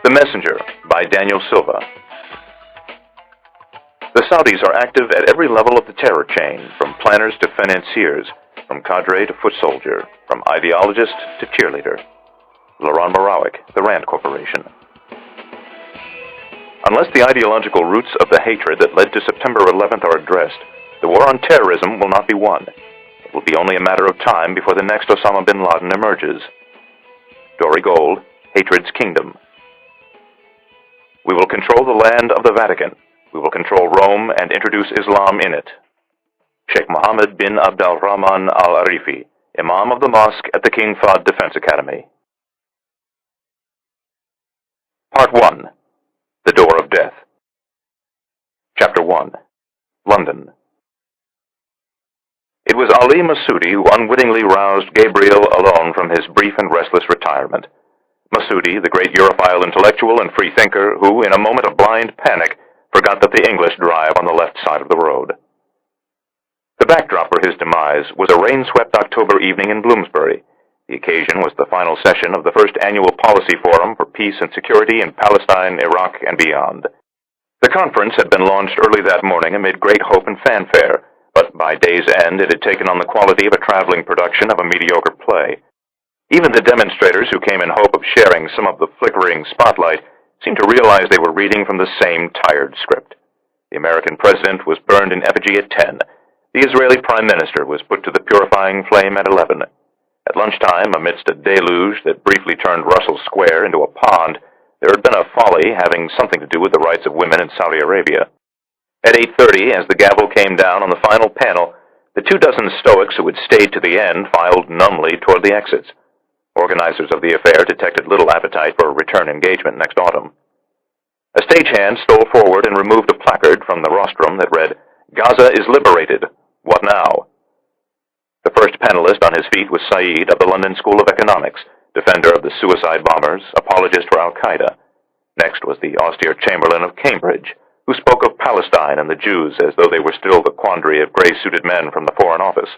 The Messenger by Daniel Silva. The Saudis are active at every level of the terror chain, from planners to financiers, from cadre to foot soldier, from ideologist to cheerleader. Laurent Morawick, the Rand Corporation. Unless the ideological roots of the hatred that led to September 11th are addressed, the war on terrorism will not be won. It will be only a matter of time before the next Osama bin Laden emerges. Dory Gold, Hatred's Kingdom. We will control the land of the Vatican. We will control Rome and introduce Islam in it. Sheikh Mohammed bin Abdul Rahman al-Arifi, Imam of the Mosque at the King Fahd Defense Academy. Part 1. The Door of Death. Chapter 1. London. It was Ali Masudi who unwittingly roused Gabriel Allon from his brief and restless retirement. Masudi, the great Europhile intellectual and freethinker who, in a moment of blind panic, forgot that the English drive on the left side of the road. The backdrop for his demise was a rain-swept October evening in Bloomsbury. The occasion was the final session of the first annual Policy Forum for Peace and Security in Palestine, Iraq, and beyond. The conference had been launched early that morning amid great hope and fanfare, but by day's end it had taken on the quality of a traveling production of a mediocre play. Even the demonstrators who came in hope of sharing some of the flickering spotlight seemed to realize they were reading from the same tired script. The American president was burned in effigy at 10. The Israeli prime minister was put to the purifying flame at 11. At lunchtime, amidst a deluge that briefly turned Russell Square into a pond, there had been a folly having something to do with the rights of women in Saudi Arabia. At 8:30, as the gavel came down on the final panel, the 24 Stoics who had stayed to the end filed numbly toward the exits. Organizers of the affair detected little appetite for a return engagement next autumn. A stagehand stole forward and removed a placard from the rostrum that read, "Gaza is liberated. What now?" The first panelist on his feet was Said of the London School of Economics, defender of the suicide bombers, apologist for al-Qaeda. Next was the austere Chamberlain of Cambridge, who spoke of Palestine and the Jews as though they were still the quandary of gray-suited men from the Foreign Office.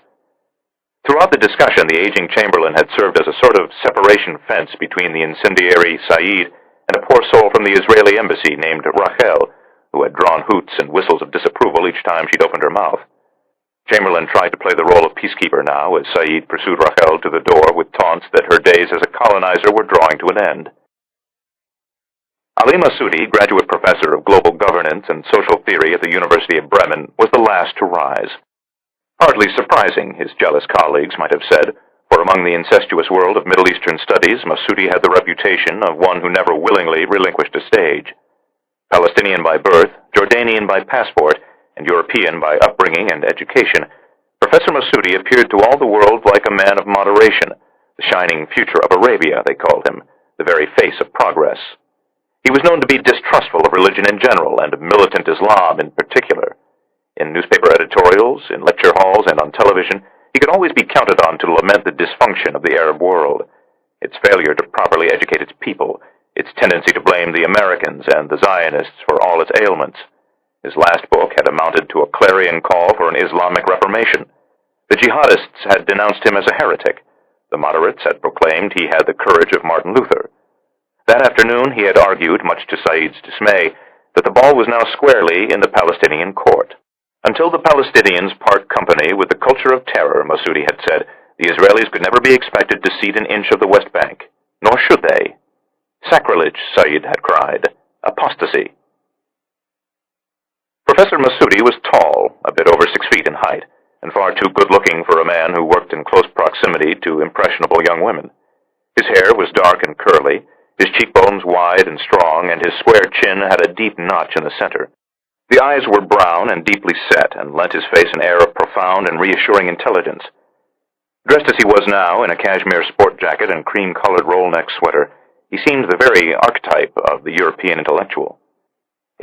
Throughout the discussion, the aging Chamberlain had served as a sort of separation fence between the incendiary Said and a poor soul from the Israeli embassy named Rachel, who had drawn hoots and whistles of disapproval each time she'd opened her mouth. Chamberlain tried to play the role of peacekeeper now, as Said pursued Rachel to the door with taunts that her days as a colonizer were drawing to an end. Ali Masudi, graduate professor of global governance and social theory at the University of Bremen, was the last to rise. Hardly surprising, his jealous colleagues might have said, for among the incestuous world of Middle Eastern studies, Masudi had the reputation of one who never willingly relinquished a stage. Palestinian by birth, Jordanian by passport, and European by upbringing and education, Professor Masudi appeared to all the world like a man of moderation, the shining future of Arabia, they called him, the very face of progress. He was known to be distrustful of religion in general, and of militant Islam in particular. In newspaper editorials, in lecture halls, and on television, he could always be counted on to lament the dysfunction of the Arab world, its failure to properly educate its people, its tendency to blame the Americans and the Zionists for all its ailments. His last book had amounted to a clarion call for an Islamic reformation. The jihadists had denounced him as a heretic. The moderates had proclaimed he had the courage of Martin Luther. That afternoon he had argued, much to Said's dismay, that the ball was now squarely in the Palestinian court. Until the Palestinians part company with the culture of terror, Masudi had said, the Israelis could never be expected to cede an inch of the West Bank. Nor should they. Sacrilege, Said had cried. Apostasy. Professor Masudi was tall, a bit over 6 feet in height, and far too good-looking for a man who worked in close proximity to impressionable young women. His hair was dark and curly, his cheekbones wide and strong, and his square chin had a deep notch in the center. The eyes were brown and deeply set, and lent his face an air of profound and reassuring intelligence. Dressed as he was now, in a cashmere sport jacket and cream-colored roll-neck sweater, he seemed the very archetype of the European intellectual.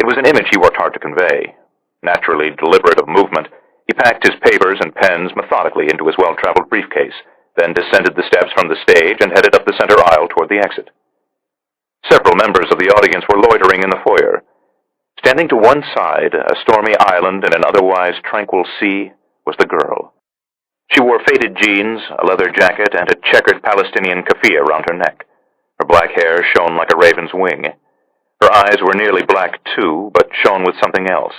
It was an image he worked hard to convey. Naturally deliberate of movement, he packed his papers and pens methodically into his well-traveled briefcase, then descended the steps from the stage and headed up the center aisle toward the exit. Several members of the audience were loitering in the foyer. Standing to one side, a stormy island in an otherwise tranquil sea, was the girl. She wore faded jeans, a leather jacket, and a checkered Palestinian keffiyeh around her neck. Her black hair shone like a raven's wing. Her eyes were nearly black, too, but shone with something else.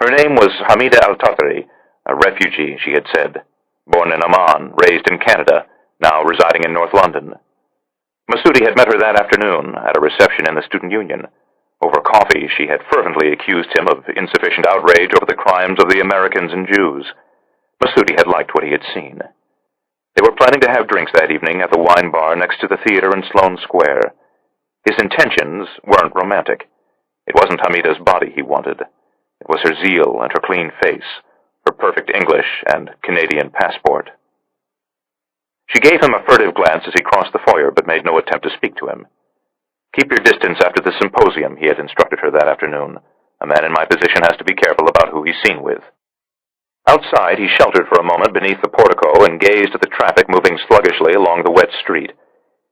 Her name was Hamida al-Tatari, a refugee, she had said, born in Amman, raised in Canada, now residing in North London. Masudi had met her that afternoon at a reception in the Student Union. Over coffee, she had fervently accused him of insufficient outrage over the crimes of the Americans and Jews. Masudi had liked what he had seen. They were planning to have drinks that evening at the wine bar next to the theater in Sloane Square. His intentions weren't romantic. It wasn't Hamida's body he wanted. It was her zeal and her clean face, her perfect English and Canadian passport. She gave him a furtive glance as he crossed the foyer, but made no attempt to speak to him. Keep your distance after the symposium, he had instructed her that afternoon. A man in my position has to be careful about who he's seen with. Outside, he sheltered for a moment beneath the portico and gazed at the traffic moving sluggishly along the wet street.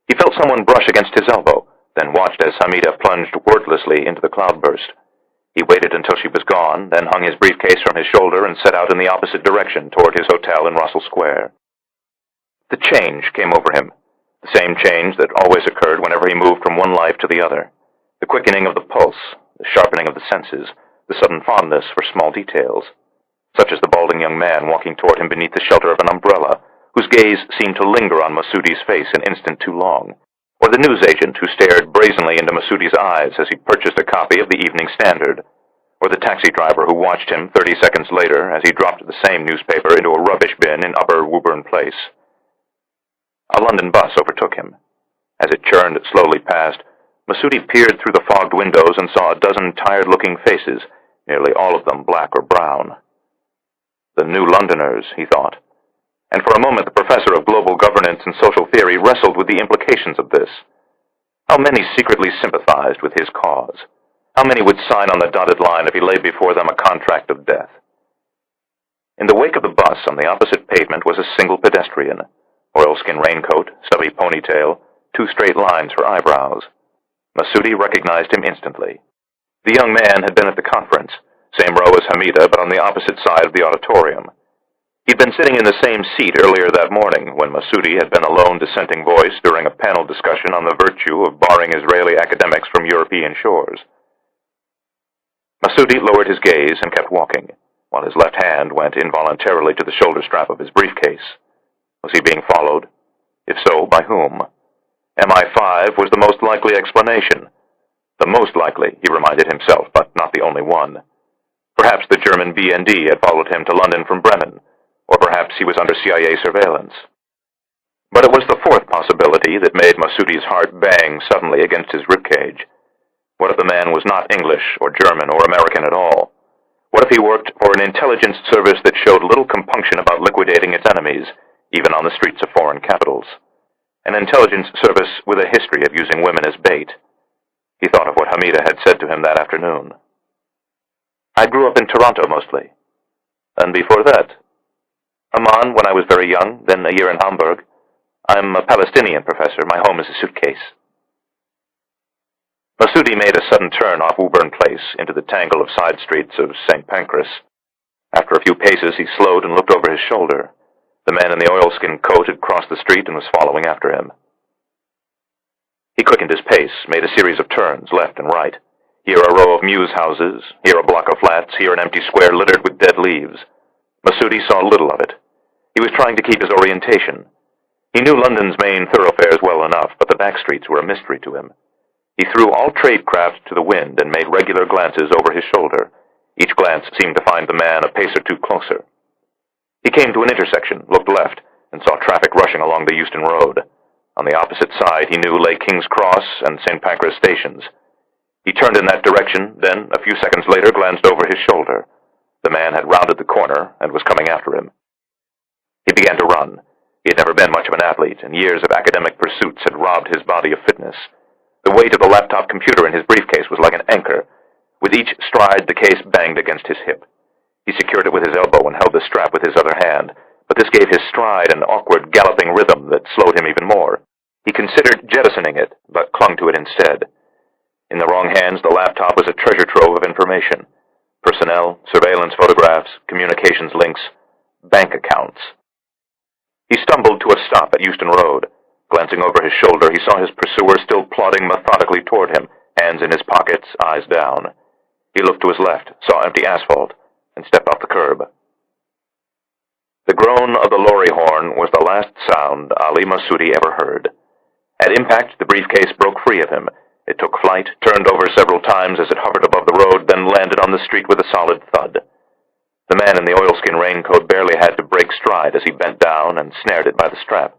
He felt someone brush against his elbow, then watched as Hamida plunged wordlessly into the cloudburst. He waited until she was gone, then hung his briefcase from his shoulder and set out in the opposite direction toward his hotel in Russell Square. The change came over him, the same change that always occurred whenever he moved from one life to the other. The quickening of the pulse, the sharpening of the senses, the sudden fondness for small details, such as the balding young man walking toward him beneath the shelter of an umbrella, whose gaze seemed to linger on Masudi's face an instant too long, or the newsagent who stared brazenly into Masudi's eyes as he purchased a copy of the Evening Standard, or the taxi driver who watched him 30 seconds later as he dropped the same newspaper into a rubbish bin in Upper Woburn Place. A London bus overtook him. As it churned slowly past, Masudi peered through the fogged windows and saw a dozen tired-looking faces, nearly all of them black or brown. The New Londoners, he thought. And for a moment the professor of global governance and social theory wrestled with the implications of this. How many secretly sympathized with his cause? How many would sign on the dotted line if he laid before them a contract of death? In the wake of the bus on the opposite pavement was a single pedestrian, oilskin raincoat, stubby ponytail, 2 straight lines for eyebrows. Masudi recognized him instantly. The young man had been at the conference, same row as Hamida, but on the opposite side of the auditorium. He'd been sitting in the same seat earlier that morning when Masudi had been a lone dissenting voice during a panel discussion on the virtue of barring Israeli academics from European shores. Masudi lowered his gaze and kept walking, while his left hand went involuntarily to the shoulder strap of his briefcase. Was he being followed? If so, by whom? MI5 was the most likely explanation. The most likely, he reminded himself, but not the only one. Perhaps the German BND had followed him to London from Bremen, or perhaps he was under CIA surveillance. But it was the fourth possibility that made Masudi's heart bang suddenly against his ribcage. What if the man was not English or German or American at all? What if he worked for an intelligence service that showed little compunction about liquidating its enemies, even on the streets of foreign capitals? An intelligence service with a history of using women as bait. He thought of what Hamida had said to him that afternoon. I grew up in Toronto mostly. And before that, Amman when I was very young, then a year in Hamburg. I'm a Palestinian professor. My home is a suitcase. Masudi made a sudden turn off Woburn Place into the tangle of side streets of St. Pancras. After a few paces, he slowed and looked over his shoulder. The man in the oilskin coat had crossed the street and was following after him. He quickened his pace, made a series of turns, left and right. Here a row of mews houses, here a block of flats, here an empty square littered with dead leaves. Masudi saw little of it. He was trying to keep his orientation. He knew London's main thoroughfares well enough, but the back streets were a mystery to him. He threw all tradecraft to the wind and made regular glances over his shoulder. Each glance seemed to find the man a pace or two closer. He came to an intersection, looked left, and saw traffic rushing along the Euston Road. On the opposite side, he knew, lay King's Cross and St. Pancras stations. He turned in that direction, then, a few seconds later, glanced over his shoulder. The man had rounded the corner and was coming after him. He began to run. He had never been much of an athlete, and years of academic pursuits had robbed his body of fitness. The weight of the laptop computer in his briefcase was like an anchor. With each stride, the case banged against his hip. He secured it with his elbow and held the strap with his other hand, but this gave his stride an awkward, galloping rhythm that slowed him even more. He considered jettisoning it, but clung to it instead. In the wrong hands, the laptop was a treasure trove of information. Personnel, surveillance photographs, communications links, bank accounts. He stumbled to a stop at Euston Road. Glancing over his shoulder, he saw his pursuer still plodding methodically toward him, hands in his pockets, eyes down. He looked to his left, saw empty asphalt, and stepped off the curb. The groan of the lorry horn was the last sound Ali Masudi ever heard. At impact, the briefcase broke free of him. It took flight, turned over several times as it hovered above the road, then landed on the street with a solid thud. The man in the oilskin raincoat barely had to break stride as he bent down and snared it by the strap.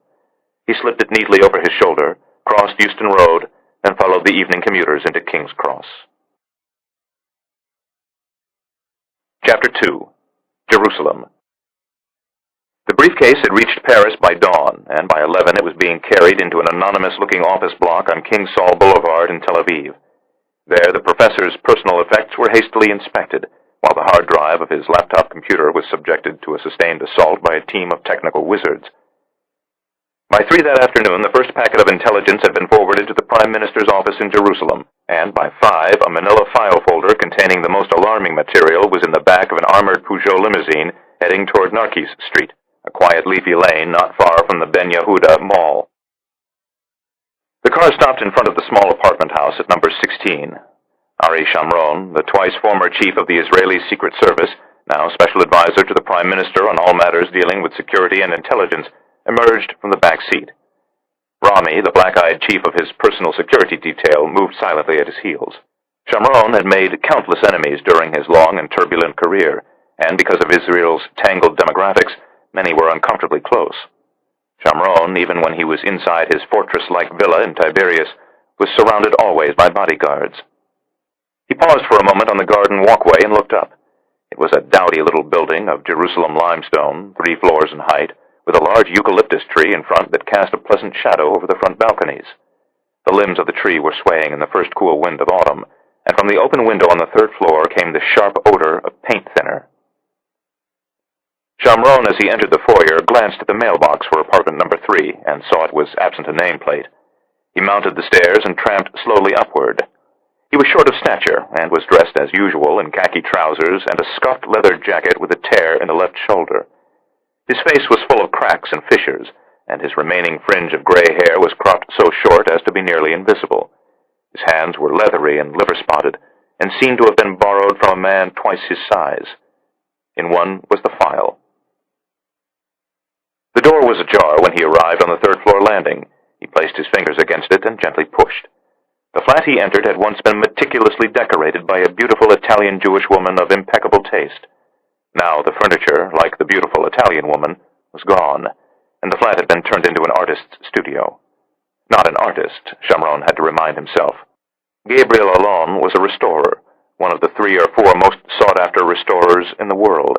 He slipped it neatly over his shoulder, crossed Euston Road, and followed the evening commuters into King's Cross. Chapter 2. Jerusalem. The briefcase had reached Paris by dawn, and by 11 it was being carried into an anonymous-looking office block on King Saul Boulevard in Tel Aviv. There, the professor's personal effects were hastily inspected, while the hard drive of his laptop computer was subjected to a sustained assault by a team of technical wizards. By 3 that afternoon, the first packet of intelligence had been forwarded to the Prime Minister's office in Jerusalem, and by 5, a manila file folder containing the most alarming material was in the back of an armored Peugeot limousine heading toward Narkis Street, a quiet leafy lane not far from the Ben Yehuda Mall. The car stopped in front of the small apartment house at number 16. Ari Shamron, the twice former chief of the Israeli Secret Service, now special advisor to the Prime Minister on all matters dealing with security and intelligence, emerged from the back seat. Rami, the black-eyed chief of his personal security detail, moved silently at his heels. Shamron had made countless enemies during his long and turbulent career, and because of Israel's tangled demographics, many were uncomfortably close. Shamron, even when he was inside his fortress-like villa in Tiberias, was surrounded always by bodyguards. He paused for a moment on the garden walkway and looked up. It was a dowdy little building of Jerusalem limestone, 3 floors in height, with a large eucalyptus tree in front that cast a pleasant shadow over the front balconies. The limbs of the tree were swaying in the first cool wind of autumn, and from the open window on the 3rd floor came the sharp odor of paint thinner. Shamron, as he entered the foyer, glanced at the mailbox for apartment number 3 and saw it was absent a nameplate. He mounted the stairs and tramped slowly upward. He was short of stature and was dressed as usual in khaki trousers and a scuffed leather jacket with a tear in the left shoulder. His face was full of cracks and fissures, and his remaining fringe of gray hair was cropped so short as to be nearly invisible. His hands were leathery and liver-spotted, and seemed to have been borrowed from a man twice his size. In one was the file. The door was ajar when he arrived on the 3rd floor landing. He placed his fingers against it and gently pushed. The flat he entered had once been meticulously decorated by a beautiful Italian Jewish woman of impeccable taste. Now the furniture, like the beautiful Italian woman, was gone, and the flat had been turned into an artist's studio. Not an artist, Shamron had to remind himself. Gabriel Allon was a restorer, one of the 3 or 4 most sought-after restorers in the world.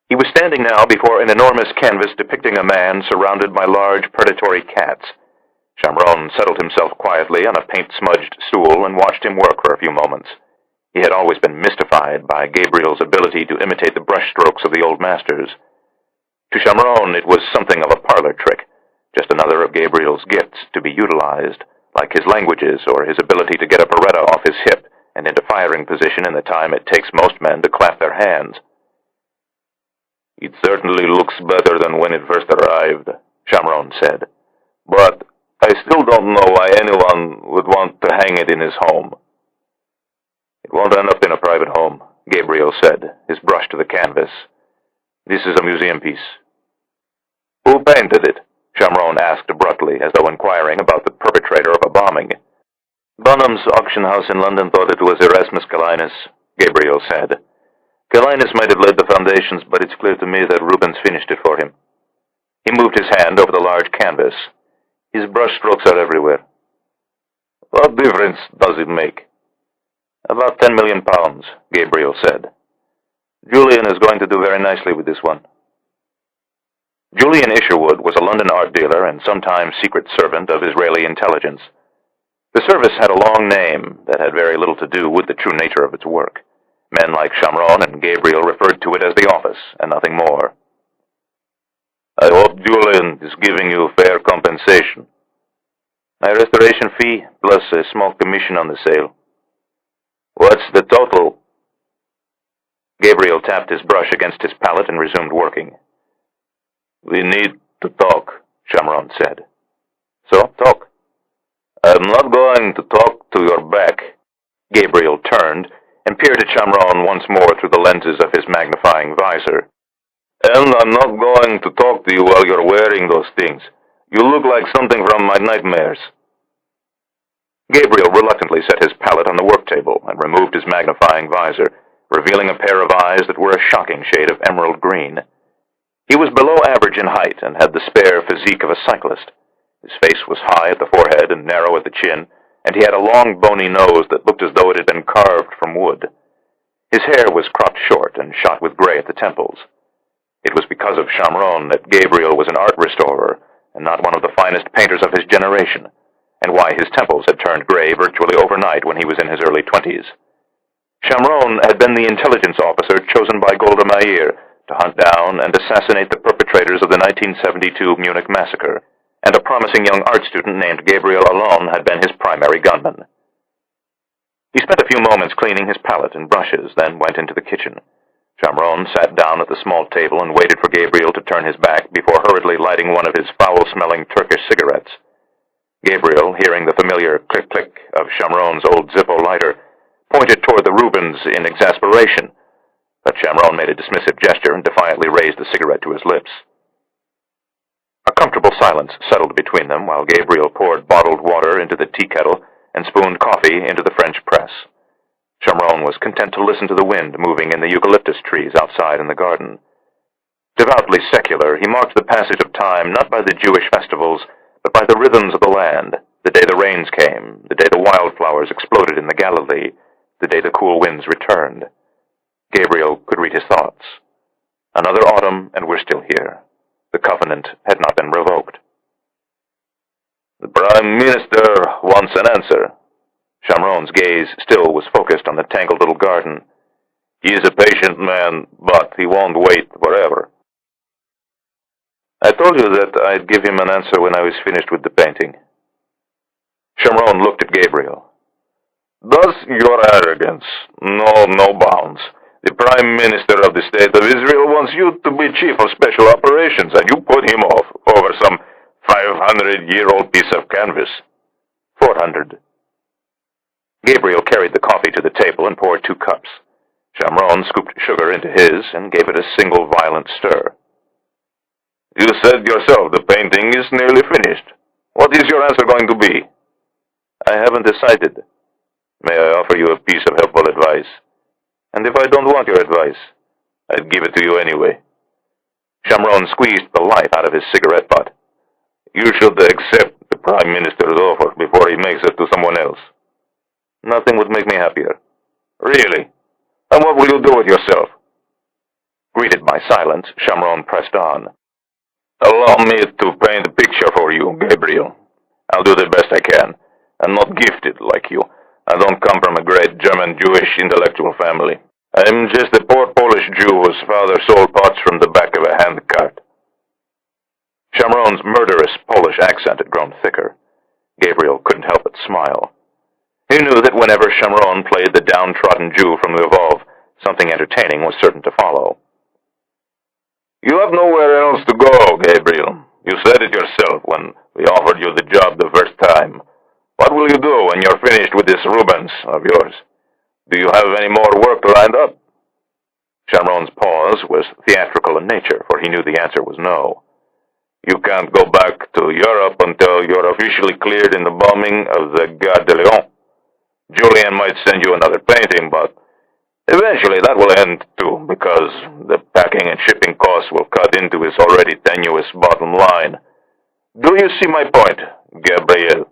He was standing now before an enormous canvas depicting a man surrounded by large predatory cats. Shamron settled himself quietly on a paint-smudged stool and watched him work for a few moments. He had always been mystified by Gabriel's ability to imitate the brushstrokes of the old masters. To Shamron, it was something of a parlor trick, just another of Gabriel's gifts to be utilized, like his languages or his ability to get a Beretta off his hip and into firing position in the time it takes most men to clap their hands. "It certainly looks better than when it first arrived," Shamron said. "But I still don't know why anyone would want to hang it in his home." "It won't end up in a private home," Gabriel said, his brush to the canvas. "This is a museum piece." "Who painted it?" Shamron asked abruptly, as though inquiring about the perpetrator of a bombing. "Bonham's auction house in London thought it was Erasmus Callinus," Gabriel said. "Callinus might have laid the foundations, but it's clear to me that Rubens finished it for him." He moved his hand over the large canvas. "His brushstrokes are everywhere." "What difference does it make?" "About 10 million pounds, Gabriel said. "Julian is going to do very nicely with this one." Julian Isherwood was a London art dealer and sometime secret servant of Israeli intelligence. The service had a long name that had very little to do with the true nature of its work. Men like Shamron and Gabriel referred to it as the office, and nothing more. "I hope Julian is giving you fair compensation." "My restoration fee, plus a small commission on the sale." "What's the total?" Gabriel tapped his brush against his palette and resumed working. "We need to talk," Shamron said. "So, talk." "I'm not going to talk to your back." Gabriel turned and peered at Chamron once more through the lenses of his magnifying visor. "And I'm not going to talk to you while you're wearing those things. You look like something from my nightmares." Gabriel reluctantly set his palette on the work table and removed his magnifying visor, revealing a pair of eyes that were a shocking shade of emerald green. He was below average in height and had the spare physique of a cyclist. His face was high at the forehead and narrow at the chin, and he had a long, bony nose that looked as though it had been carved from wood. His hair was cropped short and shot with gray at the temples. It was because of Chamron that Gabriel was an art restorer and not one of the finest painters of his generation, and why his temples had turned gray virtually overnight when he was in his early 20s. Chamron had been the intelligence officer chosen by Golda Meir to hunt down and assassinate the perpetrators of the 1972 Munich massacre, and a promising young art student named Gabriel Allon had been his primary gunman. He spent a few moments cleaning his palette and brushes, then went into the kitchen. Chamron sat down at the small table and waited for Gabriel to turn his back before hurriedly lighting one of his foul-smelling Turkish cigarettes. Gabriel, hearing the familiar click-click of Chamron's old Zippo lighter, pointed toward the Rubens in exasperation, but Chamron made a dismissive gesture and defiantly raised the cigarette to his lips. A comfortable silence settled between them while Gabriel poured bottled water into the tea kettle and spooned coffee into the French press. Chamron was content to listen to the wind moving in the eucalyptus trees outside in the garden. Devoutly secular, he marked the passage of time not by the Jewish festivals, but by the rhythms of the land, the day the rains came, the day the wildflowers exploded in the Galilee, the day the cool winds returned. Gabriel could read his thoughts. Another autumn, and we're still here. The covenant had not been revoked. "The Prime Minister wants an answer." Chamron's gaze still was focused on the tangled little garden. "He is a patient man, but he won't wait forever." "I told you that I'd give him an answer when I was finished with the painting." Chamron looked at Gabriel. "Does your arrogance know no bounds? The Prime Minister of the State of Israel wants you to be Chief of Special Operations, and you put him off over some 500-year-old piece of canvas." 400. Gabriel carried the coffee to the table and poured 2 cups. Chamron scooped sugar into his and gave it a single violent stir. "You said yourself the painting is nearly finished. What is your answer going to be?" "I haven't decided." "May I offer you a piece of helpful advice?" "And if I don't want your advice?" "I'd give it to you anyway." Chamron squeezed the life out of his cigarette butt. "You should accept the Prime Minister's offer before he makes it to someone else." "Nothing would make me happier." "Really? And what will you do with yourself?" Greeted by silence, Chamron pressed on. "Allow me to paint a picture for you, Gabriel. I'll do the best I can. I'm not gifted like you. I don't come from a great German Jewish intellectual family. I'm just a poor Polish Jew whose father sold pots from the back of a handcart." Chamron's murderous Polish accent had grown thicker. Gabriel couldn't help but smile. He knew that whenever Chamron played the downtrodden Jew from Lvov, something entertaining was certain to follow. "You have nowhere else to go, Gabriel. You said it yourself when we offered you the job the first time. What will you do when you're finished with this Rubens of yours? Do you have any more work lined up?" Chamron's pause was theatrical in nature, for he knew the answer was no. "You can't go back to Europe until you're officially cleared in the bombing of the Gare de Lyon. Julian might send you another painting, but eventually that will end too, because the packing and shipping costs will cut into his already tenuous bottom line. Do you see my point, Gabriel?"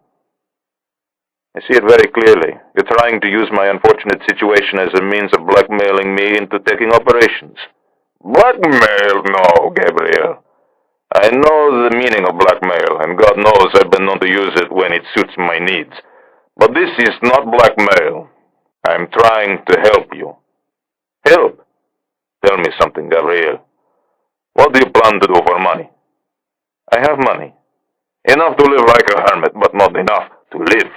"I see it very clearly. You're trying to use my unfortunate situation as a means of blackmailing me into taking operations." "Blackmail? No, Gabriel. I know the meaning of blackmail, and God knows I've been known to use it when it suits my needs. But this is not blackmail. I'm trying to help you." "Help? Tell me something, Gabriel. What do you plan to do for money?" "I have money. Enough to live like a hermit, but not enough to live."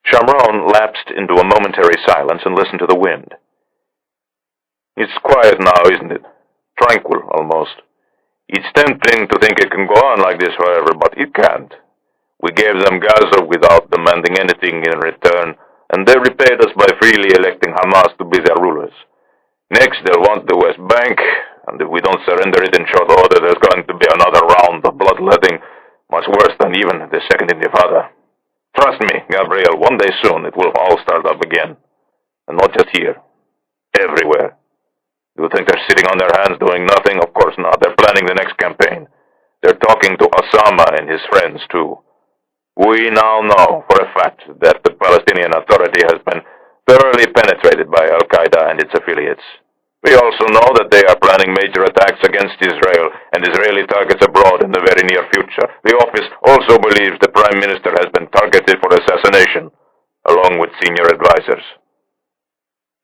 Chamron lapsed into a momentary silence and listened to the wind. "It's quiet now, isn't it? Tranquil, almost. It's tempting to think it can go on like this forever, but it can't. We gave them Gaza without demanding anything in return, and they repaid us by freely electing Hamas to be their rulers. Next, they'll want the West Bank, and if we don't surrender it in short order, there's going to be another round of bloodletting, much worse than even the Second Intifada. Trust me, Gabriel, one day soon it will all start up again. And not just here. Everywhere. You think they're sitting on their hands doing nothing? Of course not. They're planning the next campaign. They're talking to Osama and his friends, too. We now know for a fact that the Palestinian Authority has been thoroughly penetrated by al-Qaeda and its affiliates. We also know that they are planning major attacks against Israel and Israeli targets abroad in the very near future. The office also believes the Prime Minister has been targeted for assassination, along with senior advisors.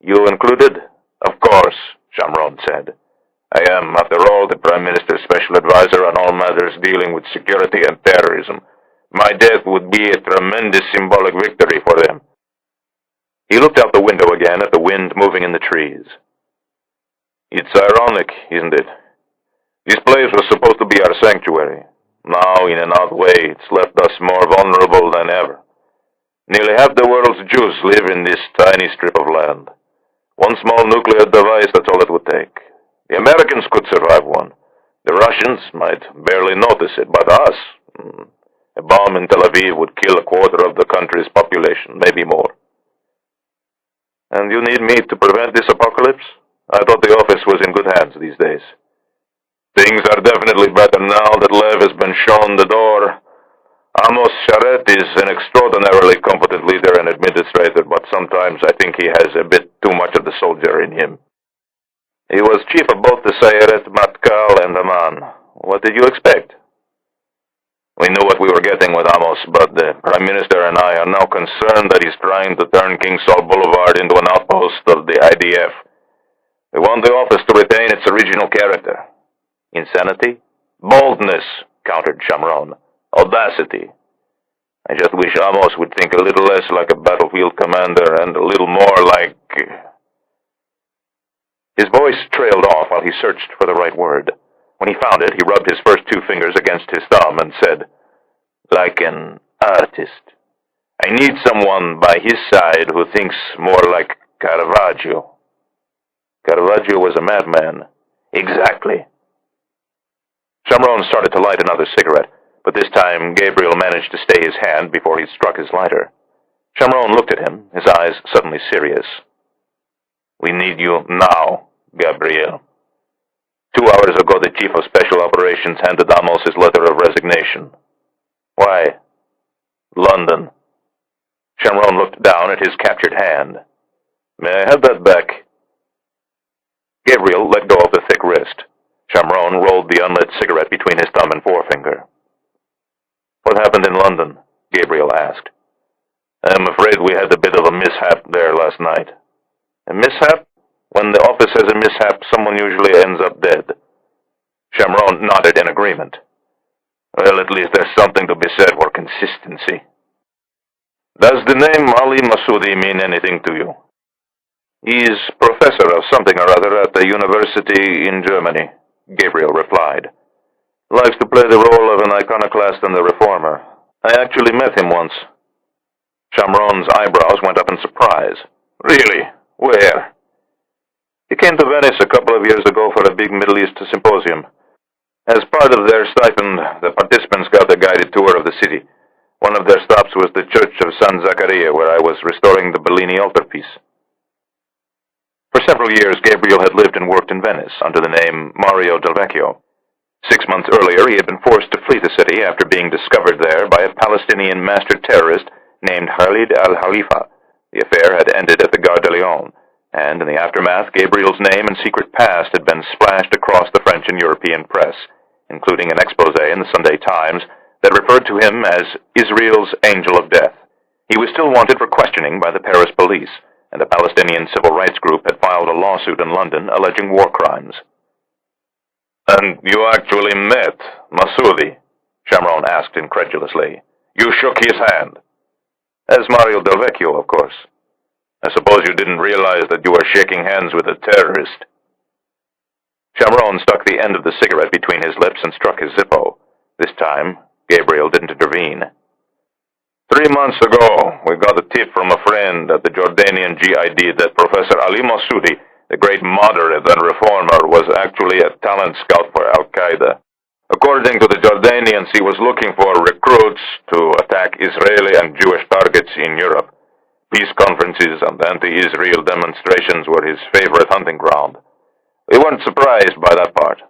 You included? Of course, Shamron said. I am, after all, the Prime Minister's special advisor on all matters dealing with security and terrorism. My death would be a tremendous symbolic victory for them. He looked out the window again at the wind moving in the trees. It's ironic, isn't it? This place was supposed to be our sanctuary. Now, in an odd way, it's left us more vulnerable than ever. Nearly half the world's Jews live in this tiny strip of land. One small nuclear device, that's all it would take. The Americans could survive one. The Russians might barely notice it, but us, a bomb in Tel Aviv would kill a quarter of the country's population, maybe more. And you need me to prevent this apocalypse? I thought the office was in good hands these days. Things are definitely better now that Lev has been shown the door. Amos Sharet is an extraordinarily competent leader and administrator, but sometimes I think he has a bit too much of the soldier in him. He was chief of both the Sayeret, Matkal, and Amman. What did you expect? We knew what we were getting with Amos, but the Prime Minister and I are now concerned that he's trying to turn King Saul Boulevard into an outpost of the IDF. We want the office to retain its original character. Insanity? Boldness, countered Shamron. Audacity. I just wish Amos would think a little less like a battlefield commander and a little more like... His voice trailed off while he searched for the right word. When he found it, he rubbed his first two fingers against his thumb and said, like an artist. I need someone by his side who thinks more like Caravaggio. Caravaggio was a madman. Exactly. Shamron started to light another cigarette, but this time Gabriel managed to stay his hand before he struck his lighter. Shamron looked at him, his eyes suddenly serious. We need you now, Gabriel. 2 hours ago, the Chief of Special Operations handed Amos his letter of resignation. Why? London. Shamron looked down at his captured hand. May I have that back? Gabriel let go of the thick wrist. Shamron rolled the unlit cigarette between his thumb and forefinger. What happened in London? Gabriel asked. I'm afraid we had a bit of a mishap there last night. A mishap? When the office has a mishap, someone usually ends up dead. Shamron nodded in agreement. Well, at least there's something to be said for consistency. Does the name Ali Masudi mean anything to you? He's professor of something or other at the university in Germany, Gabriel replied. Likes to play the role of an iconoclast and a reformer. I actually met him once. Shamron's eyebrows went up in surprise. Really? Where? He came to Venice a couple of years ago for a big Middle East symposium. As part of their stipend, the participants got a guided tour of the city. One of their stops was the Church of San Zaccaria, where I was restoring the Bellini altarpiece. For several years, Gabriel had lived and worked in Venice under the name Mario Del Vecchio. 6 months earlier, he had been forced to flee the city after being discovered there by a Palestinian master terrorist named Khalid al-Khalifa. The affair had ended at the Gare de Lyon, and in the aftermath, Gabriel's name and secret past had been splashed across the French and European press, including an expose in the Sunday Times that referred to him as Israel's Angel of Death. He was still wanted for questioning by the Paris police, and a Palestinian civil rights group had filed a lawsuit in London alleging war crimes. And you actually met Masudi? Shamron asked incredulously. You shook his hand. As Mario Del Vecchio, of course. I suppose you didn't realize that you were shaking hands with a terrorist. Shamron stuck the end of the cigarette between his lips and struck his Zippo. This time, Gabriel didn't intervene. 3 months ago, we got a tip from a friend at the Jordanian GID that Professor Ali Massoudi, the great moderate and reformer, was actually a talent scout for al-Qaeda. According to the Jordanians, he was looking for recruits to attack Israeli and Jewish targets in Europe. Peace conferences and anti-Israel demonstrations were his favorite hunting ground. We weren't surprised by that part.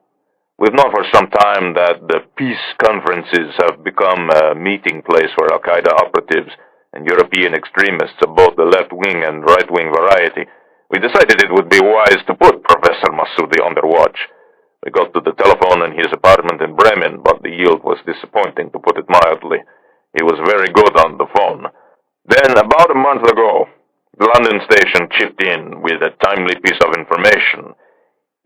We've known for some time that the peace conferences have become a meeting place for al-Qaeda operatives and European extremists of both the left-wing and right-wing variety. We decided it would be wise to put Professor Massoudi on their watch. We got to the telephone in his apartment in Bremen, but the yield was disappointing, to put it mildly. He was very good on the phone. Then, about a month ago, the London station chipped in with a timely piece of information.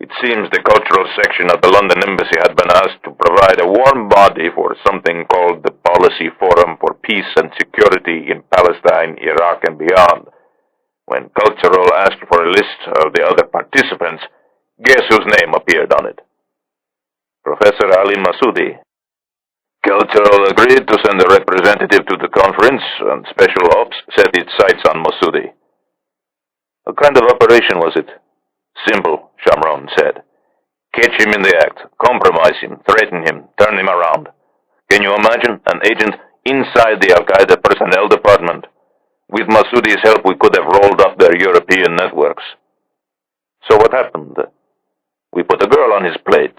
It seems the cultural section of the London Embassy had been asked to provide a warm body for something called the Policy Forum for Peace and Security in Palestine, Iraq, and beyond. When Cultural asked for a list of the other participants, guess whose name appeared on it? Professor Ali Massoudi. Cultural agreed to send a representative to the conference, and Special Ops set its sights on Massoudi. What kind of operation was it? Simple, Shamron said. Catch him in the act, compromise him, threaten him, turn him around. Can you imagine an agent inside the al-Qaeda personnel department? With Massoudi's help, we could have rolled up their European networks. So what happened? We put a girl on his plate.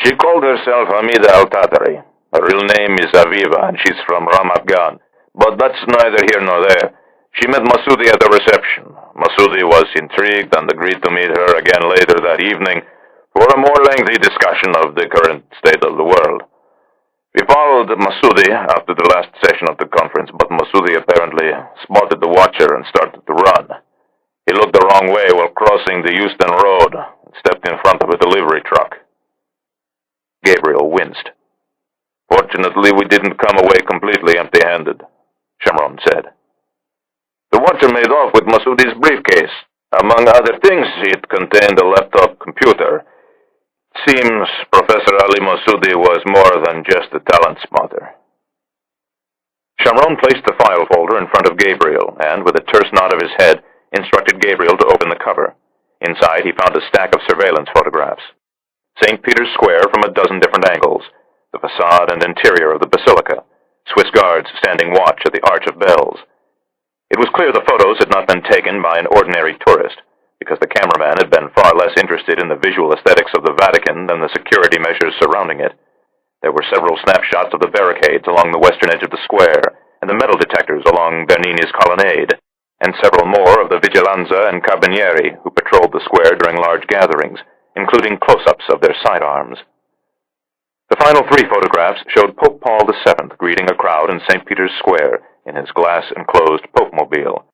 She called herself Hamida al-Tatari. Her real name is Aviva, and she's from Ramat Gan. But that's neither here nor there. She met Massoudi at the reception. Massoudi was intrigued and agreed to meet her again later that evening for a more lengthy discussion of the current state of the world. We followed Massoudi after the last session of the conference, but Massoudi apparently spotted the watcher and started to run. He looked the wrong way while crossing the Euston Road and stepped in front of a delivery truck. Gabriel winced. Fortunately, we didn't come away completely empty-handed, Shamron said. The watcher made off with Massoudi's briefcase. Among other things, it contained a laptop computer. Seems Professor Ali Massoudi was more than just a talent spotter. Shamron placed the file folder in front of Gabriel and, with a terse nod of his head, instructed Gabriel to open the cover. Inside, he found a stack of surveillance photographs. St. Peter's Square from a dozen different angles, the facade and interior of the basilica, Swiss guards standing watch at the Arch of Bells. It was clear the photos had not been taken by an ordinary tourist, because the cameraman had been far less interested in the visual aesthetics of the Vatican than the security measures surrounding it. There were several snapshots of the barricades along the western edge of the square, and the metal detectors along Bernini's colonnade, and several more of the Vigilanza and Carabinieri who patrolled the square during large gatherings, including close-ups of their sidearms. The final 3 photographs showed Pope Paul VII greeting a crowd in St. Peter's Square in his glass-enclosed Pope-mobile.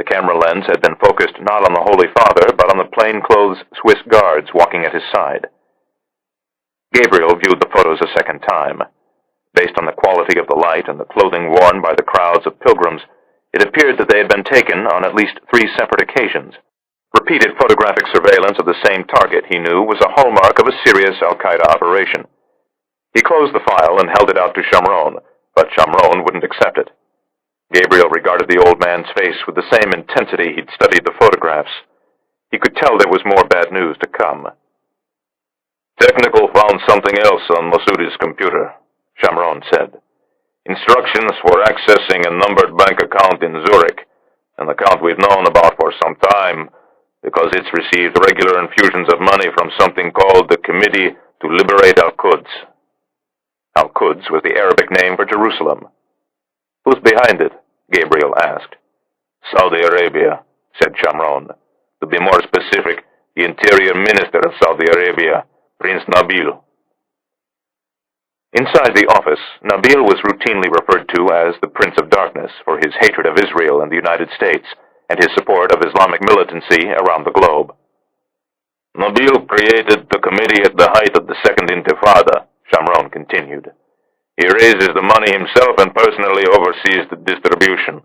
The camera lens had been focused not on the Holy Father, but on the plainclothes Swiss guards walking at his side. Gabriel viewed the photos a second time. Based on the quality of the light and the clothing worn by the crowds of pilgrims, it appeared that they had been taken on at least 3 separate occasions. Repeated photographic surveillance of the same target, he knew, was a hallmark of a serious al-Qaeda operation. He closed the file and held it out to Shamron, but Shamron wouldn't accept it. Gabriel regarded the old man's face with the same intensity he'd studied the photographs. He could tell there was more bad news to come. Technical found something else on Massoudi's computer, Shamron said. Instructions for accessing a numbered bank account in Zurich, an account we've known about for some time, because it's received regular infusions of money from something called the Committee to Liberate Al-Quds. Al-Quds was the Arabic name for Jerusalem. Who's behind it? Gabriel asked. Saudi Arabia, said Shamron. To be more specific, the Interior Minister of Saudi Arabia, Prince Nabil. Inside the office, Nabil was routinely referred to as the Prince of Darkness for his hatred of Israel and the United States and his support of Islamic militancy around the globe. Nabil created the committee at the height of the Second Intifada, Shamron continued. He raises the money himself and personally oversees the distribution.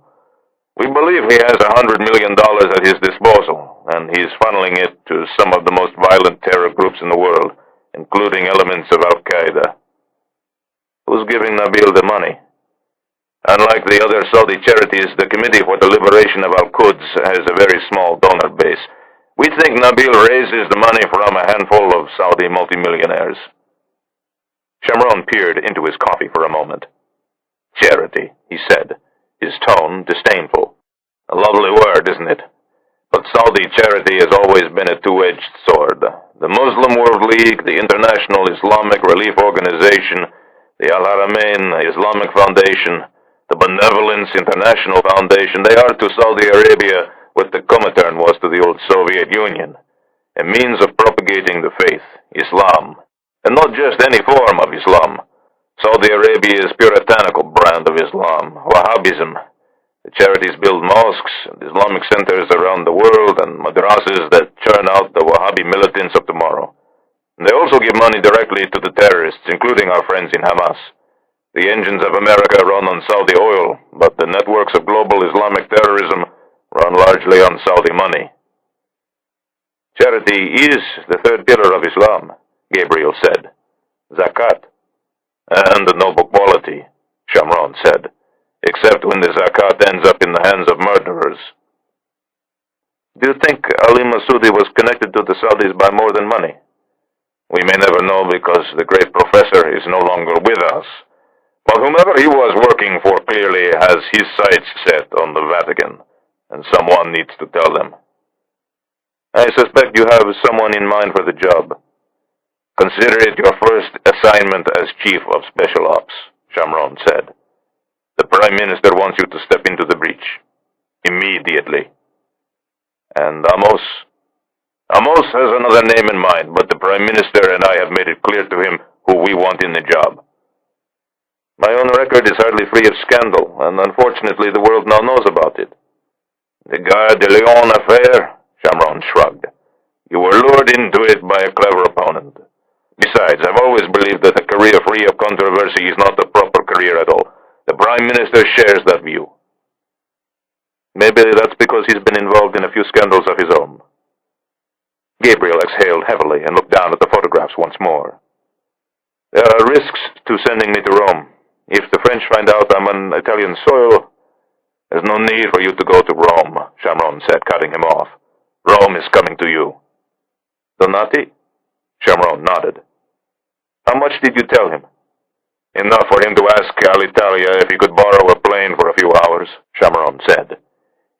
We believe he has $100 million at his disposal, and he's funneling it to some of the most violent terror groups in the world, including elements of al-Qaeda. Who's giving Nabil the money? Unlike the other Saudi charities, the Committee for the Liberation of Al-Quds has a very small donor base. We think Nabil raises the money from a handful of Saudi multimillionaires. Shamron peered into his coffee for a moment. Charity, he said, his tone disdainful. A lovely word, isn't it? But Saudi charity has always been a two-edged sword. The Muslim World League, the International Islamic Relief Organization, the Al-Haramain Islamic Foundation, the Benevolence International Foundation, they are to Saudi Arabia what the Comintern was to the old Soviet Union. A means of propagating the faith, Islam. And not just any form of Islam. Saudi Arabia's puritanical brand of Islam, Wahhabism. The charities build mosques and Islamic centers around the world and madrasas that churn out the Wahhabi militants of tomorrow. And they also give money directly to the terrorists, including our friends in Hamas. The engines of America run on Saudi oil, but the networks of global Islamic terrorism run largely on Saudi money. Charity is the third pillar of Islam, Gabriel said. Zakat. And a noble quality, Shamron said, except when the zakat ends up in the hands of murderers. Do you think Ali Masudi was connected to the Saudis by more than money? We may never know because the great professor is no longer with us. But whomever he was working for clearly has his sights set on the Vatican, and someone needs to tell them. I suspect you have someone in mind for the job. Consider it your first assignment as Chief of Special Ops, Shamron said. The Prime Minister wants you to step into the breach. Immediately. And Amos? Amos has another name in mind, but the Prime Minister and I have made it clear to him who we want in the job. My own record is hardly free of scandal, and unfortunately the world now knows about it. The Gare de Lyon affair? Shamron shrugged. You were lured into it by a clever opponent. Besides, I've always believed that a career free of controversy is not a proper career at all. The Prime Minister shares that view. Maybe that's because he's been involved in a few scandals of his own. Gabriel exhaled heavily and looked down at the photographs once more. There are risks to sending me to Rome. If the French find out I'm on Italian soil... There's no need for you to go to Rome, Shamron said, cutting him off. Rome is coming to you. Donati? Shamron nodded. How much did you tell him? Enough for him to ask Alitalia if he could borrow a plane for a few hours, Shamron said.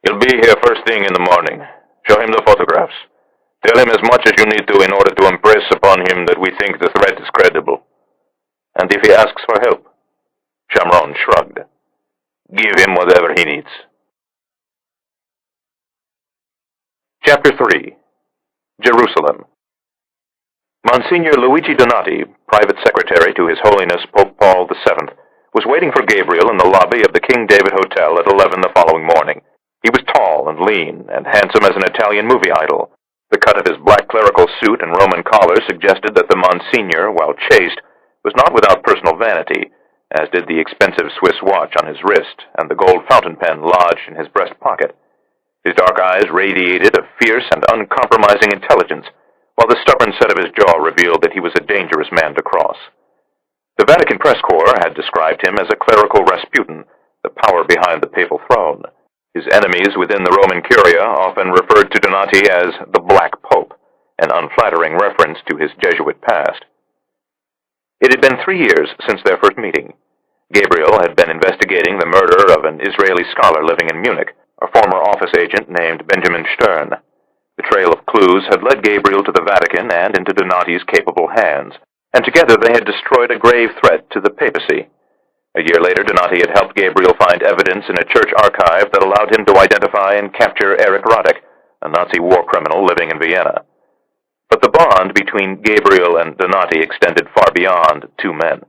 He'll be here first thing in the morning. Show him the photographs. Tell him as much as you need to in order to impress upon him that we think the threat is credible. And if he asks for help? Shamron shrugged. Give him whatever he needs. Chapter 3. Jerusalem. Monsignor Luigi Donati, private secretary to His Holiness Pope Paul VII, was waiting for Gabriel in the lobby of the King David Hotel at 11 the following morning. He was tall and lean and handsome as an Italian movie idol. The cut of his black clerical suit and Roman collar suggested that the Monsignor, while chaste, was not without personal vanity, as did the expensive Swiss watch on his wrist and the gold fountain pen lodged in his breast pocket. His dark eyes radiated a fierce and uncompromising intelligence, while the stubborn set of his jaw revealed that he was a dangerous man to cross. The Vatican press corps had described him as a clerical Rasputin, the power behind the papal throne. His enemies within the Roman Curia often referred to Donati as the Black Pope, an unflattering reference to his Jesuit past. It had been 3 years since their first meeting. Gabriel had been investigating the murder of an Israeli scholar living in Munich, a former office agent named Benjamin Stern. The trail of clues had led Gabriel to the Vatican and into Donati's capable hands, and together they had destroyed a grave threat to the papacy. A year later, Donati had helped Gabriel find evidence in a church archive that allowed him to identify and capture Erich Radek, a Nazi war criminal living in Vienna. But the bond between Gabriel and Donati extended far beyond two men.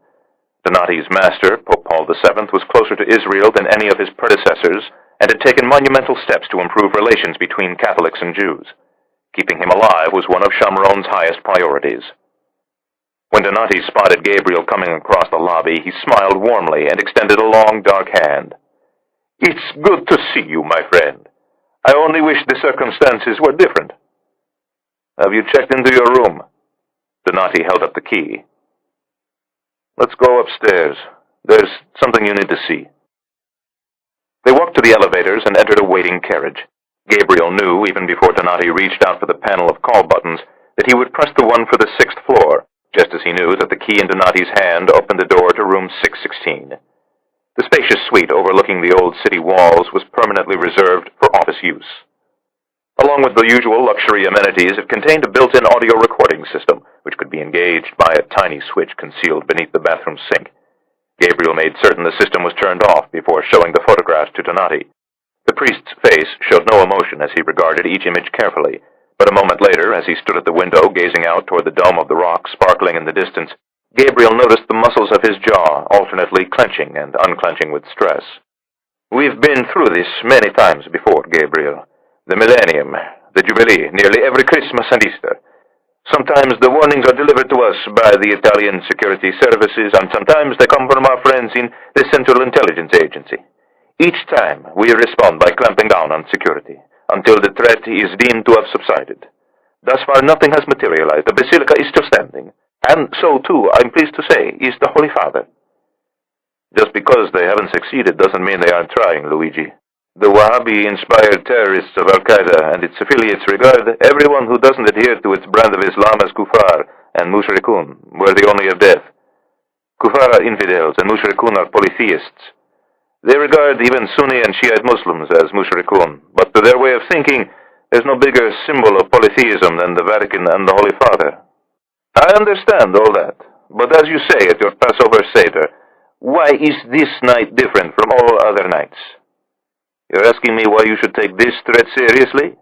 Donati's master, Pope Paul VII, was closer to Israel than any of his predecessors and had taken monumental steps to improve relations between Catholics and Jews. Keeping him alive was one of Shamron's highest priorities. When Donati spotted Gabriel coming across the lobby, he smiled warmly and extended a long, dark hand. "It's good to see you, my friend. I only wish the circumstances were different." "Have you checked into your room?" Donati held up the key. "Let's go upstairs. There's something you need to see." walked to the elevators and entered a waiting carriage. Gabriel knew, even before Donati reached out for the panel of call buttons, that he would press the one for the 6th floor, just as he knew that the key in Donati's hand opened the door to room 616. The spacious suite overlooking the old city walls was permanently reserved for office use. Along with the usual luxury amenities, it contained a built-in audio recording system, which could be engaged by a tiny switch concealed beneath the bathroom sink. Gabriel made certain the system was turned off before showing the photographs to Donati. The priest's face showed no emotion as he regarded each image carefully, but a moment later, as he stood at the window gazing out toward the dome of the rock sparkling in the distance, Gabriel noticed the muscles of his jaw alternately clenching and unclenching with stress. "We've been through this many times before, Gabriel. The millennium, the Jubilee, nearly every Christmas and Easter. Sometimes the warnings are delivered to us by the Italian security services, and sometimes they come from our friends in the Central Intelligence Agency. Each time, we respond by clamping down on security, until the threat is deemed to have subsided. Thus far, nothing has materialized. The Basilica is still standing, and so, too, I'm pleased to say, is the Holy Father." "Just because they haven't succeeded doesn't mean they aren't trying, Luigi. The Wahhabi-inspired terrorists of al-Qaeda and its affiliates regard everyone who doesn't adhere to its brand of Islam as kuffar and mushrikun, worthy only of death. Kuffar are infidels and mushrikun are polytheists. They regard even Sunni and Shiite Muslims as mushrikun, but to their way of thinking, there's no bigger symbol of polytheism than the Vatican and the Holy Father. I understand all that, but as you say at your Passover Seder, why is this night different from all other nights? You're asking me why you should take this threat seriously?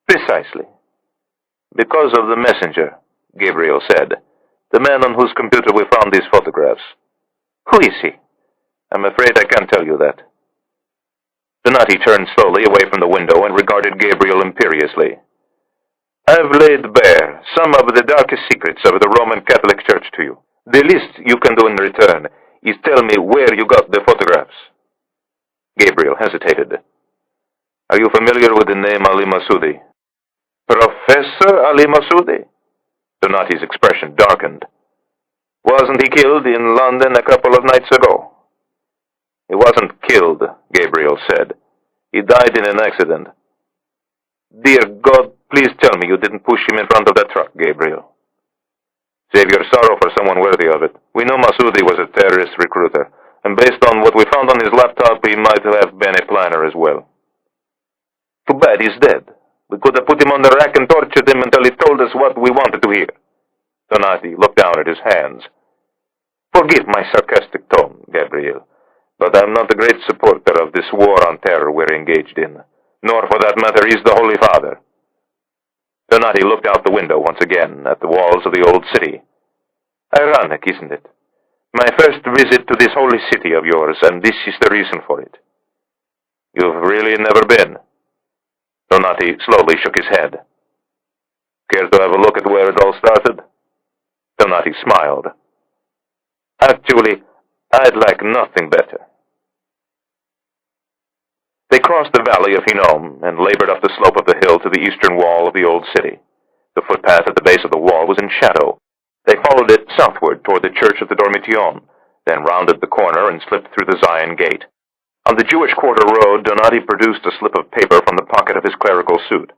Precisely. Because of the messenger, Gabriel said, the man on whose computer we found these photographs. Who is he? I'm afraid I can't tell you that. Donati turned slowly away from the window and regarded Gabriel imperiously. I've laid bare some of the darkest secrets of the Roman Catholic Church to you. The least you can do in return is tell me where you got the photographs. Gabriel hesitated. Are you familiar with the name Ali Masudi? Professor Ali Masudi? Donati's expression darkened. Wasn't he killed in London a couple of nights ago? He wasn't killed, Gabriel said. He died in an accident. Dear God, please tell me you didn't push him in front of that truck, Gabriel. Save your sorrow for someone worthy of it. We know Masudi was a terrorist recruiter, and based on what we found on his laptop, he might have been a planner as well. Too bad he's dead. We could have put him on the rack and tortured him until he told us what we wanted to hear. Donati looked down at his hands. Forgive my sarcastic tone, Gabriel, but I'm not a great supporter of this war on terror we're engaged in, nor for that matter is the Holy Father. Donati looked out the window once again at the walls of the old city. Ironic, isn't it? My first visit to this holy city of yours, and this is the reason for it. You've really never been? Donati slowly shook his head. Care to have a look at where it all started? Donati smiled. Actually, I'd like nothing better. They crossed the valley of Hinnom and labored up the slope of the hill to the eastern wall of the old city. The footpath at the base of the wall was in shadow. They followed it southward toward the church of the Dormition, then rounded the corner and slipped through the Zion gate. On the Jewish Quarter Road, Donati produced a slip of paper from the pocket of his clerical suit.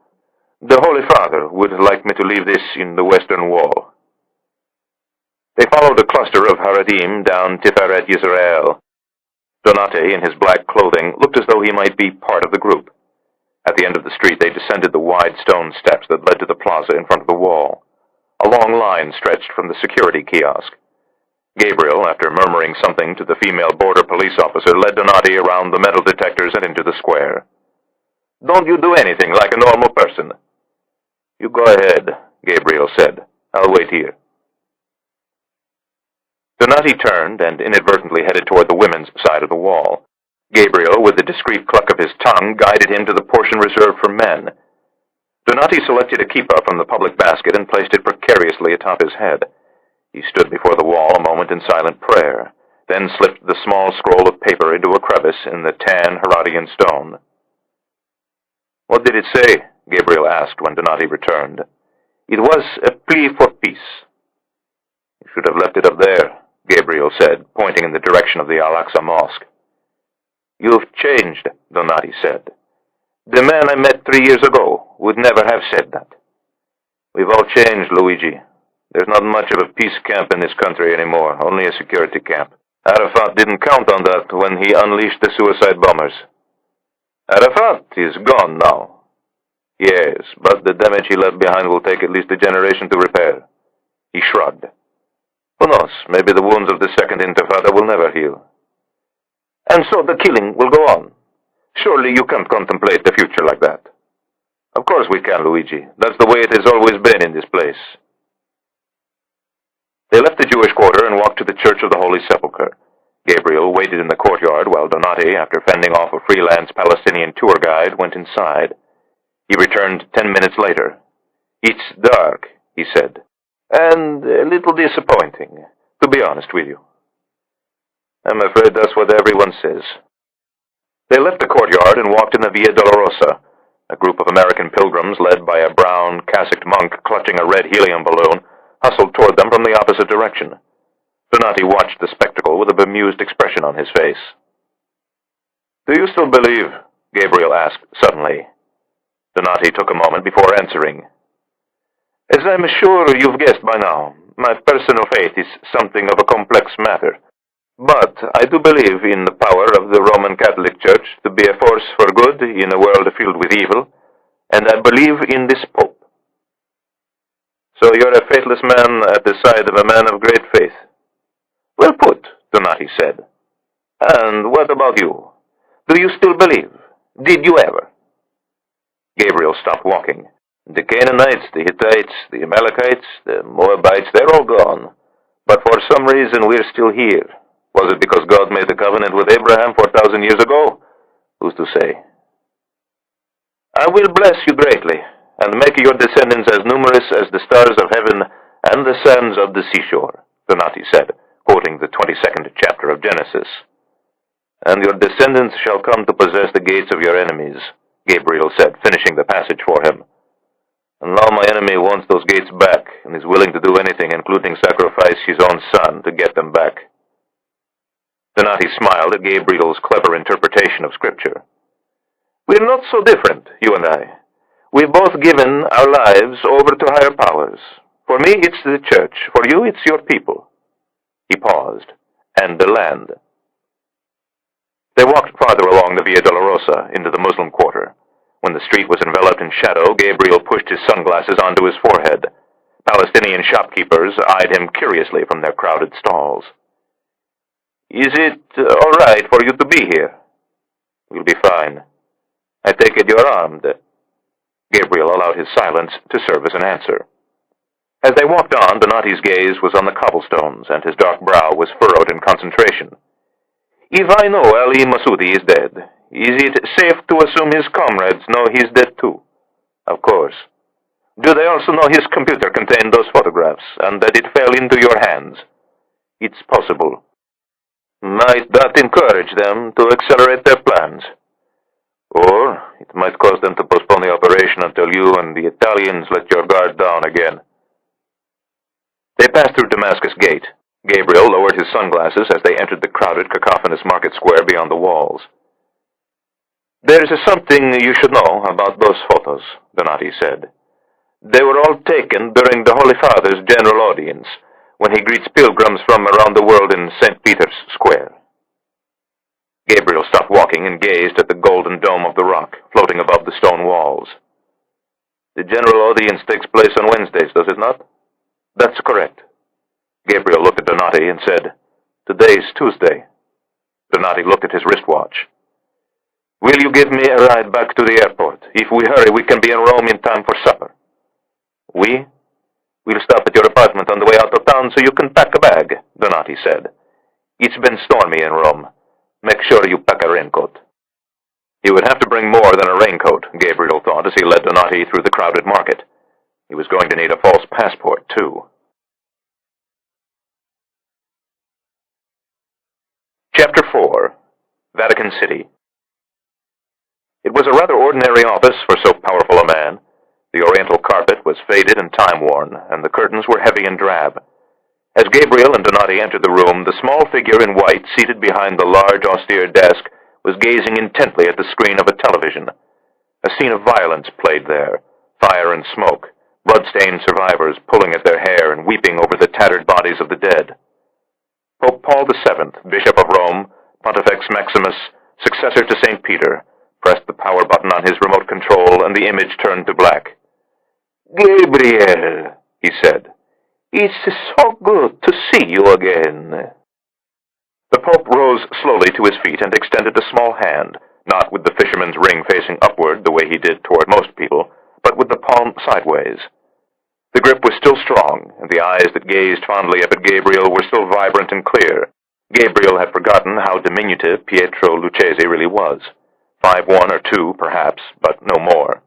The Holy Father would like me to leave this in the western wall. They followed a cluster of Haradim down Tiferet Yisrael. Donati, in his black clothing, looked as though he might be part of the group. At the end of the street, they descended the wide stone steps that led to the plaza in front of the wall. A long line stretched from the security kiosk. Gabriel, after murmuring something to the female border police officer, led Donati around the metal detectors and into the square. Don't you do anything like a normal person. You go ahead, Gabriel said. I'll wait here. Donati turned and inadvertently headed toward the women's side of the wall. Gabriel, with a discreet cluck of his tongue, guided him to the portion reserved for men. Donati selected a kippah from the public basket and placed it precariously atop his head. He stood before the wall a moment in silent prayer, then slipped the small scroll of paper into a crevice in the tan Herodian stone. What did it say? Gabriel asked when Donati returned. It was a plea for peace. You should have left it up there, Gabriel said, pointing in the direction of the Al-Aqsa Mosque. "You've changed," Donati said. "The man I met 3 years ago would never have said that." "We've all changed, Luigi. There's not much of a peace camp in this country anymore, only a security camp. Arafat didn't count on that when he unleashed the suicide bombers." "Arafat is gone now." "Yes, but the damage he left behind will take at least a generation to repair." He shrugged. "Who knows, maybe the wounds of the Second Intifada will never heal." "And so the killing will go on. Surely you can't contemplate the future like that." "Of course we can, Luigi. That's the way it has always been in this place." They left the Jewish quarter and walked to the Church of the Holy Sepulchre. Gabriel waited in the courtyard while Donati, after fending off a freelance Palestinian tour guide, went inside. He returned 10 minutes later. "It's dark," he said, "and a little disappointing, to be honest with you." "I'm afraid that's what everyone says." They left the courtyard and walked in the Via Dolorosa. A group of American pilgrims, led by a brown, cassocked monk clutching a red helium balloon, hustled toward them from the opposite direction. Donati watched the spectacle with a bemused expression on his face. "Do you still believe?" Gabriel asked suddenly. Donati took a moment before answering. "As I'm sure you've guessed by now, my personal faith is something of a complex matter. But I do believe in the power of the Roman Catholic Church to be a force for good in a world filled with evil, and I believe in this Pope." "So you're a faithless man at the side of a man of great faith." "Well put," Donati said. "And what about you? Do you still believe? Did you ever?" Gabriel stopped walking. "The Canaanites, the Hittites, the Amalekites, the Moabites, they're all gone. But for some reason we're still here. Was it because God made the covenant with Abraham 4,000 years ago? Who's to say?" "I will bless you greatly, and make your descendants as numerous as the stars of heaven and the sands of the seashore," Donati said, quoting the 22nd chapter of Genesis. "And your descendants shall come to possess the gates of your enemies," Gabriel said, finishing the passage for him. "And now my enemy wants those gates back, and is willing to do anything, including sacrifice his own son, to get them back." Donati smiled at Gabriel's clever interpretation of Scripture. "We're not so different, you and I. We've both given our lives over to higher powers. For me, it's the church. For you, it's your people." He paused. "And the land." They walked farther along the Via Dolorosa into the Muslim quarter. When the street was enveloped in shadow, Gabriel pushed his sunglasses onto his forehead. Palestinian shopkeepers eyed him curiously from their crowded stalls. "Is it all right for you to be here?" "We'll be fine. I take it you're armed." Gabriel allowed his silence to serve as an answer. As they walked on, Donati's gaze was on the cobblestones, and his dark brow was furrowed in concentration. "If I know Ali Masudi is dead, is it safe to assume his comrades know he's dead too?" "Of course." "Do they also know his computer contained those photographs, and that it fell into your hands?" "It's possible." "Might that encourage them to accelerate their plans?" "Or it might cause them to postpone the operation until you and the Italians let your guard down again." They passed through Damascus Gate. Gabriel lowered his sunglasses as they entered the crowded, cacophonous market square beyond the walls. "There's something you should know about those photos," Donati said. "They were all taken during the Holy Father's general audience, when he greets pilgrims from around the world in St. Peter's Square." Gabriel stopped walking and gazed at the golden dome of the rock, floating above the stone walls. "The general audience takes place on Wednesdays, does it not?" "That's correct." Gabriel looked at Donati and said, "Today's Tuesday." Donati looked at his wristwatch. "Will you give me a ride back to the airport? If we hurry, we can be in Rome in time for supper." We'll stop at your apartment on the way out of town so you can pack a bag," Donati said. "It's been stormy in Rome. Make sure you pack a raincoat." He would have to bring more than a raincoat, Gabriel thought as he led Donati through the crowded market. He was going to need a false passport, too. Chapter 4. Vatican City. It was a rather ordinary office for so powerful a man. The oriental carpet was faded and time-worn, and the curtains were heavy and drab. As Gabriel and Donati entered the room, the small figure in white seated behind the large, austere desk was gazing intently at the screen of a television. A scene of violence played there, fire and smoke, blood-stained survivors pulling at their hair and weeping over the tattered bodies of the dead. Pope Paul VII, Bishop of Rome, Pontifex Maximus, successor to St. Peter, pressed the power button on his remote control, and the image turned to black. "Gabriel," he said, "it's so good to see you again." The Pope rose slowly to his feet and extended a small hand, not with the fisherman's ring facing upward the way he did toward most people, but with the palm sideways. The grip was still strong, and the eyes that gazed fondly up at Gabriel were still vibrant and clear. Gabriel had forgotten how diminutive Pietro Lucchesi really was. 5'1" or 2, perhaps, but no more.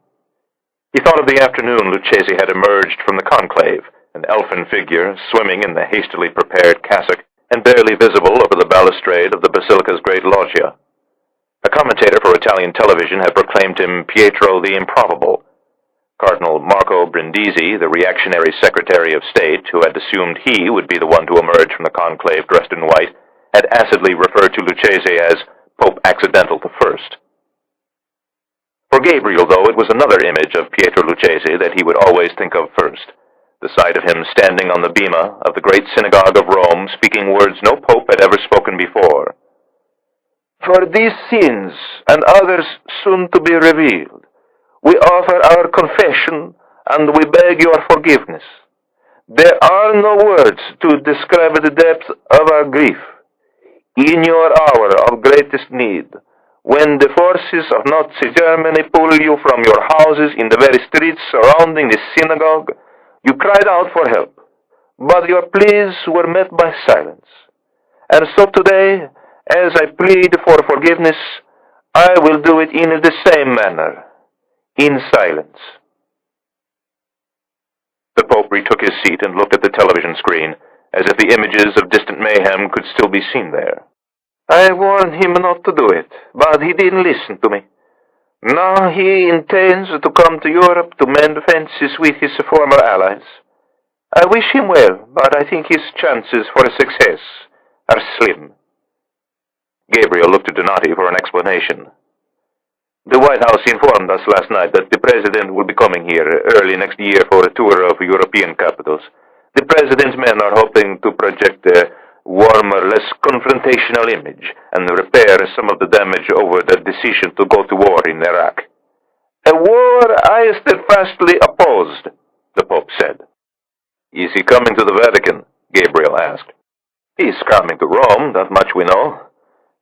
He thought of the afternoon Lucchesi had emerged from the conclave, an elfin figure swimming in the hastily prepared cassock and barely visible over the balustrade of the Basilica's great loggia. A commentator for Italian television had proclaimed him Pietro the Improbable. Cardinal Marco Brindisi, the reactionary Secretary of State, who had assumed he would be the one to emerge from the conclave dressed in white, had acidly referred to Lucchesi as Pope Accidental I. For Gabriel, though, it was another image of Pietro Lucchesi that he would always think of first, the sight of him standing on the bema of the great synagogue of Rome, speaking words no pope had ever spoken before. "For these sins, and others soon to be revealed, we offer our confession, and we beg your forgiveness. There are no words to describe the depth of our grief. In your hour of greatest need, when the forces of Nazi Germany pull you from your houses in the very streets surrounding the synagogue, you cried out for help, but your pleas were met by silence. And so today, as I plead for forgiveness, I will do it in the same manner, in silence." The Pope retook his seat and looked at the television screen, as if the images of distant mayhem could still be seen there. "I warned him not to do it, but he didn't listen to me. Now he intends to come to Europe to mend fences with his former allies. I wish him well, but I think his chances for success are slim." Gabriel looked to Donati for an explanation. "The White House informed us last night that the President will be coming here early next year for a tour of European capitals. The President's men are hoping to project a warmer, less confrontational image and repair some of the damage over the decision to go to war in Iraq." "A war I steadfastly opposed," the Pope said. "Is he coming to the Vatican?" Gabriel asked. "He's coming to Rome, that much we know.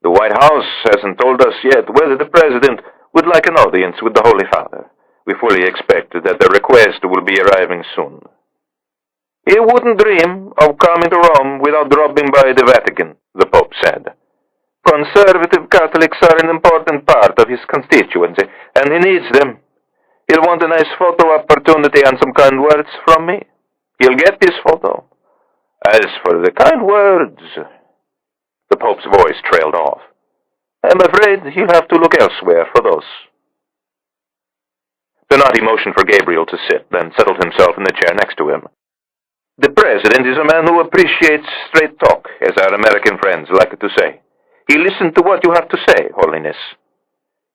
The White House hasn't told us yet whether the President would like an audience with the Holy Father. We fully expect that the request will be arriving soon." "He wouldn't dream of coming to Rome without dropping by the Vatican," the Pope said. "Conservative Catholics are an important part of his constituency, and he needs them. He'll want a nice photo opportunity and some kind words from me. He'll get this photo. As for the kind words..." The Pope's voice trailed off. "I'm afraid he'll have to look elsewhere for those." Donati motioned for Gabriel to sit, then settled himself in the chair next to him. "The President is a man who appreciates straight talk, as our American friends like to say. He listened to what you have to say, Holiness."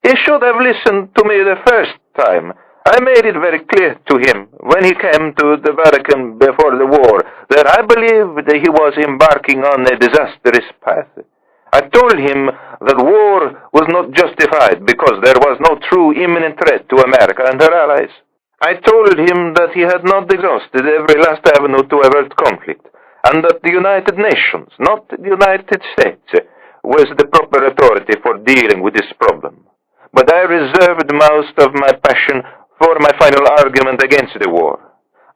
"He should have listened to me the first time. I made it very clear to him, when he came to the Vatican before the war, that I believed he was embarking on a disastrous path. I told him that war was not justified because there was no true imminent threat to America and her allies. I told him that he had not exhausted every last avenue to avert conflict, and that the United Nations, not the United States, was the proper authority for dealing with this problem. But I reserved most of my passion for my final argument against the war.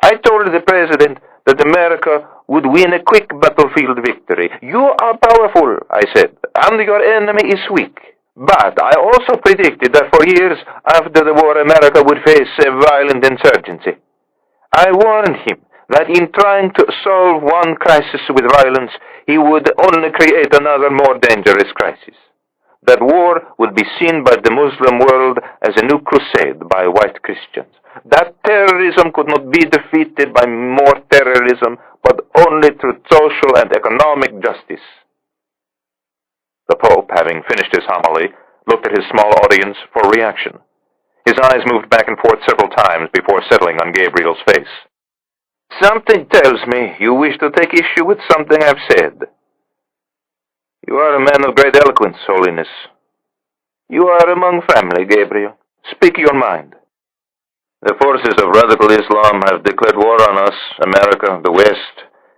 I told the President that America would win a quick battlefield victory. You are powerful, I said, and your enemy is weak. But I also predicted that for years after the war, America would face a violent insurgency. I warned him that in trying to solve one crisis with violence, he would only create another more dangerous crisis. That war would be seen by the Muslim world as a new crusade by white Christians. That terrorism could not be defeated by more terrorism, but only through social and economic justice. The Pope, having finished his homily, looked at his small audience for reaction. His eyes moved back and forth several times before settling on Gabriel's face. Something tells me you wish to take issue with something I've said. You are a man of great eloquence, Holiness. You are among family, Gabriel. Speak your mind. The forces of radical Islam have declared war on us, America, the West,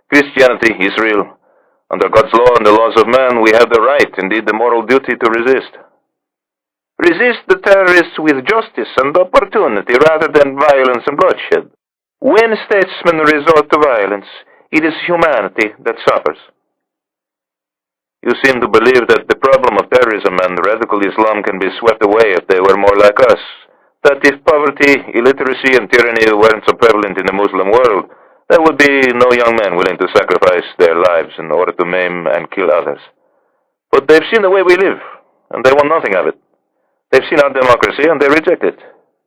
Christianity, Israel. Under God's law and the laws of man, we have the right, indeed the moral duty, to resist. Resist the terrorists with justice and opportunity rather than violence and bloodshed. When statesmen resort to violence, it is humanity that suffers. You seem to believe that the problem of terrorism and radical Islam can be swept away if they were more like us. That if poverty, illiteracy, and tyranny weren't so prevalent in the Muslim world, there would be no young men willing to sacrifice their lives in order to maim and kill others. But they've seen the way we live, and they want nothing of it. They've seen our democracy, and they reject it.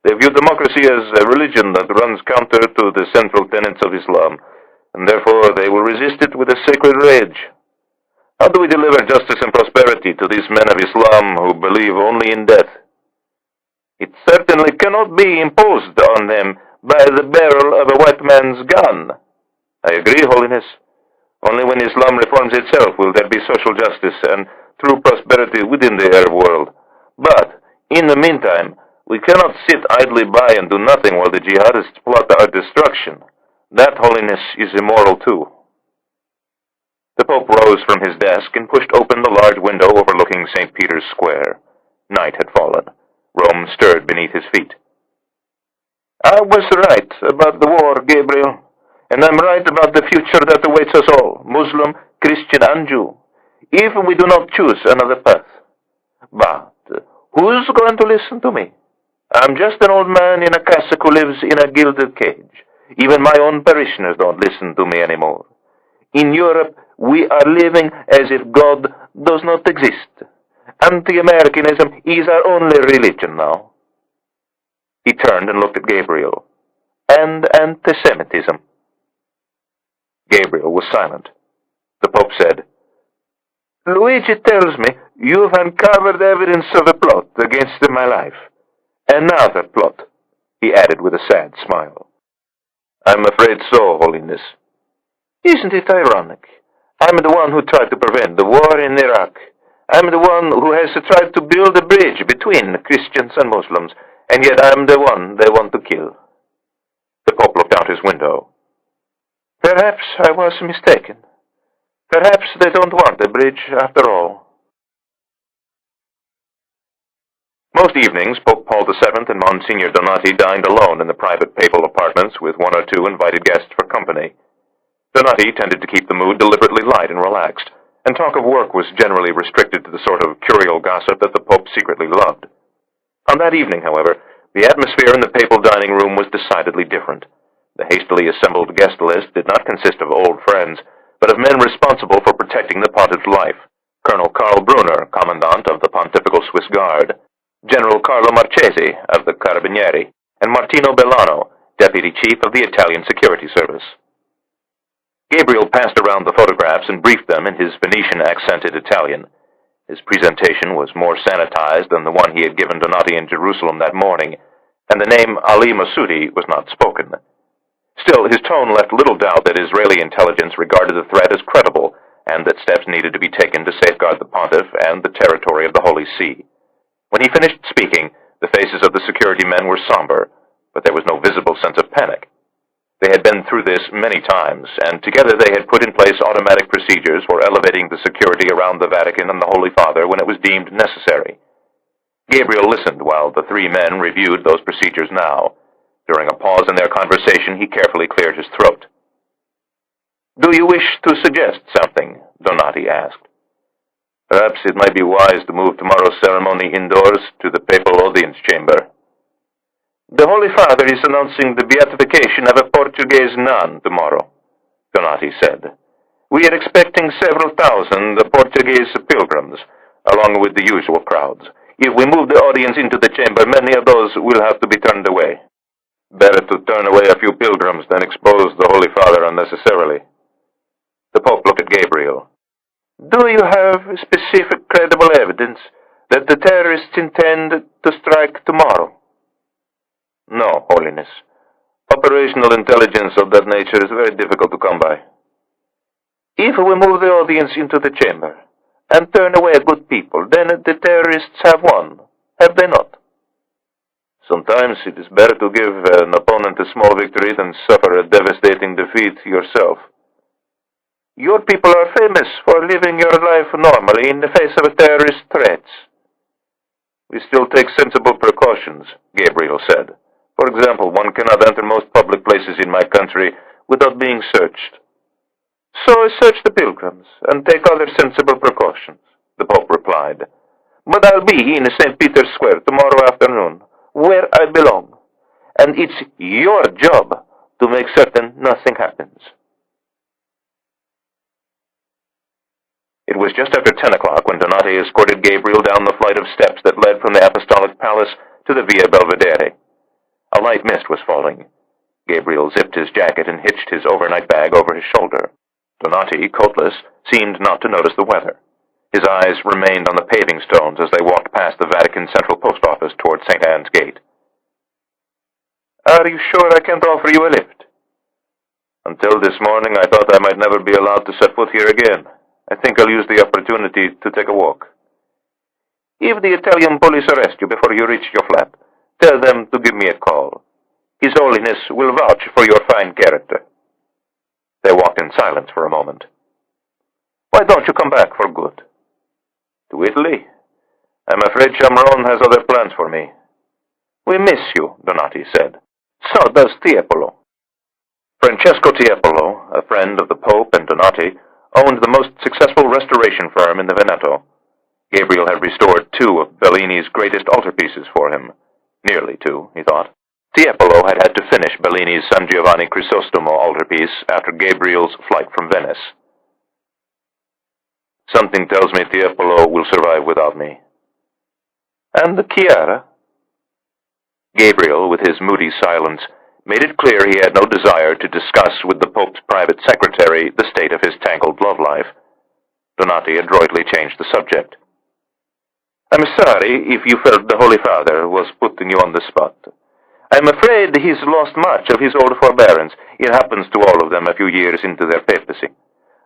They view democracy as a religion that runs counter to the central tenets of Islam, and therefore they will resist it with a sacred rage. How do we deliver justice and prosperity to these men of Islam who believe only in death? It certainly cannot be imposed on them by the barrel of a white man's gun. I agree, Holiness. Only when Islam reforms itself will there be social justice and true prosperity within the Arab world. But, in the meantime, we cannot sit idly by and do nothing while the jihadists plot our destruction. That, Holiness, is immoral too. The Pope rose from his desk and pushed open the large window overlooking St. Peter's Square. Night had fallen. Rome stirred beneath his feet. I was right about the war, Gabriel, and I'm right about the future that awaits us all, Muslim, Christian, and Jew, if we do not choose another path. But who's going to listen to me? I'm just an old man in a cassock who lives in a gilded cage. Even my own parishioners don't listen to me anymore. In Europe, we are living as if God does not exist. Anti-Americanism is our only religion now. He turned and looked at Gabriel. And anti-Semitism. Gabriel was silent. The Pope said, Luigi tells me you've uncovered evidence of a plot against my life. Another plot, he added with a sad smile. I'm afraid so, Holiness. Isn't it ironic? I'm the one who tried to prevent the war in Iraq. I'm the one who has tried to build a bridge between Christians and Muslims, and yet I'm the one they want to kill. The Pope looked out his window. Perhaps I was mistaken. Perhaps they don't want a bridge after all. Most evenings, Pope Paul VII and Monsignor Donati dined alone in the private papal apartments with one or two invited guests for company. Donati tended to keep the mood deliberately light and relaxed, and talk of work was generally restricted to the sort of curial gossip that the Pope secretly loved. On that evening, however, the atmosphere in the papal dining room was decidedly different. The hastily assembled guest list did not consist of old friends, but of men responsible for protecting the pontiff's life. Colonel Karl Brunner, commandant of the Pontifical Swiss Guard, General Carlo Marchesi of the Carabinieri, and Martino Bellano, deputy chief of the Italian Security Service. Gabriel passed around the photographs and briefed them in his Venetian-accented Italian. His presentation was more sanitized than the one he had given Donati in Jerusalem that morning, and the name Ali Masudi was not spoken. Still, his tone left little doubt that Israeli intelligence regarded the threat as credible, and that steps needed to be taken to safeguard the pontiff and the territory of the Holy See. When he finished speaking, the faces of the security men were somber, but there was no visible sense of panic. They had been through this many times, and together they had put in place automatic procedures for elevating the security around the Vatican and the Holy Father when it was deemed necessary. Gabriel listened while the three men reviewed those procedures now. During a pause in their conversation, he carefully cleared his throat. Do you wish to suggest something? Donati asked. Perhaps it might be wise to move tomorrow's ceremony indoors to the papal audience chamber. The Holy Father is announcing the beatification of a Portuguese nun tomorrow, Donati said. We are expecting several thousand Portuguese pilgrims, along with the usual crowds. If we move the audience into the chamber, many of those will have to be turned away. Better to turn away a few pilgrims than expose the Holy Father unnecessarily. The Pope looked at Gabriel. Do you have specific credible evidence that the terrorists intend to strike tomorrow? No, Holiness. Operational intelligence of that nature is very difficult to come by. If we move the audience into the chamber and turn away good people, then the terrorists have won, have they not? Sometimes it is better to give an opponent a small victory than suffer a devastating defeat yourself. Your people are famous for living your life normally in the face of terrorist threats. We still take sensible precautions, Gabriel said. For example, one cannot enter most public places in my country without being searched. So I search the pilgrims and take other sensible precautions, the Pope replied. But I'll be in St. Peter's Square tomorrow afternoon, where I belong, and it's your job to make certain nothing happens. It was just after 10 o'clock when Donati escorted Gabriel down the flight of steps that led from the Apostolic Palace to the Via Belvedere. A light mist was falling. Gabriel zipped his jacket and hitched his overnight bag over his shoulder. Donati, coatless, seemed not to notice the weather. His eyes remained on the paving stones as they walked past the Vatican Central Post Office toward St. Anne's Gate. Are you sure I can't offer you a lift? Until this morning, I thought I might never be allowed to set foot here again. I think I'll use the opportunity to take a walk. If the Italian police arrest you before you reach your flat, tell them to give me a call. His Holiness will vouch for your fine character. They walked in silence for a moment. Why don't you come back for good? To Italy? I'm afraid Chamron has other plans for me. We miss you, Donati said. So does Tiepolo. Francesco Tiepolo, a friend of the Pope and Donati, owned the most successful restoration firm in the Veneto. Gabriel had restored 2 of Bellini's greatest altarpieces for him. Nearly 2, he thought. Tiepolo had had to finish Bellini's San Giovanni Crisostomo altarpiece after Gabriel's flight from Venice. Something tells me Tiepolo will survive without me. And the Chiara? Gabriel, with his moody silence, made it clear he had no desire to discuss with the Pope's private secretary the state of his tangled love life. Donati adroitly changed the subject. I'm sorry if you felt the Holy Father was putting you on the spot. I'm afraid he's lost much of his old forbearance. It happens to all of them a few years into their papacy.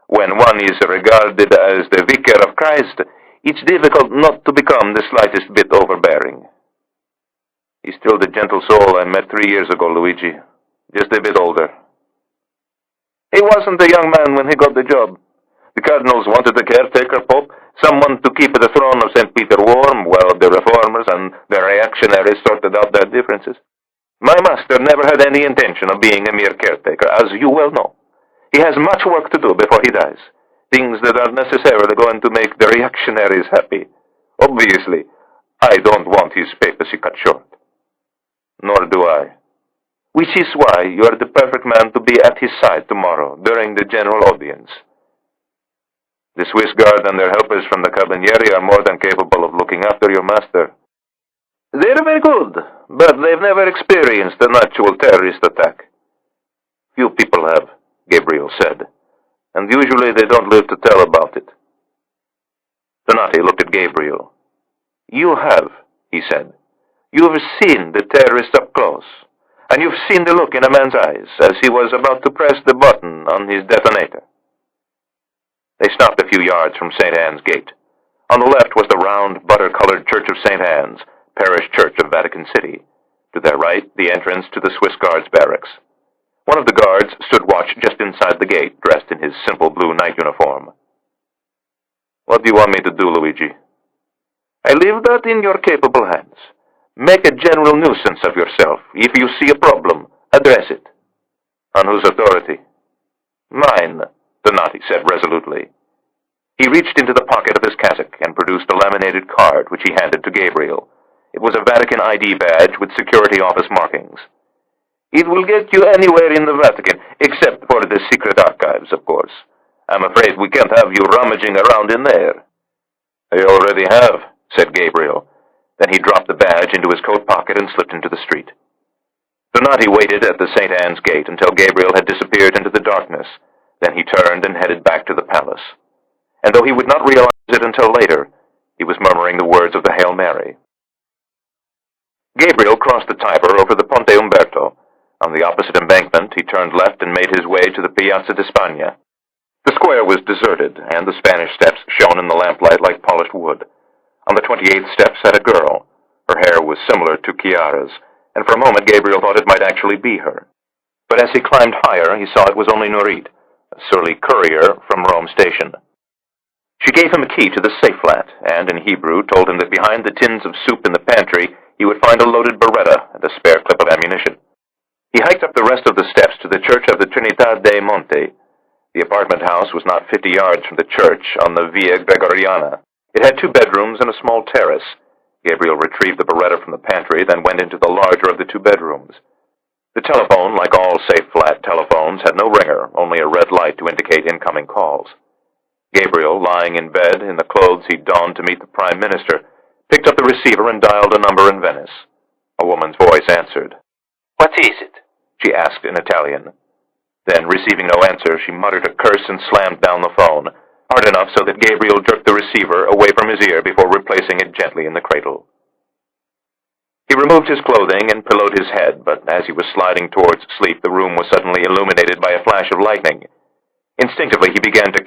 When one is regarded as the vicar of Christ, it's difficult not to become the slightest bit overbearing. He's still the gentle soul I met 3 years ago, Luigi. Just a bit older. He wasn't a young man when he got the job. The cardinals wanted a caretaker pope, someone to keep the throne of St. Peter warm while the reformers and the reactionaries sorted out their differences. My master never had any intention of being a mere caretaker, as you well know. He has much work to do before he dies, things that aren't necessarily going to make the reactionaries happy. Obviously, I don't want his papacy cut short. Nor do I. Which is why you are the perfect man to be at his side tomorrow, during the general audience. The Swiss Guard and their helpers from the Carabinieri are more than capable of looking after your master. They're very good, but they've never experienced an actual terrorist attack. Few people have, Gabriel said, and usually they don't live to tell about it. Donati looked at Gabriel. You have, he said. You've seen the terrorist up close, and you've seen the look in a man's eyes as he was about to press the button on his detonator. They stopped a few yards from St. Anne's Gate. On the left was the round, butter-colored Church of St. Anne's, parish church of Vatican City. To their right, the entrance to the Swiss Guards barracks. One of the guards stood watch just inside the gate, dressed in his simple blue night uniform. What do you want me to do, Luigi? I leave that in your capable hands. Make a general nuisance of yourself. If you see a problem, address it. On whose authority? Mine, Donati said resolutely. He reached into the pocket of his cassock and produced a laminated card, which he handed to Gabriel. It was a Vatican ID badge with security office markings. It will get you anywhere in the Vatican, except for the secret archives, of course. I'm afraid we can't have you rummaging around in there. I already have, said Gabriel. Then he dropped the badge into his coat pocket and slipped into the street. Donati waited at the St. Anne's Gate until Gabriel had disappeared into the darkness. Then he turned and headed back to the palace. And though he would not realize it until later, He was murmuring the words of the Hail Mary. Gabriel crossed the Tiber over the Ponte Umberto. On the opposite embankment, he turned left and made his way to the Piazza di Spagna. The square was deserted, and the Spanish steps shone in the lamplight like polished wood. On the 28th step sat a girl. Her hair was similar to Chiara's, and for a moment Gabriel thought it might actually be her. But as he climbed higher, he saw it was only Nurit, a surly courier from Rome station. She gave him a key to the safe flat, and in Hebrew told him that behind the tins of soup in the pantry he would find a loaded Beretta and a spare clip of ammunition. He hiked up the rest of the steps to the Church of the Trinità dei Monti. The apartment house was not 50 yards from the church on the Via Gregoriana. It had 2 bedrooms and a small terrace. Gabriel retrieved the Beretta from the pantry, then went into the larger of the 2 bedrooms. The telephone, like all safe flat telephones, had no ringer, only a red light to indicate incoming calls. Gabriel, lying in bed in the clothes he'd donned to meet the Prime Minister, picked up the receiver and dialed a number in Venice. A woman's voice answered. "What is it?" she asked in Italian. Then, receiving no answer, she muttered a curse and slammed down the phone, hard enough so that Gabriel jerked the receiver away from his ear before replacing it gently in the cradle. He removed his clothing and pillowed his head, but as he was sliding towards sleep, the room was suddenly illuminated by a flash of lightning. Instinctively, he began to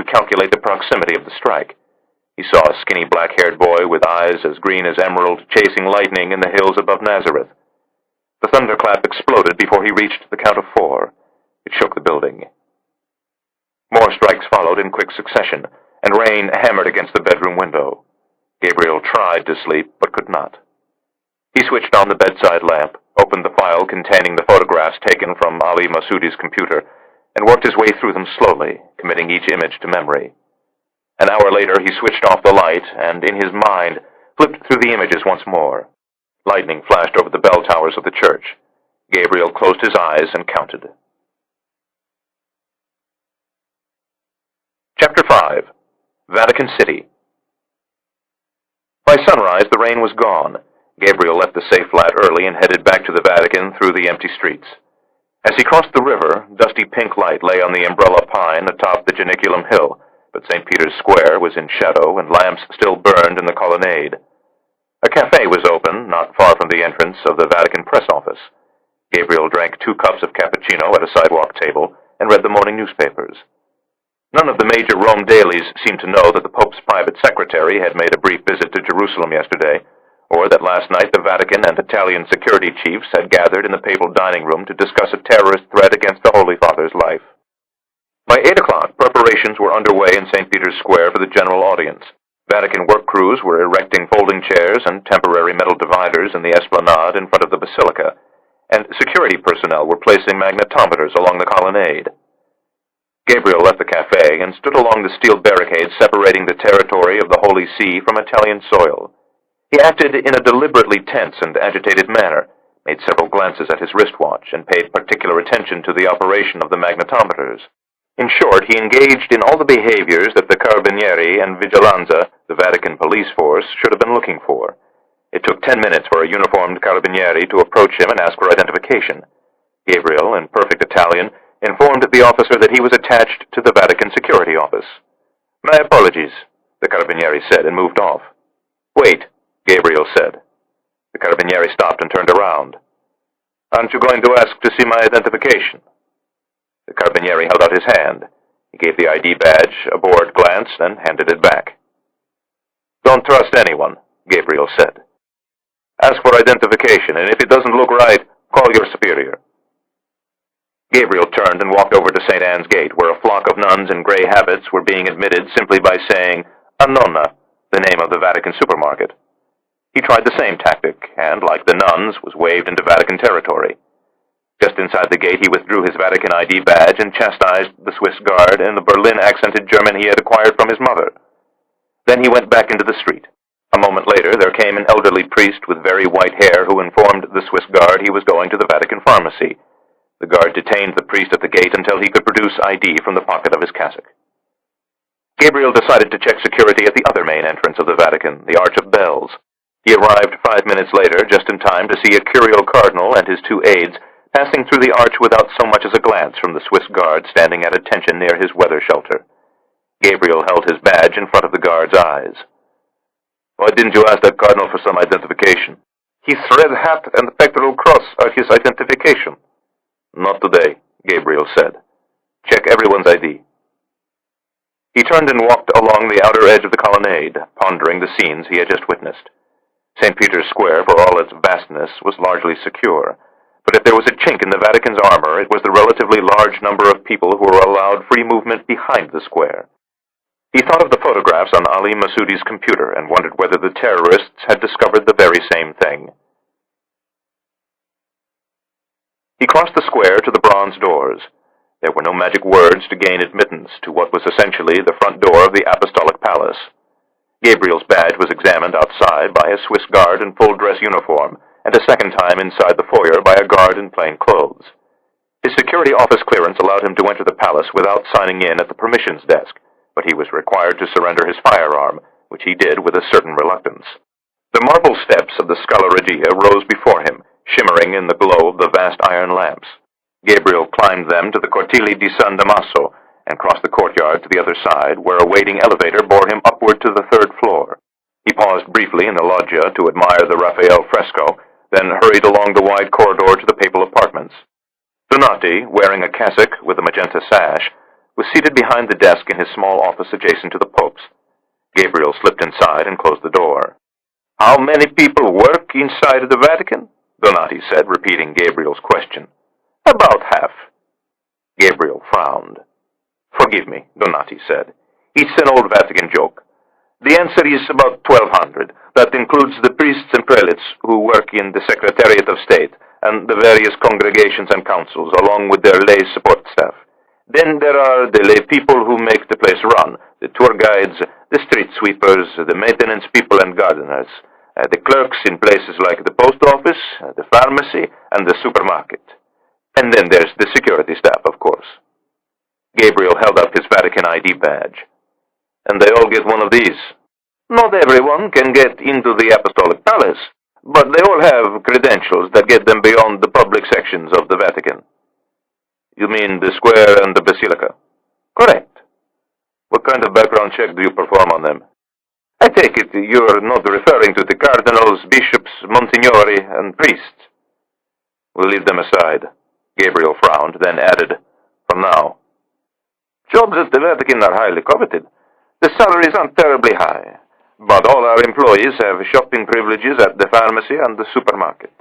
calculate the proximity of the strike. He saw a skinny black-haired boy with eyes as green as emerald chasing lightning in the hills above Nazareth. The thunderclap exploded before he reached the count of 4. It shook the building. More strikes followed in quick succession, and rain hammered against the bedroom window. Gabriel tried to sleep, but could not. He switched on the bedside lamp, opened the file containing the photographs taken from Ali Masoudi's computer, and worked his way through them slowly, committing each image to memory. An hour later, he switched off the light, and in his mind, flipped through the images once more. Lightning flashed over the bell towers of the church. Gabriel closed his eyes and counted. Chapter 5. Vatican City. By sunrise, the rain was gone. Gabriel left the safe flat early and headed back to the Vatican through the empty streets. As he crossed the river, dusty pink light lay on the umbrella pine atop the Janiculum Hill, but St. Peter's Square was in shadow and lamps still burned in the colonnade. A cafe was open, not far from the entrance of the Vatican press office. Gabriel drank 2 cups of cappuccino at a sidewalk table and read the morning newspapers. None of the major Rome dailies seemed to know that the Pope's private secretary had made a brief visit to Jerusalem yesterday, or that last night the Vatican and Italian security chiefs had gathered in the papal dining room to discuss a terrorist threat against the Holy Father's life. By 8 o'clock, preparations were underway in St. Peter's Square for the general audience. Vatican work crews were erecting folding chairs and temporary metal dividers in the esplanade in front of the basilica, and security personnel were placing magnetometers along the colonnade. Gabriel left the cafe and stood along the steel barricade separating the territory of the Holy See from Italian soil. He acted in a deliberately tense and agitated manner, made several glances at his wristwatch, and paid particular attention to the operation of the magnetometers. In short, he engaged in all the behaviors that the Carabinieri and Vigilanza, the Vatican police force, should have been looking for. It took 10 minutes for a uniformed Carabinieri to approach him and ask for identification. Gabriel, in perfect Italian, informed the officer that he was attached to the Vatican security office. "My apologies," the Carabinieri said, and moved off. "Wait," Gabriel said. The Carabinieri stopped and turned around. "Aren't you going to ask to see my identification?" The Carabinieri held out his hand. He gave the ID badge a bored glance, then handed it back. "Don't trust anyone," Gabriel said. "Ask for identification, and if it doesn't look right, call your superior." Gabriel turned and walked over to St. Anne's Gate, where a flock of nuns in gray habits were being admitted simply by saying, "Annona," the name of the Vatican supermarket. He tried the same tactic, and, like the nuns, was waved into Vatican territory. Just inside the gate, he withdrew his Vatican ID badge and chastised the Swiss guard in the Berlin-accented German he had acquired from his mother. Then he went back into the street. A moment later, there came an elderly priest with very white hair who informed the Swiss guard he was going to the Vatican pharmacy. The guard detained the priest at the gate until he could produce ID from the pocket of his cassock. Gabriel decided to check security at the other main entrance of the Vatican, the Arch of Bells. He arrived 5 minutes later, just in time to see a Curial cardinal and his 2 aides passing through the arch without so much as a glance from the Swiss guard standing at attention near his weather shelter. Gabriel held his badge in front of the guard's eyes. Why didn't you ask that cardinal for some identification? His red hat and pectoral cross are his identification. Not today, Gabriel said. Check everyone's ID. He turned and walked along the outer edge of the colonnade, pondering the scenes he had just witnessed. St. Peter's Square, for all its vastness, was largely secure, but if there was a chink in the Vatican's armor, it was the relatively large number of people who were allowed free movement behind the square. He thought of the photographs on Ali Masoudi's computer and wondered whether the terrorists had discovered the very same thing. He crossed the square to the bronze doors. There were no magic words to gain admittance to what was essentially the front door of the Apostolic Palace. Gabriel's badge was examined outside by a Swiss guard in full-dress uniform, and a second time inside the foyer by a guard in plain clothes. His security office clearance allowed him to enter the palace without signing in at the permissions desk, but he was required to surrender his firearm, which he did with a certain reluctance. The marble steps of the Scala Regia rose before him, shimmering in the glow of the vast iron lamps. Gabriel climbed them to the Cortili di San Damaso and crossed the courtyard to the other side, where a waiting elevator bore him upward to the third floor. He paused briefly in the loggia to admire the Raphael fresco, then hurried along the wide corridor to the papal apartments. Donati, wearing a cassock with a magenta sash, was seated behind the desk in his small office adjacent to the Pope's. Gabriel slipped inside and closed the door. "How many people work inside the Vatican?" Donati said, repeating Gabriel's question. "About half." Gabriel frowned. "Forgive me," Donati said. "It's an old Vatican joke. The answer is about 1,200. That includes the priests and prelates who work in the Secretariat of State and the various congregations and councils, along with their lay support staff. Then there are the lay people who make the place run, the tour guides, the street sweepers, the maintenance people and gardeners, the clerks in places like the post office, the pharmacy, and the supermarket. And then there's the security staff, of course." Gabriel held up his Vatican ID badge. "And they all get one of these?" "Not everyone can get into the Apostolic Palace, but they all have credentials that get them beyond the public sections of the Vatican." "You mean the square and the basilica?" "Correct." "What kind of background check do you perform on them?" "I take it you're not referring to the cardinals, bishops, monsignori, and priests." "We'll leave them aside." Gabriel frowned, then added, "from now." "Jobs at the Vatican are highly coveted. The salaries aren't terribly high, but all our employees have shopping privileges at the pharmacy and the supermarket.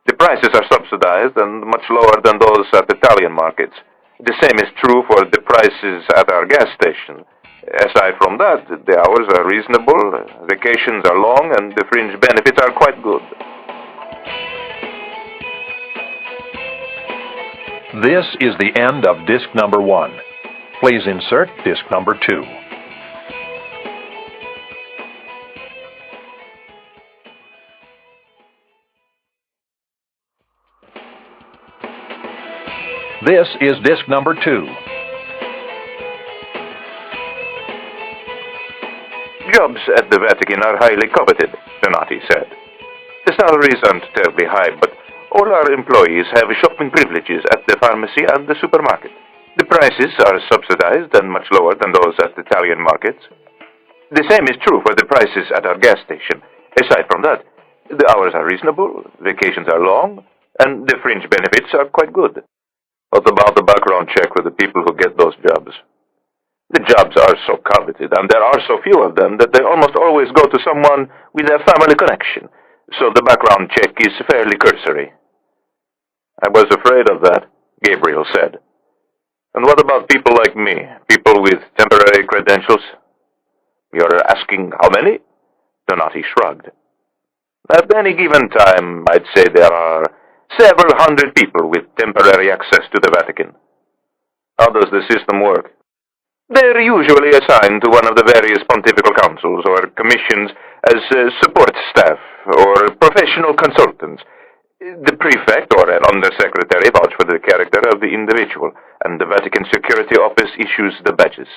The prices are subsidized and much lower than those at Italian markets. The same is true for the prices at our gas station. Aside from that, the hours are reasonable, vacations are long, and the fringe benefits are quite good." This is the end of disc number 1. Please insert disc number 2. This is disc number 2. "Jobs at the Vatican are highly coveted," Donati said. "The salaries aren't terribly high, but all our employees have shopping privileges at the pharmacy and the supermarket. The prices are subsidized and much lower than those at Italian markets. The same is true for the prices at our gas station. Aside from that, the hours are reasonable, vacations are long, and the fringe benefits are quite good." "What about the background check for the people who get those jobs?" "The jobs are so coveted, and there are so few of them, that they almost always go to someone with a family connection, so the background check is fairly cursory." "I was afraid of that," Gabriel said. "And what about people like me, people with temporary credentials?" "You're asking how many?" Donati shrugged. "At any given time, I'd say there are several hundred people with temporary access to the Vatican." "How does the system work?" "They're usually assigned to one of the various pontifical councils or commissions as support staff or professional consultants. The prefect or an undersecretary vouch for the character of the individual, and the Vatican Security Office issues the badges."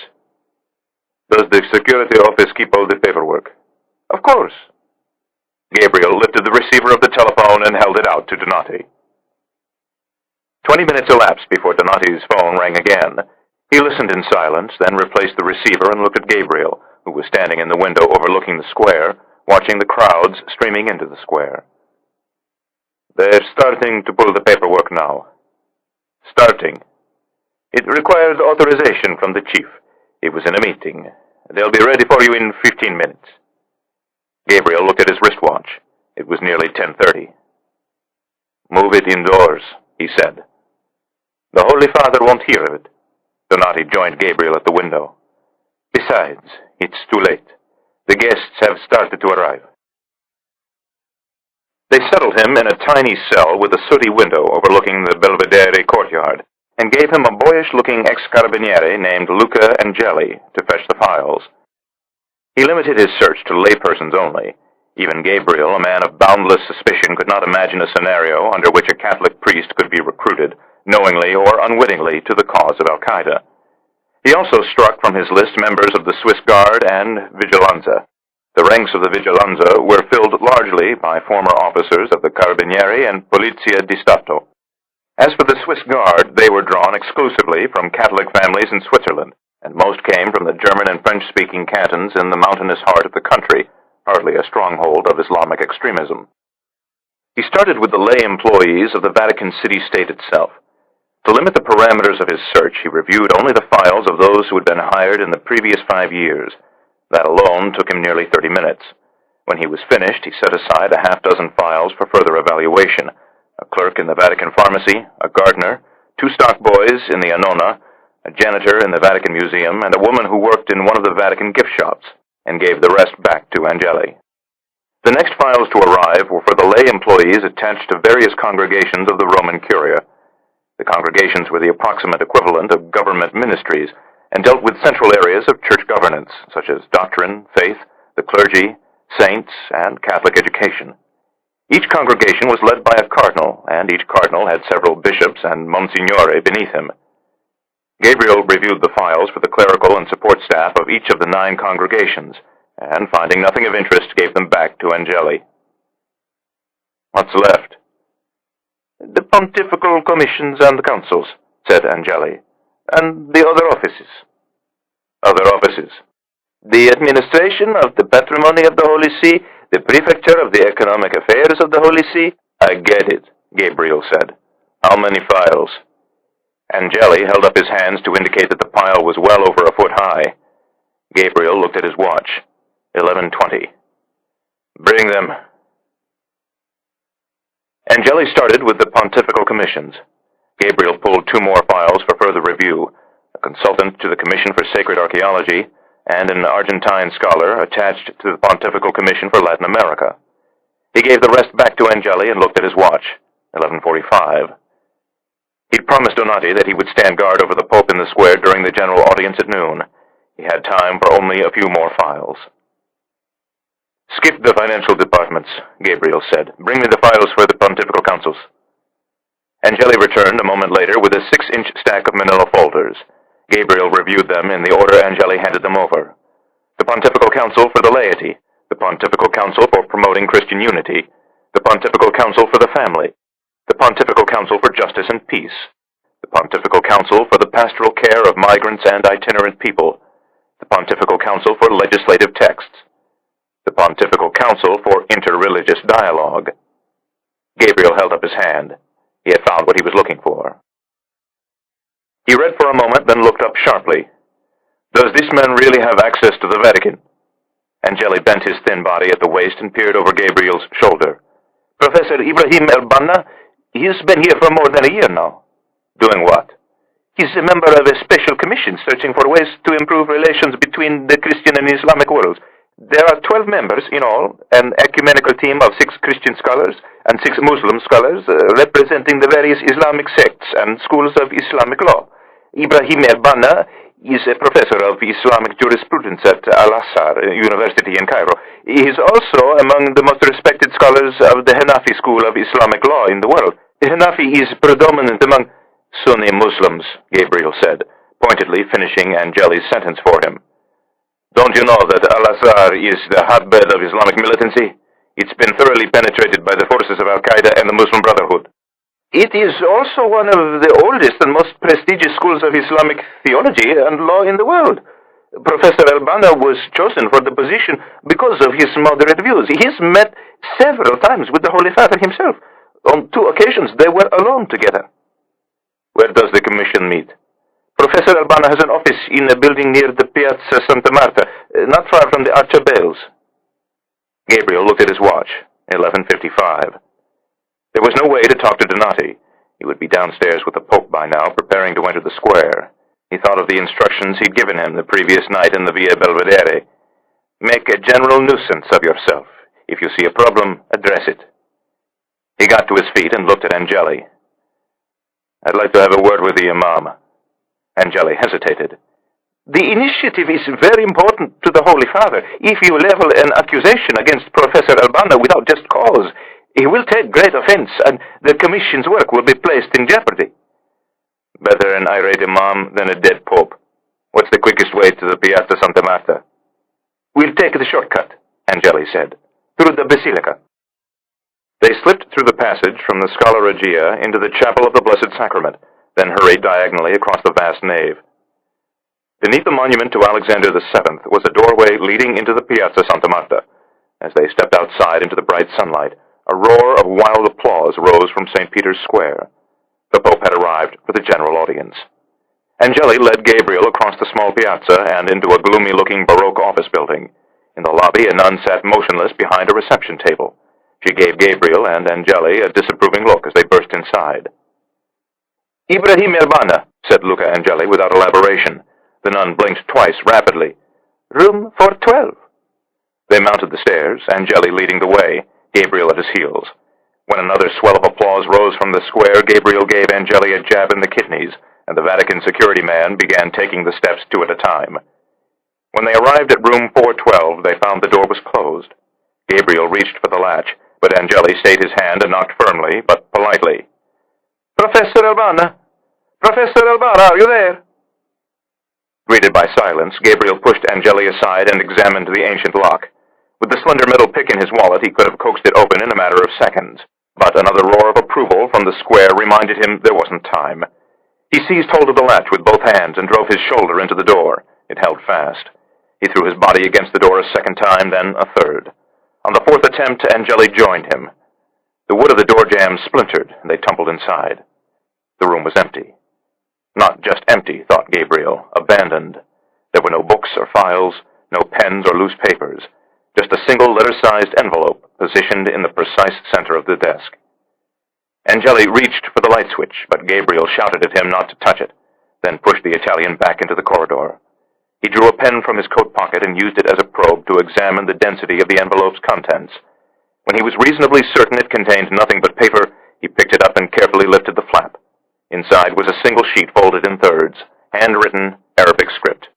"Does the Security Office keep all the paperwork?" "Of course." Gabriel lifted the receiver of the telephone and held it out to Donati. 20 minutes elapsed before Donati's phone rang again. He listened in silence, then replaced the receiver and looked at Gabriel, who was standing in the window overlooking the square, watching the crowds streaming into the square. "They're starting to pull the paperwork now." "Starting. It required authorization from the chief. He was in a meeting. They'll be ready for you in 15 minutes. Gabriel looked at his wristwatch. It was nearly 10:30. "Move it indoors," he said. "The Holy Father won't hear of it." Donati joined Gabriel at the window. "Besides, it's too late. The guests have started to arrive." They settled him in a tiny cell with a sooty window overlooking the Belvedere courtyard, and gave him a boyish-looking ex-carabiniere named Luca Angeli to fetch the files. He limited his search to laypersons only. Even Gabriel, a man of boundless suspicion, could not imagine a scenario under which a Catholic priest could be recruited, knowingly or unwittingly, to the cause of al-Qaeda. He also struck from his list members of the Swiss Guard and Vigilanza. The ranks of the Vigilanza were filled largely by former officers of the Carabinieri and Polizia di Stato. As for the Swiss Guard, they were drawn exclusively from Catholic families in Switzerland, and most came from the German and French-speaking cantons in the mountainous heart of the country, hardly a stronghold of Islamic extremism. He started with the lay employees of the Vatican city-state itself. To limit the parameters of his search, he reviewed only the files of those who had been hired in the previous 5 years. That alone took him nearly 30 minutes. When he was finished, he set aside a half-dozen files for further evaluation: a clerk in the Vatican pharmacy, a gardener, 2 stock boys in the Annona, a janitor in the Vatican Museum, and a woman who worked in one of the Vatican gift shops, and gave the rest back to Angeli. The next files to arrive were for the lay employees attached to various congregations of the Roman Curia. The congregations were the approximate equivalent of government ministries, and dealt with central areas of church governance, such as doctrine, faith, the clergy, saints, and Catholic education. Each congregation was led by a cardinal, and each cardinal had several bishops and monsignori beneath him. Gabriel reviewed the files for the clerical and support staff of each of the 9 congregations, and finding nothing of interest, gave them back to Angeli. "What's left?" "The pontifical commissions and councils," said Angeli, "and the other offices." "Other offices?" "The administration of the patrimony of the Holy See, the prefecture of the economic affairs of the Holy See." "I get it," Gabriel said. "How many files?" Angeli held up his hands to indicate that the pile was well over a foot high. Gabriel looked at his watch. 11:20. "Bring them." Angeli started with the pontifical commissions. Gabriel pulled 2 more files for further review: a consultant to the Commission for Sacred Archaeology, and an Argentine scholar attached to the Pontifical Commission for Latin America. He gave the rest back to Angeli and looked at his watch. 11:45. He'd promised Donati that he would stand guard over the Pope in the square during the general audience at noon. He had time for only a few more files. "Skip the financial departments," Gabriel said. "Bring me the files for the pontifical councils." Angeli returned a moment later with a 6-inch stack of manila folders. Gabriel reviewed them in the order Angeli handed them over. The Pontifical Council for the Laity, the Pontifical Council for Promoting Christian Unity, the Pontifical Council for the Family, the Pontifical Council for Justice and Peace, the Pontifical Council for the Pastoral Care of Migrants and Itinerant People, the Pontifical Council for Legislative Texts, the Pontifical Council for Interreligious Dialogue. Gabriel held up his hand. He had found what he was looking for. He read for a moment, then looked up sharply. "Does this man really have access to the Vatican?" Angeli bent his thin body at the waist and peered over Gabriel's shoulder. "Professor Ibrahim El-Banna, he's been here for more than a year now." "Doing what?" "He's a member of a special commission searching for ways to improve relations between the Christian and Islamic worlds. There are 12 members in all, an ecumenical team of 6 Christian scholars and 6 Muslim scholars representing the various Islamic sects and schools of Islamic law. Ibrahim El-Banna is a professor of Islamic jurisprudence at Al-Azhar University in Cairo. He is also among the most respected scholars of the Hanafi school of Islamic law in the world. The Hanafi is predominant among Sunni Muslims," Gabriel said, pointedly finishing Angeli's sentence for him. "Don't you know that Al-Azhar is the hotbed of Islamic militancy? It's been thoroughly penetrated by the forces of al-Qaeda and the Muslim Brotherhood." "It is also one of the oldest and most prestigious schools of Islamic theology and law in the world. Professor Albana was chosen for the position because of his moderate views. He's met several times with the Holy Father himself. On 2 occasions, they were alone together. Where does the commission meet? Professor Albana has an office in a building near the Piazza Santa Marta, not far from the Archabells. Gabriel looked at his watch, 11:55. There was no way to talk to Donati. He would be downstairs with the Pope by now, preparing to enter the square. He thought of the instructions he'd given him the previous night in the Via Belvedere. Make a general nuisance of yourself. If you see a problem, address it. He got to his feet and looked at Angeli. I'd like to have a word with the Imam. Angeli hesitated. The initiative is very important to the Holy Father. If you level an accusation against Professor Albana without just cause, he will take great offense, and the Commission's work will be placed in jeopardy. Better an irate Imam than a dead Pope. What's the quickest way to the Piazza Santa Marta? We'll take the shortcut, Angeli said, through the Basilica. They slipped through the passage from the Scala Regia into the Chapel of the Blessed Sacrament, then hurried diagonally across the vast nave. Beneath the monument to Alexander VII was a doorway leading into the Piazza Santa Marta. As they stepped outside into the bright sunlight, a roar of wild applause rose from St. Peter's Square. The Pope had arrived for the general audience. Angeli led Gabriel across the small piazza and into a gloomy-looking Baroque office building. In the lobby, a nun sat motionless behind a reception table. She gave Gabriel and Angeli a disapproving look as they burst inside. Ibrahim Albana, said Luca Angeli without elaboration. The nun blinked twice rapidly. Room 412. They mounted the stairs, Angeli leading the way, Gabriel at his heels. When another swell of applause rose from the square, Gabriel gave Angeli a jab in the kidneys, and the Vatican security man began taking the steps 2 at a time. When they arrived at room 412, they found the door was closed. Gabriel reached for the latch, but Angeli stayed his hand and knocked firmly, but politely. Professor Albana! Professor Albana, are you there? Greeted by silence, Gabriel pushed Angeli aside and examined the ancient lock. With the slender metal pick in his wallet, he could have coaxed it open in a matter of seconds. But another roar of approval from the square reminded him there wasn't time. He seized hold of the latch with both hands and drove his shoulder into the door. It held fast. He threw his body against the door a second time, then a third. On the 4th attempt, Angeli joined him. The wood of the door jamb splintered, and they tumbled inside. The room was empty. Not just empty, thought Gabriel, abandoned. There were no books or files, no pens or loose papers, just a single letter-sized envelope positioned in the precise center of the desk. Angeli reached for the light switch, but Gabriel shouted at him not to touch it, then pushed the Italian back into the corridor. He drew a pen from his coat pocket and used it as a probe to examine the density of the envelope's contents. When he was reasonably certain it contained nothing but paper, he picked it up and carefully lifted the flap. Inside was a single sheet folded in thirds, handwritten Arabic script.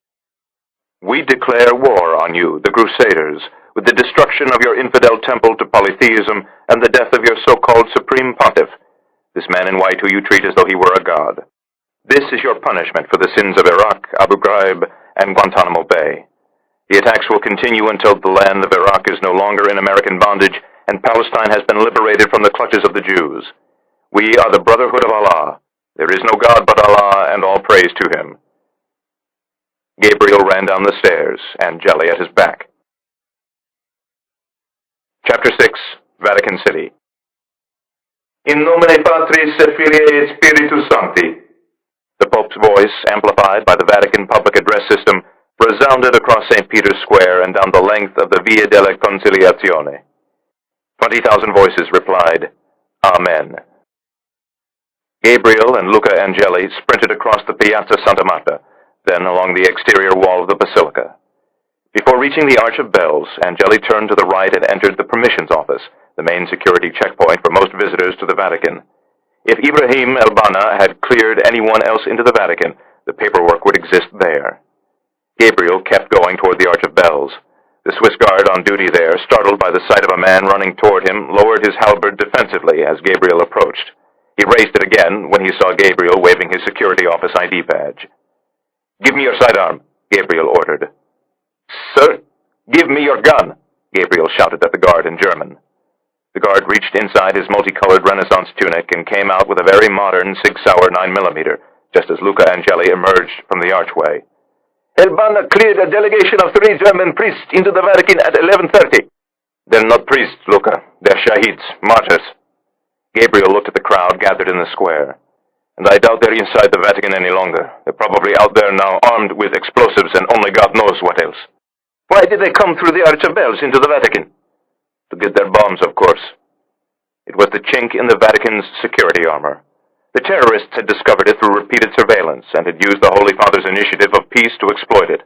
We declare war on you, the Crusaders, with the destruction of your infidel temple to polytheism and the death of your so-called Supreme Pontiff, this man in white who you treat as though he were a god. This is your punishment for the sins of Iraq, Abu Ghraib, and Guantanamo Bay. The attacks will continue until the land of Iraq is no longer in American bondage and Palestine has been liberated from the clutches of the Jews. We are the Brotherhood of Allah. There is no God but Allah, and all praise to him. Gabriel ran down the stairs, Angeli at his back. Chapter 6, Vatican City. In nomine Patris et Filii et Spiritus Sancti. The Pope's voice, amplified by the Vatican public address system, resounded across St. Peter's Square and down the length of the Via della Conciliazione. 20,000 voices replied, Amen. Gabriel and Luca Angeli sprinted across the Piazza Santa Marta, then along the exterior wall of the Basilica. Before reaching the Arch of Bells, Angeli turned to the right and entered the permissions office, the main security checkpoint for most visitors to the Vatican. If Ibrahim Albana had cleared anyone else into the Vatican, the paperwork would exist there. Gabriel kept going toward the Arch of Bells. The Swiss guard on duty there, startled by the sight of a man running toward him, lowered his halberd defensively as Gabriel approached. He raised it again when he saw Gabriel waving his security office ID badge. Give me your sidearm, Gabriel ordered. Sir, give me your gun, Gabriel shouted at the guard in German. The guard reached inside his multicolored Renaissance tunic and came out with a very modern Sig Sauer 9mm, just as Luca Angeli emerged from the archway. Albana cleared a delegation of 3 German priests into the Vatican at 11:30. They're not priests, Luca. They're shaheeds, martyrs. Gabriel looked at the crowd gathered in the square. And I doubt they're inside the Vatican any longer. They're probably out there now, armed with explosives and only God knows what else. Why did they come through the Arch of Bells into the Vatican? To get their bombs, of course. It was the chink in the Vatican's security armor. The terrorists had discovered it through repeated surveillance and had used the Holy Father's initiative of peace to exploit it.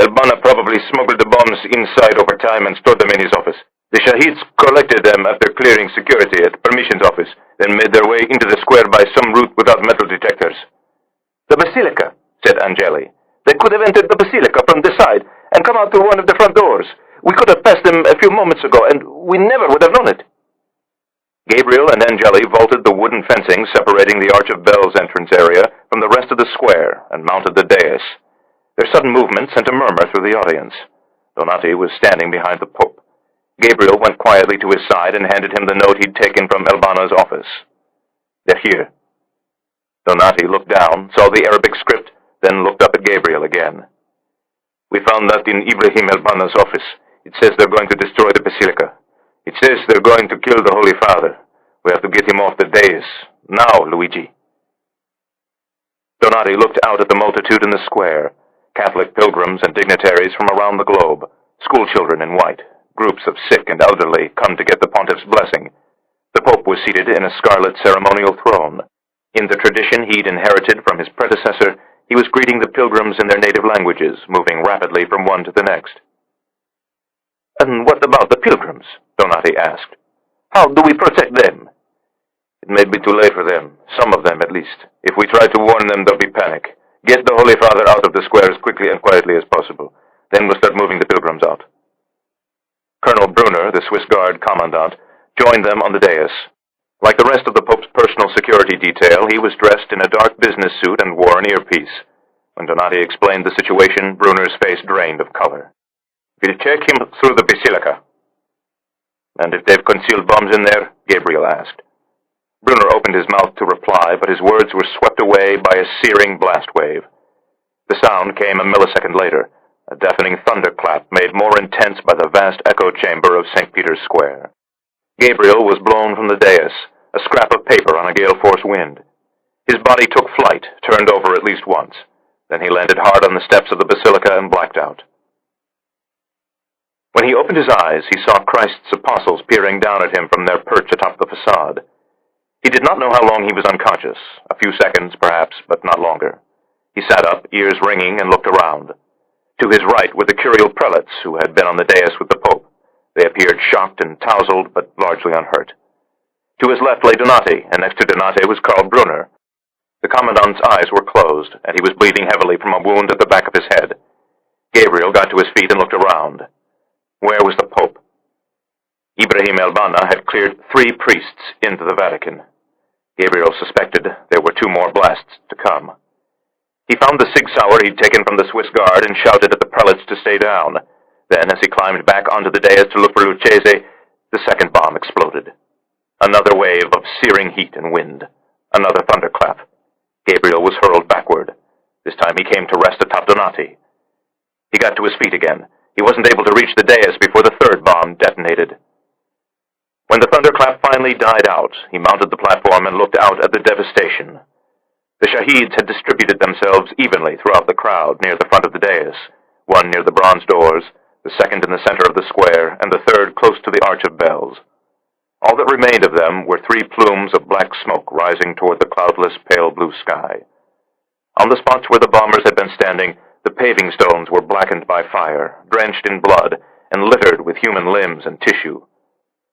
Albana probably smuggled the bombs inside over time and stored them in his office. The shaheeds collected them after clearing security at the permissions office, then made their way into the square by some route without metal detectors. The Basilica, said Angeli. They could have entered the Basilica from this side and come out through one of the front doors. We could have passed them a few moments ago, and we never would have known it. Gabriel and Angeli vaulted the wooden fencing separating the Arch of Bells entrance area from the rest of the square and mounted the dais. Their sudden movement sent a murmur through the audience. Donati was standing behind the Pope. Gabriel went quietly to his side and handed him the note he'd taken from Albana's office. They're here. Donati looked down, saw the Arabic script, then looked up at Gabriel again. We found that in Ibrahim Albana's office. It says they're going to destroy the Basilica. It says they're going to kill the Holy Father. We have to get him off the dais. Now, Luigi. Donati looked out at the multitude in the square. Catholic pilgrims and dignitaries from around the globe. Schoolchildren in white. Groups of sick and elderly come to get the pontiff's blessing. The Pope was seated in a scarlet ceremonial throne. In the tradition he'd inherited from his predecessor, he was greeting the pilgrims in their native languages, moving rapidly from one to the next. And what about the pilgrims? Donati asked. How do we protect them? It may be too late for them, some of them at least. If we try to warn them, there'll be panic. Get the Holy Father out of the square as quickly and quietly as possible. Then we'll start moving the pilgrims out. Colonel Brunner, the Swiss Guard commandant, joined them on the dais. Like the rest of the Pope's personal security detail, he was dressed in a dark business suit and wore an earpiece. When Donati explained the situation, Brunner's face drained of color. We'll check him through the Basilica. And if they've concealed bombs in there? Gabriel asked. Brunner opened his mouth to reply, but his words were swept away by a searing blast wave. The sound came a millisecond later, a deafening thunderclap made more intense by the vast echo chamber of St. Peter's Square. Gabriel was blown from the dais, a scrap of paper on a gale-force wind. His body took flight, turned over at least once. Then he landed hard on the steps of the Basilica and blacked out. When he opened his eyes, he saw Christ's apostles peering down at him from their perch atop the facade. He did not know how long he was unconscious, a few seconds perhaps, but not longer. He sat up, ears ringing, and looked around. To his right were the curial prelates who had been on the dais with the Pope. They appeared shocked and tousled, but largely unhurt. To his left lay Donati, and next to Donati was Karl Brunner. The commandant's eyes were closed, and he was bleeding heavily from a wound at the back of his head. Gabriel got to his feet and looked around. Where was the Pope? Ibrahim Albana had cleared 3 priests into the Vatican. Gabriel suspected there were 2 more blasts to come. He found the Sig Sauer he'd taken from the Swiss Guard and shouted at the prelates to stay down. Then, as he climbed back onto the dais to look for Lucchese, the second bomb exploded. Another wave of searing heat and wind. Another thunderclap. Gabriel was hurled backward. This time he came to rest atop Donati. He got to his feet again. He wasn't able to reach the dais before the 3rd bomb detonated. When the thunderclap finally died out, he mounted the platform and looked out at the devastation. The shaheeds had distributed themselves evenly throughout the crowd near the front of the dais, one near the bronze doors, the second in the center of the square, and the 3rd close to the Arch of Bells. All that remained of them were 3 plumes of black smoke rising toward the cloudless, pale blue sky. On the spots where the bombers had been standing, the paving stones were blackened by fire, drenched in blood, and littered with human limbs and tissue.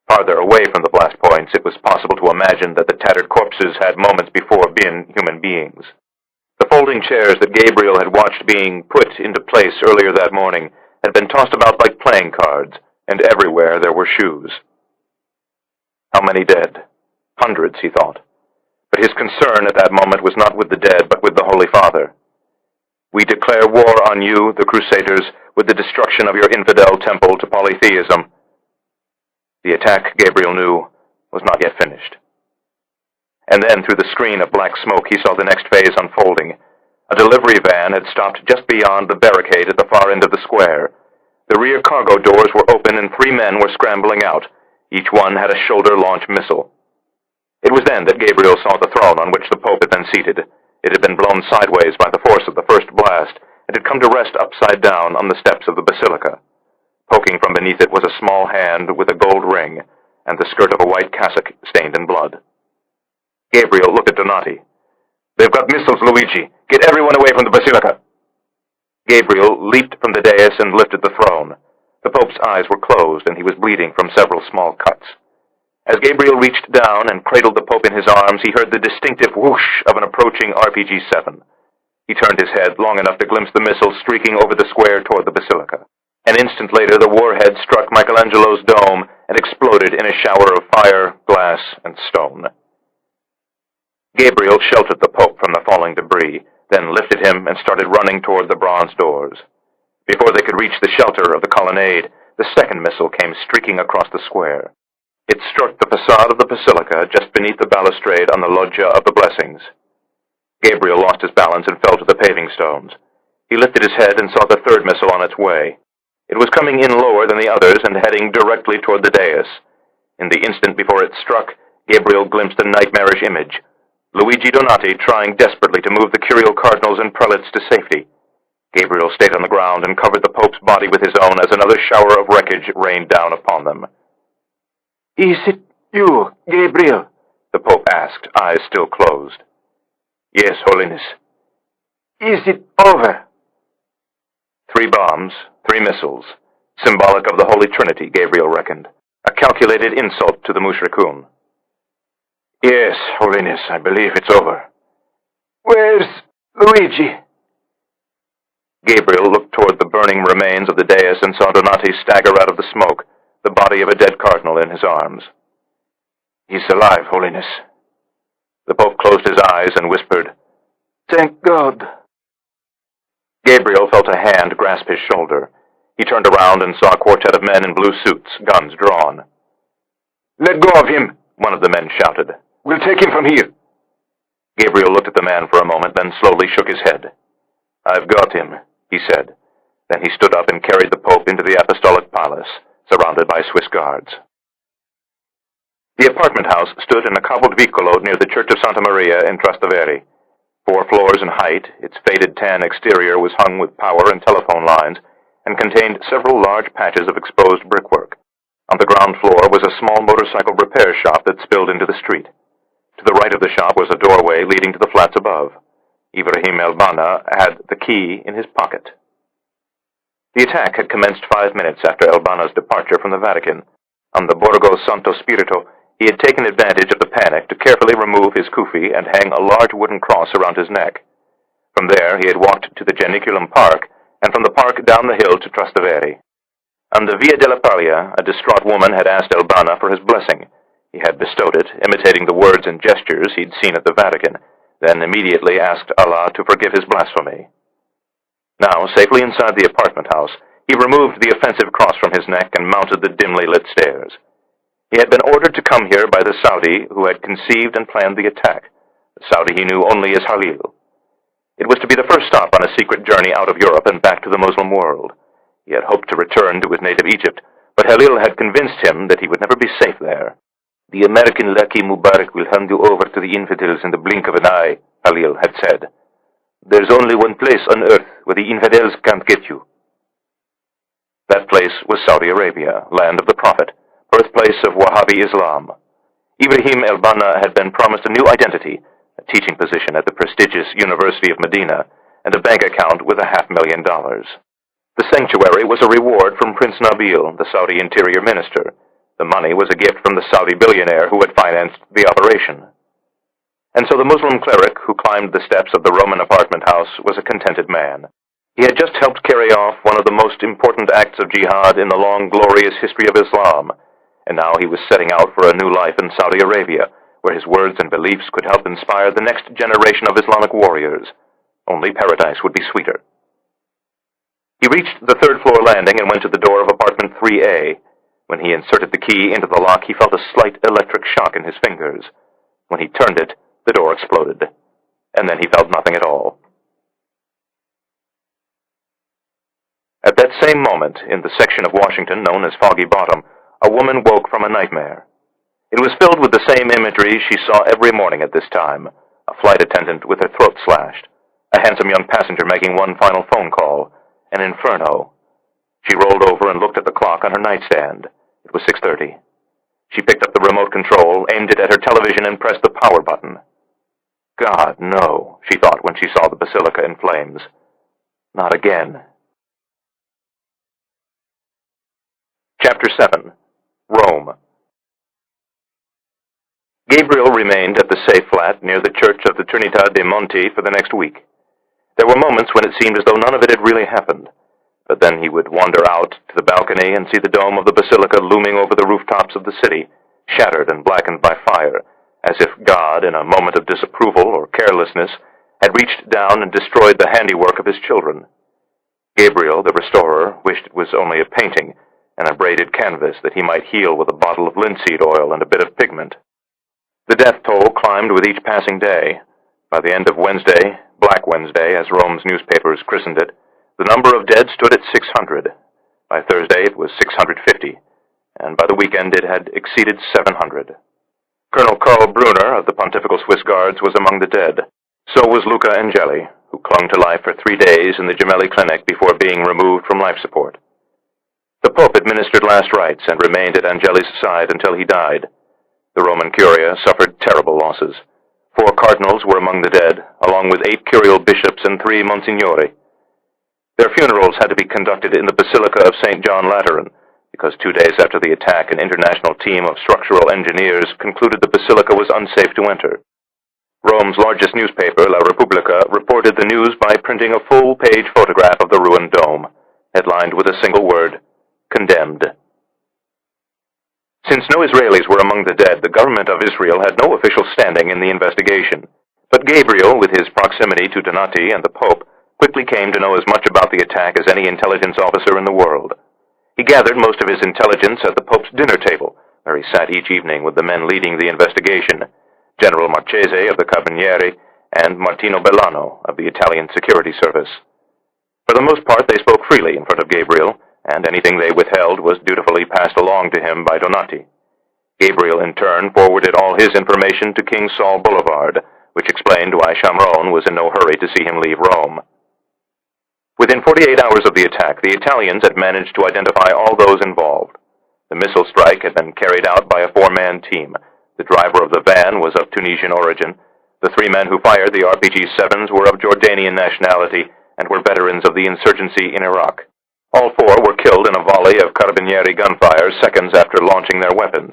Farther away from the blast points, it was possible to imagine that the tattered corpses had moments before been human beings. The folding chairs that Gabriel had watched being put into place earlier that morning had been tossed about like playing cards, and everywhere there were shoes. How many dead? Hundreds, he thought. But his concern at that moment was not with the dead, but with the Holy Father. We declare war on you, the Crusaders, with the destruction of your infidel temple to polytheism. The attack, Gabriel knew, was not yet finished. And then, through the screen of black smoke, he saw the next phase unfolding. A delivery van had stopped just beyond the barricade at the far end of the square. The rear cargo doors were open and 3 men were scrambling out. Each one had a shoulder-launched missile. It was then that Gabriel saw the throne on which the Pope had been seated. It had been blown sideways by the force of the first blast, and had come to rest upside down on the steps of the basilica. Poking from beneath it was a small hand with a gold ring, and the skirt of a white cassock stained in blood. Gabriel looked at Donati. "They've got missiles, Luigi. Get everyone away from the basilica." Gabriel leaped from the dais and lifted the throne. The Pope's eyes were closed, and he was bleeding from several small cuts. As Gabriel reached down and cradled the Pope in his arms, he heard the distinctive whoosh of an approaching RPG-7. He turned his head long enough to glimpse the missile streaking over the square toward the basilica. An instant later, the warhead struck Michelangelo's dome and exploded in a shower of fire, glass, and stone. Gabriel sheltered the Pope from the falling debris, then lifted him and started running toward the bronze doors. Before they could reach the shelter of the colonnade, the second missile came streaking across the square. It struck the facade of the basilica just beneath the balustrade on the Loggia of the Blessings. Gabriel lost his balance and fell to the paving stones. He lifted his head and saw the third missile on its way. It was coming in lower than the others and heading directly toward the dais. In the instant before it struck, Gabriel glimpsed a nightmarish image. Luigi Donati trying desperately to move the curial cardinals and prelates to safety. Gabriel stayed on the ground and covered the Pope's body with his own as another shower of wreckage rained down upon them. "Is it you, Gabriel?" the Pope asked, eyes still closed. "Yes, Holiness." "Is it over?" 3 bombs, 3 missiles, symbolic of the Holy Trinity, Gabriel reckoned. A calculated insult to the Mushrikun. "Yes, Holiness, I believe it's over." "Where's Luigi?" Gabriel looked toward the burning remains of the dais and saw Donati stagger out of the smoke, the body of a dead cardinal in his arms. "He's alive, Holiness." The Pope closed his eyes and whispered, "Thank God." Gabriel felt a hand grasp his shoulder. He turned around and saw a quartet of men in blue suits, guns drawn. "Let go of him," one of the men shouted. "We'll take him from here." Gabriel looked at the man for a moment, then slowly shook his head. "I've got him," he said. Then he stood up and carried the Pope into the Apostolic Palace, surrounded by Swiss guards. The apartment house stood in a cobbled vicolo near the Church of Santa Maria in Trastevere. 4 floors in height, its faded tan exterior was hung with power and telephone lines, and contained several large patches of exposed brickwork. On the ground floor was a small motorcycle repair shop that spilled into the street. To the right of the shop was a doorway leading to the flats above. Ibrahim Elbana had the key in his pocket. The attack had commenced 5 minutes after Elbana's departure from the Vatican. On the Borgo Santo Spirito, he had taken advantage of the panic to carefully remove his kufi and hang a large wooden cross around his neck. From there, he had walked to the Janiculum Park, and from the park down the hill to Trastevere. On the Via della Paglia, a distraught woman had asked Elbana for his blessing. He had bestowed it, imitating the words and gestures he'd seen at the Vatican, then immediately asked Allah to forgive his blasphemy. Now, safely inside the apartment house, he removed the offensive cross from his neck and mounted the dimly lit stairs. He had been ordered to come here by the Saudi who had conceived and planned the attack, the Saudi he knew only as Halil. It was to be the first stop on a secret journey out of Europe and back to the Muslim world. He had hoped to return to his native Egypt, but Halil had convinced him that he would never be safe there. "The American lackey Mubarak will hand you over to the infidels in the blink of an eye," Halil had said. "There's only one place on earth where the infidels can't get you." That place was Saudi Arabia, land of the Prophet, birthplace of Wahhabi Islam. Ibrahim Elbana had been promised a new identity, a teaching position at the prestigious University of Medina, and a bank account with $500,000. The sanctuary was a reward from Prince Nabil, the Saudi Interior Minister. The money was a gift from the Saudi billionaire who had financed the operation. And so the Muslim cleric who climbed the steps of the Roman apartment house was a contented man. He had just helped carry off one of the most important acts of jihad in the long, glorious history of Islam, and now he was setting out for a new life in Saudi Arabia, where his words and beliefs could help inspire the next generation of Islamic warriors. Only paradise would be sweeter. He reached the 3rd-floor landing and went to the door of apartment 3A. When he inserted the key into the lock, he felt a slight electric shock in his fingers. When he turned it, the door exploded, and then he felt nothing at all. that same moment, in the section of Washington known as Foggy Bottom, a woman woke from a nightmare. It was filled with the same imagery she saw every morning at this time: a flight attendant with her throat slashed, a handsome young passenger making one final phone call, an inferno. She rolled over and looked at the clock on her nightstand. It was 6:30. She picked up the remote control, aimed it at her television, and pressed the power button. God, no, she thought when she saw the basilica in flames. Not again. Chapter 7. Rome. Gabriel remained at the safe flat near the Church of the Trinità dei Monti for the next week. There were moments when it seemed as though none of it had really happened, but then he would wander out to the balcony and see the dome of the basilica looming over the rooftops of the city, shattered and blackened by fire, as if God, in a moment of disapproval or carelessness, had reached down and destroyed the handiwork of his children. Gabriel, the restorer, wished it was only a painting, an abraded canvas that he might heal with a bottle of linseed oil and a bit of pigment. The death toll climbed with each passing day. By the end of Wednesday, Black Wednesday, as Rome's newspapers christened it, the number of dead stood at 600. By Thursday, it was 650, and by the weekend it had exceeded 700. Colonel Karl Brunner of the Pontifical Swiss Guards was among the dead. So was Luca Angeli, who clung to life for 3 days in the Gemelli Clinic before being removed from life support. The Pope administered last rites and remained at Angeli's side until he died. The Roman Curia suffered terrible losses. 4 cardinals were among the dead, along with 8 curial bishops and 3 monsignori. Their funerals had to be conducted in the Basilica of St. John Lateran, because 2 days after the attack, an international team of structural engineers concluded the basilica was unsafe to enter. Rome's largest newspaper, La Repubblica, reported the news by printing a full-page photograph of the ruined dome, headlined with a single word: condemned. Since no Israelis were among the dead, the government of Israel had no official standing in the investigation. But Gabriel, with his proximity to Donati and the Pope, quickly came to know as much about the attack as any intelligence officer in the world. He gathered most of his intelligence at the Pope's dinner table, where he sat each evening with the men leading the investigation: General Marchese of the Carabinieri and Martino Bellano of the Italian Security Service. For the most part, they spoke freely in front of Gabriel, and anything they withheld was dutifully passed along to him by Donati. Gabriel, in turn, forwarded all his information to King Saul Boulevard, which explained why Chamron was in no hurry to see him leave Rome. Within 48 hours of the attack, the Italians had managed to identify all those involved. The missile strike had been carried out by a 4-man team. The driver of the van was of Tunisian origin. The 3 men who fired the RPG-7s were of Jordanian nationality and were veterans of the insurgency in Iraq. All 4 were killed in a volley of Carabinieri gunfire seconds after launching their weapons.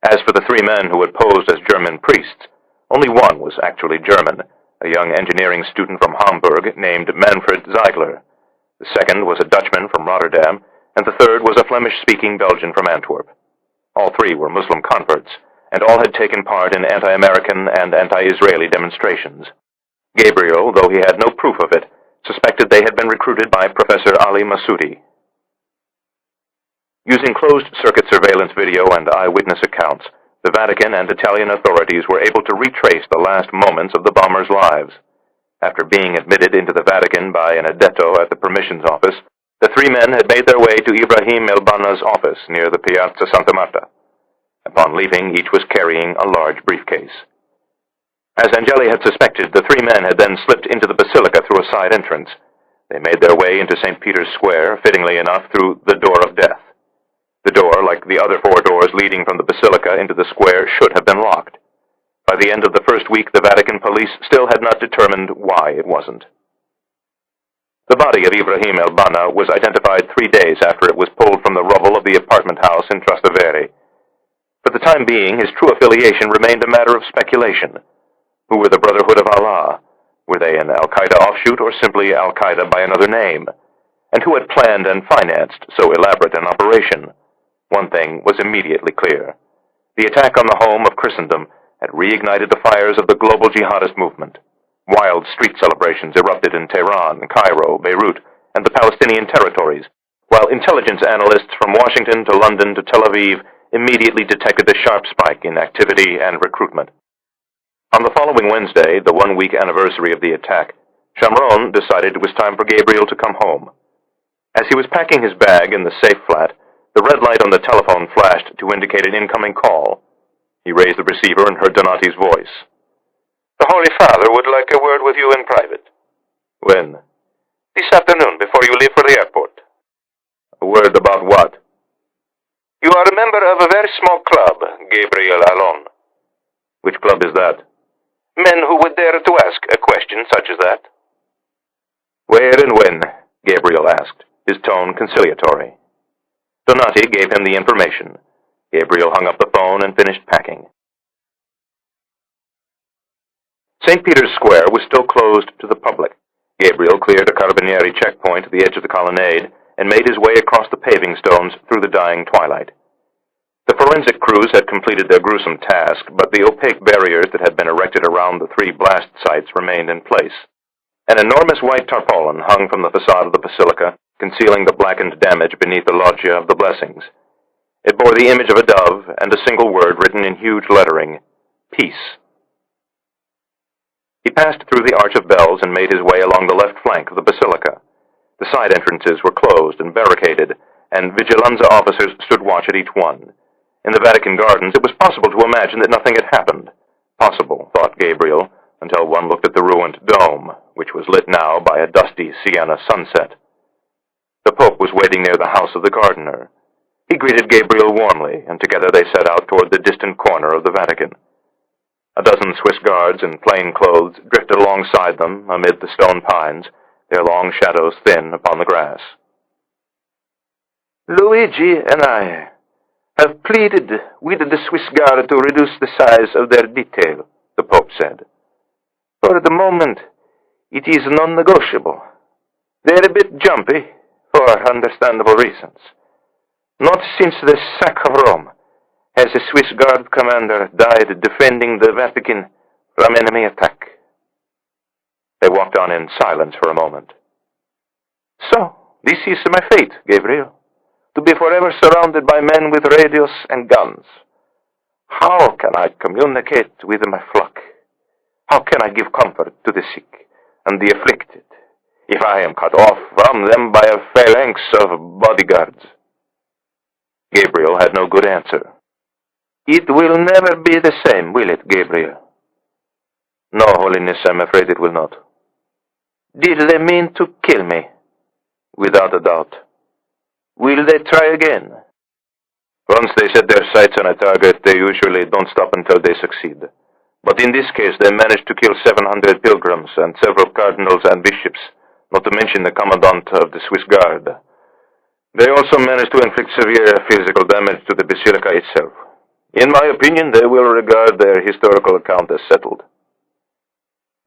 As for the 3 men who had posed as German priests, only one was actually German, a young engineering student from Hamburg named Manfred Zeigler. The second was a Dutchman from Rotterdam, and the third was a Flemish-speaking Belgian from Antwerp. All 3 were Muslim converts, and all had taken part in anti-American and anti-Israeli demonstrations. Gabriel, though he had no proof of it, suspected they had been recruited by Professor Ali Massoudi. Using closed-circuit surveillance video and eyewitness accounts, the Vatican and Italian authorities were able to retrace the last moments of the bombers' lives. After being admitted into the Vatican by an addetto at the permissions office, the 3 men had made their way to Ibrahim el-Banna's office near the Piazza Santa Marta. Upon leaving, each was carrying a large briefcase. As Angeli had suspected, the 3 men had then slipped into the basilica through a side entrance. They made their way into St. Peter's Square, fittingly enough, through the Door of Death. The door, like the other 4 doors leading from the basilica into the square, should have been locked. By the end of the first week, the Vatican police still had not determined why it wasn't. The body of Ibrahim el-Banna was identified 3 days after it was pulled from the rubble of the apartment house in Trastevere. For the time being, his true affiliation remained a matter of speculation. Who were the Brotherhood of Allah? Were they an al-Qaeda offshoot or simply al-Qaeda by another name? And who had planned and financed so elaborate an operation? One thing was immediately clear. The attack on the home of Christendom had reignited the fires of the global jihadist movement. Wild street celebrations erupted in Tehran, Cairo, Beirut, and the Palestinian territories, while intelligence analysts from Washington to London to Tel Aviv immediately detected a sharp spike in activity and recruitment. On the following Wednesday, the 1-week anniversary of the attack, Chamron decided it was time for Gabriel to come home. As he was packing his bag in the safe flat, the red light on the telephone flashed to indicate an incoming call. He raised the receiver and heard Donati's voice. The Holy Father would like a word with you in private. When? This afternoon, before you leave for the airport. A word about what? You are a member of a very small club, Gabriel Allon. Which club is that? Men who would dare to ask a question such as that. Where and when? Gabriel asked, his tone conciliatory. Donati gave him the information. Gabriel hung up the phone and finished packing. St. Peter's Square was still closed to the public. Gabriel cleared a Carabinieri checkpoint at the edge of the colonnade and made his way across the paving stones through the dying twilight. The forensic crews had completed their gruesome task, but the opaque barriers that had been erected around the 3 blast sites remained in place. An enormous white tarpaulin hung from the facade of the basilica, concealing the blackened damage beneath the loggia of the blessings. It bore the image of a dove and a single word written in huge lettering, Peace. He passed through the arch of bells and made his way along the left flank of the basilica. The side entrances were closed and barricaded, and vigilanza officers stood watch at each one. In the Vatican gardens, it was possible to imagine that nothing had happened. Possible, thought Gabriel, until one looked at the ruined dome, which was lit now by a dusty sienna sunset. The Pope was waiting near the house of the gardener. He greeted Gabriel warmly, and together they set out toward the distant corner of the Vatican. A dozen Swiss guards in plain clothes drifted alongside them amid the stone pines, their long shadows thin upon the grass. Luigi and I have pleaded with the Swiss Guard to reduce the size of their detail, the Pope said. For the moment, it is non-negotiable. They're a bit jumpy, for understandable reasons. Not since the sack of Rome has a Swiss Guard commander died defending the Vatican from enemy attack. They walked on in silence for a moment. So, this is my fate, Gabriel. To be forever surrounded by men with radios and guns. How can I communicate with my flock? How can I give comfort to the sick and the afflicted if I am cut off from them by a phalanx of bodyguards? Gabriel had no good answer. It will never be the same, will it, Gabriel? No, Holiness, I'm afraid it will not. Did they mean to kill me? Without a doubt. Will they try again? Once they set their sights on a target, they usually don't stop until they succeed. But in this case, they managed to kill 700 pilgrims and several cardinals and bishops, not to mention the commandant of the Swiss Guard. They also managed to inflict severe physical damage to the basilica itself. In my opinion, they will regard their historical account as settled.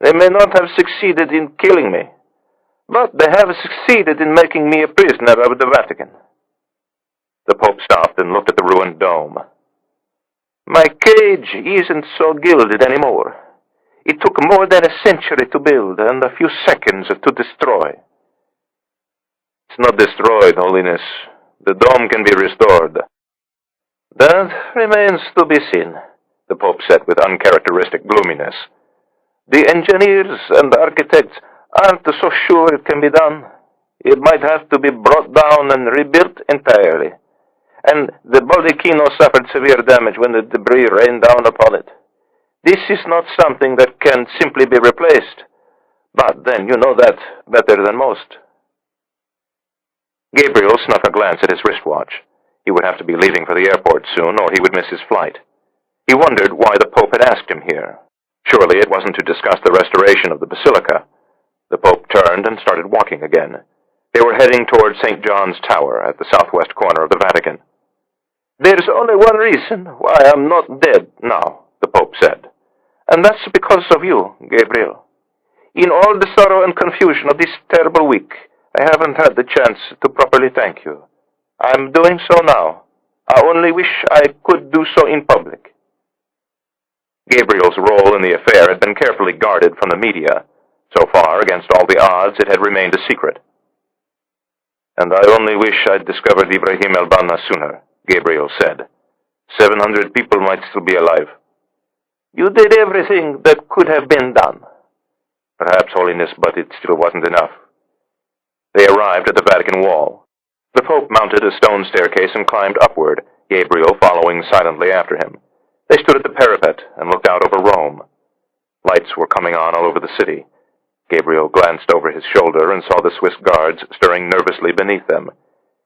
They may not have succeeded in killing me, but they have succeeded in making me a prisoner of the Vatican. The Pope stopped and looked at the ruined dome. My cage isn't so gilded anymore. It took more than a century to build and a few seconds to destroy. It's not destroyed, Holiness. The dome can be restored. That remains to be seen, the Pope said with uncharacteristic gloominess. The engineers and architects aren't so sure it can be done. It might have to be brought down and rebuilt entirely. And the baldacchino suffered severe damage when the debris rained down upon it. This is not something that can simply be replaced. But then you know that better than most. Gabriel snuck a glance at his wristwatch. He would have to be leaving for the airport soon, or he would miss his flight. He wondered why the Pope had asked him here. Surely it wasn't to discuss the restoration of the basilica. The Pope turned and started walking again. They were heading toward St. John's Tower at the southwest corner of the Vatican. There's only one reason why I'm not dead now, the Pope said. And that's because of you, Gabriel. In all the sorrow and confusion of this terrible week, I haven't had the chance to properly thank you. I'm doing so now. I only wish I could do so in public. Gabriel's role in the affair had been carefully guarded from the media. So far, against all the odds, it had remained a secret. And I only wish I'd discovered Ibrahim al-Banna sooner, Gabriel said. 700 people might still be alive. You did everything that could have been done. Perhaps, Holiness, but it still wasn't enough. They arrived at the Vatican wall. The Pope mounted a stone staircase and climbed upward, Gabriel following silently after him. They stood at the parapet and looked out over Rome. Lights were coming on all over the city. Gabriel glanced over his shoulder and saw the Swiss guards stirring nervously beneath them.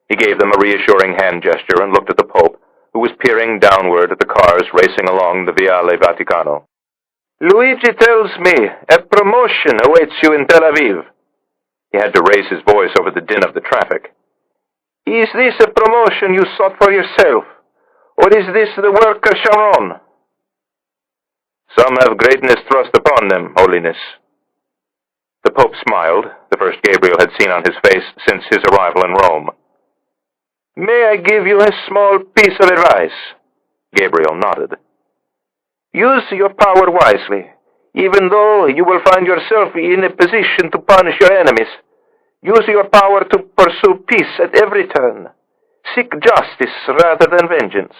He gave them a reassuring hand gesture and looked at the Pope, who was peering downward at the cars racing along the Viale Vaticano. Luigi tells me a promotion awaits you in Tel Aviv. He had to raise his voice over the din of the traffic. Is this a promotion you sought for yourself, or is this the work of Sharon? Some have greatness thrust upon them, Holiness. The Pope smiled, the first Gabriel had seen on his face since his arrival in Rome. May I give you a small piece of advice? Gabriel nodded. Use your power wisely, even though you will find yourself in a position to punish your enemies. Use your power to pursue peace at every turn. Seek justice rather than vengeance.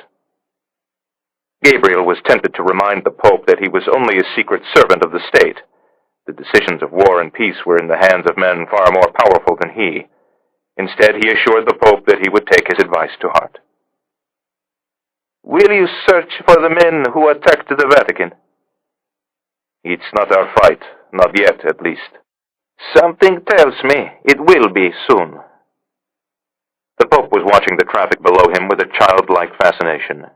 Gabriel was tempted to remind the Pope that he was only a secret servant of the state. The decisions of war and peace were in the hands of men far more powerful than he. Instead, he assured the Pope that he would take his advice to heart. Will you search for the men who attacked the Vatican? It's not our fight, not yet, at least. Something tells me it will be soon. The Pope was watching the traffic below him with a childlike fascination.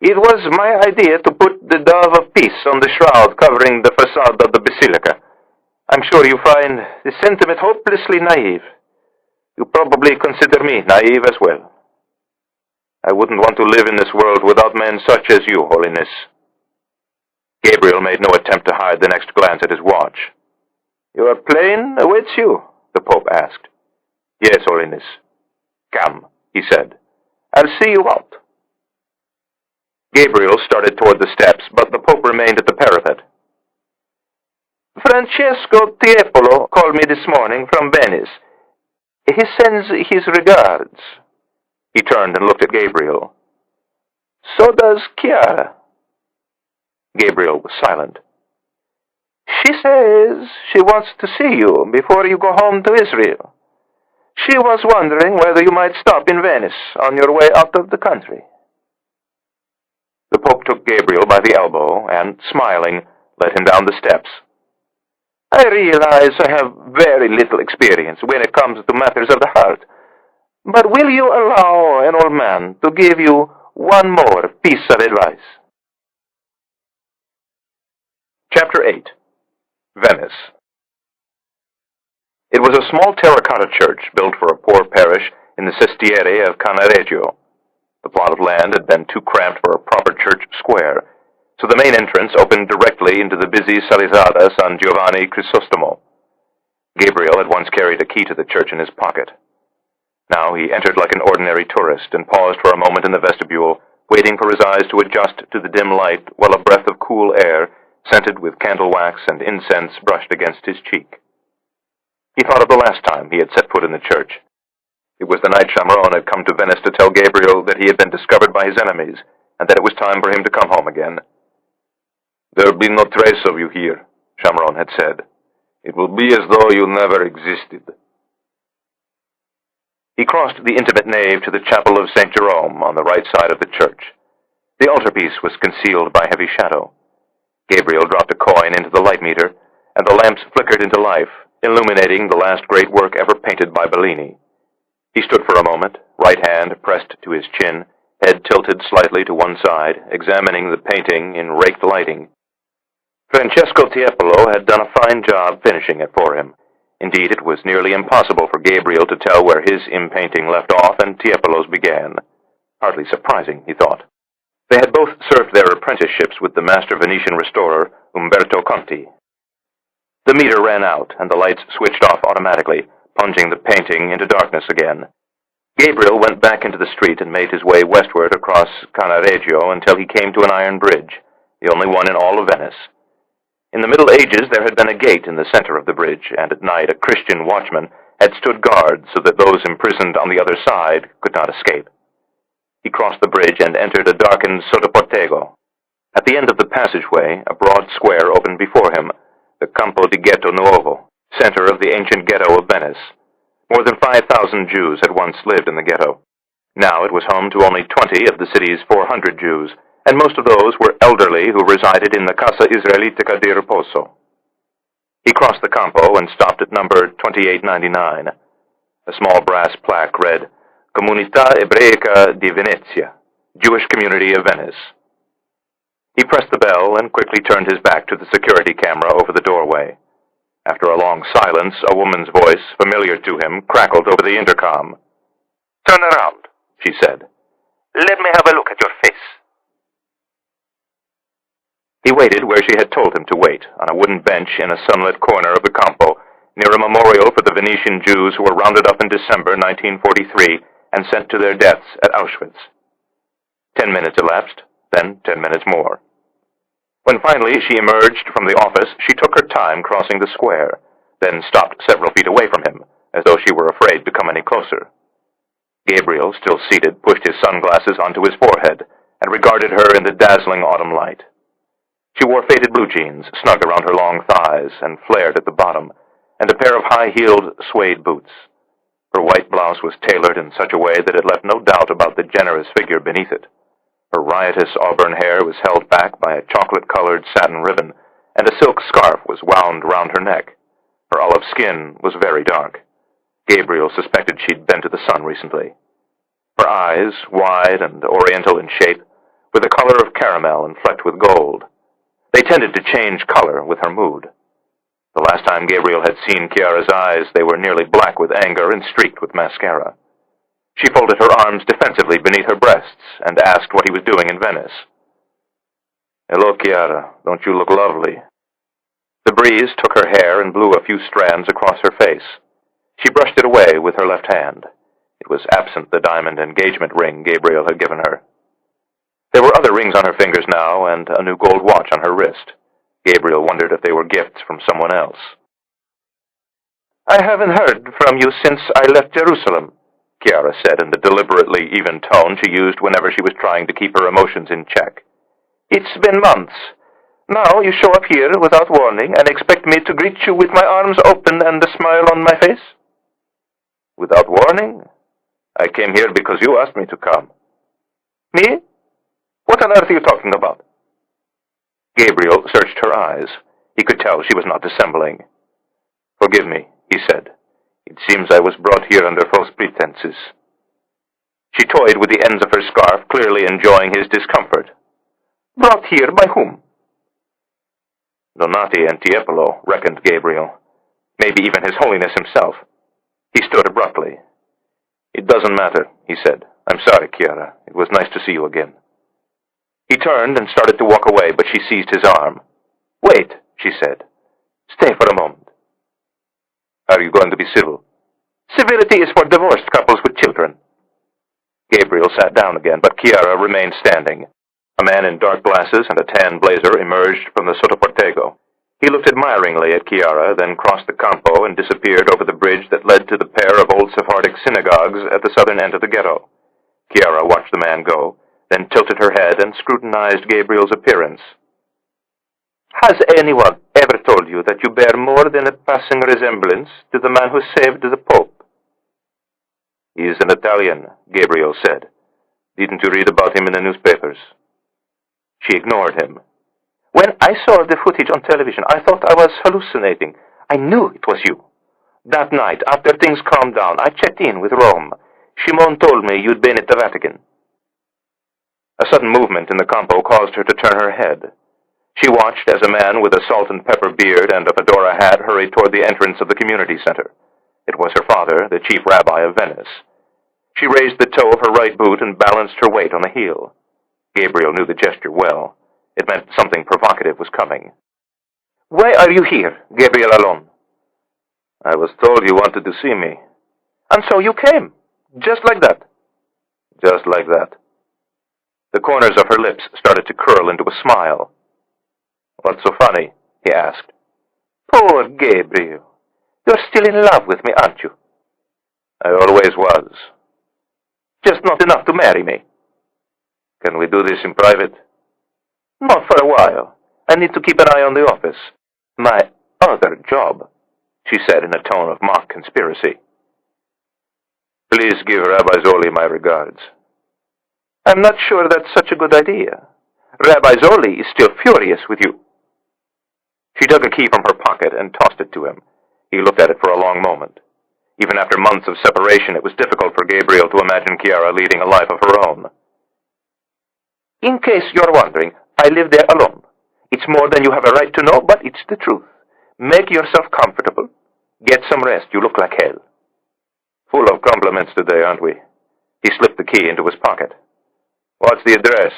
It was my idea to put the dove of peace on the shroud covering the facade of the basilica. I'm sure you find the sentiment hopelessly naive. You probably consider me naive as well. I wouldn't want to live in this world without men such as you, Holiness. Gabriel made no attempt to hide the next glance at his watch. Your plane awaits you? The Pope asked. Yes, Holiness. Come, he said. I'll see you out. Gabriel started toward the steps, but the Pope remained at the parapet. Francesco Tiepolo called me this morning from Venice. He sends his regards. He turned and looked at Gabriel. So does Chiara. Gabriel was silent. She says she wants to see you before you go home to Israel. She was wondering whether you might stop in Venice on your way out of the country. The Pope took Gabriel by the elbow and, smiling, led him down the steps. I realize I have very little experience when it comes to matters of the heart, but will you allow an old man to give you one more piece of advice? Chapter 8. Venice. It was a small terracotta church built for a poor parish in the sestiere of Cannaregio. The plot of land had been too cramped for a proper church square, so the main entrance opened directly into the busy Salizada San Giovanni Crisostomo. Gabriel had once carried a key to the church in his pocket. Now he entered like an ordinary tourist and paused for a moment in the vestibule, waiting for his eyes to adjust to the dim light while a breath of cool air, scented with candle wax and incense, brushed against his cheek. He thought of the last time he had set foot in the church. It was the night Chamron had come to Venice to tell Gabriel that he had been discovered by his enemies, and that it was time for him to come home again. "There'll be no trace of you here," Chamron had said. "It will be as though you never existed." He crossed the intimate nave to the chapel of St. Jerome on the right side of the church. The altarpiece was concealed by heavy shadow. Gabriel dropped a coin into the light meter, and the lamps flickered into life, illuminating the last great work ever painted by Bellini. He stood for a moment, right hand pressed to his chin, head tilted slightly to one side, examining the painting in raked lighting. Francesco Tiepolo had done a fine job finishing it for him. Indeed, it was nearly impossible for Gabriel to tell where his painting left off and Tiepolo's began. Hardly surprising, he thought. They had both served their apprenticeships with the master Venetian restorer, Umberto Conti. The meter ran out, and the lights switched off automatically, plunging the painting into darkness again. Gabriel went back into the street and made his way westward across Cannaregio until he came to an iron bridge, the only one in all of Venice. In the Middle Ages, there had been a gate in the center of the bridge, and at night a Christian watchman had stood guard so that those imprisoned on the other side could not escape. He crossed the bridge and entered a darkened sottoportego. At the end of the passageway, a broad square opened before him, the Campo di Ghetto Nuovo, center of the ancient ghetto of Venice. More than 5,000 Jews had once lived in the ghetto. Now it was home to only 20 of the city's 400 Jews, and most of those were elderly who resided in the Casa Israelitica di Riposo. He crossed the Campo and stopped at number 2899. A small brass plaque read, Comunità Ebraica di Venezia, Jewish Community of Venice. He pressed the bell and quickly turned his back to the security camera over the doorway. After a long silence, a woman's voice, familiar to him, crackled over the intercom. Turn around, she said. Let me have a look at your face. He waited where she had told him to wait, on a wooden bench in a sunlit corner of the Campo, near a memorial for the Venetian Jews who were rounded up in December 1943 and sent to their deaths at Auschwitz. 10 minutes elapsed, then 10 minutes more. When finally she emerged from the office, she took her time crossing the square, then stopped several feet away from him, as though she were afraid to come any closer. Gabriel, still seated, pushed his sunglasses onto his forehead and regarded her in the dazzling autumn light. She wore faded blue jeans, snug around her long thighs and flared at the bottom, and a pair of high-heeled suede boots. Her white blouse was tailored in such a way that it left no doubt about the generous figure beneath it. Her riotous auburn hair was held back by a chocolate-colored satin ribbon, and a silk scarf was wound round her neck. Her olive skin was very dark. Gabriel suspected she'd been to the sun recently. Her eyes, wide and oriental in shape, were the color of caramel and flecked with gold. They tended to change color with her mood. The last time Gabriel had seen Chiara's eyes, they were nearly black with anger and streaked with mascara. She folded her arms defensively beneath her breasts and asked what he was doing in Venice. Hello, Chiara. Don't you look lovely? The breeze took her hair and blew a few strands across her face. She brushed it away with her left hand. It was absent the diamond engagement ring Gabriel had given her. There were other rings on her fingers now and a new gold watch on her wrist. Gabriel wondered if they were gifts from someone else. I haven't heard from you since I left Jerusalem, Chiara said in the deliberately even tone she used whenever she was trying to keep her emotions in check. It's been months. Now you show up here without warning and expect me to greet you with my arms open and a smile on my face? Without warning? I came here because you asked me to come. Me? What on earth are you talking about? Gabriel searched her eyes. He could tell she was not dissembling. Forgive me, he said. It seems I was brought here under false pretenses. She toyed with the ends of her scarf, clearly enjoying his discomfort. Brought here by whom? Donati and Tiepolo, reckoned Gabriel. Maybe even His Holiness himself. He stood abruptly. It doesn't matter, he said. I'm sorry, Chiara. It was nice to see you again. He turned and started to walk away, but she seized his arm. Wait, she said. Stay for a moment. Are you going to be civil? Civility is for divorced couples with children. Gabriel sat down again, but Chiara remained standing. A man in dark glasses and a tan blazer emerged from the Sottoportego. He looked admiringly at Chiara, then crossed the Campo and disappeared over the bridge that led to the pair of old Sephardic synagogues at the southern end of the ghetto. Chiara watched the man go, then tilted her head and scrutinized Gabriel's appearance. Has anyone ever told you that you bear more than a passing resemblance to the man who saved the Pope? He is an Italian, Gabriel said. Didn't you read about him in the newspapers? She ignored him. When I saw the footage on television, I thought I was hallucinating. I knew it was you. That night, after things calmed down, I checked in with Rome. Shimon told me you'd been at the Vatican. A sudden movement in the Campo caused her to turn her head. She watched as a man with a salt and pepper beard and a fedora hat hurried toward the entrance of the community center. It was her father, the chief rabbi of Venice. She raised the toe of her right boot and balanced her weight on the heel. Gabriel knew the gesture well. It meant something provocative was coming. Why are you here, Gabriel Allon? I was told you wanted to see me. And so you came, just like that. Just like that. The corners of her lips started to curl into a smile. What's so funny? He asked. Poor Gabriel. You're still in love with me, aren't you? I always was. Just not enough to marry me. Can we do this in private? Not for a while. I need to keep an eye on the office. My other job. she said in a tone of mock conspiracy. Please give Rabbi Zoli my regards. I'm not sure that's such a good idea. Rabbi Zoli is still furious with you. She dug a key from her pocket and tossed it to him. He looked at it for a long moment. Even after months of separation, it was difficult for Gabriel to imagine Chiara leading a life of her own. In case you're wondering, I live there alone. It's more than you have a right to know, but it's the truth. Make yourself comfortable. Get some rest. You look like hell. Full of compliments today, aren't we? He slipped the key into his pocket. What's the address?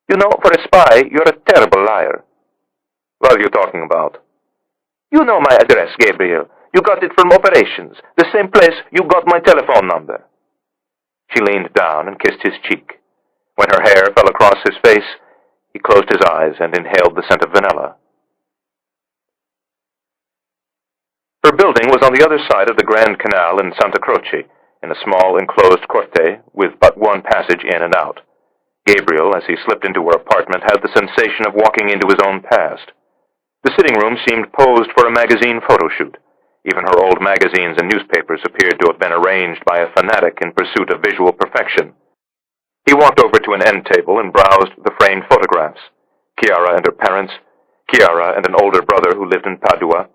You know, for a spy, you're a terrible liar. What are you talking about? You know my address, Gabriel. You got it from operations, the same place you got my telephone number. She leaned down and kissed his cheek. When her hair fell across his face, he closed his eyes and inhaled the scent of vanilla. Her building was on the other side of the Grand Canal in Santa Croce, in a small enclosed corte with but one passage in and out. Gabriel, as he slipped into her apartment, had the sensation of walking into his own past. The sitting room seemed posed for a magazine photo shoot. Even her old magazines and newspapers appeared to have been arranged by a fanatic in pursuit of visual perfection. He walked over to an end table and browsed the framed photographs. Chiara and her parents, Chiara and an older brother who lived in Padua,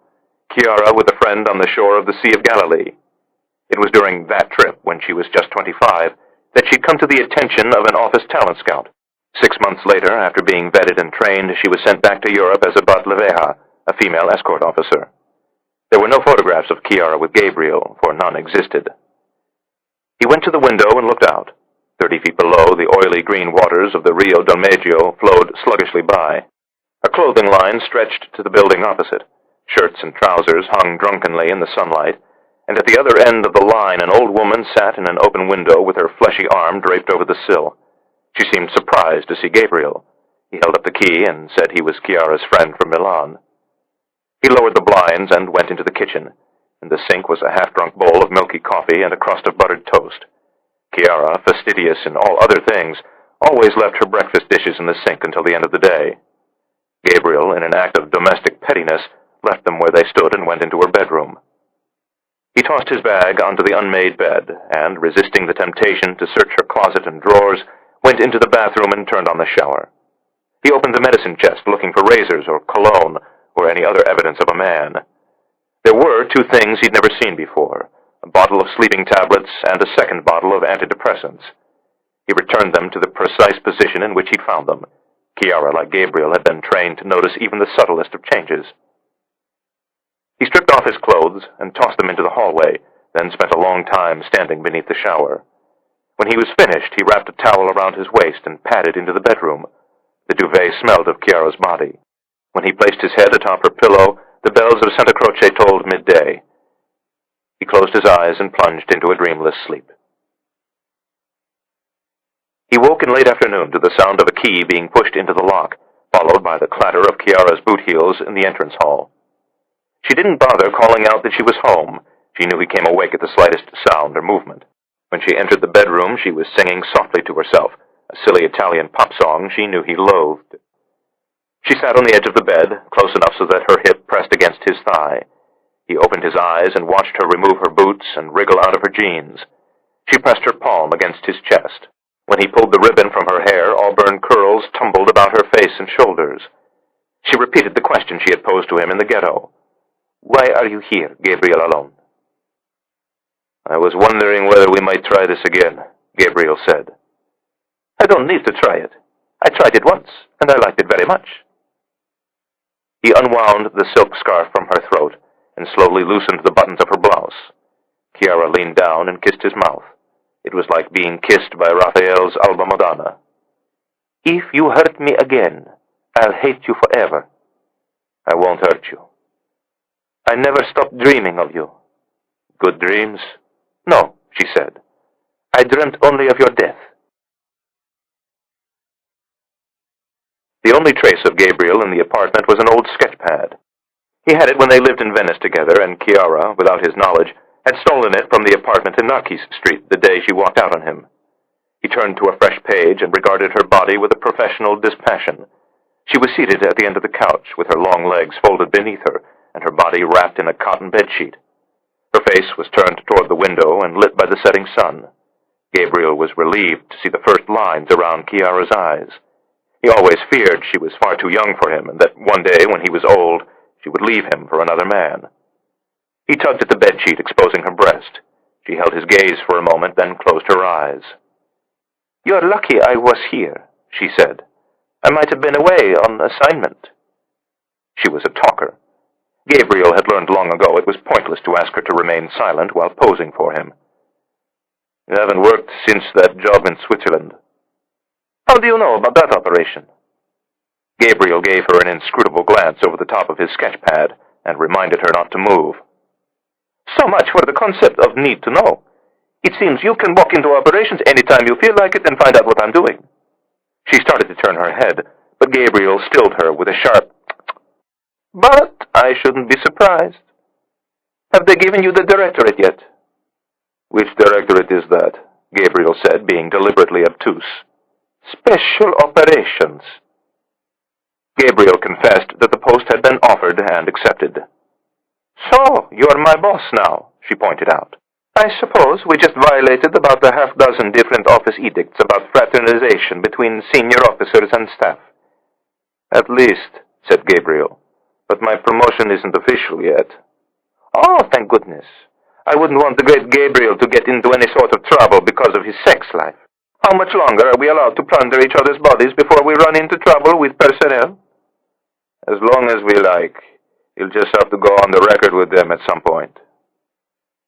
Chiara with a friend on the shore of the Sea of Galilee. It was during that trip, when she was just 25, that she'd come to the attention of an office talent scout. 6 months later, after being vetted and trained, she was sent back to Europe as a bat leveha, a female escort officer. There were no photographs of Chiara with Gabriel, for none existed. He went to the window and looked out. 30 feet below, the oily green waters of the Rio del Meggio flowed sluggishly by. A clothing line stretched to the building opposite. Shirts and trousers hung drunkenly in the sunlight, and at the other end of the line an old woman sat in an open window with her fleshy arm draped over the sill. She seemed surprised to see Gabriel. He held up the key and said he was Chiara's friend from Milan. He lowered the blinds and went into the kitchen. In the sink was a half-drunk bowl of milky coffee and a crust of buttered toast. Chiara, fastidious in all other things, always left her breakfast dishes in the sink until the end of the day. Gabriel, in an act of domestic pettiness, left them where they stood and went into her bedroom. He tossed his bag onto the unmade bed and, resisting the temptation to search her closet and drawers, went into the bathroom and turned on the shower. He opened the medicine chest looking for razors or cologne or any other evidence of a man. There were 2 things he'd never seen before, a bottle of sleeping tablets and a second bottle of antidepressants. He returned them to the precise position in which he'd found them. Chiara, like Gabriel, had been trained to notice even the subtlest of changes. He stripped off his clothes and tossed them into the hallway, then spent a long time standing beneath the shower. When he was finished, he wrapped a towel around his waist and padded into the bedroom. The duvet smelled of Chiara's body. When he placed his head atop her pillow, the bells of Santa Croce tolled midday. He closed his eyes and plunged into a dreamless sleep. He woke in late afternoon to the sound of a key being pushed into the lock, followed by the clatter of Chiara's boot heels in the entrance hall. She didn't bother calling out that she was home. She knew he came awake at the slightest sound or movement. When she entered the bedroom, she was singing softly to herself, a silly Italian pop song she knew he loathed. She sat on the edge of the bed, close enough so that her hip pressed against his thigh. He opened his eyes and watched her remove her boots and wriggle out of her jeans. She pressed her palm against his chest. When he pulled the ribbon from her hair, auburn curls tumbled about her face and shoulders. She repeated the question she had posed to him in the ghetto. "Why are you here, Gabriel Allon?" "I was wondering whether we might try this again," Gabriel said. "I don't need to try it. I tried it once, and I liked it very much." He unwound the silk scarf from her throat and slowly loosened the buttons of her blouse. Chiara leaned down and kissed his mouth. It was like being kissed by Raphael's Alba Madonna. "If you hurt me again, I'll hate you forever." "I won't hurt you." "I never stopped dreaming of you." "Good dreams?" "No," she said. "I dreamt only of your death." The only trace of Gabriel in the apartment was an old sketch pad. He had it when they lived in Venice together, and Chiara, without his knowledge, had stolen it from the apartment in Narkis Street the day she walked out on him. He turned to a fresh page and regarded her body with a professional dispassion. She was seated at the end of the couch, with her long legs folded beneath her, and her body wrapped in a cotton bedsheet. Her face was turned toward the window and lit by the setting sun. Gabriel was relieved to see the first lines around Kiara's eyes. He always feared she was far too young for him, and that one day, when he was old, she would leave him for another man. He tugged at the bedsheet, exposing her breast. She held his gaze for a moment, then closed her eyes. "You're lucky I was here," she said. "I might have been away on assignment." She was a talker. Gabriel had learned long ago it was pointless to ask her to remain silent while posing for him. "You haven't worked since that job in Switzerland." "How do you know about that operation?" Gabriel gave her an inscrutable glance over the top of his sketch pad and reminded her not to move. "So much for the concept of need to know. It seems you can walk into operations anytime you feel like it and find out what I'm doing." She started to turn her head, but Gabriel stilled her with a sharp, "But I shouldn't be surprised. Have they given you the directorate yet?" "Which directorate is that?" Gabriel said, being deliberately obtuse. "Special Operations." Gabriel confessed that the post had been offered and accepted. "So, you're my boss now," she pointed out. "I suppose we just violated about a half-dozen different office edicts about fraternization between senior officers and staff." "At least," said Gabriel. "But my promotion isn't official yet." "Oh, thank goodness. I wouldn't want the great Gabriel to get into any sort of trouble because of his sex life. How much longer are we allowed to plunder each other's bodies before we run into trouble with personnel?" "As long as we like. You'll just have to go on the record with them at some point."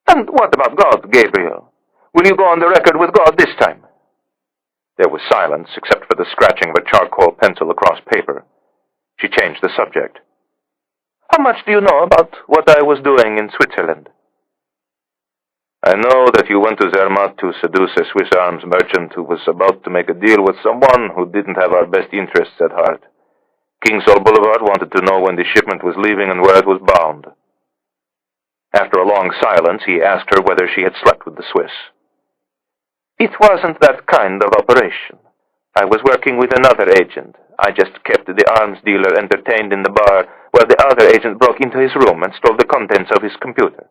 "And what about God, Gabriel? Will you go on the record with God this time?" There was silence, except for the scratching of a charcoal pencil across paper. She changed the subject. "How much do you know about what I was doing in Switzerland?" "I know that you went to Zermatt to seduce a Swiss arms merchant who was about to make a deal with someone who didn't have our best interests at heart. King Saul Boulevard wanted to know when the shipment was leaving and where it was bound." After a long silence, he asked her whether she had slept with the Swiss. "It wasn't that kind of operation. I was working with another agent. I just kept the arms dealer entertained in the bar while the other agent broke into his room and stole the contents of his computer.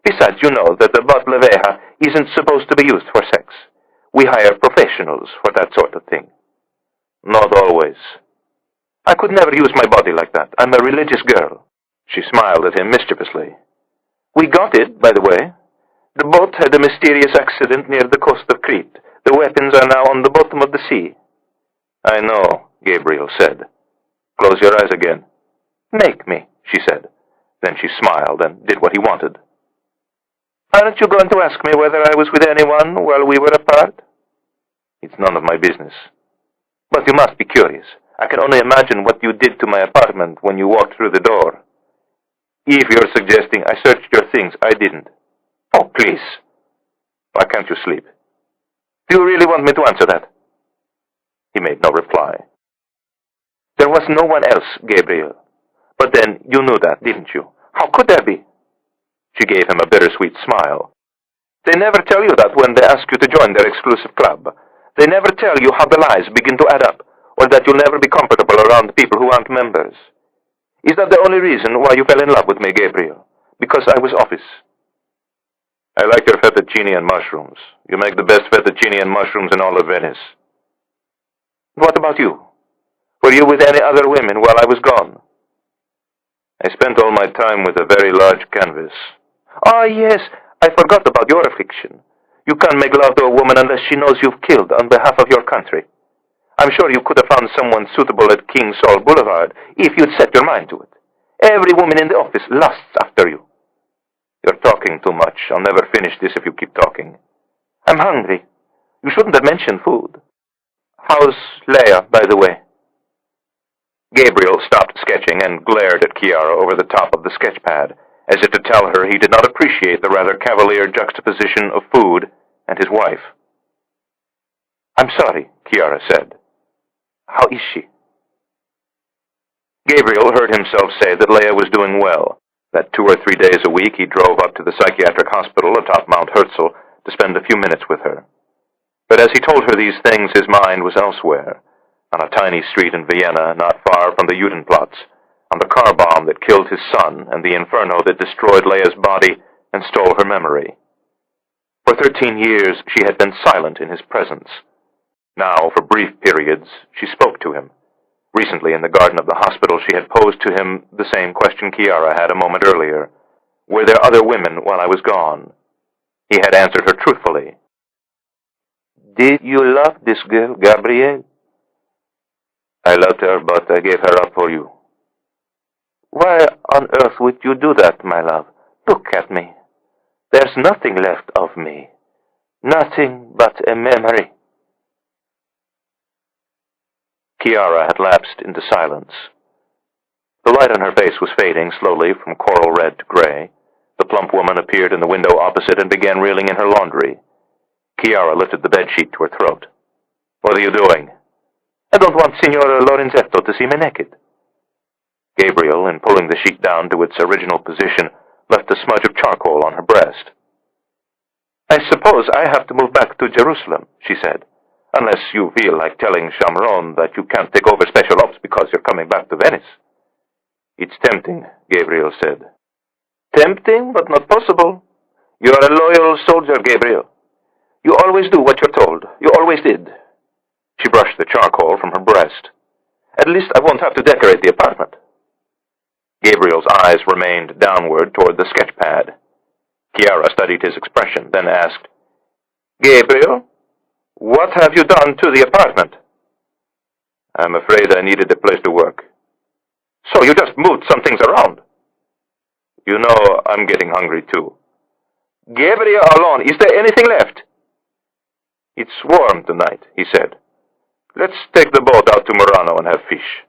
Besides, you know that the bot leveja isn't supposed to be used for sex. We hire professionals for that sort of thing." "Not always." "I could never use my body like that. I'm a religious girl." She smiled at him mischievously. "We got it, by the way. The boat had a mysterious accident near the coast of Crete. The weapons are now on the bottom of the sea." "I know," Gabriel said. "Close your eyes again." "Make me," she said. Then she smiled and did what he wanted. "Aren't you going to ask me whether I was with anyone while we were apart?" "It's none of my business." "But you must be curious. I can only imagine what you did to my apartment when you walked through the door." "If you're suggesting I searched your things, I didn't." "Oh, please." "Why can't you sleep?" "Do you really want me to answer that?" He made no reply. "There was no one else, Gabriel. But then, you knew that, didn't you? How could there be?" She gave him a bittersweet smile. "They never tell you that when they ask you to join their exclusive club. They never tell you how the lies begin to add up, or that you'll never be comfortable around people who aren't members. Is that the only reason why you fell in love with me, Gabriel? Because I was office?" "I like your fettuccine and mushrooms. You make the best fettuccine and mushrooms in all of Venice." "What about you? Were you with any other women while I was gone?" "I spent all my time with a very large canvas." "Ah, yes, I forgot about your affliction. You can't make love to a woman unless she knows you've killed on behalf of your country. I'm sure you could have found someone suitable at King Saul Boulevard if you'd set your mind to it. Every woman in the office lusts after you." "You're talking too much. I'll never finish this if you keep talking." "I'm hungry. You shouldn't have mentioned food. How's Leia, by the way?" Gabriel stopped sketching and glared at Kiara over the top of the sketch pad, as if to tell her he did not appreciate the rather cavalier juxtaposition of food and his wife. "I'm sorry," Kiara said. "How is she?" Gabriel heard himself say that Leia was doing well, that 2 or 3 days a week he drove up to the psychiatric hospital atop Mount Herzl to spend a few minutes with her. But as he told her these things, his mind was elsewhere, on a tiny street in Vienna not far from the Judenplatz, on the car bomb that killed his son and the inferno that destroyed Leia's body and stole her memory. For 13 years, she had been silent in his presence. Now, for brief periods, she spoke to him. Recently, in the garden of the hospital, she had posed to him the same question Chiara had a moment earlier. Were there other women while I was gone? He had answered her truthfully. Did you love this girl, Gabriel? I loved her, but I gave her up for you. Why on earth would you do that, my love? Look at me. There's nothing left of me. Nothing but a memory. Chiara had lapsed into silence. The light on her face was fading slowly from coral red to gray. The plump woman appeared in the window opposite and began reeling in her laundry. Chiara lifted the bedsheet to her throat. What are you doing? I don't want Signor Lorenzetto to see me naked. Gabriel, in pulling the sheet down to its original position, left a smudge of charcoal on her breast. I suppose I have to move back to Jerusalem, she said, unless you feel like telling Shamron that you can't take over special ops because you're coming back to Venice. It's tempting, Gabriel said. Tempting, but not possible. You are a loyal soldier, Gabriel. You always do what you're told. You always did. She brushed the charcoal from her breast. At least I won't have to decorate the apartment. Gabriel's eyes remained downward toward the sketch pad. Chiara studied his expression, then asked, Gabriel, what have you done to the apartment? I'm afraid I needed a place to work. So you just moved some things around? You know, I'm getting hungry too. Gabriel Allon, is there anything left? It's warm tonight, he said. Let's take the boat out to Murano and have fish.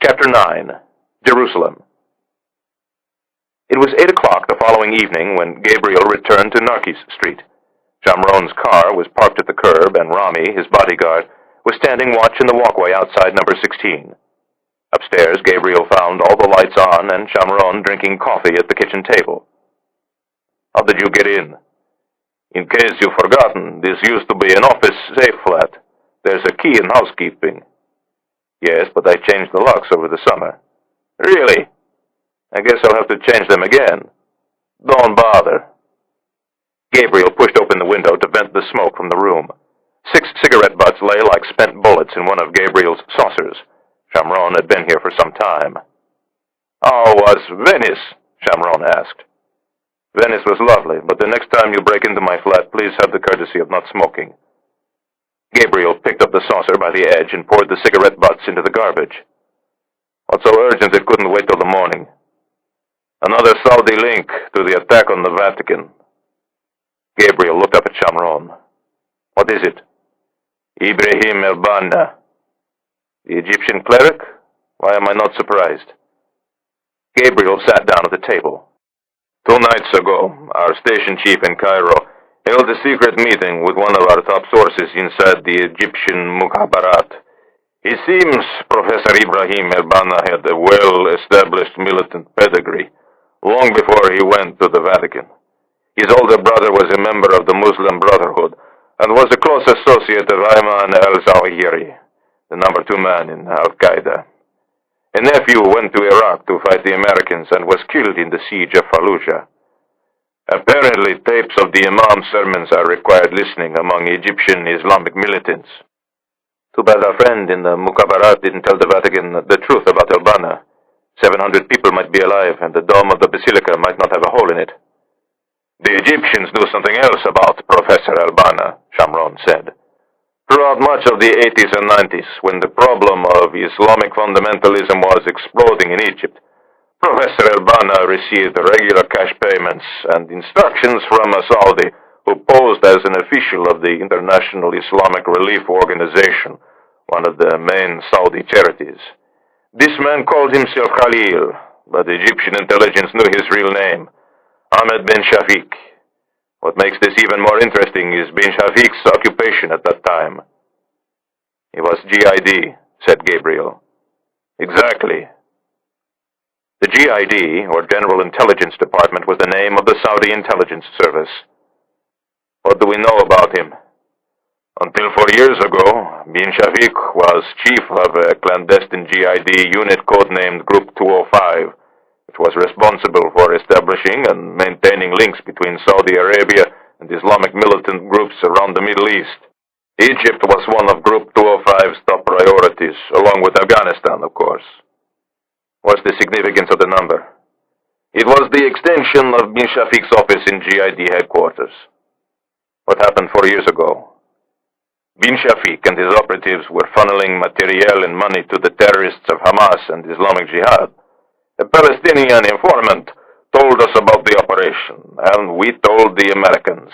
Chapter 9. Jerusalem. It was 8 o'clock the following evening when Gabriel returned to Narkis Street. Shamron's car was parked at the curb, and Rami, his bodyguard, was standing watch in the walkway outside number 16. Upstairs, Gabriel found all the lights on and Shamron drinking coffee at the kitchen table. How did you get in? In case you've forgotten, this used to be an office safe flat. There's a key in housekeeping. Yes, but I changed the locks over the summer. Really? I guess I'll have to change them again. Don't bother. Gabriel pushed open the window to vent the smoke from the room. 6 cigarette butts lay like spent bullets in one of Gabriel's saucers. Shamron had been here for some time. How was Venice? Shamron asked. Venice was lovely, but the next time you break into my flat, please have the courtesy of not smoking. Gabriel picked up the saucer by the edge and poured the cigarette butts into the garbage. What's so urgent it couldn't wait till the morning? Another Saudi link to the attack on the Vatican. Gabriel looked up at Shamron. What is it? Ibrahim el-Banna. The Egyptian cleric? Why am I not surprised? Gabriel sat down at the table. 2 nights ago, our station chief in Cairo held a secret meeting with one of our top sources inside the Egyptian Mukhabarat. It seems Professor Ibrahim el-Banna had a well-established militant pedigree, long before he went to the Vatican. His older brother was a member of the Muslim Brotherhood, and was a close associate of Ayman al-Zawahiri, the number 2 man in al-Qaeda. A nephew went to Iraq to fight the Americans and was killed in the siege of Fallujah. Apparently, tapes of the Imam's sermons are required listening among Egyptian Islamic militants. Too bad our friend in the Mukhabarat didn't tell the Vatican the truth about el-Banna. 700 people might be alive, and the dome of the basilica might not have a hole in it. The Egyptians knew something else about Professor el-Banna, Shamron said. Throughout much of the 80s and 90s, when the problem of Islamic fundamentalism was exploding in Egypt, Professor el-Banna received regular cash payments and instructions from a Saudi who posed as an official of the International Islamic Relief Organization, one of the main Saudi charities. This man called himself Khalil, but Egyptian intelligence knew his real name, Ahmed bin Shafiq. What makes this even more interesting is bin Shafiq's occupation at that time. He was GID, said Gabriel. Exactly. The GID, or General Intelligence Department, was the name of the Saudi Intelligence Service. What do we know about him? Until 4 years ago, bin Shafiq was chief of a clandestine GID unit codenamed Group 205, which was responsible for establishing and maintaining links between Saudi Arabia and Islamic militant groups around the Middle East. Egypt was one of Group 205's top priorities, along with Afghanistan, of course. What's the significance of the number? It was the extension of bin Shafiq's office in GID headquarters. What happened 4 years ago? Bin Shafiq and his operatives were funneling materiel and money to the terrorists of Hamas and Islamic Jihad. A Palestinian informant told us about the operation, and we told the Americans.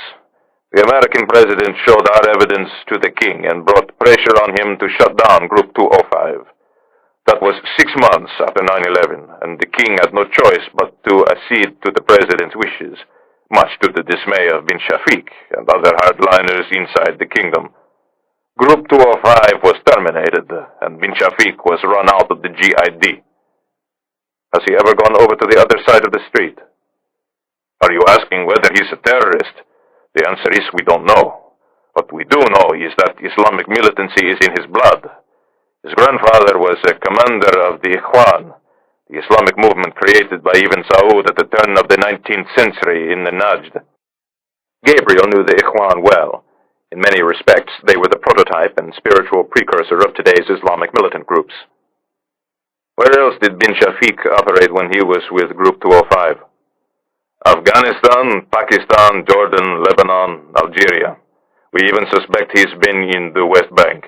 The American president showed our evidence to the king and brought pressure on him to shut down Group 205. That was 6 months after 9/11, and the king had no choice but to accede to the president's wishes, much to the dismay of bin Shafiq and other hardliners inside the kingdom. Group 205 was terminated, and bin Shafiq was run out of the GID. Has he ever gone over to the other side of the street? Are you asking whether he's a terrorist? The answer is we don't know. What we do know is that Islamic militancy is in his blood. His grandfather was a commander of the Ikhwan, the Islamic movement created by Ibn Saud at the turn of the 19th century in the Najd. Gabriel knew the Ikhwan well. In many respects, they were the prototype and spiritual precursor of today's Islamic militant groups. Where else did bin Shafiq operate when he was with Group 205? Afghanistan, Pakistan, Jordan, Lebanon, Algeria. We even suspect he's been in the West Bank.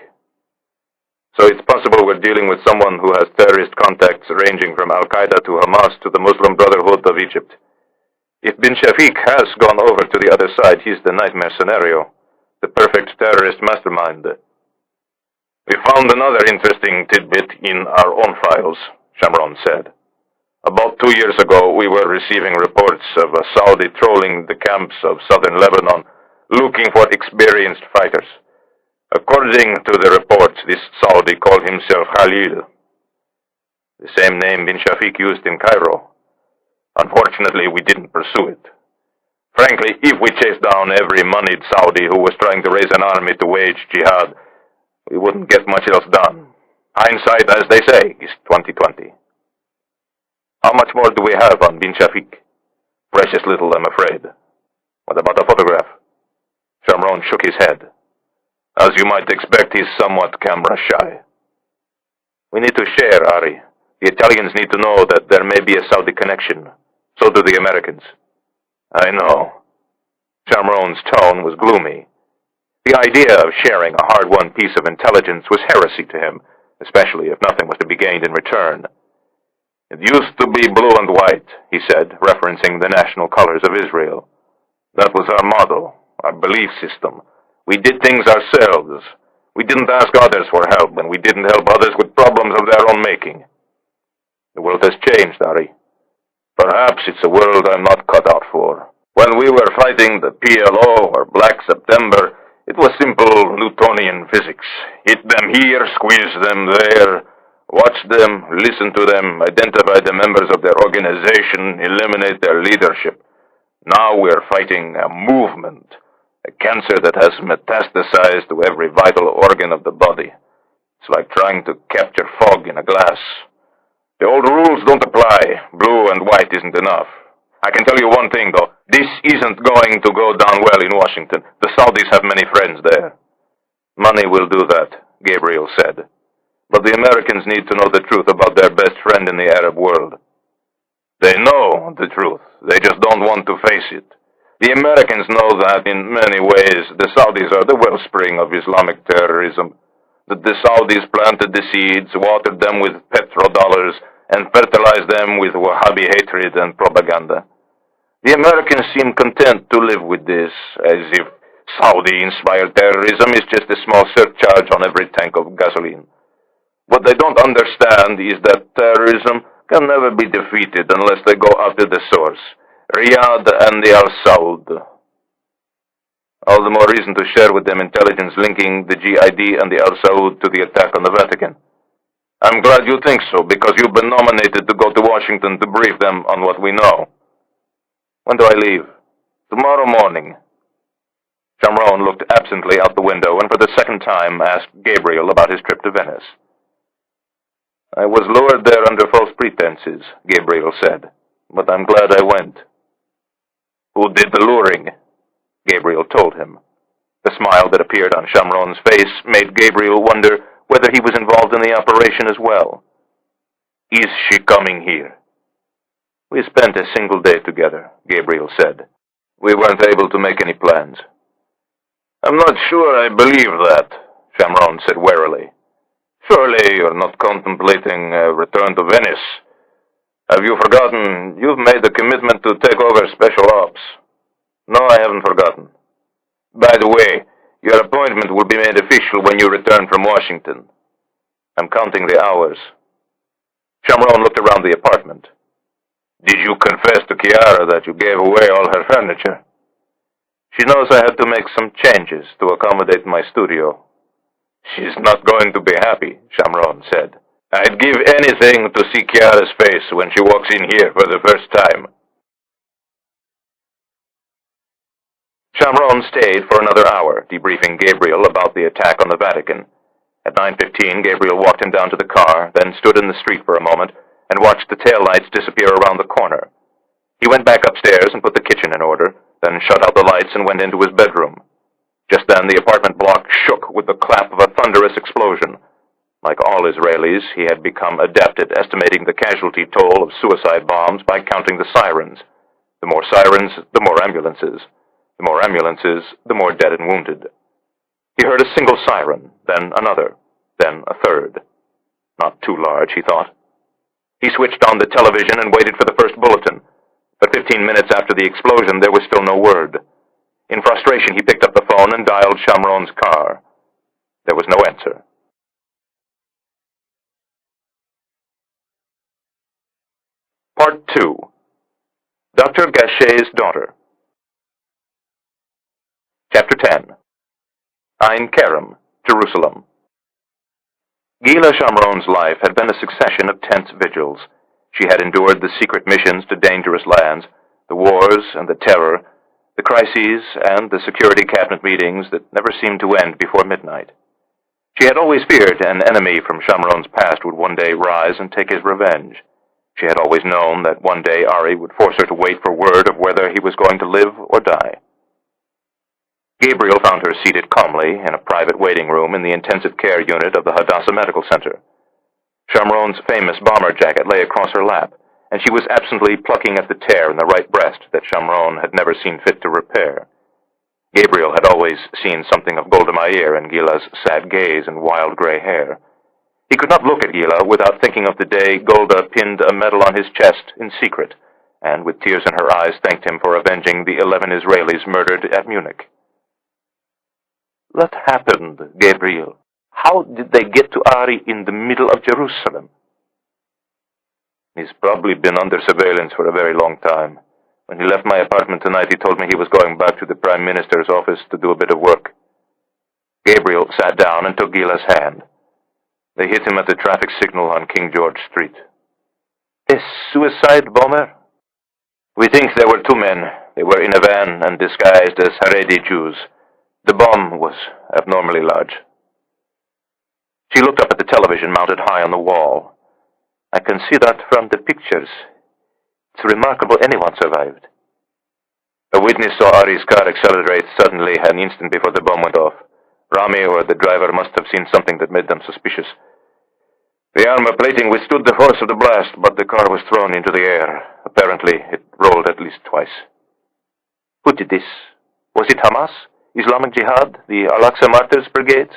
So it's possible we're dealing with someone who has terrorist contacts ranging from al-Qaeda to Hamas to the Muslim Brotherhood of Egypt. If bin Shafiq has gone over to the other side, he's the nightmare scenario, the perfect terrorist mastermind. We found another interesting tidbit in our own files, Shamron said. About 2 years ago, we were receiving reports of a Saudi trolling the camps of southern Lebanon, looking for experienced fighters. According to the reports, this Saudi called himself Khalil, the same name bin Shafiq used in Cairo. Unfortunately, we didn't pursue it. Frankly, if we chased down every moneyed Saudi who was trying to raise an army to wage jihad, we wouldn't get much else done. Hindsight, as they say, is 20/20. How much more do we have on bin Shafiq? Precious little, I'm afraid. What about a photograph? Shamron shook his head. As you might expect, he's somewhat camera-shy. We need to share, Ari. The Italians need to know that there may be a Saudi connection. So do the Americans. I know. Shamron's tone was gloomy. The idea of sharing a hard-won piece of intelligence was heresy to him, especially if nothing was to be gained in return. It used to be blue and white, he said, referencing the national colors of Israel. That was our motto, our belief system. We did things ourselves. We didn't ask others for help, and we didn't help others with problems of their own making. The world has changed, Ari. Perhaps it's a world I'm not cut out for. When we were fighting the PLO or Black September, it was simple Newtonian physics. Hit them here, squeeze them there, watch them, listen to them, identify the members of their organization, eliminate their leadership. Now we're fighting a movement, a cancer that has metastasized to every vital organ of the body. It's like trying to capture fog in a glass. The old rules don't apply. Blue and white isn't enough. I can tell you one thing, though. This isn't going to go down well in Washington. The Saudis have many friends there. Money will do that, Gabriel said. But the Americans need to know the truth about their best friend in the Arab world. They know the truth. They just don't want to face it. The Americans know that in many ways the Saudis are the wellspring of Islamic terrorism. That the Saudis planted the seeds, watered them with petrodollars, and fertilized them with Wahhabi hatred and propaganda. The Americans seem content to live with this, as if Saudi-inspired terrorism is just a small surcharge on every tank of gasoline. What they don't understand is that terrorism can never be defeated unless they go after the source, Riyadh and the al-Saud. All the more reason to share with them intelligence linking the GID and the al-Saud to the attack on the Vatican. I'm glad you think so, because you've been nominated to go to Washington to brief them on what we know. When do I leave? Tomorrow morning. Shamron looked absently out the window and for the second time asked Gabriel about his trip to Venice. "I was lured there under false pretenses," Gabriel said, "but I'm glad I went." "Who did the luring?" Gabriel told him. The smile that appeared on Shamron's face made Gabriel wonder whether he was involved in the operation as well. "Is she coming here?" "We spent a single day together," Gabriel said. "We weren't able to make any plans." "I'm not sure I believe that," Shamron said warily. "Surely you're not contemplating a return to Venice. Have you forgotten you've made the commitment to take over Special Ops?" "No, I haven't forgotten." "By the way, your appointment will be made official when you return from Washington." "I'm counting the hours." Shamron looked around the apartment. "Did you confess to Chiara that you gave away all her furniture?" "She knows I had to make some changes to accommodate my studio." "She's not going to be happy," Shamron said. "I'd give anything to see Chiara's face when she walks in here for the first time." Shamron stayed for another hour, debriefing Gabriel about the attack on the Vatican. At 9:15, Gabriel walked him down to the car, then stood in the street for a moment and watched the taillights disappear around the corner. He went back upstairs and put the kitchen in order, then shut out the lights and went into his bedroom. Just then, the apartment block shook with the clap of a thunderous explosion. Like all Israelis, he had become adept at estimating the casualty toll of suicide bombs by counting the sirens. The more sirens, the more ambulances. The more ambulances, the more dead and wounded. He heard a single siren, then another, then a third. Not too large, he thought. He switched on the television and waited for the first bulletin. But 15 minutes after the explosion, there was still no word. In frustration, he picked up the phone and dialed Shamron's car. There was no answer. Part 2. Dr. Gachet's Daughter. Chapter 10. Ein Kerem, Jerusalem. Gila Shamron's life had been a succession of tense vigils. She had endured the secret missions to dangerous lands, the wars and the terror, the crises and the security cabinet meetings that never seemed to end before midnight. She had always feared an enemy from Shamron's past would one day rise and take his revenge. She had always known that one day Ari would force her to wait for word of whether he was going to live or die. Gabriel found her seated calmly in a private waiting room in the intensive care unit of the Hadassah Medical Center. Shamron's famous bomber jacket lay across her lap, and she was absently plucking at the tear in the right breast that Shamron had never seen fit to repair. Gabriel had always seen something of Golda Meir in Gila's sad gaze and wild gray hair. He could not look at Gila without thinking of the day Golda pinned a medal on his chest in secret, and with tears in her eyes thanked him for avenging the 11 Israelis murdered at Munich. "What happened, Gabriel? How did they get to Ari in the middle of Jerusalem?" "He's probably been under surveillance for a very long time. When he left my apartment tonight, he told me he was going back to the Prime Minister's office to do a bit of work." Gabriel sat down and took Gila's hand. They hit him at the traffic signal on King George Street. "A suicide bomber?" "We think there were two men. They were in a van and disguised as Haredi Jews. The bomb was abnormally large." She looked up at the television mounted high on the wall. "I can see that from the pictures. It's remarkable anyone survived." "A witness saw Ari's car accelerate suddenly an instant before the bomb went off. Rami or the driver must have seen something that made them suspicious. The armor plating withstood the force of the blast, but the car was thrown into the air. Apparently, it rolled at least twice." "Who did this? Was it Hamas? Islamic Jihad? The Al-Aqsa Martyrs Brigades?"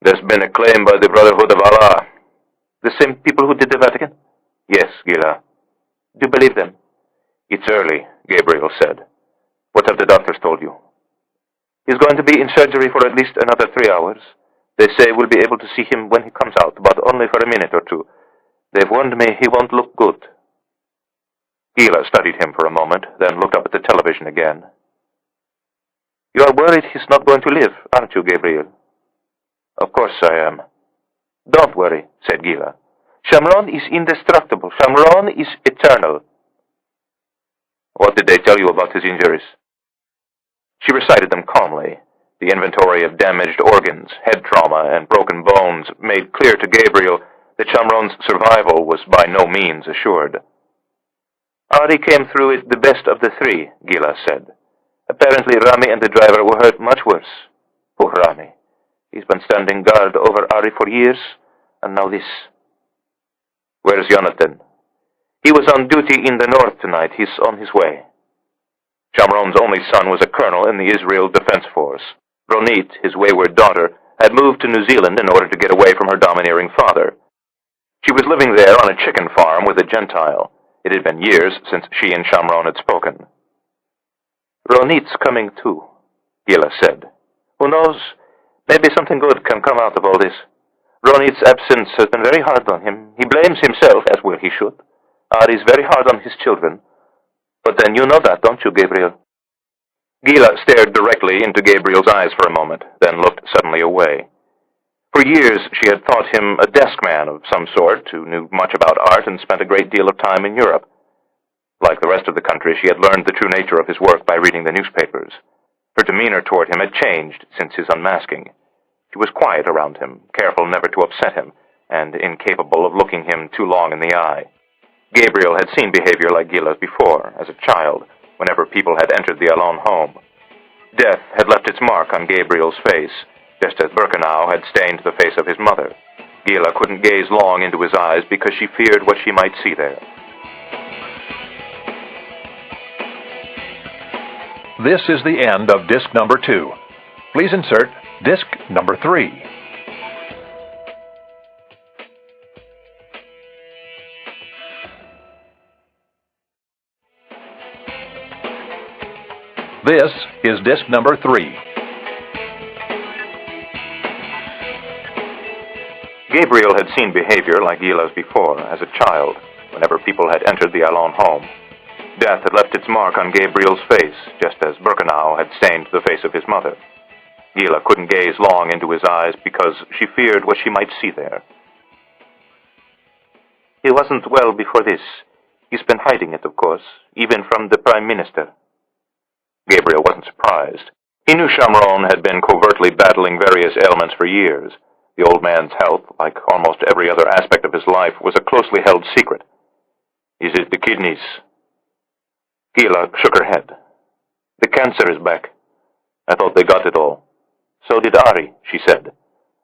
"There's been a claim by the Brotherhood of Allah." "The same people who did the Vatican?" "Yes, Gila." "Do you believe them?" "It's early," Gabriel said. "What have the doctors told you?" "He's going to be in surgery for at least another 3 hours. They say we'll be able to see him when he comes out, but only for a minute or two. They've warned me he won't look good." Gila studied him for a moment, then looked up at the television again. "You are worried he's not going to live, aren't you, Gabriel?" "Of course I am." "Don't worry," said Gila. "Shamron is indestructible. Shamron is eternal." "What did they tell you about his injuries?" She recited them calmly. The inventory of damaged organs, head trauma, and broken bones made clear to Gabriel that Shamron's survival was by no means assured. Ari came through it the best of the three, Gila said. Apparently Rami and the driver were hurt much worse. Poor Rami. He's been standing guard over Ari for years, and now this. Where's Jonathan? He was on duty in the north tonight. He's on his way. Shamron's only son was a colonel in the Israel Defense Force. Ronit, his wayward daughter, had moved to New Zealand in order to get away from her domineering father. She was living there on a chicken farm with a Gentile. It had been years since she and Shamron had spoken. Ronit's coming too, Gila said. Who knows? Maybe something good can come out of all this. Ronit's absence has been very hard on him. He blames himself, as well he should. Ari's very hard on his children. But then you know that, don't you, Gabriel? Gila stared directly into Gabriel's eyes for a moment, then looked suddenly away. For years, she had thought him a desk man of some sort who knew much about art and spent a great deal of time in Europe. Like the rest of the country, she had learned the true nature of his work by reading the newspapers. Her demeanor toward him had changed since his unmasking. She was quiet around him, careful never to upset him, and incapable of looking him too long in the eye. Gabriel had seen behavior like Gila's before, as a child, whenever people had entered the Allon home. Death had left its mark on Gabriel's face, just as Birkenau had stained the face of his mother. Gila couldn't gaze long into his eyes because she feared what she might see there. This is the end of disc number 2. Please insert disc number 3. This is disc number 3. Gabriel had seen behavior like Gila's before, as a child, whenever people had entered the Allon home. Death had left its mark on Gabriel's face, just as Birkenau had stained the face of his mother. Gila couldn't gaze long into his eyes because she feared what she might see there. He wasn't well before this. He's been hiding it, of course, even from the Prime Minister. Gabriel wasn't surprised. He knew Shamron had been covertly battling various ailments for years. The old man's health, like almost every other aspect of his life, was a closely held secret. Is it the kidneys? Gila shook her head. The cancer is back. I thought they got it all. So did Ari, she said.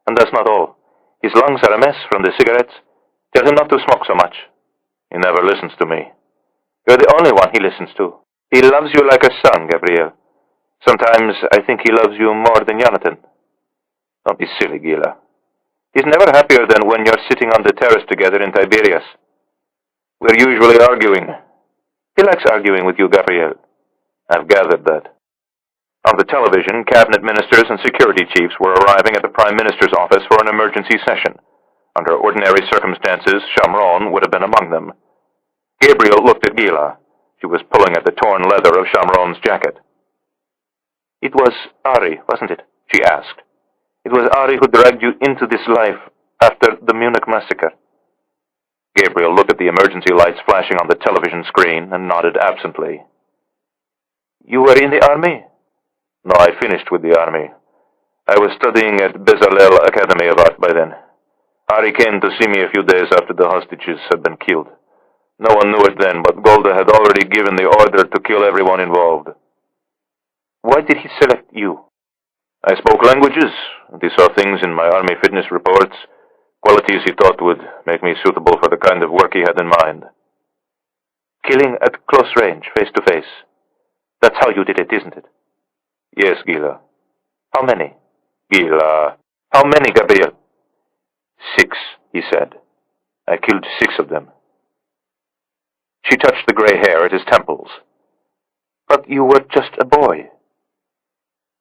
And that's not all. His lungs are a mess from the cigarettes. Tell him not to smoke so much. He never listens to me. You're the only one he listens to. He loves you like a son, Gabriel. Sometimes I think he loves you more than Jonathan. Don't be silly, Gila. He's never happier than when you're sitting on the terrace together in Tiberias. We're usually arguing. He likes arguing with you, Gabriel. I've gathered that. On the television, cabinet ministers and security chiefs were arriving at the Prime Minister's office for an emergency session. Under ordinary circumstances, Shamron would have been among them. Gabriel looked at Gila. She was pulling at the torn leather of Shamron's jacket. It was Ari, wasn't it? She asked. It was Ari who dragged you into this life after the Munich massacre. Gabriel looked at the emergency lights flashing on the television screen and nodded absently. You were in the army? No, I finished with the army. I was studying at Bezalel Academy of Art by then. Ari came to see me a few days after the hostages had been killed. No one knew it then, but Golda had already given the order to kill everyone involved. Why did he select you? I spoke languages, and he saw things in my army fitness reports, qualities he thought would make me suitable for the kind of work he had in mind. Killing at close range, face to face. That's how you did it, isn't it? Yes, Gila. How many? Gila. How many, Gabriel? 6, he said. I killed 6 of them. She touched the gray hair at his temples. But you were just a boy.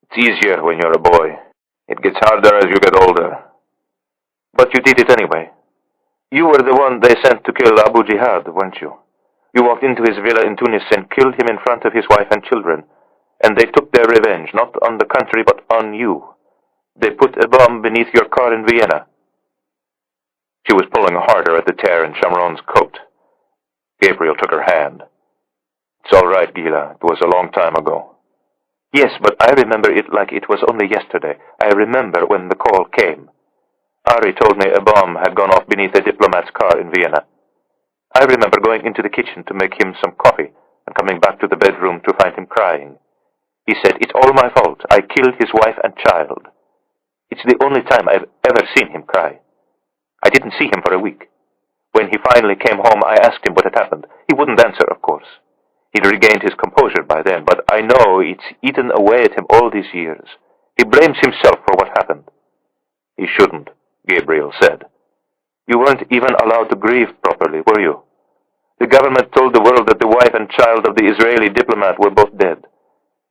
It's easier when you're a boy. It gets harder as you get older. But you did it anyway. You were the one they sent to kill Abu Jihad, weren't you? You walked into his villa in Tunis and killed him in front of his wife and children. And they took their revenge, not on the country, but on you. They put a bomb beneath your car in Vienna. She was pulling harder at the tear in Shamron's coat. Gabriel took her hand. It's all right, Gila. It was a long time ago. Yes, but I remember it like it was only yesterday. I remember when the call came. Ari told me a bomb had gone off beneath a diplomat's car in Vienna. I remember going into the kitchen to make him some coffee and coming back to the bedroom to find him crying. He said, "It's all my fault. I killed his wife and child." It's the only time I've ever seen him cry. I didn't see him for a week. When he finally came home, I asked him what had happened. He wouldn't answer, of course. He'd regained his composure by then, but I know it's eaten away at him all these years. He blames himself for what happened. He shouldn't, Gabriel said. You weren't even allowed to grieve properly, were you? The government told the world that the wife and child of the Israeli diplomat were both dead.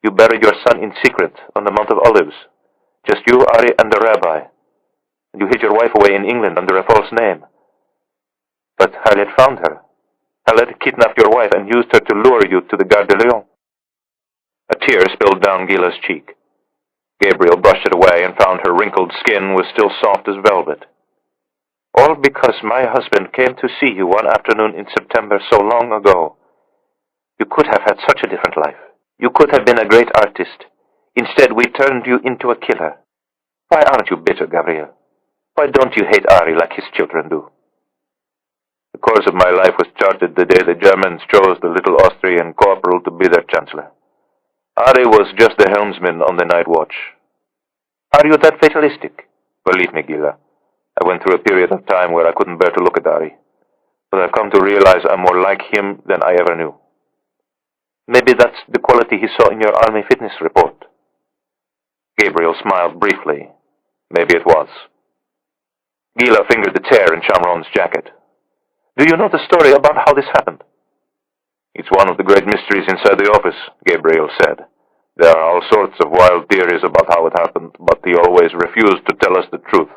You buried your son in secret on the Mount of Olives. Just you, Ari, and the rabbi. You hid your wife away in England under a false name. But Khaled found her. Khaled kidnapped your wife and used her to lure you to the Gare de Lyon. A tear spilled down Gila's cheek. Gabriel brushed it away and found her wrinkled skin was still soft as velvet. All because my husband came to see you one afternoon in September so long ago. You could have had such a different life. You could have been a great artist. Instead, we turned you into a killer. Why aren't you bitter, Gabriel? Why don't you hate Ari like his children do? The course of my life was charted the day the Germans chose the little Austrian corporal to be their chancellor. Ari was just the helmsman on the night watch. Are you that fatalistic? Believe me, Gila, I went through a period of time where I couldn't bear to look at Ari. But I've come to realize I'm more like him than I ever knew. Maybe that's the quality he saw in your army fitness report. Gabriel smiled briefly. Maybe it was. Gila fingered the tear in Shamron's jacket. Do you know the story about how this happened? It's one of the great mysteries inside the office, Gabriel said. There are all sorts of wild theories about how it happened, but he always refused to tell us the truth.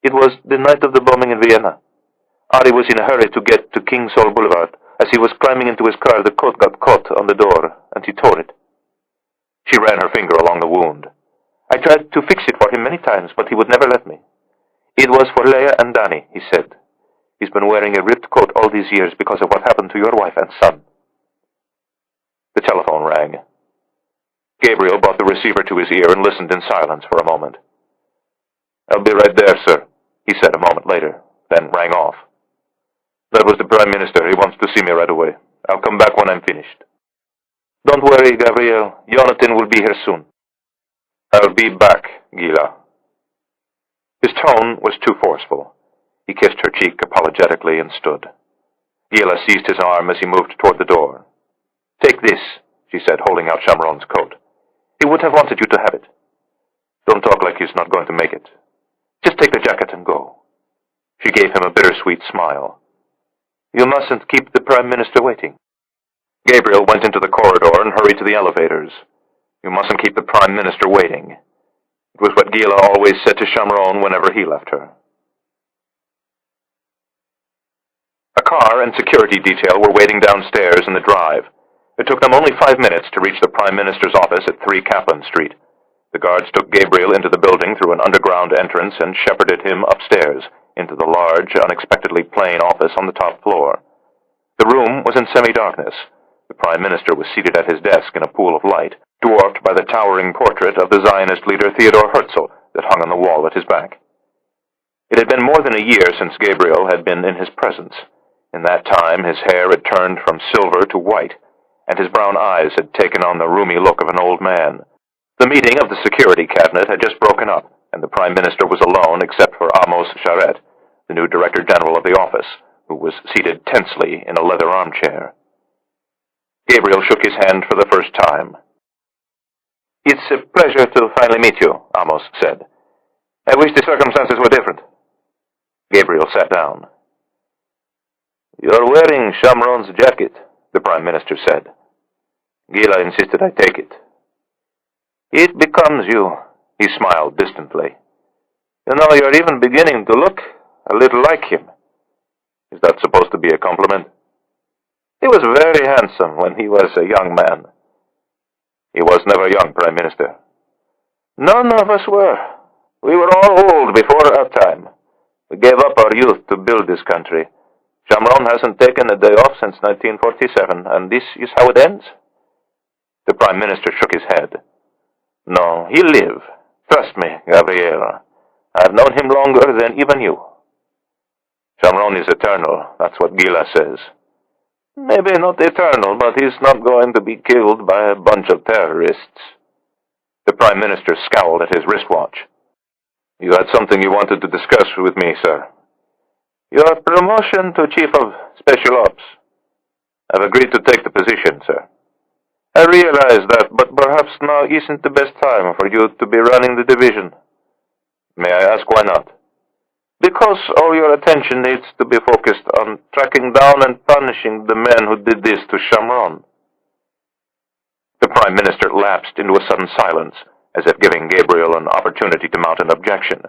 It was the night of the bombing in Vienna. Ari was in a hurry to get to King Saul Boulevard. As he was climbing into his car, the coat got caught on the door, and he tore it. She ran her finger along the wound. I tried to fix it for him many times, but he would never let me. It was for Leia and Danny, he said. He's been wearing a ripped coat all these years because of what happened to your wife and son. The telephone rang. Gabriel brought the receiver to his ear and listened in silence for a moment. I'll be right there, sir, he said a moment later, then rang off. That was the Prime Minister. He wants to see me right away. I'll come back when I'm finished. Don't worry, Gabriel. Jonathan will be here soon. I'll be back, Gila. His tone was too forceful. He kissed her cheek apologetically and stood. Gila seized his arm as he moved toward the door. Take this, she said, holding out Shamron's coat. He would have wanted you to have it. Don't talk like he's not going to make it. Just take the jacket and go. She gave him a bittersweet smile. You mustn't keep the Prime Minister waiting. Gabriel went into the corridor and hurried to the elevators. You mustn't keep the Prime Minister waiting. It was what Gila always said to Shamron whenever he left her. A car and security detail were waiting downstairs in the drive. It took them only 5 minutes to reach the Prime Minister's office at 3 Kaplan Street. The guards took Gabriel into the building through an underground entrance and shepherded him upstairs into the large, unexpectedly plain office on the top floor. The room was in semi-darkness. The Prime Minister was seated at his desk in a pool of light, dwarfed by the towering portrait of the Zionist leader Theodor Herzl that hung on the wall at his back. It had been more than a year since Gabriel had been in his presence. In that time, his hair had turned from silver to white, and his brown eyes had taken on the roomy look of an old man. The meeting of the security cabinet had just broken up, and the Prime Minister was alone except for Amos Charette, the new Director General of the office, who was seated tensely in a leather armchair. Gabriel shook his hand for the first time. It's a pleasure to finally meet you, Amos said. I wish the circumstances were different. Gabriel sat down. You're wearing Shamron's jacket, the Prime Minister said. Gila insisted I take it. It becomes you, he smiled distantly. You know, you're even beginning to look a little like him. Is that supposed to be a compliment? He was very handsome when he was a young man. He was never young, Prime Minister. None of us were. We were all old before our time. We gave up our youth to build this country. Shamron hasn't taken a day off since 1947, and this is how it ends. The Prime Minister shook his head. No, he'll live. Trust me, Gabriel. I've known him longer than even you. Shamron is eternal, that's what Gila says. Maybe not eternal, but he's not going to be killed by a bunch of terrorists. The Prime Minister scowled at his wristwatch. You had something you wanted to discuss with me, sir. Your promotion to Chief of Special Ops. I've agreed to take the position, sir. I realize that, but perhaps now isn't the best time for you to be running the division. May I ask why not? Because all your attention needs to be focused on tracking down and punishing the men who did this to Shamron. The Prime Minister lapsed into a sudden silence, as if giving Gabriel an opportunity to mount an objection.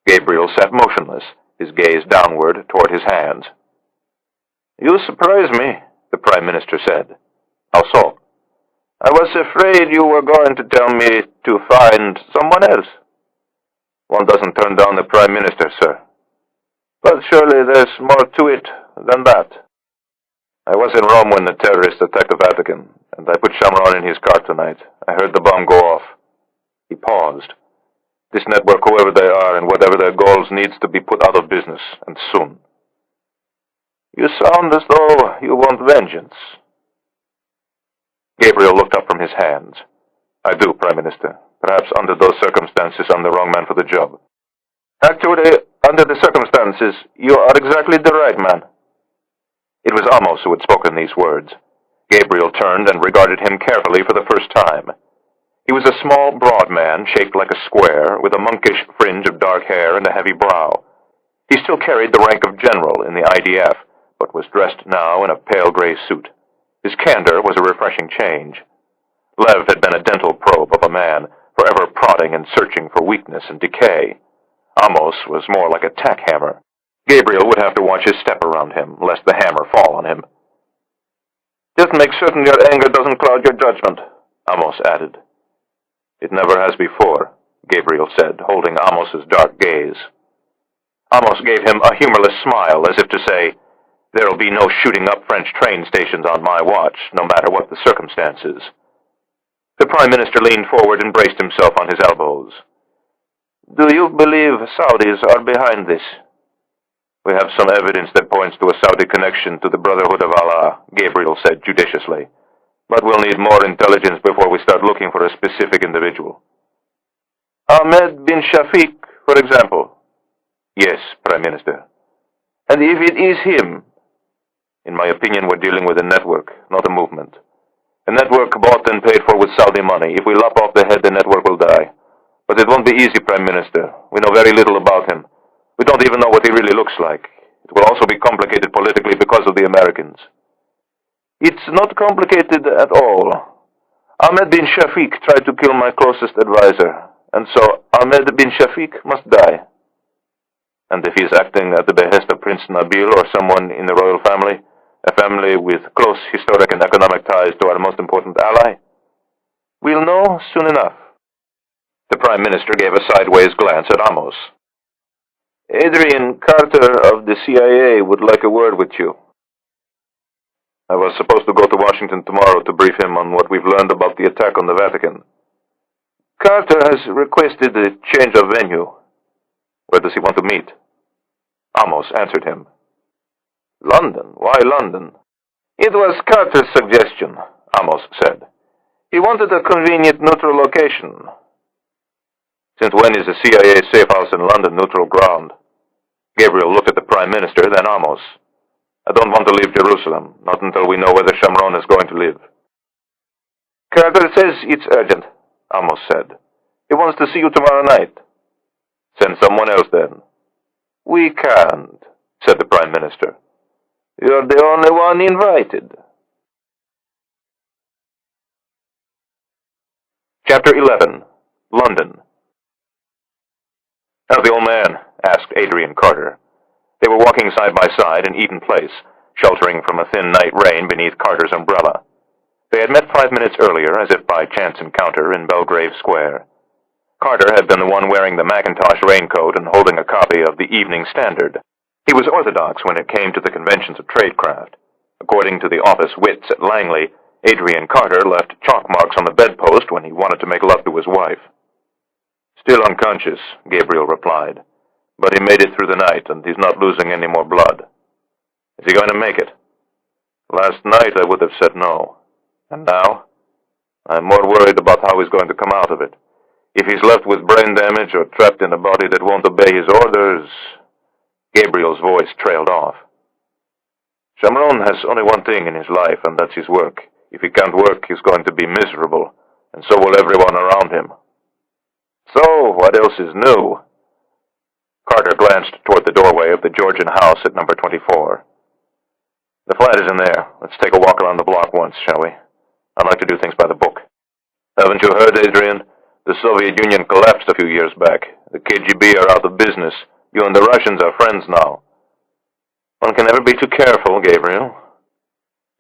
Gabriel sat motionless, his gaze downward toward his hands. You surprise me, the Prime Minister said. How so? I was afraid you were going to tell me to find someone else. One doesn't turn down the Prime Minister, sir. But surely there's more to it than that. I was in Rome when the terrorists attacked the Vatican, and I put Shamron in his car tonight. I heard the bomb go off. He paused. This network, whoever they are and whatever their goals, needs to be put out of business, and soon. You sound as though you want vengeance. Gabriel looked up from his hands. I do, Prime Minister. Perhaps under those circumstances I'm the wrong man for the job. Actually, under the circumstances, you are exactly the right man. It was Amos who had spoken these words. Gabriel turned and regarded him carefully for the first time. He was a small, broad man, shaped like a square, with a monkish fringe of dark hair and a heavy brow. He still carried the rank of general in the IDF, but was dressed now in a pale gray suit. His candor was a refreshing change. Lev had been a dental probe of a man, forever prodding and searching for weakness and decay. Amos was more like a tack hammer. Gabriel would have to watch his step around him, lest the hammer fall on him. Just make certain your anger doesn't cloud your judgment, Amos added. It never has before, Gabriel said, holding Amos's dark gaze. Amos gave him a humorless smile, as if to say, There'll be no shooting up French train stations on my watch, no matter what the circumstances. The Prime Minister leaned forward and braced himself on his elbows. Do you believe Saudis are behind this? We have some evidence that points to a Saudi connection to the Brotherhood of Allah, Gabriel said judiciously. But we'll need more intelligence before we start looking for a specific individual. Ahmed bin Shafiq, for example. Yes, Prime Minister. And if it is him, in my opinion, we're dealing with a network, not a movement. A network bought and paid for with Saudi money. If we lop off the head, the network will die. But it won't be easy, Prime Minister. We know very little about him. We don't even know what he really looks like. It will also be complicated politically because of the Americans. It's not complicated at all. Ahmed bin Shafiq tried to kill my closest advisor, and so Ahmed bin Shafiq must die. And if he's acting at the behest of Prince Nabil or someone in the royal family, a family with close historic and economic ties to our most important ally, we'll know soon enough. The Prime Minister gave a sideways glance at Amos. Adrian Carter of the CIA would like a word with you. I was supposed to go to Washington tomorrow to brief him on what we've learned about the attack on the Vatican. Carter has requested a change of venue. Where does he want to meet? Amos answered him. London? Why London? It was Carter's suggestion, Amos said. He wanted a convenient neutral location. Since when is a CIA safe house in London neutral ground? Gabriel looked at the Prime Minister, then Amos. I don't want to leave Jerusalem, not until we know whether Shamron is going to live. Carter says it's urgent, Amos said. He wants to see you tomorrow night. Send someone else then. We can't, said the Prime Minister. You're the only one invited. Chapter 11. London. How's the old man? Asked Adrian Carter. They were walking side by side in Eaton Place, sheltering from a thin night rain beneath Carter's umbrella. They had met 5 minutes earlier, as if by chance encounter, in Belgrave Square. Carter had been the one wearing the Macintosh raincoat and holding a copy of the Evening Standard. He was orthodox when it came to the conventions of tradecraft. According to the office wits at Langley, Adrian Carter left chalk marks on the bedpost when he wanted to make love to his wife. "Still unconscious," Gabriel replied. "But he made it through the night, and he's not losing any more blood." "Is he going to make it?" "Last night I would have said no. And now? I'm more worried about how he's going to come out of it. If he's left with brain damage or trapped in a body that won't obey his orders..." Gabriel's voice trailed off. "Shamron has only one thing in his life, and that's his work. If he can't work, he's going to be miserable, and so will everyone around him." "So, what else is new?" Carter glanced toward the doorway of the Georgian house at number 24. "The flat is in there. Let's take a walk around the block once, shall we? I'd like to do things by the book." "Haven't you heard, Adrian? The Soviet Union collapsed a few years back. The KGB are out of business. You and the Russians are friends now." "One can never be too careful, Gabriel."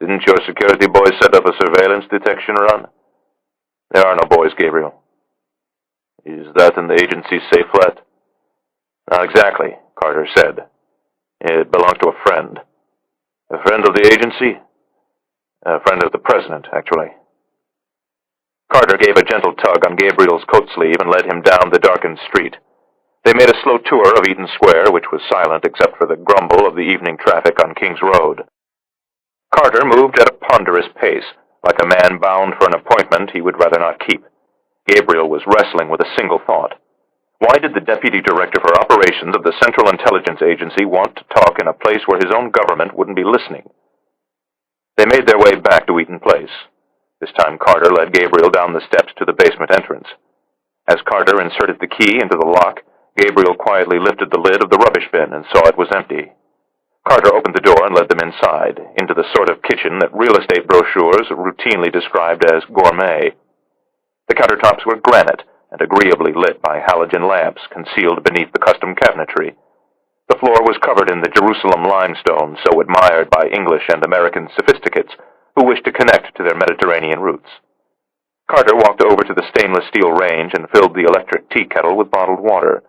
"Didn't your security boys set up a surveillance detection run?" "There are no boys, Gabriel." "Is that in the agency's safe flat?" "Not exactly," Carter said. "It belongs to a friend." "A friend of the agency?" "A friend of the president, actually." Carter gave a gentle tug on Gabriel's coat sleeve and led him down the darkened street. They made a slow tour of Eaton Square, which was silent except for the grumble of the evening traffic on King's Road. Carter moved at a ponderous pace, like a man bound for an appointment he would rather not keep. Gabriel was wrestling with a single thought. Why did the Deputy Director for Operations of the Central Intelligence Agency want to talk in a place where his own government wouldn't be listening? They made their way back to Eaton Place. This time Carter led Gabriel down the steps to the basement entrance. As Carter inserted the key into the lock, Gabriel quietly lifted the lid of the rubbish bin and saw it was empty. Carter opened the door and led them inside, into the sort of kitchen that real estate brochures routinely described as gourmet. The countertops were granite and agreeably lit by halogen lamps concealed beneath the custom cabinetry. The floor was covered in the Jerusalem limestone so admired by English and American sophisticates who wished to connect to their Mediterranean roots. Carter walked over to the stainless steel range and filled the electric tea kettle with bottled water.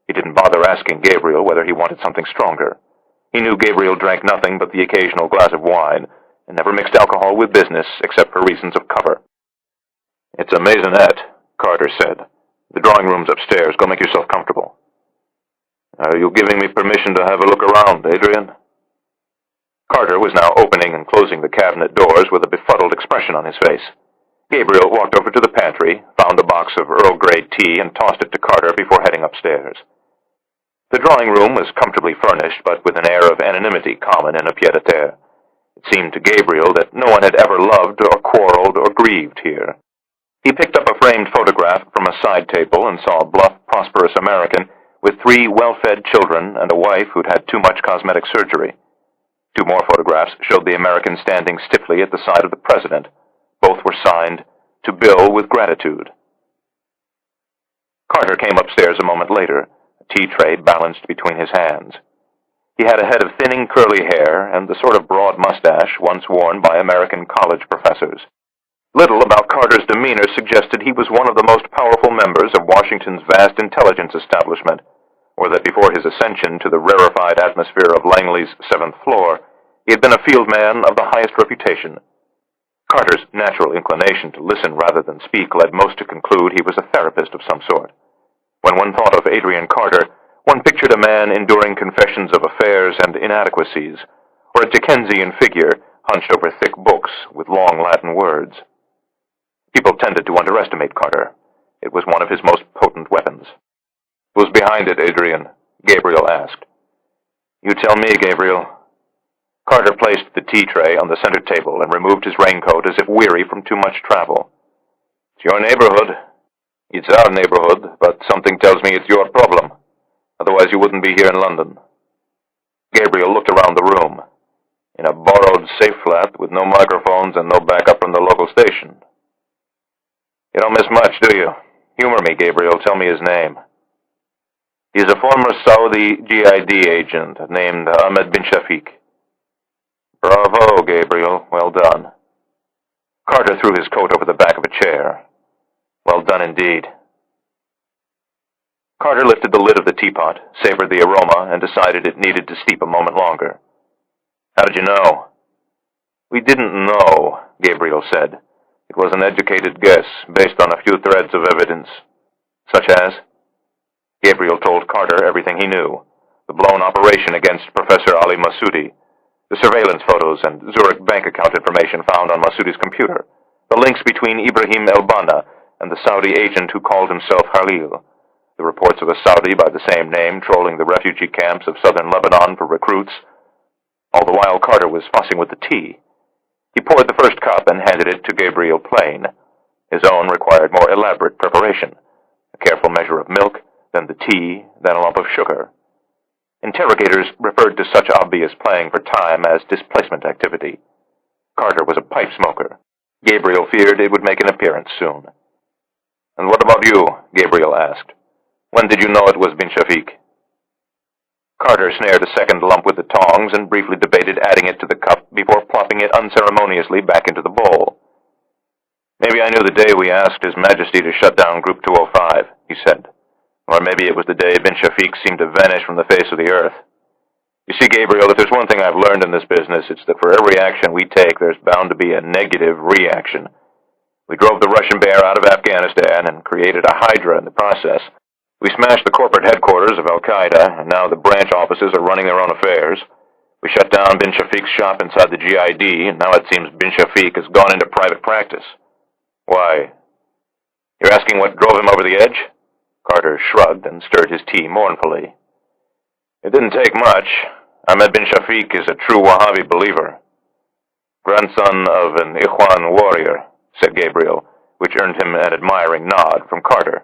He didn't bother asking Gabriel whether he wanted something stronger. He knew Gabriel drank nothing but the occasional glass of wine, and never mixed alcohol with business except for reasons of cover. "It's a maisonette," Carter said. "The drawing room's upstairs. Go make yourself comfortable." "Are you giving me permission to have a look around, Adrian?" Carter was now opening and closing the cabinet doors with a befuddled expression on his face. Gabriel walked over to the pantry, found a box of Earl Grey tea, and tossed it to Carter before heading upstairs. The drawing room was comfortably furnished, but with an air of anonymity common in a pied-à-terre. It seemed to Gabriel that no one had ever loved or quarreled or grieved here. He picked up a framed photograph from a side table and saw a bluff, prosperous American with 3 well-fed children and a wife who'd had too much cosmetic surgery. 2 more photographs showed the American standing stiffly at the side of the president. Both were signed, "To Bill with Gratitude." Carter came upstairs a moment later, a tea tray balanced between his hands. He had a head of thinning curly hair and the sort of broad mustache once worn by American college professors. Little about Carter's demeanor suggested he was one of the most powerful members of Washington's vast intelligence establishment, or that before his ascension to the rarefied atmosphere of Langley's 7th floor, he had been a field man of the highest reputation. Carter's natural inclination to listen rather than speak led most to conclude he was a therapist of some sort. When one thought of Adrian Carter, one pictured a man enduring confessions of affairs and inadequacies, or a Dickensian figure hunched over thick books with long Latin words. People tended to underestimate Carter. It was one of his most potent weapons. "Who's behind it, Adrian?" Gabriel asked. "You tell me, Gabriel." Carter placed the tea tray on the center table and removed his raincoat as if weary from too much travel. "It's your neighborhood. It's our neighborhood, but something tells me it's your problem. Otherwise you wouldn't be here in London." Gabriel looked around the room. "In a borrowed safe flat with no microphones and no backup from the local station. You don't miss much, do you? Humor me, Gabriel. Tell me his name." "He's a former Saudi GID agent named Ahmed bin Shafiq." "Bravo, Gabriel. Well done." Carter threw his coat over the back of a chair. "Well done indeed." Carter lifted the lid of the teapot, savored the aroma, and decided it needed to steep a moment longer. "How did you know?" "We didn't know. Gabriel said. It was an educated guess, based on a few threads of evidence. Such as? Gabriel told Carter everything he knew. The blown operation against Professor Ali Masudi, the surveillance photos and Zurich bank account information found on Masudi's computer, the links between Ibrahim El-Banna and the Saudi agent who called himself Halil, the reports of a Saudi by the same name trolling the refugee camps of southern Lebanon for recruits. All the while Carter was fussing with the tea. He poured the first cup and handed it to Gabriel plain. His own required more elaborate preparation, a careful measure of milk, then the tea, then a lump of sugar. Interrogators referred to such obvious playing for time as displacement activity. Carter was a pipe smoker. Gabriel feared it would make an appearance soon. "And what about you?" Gabriel asked. "When did you know it was bin Shafiq?" Carter snared a second lump with the tongs and briefly debated adding it to the cup before plopping it unceremoniously back into the bowl. "Maybe I knew the day we asked His Majesty to shut down Group 205, he said. "Or maybe it was the day bin Shafiq seemed to vanish from the face of the earth. You see, Gabriel, if there's one thing I've learned in this business, it's that for every action we take, there's bound to be a negative reaction. We drove the Russian bear out of Afghanistan and created a hydra in the process. We smashed the corporate headquarters of al-Qaeda, and now the branch offices are running their own affairs. We shut down bin Shafiq's shop inside the GID, and now it seems bin Shafiq has gone into private practice. Why? You're asking what drove him over the edge?" Carter shrugged and stirred his tea mournfully. "It didn't take much. Ahmed bin Shafiq is a true Wahhabi believer. Grandson of an Ikhwan warrior," said Gabriel, which earned him an admiring nod from Carter.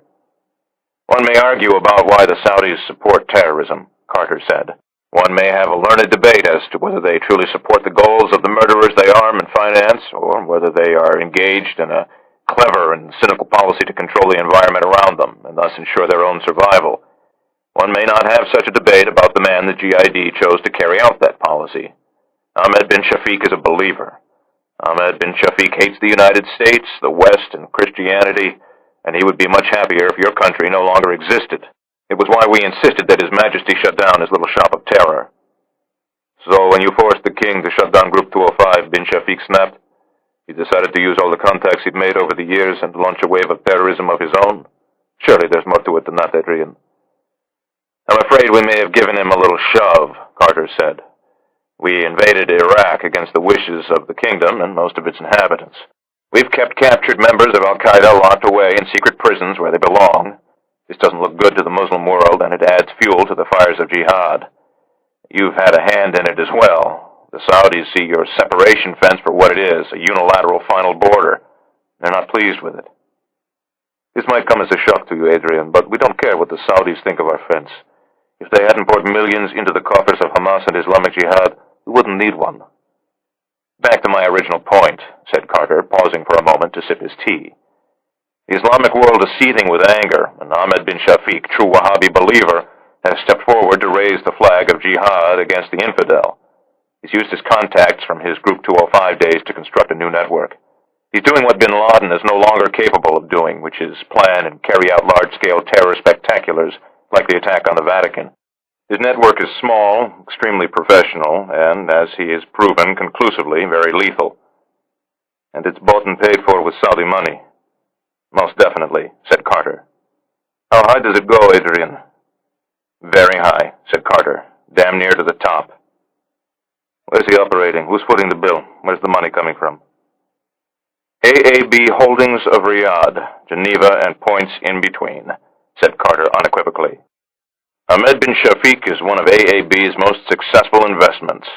"One may argue about why the Saudis support terrorism," Carter said. "One may have a learned debate as to whether they truly support the goals of the murderers they arm and finance, or whether they are engaged in a clever and cynical policy to control the environment around them, and thus ensure their own survival. One may not have such a debate about the man the GID chose to carry out that policy. Ahmed bin Shafiq is a believer. Ahmed bin Shafiq hates the United States, the West, and Christianity, and he would be much happier if your country no longer existed. It was why we insisted that His Majesty shut down his little shop of terror." "So when you forced the king to shut down Group 205, bin Shafiq snapped? He decided to use all the contacts he'd made over the years and launch a wave of terrorism of his own? Surely there's more to it than that, Adrian." "I'm afraid we may have given him a little shove," Carter said. "We invaded Iraq against the wishes of the kingdom and most of its inhabitants. We've kept captured members of al-Qaeda locked away in secret prisons where they belong. This doesn't look good to the Muslim world, and it adds fuel to the fires of jihad. You've had a hand in it as well. The Saudis see your separation fence for what it is, a unilateral final border. They're not pleased with it. This might come as a shock to you, Adrian, but we don't care what the Saudis think of our fence. If they hadn't poured millions into the coffers of Hamas and Islamic Jihad, we wouldn't need one." "Back to my original point," said Carter, pausing for a moment to sip his tea. "The Islamic world is seething with anger, and Ahmed bin Shafiq, true Wahhabi believer, has stepped forward to raise the flag of jihad against the infidel. He's used his contacts from his Group 205 days to construct a new network. He's doing what bin Laden is no longer capable of doing, which is plan and carry out large-scale terror spectaculars like the attack on the Vatican. His network is small, extremely professional, and, as he has proven conclusively, very lethal. And it's bought and paid for with Saudi money." "Most definitely," said Carter. "How high does it go, Adrian?" "Very high," said Carter. "Damn near to the top." "Where's he operating? Who's footing the bill? Where's the money coming from?" "AAB Holdings of Riyadh, Geneva, and points in between," said Carter unequivocally. "Ahmed bin Shafiq is one of AAB's most successful investments.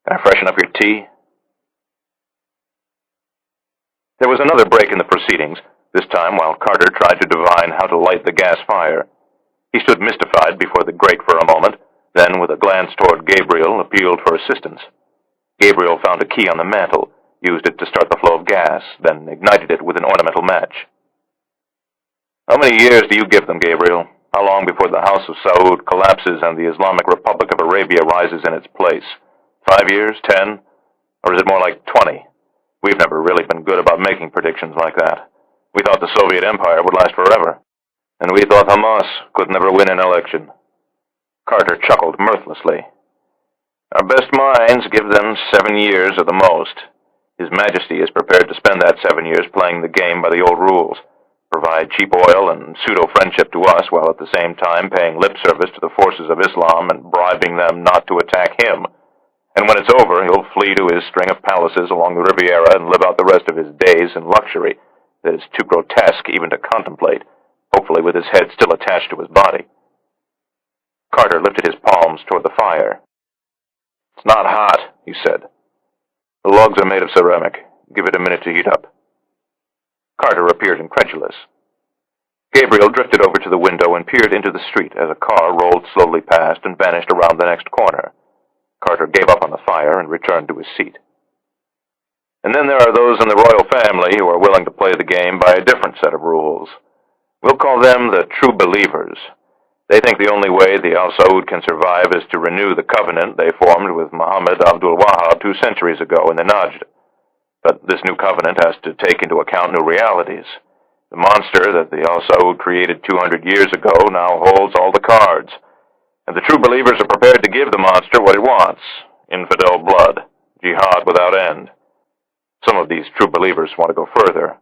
Can I freshen up your tea?" There was another break in the proceedings, this time while Carter tried to divine how to light the gas fire. He stood mystified before the grate for a moment, then, with a glance toward Gabriel, appealed for assistance. Gabriel found a key on the mantel, used it to start the flow of gas, then ignited it with an ornamental match. "How many years do you give them, Gabriel? How long before the House of Saud collapses and the Islamic Republic of Arabia rises in its place? 5 years? 10? Or is it more like 20? We've never really been good about making predictions like that. We thought the Soviet Empire would last forever. And we thought Hamas could never win an election." Carter chuckled mirthlessly. "Our best minds give them 7 years at the most. His Majesty is prepared to spend that 7 years playing the game by the old rules, provide cheap oil and pseudo-friendship to us while at the same time paying lip service to the forces of Islam and bribing them not to attack him. And when it's over, he'll flee to his string of palaces along the Riviera and live out the rest of his days in luxury that is too grotesque even to contemplate, hopefully with his head still attached to his body. Carter lifted his palms toward the fire. "It's not hot," he said. "The logs are made of ceramic. Give it a minute to heat up." Carter appeared incredulous. Gabriel drifted over to the window and peered into the street as a car rolled slowly past and vanished around the next corner. Carter gave up on the fire and returned to his seat. "And then there are those in the royal family who are willing to play the game by a different set of rules. We'll call them the true believers. They think the only way the Al Saud can survive is to renew the covenant they formed with Muhammad Abdul Wahab 2 centuries ago in the Najd. But this new covenant has to take into account new realities. The monster that the Al Saud created 200 years ago now holds all the cards, and the true believers are prepared to give the monster what it wants: infidel blood, jihad without end. Some of these true believers want to go further: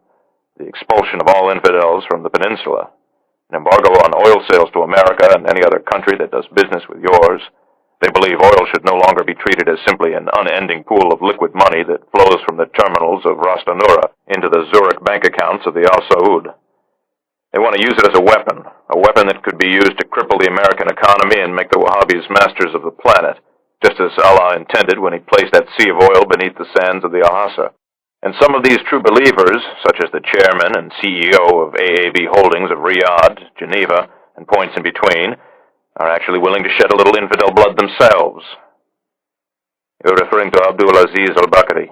the expulsion of all infidels from the peninsula, an embargo on oil sales to America and any other country that does business with yours. They believe oil should no longer be treated as simply an unending pool of liquid money that flows from the terminals of Ras Tanura into the Zurich bank accounts of the Al Saud. They want to use it as a weapon that could be used to cripple the American economy and make the Wahhabis masters of the planet, just as Allah intended when he placed that sea of oil beneath the sands of the Al-Hassa. And some of these true believers, such as the chairman and CEO of AAB Holdings of Riyadh, Geneva, and points in between, are actually willing to shed a little infidel blood themselves." "You're referring to Abdul Aziz al-Bakri."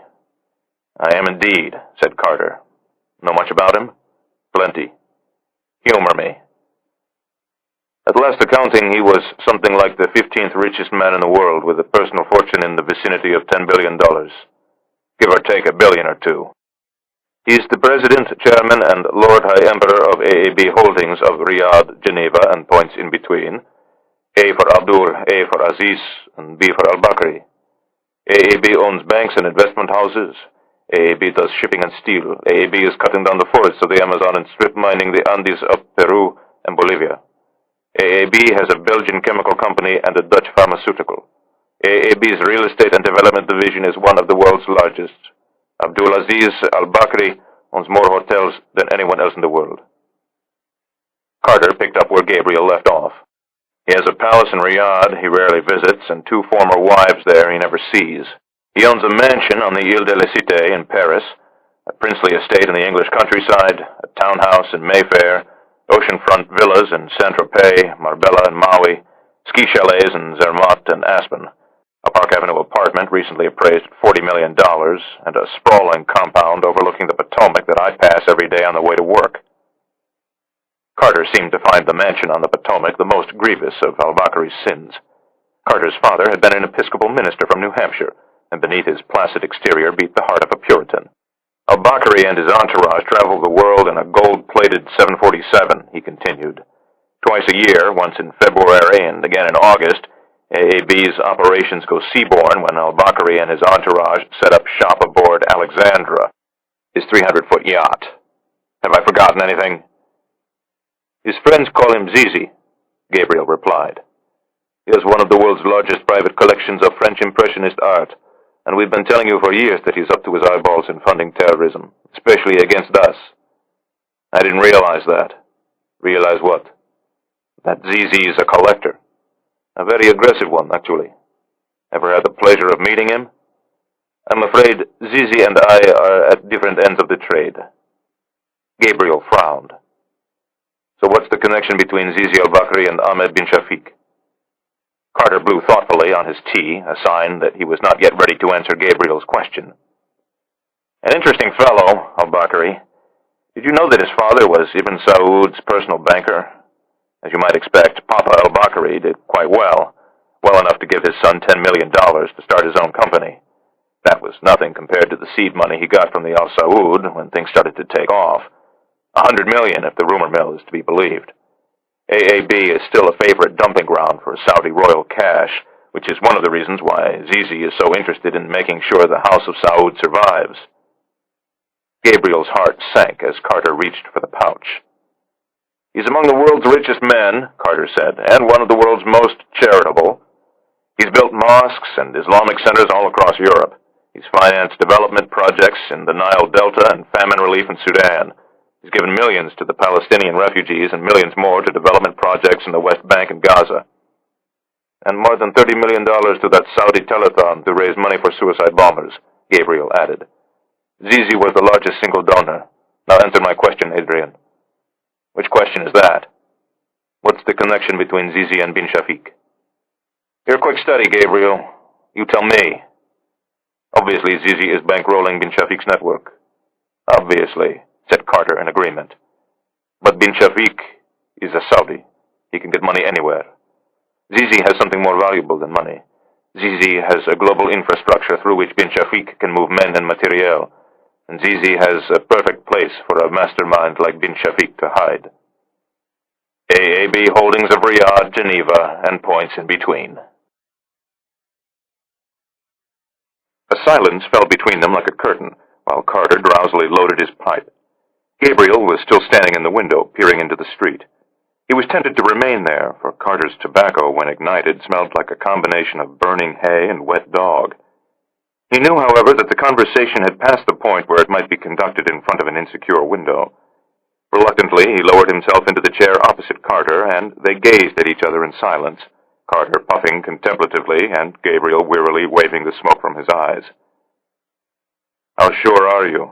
"I am indeed," said Carter. "Know much about him?" "Plenty." "Humor me." "At last accounting, he was something like the 15th richest man in the world, with a personal fortune in the vicinity of $10 billion. Give or take $1 billion or $2 billion. He's the President, Chairman, and Lord High Emperor of AAB Holdings of Riyadh, Geneva, and points in between. A for Abdul, A for Aziz, and B for al-Bakri. AAB owns banks and investment houses. AAB does shipping and steel. AAB is cutting down the forests of the Amazon and strip mining the Andes of Peru and Bolivia. AAB has a Belgian chemical company and a Dutch pharmaceutical. AAB's real estate and development division is one of the world's largest. Abdul Aziz al-Bakri owns more hotels than anyone else in the world." Carter picked up where Gabriel left off. "He has a palace in Riyadh he rarely visits, and 2 former wives there he never sees. He owns a mansion on the Ile de la Cité in Paris, a princely estate in the English countryside, a townhouse in Mayfair, oceanfront villas in Saint-Tropez, Marbella, and Maui, ski chalets in Zermatt and Aspen, a Park Avenue apartment recently appraised at $40 million, and a sprawling compound overlooking the Potomac that I pass every day on the way to work." Carter seemed to find the mansion on the Potomac the most grievous of al-Bakri's sins. Carter's father had been an Episcopal minister from New Hampshire, and beneath his placid exterior beat the heart of a Puritan. "Al-Bakri and his entourage travel the world in a gold-plated 747, he continued. "Twice a year, once in February and again in August, AAB's operations go seaborne when al-Bakri and his entourage set up shop aboard Alexandra, his 300-foot yacht. Have I forgotten anything?" "His friends call him Zizi," Gabriel replied. "He has one of the world's largest private collections of French Impressionist art, and we've been telling you for years that he's up to his eyeballs in funding terrorism, especially against us." "I didn't realize that." "Realize what?" "That Zizi is a collector. A very aggressive one, actually. Ever had the pleasure of meeting him?" "I'm afraid Zizi and I are at different ends of the trade." Gabriel frowned. "So what's the connection between Zizi al-Bakri and Ahmed bin Shafiq?" Carter blew thoughtfully on his tea, a sign that he was not yet ready to answer Gabriel's question. "An interesting fellow, al-Bakri. Did you know that his father was Ibn Saud's personal banker? As you might expect, Papa al-Bakri did quite well enough to give his son $10 million to start his own company. That was nothing compared to the seed money he got from the Al Saud when things started to take off. $100 million if the rumor mill is to be believed. AAB is still a favorite dumping ground for Saudi royal cash, which is one of the reasons why Zizi is so interested in making sure the House of Saud survives." Gabriel's heart sank as Carter reached for the pouch. "He's among the world's richest men," Carter said, "and one of the world's most charitable. He's built mosques and Islamic centers all across Europe. He's financed development projects in the Nile Delta and famine relief in Sudan. He's given millions to the Palestinian refugees and millions more to development projects in the West Bank and Gaza. And more than $30 million to that Saudi telethon to raise money for suicide bombers," Gabriel added. "Zizi was the largest single donor. Now answer my question, Adrian." "Which question is that?" "What's the connection between Zizi and bin Shafiq?" "Here, quick study, Gabriel. You tell me." "Obviously, Zizi is bankrolling bin Shafiq's network." "Obviously," said Carter in agreement. "But bin Shafiq is a Saudi. He can get money anywhere. Zizi has something more valuable than money. Zizi has a global infrastructure through which bin Shafiq can move men and materiel, and Zizi has a perfect place for a mastermind like bin Shafiq to hide. AAB Holdings of Riyadh, Geneva, and points in between." A silence fell between them like a curtain, while Carter drowsily loaded his pipe. Gabriel was still standing in the window, peering into the street. He was tempted to remain there, for Carter's tobacco, when ignited, smelled like a combination of burning hay and wet dog. He knew, however, that the conversation had passed the point where it might be conducted in front of an insecure window. Reluctantly, he lowered himself into the chair opposite Carter, and they gazed at each other in silence, Carter puffing contemplatively and Gabriel wearily waving the smoke from his eyes. "How sure are you?"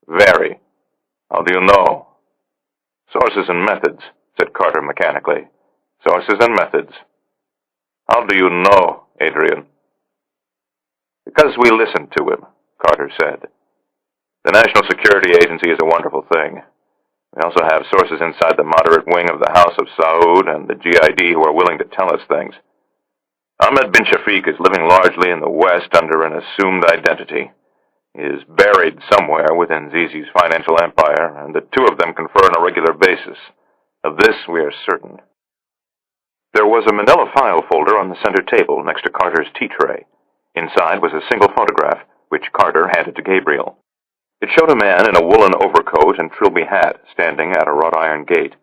"Very. How do you know?" "Sources and methods," said Carter mechanically. "Sources and methods." "How do you know, Adrian?" "Because we listened to him," Carter said. "The National Security Agency is a wonderful thing. We also have sources inside the moderate wing of the House of Saud and the GID who are willing to tell us things. Ahmed bin Shafiq is living largely in the West under an assumed identity. He is buried somewhere within Zizi's financial empire, and the two of them confer on a regular basis. Of this we are certain." There was a manila file folder on the center table next to Carter's tea tray. Inside was a single photograph, which Carter handed to Gabriel. It showed a man in a woolen overcoat and trilby hat standing at a wrought iron gate.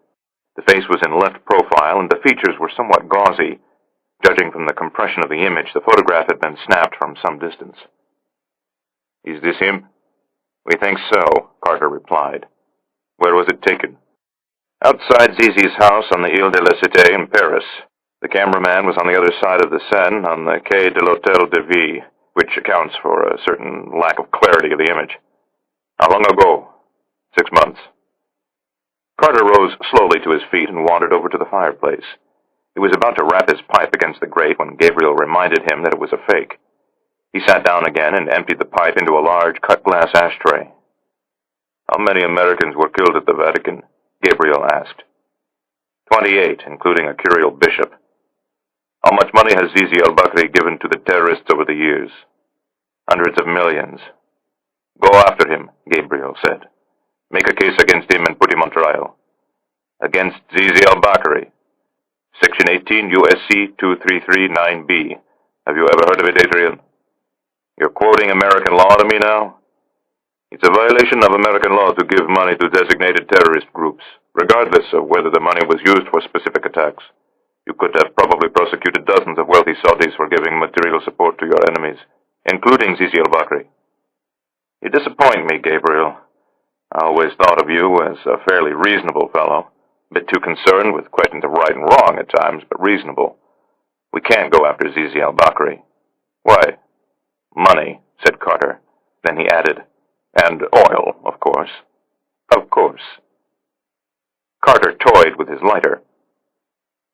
The face was in left profile, and the features were somewhat gauzy. Judging from the compression of the image, the photograph had been snapped from some distance. "Is this him?" "We think so," Carter replied. "Where was it taken?" "Outside Zizi's house on the Ile de la Cité in Paris. The cameraman was on the other side of the Seine on the Quai de l'Hôtel de Ville, which accounts for a certain lack of clarity of the image." "How long ago?" 6 months. Carter rose slowly to his feet and wandered over to the fireplace. He was about to rap his pipe against the grate when Gabriel reminded him that it was a fake. He sat down again and emptied the pipe into a large cut-glass ashtray. "How many Americans were killed at the Vatican?" Gabriel asked. 28, including a curial bishop. "How much money has Zizi al-Bakri given to the terrorists over the years?" "Hundreds of millions." "Go after him," Gabriel said. "Make a case against him and put him on trial." "Against Zizi al-Bakri. Section 18 U.S.C. 2339B. Have you ever heard of it, Adrian?" "You're quoting American law to me now?" "It's a violation of American law to give money to designated terrorist groups, regardless of whether the money was used for specific attacks. You could have probably prosecuted dozens of wealthy Saudis for giving material support to your enemies, including Zizi al-Bakri." "You disappoint me, Gabriel. I always thought of you as a fairly reasonable fellow, a bit too concerned with questions of right and wrong at times, but reasonable. We can't go after Zizi al-Bakri." "Why?" "Money," said Carter. Then he added, "And oil, of course." "Of course." Carter toyed with his lighter.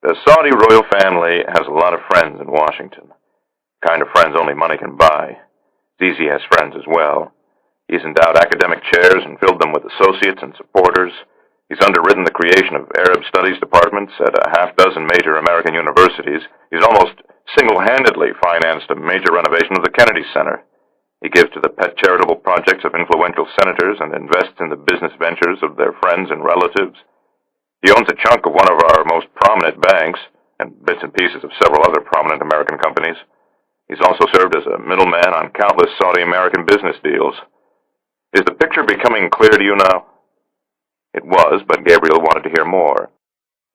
"The Saudi royal family has a lot of friends in Washington. The kind of friends only money can buy. Zizi has friends as well. He's endowed academic chairs and filled them with associates and supporters. He's underwritten the creation of Arab studies departments at a half-dozen major American universities. He's almost single-handedly financed a major renovation of the Kennedy Center. He gives to the pet charitable projects of influential senators and invests in the business ventures of their friends and relatives. He owns a chunk of one of our most prominent banks and bits and pieces of several other prominent American companies. He's also served as a middleman on countless Saudi American business deals. Is the picture becoming clear to you now? It was, but Gabriel wanted to hear more.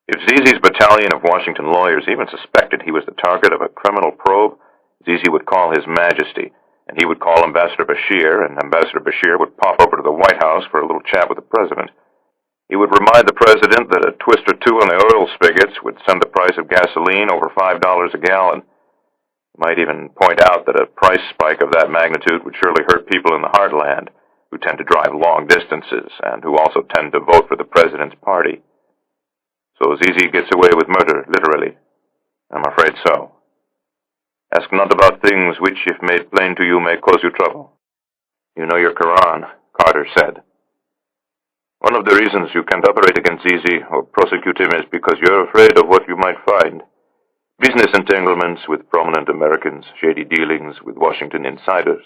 If Zizi's battalion of Washington lawyers even suspected he was the target of a criminal probe, Zizi would call His Majesty, and he would call Ambassador Bashir, and Ambassador Bashir would pop over to the White House for a little chat with the President. He would remind the President that a twist or two on the oil spigots would send the price of gasoline over $5 a gallon. He might even point out that a price spike of that magnitude would surely hurt people in the heartland, who tend to drive long distances and who also tend to vote for the President's party. So Zizi gets away with murder, literally. I'm afraid so. Ask not about things which, if made plain to you, may cause you trouble. You know your Quran, Carter said. One of the reasons you can't operate against Zizi or prosecute him is because you're afraid of what you might find. Business entanglements with prominent Americans, shady dealings with Washington insiders.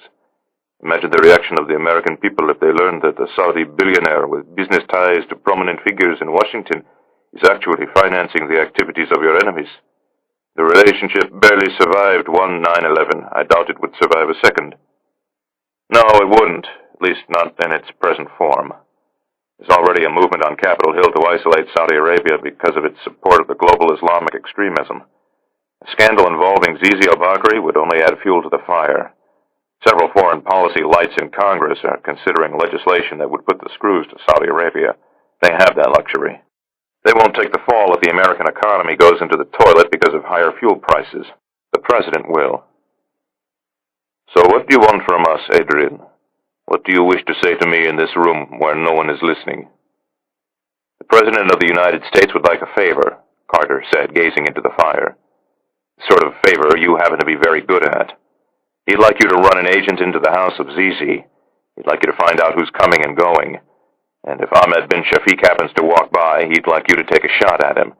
Imagine the reaction of the American people if they learned that a Saudi billionaire with business ties to prominent figures in Washington is actually financing the activities of your enemies. The relationship barely survived one 9/11. I doubt it would survive a second. No, it wouldn't, at least not in its present form. There's already a movement on Capitol Hill to isolate Saudi Arabia because of its support of the global Islamic extremism. A scandal involving Zizi al-Bakri would only add fuel to the fire. Several foreign policy lights in Congress are considering legislation that would put the screws to Saudi Arabia. They have that luxury. They won't take the fall if the American economy goes into the toilet because of higher fuel prices. The President will. So what do you want from us, Adrian? What do you wish to say to me in this room where no one is listening? The President of the United States would like a favor, Carter said, gazing into the fire. The sort of favor you happen to be very good at. He'd like you to run an agent into the house of Zizi. He'd like you to find out who's coming and going. And if Ahmed bin Shafiq happens to walk by, he'd like you to take a shot at him.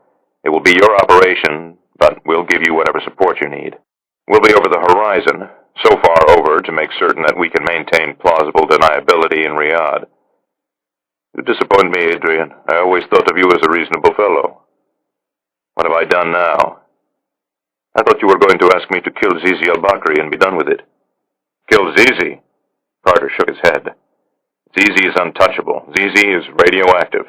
It will be your operation, but we'll give you whatever support you need. We'll be over the horizon, so far over to make certain that we can maintain plausible deniability in Riyadh. You disappoint me, Adrian. I always thought of you as a reasonable fellow. What have I done now? I thought you were going to ask me to kill Zizi al-Bakri and be done with it. Kill Zizi? Carter shook his head. Zizi is untouchable. Zizi is radioactive.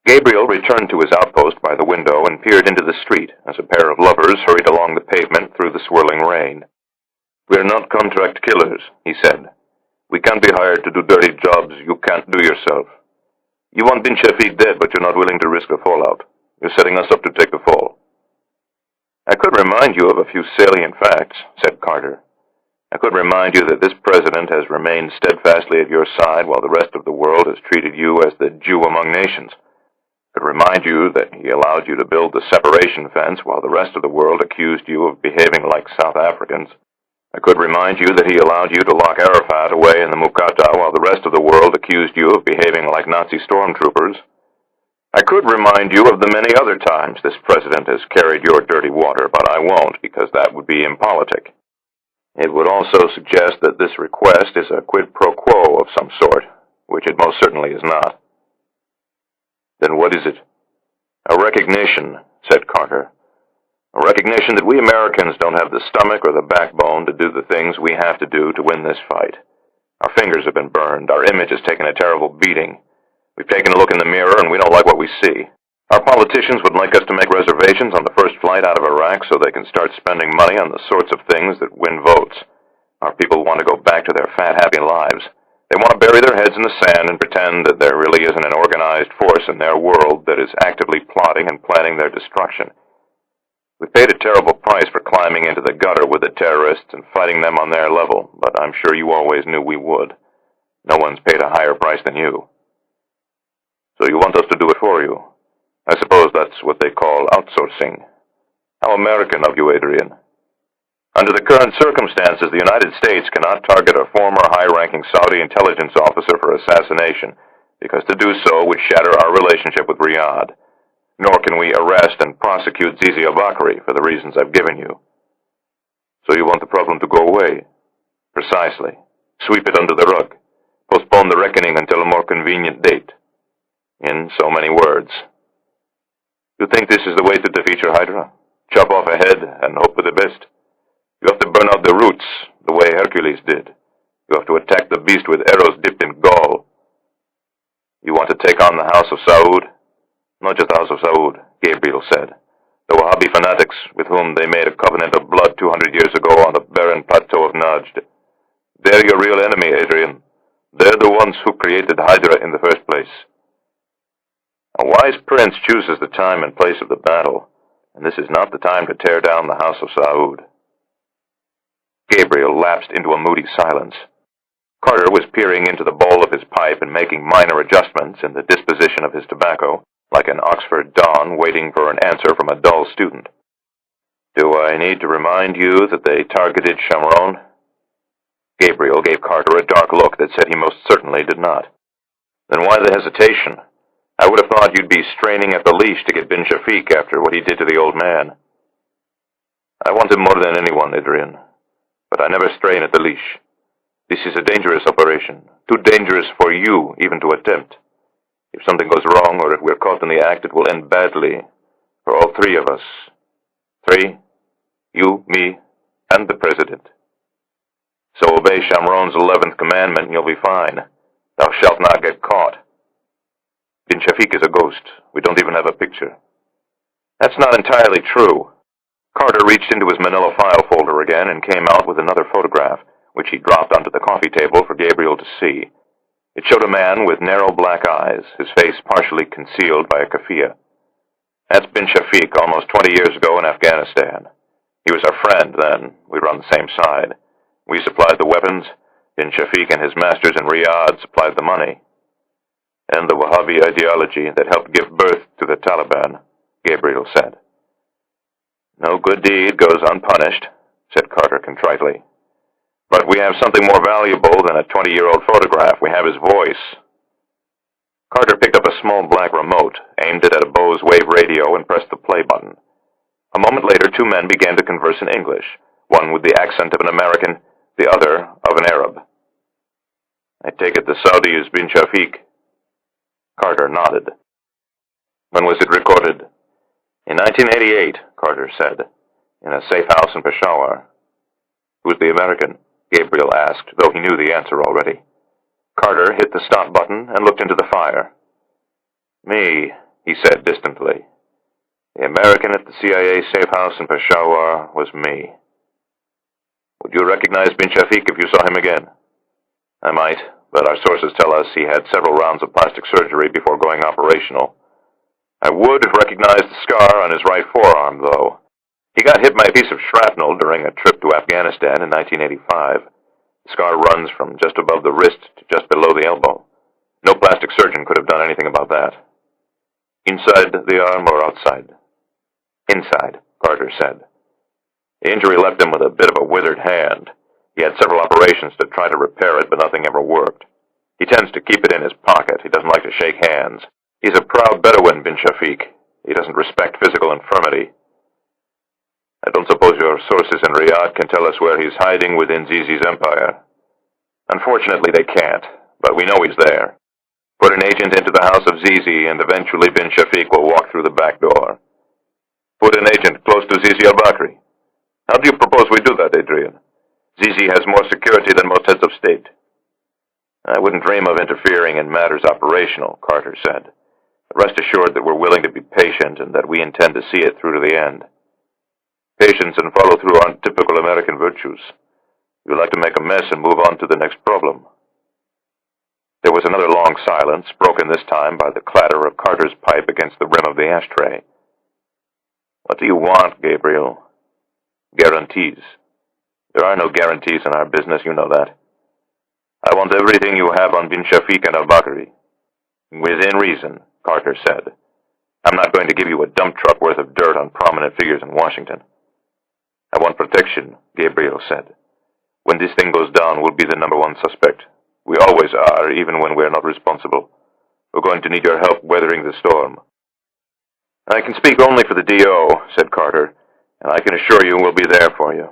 Gabriel returned to his outpost by the window and peered into the street as a pair of lovers hurried along the pavement through the swirling rain. We're not contract killers, he said. We can't be hired to do dirty jobs you can't do yourself. You want bin Shafiq dead, but you're not willing to risk the fallout. You're setting us up to take the fall. I could remind you of a few salient facts, said Carter. I could remind you that this president has remained steadfastly at your side while the rest of the world has treated you as the Jew among nations. I could remind you that he allowed you to build the separation fence while the rest of the world accused you of behaving like South Africans. I could remind you that he allowed you to lock Arafat away in the Muqata while the rest of the world accused you of behaving like Nazi stormtroopers. I could remind you of the many other times this president has carried your dirty water, but I won't, because that would be impolitic. It would also suggest that this request is a quid pro quo of some sort, which it most certainly is not. Then what is it? A recognition, said Carter. A recognition that we Americans don't have the stomach or the backbone to do the things we have to do to win this fight. Our fingers have been burned. Our image has taken a terrible beating. We've taken a look in the mirror, and we don't like what we see. Our politicians would like us to make reservations on the first flight out of Iraq so they can start spending money on the sorts of things that win votes. Our people want to go back to their fat, happy lives. They want to bury their heads in the sand and pretend that there really isn't an organized force in their world that is actively plotting and planning their destruction. We paid a terrible price for climbing into the gutter with the terrorists and fighting them on their level, but I'm sure you always knew we would. No one's paid a higher price than you. So you want us to do it for you? I suppose that's what they call outsourcing. How American of you, Adrian. Under the current circumstances, the United States cannot target a former high-ranking Saudi intelligence officer for assassination, because to do so would shatter our relationship with Riyadh. Nor can we arrest and prosecute Zizi al-Bakri for the reasons I've given you. So you want the problem to go away? Precisely. Sweep it under the rug. Postpone the reckoning until a more convenient date. In so many words. You think this is the way to defeat your Hydra? Chop off a head and hope for the best? You have to burn out the roots, the way Hercules did. You have to attack the beast with arrows dipped in gall. You want to take on the House of Saud? Not just the House of Saud, Gabriel said. The Wahhabi fanatics with whom they made a covenant of blood 200 years ago on the barren plateau of Najd. They're your real enemy, Adrian. They're the ones who created Hydra in the first place. A wise prince chooses the time and place of the battle, and this is not the time to tear down the House of Saud. Gabriel lapsed into a moody silence. Carter was peering into the bowl of his pipe and making minor adjustments in the disposition of his tobacco, like an Oxford don waiting for an answer from a dull student. Do I need to remind you that they targeted Shamron? Gabriel gave Carter a dark look that said he most certainly did not. Then why the hesitation? I would have thought you'd be straining at the leash to get bin Shafiq after what he did to the old man. I want him more than anyone, Adrian, but I never strain at the leash. This is a dangerous operation, too dangerous for you even to attempt. If something goes wrong or if we're caught in the act, it will end badly for all three of us. 3, you, me, and the President. So obey Shamron's 11th commandment and you'll be fine. Thou shalt not get caught. Bin Shafiq is a ghost. We don't even have a picture. That's not entirely true. Carter reached into his manila file folder again and came out with another photograph, which he dropped onto the coffee table for Gabriel to see. It showed a man with narrow black eyes, his face partially concealed by a keffiyeh. That's bin Shafiq almost 20 years ago in Afghanistan. He was our friend then. We were on the same side. We supplied the weapons. Bin Shafiq and his masters in Riyadh supplied the money. And the Wahhabi ideology that helped give birth to the Taliban, Gabriel said. No good deed goes unpunished, said Carter contritely. But we have something more valuable than a 20-year-old photograph. We have his voice. Carter picked up a small black remote, aimed it at a Bose wave radio, and pressed the play button. A moment later, two men began to converse in English, one with the accent of an American, the other of an Arab. I take it the Saudi is bin Shafiq. Carter nodded. When was it recorded? In 1988, Carter said, in a safe house in Peshawar. Who's the American? Gabriel asked, though he knew the answer already. Carter hit the stop button and looked into the fire. Me, he said distantly. The American at the CIA safe house in Peshawar was me. Would you recognize bin Shafiq if you saw him again? I might, but our sources tell us he had several rounds of plastic surgery before going operational. I would have recognized the scar on his right forearm, though. He got hit by a piece of shrapnel during a trip to Afghanistan in 1985. The scar runs from just above the wrist to just below the elbow. No plastic surgeon could have done anything about that. Inside the arm or outside? Inside, Carter said. The injury left him with a bit of a withered hand. He had several operations to try to repair it, but nothing ever worked. He tends to keep it in his pocket. He doesn't like to shake hands. He's a proud Bedouin, bin Shafiq. He doesn't respect physical infirmity. I don't suppose your sources in Riyadh can tell us where he's hiding within Zizi's empire. Unfortunately, they can't, but we know he's there. Put an agent into the house of Zizi, and eventually bin Shafiq will walk through the back door. Put an agent close to Zizi al-Bakri. How do you propose we do that, Adrian? Zizi has more security than most heads of state. I wouldn't dream of interfering in matters operational, Carter said. Rest assured that we're willing to be patient and that we intend to see it through to the end. Patience and follow-through aren't typical American virtues. You like to make a mess and move on to the next problem. There was another long silence, broken this time by the clatter of Carter's pipe against the rim of the ashtray. What do you want, Gabriel? Guarantees. There are no guarantees in our business, you know that. I want everything you have on bin Shafiq and al-Bakri. Within reason, Carter said. I'm not going to give you a dump truck worth of dirt on prominent figures in Washington. I want protection, Gabriel said. When this thing goes down, we'll be the number one suspect. We always are, even when we're not responsible. We're going to need your help weathering the storm. I can speak only for the D.O., said Carter, and I can assure you we'll be there for you.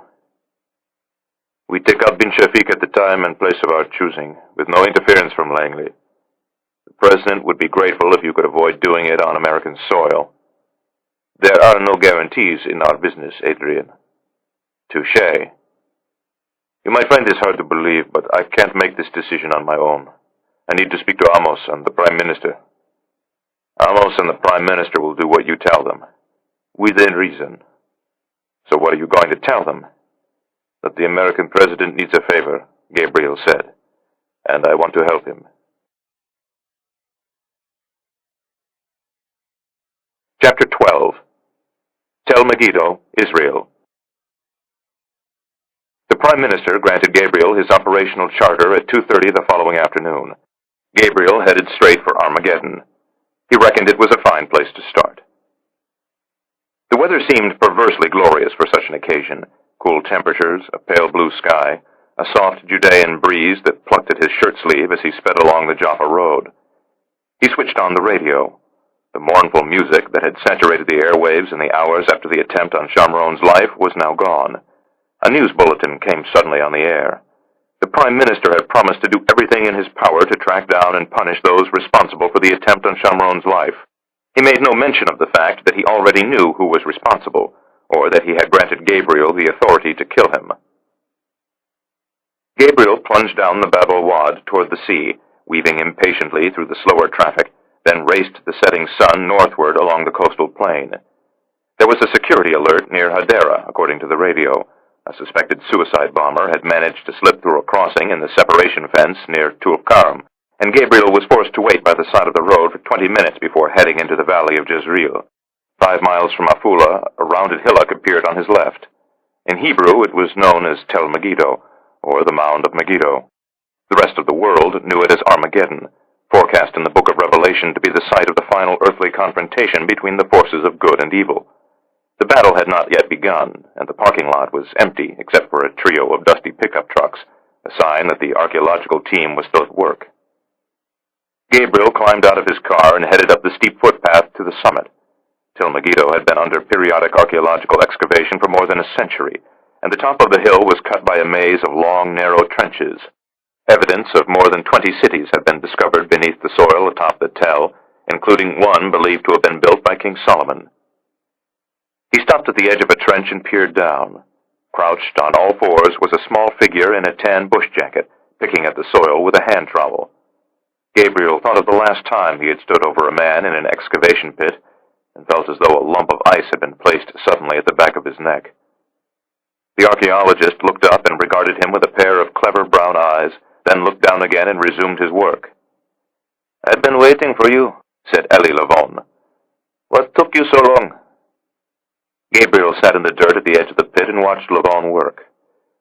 We take out bin Shafiq at the time and place of our choosing, with no interference from Langley. The President would be grateful if you could avoid doing it on American soil. There are no guarantees in our business, Adrian. Touché. You might find this hard to believe, but I can't make this decision on my own. I need to speak to Amos and the Prime Minister. Amos and the Prime Minister will do what you tell them, within reason. So what are you going to tell them? That the American president needs a favor, Gabriel said, and I want to help him. Chapter 12. Tel Megiddo, Israel. The Prime Minister granted Gabriel his operational charter at 2:30 the following afternoon. Gabriel headed straight for Armageddon. He reckoned it was a fine place to start. The weather seemed perversely glorious for such an occasion. Cool temperatures, a pale blue sky, a soft Judean breeze that plucked at his shirt sleeve as he sped along the Jaffa road. He switched on the radio. The mournful music that had saturated the airwaves in the hours after the attempt on Shamron's life was now gone. A news bulletin came suddenly on the air. The Prime Minister had promised to do everything in his power to track down and punish those responsible for the attempt on Shamron's life. He made no mention of the fact that he already knew who was responsible, or that he had granted Gabriel the authority to kill him. Gabriel plunged down the Bab el-Wad toward the sea, weaving impatiently through the slower traffic, then raced the setting sun northward along the coastal plain. There was a security alert near Hadera, according to the radio. A suspected suicide bomber had managed to slip through a crossing in the separation fence near Tulkarm, and Gabriel was forced to wait by the side of the road for 20 minutes before heading into the valley of Jezreel. 5 miles from Afula, a rounded hillock appeared on his left. In Hebrew, it was known as Tel Megiddo, or the Mound of Megiddo. The rest of the world knew it as Armageddon, forecast in the book of Revelation to be the site of the final earthly confrontation between the forces of good and evil. The battle had not yet begun, and the parking lot was empty except for a trio of dusty pickup trucks, a sign that the archaeological team was still at work. Gabriel climbed out of his car and headed up the steep footpath to the summit. Tel Megiddo had been under periodic archaeological excavation for more than a century, and the top of the hill was cut by a maze of long, narrow trenches. Evidence of more than 20 cities had been discovered beneath the soil atop the Tel, including one believed to have been built by King Solomon. He stopped at the edge of a trench and peered down. Crouched on all fours was a small figure in a tan bush jacket, picking at the soil with a hand trowel. Gabriel thought of the last time he had stood over a man in an excavation pit, and felt as though a lump of ice had been placed suddenly at the back of his neck. The archaeologist looked up and regarded him with a pair of clever brown eyes, then looked down again and resumed his work. "I've been waiting for you," said Eli Lavon. "What took you so long?" Gabriel sat in the dirt at the edge of the pit and watched Lavon work.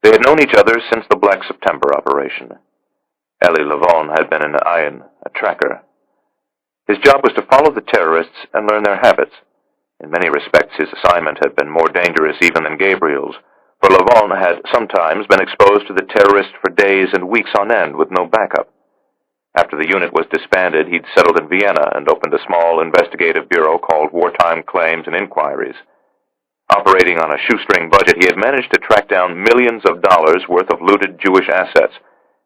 They had known each other since the Black September operation. Eli Lavon had been an Ayin, a tracker. His job was to follow the terrorists and learn their habits. In many respects, his assignment had been more dangerous even than Gabriel's, for Lavon had sometimes been exposed to the terrorists for days and weeks on end with no backup. After the unit was disbanded, he'd settled in Vienna and opened a small investigative bureau called Wartime Claims and Inquiries. Operating on a shoestring budget, he had managed to track down millions of dollars worth of looted Jewish assets,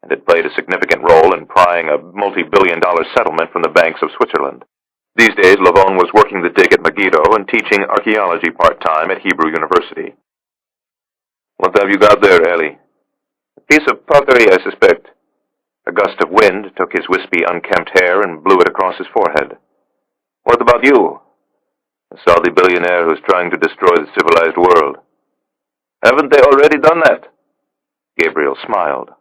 and had played a significant role in prying a multi-billion-dollar settlement from the banks of Switzerland. These days, Lavon was working the dig at Megiddo and teaching archaeology part-time at Hebrew University. "What have you got there, Eli?" "A piece of pottery, I suspect." A gust of wind took his wispy, unkempt hair and blew it across his forehead. "What about you?" "A Saudi billionaire who's trying to destroy the civilized world." "Haven't they already done that?" Gabriel smiled.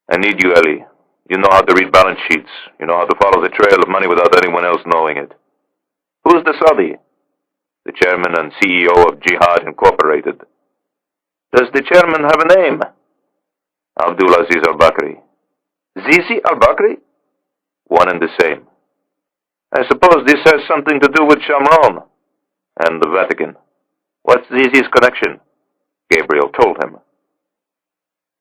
"I need you, Eli. You know how to read balance sheets. You know how to follow the trail of money without anyone else knowing it." "Who's the Saudi?" "The chairman and CEO of Jihad Incorporated." "Does the chairman have a name?" "Abdulaziz al-Bakri." "Zizi al-Bakri?" "One and the same." "I suppose this has something to do with Shamron." "And the Vatican." "What's Zizi's connection?" Gabriel told him.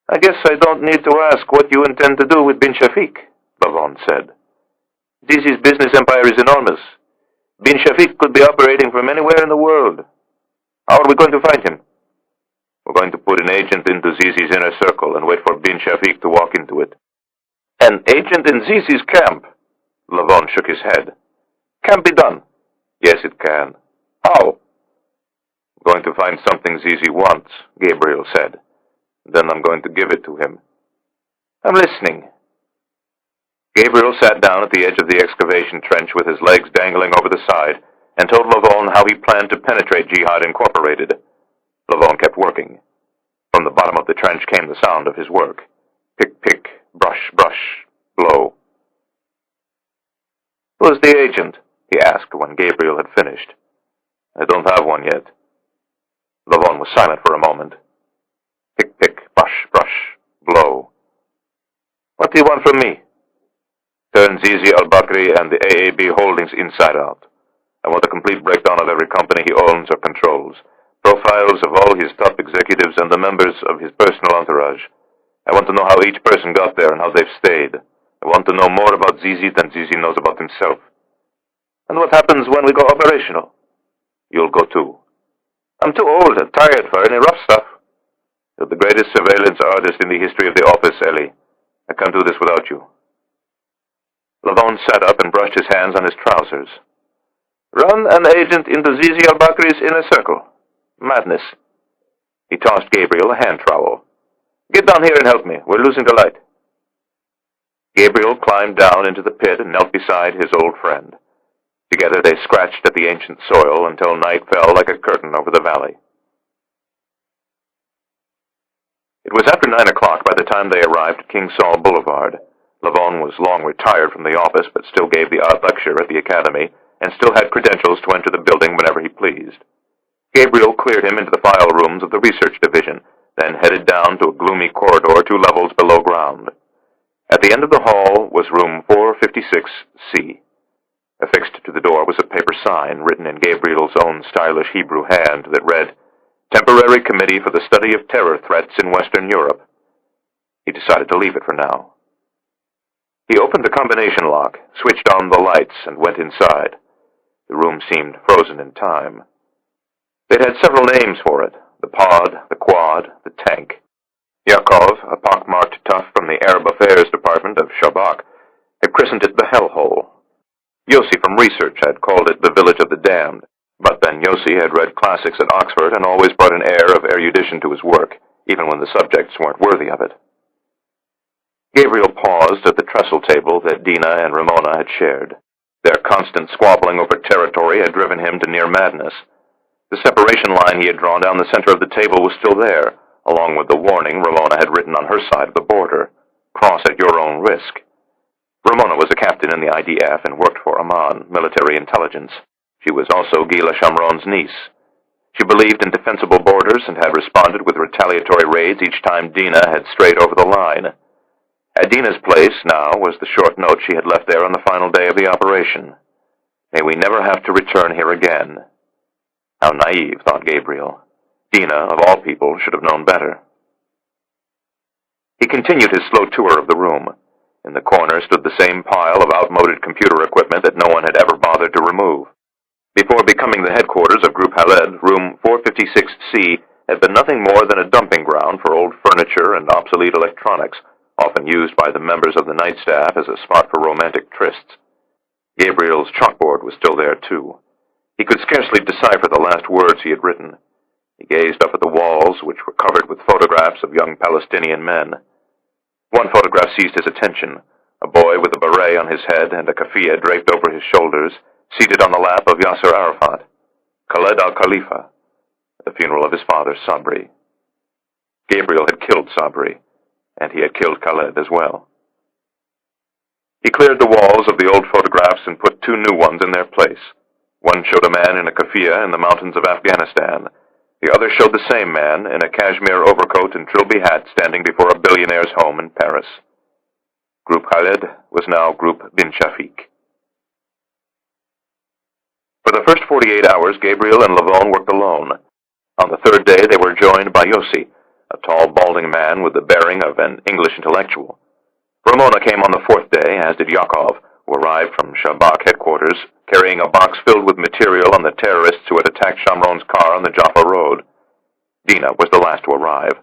"I guess I don't need to ask what you intend to do with bin Shafiq," Lavon said. "Zizi's business empire is enormous. Bin Shafiq could be operating from anywhere in the world. How are we going to find him?" "We're going to put an agent into Zizi's inner circle and wait for bin Shafiq to walk into it." "An agent in Zizi's camp?" Lavon shook his head. "Can't be done." "Yes, it can." "How?" "We're going to find something Zizi wants," Gabriel said. Then I'm going to give it to him. I'm listening. Gabriel sat down at the edge of the excavation trench with his legs dangling over the side and told Lavone how he planned to penetrate Jihad Incorporated. Lavone kept working. From the bottom of the trench came the sound of his work. Pick, pick, brush, brush, blow. Who's the agent? He asked when Gabriel had finished. I don't have one yet. Lavone was silent for a moment. Pick, pick, brush, brush, blow. What do you want from me? Turn Zizi al-Bakri and the AAB holdings inside out. I want a complete breakdown of every company he owns or controls. Profiles of all his top executives and the members of his personal entourage. I want to know how each person got there and how they've stayed. I want to know more about Zizi than Zizi knows about himself. And what happens when we go operational? You'll go too. I'm too old and tired for any rough stuff. You're the greatest surveillance artist in the history of the office, Ellie. I can't do this without you. Lavone sat up and brushed his hands on his trousers. Run an agent into Zizi al-Bakri's inner circle. Madness. He tossed Gabriel a hand trowel. Get down here and help me. We're losing the light. Gabriel climbed down into the pit and knelt beside his old friend. Together they scratched at the ancient soil until night fell like a curtain over the valley. It was after 9 o'clock by the time they arrived at King Saul Boulevard. Lavone was long retired from the office, but still gave the odd lecture at the academy, and still had credentials to enter the building whenever he pleased. Gabriel cleared him into the file rooms of the research division, then headed down to a gloomy corridor 2 levels below ground. At the end of the hall was room 456C. Affixed to the door was a paper sign written in Gabriel's own stylish Hebrew hand that read, Temporary Committee for the Study of Terror Threats in Western Europe. He decided to leave it for now. He opened the combination lock, switched on the lights, and went inside. The room seemed frozen in time. They'd had several names for it, the pod, the quad, the tank. Yakov, a pockmarked tough from the Arab Affairs Department of Shabak, had christened it the Hellhole. Yossi from research had called it the Village of the Damned, but then Yossi had read classics at Oxford and always brought an air of erudition to his work, even when the subjects weren't worthy of it. Gabriel paused at the trestle table that Dina and Ramona had shared. Their constant squabbling over territory had driven him to near madness. The separation line he had drawn down the center of the table was still there, along with the warning Ramona had written on her side of the border, cross at your own risk. Ramona was a captain in the IDF and worked for Amman, military intelligence. She was also Gila Shamron's niece. She believed in defensible borders and had responded with retaliatory raids each time Dina had strayed over the line. At Dina's place now was the short note she had left there on the final day of the operation. May we never have to return here again. How naive, thought Gabriel. Dina, of all people, should have known better. He continued his slow tour of the room. In the corner stood the same pile of outmoded computer equipment that no one had ever bothered to remove. Before becoming the headquarters of Group Khaled, room 456C had been nothing more than a dumping ground for old furniture and obsolete electronics, often used by the members of the night staff as a spot for romantic trysts. Gabriel's chalkboard was still there, too. He could scarcely decipher the last words he had written. He gazed up at the walls, which were covered with photographs of young Palestinian men. One photograph seized his attention, a boy with a beret on his head and a keffiyeh draped over his shoulders, seated on the lap of Yasser Arafat, Khaled al-Khalifa, at the funeral of his father, Sabri. Gabriel had killed Sabri, and he had killed Khaled as well. He cleared the walls of the old photographs and put 2 new ones in their place. One showed a man in a keffiyeh in the mountains of Afghanistan. The other showed the same man in a cashmere overcoat and trilby hat standing before a billionaire's home in Paris. Group Khaled was now Group Bin Shafiq. For the first 48 hours, Gabriel and Lavone worked alone. On the 3rd day, they were joined by Yossi, a tall, balding man with the bearing of an English intellectual. Ramona came on the 4th day, as did Yakov, who arrived from Shabak headquarters, carrying a box filled with material on the terrorists who had attacked Shamron's car on the Jaffa Road. Dina was the last to arrive.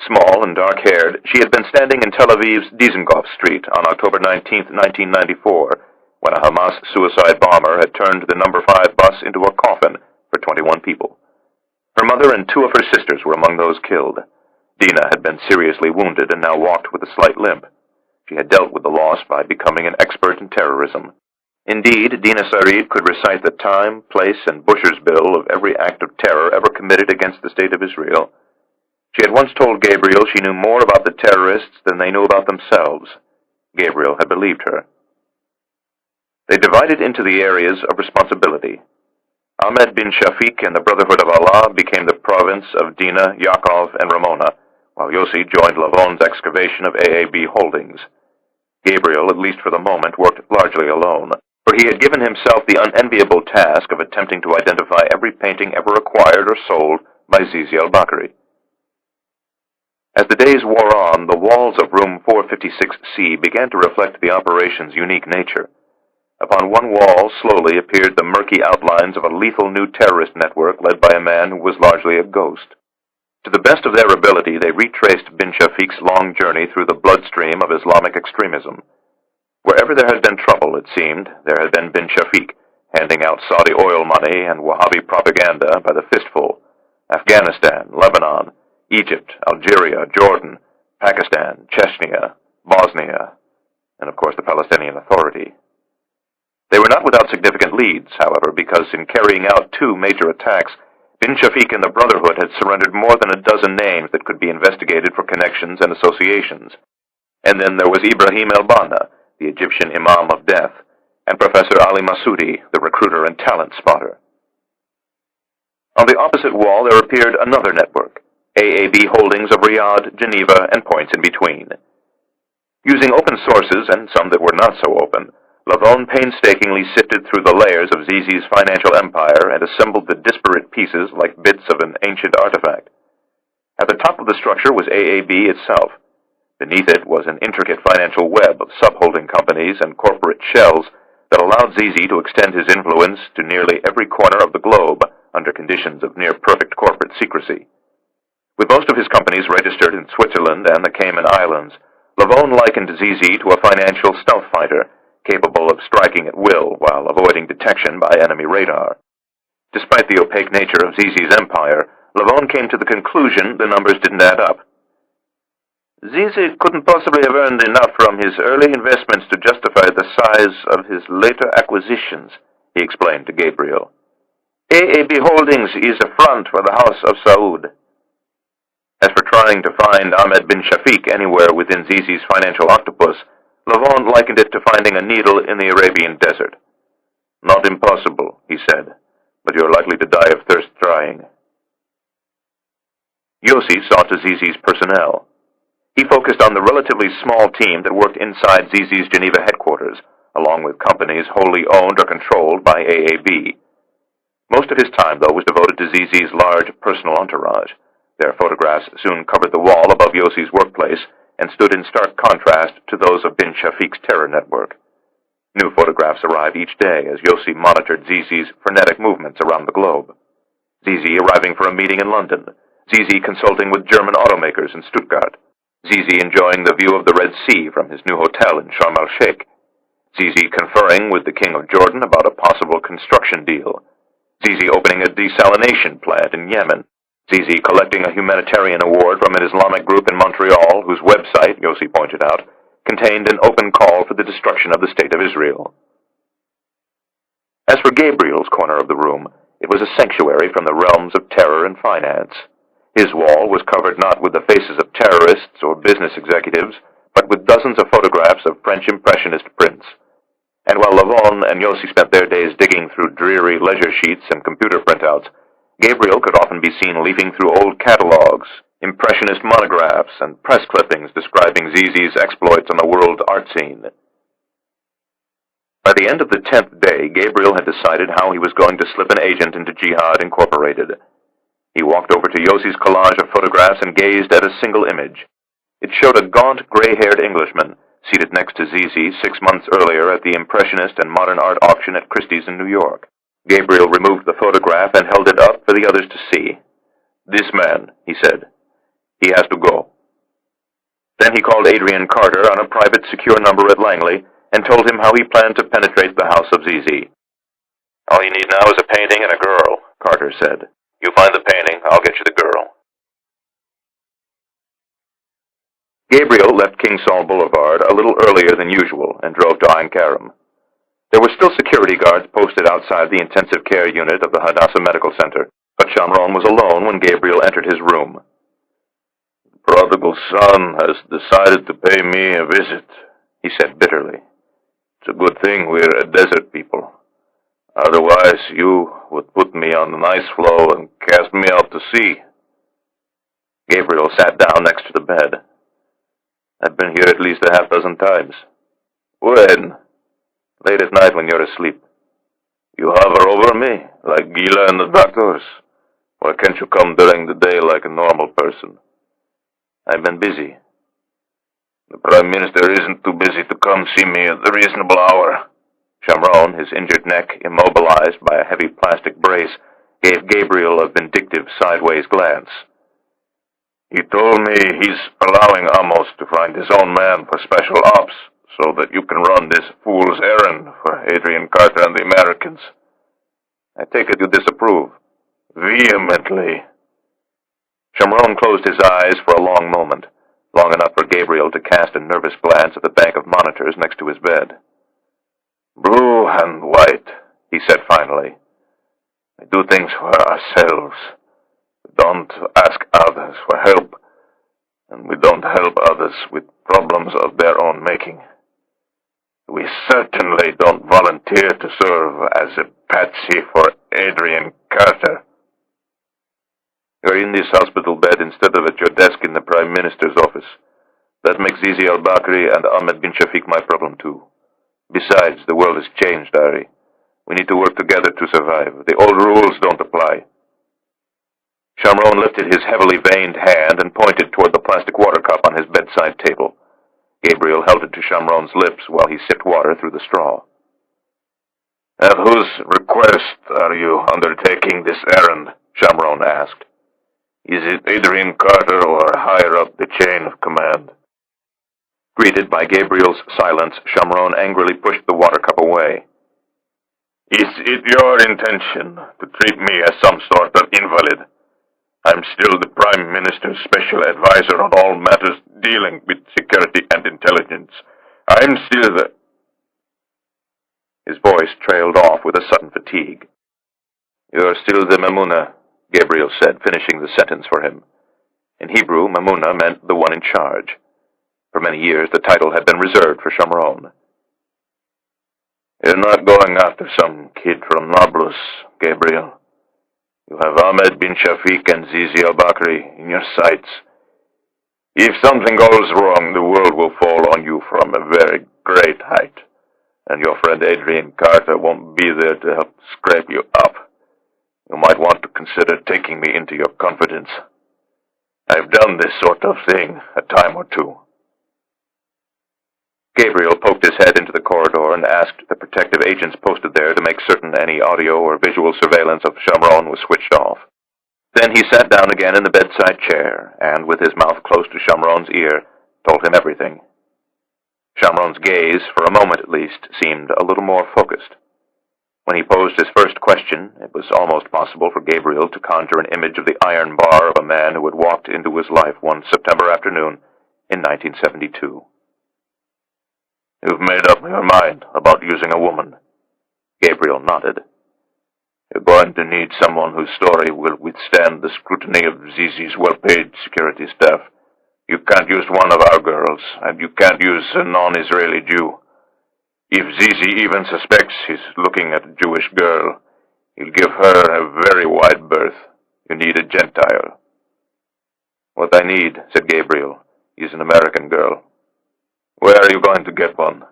Small and dark-haired, she had been standing in Tel Aviv's Dizengoff Street on October 19, 1994, when a Hamas suicide bomber had turned the number 5 bus into a coffin for 21 people. Her mother and 2 of her sisters were among those killed. Dina had been seriously wounded and now walked with a slight limp. She had dealt with the loss by becoming an expert in terrorism. Indeed, Dina Sarid could recite the time, place, and Busher's bill of every act of terror ever committed against the State of Israel. She had once told Gabriel she knew more about the terrorists than they knew about themselves. Gabriel had believed her. They divided into the areas of responsibility. Ahmed bin Shafiq and the Brotherhood of Allah became the province of Dina, Yaakov, and Ramona, while Yossi joined Lavon's excavation of AAB holdings. Gabriel, at least for the moment, worked largely alone, for he had given himself the unenviable task of attempting to identify every painting ever acquired or sold by Zizi al-Bakri. As the days wore on, the walls of room 456C began to reflect the operation's unique nature. Upon one wall slowly appeared the murky outlines of a lethal new terrorist network led by a man who was largely a ghost. To the best of their ability, they retraced bin Shafiq's long journey through the bloodstream of Islamic extremism. Wherever there had been trouble, it seemed, there had been bin Shafiq, handing out Saudi oil money and Wahhabi propaganda by the fistful. Afghanistan, Lebanon, Egypt, Algeria, Jordan, Pakistan, Chechnya, Bosnia, and of course the Palestinian Authority. They were not without significant leads, however, because in carrying out two major attacks, bin Shafiq and the Brotherhood had surrendered more than a dozen names that could be investigated for connections and associations. And then there was Ibrahim el-Banna, the Egyptian Imam of Death, and Professor Ali Masudi, the recruiter and talent spotter. On the opposite wall there appeared another network, AAB holdings of Riyadh, Geneva, and points in between. Using open sources, and some that were not so open, Lavon painstakingly sifted through the layers of Zizi's financial empire and assembled the disparate pieces like bits of an ancient artifact. At the top of the structure was AAB itself. Beneath it was an intricate financial web of subholding companies and corporate shells that allowed Zizi to extend his influence to nearly every corner of the globe under conditions of near-perfect corporate secrecy. With most of his companies registered in Switzerland and the Cayman Islands, Lavon likened Zizi to a financial stealth fighter, capable of striking at will while avoiding detection by enemy radar. Despite the opaque nature of Zizi's empire, Lavon came to the conclusion the numbers didn't add up. Zizi couldn't possibly have earned enough from his early investments to justify the size of his later acquisitions, he explained to Gabriel. AAB Holdings is a front for the House of Saud. As for trying to find Ahmed bin Shafiq anywhere within Zizi's financial octopus, Lavon likened it to finding a needle in the Arabian desert. Not impossible, he said, but you're likely to die of thirst trying. Yossi saw to Zizi's personnel. He focused on the relatively small team that worked inside Zizi's Geneva headquarters, along with companies wholly owned or controlled by AAB. Most of his time, though, was devoted to Zizi's large personal entourage. Their photographs soon covered the wall above Yossi's workplace and stood in stark contrast to those of bin Shafiq's terror network. New photographs arrived each day as Yossi monitored Zizi's frenetic movements around the globe. Zizi arriving for a meeting in London, Zizi consulting with German automakers in Stuttgart, Zizi enjoying the view of the Red Sea from his new hotel in Sharm el-Sheikh, Zizi conferring with the King of Jordan about a possible construction deal, Zizi opening a desalination plant in Yemen, Zizi collecting a humanitarian award from an Islamic group in Montreal whose website, Yossi pointed out, contained an open call for the destruction of the State of Israel. As for Gabriel's corner of the room, it was a sanctuary from the realms of terror and finance. His wall was covered not with the faces of terrorists or business executives, but with dozens of photographs of French Impressionist prints. And while Lavon and Yossi spent their days digging through dreary leisure sheets and computer printouts, Gabriel could often be seen leafing through old catalogs, Impressionist monographs, and press clippings describing Zizi's exploits on the world art scene. By the end of the 10th day, Gabriel had decided how he was going to slip an agent into Jihad Incorporated. He walked over to Yossi's collage of photographs and gazed at a single image. It showed a gaunt, gray-haired Englishman seated next to Zizi 6 months earlier at the Impressionist and Modern Art auction at Christie's in New York. Gabriel removed the photograph and held it up for the others to see. "This man," he said. "He has to go." Then he called Adrian Carter on a private secure number at Langley and told him how he planned to penetrate the house of Zizi. "All you need now is a painting and a girl," Carter said. "You find the painting, I'll get you the girl." Gabriel left King Saul Boulevard a little earlier than usual and drove to Ain Karim. There were still security guards posted outside the intensive care unit of the Hadassah Medical Center, but Shamron was alone when Gabriel entered his room. The prodigal son has decided to pay me a visit, he said bitterly. It's a good thing we're a desert people. Otherwise, you would put me on an ice floe and cast me out to sea. Gabriel sat down next to the bed. I've been here at least a half dozen times. When? Late at night when you're asleep. You hover over me, like Gila and the doctors. Why can't you come during the day like a normal person? I've been busy. The Prime Minister isn't too busy to come see me at the reasonable hour. Shamron, his injured neck immobilized by a heavy plastic brace, gave Gabriel a vindictive sideways glance. He told me he's allowing Amos to find his own man for special ops so that you can run this fool's errand for Adrian Carter and the Americans. I take it you disapprove. Vehemently. Shamron closed his eyes for a long moment, long enough for Gabriel to cast a nervous glance at the bank of monitors next to his bed. Blue and white, he said finally. We do things for ourselves. We don't ask others for help, and we don't help others with problems of their own making. We certainly don't volunteer to serve as a patsy for Adrian Carter. You're in this hospital bed instead of at your desk in the Prime Minister's office. That makes Zizi al-Bakri and Ahmed bin Shafiq my problem too. Besides, the world has changed, Ari. We need to work together to survive. The old rules don't apply. Shamron lifted his heavily veined hand and pointed toward the plastic water cup on his bedside table. Gabriel held it to Shamron's lips while he sipped water through the straw. At whose request are you undertaking this errand? Shamron asked. Is it Adrian Carter or higher up the chain of command? Greeted by Gabriel's silence, Shamron angrily pushed the water cup away. Is it your intention to treat me as some sort of invalid? I'm still the Prime Minister's special advisor on all matters dealing with security and intelligence. I'm still the... His voice trailed off with a sudden fatigue. You're still the Mamuna, Gabriel said, finishing the sentence for him. In Hebrew, Mamuna meant the one in charge. For many years, the title had been reserved for Shamron. You're not going after some kid from Nablus, Gabriel. You have Ahmed bin Shafiq and Zizi al-Bakri in your sights. If something goes wrong, the world will fall on you from a very great height, and your friend Adrian Carter won't be there to help scrape you up. You might want to consider taking me into your confidence. I've done this sort of thing a time or two. Gabriel poked his head into the corridor and asked the protective agents posted there to make certain any audio or visual surveillance of Shamron was switched off. Then he sat down again in the bedside chair and, with his mouth close to Shamron's ear, told him everything. Shamron's gaze, for a moment at least, seemed a little more focused. When he posed his first question, it was almost possible for Gabriel to conjure an image of the iron bar of a man who had walked into his life one September afternoon in 1972. You've made up your mind about using a woman. Gabriel nodded. You're going to need someone whose story will withstand the scrutiny of Zizi's well-paid security staff. You can't use one of our girls, and you can't use a non-Israeli Jew. If Zizi even suspects he's looking at a Jewish girl, he'll give her a very wide berth. You need a Gentile. What I need, said Gabriel, is an American girl. Where are you going to get one?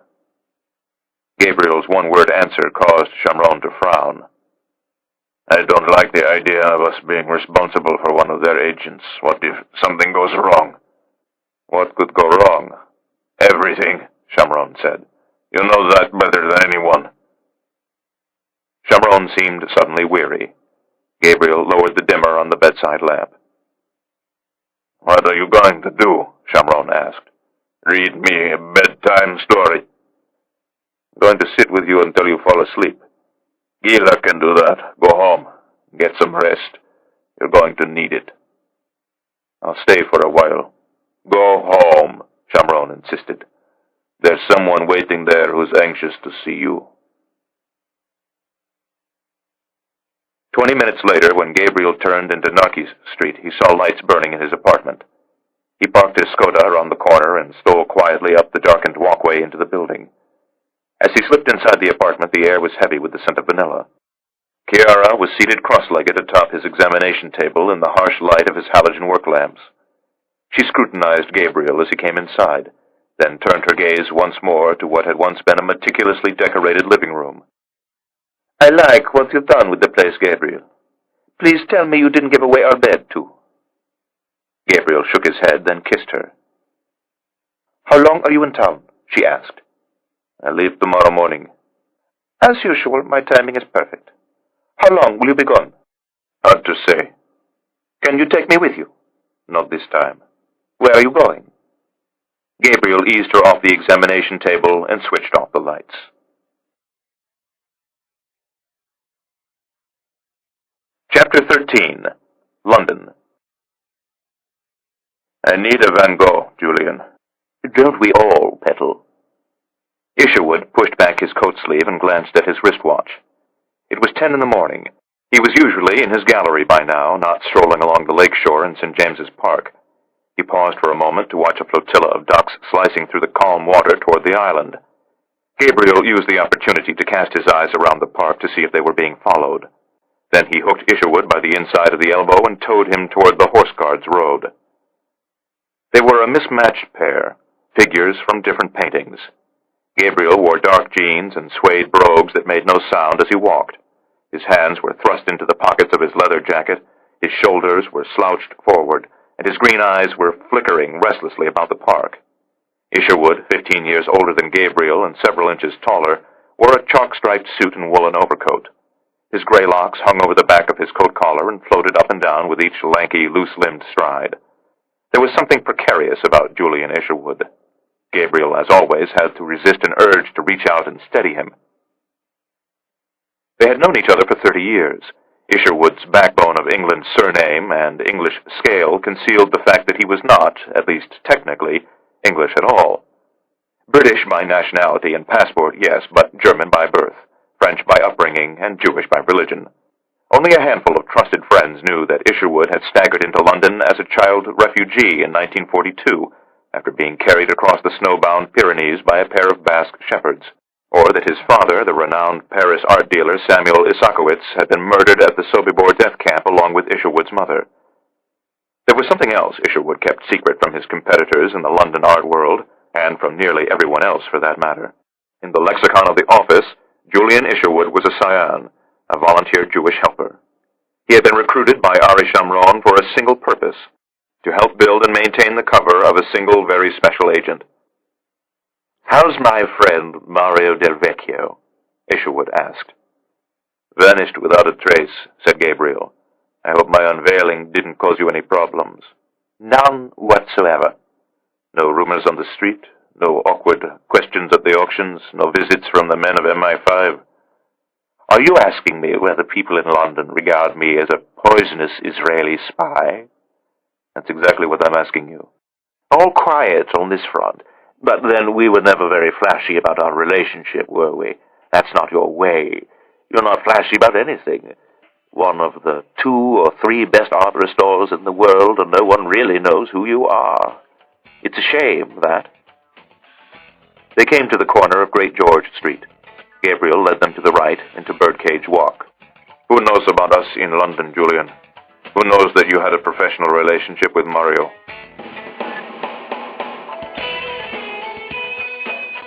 Gabriel's one-word answer caused Shamron to frown. I don't like the idea of us being responsible for one of their agents. What if something goes wrong? What could go wrong? Everything, Shamron said. You know that better than anyone. Shamron seemed suddenly weary. Gabriel lowered the dimmer on the bedside lamp. What are you going to do? Shamron asked. Read me a bedtime story. I'm going to sit with you until you fall asleep. Gila can do that. Go home. Get some rest. You're going to need it. I'll stay for a while. Go home. Shamron insisted. "There's someone waiting there who's anxious to see you." 20 minutes later, when Gabriel turned into Narkis Street, he saw lights burning in his apartment. He parked his Skoda around the corner and stole quietly up the darkened walkway into the building. As he slipped inside the apartment, the air was heavy with the scent of vanilla. Chiara was seated cross-legged atop his examination table in the harsh light of his halogen work lamps. She scrutinized Gabriel as he came inside, then turned her gaze once more to what had once been a meticulously decorated living room. "I like what you've done with the place, Gabriel. Please tell me you didn't give away our bed, too." Gabriel shook his head, then kissed her. "How long are you in town?" she asked. "I leave tomorrow morning." "As usual, my timing is perfect. How long will you be gone?" "Hard to say." "Can you take me with you?" "Not this time." "Where are you going?" Gabriel eased her off the examination table and switched off the lights. Chapter 13. London. "I need a Van Gogh, Julian." "Don't we all, Petal?" Isherwood pushed back his coat sleeve and glanced at his wristwatch. It was 10 in the morning. He was usually in his gallery by now, not strolling along the lakeshore in St. James's Park. He paused for a moment to watch a flotilla of ducks slicing through the calm water toward the island. Gabriel used the opportunity to cast his eyes around the park to see if they were being followed. Then he hooked Isherwood by the inside of the elbow and towed him toward the Horse Guards Road. They were a mismatched pair, figures from different paintings. Gabriel wore dark jeans and suede brogues that made no sound as he walked. His hands were thrust into the pockets of his leather jacket, his shoulders were slouched forward, and his green eyes were flickering restlessly about the park. Isherwood, 15 years older than Gabriel and several inches taller, wore a chalk-striped suit and woolen overcoat. His gray locks hung over the back of his coat collar and floated up and down with each lanky, loose-limbed stride. There was something precarious about Julian Isherwood. Gabriel, as always, had to resist an urge to reach out and steady him. They had known each other for 30 years. Isherwood's backbone of England's surname and English scale concealed the fact that he was not, at least technically, English at all. British by nationality and passport, yes, but German by birth, French by upbringing, and Jewish by religion. Only a handful of trusted friends knew that Isherwood had staggered into London as a child refugee in 1942, after being carried across the snowbound Pyrenees by a pair of Basque shepherds, or that his father, the renowned Paris art dealer Samuel Isakowitz, had been murdered at the Sobibor death camp along with Isherwood's mother. There was something else Isherwood kept secret from his competitors in the London art world, and from nearly everyone else for that matter. In the lexicon of the office, Julian Isherwood was a scion, a volunteer Jewish helper. He had been recruited by Ari Shamron for a single purpose: to help build and maintain the cover of a single very special agent. "How's my friend Mario Del Vecchio?" Isherwood asked. "Vanished without a trace," said Gabriel. "I hope my unveiling didn't cause you any problems." "None whatsoever." "No rumors on the street? No awkward questions at the auctions? No visits from the men of MI5? "Are you asking me whether people in London regard me as a poisonous Israeli spy?" "That's exactly what I'm asking you." "All quiet on this front. But then we were never very flashy about our relationship, were we? That's not your way. You're not flashy about anything. One of the 2 or 3 best art restorers in the world, and no one really knows who you are. It's a shame, that." They came to the corner of Great George Street. Gabriel led them to the right into Birdcage Walk. "Who knows about us in London, Julian? Who knows that you had a professional relationship with Mario?"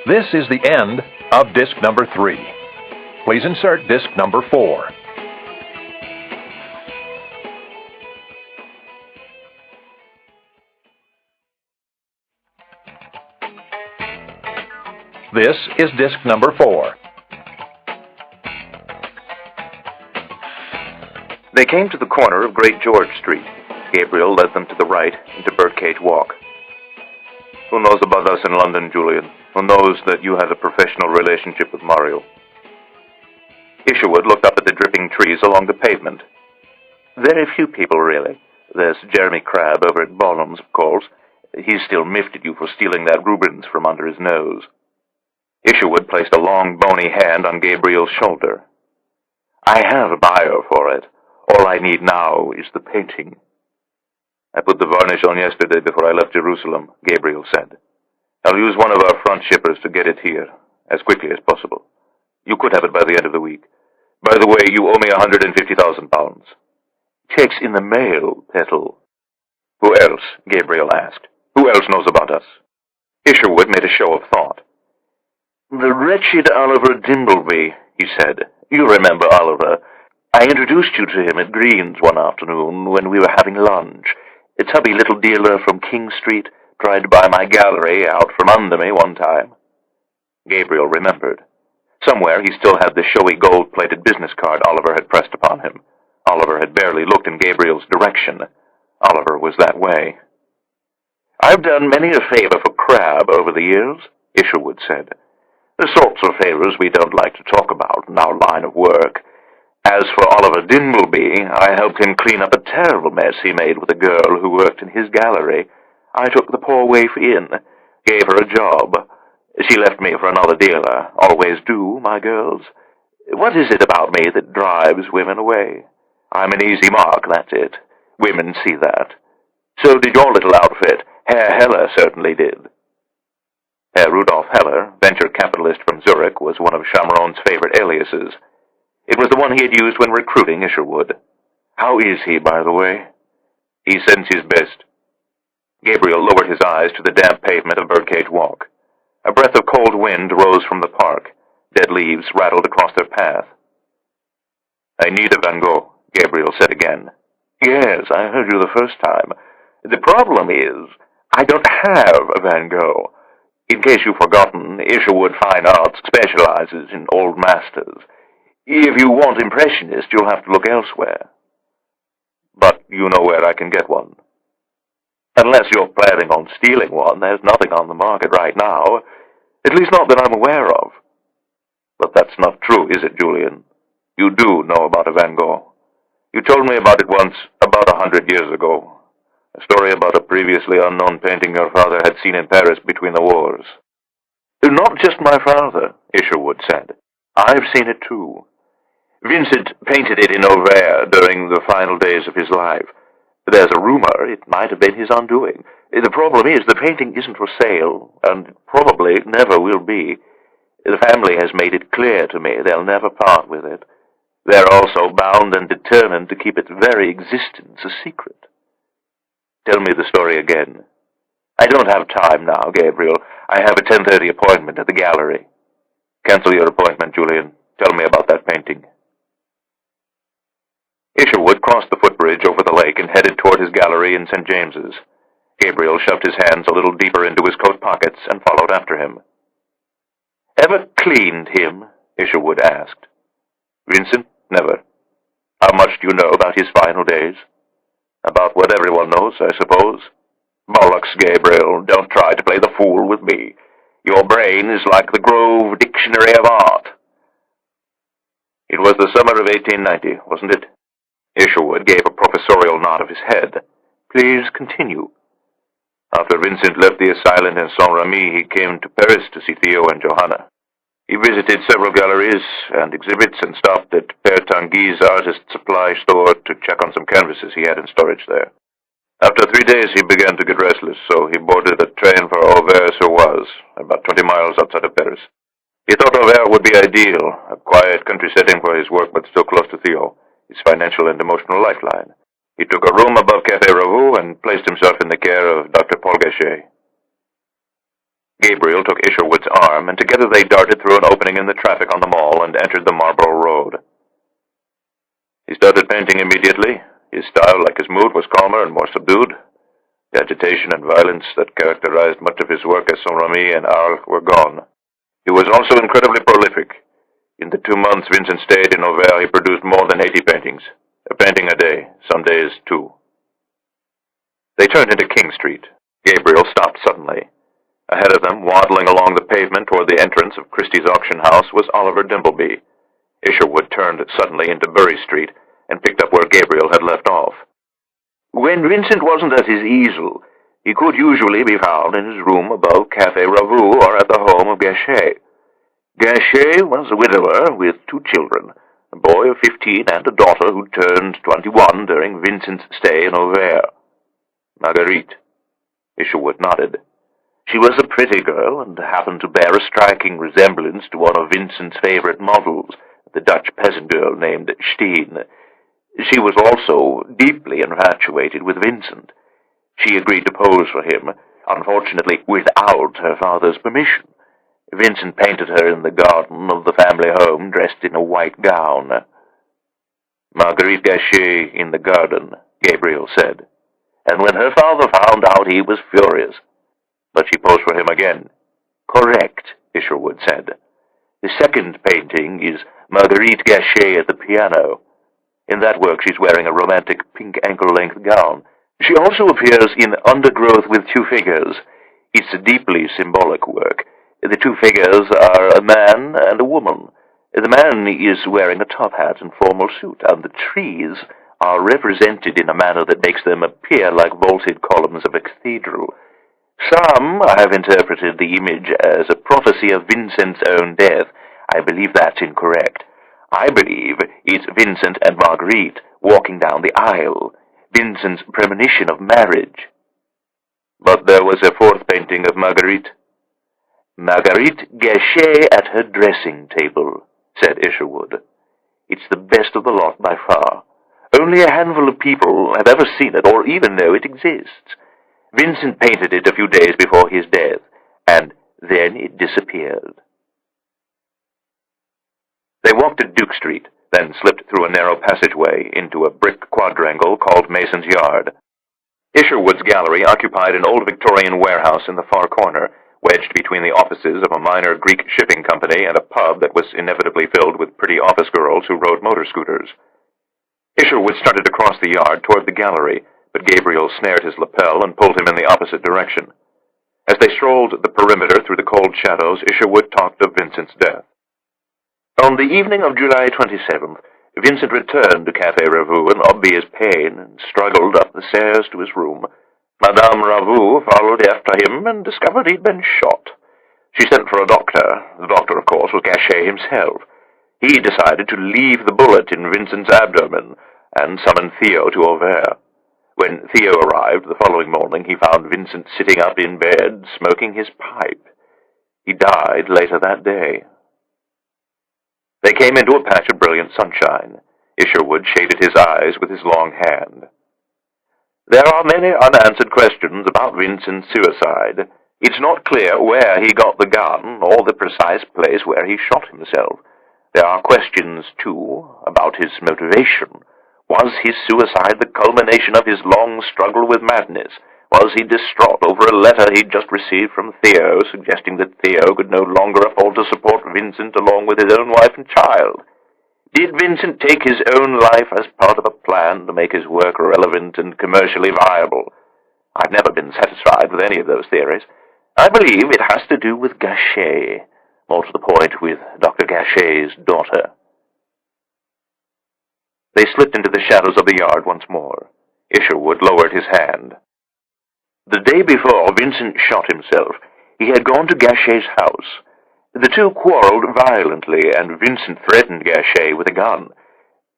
This is the end of disc number 3. Please insert disc number 4. This is disc number 4. They came to the corner of Great George Street. Gabriel led them to the right into Birdcage Walk. "Who knows about us in London, Julian? Who knows that you had a professional relationship with Mario?" Isherwood looked up at the dripping trees along the pavement. "Very few people, really. There's Jeremy Crabb over at Bonham's, of course. He's still miffed at you for stealing that Rubens from under his nose. Isherwood placed a long, bony hand on Gabriel's shoulder. I have a buyer for it. All I need now is the painting. I put the varnish on yesterday before I left Jerusalem, Gabriel said. I'll use one of our front shippers to get it here, as quickly as possible. You could have it by the end of the week. By the way, you owe me 150,000 pounds. Check's in the mail, Petal. Who else? Gabriel asked. Who else knows about us? Isherwood made a show of thought. The wretched Oliver Dimbleby, he said. You remember Oliver. I introduced you to him at Green's one afternoon when we were having lunch. A tubby little dealer from King Street tried to buy my gallery out from under me one time. Gabriel remembered. Somewhere he still had the showy gold-plated business card Oliver had pressed upon him. Oliver had barely looked in Gabriel's direction. Oliver was that way. I've done many a favor for Crabbe over the years, Isherwood said. The sorts of favors we don't like to talk about in our line of work. As for Oliver Dimbleby, I helped him clean up a terrible mess he made with a girl who worked in his gallery. I took the poor waif in, gave her a job. She left me for another dealer. Always do, my girls. What is it about me that drives women away? I'm an easy mark, that's it. Women see that. So did your little outfit. Herr Heller certainly did. Herr Rudolf Heller, venture capitalist from Zurich, was one of Chamron's favorite aliases. It was the one he had used when recruiting Isherwood. How is he, by the way? He sends his best. Gabriel lowered his eyes to the damp pavement of Birdcage Walk. A breath of cold wind rose from the park. Dead leaves rattled across their path. I need a Van Gogh, Gabriel said again. Yes, I heard you the first time. The problem is, I don't have a Van Gogh. In case you've forgotten, Isherwood Fine Arts specializes in old masters. If you want impressionists, you'll have to look elsewhere. But you know where I can get one. Unless you're planning on stealing one, there's nothing on the market right now. At least not that I'm aware of. But that's not true, is it, Julian? You do know about a Van Gogh. You told me about it once, about 100 years ago. A story about a previously unknown painting your father had seen in Paris between the wars. Not just my father, Isherwood said. I've seen it too. Vincent painted it in Auvers during the final days of his life. There's a rumor it might have been his undoing. The problem is the painting isn't for sale, and probably never will be. The family has made it clear to me they'll never part with it. They're also bound and determined to keep its very existence a secret. Tell me the story again. I don't have time now, Gabriel. I have a 10:30 appointment at the gallery. Cancel your appointment, Julian. Tell me about that painting. Isherwood crossed the footbridge over the lake and headed toward his gallery in St. James's. Gabriel shoved his hands a little deeper into his coat pockets and followed after him. Ever cleaned him? Isherwood asked. Vincent? Never. How much do you know about his final days? About what everyone knows, I suppose. Bollocks, Gabriel. Don't try to play the fool with me. Your brain is like the Grove Dictionary of Art. It was the summer of 1890, wasn't it? Isherwood gave a professorial nod of his head. Please continue. After Vincent left the asylum in Saint-Remy, he came to Paris to see Theo and Johanna. He visited several galleries and exhibits and stopped at Père Tanguy's artist supply store to check on some canvases he had in storage there. After 3 days, he began to get restless, so he boarded a train for Auvers-sur-Oise, about 20 miles outside of Paris. He thought Auvers would be ideal, a quiet country setting for his work, but still close to Theo, his financial and emotional lifeline. He took a room above Café Ravoux and placed himself in the care of Dr. Paul Gachet. Gabriel took Isherwood's arm, and together they darted through an opening in the traffic on the Mall and entered the Marlborough Road. He started painting immediately. His style, like his mood, was calmer and more subdued. The agitation and violence that characterized much of his work at Saint-Remy and Arles were gone. He was also incredibly prolific. In the 2 months Vincent stayed in Auvers, he produced more than 80 paintings. A painting a day, some days 2. They turned into King Street. Gabriel stopped suddenly. Ahead of them, waddling along the pavement toward the entrance of Christie's auction house, was Oliver Dimbleby. Isherwood turned suddenly into Bury Street and picked up where Gabriel had left off. When Vincent wasn't at his easel, He could usually be found in his room above Café Ravou or at the home of Gachet. Gachet was a widower with 2 children, a boy of 15 and a daughter who turned 21 during Vincent's stay in Auvers. Marguerite. Isherwood nodded. She was a pretty girl and happened to bear a striking resemblance to one of Vincent's favorite models, the Dutch peasant girl named Steen. She was also deeply infatuated with Vincent. She agreed to pose for him, unfortunately without her father's permission. Vincent painted her in the garden of the family home dressed in a white gown. Marguerite Gachet in the garden, Gabriel said. And when her father found out, he was furious. But she posed for him again. Correct, Isherwood said. The second painting is Marguerite Gachet at the piano. In that work she's wearing a romantic pink ankle-length gown. She also appears in Undergrowth with 2 figures. It's a deeply symbolic work. The 2 figures are a man and a woman. The man is wearing a top hat and formal suit, and the trees are represented in a manner that makes them appear like vaulted columns of a cathedral. Some have interpreted the image as a prophecy of Vincent's own death. I believe that's incorrect. I believe it's Vincent and Marguerite walking down the aisle, Vincent's premonition of marriage. But there was a 4th painting of Marguerite. Marguerite Gachet at her dressing table, said Isherwood. It's the best of the lot by far. Only a handful of people have ever seen it or even know it exists. Vincent painted it a few days before his death, and then it disappeared. They walked to Duke Street, then slipped through a narrow passageway into a brick quadrangle called Mason's Yard. Isherwood's gallery occupied an old Victorian warehouse in the far corner, wedged between the offices of a minor Greek shipping company and a pub that was inevitably filled with pretty office girls who rode motor scooters. Isherwood started to cross the yard toward the gallery, but Gabriel snared his lapel and pulled him in the opposite direction. As they strolled the perimeter through the cold shadows, Isherwood talked of Vincent's death. On the evening of July 27th, Vincent returned to Café Ravou in obvious pain and struggled up the stairs to his room. Madame Ravou followed after him and discovered he'd been shot. She sent for a doctor. The doctor, of course, was Gachet himself. He decided to leave the bullet in Vincent's abdomen and summoned Theo to Auvers. When Theo arrived the following morning, he found Vincent sitting up in bed, smoking his pipe. He died later that day. They came into a patch of brilliant sunshine. Isherwood shaded his eyes with his long hand. There are many unanswered questions about Vincent's suicide. It's not clear where he got the gun or the precise place where he shot himself. There are questions, too, about his motivation. Was his suicide the culmination of his long struggle with madness? Was he distraught over a letter he'd just received from Theo, suggesting that Theo could no longer afford to support Vincent along with his own wife and child? Did Vincent take his own life as part of a plan to make his work relevant and commercially viable? I've never been satisfied with any of those theories. I believe it has to do with Gachet, more to the point with Dr. Gachet's daughter. They slipped into the shadows of the yard once more. Isherwood lowered his hand. The day before Vincent shot himself, he had gone to Gachet's house. The 2 quarreled violently, and Vincent threatened Gachet with a gun.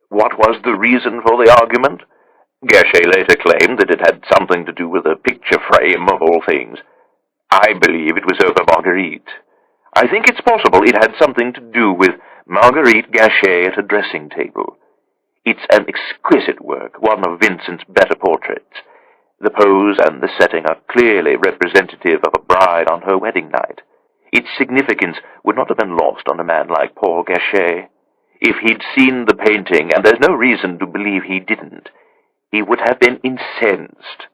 What was the reason for the argument? Gachet later claimed that it had something to do with a picture frame, of all things. I believe it was over Marguerite. I think it's possible it had something to do with Marguerite Gachet at a dressing table. It's an exquisite work, one of Vincent's better portraits. The pose and the setting are clearly representative of a bride on her wedding night. Its significance would not have been lost on a man like Paul Gachet. If he'd seen the painting, and there's no reason to believe he didn't, he would have been incensed.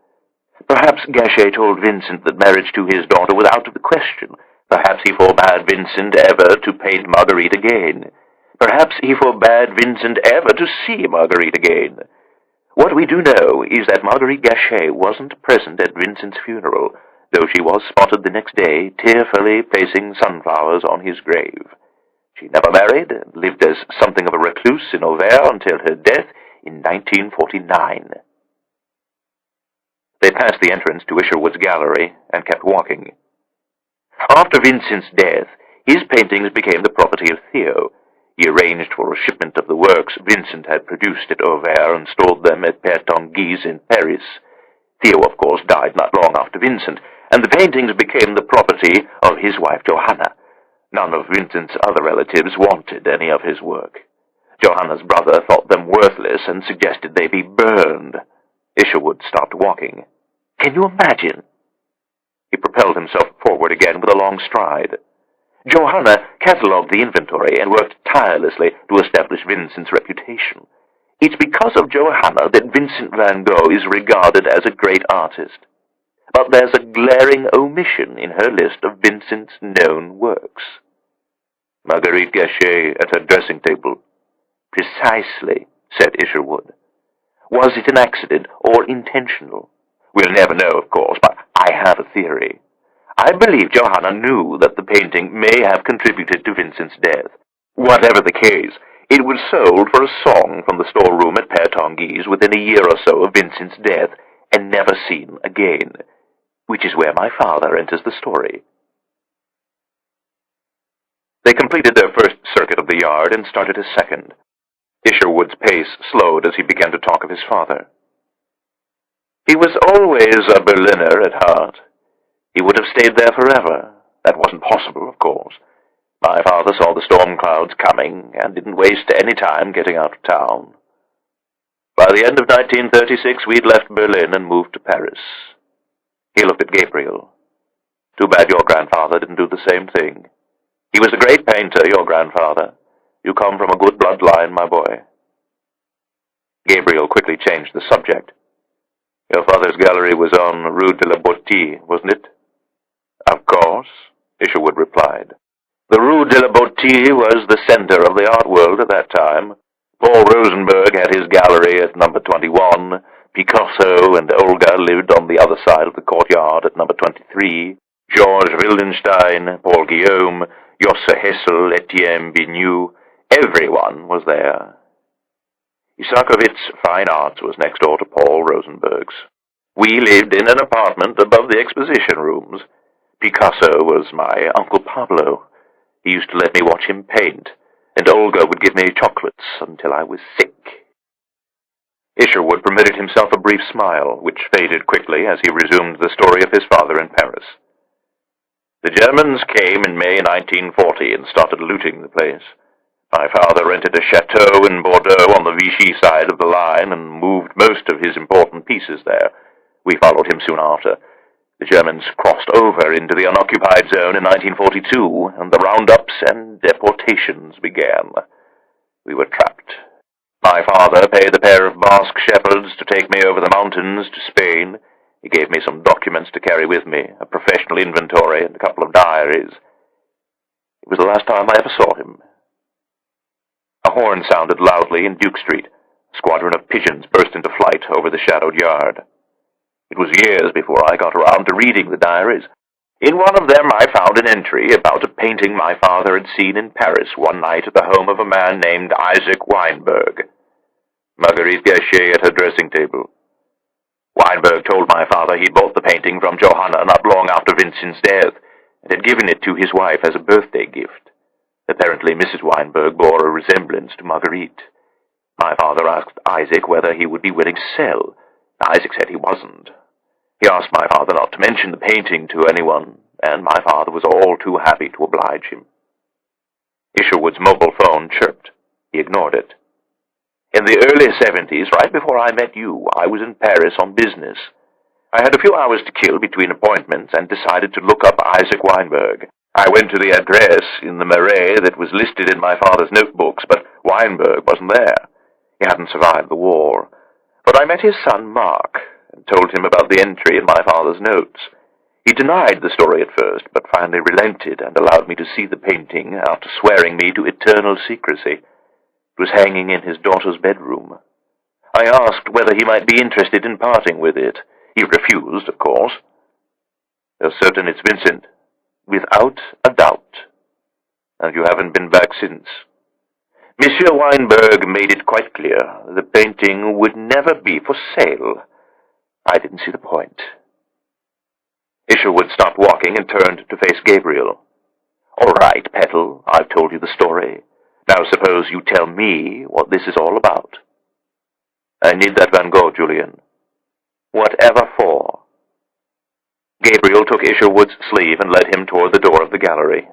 Perhaps Gachet told Vincent that marriage to his daughter was out of the question. Perhaps he forbade Vincent ever to paint Marguerite again. Perhaps he forbade Vincent ever to see Marguerite again. What we do know is that Marguerite Gachet wasn't present at Vincent's funeral, though she was spotted the next day tearfully placing sunflowers on his grave. She never married and lived as something of a recluse in Auvers until her death in 1949. They passed the entrance to Isherwood's gallery and kept walking. After Vincent's death, his paintings became the property of Theo. He arranged for a shipment of the works Vincent had produced at Auvers and stored them at Père Tanguy's in Paris. Theo, of course, died not long after Vincent, and the paintings became the property of his wife Johanna. None of Vincent's other relatives wanted any of his work. Johanna's brother thought them worthless and suggested they be burned. Isherwood stopped walking. "Can you imagine?" He propelled himself forward again with a long stride. Johanna catalogued the inventory and worked tirelessly to establish Vincent's reputation. It's because of Johanna that Vincent van Gogh is regarded as a great artist. But there's a glaring omission in her list of Vincent's known works. Marguerite Gachet at her dressing table. "Precisely," said Isherwood. "Was it an accident or intentional? We'll never know, of course, but I have a theory. I believe Johanna knew that the painting may have contributed to Vincent's death. Whatever the case, it was sold for a song from the storeroom at Père Tanguy's within a year or so of Vincent's death, and never seen again, which is where my father enters the story." They completed their first circuit of the yard and started a second. Isherwood's pace slowed as he began to talk of his father. "He was always a Berliner at heart. He would have stayed there forever. That wasn't possible, of course. My father saw the storm clouds coming and didn't waste any time getting out of town. By the end of 1936, we'd left Berlin and moved to Paris." He looked at Gabriel. "Too bad your grandfather didn't do the same thing. He was a great painter, your grandfather. You come from a good bloodline, my boy." Gabriel quickly changed the subject. "Your father's gallery was on Rue de la Boetie, wasn't it?" "Of course," Isherwood replied. "The Rue de la Boetie was the center of the art world at that time. Paul Rosenberg had his gallery at number 21. Picasso and Olga lived on the other side of the courtyard at number 23. Georges Wildenstein, Paul Guillaume, Josse Hessel, Etienne Bignou, everyone was there. Isakovit's Fine Arts was next door to Paul Rosenberg's. We lived in an apartment above the exposition rooms. Picasso was my Uncle Pablo. He used to let me watch him paint, and Olga would give me chocolates until I was sick." Isherwood permitted himself a brief smile, which faded quickly as he resumed the story of his father in Paris. "The Germans came in May 1940 and started looting the place. My father rented a chateau in Bordeaux on the Vichy side of the line and moved most of his important pieces there. We followed him soon after. The Germans crossed over into the unoccupied zone in 1942, and the roundups and deportations began. We were trapped. My father paid a pair of Basque shepherds to take me over the mountains to Spain. He gave me some documents to carry with me, a professional inventory, and a couple of diaries. It was the last time I ever saw him." A horn sounded loudly in Duke Street. A squadron of pigeons burst into flight over the shadowed yard. It was years before I got around to reading the diaries. In one of them I found an entry about a painting my father had seen in Paris one night at the home of a man named Isaac Weinberg. Marguerite Gachet at her dressing table. Weinberg told my father he'd bought the painting from Johanna not long after Vincent's death, and had given it to his wife as a birthday gift. Apparently Mrs. Weinberg bore a resemblance to Marguerite. My father asked Isaac whether he would be willing to sell. Isaac said he wasn't. He asked my father not to mention the painting to anyone, and my father was all too happy to oblige him. Isherwood's mobile phone chirped. He ignored it. "In the early 70s, right before I met you, I was in Paris on business. I had a few hours to kill between appointments and decided to look up Isaac Weinberg. I went to the address in the Marais that was listed in my father's notebooks, but Weinberg wasn't there. He hadn't survived the war. But I met his son, Mark, and told him about the entry in my father's notes. He denied the story at first, but finally relented and allowed me to see the painting after swearing me to eternal secrecy. It was hanging in his daughter's bedroom. I asked whether he might be interested in parting with it. He refused, of course. You're certain it's Vincent?" "Without a doubt." "And you haven't been back since?" "Monsieur Weinberg made it quite clear the painting would never be for sale. I didn't see the point. Isherwood stopped walking and turned to face Gabriel. All right, Petal, I've told you the story. Now suppose you tell me what this is all about. I need that Van Gogh, Julian. Whatever for? Gabriel took Isherwood's sleeve and led him toward the door of the gallery.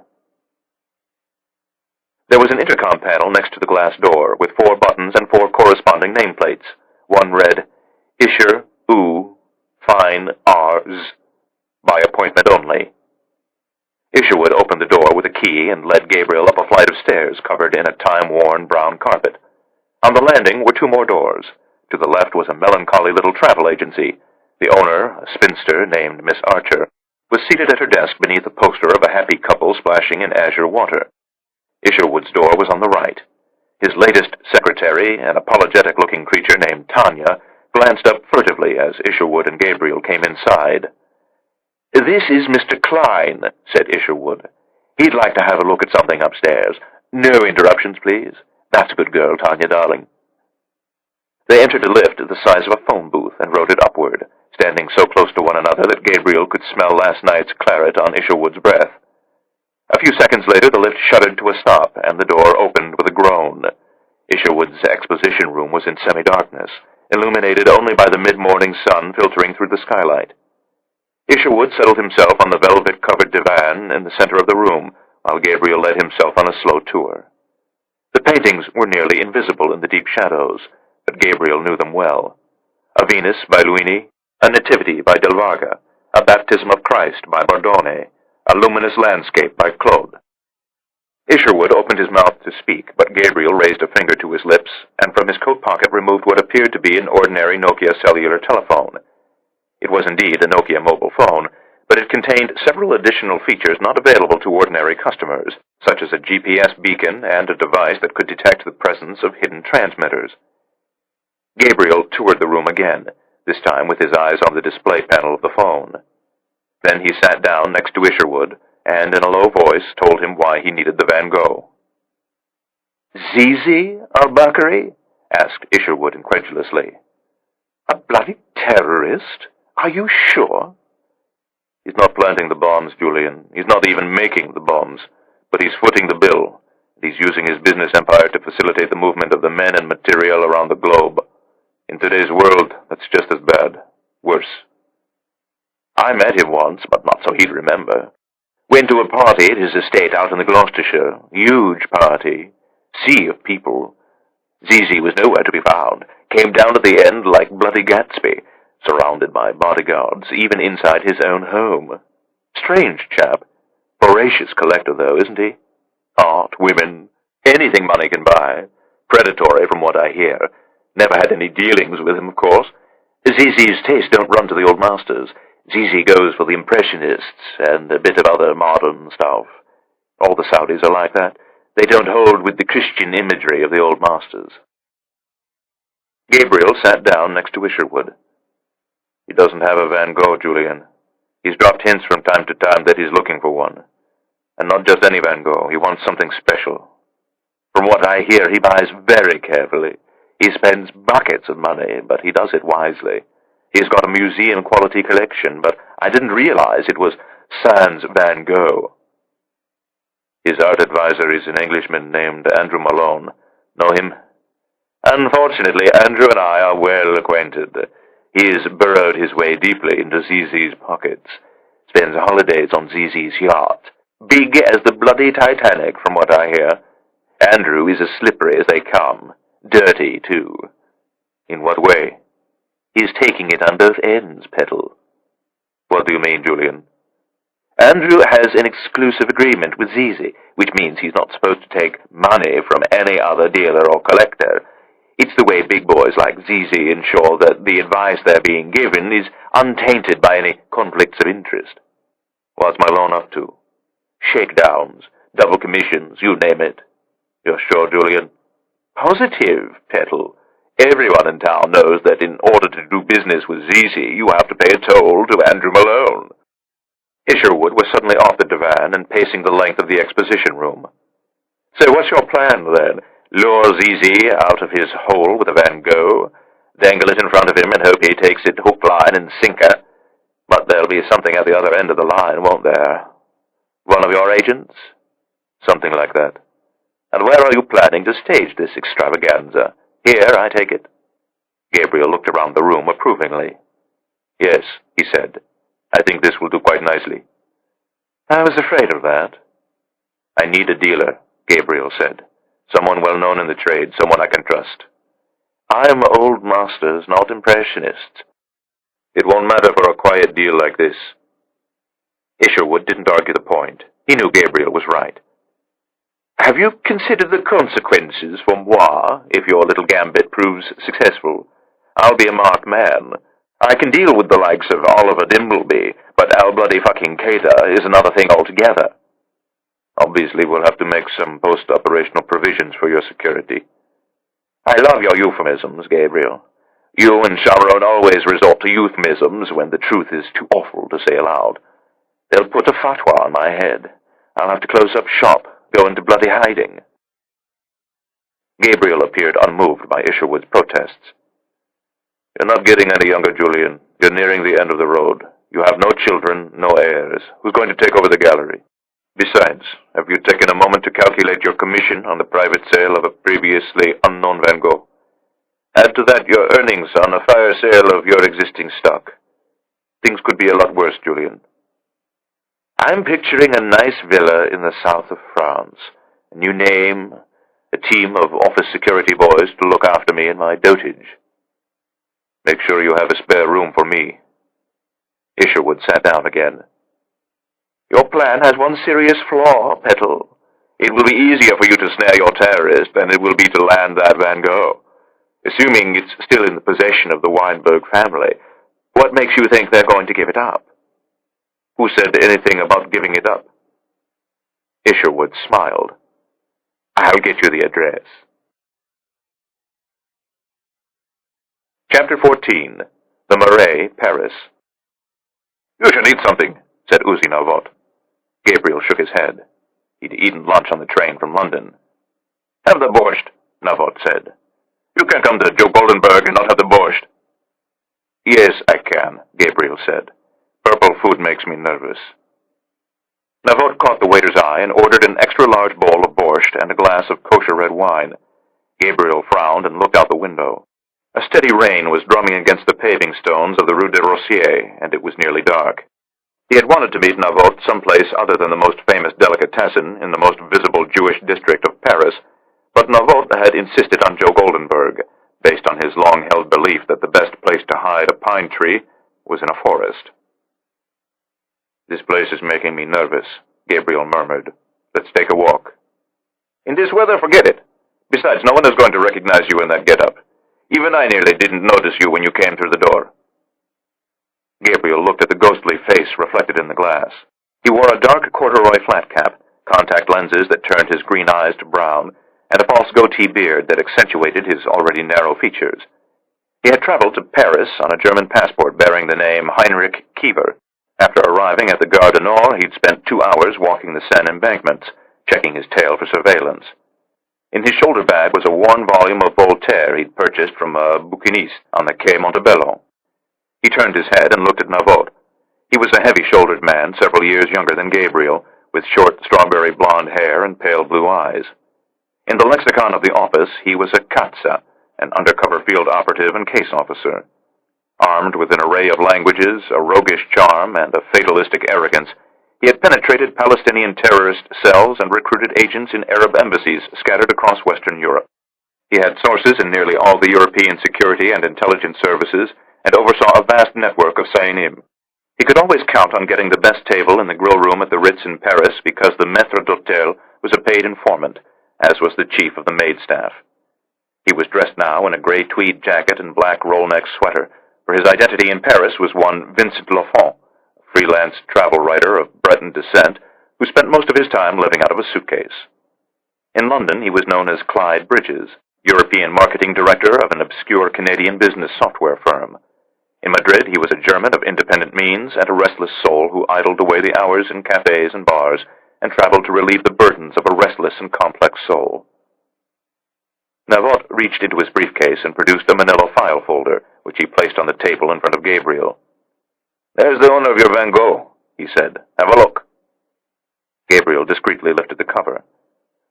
There was an intercom panel next to the glass door, with 4 buttons and 4 corresponding nameplates. One read, Isher, U, Fine, Rs, by appointment only. Isherwood opened the door with a key and led Gabriel up a flight of stairs covered in a time-worn brown carpet. On the landing were 2 more doors. To the left was a melancholy little travel agency. The owner, a spinster named Miss Archer, was seated at her desk beneath a poster of a happy couple splashing in azure water. Isherwood's door was on the right. His latest secretary, an apologetic-looking creature named Tanya, glanced up furtively as Isherwood and Gabriel came inside. This is Mr. Klein, said Isherwood. He'd like to have a look at something upstairs. No interruptions, please. That's a good girl, Tanya, darling. They entered a lift the size of a phone booth and rode it upward, standing so close to one another that Gabriel could smell last night's claret on Isherwood's breath. A few seconds later, the lift shuddered to a stop, and the door opened with a groan. Isherwood's exposition room was in semi-darkness, illuminated only by the mid-morning sun filtering through the skylight. Isherwood settled himself on the velvet-covered divan in the center of the room, while Gabriel led himself on a slow tour. The paintings were nearly invisible in the deep shadows, but Gabriel knew them well. A Venus by Luini, a Nativity by Del Varga, a Baptism of Christ by Bardone, a Luminous Landscape by Claude. Isherwood opened his mouth to speak, but Gabriel raised a finger to his lips, and from his coat pocket removed what appeared to be an ordinary Nokia cellular telephone. It was indeed a Nokia mobile phone, but it contained several additional features not available to ordinary customers, such as a GPS beacon and a device that could detect the presence of hidden transmitters. Gabriel toured the room again, this time with his eyes on the display panel of the phone. Then he sat down next to Isherwood, and in a low voice told him why he needed the Van Gogh. Zizi, al-Bakri? Asked Isherwood incredulously. A bloody terrorist? Are you sure? He's not planting the bombs, Julian. He's not even making the bombs. But he's footing the bill. He's using his business empire to facilitate the movement of the men and material around the globe. In today's world, that's just as bad. Worse. I met him once, but not so he'd remember. Went to a party at his estate out in the Gloucestershire. Huge party. Sea of people. Zizi was nowhere to be found. Came down at the end like bloody Gatsby, surrounded by bodyguards, even inside his own home. Strange chap. Voracious collector, though, isn't he? Art, women, anything money can buy. Predatory, from what I hear. Never had any dealings with him, of course. Zizi's tastes don't run to the old masters. Zizi goes for the Impressionists and a bit of other modern stuff. All the Saudis are like that. They don't hold with the Christian imagery of the old masters. Gabriel sat down next to Isherwood. He doesn't have a Van Gogh, Julian. He's dropped hints from time to time that he's looking for one. And not just any Van Gogh. He wants something special. From what I hear, he buys very carefully. He spends buckets of money, but he does it wisely. He's got a museum-quality collection, but I didn't realize it was Sans Van Gogh. His art advisor is an Englishman named Andrew Malone. Know him? Unfortunately, Andrew and I are well acquainted. He's burrowed his way deeply into Zizi's pockets. Spends holidays on Zizi's yacht. Big as the bloody Titanic, from what I hear. Andrew is as slippery as they come. Dirty, too. In what way? He's taking it on both ends, Petal. What do you mean, Julian? Andrew has an exclusive agreement with Zizi, which means he's not supposed to take money from any other dealer or collector. It's the way big boys like Zizi ensure that the advice they're being given is untainted by any conflicts of interest. What's Malone up to? Shakedowns, double commissions, you name it. You're sure, Julian? Positive, Petal. Everyone in town knows that in order to do business with Zizi, you have to pay a toll to Andrew Malone. Isherwood was suddenly off the divan and pacing the length of the exposition room. So what's your plan, then? Lure Zizi out of his hole with a Van Gogh? dangle it in front of him and hope he takes it hook, line, and sinker. But there'll be something at the other end of the line, won't there? One of your agents? Something like that. And where are you planning to stage this extravaganza? Here, I take it. Gabriel looked around the room approvingly. Yes, he said. I think this will do quite nicely. I was afraid of that. I need a dealer, Gabriel said. Someone well known in the trade, someone I can trust. I'm old masters, not impressionists. It won't matter for a quiet deal like this. Isherwood didn't argue the point. He knew Gabriel was right. Have you considered the consequences for moi if your little gambit proves successful? I'll be a marked man. I can deal with the likes of Oliver Dimbleby, but al-Qaeda is another thing altogether. Obviously, we'll have to make some post-operational provisions for your security. I love your euphemisms, Gabriel. You and Sharon always resort to euphemisms when the truth is too awful to say aloud. They'll put a fatwa on my head. I'll have to close up shop, go into bloody hiding. Gabriel appeared unmoved by Isherwood's protests. You're not getting any younger, Julian. You're nearing the end of the road. You have no children, no heirs. Who's going to take over the gallery? Besides, have you taken a moment to calculate your commission on the private sale of a previously unknown Van Gogh? Add to that your earnings on a fire sale of your existing stock. Things could be a lot worse, Julian. I'm picturing a nice villa in the south of France, a new name, a team of office security boys to look after me in my dotage. Make sure you have a spare room for me. Isherwood sat down again. Your plan has one serious flaw, Petal. It will be easier for you to snare your terrorist than it will be to land that Van Gogh. Assuming it's still in the possession of the Weinberg family, what makes you think they're going to give it up? Who said anything about giving it up? Isherwood smiled. I'll get you the address. Chapter 14. The Marais, Paris. You should eat something, said Uzi Navot. Gabriel shook his head. He'd eaten lunch on the train from London. Have the borscht, Navot said. You can't come to Joe Goldenberg and not have the borscht. Yes, I can, Gabriel said. Purple food makes me nervous. Navot caught the waiter's eye and ordered an extra-large bowl of borscht and a glass of kosher red wine. Gabriel frowned and looked out the window. A steady rain was drumming against the paving stones of the Rue de Rossier, and it was nearly dark. He had wanted to meet Navot someplace other than the most famous delicatessen in the most visible Jewish district of Paris, but Navot had insisted on Joe Goldenberg, based on his long-held belief that the best place to hide a pine tree was in a forest. This place is making me nervous, Gabriel murmured. Let's take a walk. In this weather, forget it. Besides, no one is going to recognize you in that getup. Even I nearly didn't notice you when you came through the door. Gabriel looked at the ghostly face reflected in the glass. He wore a dark corduroy flat cap, contact lenses that turned his green eyes to brown, and a false goatee beard that accentuated his already narrow features. He had traveled to Paris on a German passport bearing the name Heinrich Kiever. After arriving at the Gare du Nord, he'd spent 2 hours walking the Seine embankments, checking his tail for surveillance. In his shoulder bag was a worn volume of Voltaire he'd purchased from a bouquiniste on the Quai Montebello. He turned his head and looked at Navot. He was a heavy-shouldered man, several years younger than Gabriel, with short strawberry blonde hair and pale blue eyes. In the lexicon of the office, he was a Katza, an undercover field operative and case officer. Armed with an array of languages, a roguish charm, and a fatalistic arrogance, he had penetrated Palestinian terrorist cells and recruited agents in Arab embassies scattered across Western Europe. He had sources in nearly all the European security and intelligence services, and oversaw a vast network of Sainim. He could always count on getting the best table in the grill room at the Ritz in Paris because the maître d'hôtel was a paid informant, as was the chief of the maid staff. He was dressed now in a gray tweed jacket and black roll-neck sweater, for his identity in Paris was one Vincent Lafont, a freelance travel writer of Breton descent who spent most of his time living out of a suitcase. In London, he was known as Clyde Bridges, European marketing director of an obscure Canadian business software firm. In Madrid, he was a German of independent means and a restless soul who idled away the hours in cafes and bars and traveled to relieve the burdens of a restless and complex soul. Navot reached into his briefcase and produced a manila file folder, which he placed on the table in front of Gabriel. "There's the owner of your Van Gogh," he said. "Have a look." Gabriel discreetly lifted the cover.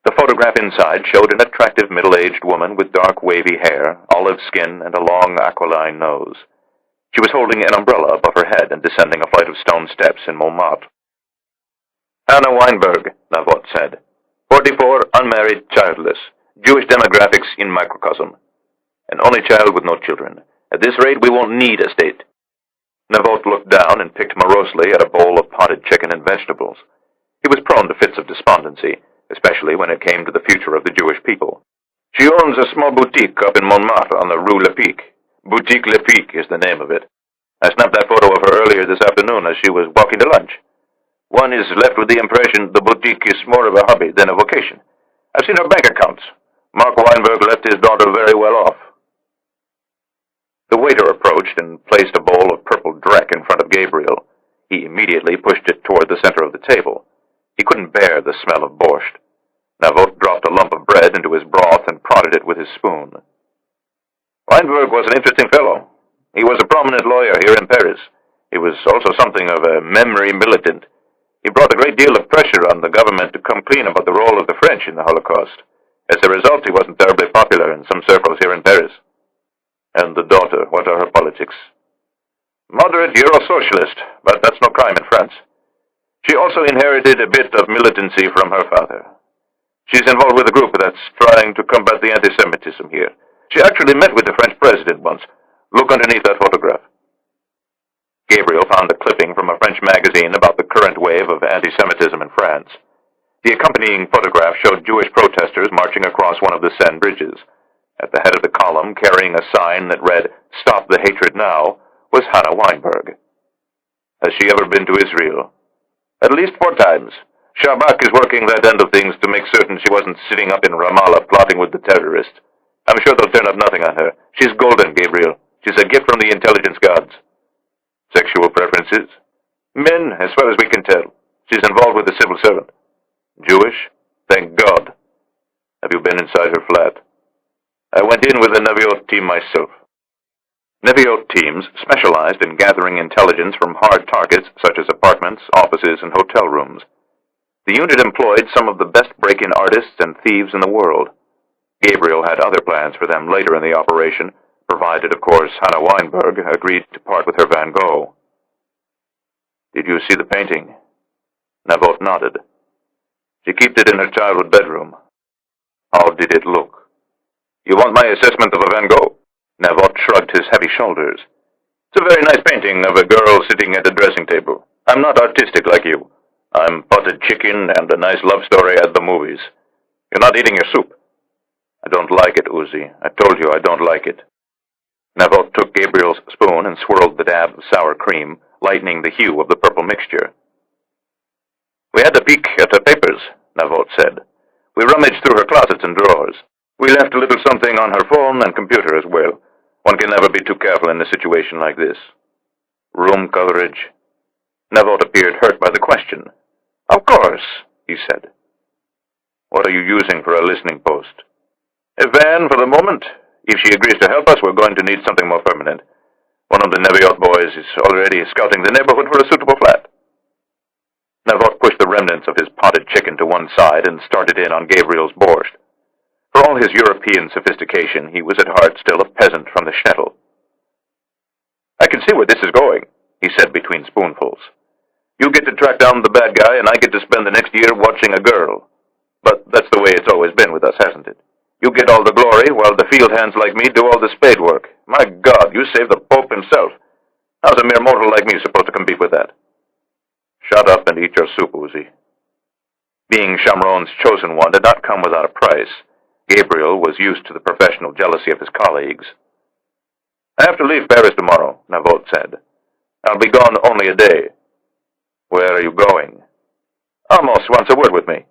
The photograph inside showed an attractive middle-aged woman with dark wavy hair, olive skin, and a long aquiline nose. She was holding an umbrella above her head and descending a flight of stone steps in Montmartre. "Hannah Weinberg," Navot said. 44, unmarried, childless. Jewish demographics in microcosm. An only child with no children. At this rate, we won't need a state." Navot looked down and picked morosely at a bowl of potted chicken and vegetables. He was prone to fits of despondency, especially when it came to the future of the Jewish people. "She owns a small boutique up in Montmartre on the Rue Lepic. Boutique Lepic is the name of it. I snapped that photo of her earlier this afternoon as she was walking to lunch. One is left with the impression the boutique is more of a hobby than a vocation. I've seen her bank accounts. Mark Weinberg left his daughter very well off." The waiter approached and placed a bowl of purple dreck in front of Gabriel. He immediately pushed it toward the center of the table. He couldn't bear the smell of borscht. Navot dropped a lump of bread into his broth and prodded it with his spoon. "Weinberg was an interesting fellow. He was a prominent lawyer here in Paris. He was also something of a memory militant. He brought a great deal of pressure on the government to come clean about the role of the French in the Holocaust. As a result, he wasn't terribly popular in some circles here in Paris." "And the daughter, what are her politics?" "Moderate Euro-socialist, but that's no crime in France. She also inherited a bit of militancy from her father. She's involved with a group that's trying to combat the anti-Semitism here. She actually met with the French president once. Look underneath that photograph." Gabriel found a clipping from a French magazine about the current wave of anti-Semitism in France. The accompanying photograph showed Jewish protesters marching across one of the Seine bridges. At the head of the column, carrying a sign that read, "Stop the Hatred Now," was Hannah Weinberg. "Has she ever been to Israel?" "At least 4 times. Shabak is working that end of things to make certain she wasn't sitting up in Ramallah plotting with the terrorists. I'm sure they'll turn up nothing on her. She's golden, Gabriel. She's a gift from the intelligence gods." "Sexual preferences?" "Men, as far as we can tell. She's involved with the civil servant." "Jewish?" "Thank God." "Have you been inside her flat?" "I went in with the Neviot team myself." Neviot teams specialized in gathering intelligence from hard targets such as apartments, offices, and hotel rooms. The unit employed some of the best break-in artists and thieves in the world. Gabriel had other plans for them later in the operation, provided, of course, Hannah Weinberg agreed to part with her Van Gogh. "Did you see the painting?" Navot nodded. "She kept it in her childhood bedroom." "How did it look?" "You want my assessment of a Van Gogh?" Navot shrugged his heavy shoulders. "It's a very nice painting of a girl sitting at a dressing table. I'm not artistic like you. I'm potted chicken and a nice love story at the movies. You're not eating your soup." "I don't like it, Uzi. I told you I don't like it." Navot took Gabriel's spoon and swirled the dab of sour cream, lightening the hue of the purple mixture. "We had a peek at her papers," Navot said. "We rummaged through her closets and drawers. We left a little something on her phone and computer as well. One can never be too careful in a situation like this." "Room coverage?" Navot appeared hurt by the question. "Of course," he said. "What are you using for a listening post?" "A van for the moment. If she agrees to help us, we're going to need something more permanent. One of the Neviot boys is already scouting the neighborhood for a suitable flat." Navot pushed the remnants of his potted chicken to one side and started in on Gabriel's borscht. For all his European sophistication, he was at heart still a peasant from the shtetl. "I can see where this is going," he said between spoonfuls. "You get to track down the bad guy, and I get to spend the next year watching a girl. But that's the way it's always been with us, hasn't it? You get all the glory, while the field hands like me do all the spade work. My God, you saved the Pope himself. How's a mere mortal like me supposed to compete with that?" "Shut up and eat your soup, Uzi." Being Shamron's chosen one did not come without a price. Gabriel was used to the professional jealousy of his colleagues. "I have to leave Paris tomorrow," Navot said. "I'll be gone only a day." "Where are you going?" "Amos wants a word with me."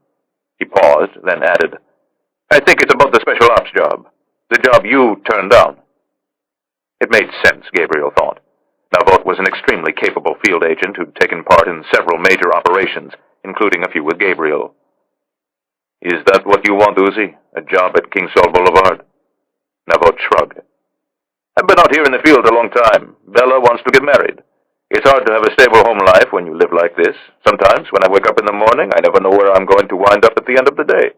He paused, then added, "I think it's about the special ops job. The job you turned down." It made sense, Gabriel thought. Navot was an extremely capable field agent who'd taken part in several major operations, including a few with Gabriel. "Is that what you want, Uzi? A job at King Saul Boulevard?" Navot shrugged. I've been out here in the field a long time. Bella wants to get married. It's hard to have a stable home life when you live like this. Sometimes, when I wake up in the morning, I never know where I'm going to wind up at the end of the day.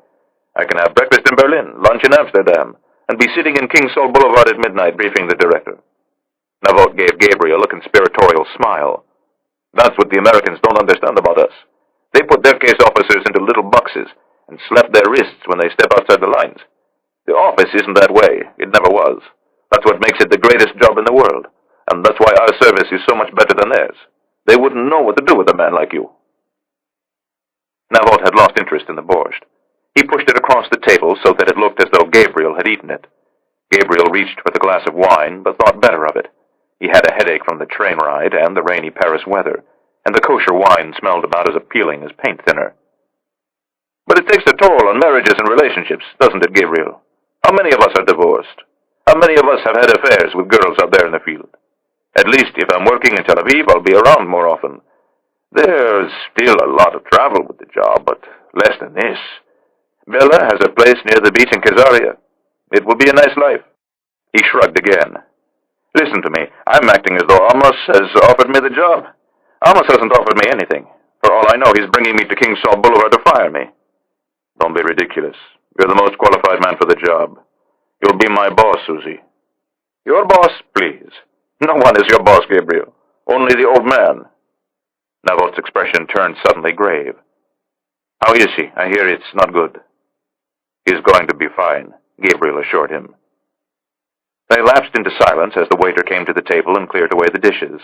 I can have breakfast in Berlin, lunch in Amsterdam, and be sitting in King Saul Boulevard at midnight briefing the director. Navot gave Gabriel a conspiratorial smile. That's what the Americans don't understand about us. They put their case officers into little boxes and slap their wrists when they step outside the lines. The office isn't that way. It never was. That's what makes it the greatest job in the world. And that's why our service is so much better than theirs. They wouldn't know what to do with a man like you. Navot had lost interest in the borscht. He pushed it across the table so that it looked as though Gabriel had eaten it. Gabriel reached for the glass of wine, but thought better of it. He had a headache from the train ride and the rainy Paris weather, and the kosher wine smelled about as appealing as paint thinner. But it takes a toll on marriages and relationships, doesn't it, Gabriel? How many of us are divorced? How many of us have had affairs with girls out there in the field? At least if I'm working in Tel Aviv, I'll be around more often. There's still a lot of travel with the job, but less than this. Bella has a place near the beach in Caesarea. It will be a nice life. He shrugged again. Listen to me. I'm acting as though Amos has offered me the job. Amos hasn't offered me anything. For all I know, he's bringing me to King Saul Boulevard to fire me. Don't be ridiculous. You're the most qualified man for the job. You'll be my boss, Susie. Your boss, please. No one is your boss, Gabriel. Only the old man. Navot's expression turned suddenly grave. How is he? I hear it's not good. He's going to be fine, Gabriel assured him. They lapsed into silence as the waiter came to the table and cleared away the dishes.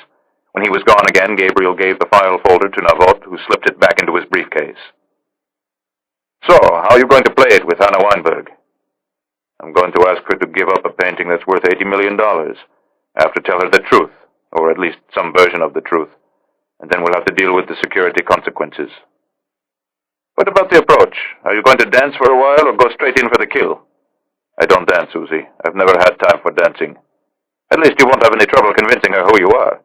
When he was gone again, Gabriel gave the file folder to Navot, who slipped it back into his briefcase. So, how are you going to play it with Hannah Weinberg? I'm going to ask her to give up a painting that's worth $80 million. I have to tell her the truth, or at least some version of the truth, and then we'll have to deal with the security consequences. What about the approach? Are you going to dance for a while or go straight in for the kill? I don't dance, Susie. I've never had time for dancing. At least you won't have any trouble convincing her who you are.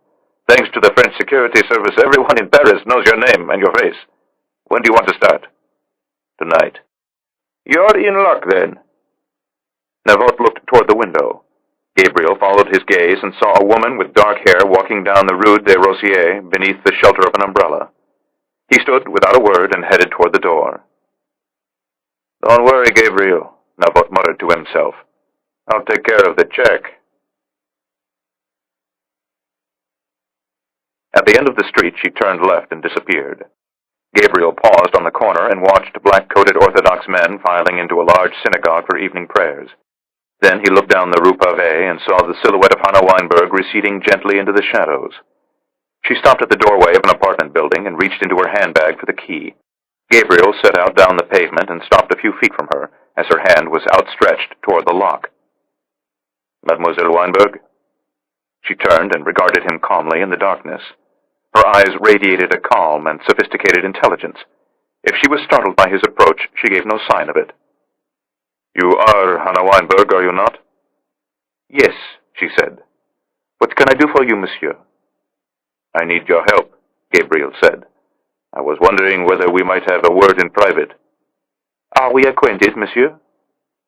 Thanks to the French security service, everyone in Paris knows your name and your face. When do you want to start? Tonight. You're in luck, then. Navot looked toward the window. Gabriel followed his gaze and saw a woman with dark hair walking down the Rue des Rosiers beneath the shelter of an umbrella. He stood without a word and headed toward the door. Don't worry, Gabriel, Navot muttered to himself. I'll take care of the check. At the end of the street, she turned left and disappeared. Gabriel paused on the corner and watched black-coated Orthodox men filing into a large synagogue for evening prayers. Then he looked down the Rue Pavée and saw the silhouette of Hannah Weinberg receding gently into the shadows. She stopped at the doorway of an apartment building and reached into her handbag for the key. Gabriel set out down the pavement and stopped a few feet from her as her hand was outstretched toward the lock. Mademoiselle Weinberg? She turned and regarded him calmly in the darkness. Her eyes radiated a calm and sophisticated intelligence. If she was startled by his approach, she gave no sign of it. You are Hannah Weinberg, are you not? Yes, she said. What can I do for you, monsieur? I need your help, Gabriel said. I was wondering whether we might have a word in private. Are we acquainted, monsieur?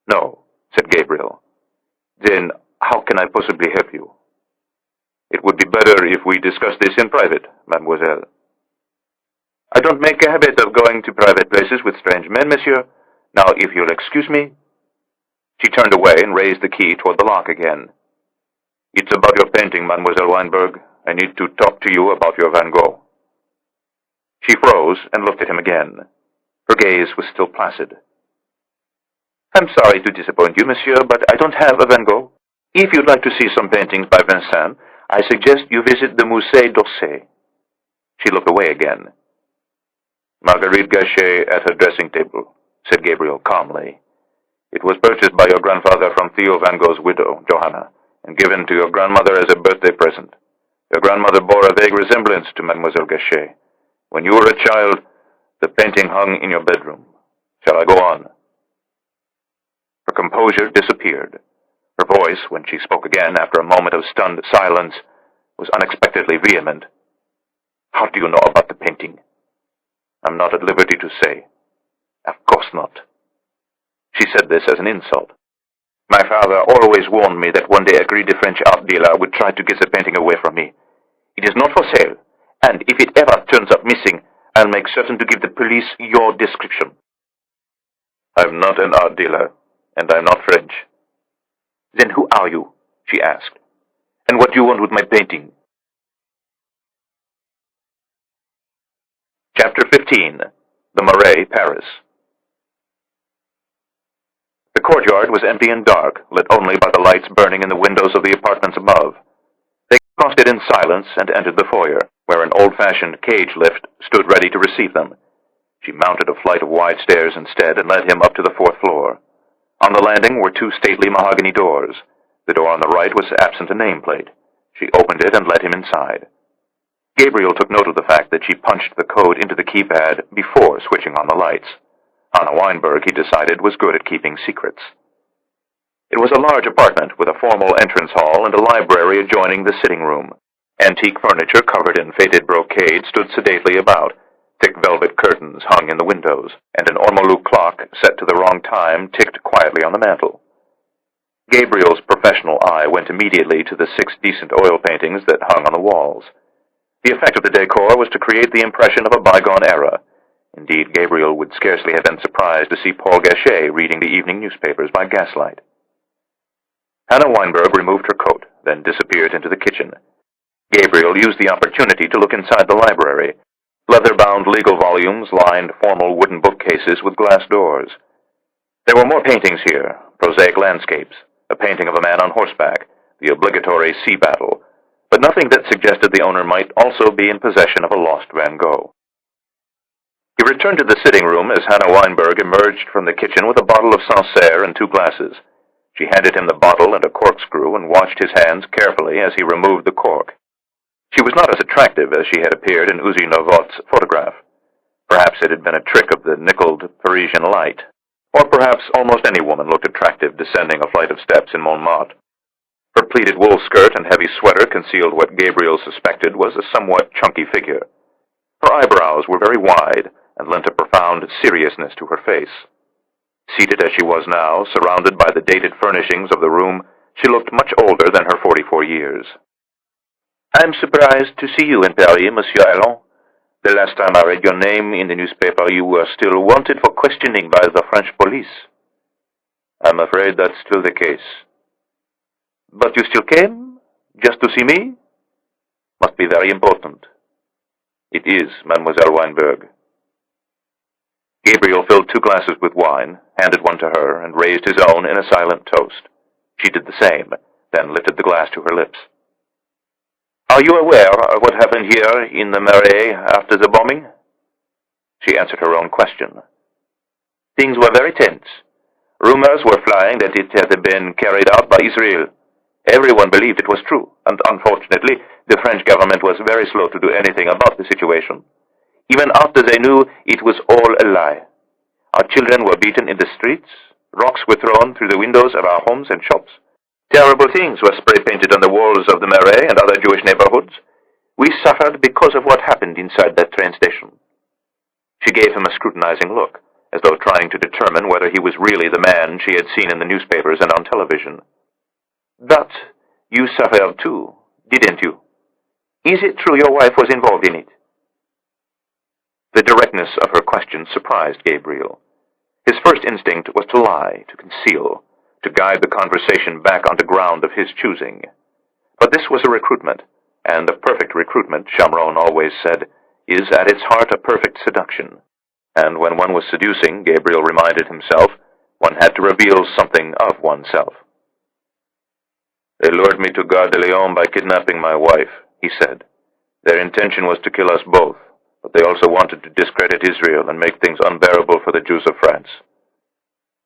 No, said Gabriel. Then how can I possibly help you? It would be better if we discuss this in private, mademoiselle. I don't make a habit of going to private places with strange men, monsieur. Now, if you'll excuse me. She turned away and raised the key toward the lock again. It's about your painting, Mademoiselle Weinberg. I need to talk to you about your Van Gogh. She froze and looked at him again. Her gaze was still placid. I'm sorry to disappoint you, monsieur, but I don't have a Van Gogh. If you'd like to see some paintings by Vincent, I suggest you visit the Musée d'Orsay. She looked away again. Marguerite Gachet at her dressing table, said Gabriel calmly. It was purchased by your grandfather from Theo Van Gogh's widow, Johanna, and given to your grandmother as a birthday present. Your grandmother bore a vague resemblance to Mademoiselle Gachet. When you were a child, the painting hung in your bedroom. Shall I go on? Her composure disappeared. Her voice, when she spoke again after a moment of stunned silence, was unexpectedly vehement. How do you know about the painting? I'm not at liberty to say. Of course not. She said this as an insult. My father always warned me that one day a greedy French art dealer would try to get the painting away from me. It is not for sale, and if it ever turns up missing, I'll make certain to give the police your description. I'm not an art dealer, and I'm not French. Then who are you? She asked. And what do you want with my painting? Chapter 15. The Marais, Paris. The courtyard was empty and dark, lit only by the lights burning in the windows of the apartments above. They crossed it in silence and entered the foyer, where an old-fashioned cage lift stood ready to receive them. She mounted a flight of wide stairs instead and led him up to the 4th floor. On the landing were 2 stately mahogany doors. The door on the right was absent a nameplate. She opened it and led him inside. Gabriel took note of the fact that she punched the code into the keypad before switching on the lights. Anna Weinberg, he decided, was good at keeping secrets. It was a large apartment with a formal entrance hall and a library adjoining the sitting room. Antique furniture covered in faded brocade stood sedately about. Thick velvet curtains hung in the windows, and an ormolu clock set to the wrong time ticked quietly on the mantel. Gabriel's professional eye went immediately to the 6 decent oil paintings that hung on the walls. The effect of the decor was to create the impression of a bygone era. Indeed, Gabriel would scarcely have been surprised to see Paul Gachet reading the evening newspapers by gaslight. Hannah Weinberg removed her coat, then disappeared into the kitchen. Gabriel used the opportunity to look inside the library. Leather-bound legal volumes lined formal wooden bookcases with glass doors. There were more paintings here, prosaic landscapes, a painting of a man on horseback, the obligatory sea battle, but nothing that suggested the owner might also be in possession of a lost Van Gogh. He returned to the sitting room as Hannah Weinberg emerged from the kitchen with a bottle of Sancerre and 2 glasses. She handed him the bottle and a corkscrew and washed his hands carefully as he removed the cork. She was not as attractive as she had appeared in Uzi Novot's photograph. Perhaps it had been a trick of the nickeled Parisian light, or perhaps almost any woman looked attractive descending a flight of steps in Montmartre. Her pleated wool skirt and heavy sweater concealed what Gabriel suspected was a somewhat chunky figure. Her eyebrows were very wide and lent a profound seriousness to her face. Seated as she was now, surrounded by the dated furnishings of the room, she looked much older than her 44 years. "I'm surprised to see you in Paris, Monsieur Allon. The last time I read your name in the newspaper, you were still wanted for questioning by the French police." "I'm afraid that's still the case." "But you still came? Just to see me? Must be very important." "It is, Mademoiselle Weinberg." Gabriel filled 2 glasses with wine, handed one to her, and raised his own in a silent toast. She did the same, then lifted the glass to her lips. "Are you aware of what happened here in the Marais after the bombing?" She answered her own question. "Things were very tense. Rumors were flying that it had been carried out by Israel. Everyone believed it was true, and unfortunately, the French government was very slow to do anything about the situation. Even after they knew it was all a lie. Our children were beaten in the streets, rocks were thrown through the windows of our homes and shops. Terrible things were spray-painted on the walls of the Marais and other Jewish neighborhoods. We suffered because of what happened inside that train station." She gave him a scrutinizing look, as though trying to determine whether he was really the man she had seen in the newspapers and on television. "But you suffered too, didn't you? Is it true your wife was involved in it?" The directness of her question surprised Gabriel. His first instinct was to lie, to conceal, to guide the conversation back onto ground of his choosing. But this was a recruitment, and a perfect recruitment, Chamron always said, is at its heart a perfect seduction. And when one was seducing, Gabriel reminded himself, one had to reveal something of oneself. "They lured me to Gare de Lyon by kidnapping my wife," he said. "Their intention was to kill us both, but they also wanted to discredit Israel and make things unbearable for the Jews of France."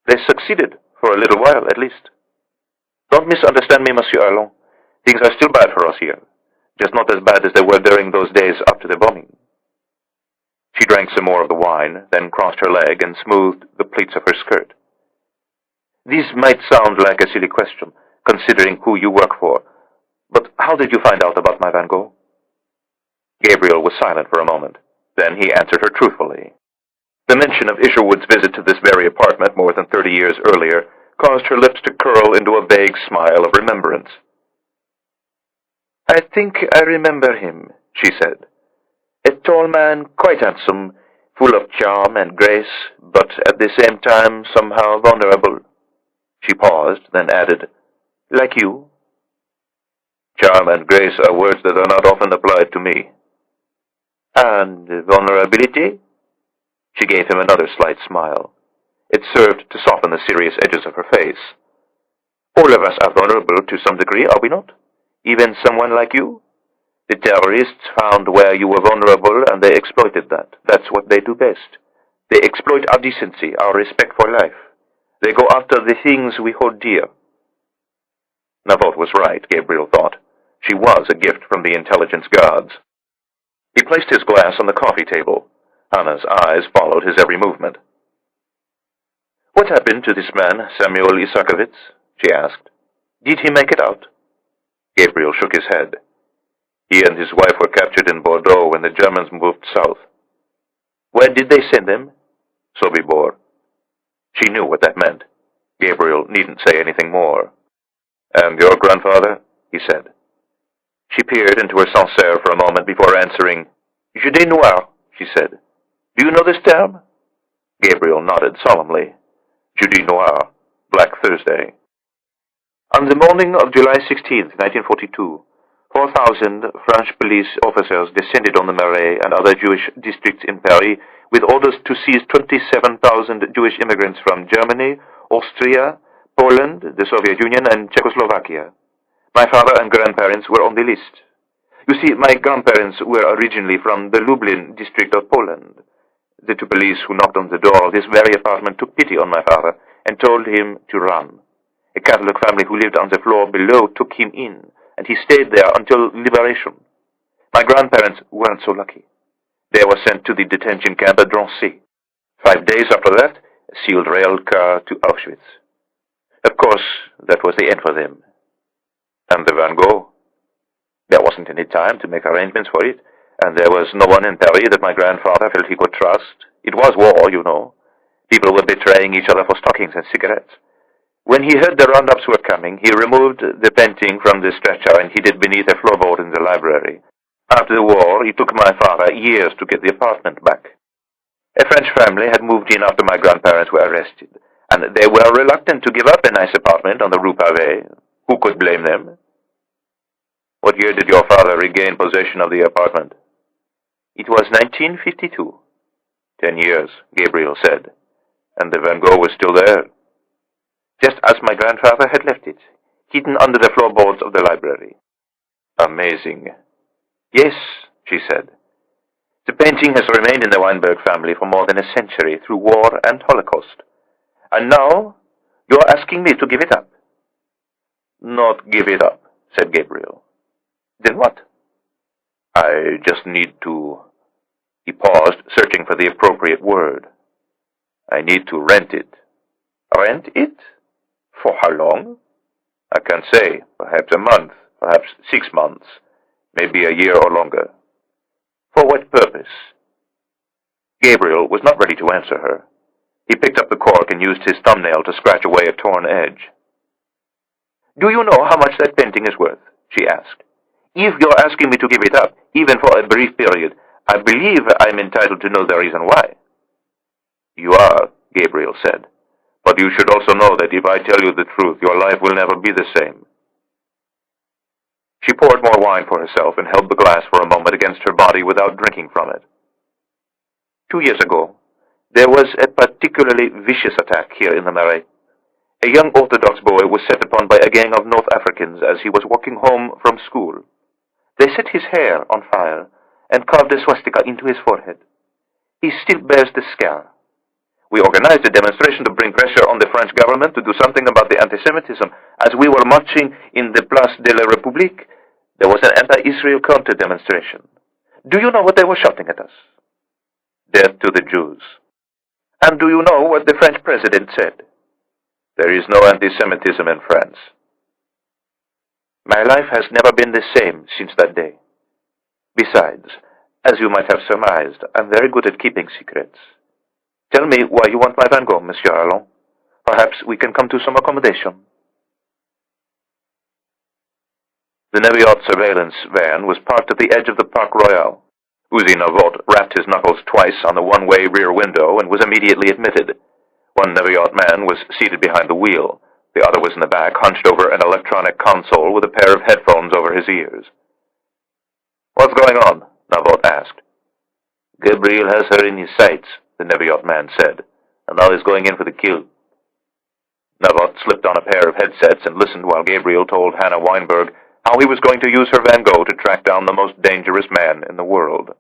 "They succeeded, for a little while at least. Don't misunderstand me, Monsieur Allon. Things are still bad for us here, just not as bad as they were during those days after the bombing." She drank some more of the wine, then crossed her leg and smoothed the pleats of her skirt. "This might sound like a silly question, considering who you work for, but how did you find out about my Van Gogh?" Gabriel was silent for a moment. Then he answered her truthfully. The mention of Isherwood's visit to this very apartment more than 30 years earlier caused her lips to curl into a vague smile of remembrance. "I think I remember him," she said. "A tall man, quite handsome, full of charm and grace, but at the same time somehow vulnerable." She paused, then added, "Like you." "Charm and grace are words that are not often applied to me." "And vulnerability?" She gave him another slight smile. It served to soften the serious edges of her face. "All of us are vulnerable to some degree, are we not? Even someone like you? The terrorists found where you were vulnerable and they exploited that. That's what they do best. They exploit our decency, our respect for life. They go after the things we hold dear." Navot was right, Gabriel thought. She was a gift from the intelligence gods. He placed his glass on the coffee table. Hannah's eyes followed his every movement. "What happened to this man, Samuel Isakovitz?" she asked. "Did he make it out?" Gabriel shook his head. He and his wife were captured in Bordeaux when the Germans moved south. "Where did they send them?" Sobibor. She knew what that meant. Gabriel needn't say anything more. "And your grandfather?" he said. She peered into her Sancerre for a moment before answering. "Jeudi noir," she said. "Do you know this term?" Gabriel nodded solemnly. Jeudi noir, Black Thursday. "On the morning of July 16th, 1942, 4,000 French police officers descended on the Marais and other Jewish districts in Paris with orders to seize 27,000 Jewish immigrants from Germany, Austria, Poland, the Soviet Union, and Czechoslovakia. My father and grandparents were on the list. You see, my grandparents were originally from the Lublin district of Poland. The two police who knocked on the door of this very apartment took pity on my father and told him to run. A Catholic family who lived on the floor below took him in, and he stayed there until liberation. My grandparents weren't so lucky. They were sent to the detention camp at Drancy. 5 days after that, a sealed rail car to Auschwitz. Of course, that was the end for them." "And the Van Gogh?" "There wasn't any time to make arrangements for it, and there was no one in Paris that my grandfather felt he could trust. It was war, you know. People were betraying each other for stockings and cigarettes. When he heard the roundups were coming, he removed the painting from the stretcher and hid it beneath a floorboard in the library. After the war, it took my father years to get the apartment back. A French family had moved in after my grandparents were arrested, and they were reluctant to give up a nice apartment on the Rue Pavée. Who could blame them?" "What year did your father regain possession of the apartment?" "It was 1952. 10 years, Gabriel said. "And the Van Gogh was still there?" "Just as my grandfather had left it, hidden under the floorboards of the library." "Amazing." "Yes," she said. "The painting has remained in the Weinberg family for more than a century through war and Holocaust. And now, you're asking me to give it up." "Not give it up," said Gabriel. "Then what?" "I just need to—" He paused, searching for the appropriate word. "I need to rent it." "Rent it? For how long?" "I can't say. Perhaps a month, perhaps 6 months, maybe a year or longer." "For what purpose?" Gabriel was not ready to answer her. He picked up the cork and used his thumbnail to scratch away a torn edge. "Do you know how much that painting is worth?" she asked. "If you're asking me to give it up, even for a brief period, I believe I'm entitled to know the reason why." "You are," Gabriel said. "But you should also know that if I tell you the truth, your life will never be the same." She poured more wine for herself and held the glass for a moment against her body without drinking from it. 2 years ago, there was a particularly vicious attack here in the Marais. A young Orthodox boy was set upon by a gang of North Africans as he was walking home from school. They set his hair on fire and carved a swastika into his forehead. He still bears the scar. We organized a demonstration to bring pressure on the French government to do something about the anti-Semitism. As we were marching in the Place de la République, there was an anti-Israel counter-demonstration. Do you know what they were shouting at us? "Death to the Jews." And do you know what the French president said? "There is no anti-Semitism in France." My life has never been the same since that day. Besides, as you might have surmised, I'm very good at keeping secrets. Tell me why you want my Van Gogh, Monsieur Allon. Perhaps we can come to some accommodation. The Neviot surveillance van was parked at the edge of the Parc Royal. Uzi Navot rapped his knuckles twice on the one-way rear window and was immediately admitted. One Neviot man was seated behind the wheel. The other was in the back, hunched over an electronic console with a pair of headphones over his ears. "What's going on?" Navot asked. "Gabriel has her in his sights," the Neviot man said, "and now he's going in for the kill." Navot slipped on a pair of headsets and listened while Gabriel told Hannah Weinberg how he was going to use her Van Gogh to track down the most dangerous man in the world.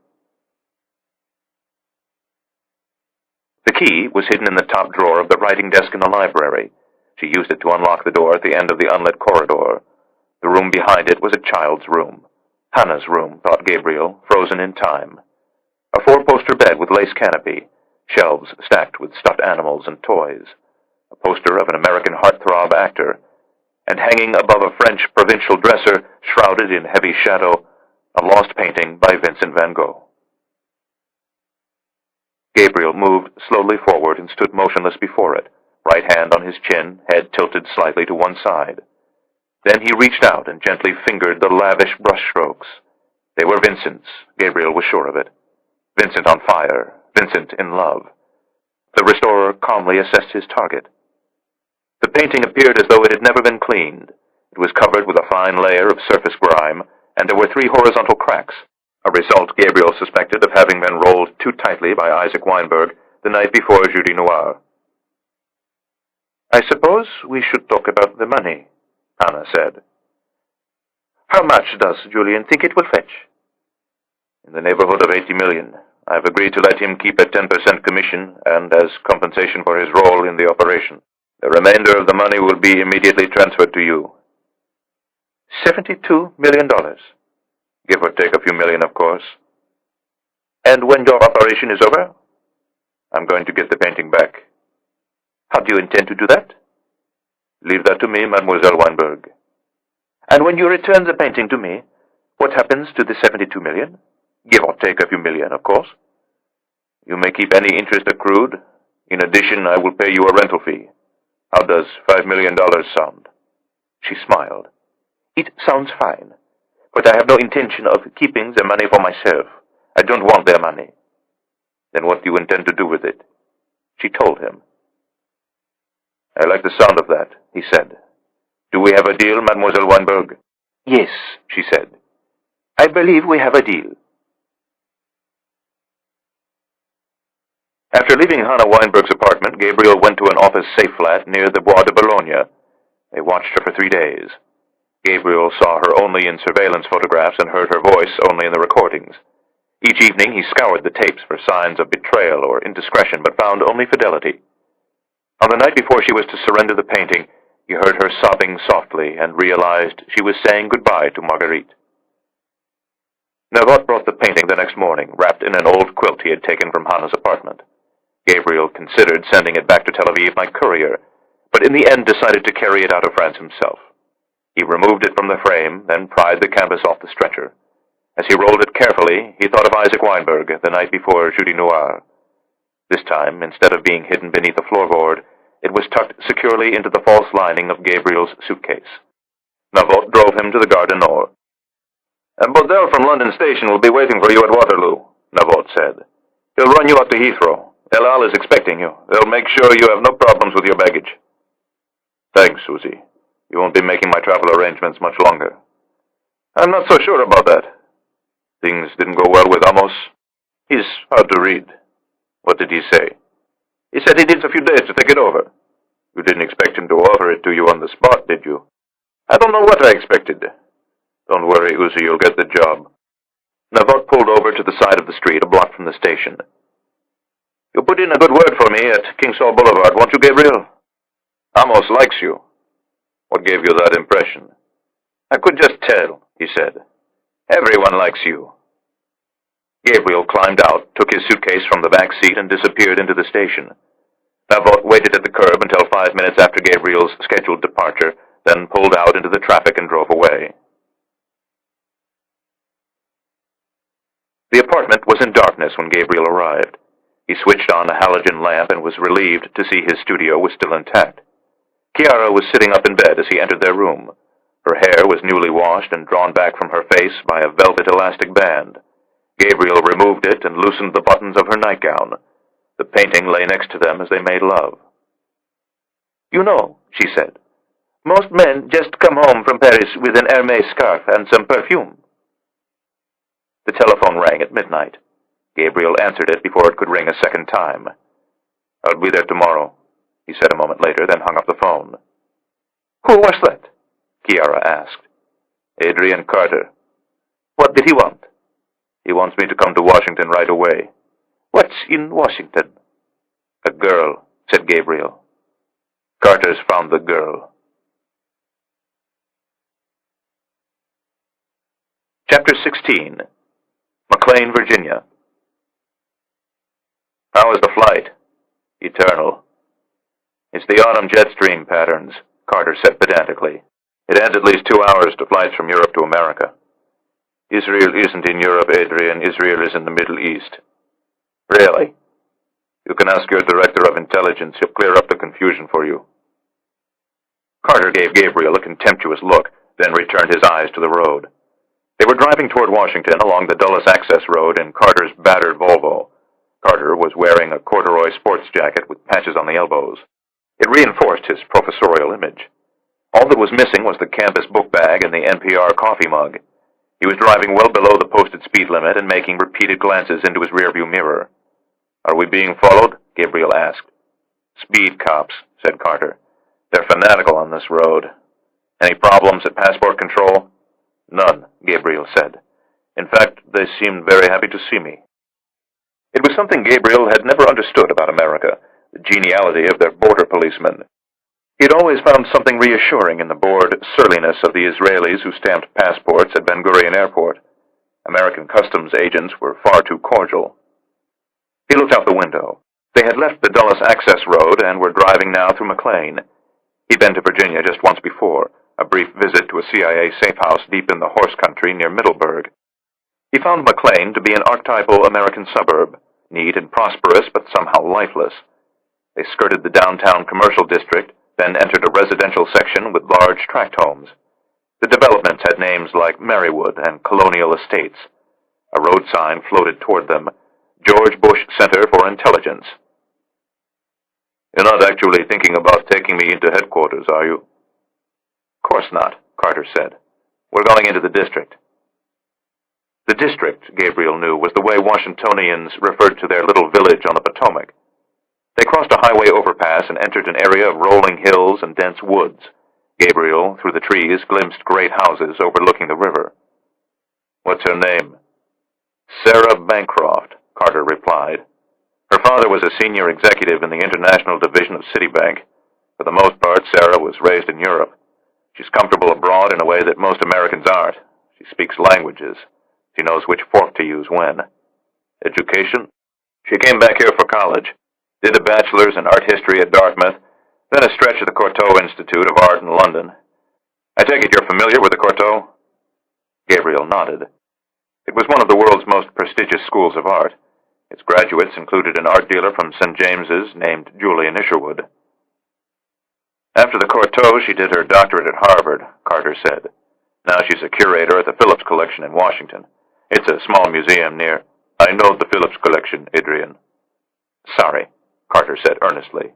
The key was hidden in the top drawer of the writing desk in the library. She used it to unlock the door at the end of the unlit corridor. The room behind it was a child's room. Hannah's room, thought Gabriel, frozen in time. A four-poster bed with lace canopy, shelves stacked with stuffed animals and toys, a poster of an American heartthrob actor, and hanging above a French provincial dresser, shrouded in heavy shadow, a lost painting by Vincent van Gogh. Gabriel moved slowly forward and stood motionless before it, right hand on his chin, head tilted slightly to one side. Then he reached out and gently fingered the lavish brushstrokes. They were Vincent's, Gabriel was sure of it. Vincent on fire, Vincent in love. The restorer calmly assessed his target. The painting appeared as though it had never been cleaned. It was covered with a fine layer of surface grime, and there were 3 horizontal cracks, a result Gabriel suspected of having been rolled too tightly by Isaac Weinberg the night before Jeudi Noir. "I suppose we should talk about the money," Hannah said. "How much does Julian think it will fetch?" "In the neighborhood of 80 million. I've agreed to let him keep a 10% commission and as compensation for his role in the operation. The remainder of the money will be immediately transferred to you." $72 million. Give or take a few million, of course. "And when your operation is over?" "I'm going to get the painting back." "How do you intend to do that?" "Leave that to me, Mademoiselle Weinberg." "And when you return the painting to me, what happens to the 72 million? Give or take a few million, of course." "You may keep any interest accrued. In addition, I will pay you a rental fee. How does $5 million sound?" She smiled. "It sounds fine, but I have no intention of keeping the money for myself. I don't want their money." "Then what do you intend to do with it?" She told him. "I like the sound of that," he said. "Do we have a deal, Mademoiselle Weinberg?" "Yes," she said. "I believe we have a deal." After leaving Hannah Weinberg's apartment, Gabriel went to an office safe flat near the Bois de Boulogne. They watched her for 3 days. Gabriel saw her only in surveillance photographs and heard her voice only in the recordings. Each evening he scoured the tapes for signs of betrayal or indiscretion, but found only fidelity. On the night before she was to surrender the painting, he heard her sobbing softly and realized she was saying goodbye to Marguerite. Navot brought the painting the next morning, wrapped in an old quilt he had taken from Hannah's apartment. Gabriel considered sending it back to Tel Aviv by courier, but in the end decided to carry it out of France himself. He removed it from the frame, then pried the canvas off the stretcher. As he rolled it carefully, he thought of Isaac Weinberg the night before Jeudi Noir. This time, instead of being hidden beneath the floorboard, it was tucked securely into the false lining of Gabriel's suitcase. Navot drove him to the Gare du Nord. "A Baudel from London Station will be waiting for you at Waterloo," Navot said. "He'll run you up to Heathrow. El Al is expecting you. They'll make sure you have no problems with your baggage." "Thanks, Susie. You won't be making my travel arrangements much longer." "I'm not so sure about that." "Things didn't go well with Amos?" "He's hard to read." "What did he say?" "He said he needs a few days to think it over." "You didn't expect him to offer it to you on the spot, did you?" "I don't know what I expected." "Don't worry, Uzi, you'll get the job." Navot pulled over to the side of the street, a block from the station. "You'll put in a good word for me at Kingsall Boulevard, won't you, Gabriel?" "Amos likes you." "What gave you that impression?" "I could just tell," he said. "Everyone likes you." Gabriel climbed out, took his suitcase from the back seat, and disappeared into the station. Navot waited at the curb until 5 minutes after Gabriel's scheduled departure, then pulled out into the traffic and drove away. The apartment was in darkness when Gabriel arrived. He switched on a halogen lamp and was relieved to see his studio was still intact. Chiara was sitting up in bed as he entered their room. Her hair was newly washed and drawn back from her face by a velvet elastic band. Gabriel removed it and loosened the buttons of her nightgown. The painting lay next to them as they made love. "You know," she said, "most men just come home from Paris with an Hermès scarf and some perfume." The telephone rang at midnight. Gabriel answered it before it could ring a second time. "I'll be there tomorrow," he said a moment later, then hung up the phone. "Who was that?" Chiara asked. "Adrian Carter. "What did he want?" He wants me to come to Washington right away." "What's in Washington?" "A girl," said Gabriel. "Carter's found the girl." Chapter 16. McLean, Virginia. "How was the flight?" "Eternal." "It's the autumn jet stream patterns," Carter said pedantically. "It adds at least 2 hours to flights from Europe to America." "Israel isn't in Europe, Adrian. Israel is in the Middle East." "Really?" "You can ask your director of intelligence. He'll clear up the confusion for you." Carter gave Gabriel a contemptuous look, then returned his eyes to the road. They were driving toward Washington along the Dulles Access Road in Carter's battered Volvo. Carter was wearing a corduroy sports jacket with patches on the elbows. It reinforced his professorial image. All that was missing was the campus book bag and the NPR coffee mug. He was driving well below the posted speed limit and making repeated glances into his rearview mirror. "Are we being followed?" Gabriel asked. "Speed cops," said Carter. "They're fanatical on this road. Any problems at passport control?" "None," Gabriel said. "In fact, they seemed very happy to see me." It was something Gabriel had never understood about America, the geniality of their border policemen. He had always found something reassuring in the bored surliness of the Israelis who stamped passports at Ben Gurion Airport. American customs agents were far too cordial. He looked out the window. They had left the Dulles Access Road and were driving now through McLean. He'd been to Virginia just once before, a brief visit to a CIA safe house deep in the horse country near Middleburg. He found McLean to be an archetypal American suburb, neat and prosperous but somehow lifeless. They skirted the downtown commercial district, then entered a residential section with large tract homes. The developments had names like Marywood and Colonial Estates. A road sign floated toward them, George Bush Center for Intelligence. "You're not actually thinking about taking me into headquarters, are you?" "Of course not," Carter said. "We're going into the district." The district, Gabriel knew, was the way Washingtonians referred to their little village on the Potomac. They crossed a highway overpass and entered an area of rolling hills and dense woods. Gabriel, through the trees, glimpsed great houses overlooking the river. "What's her name?" "Sarah Bancroft," Carter replied. "Her father was a senior executive in the international division of Citibank. For the most part, Sarah was raised in Europe. She's comfortable abroad in a way that most Americans aren't. She speaks languages. She knows which fork to use when." "Education?" "She came back here for college. Did a bachelor's in art history at Dartmouth, then a stretch at the Courtauld Institute of Art in London. I take it you're familiar with the Courtauld?" Gabriel nodded. It was one of the world's most prestigious schools of art. Its graduates included an art dealer from St. James's named Julian Isherwood. "After the Courtauld, she did her doctorate at Harvard," Carter said. "Now she's a curator at the Phillips Collection in Washington. It's a small museum near—" "I know the Phillips Collection, Adrian." "Sorry," Carter said earnestly.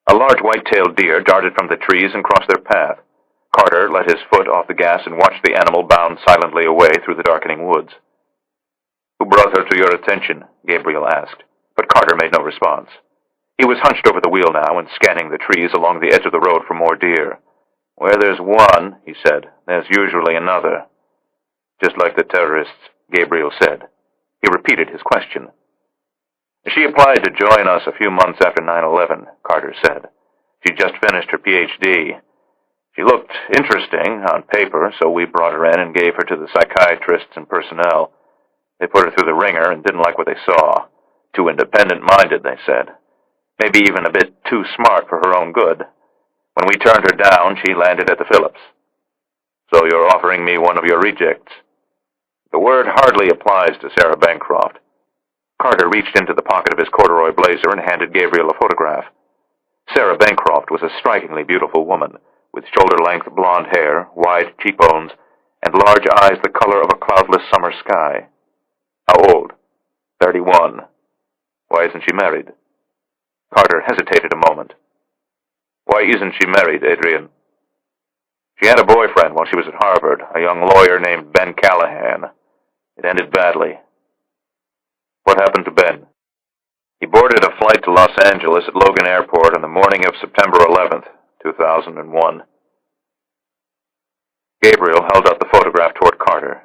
A large white-tailed deer darted from the trees and crossed their path. Carter let his foot off the gas and watched the animal bound silently away through the darkening woods. "Who brought her to your attention?" Gabriel asked, but Carter made no response. He was hunched over the wheel now and scanning the trees along the edge of the road for more deer. "Where there's one," he said, "there's usually another." "Just like the terrorists," Gabriel said. He repeated his question. "She applied to join us a few months after 9/11, Carter said. She'd just finished her Ph.D. She looked interesting on paper, so we brought her in and gave her to the psychiatrists and personnel. They put her through the ringer and didn't like what they saw. Too independent-minded, they said. Maybe even a bit too smart for her own good. When we turned her down, she landed at the Phillips." "So you're offering me one of your rejects?" "The word hardly applies to Sarah Bancroft." Carter reached into the pocket of his corduroy blazer and handed Gabriel a photograph. Sarah Bancroft was a strikingly beautiful woman, with shoulder-length blonde hair, wide cheekbones, and large eyes the color of a cloudless summer sky. How old? 31. Why isn't she married? Carter hesitated a moment. Why isn't she married, Adrian? She had a boyfriend while she was at Harvard, a young lawyer named Ben Callahan. It ended badly. What happened to Ben? He boarded a flight to Los Angeles at Logan Airport on the morning of September 11th, 2001. Gabriel held out the photograph toward Carter.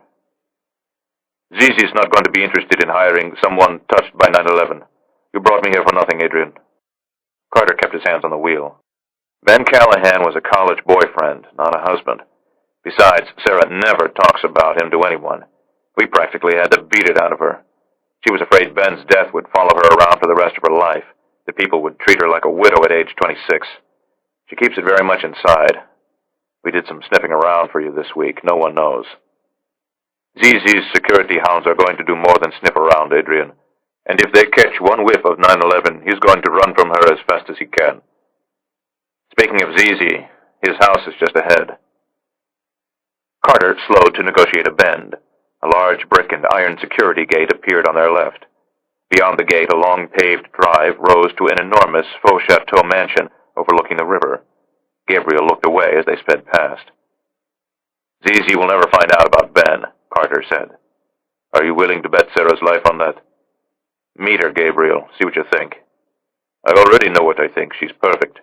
Zizi's not going to be interested in hiring someone touched by 9/11. You brought me here for nothing, Adrian. Carter kept his hands on the wheel. Ben Callahan was a college boyfriend, not a husband. Besides, Sarah never talks about him to anyone. We practically had to beat it out of her. She was afraid Ben's death would follow her around for the rest of her life, that people would treat her like a widow at age 26. She keeps it very much inside. We did some sniffing around for you this week. No one knows. ZZ's security hounds are going to do more than sniff around, Adrian. And if they catch one whiff of 9/11, he's going to run from her as fast as he can. Speaking of ZZ, his house is just ahead. Carter slowed to negotiate a bend. A large brick and iron security gate appeared on their left. Beyond the gate, a long paved drive rose to an enormous faux chateau mansion overlooking the river. Gabriel looked away as they sped past. ZZ will never find out about Ben, Carter said. Are you willing to bet Sarah's life on that? Meet her, Gabriel. See what you think. I already know what I think. She's perfect.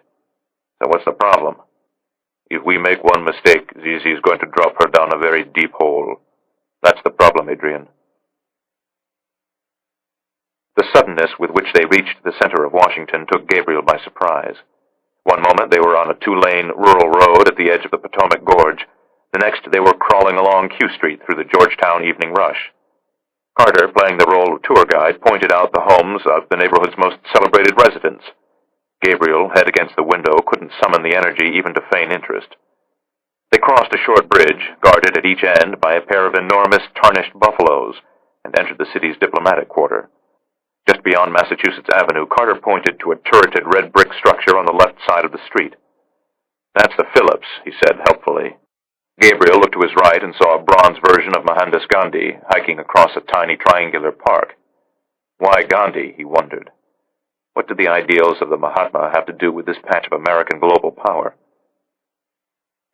So what's the problem? If we make one mistake, ZZ is going to drop her down a very deep hole. That's the problem, Adrian. The suddenness with which they reached the center of Washington took Gabriel by surprise. One moment they were on a two-lane rural road at the edge of the Potomac Gorge. The next they were crawling along Q Street through the Georgetown evening rush. Carter, playing the role of tour guide, pointed out the homes of the neighborhood's most celebrated residents. Gabriel, head against the window, couldn't summon the energy even to feign interest. They crossed a short bridge, guarded at each end by a pair of enormous tarnished buffaloes, and entered the city's diplomatic quarter. Just beyond Massachusetts Avenue, Carter pointed to a turreted red brick structure on the left side of the street. That's the Phillips, he said helpfully. Gabriel looked to his right and saw a bronze version of Mohandas Gandhi hiking across a tiny triangular park. Why Gandhi, he wondered. What did the ideals of the Mahatma have to do with this patch of American global power?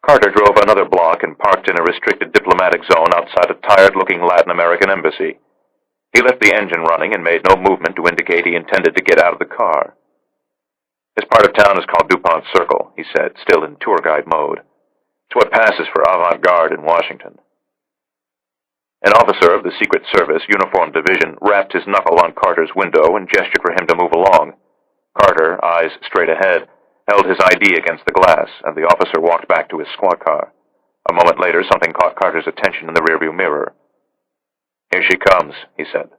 Carter drove another block and parked in a restricted diplomatic zone outside a tired-looking Latin American embassy. He left the engine running and made no movement to indicate he intended to get out of the car. This part of town is called DuPont Circle, he said, still in tour guide mode. It's what passes for avant-garde in Washington. An officer of the Secret Service Uniform Division rapped his knuckle on Carter's window and gestured for him to move along. Carter, eyes straight ahead, held his ID against the glass, and the officer walked back to his squad car. A moment later, something caught Carter's attention in the rearview mirror. Here she comes, he said.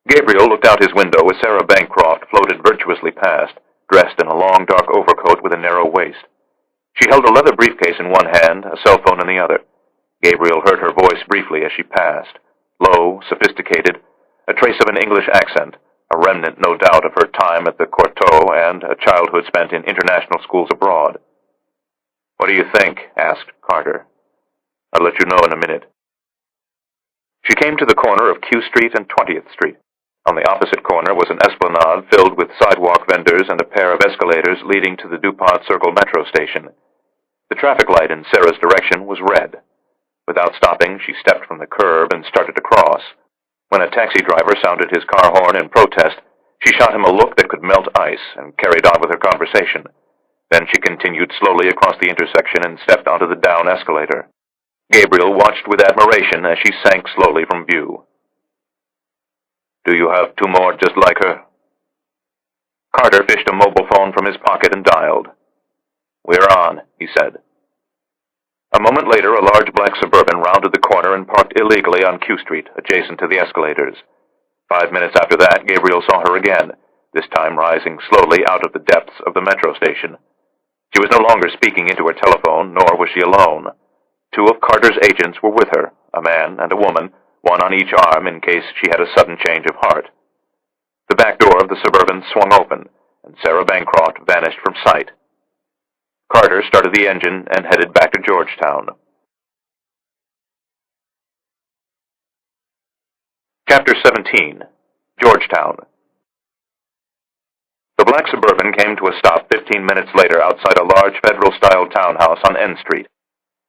Gabriel looked out his window as Sarah Bancroft floated virtuously past, dressed in a long dark overcoat with a narrow waist. She held a leather briefcase in one hand, a cell phone in the other. Gabriel heard her voice briefly as she passed. Low, sophisticated, a trace of an English accent, a remnant, no doubt, of her time at the Courtauld and a childhood spent in international schools abroad. What do you think? Asked Carter. I'll let you know in a minute. She came to the corner of Q Street and 20th Street. On the opposite corner was an esplanade filled with sidewalk vendors and a pair of escalators leading to the DuPont Circle metro station. The traffic light in Sarah's direction was red. Without stopping, she stepped from the curb and started to cross. When a taxi driver sounded his car horn in protest, she shot him a look that could melt ice and carried on with her conversation. Then she continued slowly across the intersection and stepped onto the down escalator. Gabriel watched with admiration as she sank slowly from view. Do you have two more just like her? Carter fished a mobile phone from his pocket and dialed. We're on, he said. A moment later, a large black Suburban rounded the corner and parked illegally on Q Street, adjacent to the escalators. 5 minutes after that, Gabriel saw her again, this time rising slowly out of the depths of the metro station. She was no longer speaking into her telephone, nor was she alone. Two of Carter's agents were with her, a man and a woman, one on each arm in case she had a sudden change of heart. The back door of the Suburban swung open, and Sarah Bancroft vanished from sight. Carter started the engine and headed back to Georgetown. Chapter 17. Georgetown. The black Suburban came to a stop 15 minutes later outside a large Federal-style townhouse on N Street.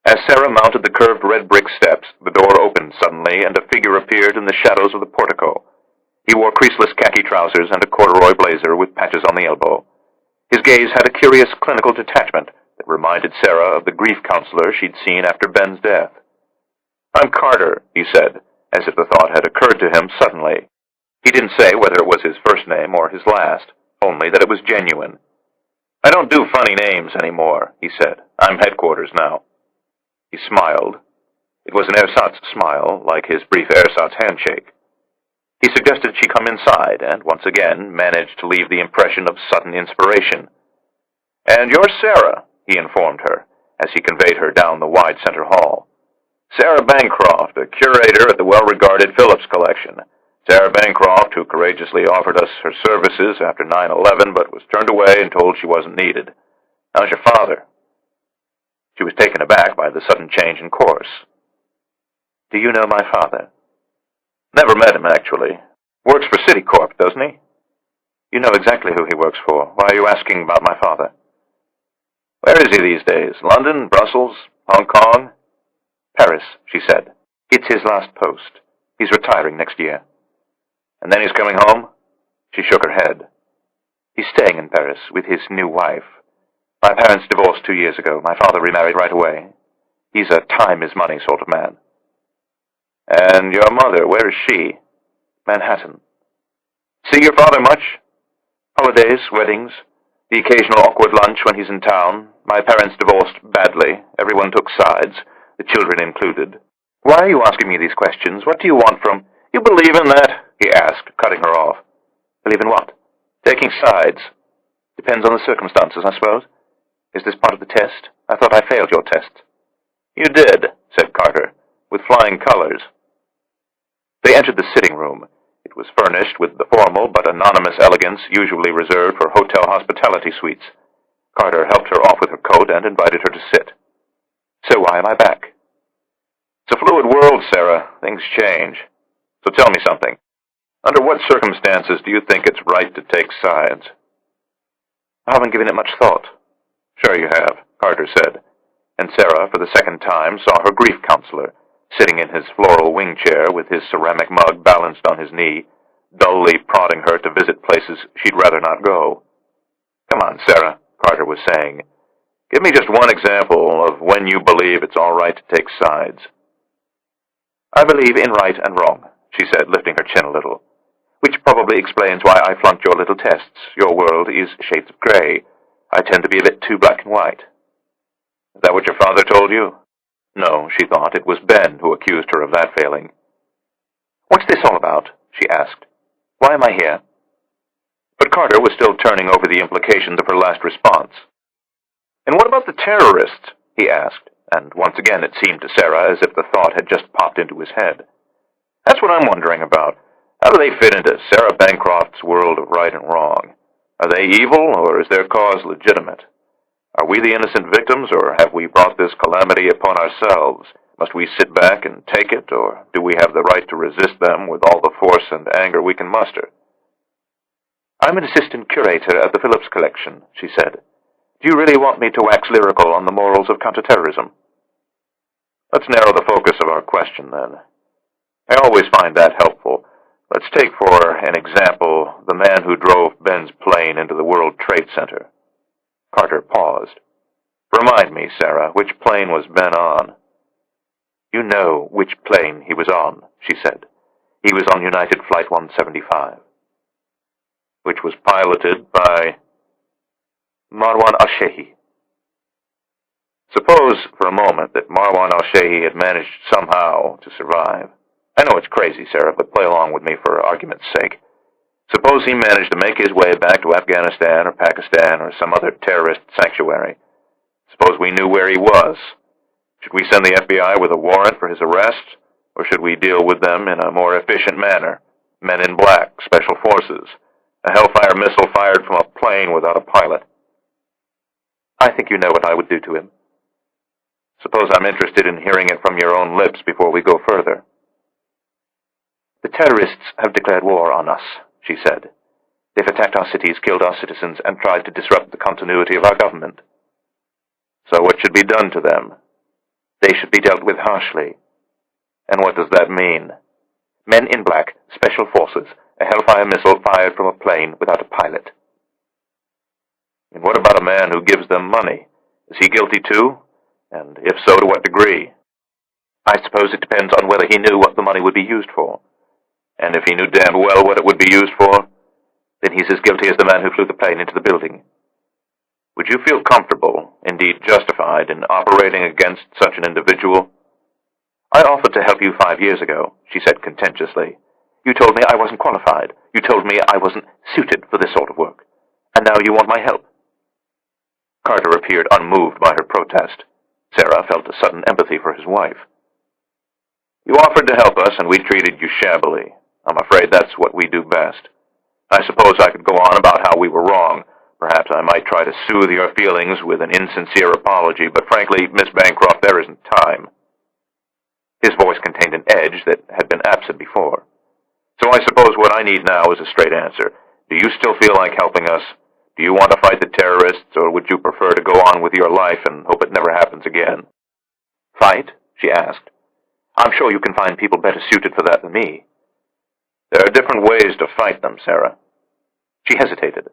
As Sarah mounted the curved red brick steps, the door opened suddenly and a figure appeared in the shadows of the portico. He wore creaseless khaki trousers and a corduroy blazer with patches on the elbow. His gaze had a curious clinical detachment that reminded Sarah of the grief counselor she'd seen after Ben's death. "I'm Carter," he said, as if the thought had occurred to him suddenly. He didn't say whether it was his first name or his last, only that it was genuine. "I don't do funny names anymore," he said. "I'm headquarters now." He smiled. It was an ersatz smile, like his brief ersatz handshake. He suggested she come inside, and once again managed to leave the impression of sudden inspiration. "And you're Sarah," he informed her, as he conveyed her down the wide center hall. "Sarah Bancroft, a curator at the well-regarded Phillips Collection. Sarah Bancroft, who courageously offered us her services after 9/11, but was turned away and told she wasn't needed. How's your father?" She was taken aback by the sudden change in course. "Do you know my father?" "Never met him, actually. Works for Citicorp, doesn't he?" "You know exactly who he works for. Why are you asking about my father?" "Where is he these days? London? Brussels? Hong Kong?" "Paris," she said. "It's his last post. He's retiring next year." "And then he's coming home?" She shook her head. "He's staying in Paris with his new wife. My parents divorced 2 years ago. My father remarried right away. He's a time-is-money sort of man." "And your mother, where is she?" "Manhattan." "See your father much?" "Holidays, weddings, the occasional awkward lunch when he's in town. My parents divorced badly. Everyone took sides, the children included." "Why are you asking me these questions? What do you want from—" "You believe in that?" he asked, cutting her off. "Believe in what?" "Taking sides." "Depends on the circumstances, I suppose. Is this part of the test? I thought I failed your test." "You did," said Carter, "with flying colors." They entered the sitting room. It was furnished with the formal but anonymous elegance usually reserved for hotel hospitality suites. Carter helped her off with her coat and invited her to sit. "So why am I back?" "It's a fluid world, Sarah. Things change. So tell me something. Under what circumstances do you think it's right to take sides?" "I haven't given it much thought." "Sure you have," Carter said, and Sarah, for the second time, saw her grief counselor, sitting in his floral wing chair with his ceramic mug balanced on his knee, dully prodding her to visit places she'd rather not go. "Come on, Sarah," Carter was saying. "Give me just one example of when you believe it's all right to take sides." "I believe in right and wrong," she said, lifting her chin a little. "Which probably explains why I flunked your little tests. Your world is shades of gray. I tend to be a bit too black and white." "Is that what your father told you?" No, she thought, it was Ben who accused her of that failing. "What's this all about?" she asked. "Why am I here?" But Carter was still turning over the implications of her last response. "And what about the terrorists?" he asked, and once again it seemed to Sarah as if the thought had just popped into his head. "That's what I'm wondering about. How do they fit into Sarah Bancroft's world of right and wrong? Are they evil, or is their cause legitimate? Are we the innocent victims, or have we brought this calamity upon ourselves? Must we sit back and take it, or do we have the right to resist them with all the force and anger we can muster?" "I'm an assistant curator at the Phillips Collection," she said. "Do you really want me to wax lyrical on the morals of counterterrorism?" "Let's narrow the focus of our question, then. I always find that helpful. Let's take, for an example, the man who drove Ben's plane into the World Trade Center." Carter paused. "Remind me, Sarah, which plane was Ben on?" "You know which plane he was on," she said. "He was on United Flight 175. "Which was piloted by—" "Marwan al-Shehi." Suppose, for a moment, that Marwan al-Shehi had managed somehow to survive. I know it's crazy, Sarah, but play along with me for argument's sake. Suppose he managed to make his way back to Afghanistan or Pakistan or some other terrorist sanctuary. Suppose we knew where he was. Should we send the FBI with a warrant for his arrest, or should we deal with them in a more efficient manner? Men in black, special forces. A Hellfire missile fired from a plane without a pilot. I think you know what I would do to him. Suppose I'm interested in hearing it from your own lips before we go further. The terrorists have declared war on us, she said. They've attacked our cities, killed our citizens, and tried to disrupt the continuity of our government. So what should be done to them? They should be dealt with harshly. And what does that mean? Men in black, special forces, a Hellfire missile fired from a plane without a pilot. And what about a man who gives them money? Is he guilty too? And if so, to what degree? I suppose it depends on whether he knew what the money would be used for. And if he knew damned well what it would be used for? Then he's as guilty as the man who flew the plane into the building. Would you feel comfortable, indeed justified, in operating against such an individual? I offered to help you 5 years ago, she said contentiously. You told me I wasn't qualified. You told me I wasn't suited for this sort of work. And now you want my help. Carter appeared unmoved by her protest. Sarah felt a sudden empathy for his wife. You offered to help us, and we treated you shabbily. I'm afraid that's what we do best. I suppose I could go on about how we were wrong. Perhaps I might try to soothe your feelings with an insincere apology, but frankly, Miss Bancroft, there isn't time. His voice contained an edge that had been absent before. So I suppose what I need now is a straight answer. Do you still feel like helping us? Do you want to fight the terrorists, or would you prefer to go on with your life and hope it never happens again? Fight? She asked. I'm sure you can find people better suited for that than me. There are different ways to fight them, Sarah. She hesitated.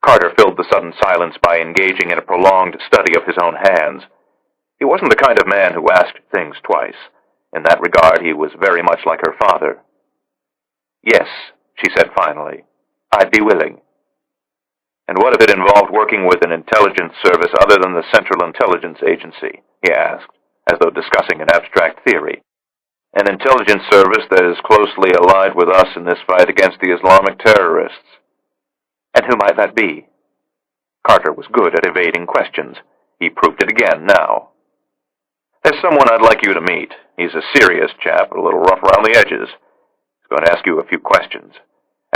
Carter filled the sudden silence by engaging in a prolonged study of his own hands. He wasn't the kind of man who asked things twice. In that regard, he was very much like her father. Yes, she said finally. I'd be willing. And what if it involved working with an intelligence service other than the Central Intelligence Agency? He asked, as though discussing an abstract theory. An intelligence service that is closely allied with us in this fight against the Islamic terrorists. And who might that be? Carter was good at evading questions. He proved it again now. There's someone I'd like you to meet. He's a serious chap, a little rough around the edges. He's going to ask you a few questions.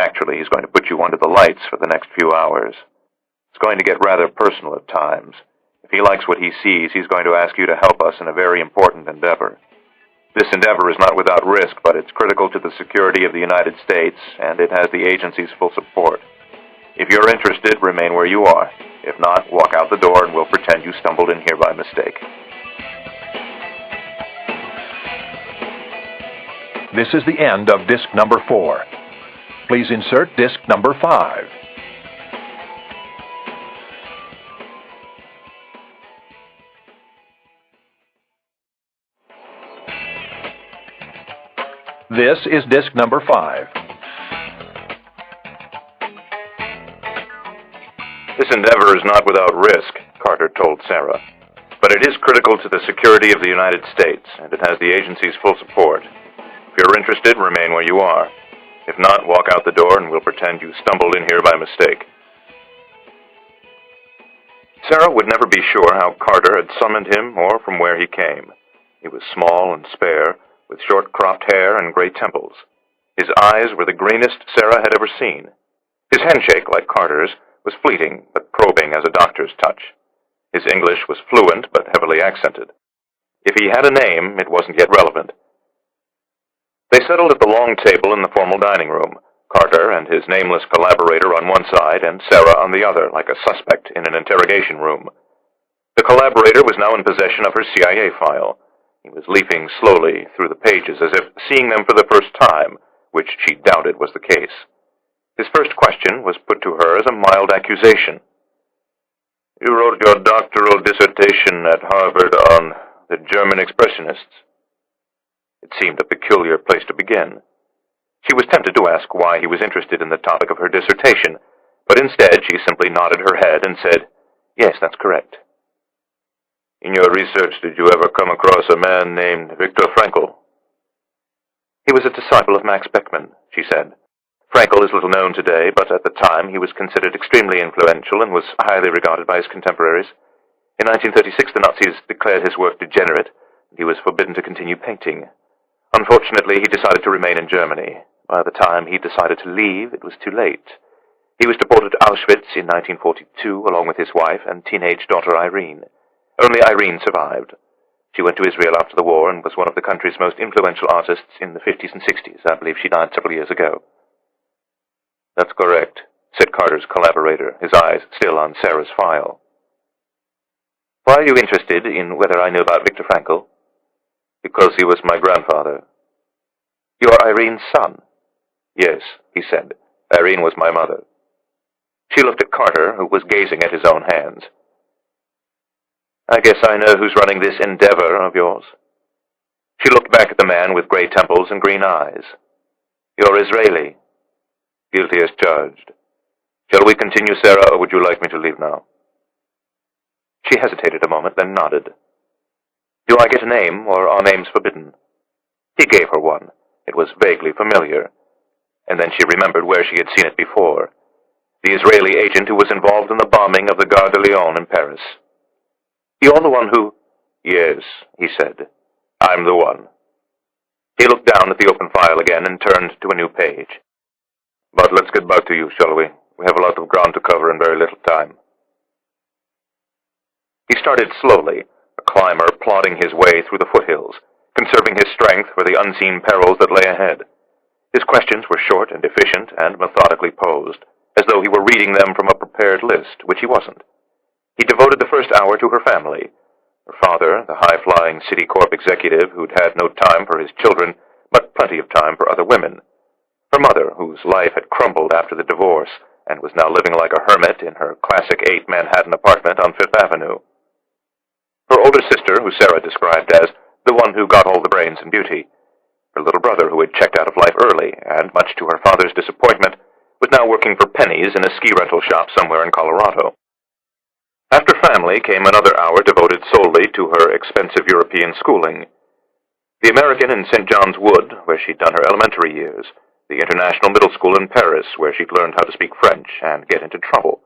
Actually, he's going to put you under the lights for the next few hours. It's going to get rather personal at times. If he likes what he sees, he's going to ask you to help us in a very important endeavor. This endeavor is not without risk, but it's critical to the security of the United States, and it has the agency's full support. If you're interested, remain where you are. If not, walk out the door and we'll pretend you stumbled in here by mistake. This is the end of disc number 4. Please insert disc number 5. This is disc number 5. This endeavor is not without risk, Carter told Sarah, but it is critical to the security of the United States, and it has the agency's full support. If you're interested, remain where you are. If not, walk out the door and we'll pretend you stumbled in here by mistake. Sarah would never be sure how Carter had summoned him or from where he came. He was small and spare, with short cropped hair and gray temples. His eyes were the greenest Sarah had ever seen. His handshake, like Carter's, was fleeting but probing as a doctor's touch. His English was fluent but heavily accented. If he had a name, it wasn't yet relevant. They settled at the long table in the formal dining room, Carter and his nameless collaborator on one side and Sarah on the other, like a suspect in an interrogation room. The collaborator was now in possession of her CIA file. He was leafing slowly through the pages as if seeing them for the first time, which she doubted was the case. His first question was put to her as a mild accusation. You wrote your doctoral dissertation at Harvard on the German Expressionists. It seemed a peculiar place to begin. She was tempted to ask why he was interested in the topic of her dissertation, but instead she simply nodded her head and said, "Yes, that's correct." In your research, did you ever come across a man named Viktor Frankl? He was a disciple of Max Beckmann, she said. Frankl is little known today, but at the time he was considered extremely influential and was highly regarded by his contemporaries. In 1936, the Nazis declared his work degenerate, and he was forbidden to continue painting. Unfortunately, he decided to remain in Germany. By the time he decided to leave, it was too late. He was deported to Auschwitz in 1942 along with his wife and teenage daughter Irene. Only Irene survived. She went to Israel after the war and was one of the country's most influential artists in the 50s and 60s. I believe she died several years ago. That's correct, said Carter's collaborator, his eyes still on Sarah's file. Why are you interested in whether I know about Viktor Frankl? Because he was my grandfather. You're Irene's son? Yes, he said. Irene was my mother. She looked at Carter, who was gazing at his own hands. I guess I know who's running this endeavor of yours. She looked back at the man with gray temples and green eyes. You're Israeli. Guilty as charged. Shall we continue, Sarah, or would you like me to leave now? She hesitated a moment, then nodded. Do I get a name, or are names forbidden? He gave her one. It was vaguely familiar. And then she remembered where she had seen it before. The Israeli agent who was involved in the bombing of the Gare de Lyon in Paris. You're the one who... Yes, he said. I'm the one. He looked down at the open file again and turned to a new page. But let's get back to you, shall we? We have a lot of ground to cover in very little time. He started slowly, a climber plodding his way through the foothills, conserving his strength for the unseen perils that lay ahead. His questions were short and efficient and methodically posed, as though he were reading them from a prepared list, which he wasn't. He devoted the first hour to her family. Her father, the high-flying City Corp executive who'd had no time for his children, but plenty of time for other women. Her mother, whose life had crumbled after the divorce, and was now living like a hermit in her classic 8 Manhattan apartment on Fifth Avenue. Her older sister, who Sarah described as the one who got all the brains and beauty. Her little brother, who had checked out of life early, and, much to her father's disappointment, was now working for pennies in a ski rental shop somewhere in Colorado. After family came another hour devoted solely to her expensive European schooling. The American in St. John's Wood, where she'd done her elementary years. The International Middle School in Paris, where she'd learned how to speak French and get into trouble.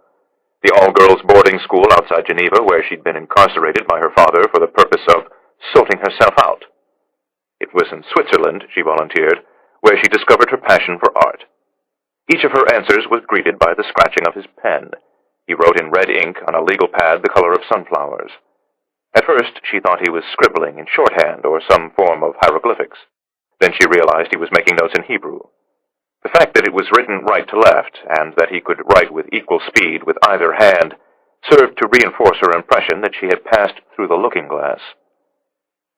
The all-girls boarding school outside Geneva, where she'd been incarcerated by her father for the purpose of sorting herself out. It was in Switzerland, she volunteered, where she discovered her passion for art. Each of her answers was greeted by the scratching of his pen. He wrote in red ink on a legal pad the color of sunflowers. At first, she thought he was scribbling in shorthand or some form of hieroglyphics. Then she realized he was making notes in Hebrew. The fact that it was written right to left, and that he could write with equal speed with either hand, served to reinforce her impression that she had passed through the looking glass.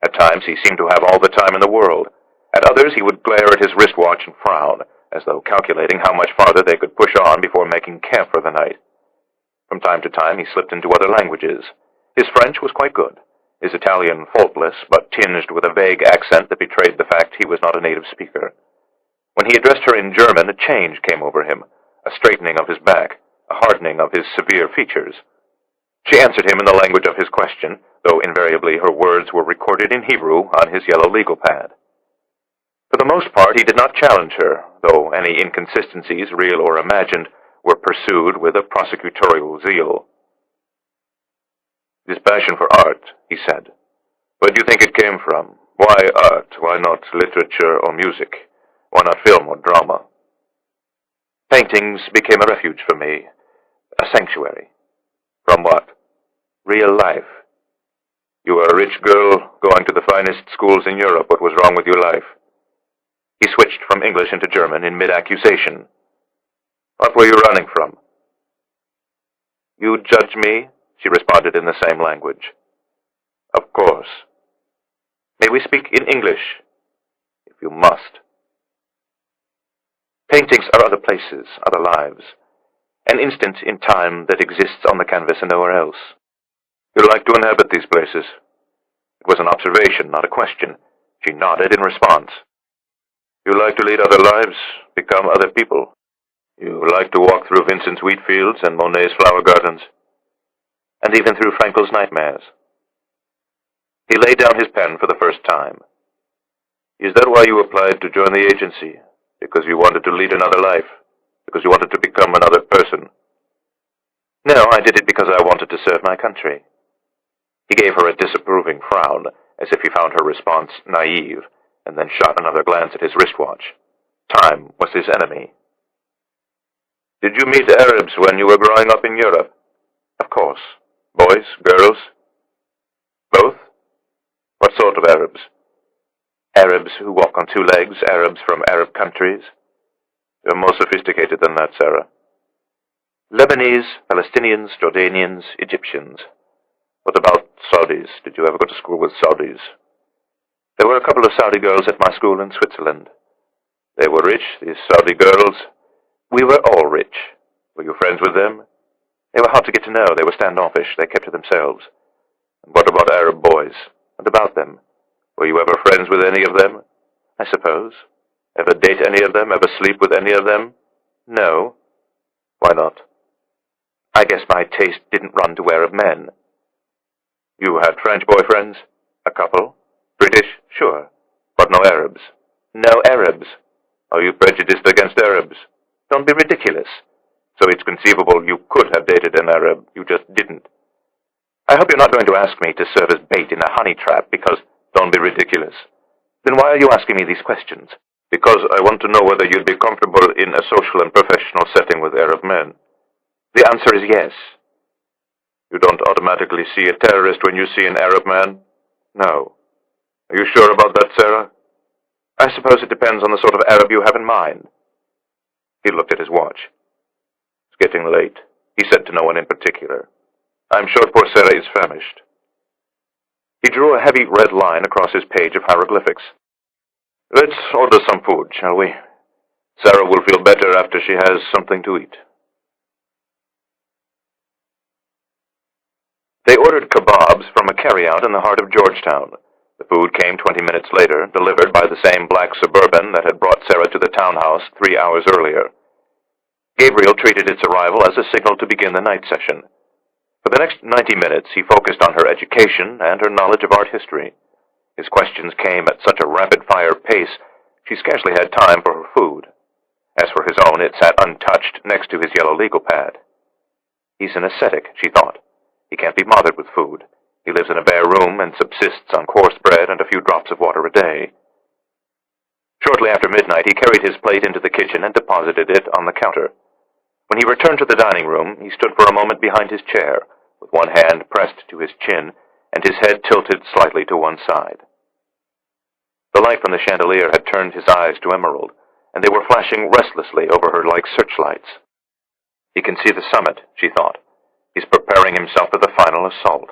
At times he seemed to have all the time in the world. At others he would glare at his wristwatch and frown, as though calculating how much farther they could push on before making camp for the night. From time to time he slipped into other languages. His French was quite good, his Italian faultless, but tinged with a vague accent that betrayed the fact he was not a native speaker. When he addressed her in German, a change came over him, a straightening of his back, a hardening of his severe features. She answered him in the language of his question, though invariably her words were recorded in Hebrew on his yellow legal pad. For the most part, he did not challenge her, though any inconsistencies, real or imagined, were pursued with a prosecutorial zeal. This passion for art, he said. Where do you think it came from? Why art? Why not literature or music? Why not film or drama? Paintings became a refuge for me, a sanctuary. From what? Real life. You were a rich girl, going to the finest schools in Europe. What was wrong with your life? He switched from English into German in mid-accusation. What were you running from? You judge me? She responded in the same language. Of course. May we speak in English? If you must. Paintings are other places, other lives. An instant in time that exists on the canvas and nowhere else. You like to inhabit these places. It was an observation, not a question. She nodded in response. You like to lead other lives, become other people. You like to walk through Vincent's wheat fields and Monet's flower gardens. And even through Frankel's nightmares. He laid down his pen for the first time. Is that why you applied to join the agency? Because you wanted to lead another life? Because you wanted to become another person? No, I did it because I wanted to serve my country. He gave her a disapproving frown, as if he found her response naive, and then shot another glance at his wristwatch. Time was his enemy. Did you meet Arabs when you were growing up in Europe? Of course. Boys, girls? Both? What sort of Arabs? Arabs who walk on two legs, Arabs from Arab countries. You're more sophisticated than that, Sarah. Lebanese, Palestinians, Jordanians, Egyptians. What about Saudis? Did you ever go to school with Saudis? There were a couple of Saudi girls at my school in Switzerland. They were rich, these Saudi girls. We were all rich. Were you friends with them? They were hard to get to know. They were standoffish. They kept to themselves. And what about Arab boys? What about them? Were you ever friends with any of them? I suppose. Ever date any of them? Ever sleep with any of them? No. Why not? I guess my taste didn't run to Arab men. You had French boyfriends? A couple. British? Sure. But no Arabs? No Arabs. Are you prejudiced against Arabs? Don't be ridiculous. So it's conceivable you could have dated an Arab, you just didn't. I hope you're not going to ask me to serve as bait in a honey trap, because don't be ridiculous. Then why are you asking me these questions? Because I want to know whether you'd be comfortable in a social and professional setting with Arab men. The answer is yes. You don't automatically see a terrorist when you see an Arab man? No. Are you sure about that, Sarah? I suppose it depends on the sort of Arab you have in mind. He looked at his watch. It's getting late, he said to no one in particular. I'm sure poor Sarah is famished. He drew a heavy red line across his page of hieroglyphics. Let's order some food, shall we? Sarah will feel better after she has something to eat. They ordered kebabs from a carryout in the heart of Georgetown. The food came 20 minutes later, delivered by the same black Suburban that had brought Sarah to the townhouse 3 hours earlier. Gabriel treated its arrival as a signal to begin the night session. For the next 90 minutes, he focused on her education and her knowledge of art history. His questions came at such a rapid-fire pace, she scarcely had time for her food. As for his own, it sat untouched next to his yellow legal pad. He's an ascetic, she thought. He can't be bothered with food. He lives in a bare room and subsists on coarse bread and a few drops of water a day. Shortly after midnight, he carried his plate into the kitchen and deposited it on the counter. When he returned to the dining room, he stood for a moment behind his chair, with one hand pressed to his chin and his head tilted slightly to one side. The light from the chandelier had turned his eyes to emerald, and they were flashing restlessly over her like searchlights. He can see the summit, she thought. He's preparing himself for the final assault.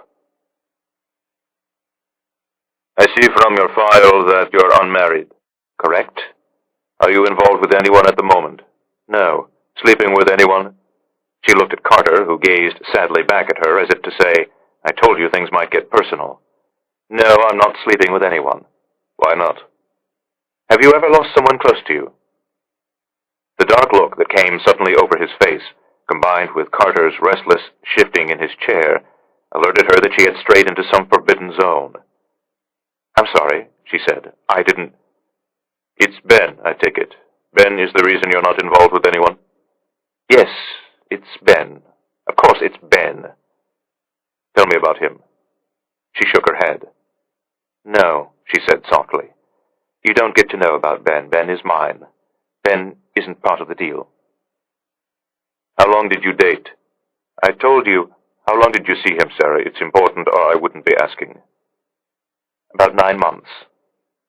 I see from your file that you're unmarried. Correct? Are you involved with anyone at the moment? No. Sleeping with anyone? She looked at Carter, who gazed sadly back at her as if to say, I told you things might get personal. No, I'm not sleeping with anyone. Why not? Have you ever lost someone close to you? The dark look that came suddenly over his face, combined with Carter's restless shifting in his chair, alerted her that she had strayed into some forbidden zone. I'm sorry, she said. I didn't... It's Ben, I take it. Ben is the reason you're not involved with anyone? Yes, it's Ben. Of course it's Ben. Tell me about him. She shook her head. No, she said softly. You don't get to know about Ben. Ben is mine. Ben isn't part of the deal. How long did you date? I told you. How long did you see him, Sarah? It's important, or I wouldn't be asking. About 9 months.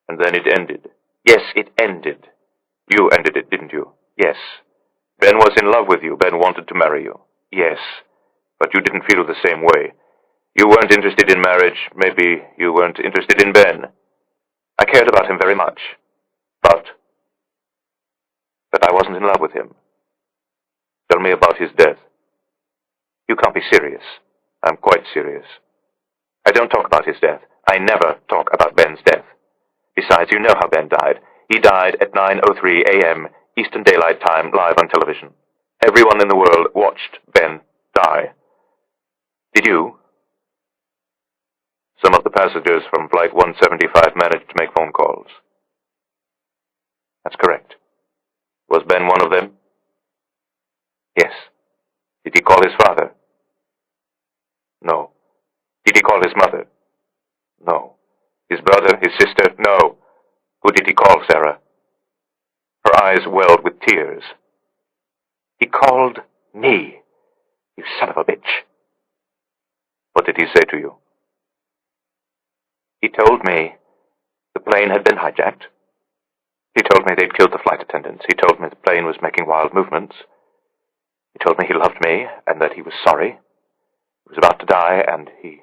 And then it ended. Yes, it ended. You ended it, didn't you? Yes. Ben was in love with you. Ben wanted to marry you. Yes. But you didn't feel the same way. You weren't interested in marriage. Maybe you weren't interested in Ben. I cared about him very much. But I wasn't in love with him. Tell me about his death. You can't be serious. I'm quite serious. I don't talk about his death. I never talk about Ben's death. Besides, you know how Ben died. He died at 9:03 a.m. Eastern Daylight Time, live on television. Everyone in the world watched Ben die. Did you? Some of the passengers from Flight 175 managed to make phone calls. That's correct. Was Ben one of them? Yes. Did he call his father? No. Did he call his mother? No. His brother, his sister? No. Who did he call, Sarah? Her eyes welled with tears. He called me. You son of a bitch. What did he say to you? He told me the plane had been hijacked. He told me they'd killed the flight attendants. He told me the plane was making wild movements. He told me he loved me and that he was sorry. He was about to die, and he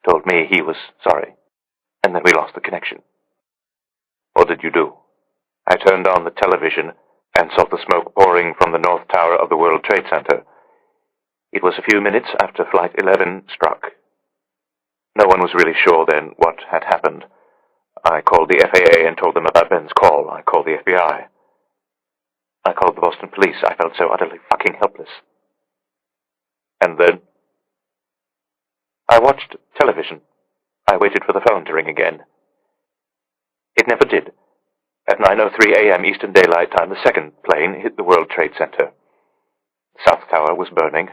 told me he was sorry. And then we lost the connection. What did you do? I turned on the television and saw the smoke pouring from the North Tower of the World Trade Center. It was a few minutes after Flight 11 struck. No one was really sure then what had happened. I called the FAA and told them about Ben's call. I called the FBI. I called the Boston police. I felt so utterly fucking helpless. And then I watched television. I waited for the phone to ring again. It never did. At 9:03 a.m. Eastern Daylight Time, the second plane hit the World Trade Center. The South Tower was burning.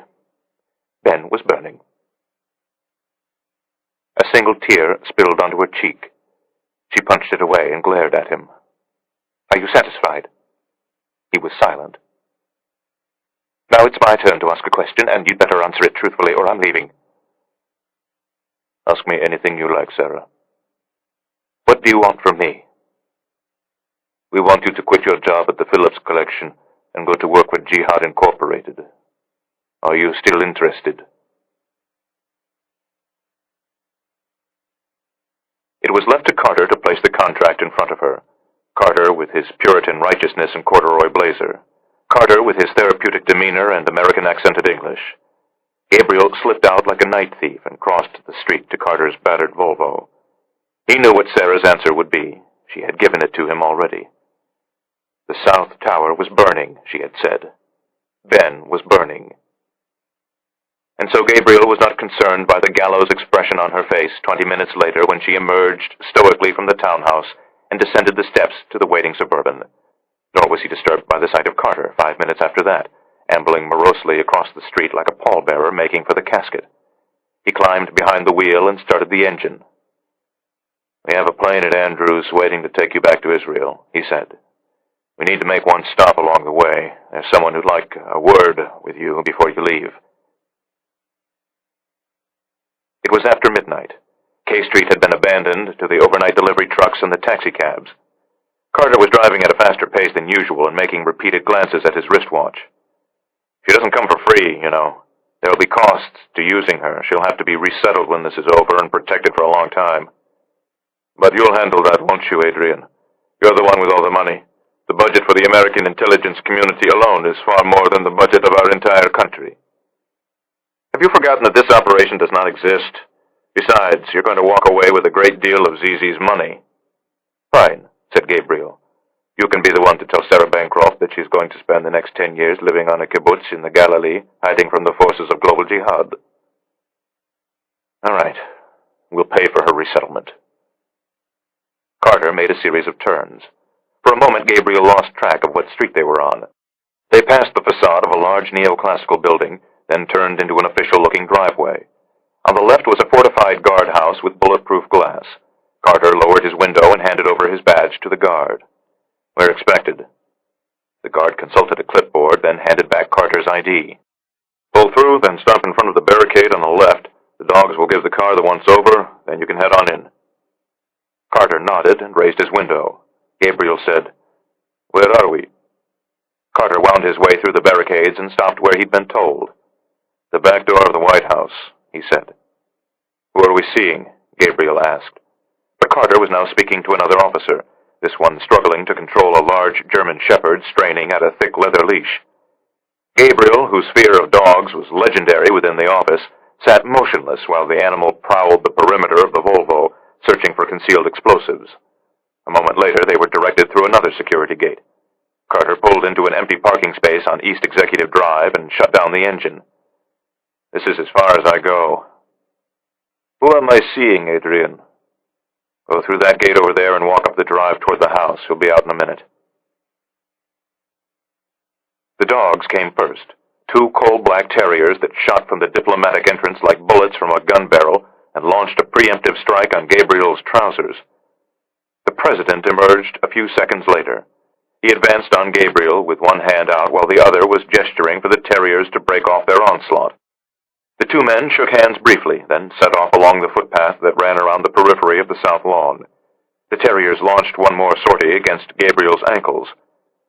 Ben was burning. A single tear spilled onto her cheek. She punched it away and glared at him. Are you satisfied? He was silent. Now it's my turn to ask a question, and you'd better answer it truthfully or I'm leaving. Ask me anything you like, Sarah. What do you want from me? We want you to quit your job at the Phillips Collection and go to work with Jihad Incorporated. Are you still interested? It was left to Carter to place the contract in front of her. Carter with his Puritan righteousness and corduroy blazer. Carter with his therapeutic demeanor and American accented English. Gabriel slipped out like a night thief and crossed the street to Carter's battered Volvo. He knew what Sarah's answer would be. She had given it to him already. The South Tower was burning, she had said. Ben was burning. And so Gabriel was not concerned by the gallows expression on her face 20 minutes later when she emerged stoically from the townhouse and descended the steps to the waiting Suburban. Nor was he disturbed by the sight of Carter 5 minutes after that, ambling morosely across the street like a pallbearer making for the casket. He climbed behind the wheel and started the engine. We have a plane at Andrews waiting to take you back to Israel, he said. We need to make one stop along the way. There's someone who'd like a word with you before you leave. It was after midnight. K Street had been abandoned to the overnight delivery trucks and the taxicabs. Carter was driving at a faster pace than usual and making repeated glances at his wristwatch. She doesn't come for free, you know. There'll be costs to using her. She'll have to be resettled when this is over and protected for a long time. But you'll handle that, won't you, Adrian? You're the one with all the money. The budget for the American intelligence community alone is far more than the budget of our entire country. Have you forgotten that this operation does not exist? Besides, you're going to walk away with a great deal of ZZ's money. Fine, said Gabriel. You can be the one to tell Sarah Bancroft that she's going to spend the next 10 years living on a kibbutz in the Galilee, hiding from the forces of global jihad. All right. We'll pay for her resettlement. Carter made a series of turns. For a moment, Gabriel lost track of what street they were on. They passed the facade of a large neoclassical building, then turned into an official-looking driveway. On the left was a fortified guardhouse with bulletproof glass. Carter lowered his window and handed over his badge to the guard. We're expected. The guard consulted a clipboard, then handed back Carter's ID. Pull through, then stop in front of the barricade on the left. The dogs will give the car the once-over, then you can head on in. Carter nodded and raised his window. Gabriel said, Where are we? Carter wound his way through the barricades and stopped where he'd been told. The back door of the White House, he said. Who are we seeing? Gabriel asked. But Carter was now speaking to another officer, this one struggling to control a large German shepherd straining at a thick leather leash. Gabriel, whose fear of dogs was legendary within the office, sat motionless while the animal prowled the perimeter of the Volvo, searching for concealed explosives. A moment later, they were directed through another security gate. Carter pulled into an empty parking space on East Executive Drive and shut down the engine. This is as far as I go. Who am I seeing, Adrian? Go through that gate over there and walk up the drive toward the house. He'll be out in a minute. The dogs came first. 2 coal-black terriers that shot from the diplomatic entrance like bullets from a gun barrel and launched a preemptive strike on Gabriel's trousers. The president emerged a few seconds later. He advanced on Gabriel with one hand out while the other was gesturing for the terriers to break off their onslaught. The two men shook hands briefly, then set off along the footpath that ran around the periphery of the south lawn. The terriers launched one more sortie against Gabriel's ankles.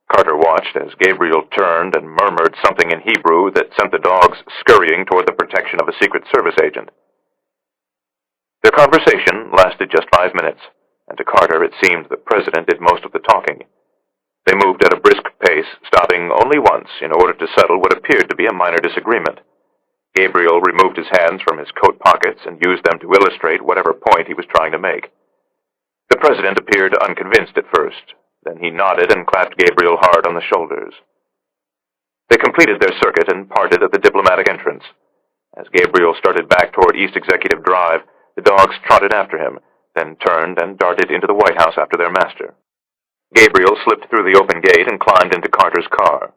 Carter watched as Gabriel turned and murmured something in Hebrew that sent the dogs scurrying toward the protection of a Secret Service agent. Their conversation lasted just 5 minutes, and to Carter it seemed the president did most of the talking. They moved at a brisk pace, stopping only once in order to settle what appeared to be a minor disagreement. Gabriel removed his hands from his coat pockets and used them to illustrate whatever point he was trying to make. The president appeared unconvinced at first. Then he nodded and clapped Gabriel hard on the shoulders. They completed their circuit and parted at the diplomatic entrance. As Gabriel started back toward East Executive Drive, the dogs trotted after him, then turned and darted into the White House after their master. Gabriel slipped through the open gate and climbed into Carter's car.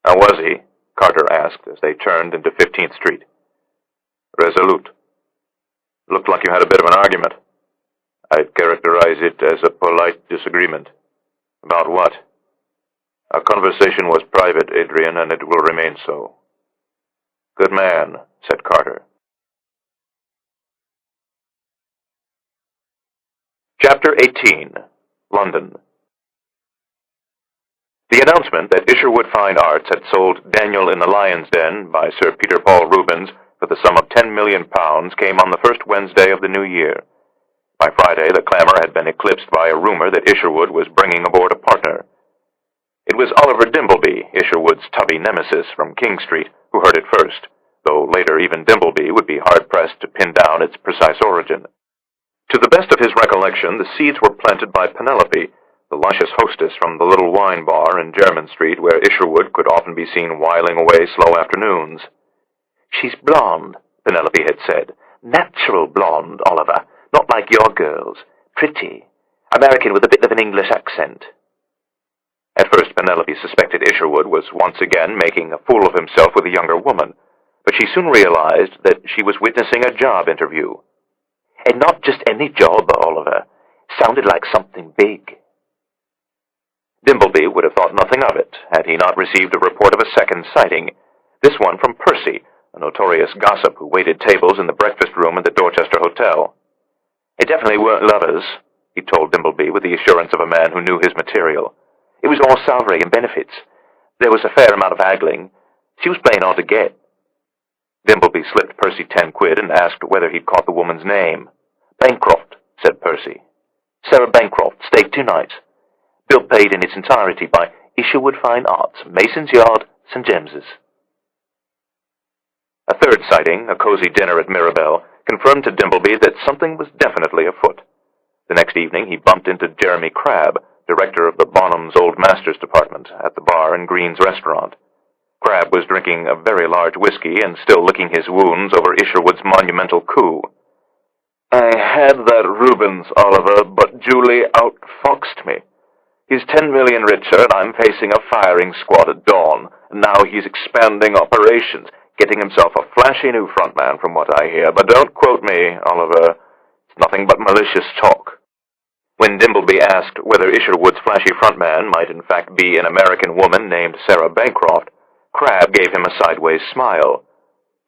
"How was he?" Carter asked as they turned into 15th Street. "Resolute. Looked like you had a bit of an argument." "I'd characterize it as a polite disagreement." "About what?" "Our conversation was private, Adrian, and it will remain so." "Good man," said Carter. Chapter 18. London. The announcement that Isherwood Fine Arts had sold Daniel in the Lion's Den by Sir Peter Paul Rubens for the sum of £10 million came on the first Wednesday of the new year. By Friday, the clamor had been eclipsed by a rumor that Isherwood was bringing aboard a partner. It was Oliver Dimbleby, Isherwood's tubby nemesis from King Street, who heard it first, though later even Dimbleby would be hard-pressed to pin down its precise origin. To the best of his recollection, the seeds were planted by Penelope, the luscious hostess from the little wine bar in Jermyn Street where Isherwood could often be seen whiling away slow afternoons. "She's blonde," Penelope had said. "Natural blonde, Oliver. Not like your girls. Pretty. American with a bit of an English accent." At first, Penelope suspected Isherwood was once again making a fool of himself with a younger woman, but she soon realized that she was witnessing a job interview. "And not just any job, Oliver. Sounded like something big." Dimbleby would have thought nothing of it had he not received a report of a second sighting, this one from Percy, a notorious gossip who waited tables in the breakfast room at the Dorchester Hotel. "It definitely weren't lovers," he told Dimbleby with the assurance of a man who knew his material. "It was all salary and benefits. There was a fair amount of haggling. She was playing hard to get." Dimbleby slipped Percy 10 quid and asked whether he'd caught the woman's name. "Bancroft," said Percy. "Sarah Bancroft, stayed 2 nights. Bill paid in its entirety by Isherwood Fine Arts, Mason's Yard, St. James's." A third sighting, a cozy dinner at Mirabelle, confirmed to Dimbleby that something was definitely afoot. The next evening he bumped into Jeremy Crabb, director of the Bonham's Old Masters Department, at the bar in Green's restaurant. Crabb was drinking a very large whiskey and still licking his wounds over Isherwood's monumental coup. "I had that Rubens, Oliver, but Julie outfoxed me. He's 10 million richer, and I'm facing a firing squad at dawn. And now he's expanding operations, getting himself a flashy new frontman from what I hear. But don't quote me, Oliver. It's nothing but malicious talk." When Dimbleby asked whether Isherwood's flashy frontman might in fact be an American woman named Sarah Bancroft, Crabb gave him a sideways smile.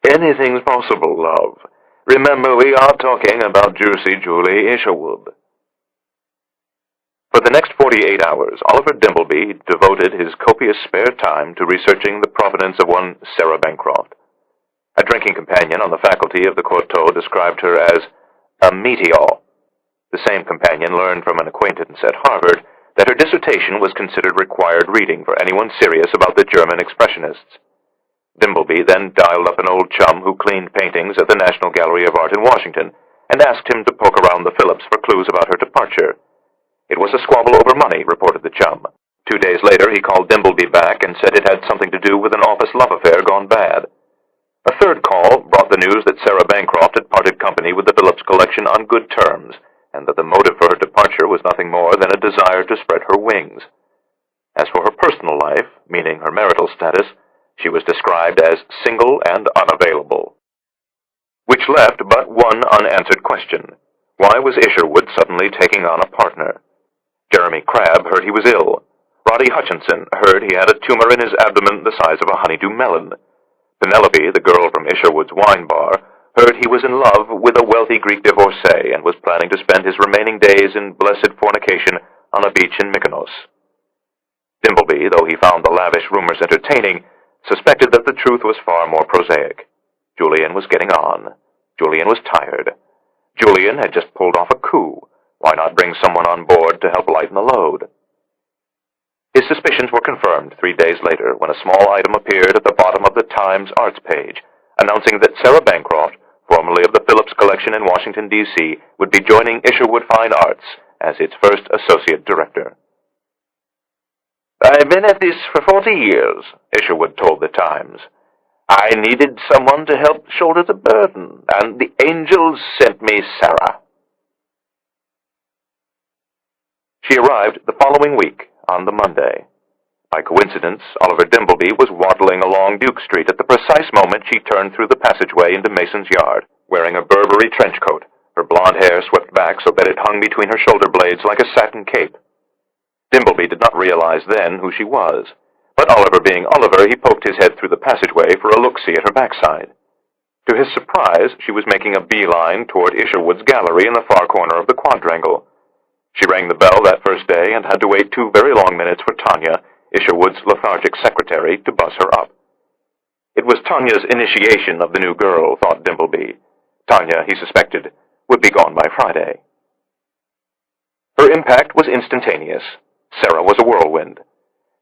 "Anything's possible, love. Remember, we are talking about Juicy Julie Isherwood." For the next 48 hours, Oliver Dimbleby devoted his copious spare time to researching the provenance of one Sarah Bancroft. A drinking companion on the faculty of the Courtauld described her as a meteor. The same companion learned from an acquaintance at Harvard that her dissertation was considered required reading for anyone serious about the German Expressionists. Dimbleby then dialed up an old chum who cleaned paintings at the National Gallery of Art in Washington and asked him to poke around the Phillips for clues about her departure. It was a squabble over money, reported the chum. 2 days later, he called Dimbleby back and said it had something to do with an office love affair gone bad. A third call brought the news that Sarah Bancroft had parted company with the Phillips collection on good terms, and that the motive for her departure was nothing more than a desire to spread her wings. As for her personal life, meaning her marital status, she was described as single and unavailable. Which left but one unanswered question. Why was Isherwood suddenly taking on a partner? Jeremy Crabb heard he was ill. Roddy Hutchinson heard he had a tumor in his abdomen the size of a honeydew melon. Penelope, the girl from Isherwood's wine bar, heard he was in love with a wealthy Greek divorcee and was planning to spend his remaining days in blessed fornication on a beach in Mykonos. Dimbleby, though he found the lavish rumors entertaining, suspected that the truth was far more prosaic. Julian was getting on. Julian was tired. Julian had just pulled off a coup. Why not bring someone on board to help lighten the load? His suspicions were confirmed 3 days later when a small item appeared at the bottom of the Times Arts page, announcing that Sarah Bancroft, formerly of the Phillips Collection in Washington, D.C., would be joining Isherwood Fine Arts as its first associate director. "I've been at this for 40 years, Isherwood told the Times. I needed someone to help shoulder the burden, and the angels sent me Sarah." She arrived the following week, on the Monday. By coincidence, Oliver Dimbleby was waddling along Duke Street at the precise moment she turned through the passageway into Mason's yard, wearing a Burberry trench coat, her blonde hair swept back so that it hung between her shoulder blades like a satin cape. Dimbleby did not realize then who she was, but Oliver being Oliver, he poked his head through the passageway for a look-see at her backside. To his surprise, she was making a beeline toward Isherwood's gallery in the far corner of the quadrangle. She rang the bell that first day and had to wait 2 very long minutes for Tanya, Isherwood's lethargic secretary, to buzz her up. It was Tanya's initiation of the new girl, thought Dimbleby. Tanya, he suspected, would be gone by Friday. Her impact was instantaneous. Sarah was a whirlwind.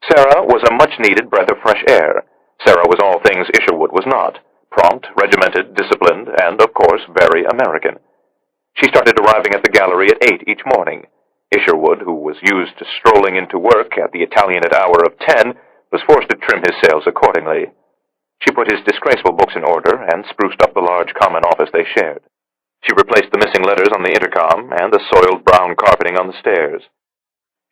Sarah was a much-needed breath of fresh air. Sarah was all things Isherwood was not: prompt, regimented, disciplined, and, of course, very American. She started arriving at the gallery at 8 each morning. Isherwood, who was used to strolling into work at the Italianate hour of 10, was forced to trim his sails accordingly. She put his disgraceful books in order and spruced up the large common office they shared. She replaced the missing letters on the intercom and the soiled brown carpeting on the stairs.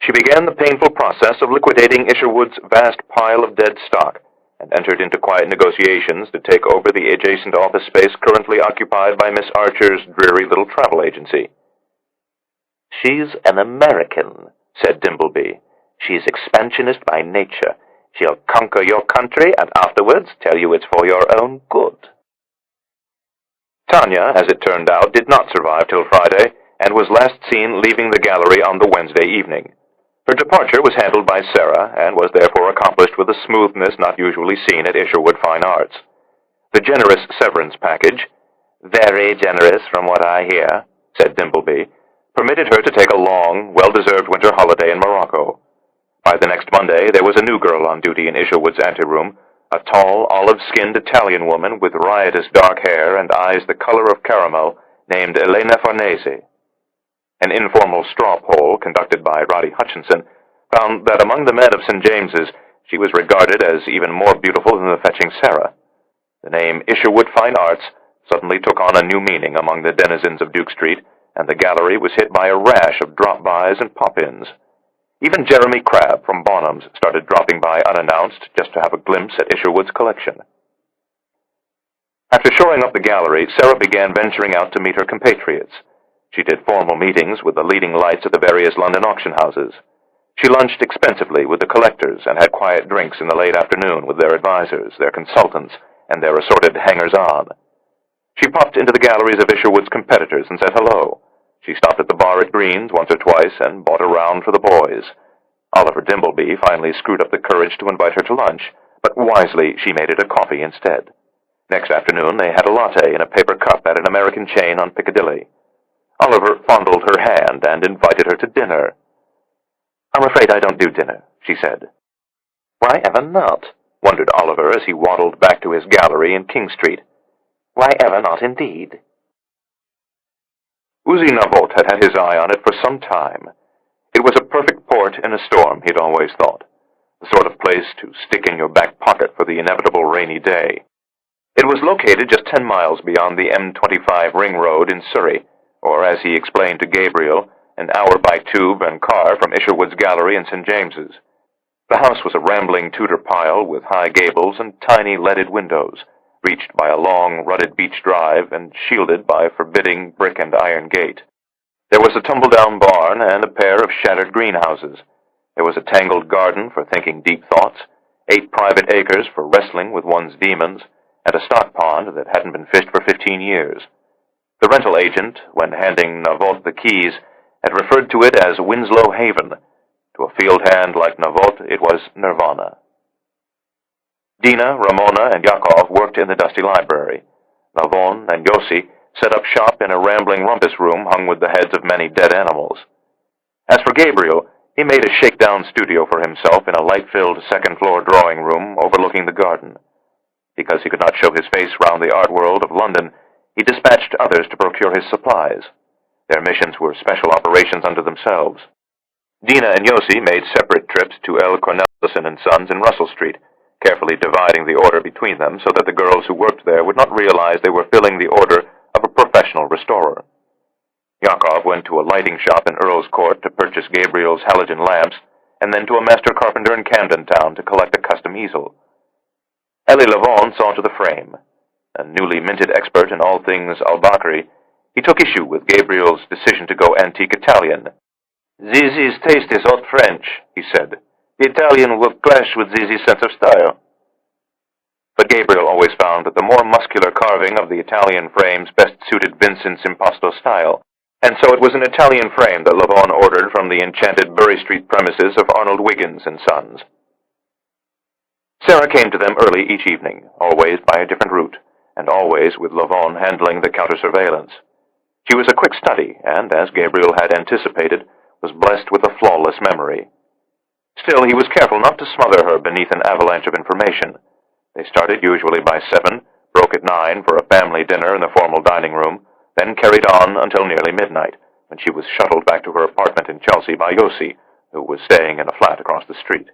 She began the painful process of liquidating Isherwood's vast pile of dead stock and entered into quiet negotiations to take over the adjacent office space currently occupied by Miss Archer's dreary little travel agency. "She's an American," said Dimbleby. "She's expansionist by nature. She'll conquer your country and afterwards tell you it's for your own good." Tanya, as it turned out, did not survive till Friday and was last seen leaving the gallery on the Wednesday evening. Her departure was handled by Sarah and was therefore accomplished with a smoothness not usually seen at Isherwood Fine Arts. The generous severance package, "very generous from what I hear," said Dimbleby, permitted her to take a long, well-deserved winter holiday in Morocco. By the next Monday, there was a new girl on duty in Isherwood's anteroom, a tall, olive-skinned Italian woman with riotous dark hair and eyes the color of caramel, named Elena Farnese. An informal straw poll conducted by Roddy Hutchinson found that among the men of St. James's, she was regarded as even more beautiful than the fetching Sarah. The name Isherwood Fine Arts suddenly took on a new meaning among the denizens of Duke Street, and the gallery was hit by a rash of drop-bys and pop-ins. Even Jeremy Crabb from Bonham's started dropping by unannounced just to have a glimpse at Isherwood's collection. After shoring up the gallery, Sarah began venturing out to meet her compatriots. She did formal meetings with the leading lights at the various London auction houses. She lunched expensively with the collectors and had quiet drinks in the late afternoon with their advisors, their consultants, and their assorted hangers-on. She popped into the galleries of Isherwood's competitors and said hello. She stopped at the bar at Green's once or twice and bought a round for the boys. Oliver Dimbleby finally screwed up the courage to invite her to lunch, but wisely she made it a coffee instead. Next afternoon they had a latte in a paper cup at an American chain on Piccadilly. Oliver fondled her hand and invited her to dinner. "I'm afraid I don't do dinner," she said. "Why ever not?" wondered Oliver as he waddled back to his gallery in King Street. "Why ever not, indeed?" Uzi Navot had his eye on it for some time. It was a perfect port in a storm, he'd always thought. The sort of place to stick in your back pocket for the inevitable rainy day. It was located just 10 miles beyond the M25 ring road in Surrey, or as he explained to Gabriel, an hour by tube and car from Isherwood's gallery in St. James's. The house was a rambling Tudor pile with high gables and tiny leaded windows, reached by a long, rutted beach drive and shielded by a forbidding brick and iron gate. There was a tumble-down barn and a pair of shattered greenhouses. There was a tangled garden for thinking deep thoughts, 8 private acres for wrestling with one's demons, and a stock pond that hadn't been fished for 15 years. The rental agent, when handing Navot the keys, had referred to it as Winslow Haven. To a field hand like Navot, it was nirvana. Dina, Ramona, and Yakov worked in the dusty library. Lavon and Yossi set up shop in a rambling rumpus room hung with the heads of many dead animals. As for Gabriel, he made a shakedown studio for himself in a light-filled second-floor drawing room overlooking the garden. Because he could not show his face round the art world of London, he dispatched others to procure his supplies. Their missions were special operations unto themselves. Dina and Yossi made separate trips to L. Cornelison and Sons in Russell Street, carefully dividing the order between them so that the girls who worked there would not realize they were filling the order of a professional restorer. Yakov went to a lighting shop in Earl's Court to purchase Gabriel's halogen lamps, and then to a master carpenter in Camden Town to collect a custom easel. Elie Lavon saw to the frame. A newly minted expert in all things al-Bakri, he took issue with Gabriel's decision to go antique Italian. "Zizi's taste is haute French," he said. "The Italian will clash with Zizi's sense of style." But Gabriel always found that the more muscular carving of the Italian frames best suited Vincent's impasto style, and so it was an Italian frame that Lavon ordered from the enchanted Bury Street premises of Arnold Wiggins and Sons. Sarah came to them early each evening, always by a different route, and always with Lavon handling the counter-surveillance. She was a quick study, and, as Gabriel had anticipated, was blessed with a flawless memory. Still, he was careful not to smother her beneath an avalanche of information. They started usually by 7, broke at 9 for a family dinner in the formal dining room, then carried on until nearly midnight, when she was shuttled back to her apartment in Chelsea by Yossi, who was staying in a flat across the street.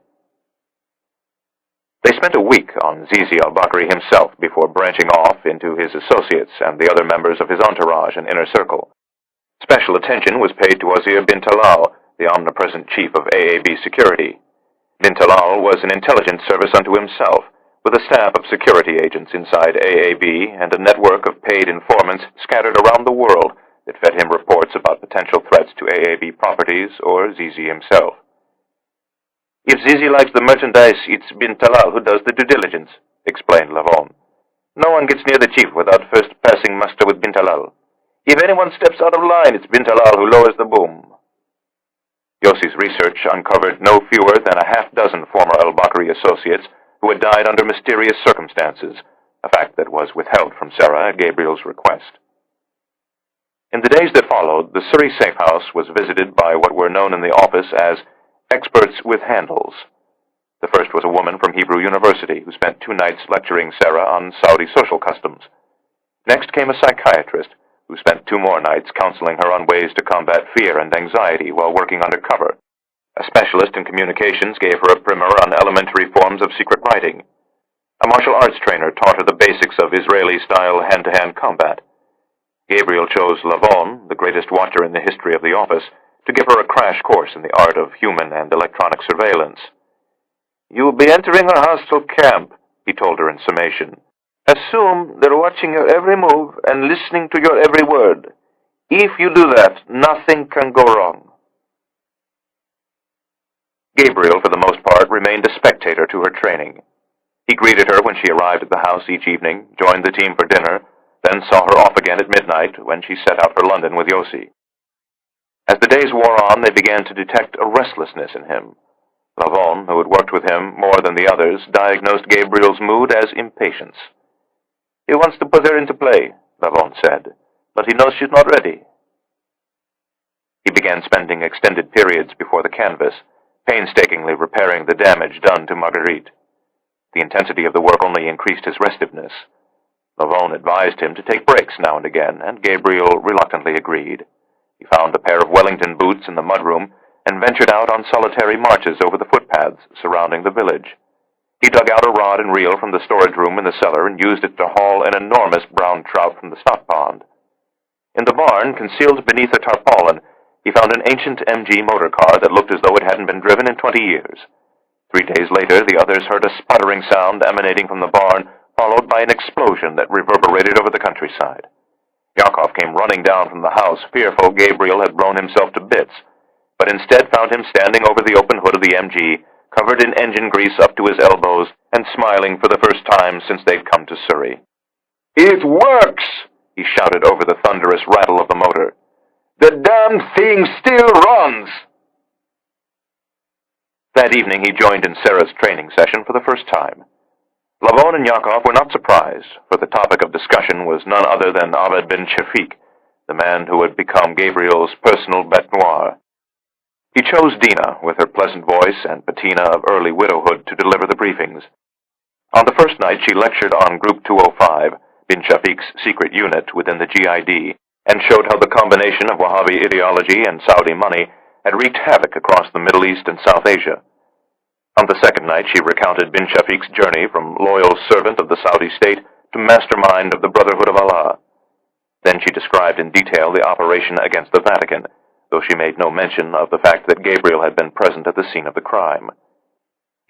They spent a week on Zizi al-Bakri himself before branching off into his associates and the other members of his entourage and inner circle. Special attention was paid to Wazir bin Talal, the omnipresent chief of AAB security. Bin Talal was an intelligence service unto himself, with a staff of security agents inside AAB and a network of paid informants scattered around the world that fed him reports about potential threats to AAB properties or Zizi himself. "If Zizi likes the merchandise, it's Bin Talal who does the due diligence," explained Lavon. "No one gets near the chief without first passing muster with Bin Talal. If anyone steps out of line, it's Bin Talal who lowers the boom." Yossi's research uncovered no fewer than a half-dozen former al-Bakri associates who had died under mysterious circumstances, a fact that was withheld from Sarah at Gabriel's request. In the days that followed, the Surrey safe house was visited by what were known in the office as experts with handles. The first was a woman from Hebrew University who spent 2 nights lecturing Sarah on Saudi social customs. Next came a psychiatrist who spent 2 more nights counseling her on ways to combat fear and anxiety while working undercover. A specialist in communications gave her a primer on elementary forms of secret writing. A martial arts trainer taught her the basics of Israeli-style hand-to-hand combat. Gabriel chose Lavon, the greatest watcher in the history of the office, to give her a crash course in the art of human and electronic surveillance. "You'll be entering a hostile camp," he told her in summation. "Assume they're watching your every move and listening to your every word. If you do that, nothing can go wrong." Gabriel, for the most part, remained a spectator to her training. He greeted her when she arrived at the house each evening, joined the team for dinner, then saw her off again at midnight when she set out for London with Yossi. As the days wore on, they began to detect a restlessness in him. Lavon, who had worked with him more than the others, diagnosed Gabriel's mood as impatience. "He wants to put her into play," Lavon said, "but he knows she's not ready." He began spending extended periods before the canvas, painstakingly repairing the damage done to Marguerite. The intensity of the work only increased his restiveness. Lavon advised him to take breaks now and again, and Gabriel reluctantly agreed. He found a pair of Wellington boots in the mudroom and ventured out on solitary marches over the footpaths surrounding the village. He dug out a rod and reel from the storage room in the cellar and used it to haul an enormous brown trout from the stock pond. In the barn, concealed beneath a tarpaulin, he found an ancient MG motor car that looked as though it hadn't been driven in 20 years. 3 days later, the others heard a sputtering sound emanating from the barn, followed by an explosion that reverberated over the countryside. Yakov came running down from the house, fearful Gabriel had blown himself to bits. but instead found him standing over the open hood of the MG, covered in engine grease up to his elbows, and smiling for the first time since they'd come to Surrey. "It works!" he shouted over the thunderous rattle of the motor. "The damned thing still runs!" That evening he joined in Sarah's training session for the first time. Lavon and Yakov were not surprised, for the topic of discussion was none other than Ahmed bin Shafiq, the man who had become Gabriel's personal bête noire. He chose Dina, with her pleasant voice and patina of early widowhood, to deliver the briefings. On the first night she lectured on Group 205, bin Shafiq's secret unit within the GID, and showed how the combination of Wahhabi ideology and Saudi money had wreaked havoc across the Middle East and South Asia. On the second night she recounted bin Shafiq's journey from loyal servant of the Saudi state to mastermind of the Brotherhood of Allah. Then she described in detail the operation against the Vatican, though she made no mention of the fact that Gabriel had been present at the scene of the crime.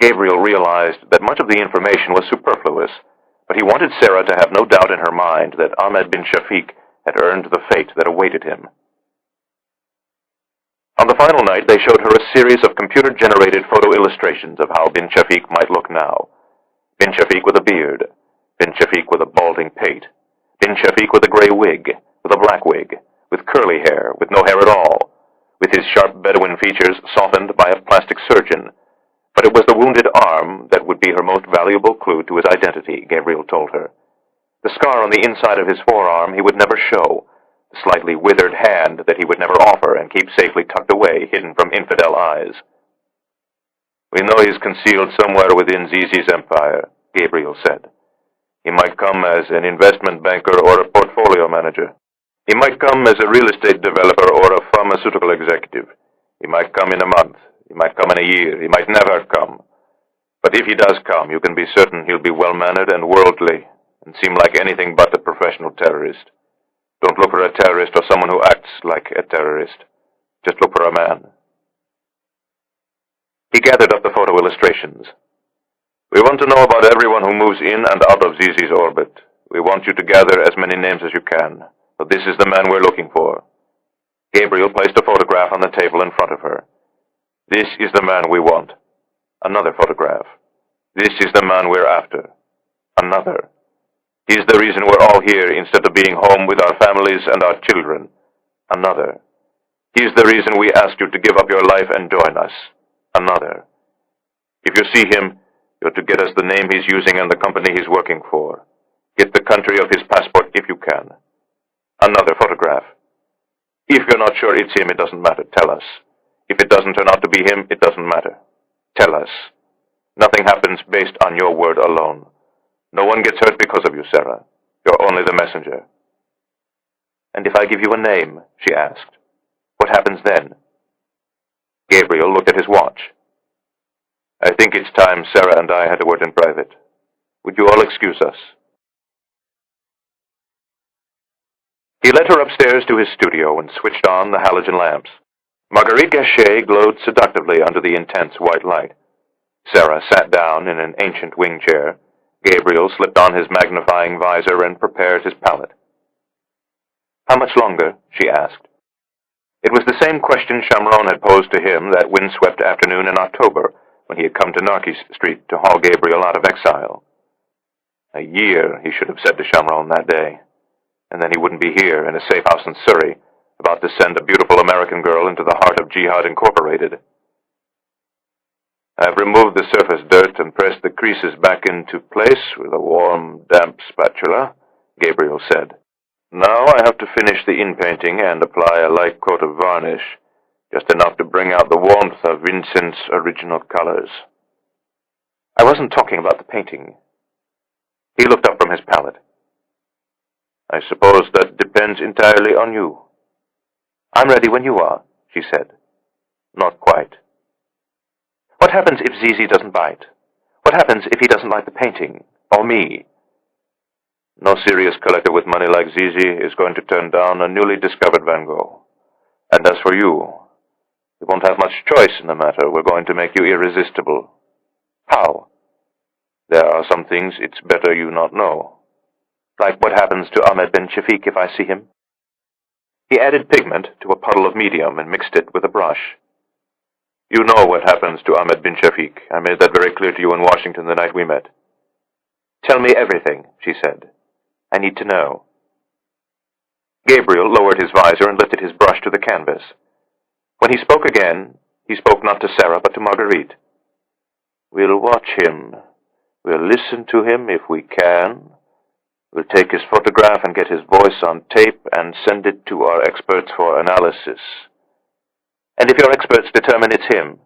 Gabriel realized that much of the information was superfluous, but he wanted Sarah to have no doubt in her mind that Ahmed bin Shafiq had earned the fate that awaited him. On the final night, they showed her a series of computer-generated photo illustrations of how bin Shafiq might look now. Bin Shafiq with a beard, bin Shafiq with a balding pate, bin Shafiq with a gray wig, with a black wig, with curly hair, with no hair at all, with his sharp Bedouin features softened by a plastic surgeon. But it was the wounded arm that would be her most valuable clue to his identity, Gabriel told her. The scar on the inside of his forearm he would never show, the slightly withered hand that he would never offer and keep safely tucked away, hidden from infidel eyes. "We know he's concealed somewhere within Zizi's empire," Gabriel said. "He might come as an investment banker or a portfolio manager. He might come as a real estate developer or a pharmaceutical executive. He might come in a month. He might come in a year. He might never come. But if he does come, you can be certain he'll be well-mannered and worldly, and seem like anything but a professional terrorist. Don't look for a terrorist or someone who acts like a terrorist. Just look for a man." He gathered up the photo illustrations. "We want to know about everyone who moves in and out of Zizi's orbit. We want you to gather as many names as you can. But this is the man we're looking for." Gabriel placed a photograph on the table in front of her. "This is the man we want." Another photograph. "This is the man we're after." Another. "He's the reason we're all here instead of being home with our families and our children." Another. "He's the reason we ask you to give up your life and join us." Another. "If you see him, you're to get us the name he's using and the company he's working for. Get the country of his passport if you can." Another photograph. "If you're not sure it's him, it doesn't matter. Tell us. If it doesn't turn out to be him, it doesn't matter. Tell us. Nothing happens based on your word alone. No one gets hurt because of you, Sarah. You're only the messenger." "And if I give you a name," she asked, "what happens then?" Gabriel looked at his watch. "I think it's time Sarah and I had a word in private. Would you all excuse us?" He led her upstairs to his studio and switched on the halogen lamps. Marguerite Gachet glowed seductively under the intense white light. Sarah sat down in an ancient wing chair. Gabriel slipped on his magnifying visor and prepared his palette. "How much longer?" she asked. It was the same question Shamron had posed to him that windswept afternoon in October, when he had come to Narkis Street to haul Gabriel out of exile. A year, he should have said to Shamron that day, and then he wouldn't be here in a safe house in Surrey, about to send a beautiful American girl into the heart of Jihad Incorporated. "I've removed the surface dirt and pressed the creases back into place with a warm, damp spatula," Gabriel said. "Now I have to finish the inpainting and apply a light coat of varnish, just enough to bring out the warmth of Vincent's original colors." "I wasn't talking about the painting." He looked up from his palette. "I suppose that depends entirely on you." "I'm ready when you are," she said. "Not quite." "What happens if Zizi doesn't bite? What happens if he doesn't like the painting? Or me?" "No serious collector with money like Zizi is going to turn down a newly discovered Van Gogh. And as for you, you won't have much choice in the matter. We're going to make you irresistible." "How?" "There are some things it's better you not know." "Like what happens to Ahmed bin Shafiq if I see him?" He added pigment to a puddle of medium and mixed it with a brush. You know what happens to Ahmed bin Shafiq. I made that very clear to you in Washington the night we met. Tell me everything, she said. I need to know. Gabriel lowered his visor and lifted his brush to the canvas. When he spoke again, he spoke not to Sarah but to Marguerite. We'll watch him. We'll listen to him if we can. We'll take his photograph and get his voice on tape and send it to our experts for analysis. And if your experts determine it's him,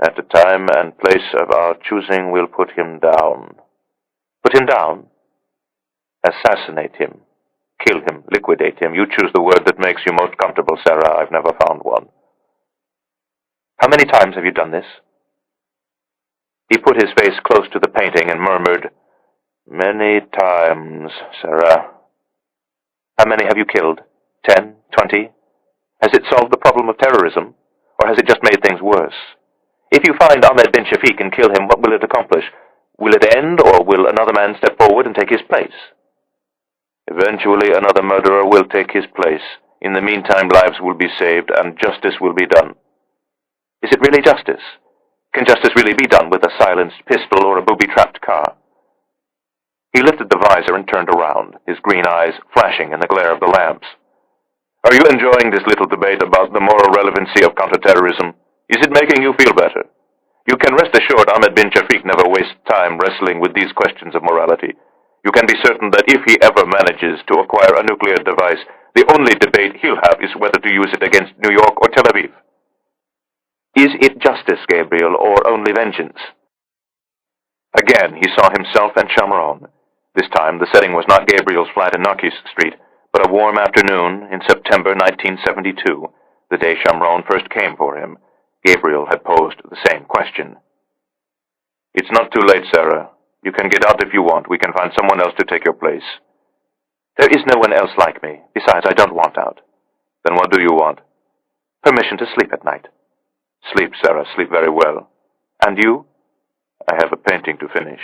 at the time and place of our choosing, we'll put him down. Put him down? Assassinate him. Kill him. Liquidate him. You choose the word that makes you most comfortable, Sarah. I've never found one. How many times have you done this? He put his face close to the painting and murmured, Many times, Sarah. How many have you killed? 10? 20? Has it solved the problem of terrorism, or has it just made things worse? If you find Ahmed bin Shafiq and kill him, what will it accomplish? Will it end, or will another man step forward and take his place? Eventually, another murderer will take his place. In the meantime, lives will be saved, and justice will be done. Is it really justice? Can justice really be done with a silenced pistol or a booby-trapped car? He lifted the visor and turned around, his green eyes flashing in the glare of the lamps. Are you enjoying this little debate about the moral relevancy of counterterrorism? Is it making you feel better? You can rest assured Ahmed bin Shafiq never wastes time wrestling with these questions of morality. You can be certain that if he ever manages to acquire a nuclear device, the only debate he'll have is whether to use it against New York or Tel Aviv. Is it justice, Gabriel, or only vengeance? Again, he saw himself and Shamron. This time, the setting was not Gabriel's flat in Narkis Street, but a warm afternoon in September 1972, the day Shamron first came for him. Gabriel had posed the same question. It's not too late, Sarah. You can get out if you want. We can find someone else to take your place. There is no one else like me. Besides, I don't want out. Then what do you want? Permission to sleep at night. Sleep, Sarah. Sleep very well. And you? I have a painting to finish.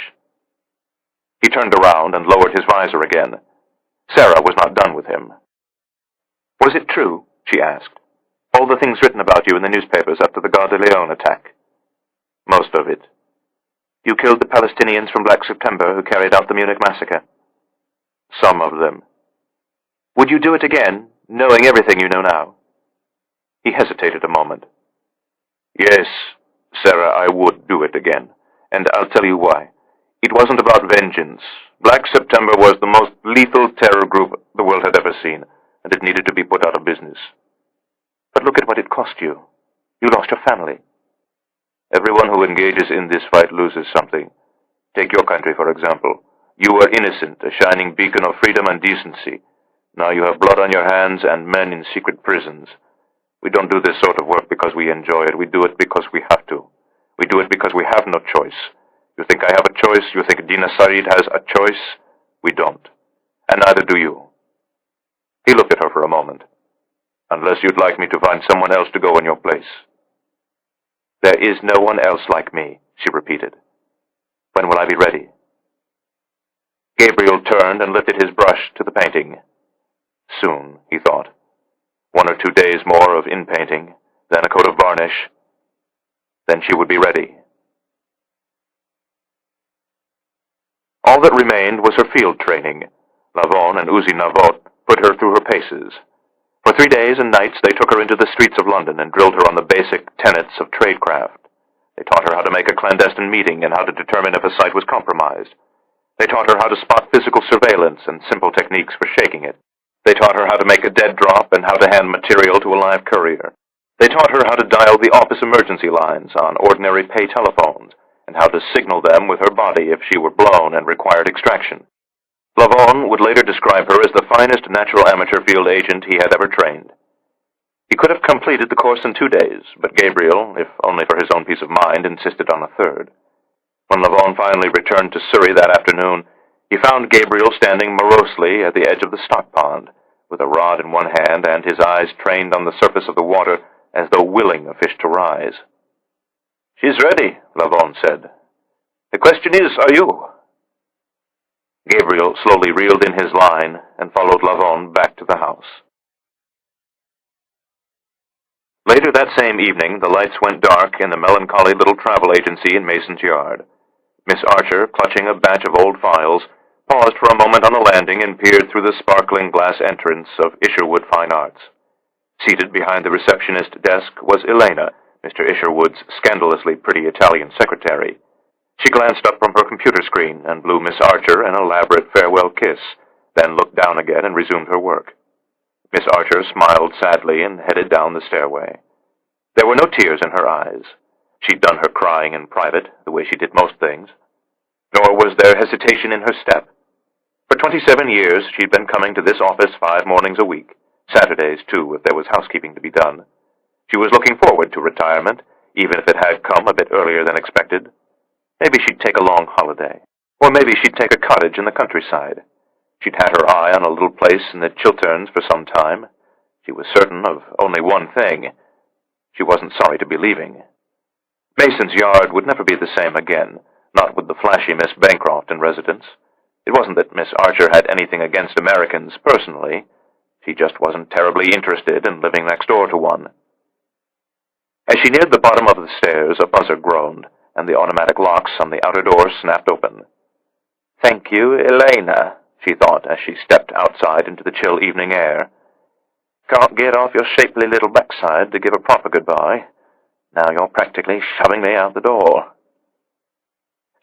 He turned around and lowered his visor again. Sarah was not done with him. Was it true, she asked, all the things written about you in the newspapers after the Gare de Lyon attack? Most of it. You killed the Palestinians from Black September who carried out the Munich massacre? Some of them. Would you do it again, knowing everything you know now? He hesitated a moment. Yes, Sarah, I would do it again, and I'll tell you why. It wasn't about vengeance. Black September was the most lethal terror group the world had ever seen, and it needed to be put out of business. But look at what it cost you. You lost your family. Everyone who engages in this fight loses something. Take your country, for example. You were innocent, a shining beacon of freedom and decency. Now you have blood on your hands and men in secret prisons. We don't do this sort of work because we enjoy it. We do it because we have to. We do it because we have no choice. You think I have a choice? You think Dina Sarid has a choice? We don't. And neither do you. He looked at her for a moment. Unless you'd like me to find someone else to go in your place. There is no one else like me, she repeated. When will I be ready? Gabriel turned and lifted his brush to the painting. Soon, he thought. 1 or 2 days more of in-painting, then a coat of varnish. Then she would be ready. All that remained was her field training. Lavon and Uzi Navot put her through her paces. For 3 days and nights they took her into the streets of London and drilled her on the basic tenets of tradecraft. They taught her how to make a clandestine meeting and how to determine if a site was compromised. They taught her how to spot physical surveillance and simple techniques for shaking it. They taught her how to make a dead drop and how to hand material to a live courier. They taught her how to dial the office emergency lines on ordinary pay telephones and how to signal them with her body if she were blown and required extraction. Lavon would later describe her as the finest natural amateur field agent he had ever trained. He could have completed the course in 2 days, but Gabriel, if only for his own peace of mind, insisted on a third. When Lavon finally returned to Surrey that afternoon, he found Gabriel standing morosely at the edge of the stock pond, with a rod in one hand and his eyes trained on the surface of the water as though willing a fish to rise. She's ready, Lavon said. The question is, are you? Gabriel slowly reeled in his line and followed Lavon back to the house. Later that same evening, the lights went dark in the melancholy little travel agency in Mason's Yard. Miss Archer, clutching a batch of old files, paused for a moment on the landing and peered through the sparkling glass entrance of Isherwood Fine Arts. Seated behind the receptionist desk was Elena, Mr. Isherwood's scandalously pretty Italian secretary. She glanced up from her computer screen and blew Miss Archer an elaborate farewell kiss, then looked down again and resumed her work. Miss Archer smiled sadly and headed down the stairway. There were no tears in her eyes. She'd done her crying in private, the way she did most things. Nor was there hesitation in her step. For 27 years, she'd been coming to this office 5 mornings a week, Saturdays, too, if there was housekeeping to be done. She was looking forward to retirement, even if it had come a bit earlier than expected. Maybe she'd take a long holiday. Or maybe she'd take a cottage in the countryside. She'd had her eye on a little place in the Chilterns for some time. She was certain of only one thing. She wasn't sorry to be leaving. Mason's Yard would never be the same again, not with the flashy Miss Bancroft in residence. It wasn't that Miss Archer had anything against Americans personally. She just wasn't terribly interested in living next door to one. As she neared the bottom of the stairs, a buzzer groaned, and the automatic locks on the outer door snapped open. "Thank you, Elena," she thought as she stepped outside into the chill evening air. "Can't get off your shapely little backside to give a proper goodbye. Now you're practically shoving me out the door."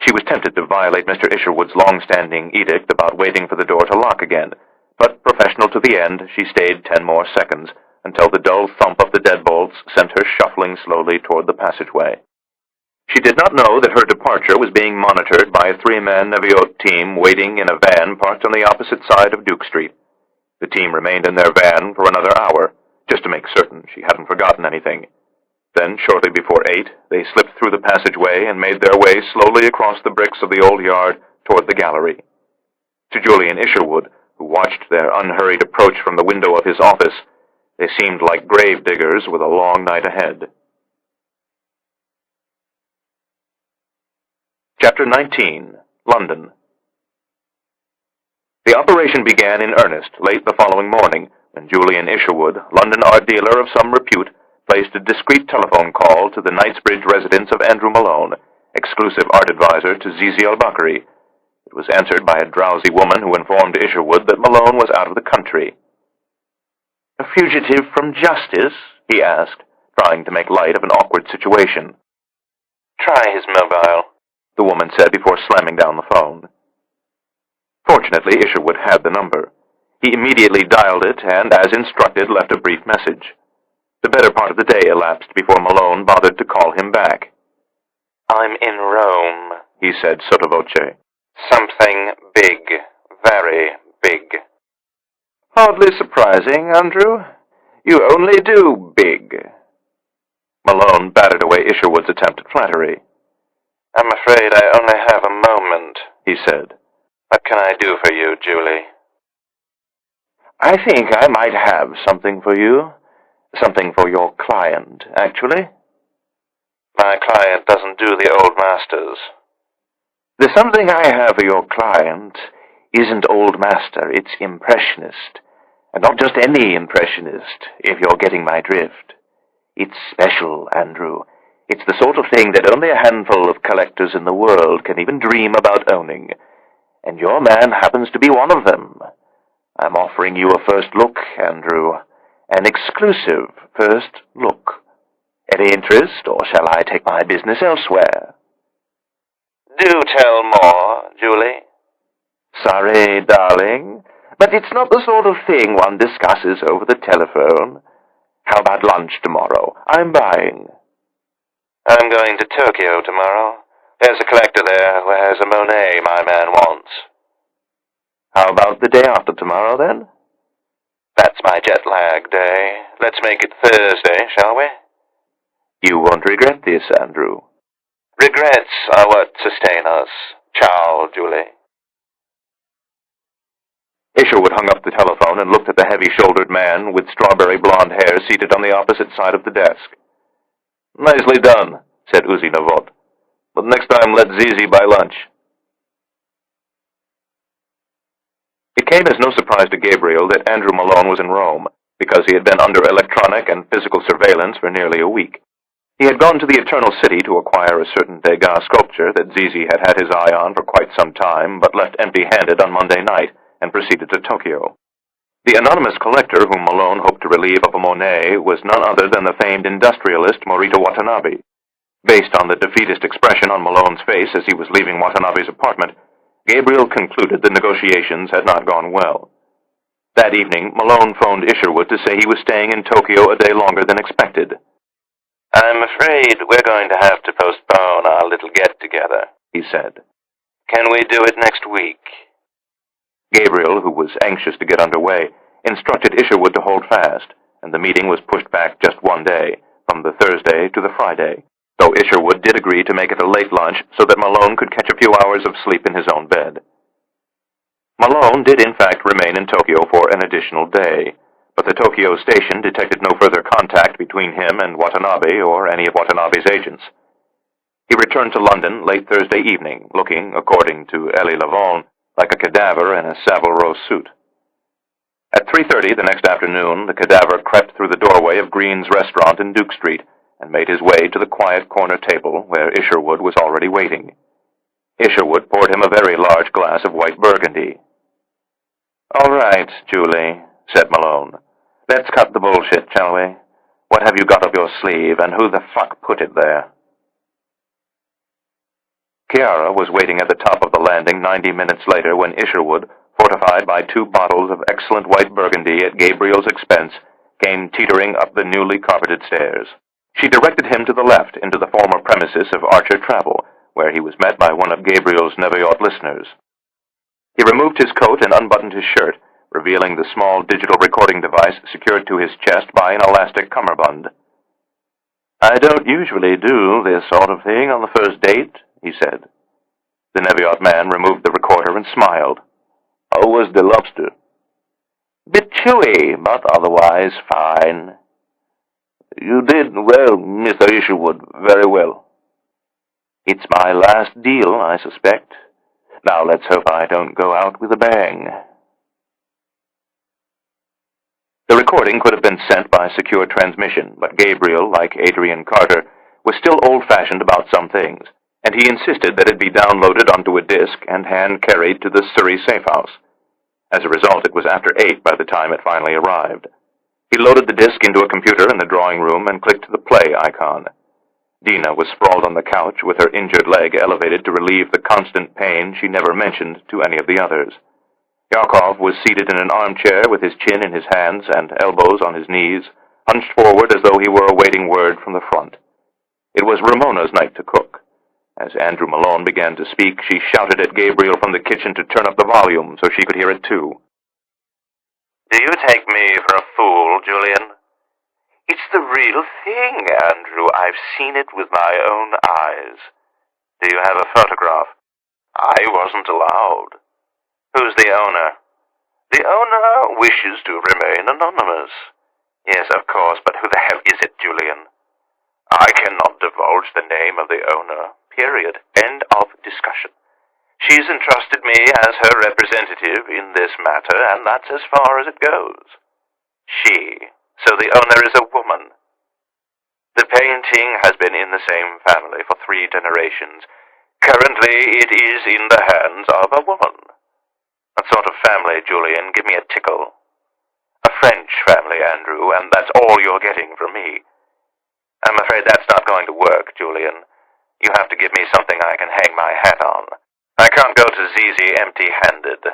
She was tempted to violate Mr. Isherwood's long-standing edict about waiting for the door to lock again, but professional to the end, she stayed 10 more seconds, until the dull thump of the deadbolts sent her shuffling slowly toward the passageway. She did not know that her departure was being monitored by a 3-man Neviot team waiting in a van parked on the opposite side of Duke Street. The team remained in their van for another hour, just to make certain she hadn't forgotten anything. Then, shortly before 8, they slipped through the passageway and made their way slowly across the bricks of the old yard toward the gallery. To Julian Isherwood, who watched their unhurried approach from the window of his office, they seemed like grave diggers with a long night ahead. Chapter 19. London. The operation began in earnest late the following morning, when Julian Isherwood, London art dealer of some repute, placed a discreet telephone call to the Knightsbridge residence of Andrew Malone, exclusive art advisor to Zizi al-Bakri. It was answered by a drowsy woman who informed Isherwood that Malone was out of the country. "A fugitive from justice?" he asked, trying to make light of an awkward situation. "Try his mobile," the woman said before slamming down the phone. Fortunately, Isherwood had the number. He immediately dialed it and, as instructed, left a brief message. The better part of the day elapsed before Malone bothered to call him back. "I'm in Rome," he said sotto voce. "Something big, very big." "Hardly surprising, Andrew. You only do big." Malone batted away Isherwood's attempt at flattery. "I'm afraid I only have a moment," he said. "What can I do for you, Julie?" "I think I might have something for you. Something for your client, actually." "My client doesn't do the old masters." "The something I have for your client isn't old master, it's impressionist. And not just any impressionist, if you're getting my drift. It's special, Andrew. It's the sort of thing that only a handful of collectors in the world can even dream about owning. And your man happens to be one of them. I'm offering you a first look, Andrew. An exclusive first look. Any interest, or shall I take my business elsewhere?" "Do tell more, Julie." "Sorry, darling, but it's not the sort of thing one discusses over the telephone. How about lunch tomorrow? I'm buying." "I'm going to Tokyo tomorrow. There's a collector there who has a Monet my man wants." "How about the day after tomorrow, then?" "That's my jet lag day. Let's make it Thursday, shall we?" "You won't regret this, Andrew." "Regrets are what sustain us. Ciao, Julie." Isherwood hung up the telephone and looked at the heavy-shouldered man with strawberry blonde hair seated on the opposite side of the desk. "Nicely done," said Uzi Navot. "But next time let Zizi buy lunch." It came as no surprise to Gabriel that Andrew Malone was in Rome. because he had been under electronic and physical surveillance for nearly a week. He had gone to the Eternal City to acquire a certain Degas sculpture that Zizi had had his eye on for quite some time, but left empty-handed on Monday night, and proceeded to Tokyo. The anonymous collector whom Malone hoped to relieve of a Monet was none other than the famed industrialist Morita Watanabe. Based on the defeatist expression on Malone's face as he was leaving Watanabe's apartment, Gabriel concluded the negotiations had not gone well. That evening, Malone phoned Isherwood to say he was staying in Tokyo a day longer than expected. "I'm afraid we're going to have to postpone our little get-together," he said. "Can we do it next week?" Gabriel, who was anxious to get underway, instructed Isherwood to hold fast, and the meeting was pushed back just one day, from the Thursday to the Friday, though Isherwood did agree to make it a late lunch so that Malone could catch a few hours of sleep in his own bed. Malone did in fact remain in Tokyo for an additional day, but the Tokyo station detected no further contact between him and Watanabe or any of Watanabe's agents. He returned to London late Thursday evening, looking, according to Elie Lavon, like a cadaver in a Savile Row suit. At 3:30 the next afternoon, the cadaver crept through the doorway of Green's restaurant in Duke Street and made his way to the quiet corner table where Isherwood was already waiting. Isherwood poured him a very large glass of white burgundy. "All right, Julie," said Malone. "Let's cut the bullshit, shall we? What have you got up your sleeve, and who the fuck put it there?" Chiara was waiting at the top of the landing 90 minutes later when Isherwood, fortified by 2 bottles of excellent white burgundy at Gabriel's expense, came teetering up the newly carpeted stairs. She directed him to the left into the former premises of Archer Travel, where he was met by one of Gabriel's Neviot listeners. He removed his coat and unbuttoned his shirt, revealing the small digital recording device secured to his chest by an elastic cummerbund. "I don't usually do this sort of thing on the first date," he said. The Neviot man removed the recorder and smiled. "How was the lobster?" "Bit chewy, but otherwise fine." "You did well, Mr. Isherwood, very well." "It's my last deal, I suspect. Now let's hope I don't go out with a bang." The recording could have been sent by secure transmission, but Gabriel, like Adrian Carter, was still old-fashioned about some things, and he insisted that it be downloaded onto a disk and hand-carried to the Surrey safehouse. As a result, it was after 8 by the time it finally arrived. He loaded the disk into a computer in the drawing room and clicked the play icon. Dina was sprawled on the couch with her injured leg elevated to relieve the constant pain she never mentioned to any of the others. Yakov was seated in an armchair with his chin in his hands and elbows on his knees, hunched forward as though he were awaiting word from the front. It was Ramona's night to cook. As Andrew Malone began to speak, she shouted at Gabriel from the kitchen to turn up the volume so she could hear it too. "Do you take me for a fool, Julian? It's the real thing, Andrew. I've seen it with my own eyes. Do you have a photograph? I wasn't allowed. Who's the owner? The owner wishes to remain anonymous. Yes, of course, but who the hell is it, Julian? I cannot divulge the name of the owner. Period. End of discussion. She's entrusted me as her representative in this matter, and that's as far as it goes. She. So the owner is a woman. The painting has been in the same family for 3 generations. Currently, it is in the hands of a woman. What sort of family, Julian? Give me a tickle. A French family, Andrew, and that's all you're getting from me. I'm afraid that's not going to work, Julian. You have to give me something I can hang my hat on. I can't go to Zizi empty-handed.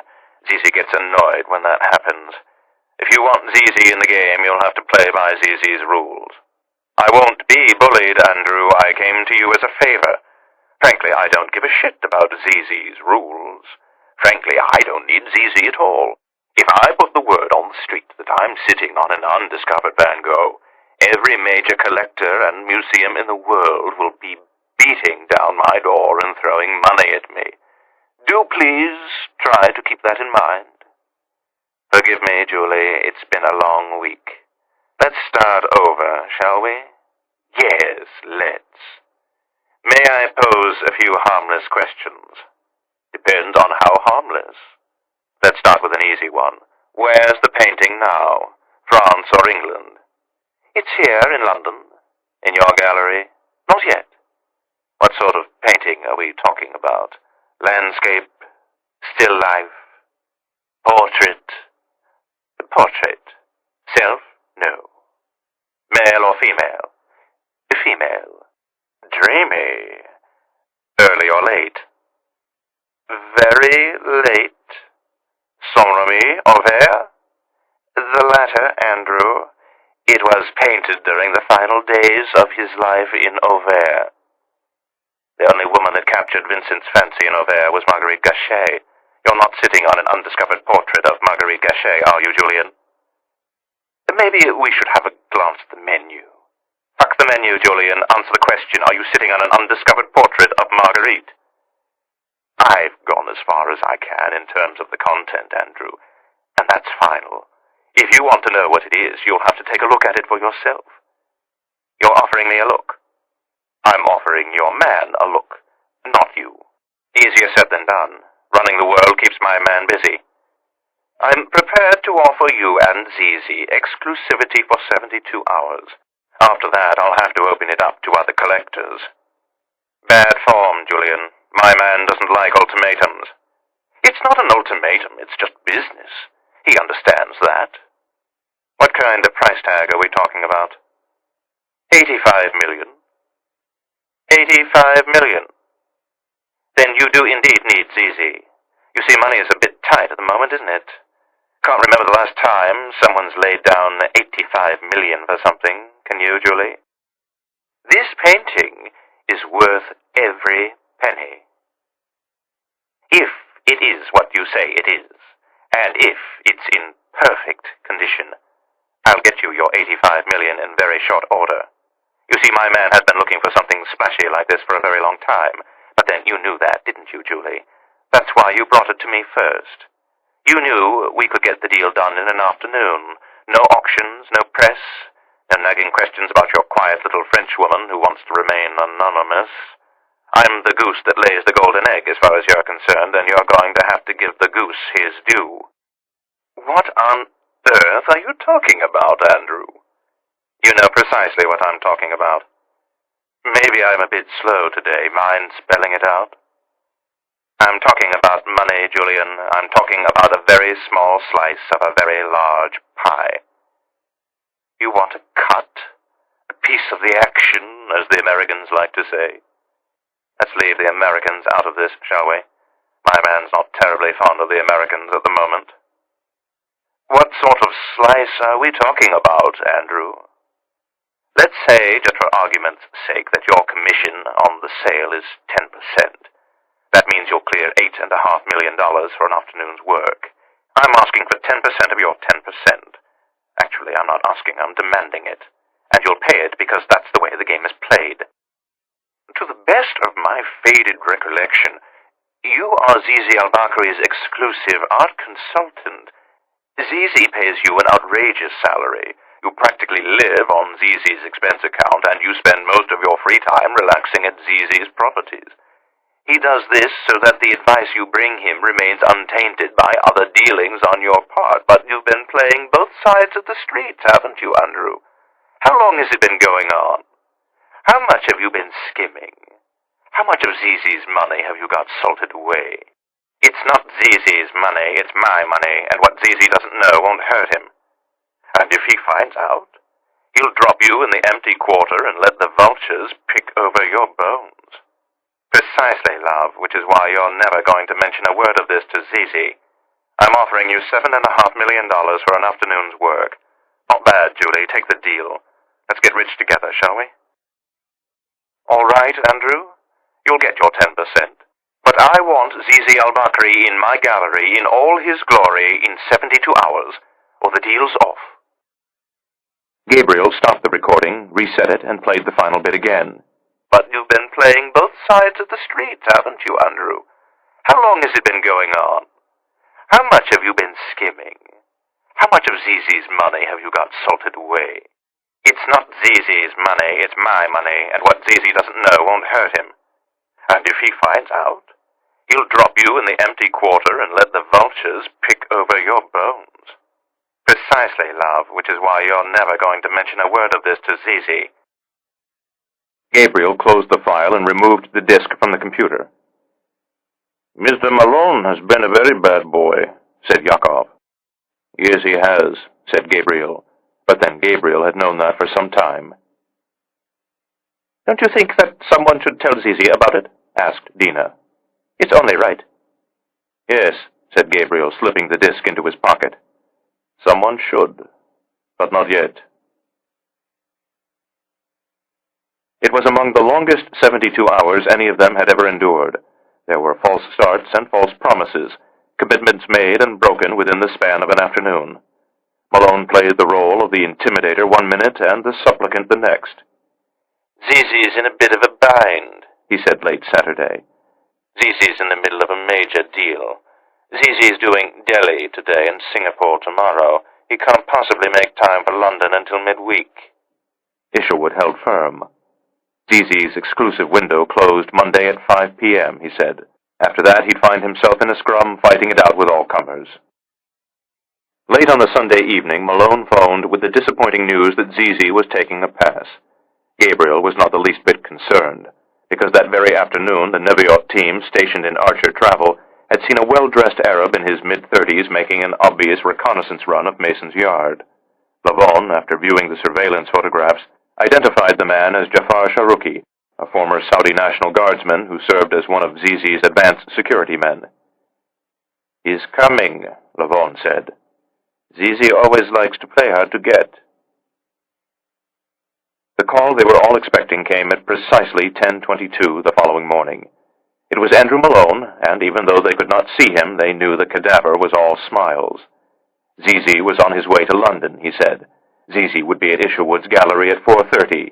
Zizi gets annoyed when that happens. If you want Zizi in the game, you'll have to play by Zizi's rules. I won't be bullied, Andrew. I came to you as a favor. Frankly, I don't give a shit about Zizi's rules. Frankly, I don't need Zizi at all. If I put the word on the street that I'm sitting on an undiscovered Van Gogh, every major collector and museum in the world will be beating down my door and throwing money at me. Do please try to keep that in mind. Forgive me, Julie, it's been a long week. Let's start over, shall we? Yes, let's. May I pose a few harmless questions? Depends on how harmless. Let's start with an easy one. Where's the painting now? France or England. It's here in London, in your gallery. Not yet. What sort of painting are we talking about? Landscape? Still life? Portrait? Portrait. Self? No. Male or female? Female. Dreamy. Early or late? Very late. Sombre or vert? The latter, Andrew. It was painted during the final days of his life in Auvers. The only woman that captured Vincent's fancy in Auvers was Marguerite Gachet. You're not sitting on an undiscovered portrait of Marguerite Gachet, are you, Julian? Maybe we should have a glance at the menu. Fuck the menu, Julian. Answer the question. Are you sitting on an undiscovered portrait of Marguerite? I've gone as far as I can in terms of the content, Andrew, and that's final. If you want to know what it is, you'll have to take a look at it for yourself. You're offering me a look. I'm offering your man a look, not you. Easier said than done. Running the world keeps my man busy. I'm prepared to offer you and Zizi exclusivity for 72 hours. After that, I'll have to open it up to other collectors. Bad form, Julian. My man doesn't like ultimatums. It's not an ultimatum, it's just business. He understands that. What kind of price tag are we talking about? 85 million. 85 million. Then you do indeed need Zizi. You see, money is a bit tight at the moment, isn't it? Can't remember the last time someone's laid down 85 million for something. Can you, Julie? This painting is worth every penny. If it is what you say it is, and if it's in perfect condition, I'll get you your 85 million in very short order. You see, my man had been looking for something splashy like this for a very long time, but then you knew that, didn't you, Julie? That's why you brought it to me first. You knew we could get the deal done in an afternoon. No auctions, no press, no nagging questions about your quiet little French woman who wants to remain anonymous. I'm the goose that lays the golden egg as far as you're concerned, and you're going to have to give the goose his due. What on earth are you talking about, Andrew? You know precisely what I'm talking about. Maybe I'm a bit slow today. Mind spelling it out? I'm talking about money, Julian. I'm talking about a very small slice of a very large pie. You want a cut? A piece of the action, as the Americans like to say. Let's leave the Americans out of this, shall we? My man's not terribly fond of the Americans at the moment. What sort of slice are we talking about, Andrew? Let's say, just for argument's sake, that your commission on the sale is 10%. That means you'll clear $8.5 million for an afternoon's work. I'm asking for 10% of your 10%. Actually, I'm not asking, I'm demanding it. And you'll pay it because that's the way the game is played. To the best of my faded recollection, you are Zizi al-Bakri's exclusive art consultant. Zizi pays you an outrageous salary. You practically live on Zizi's expense account, and you spend most of your free time relaxing at Zizi's properties. He does this so that the advice you bring him remains untainted by other dealings on your part, but you've been playing both sides of the street, haven't you, Andrew? How long has it been going on? How much have you been skimming? How much of Zizi's money have you got salted away? It's not Zizi's money, it's my money, and what Zizi doesn't know won't hurt him. And if he finds out, he'll drop you in the empty quarter and let the vultures pick over your bones. Precisely, love, which is why you're never going to mention a word of this to Zizi. I'm offering you $7.5 million for an afternoon's work. Not bad, Julie, take the deal. Let's get rich together, shall we? All right, Andrew, you'll get your 10%. But I want Zizi al-Bakri in my gallery in all his glory in 72 hours, or the deal's off. Gabriel stopped the recording, reset it, and played the final bit again. But you've been playing both sides of the street, haven't you, Andrew? How long has it been going on? How much have you been skimming? How much of Zizi's money have you got salted away? It's not Zizi's money, it's my money, and what Zizi doesn't know won't hurt him. And if he finds out, he'll drop you in the empty quarter and let the vultures pick over your bones. Precisely, love, which is why you're never going to mention a word of this to Zizi. Gabriel closed the file and removed the disk from the computer. Mr. Malone has been a very bad boy, said Yakov. Yes, he has, said Gabriel. But then Gabriel had known that for some time. Don't you think that someone should tell Zizi about it? Asked Dina. It's only right. Yes, said Gabriel, slipping the disk into his pocket. Someone should, but not yet. It was among the longest 72 hours any of them had ever endured. There were false starts and false promises, commitments made and broken within the span of an afternoon. Malone played the role of the intimidator one minute and the supplicant the next. Zizi's in a bit of a bind, he said late Saturday. Zizi's in the middle of a major deal. Zizi's doing Delhi today and Singapore tomorrow. He can't possibly make time for London until midweek. Isherwood held firm. Zizi's exclusive window closed Monday at 5 p.m., he said. After that, he'd find himself in a scrum fighting it out with all comers. Late on the Sunday evening, Malone phoned with the disappointing news that Zizi was taking a pass. Gabriel was not the least bit concerned, because that very afternoon the Neviot team stationed in Archer Travel had seen a well-dressed Arab in his mid-30s making an obvious reconnaissance run of Mason's Yard. Lavon, after viewing the surveillance photographs, identified the man as Jafar Sharuki, a former Saudi National Guardsman who served as one of Zizi's advanced security men. He's coming, Lavon said. Zizi always likes to play hard to get. The call they were all expecting came at precisely 10:22 the following morning. It was Andrew Malone, and even though they could not see him, they knew the cadaver was all smiles. Zizi was on his way to London, he said. Zizi would be at Isherwood's gallery at 4:30.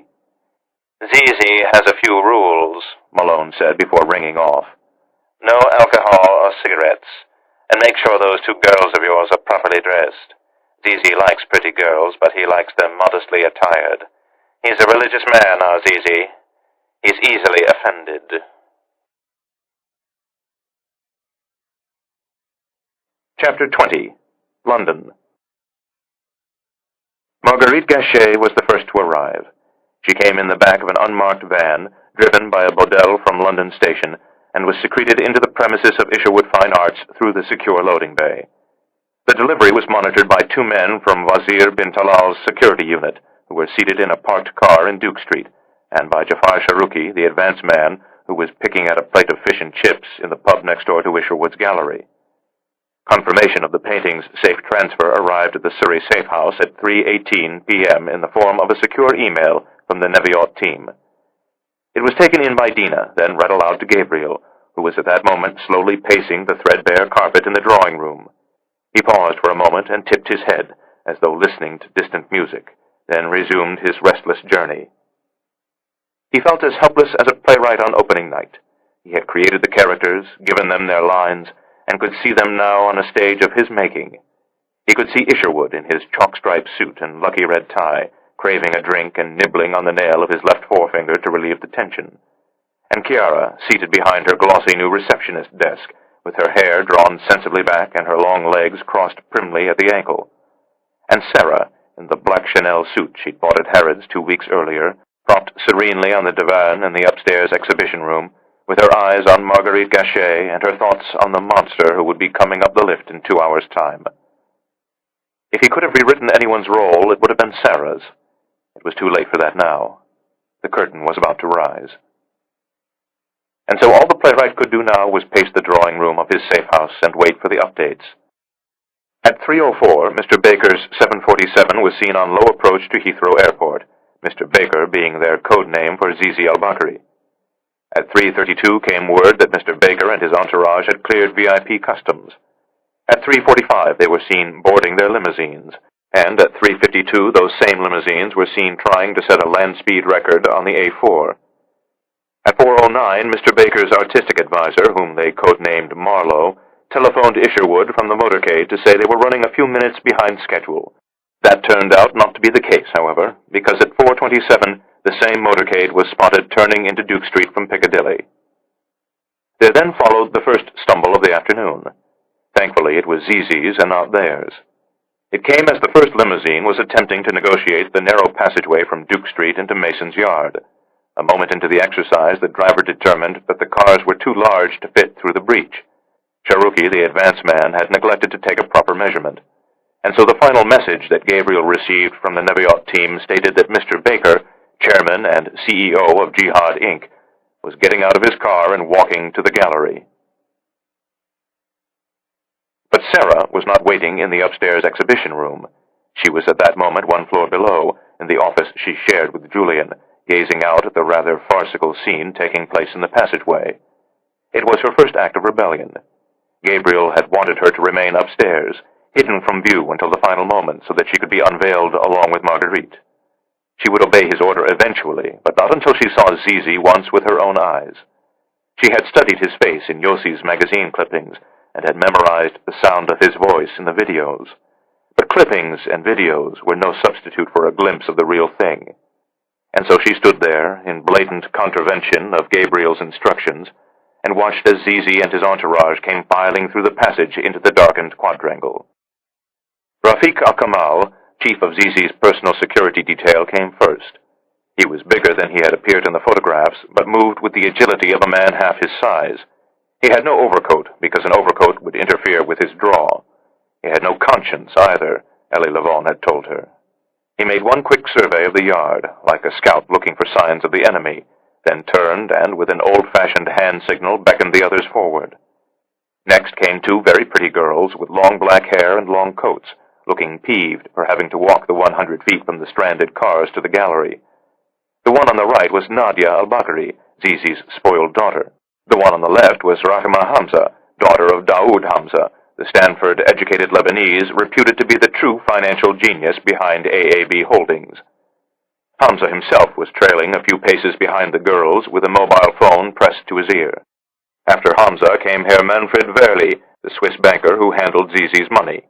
Zizi has a few rules, Malone said before ringing off. No alcohol or cigarettes, and make sure those two girls of yours are properly dressed. Zizi likes pretty girls, but he likes them modestly attired. He's a religious man, our Zizi. He's easily offended. Chapter 20. London. Marguerite Gachet was the first to arrive. She came in the back of an unmarked van, driven by a Bodel from London Station, and was secreted into the premises of Isherwood Fine Arts through the secure loading bay. The delivery was monitored by two men from Wazir bin Talal's security unit, who were seated in a parked car in Duke Street, and by Jafar Sharuki, the advance man, who was picking at a plate of fish and chips in the pub next door to Isherwood's gallery. Confirmation of the painting's safe transfer arrived at the Surrey safe house at 3:18 p.m. in the form of a secure email from the Neviot team. It was taken in by Dina, then read aloud to Gabriel, who was at that moment slowly pacing the threadbare carpet in the drawing room. He paused for a moment and tipped his head, as though listening to distant music, then resumed his restless journey. He felt as helpless as a playwright on opening night. He had created the characters, given them their lines, and could see them now on a stage of his making. He could see Isherwood in his chalk-striped suit and lucky red tie, craving a drink and nibbling on the nail of his left forefinger to relieve the tension. And Chiara, seated behind her glossy new receptionist desk, with her hair drawn sensibly back and her long legs crossed primly at the ankle. And Sarah, in the black Chanel suit she'd bought at Harrods 2 weeks earlier, propped serenely on the divan in the upstairs exhibition room, with her eyes on Marguerite Gachet and her thoughts on the monster who would be coming up the lift in 2 hours' time. If he could have rewritten anyone's role, it would have been Sarah's. It was too late for that now. The curtain was about to rise. And so all the playwright could do now was pace the drawing room of his safe house and wait for the updates. At 3:04, Mr. Baker's 747 was seen on low approach to Heathrow Airport, Mr. Baker being their code name for Zizi al-Bakri. At 3:32 came word that Mr. Baker and his entourage had cleared VIP customs. At 3:45 they were seen boarding their limousines, and at 3:52 those same limousines were seen trying to set a land speed record on the A4. At 4:09, Mr. Baker's artistic advisor, whom they codenamed Marlowe, telephoned Isherwood from the motorcade to say they were running a few minutes behind schedule. That turned out not to be the case, however, because at 4:27 the same motorcade was spotted turning into Duke Street from Piccadilly. There then followed the first stumble of the afternoon. Thankfully, it was Zizi's and not theirs. It came as the first limousine was attempting to negotiate the narrow passageway from Duke Street into Mason's Yard. A moment into the exercise, the driver determined that the cars were too large to fit through the breach. Sharuki, the advance man, had neglected to take a proper measurement. And so the final message that Gabriel received from the Neviot team stated that Mr. Baker, chairman and CEO of Jihad, Inc., was getting out of his car and walking to the gallery. But Sarah was not waiting in the upstairs exhibition room. She was at that moment one floor below, in the office she shared with Julian, gazing out at the rather farcical scene taking place in the passageway. It was her first act of rebellion. Gabriel had wanted her to remain upstairs, hidden from view until the final moment so that she could be unveiled along with Marguerite. She would obey his order eventually, but not until she saw Zizi once with her own eyes. She had studied his face in Yossi's magazine clippings and had memorized the sound of his voice in the videos. But clippings and videos were no substitute for a glimpse of the real thing. And so she stood there, in blatant contravention of Gabriel's instructions, and watched as Zizi and his entourage came filing through the passage into the darkened quadrangle. Rafiq al-Kamal, chief of Zizi's personal security detail, came first. He was bigger than he had appeared in the photographs, but moved with the agility of a man half his size. He had no overcoat, because an overcoat would interfere with his draw. He had no conscience either, Ellie Lavon had told her. He made one quick survey of the yard, like a scout looking for signs of the enemy, then turned and, with an old-fashioned hand signal, beckoned the others forward. Next came two very pretty girls with long black hair and long coats, looking peeved for having to walk the 100 feet from the stranded cars to the gallery. The one on the right was Nadia al-Bakri, Zizi's spoiled daughter. The one on the left was Rahima Hamza, daughter of Daoud Hamza, the Stanford-educated Lebanese reputed to be the true financial genius behind AAB Holdings. Hamza himself was trailing a few paces behind the girls with a mobile phone pressed to his ear. After Hamza came Herr Manfred Verli, the Swiss banker who handled Zizi's money.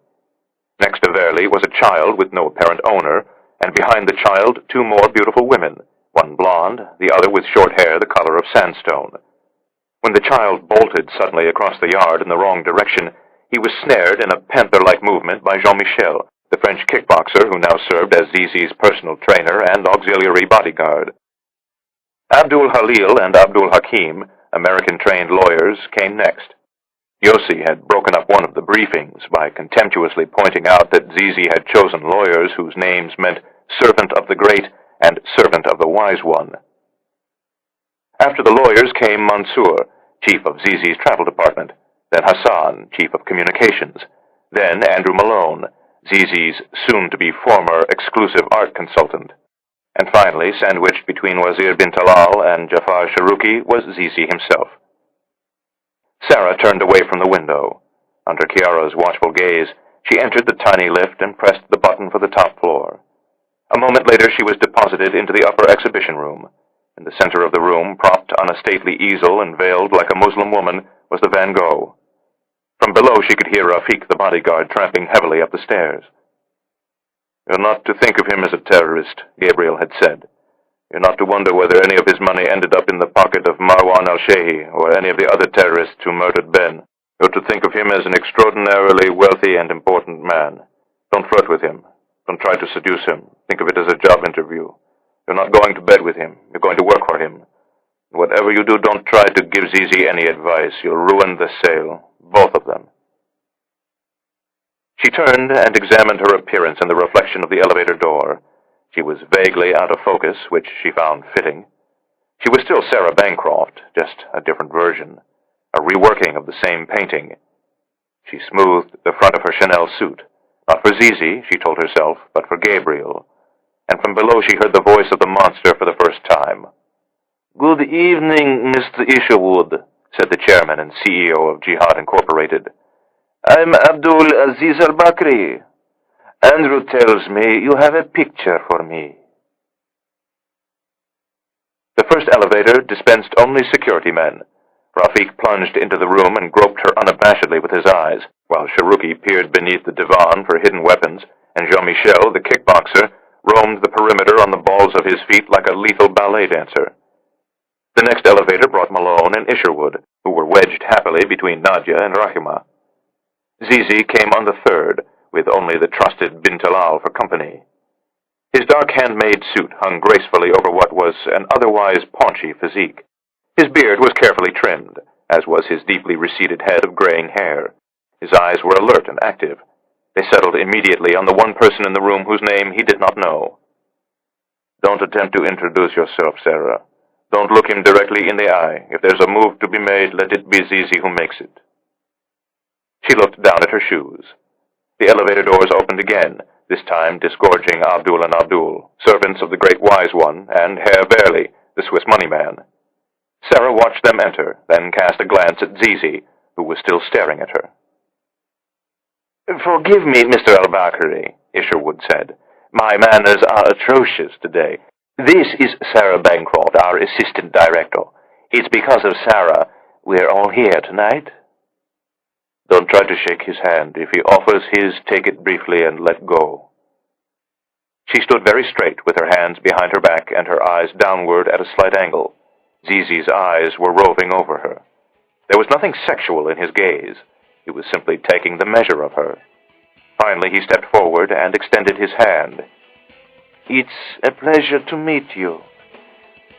Next to Verli was a child with no apparent owner, and behind the child two more beautiful women, one blonde, the other with short hair the color of sandstone. When the child bolted suddenly across the yard in the wrong direction, he was snared in a panther-like movement by Jean-Michel, the French kickboxer who now served as Zizi's personal trainer and auxiliary bodyguard. Abdul Halil and Abdul Hakim, American-trained lawyers, came next. Yossi had broken up one of the briefings by contemptuously pointing out that Zizi had chosen lawyers whose names meant servant of the great and servant of the wise one. After the lawyers came Mansour, chief of Zizi's travel department, then Hassan, chief of communications, then Andrew Malone, Zizi's soon-to-be former exclusive art consultant, and finally, sandwiched between Wazir bin Talal and Jafar Sharuki, was Zizi himself. Sarah turned away from the window. Under Chiara's watchful gaze, she entered the tiny lift and pressed the button for the top floor. A moment later, she was deposited into the upper exhibition room. In the center of the room, propped on a stately easel and veiled like a Muslim woman, was the Van Gogh. From below, she could hear Rafiq, the bodyguard, tramping heavily up the stairs. "You're not to think of him as a terrorist," Gabriel had said. "You're not to wonder whether any of his money ended up in the pocket of Marwan al-Shehi or any of the other terrorists who murdered Ben. You're to think of him as an extraordinarily wealthy and important man. Don't flirt with him. Don't try to seduce him. Think of it as a job interview. You're not going to bed with him. You're going to work for him. Whatever you do, don't try to give Zizi any advice. You'll ruin the sale. Both of them." She turned and examined her appearance in the reflection of the elevator door. She was vaguely out of focus, which she found fitting. She was still Sarah Bancroft, just a different version, a reworking of the same painting. She smoothed the front of her Chanel suit, not for Zizi, she told herself, but for Gabriel. And from below she heard the voice of the monster for the first time. "Good evening, Mr. Isherwood," said the chairman and CEO of Jihad Incorporated. "I'm Abdul Aziz al-Bakri. Andrew tells me you have a picture for me." The first elevator dispensed only security men. Rafiq plunged into the room and groped her unabashedly with his eyes, while Sharuki peered beneath the divan for hidden weapons, and Jean-Michel, the kickboxer, roamed the perimeter on the balls of his feet like a lethal ballet dancer. The next elevator brought Malone and Isherwood, who were wedged happily between Nadia and Rahima. Zizi came on the third, with only the trusted Bint Alal for company. His dark handmade suit hung gracefully over what was an otherwise paunchy physique. His beard was carefully trimmed, as was his deeply receded head of graying hair. His eyes were alert and active. They settled immediately on the one person in the room whose name he did not know. "Don't attempt to introduce yourself, Sarah. Don't look him directly in the eye. If there's a move to be made, let it be Zizi who makes it." She looked down at her shoes. The elevator doors opened again, this time disgorging Abdul and Abdul, servants of the Great Wise One, and Herr Berli, the Swiss money man. Sarah watched them enter, then cast a glance at Zizi, who was still staring at her. "Forgive me, Mr. al-Bakri," Isherwood said. "My manners are atrocious today. This is Sarah Bancroft, our assistant director. It's because of Sarah we're all here tonight." "Don't try to shake his hand. If he offers his, take it briefly and let go." She stood very straight, with her hands behind her back and her eyes downward at a slight angle. Zizi's eyes were roving over her. There was nothing sexual in his gaze. He was simply taking the measure of her. Finally, he stepped forward and extended his hand. "It's a pleasure to meet you."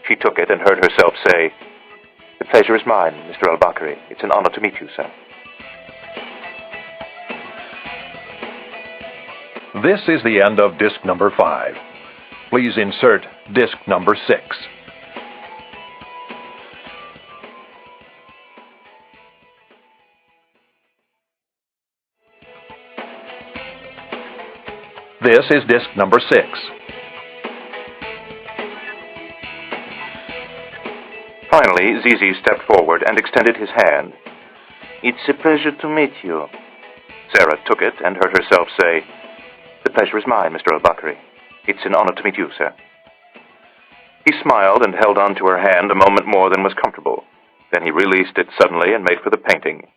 She took it and heard herself say, "The pleasure is mine, Mr. al-Bakri. It's an honor to meet you, sir." This is the end of disc number 5. Please insert disc number 6. This is disc number 6. Finally, Zizi stepped forward and extended his hand. "It's a pleasure to meet you." Sarah took it and heard herself say, "The pleasure is mine, Mr. al-Bakri. It's an honor to meet you, sir." He smiled and held on to her hand a moment more than was comfortable. Then he released it suddenly and made for the painting.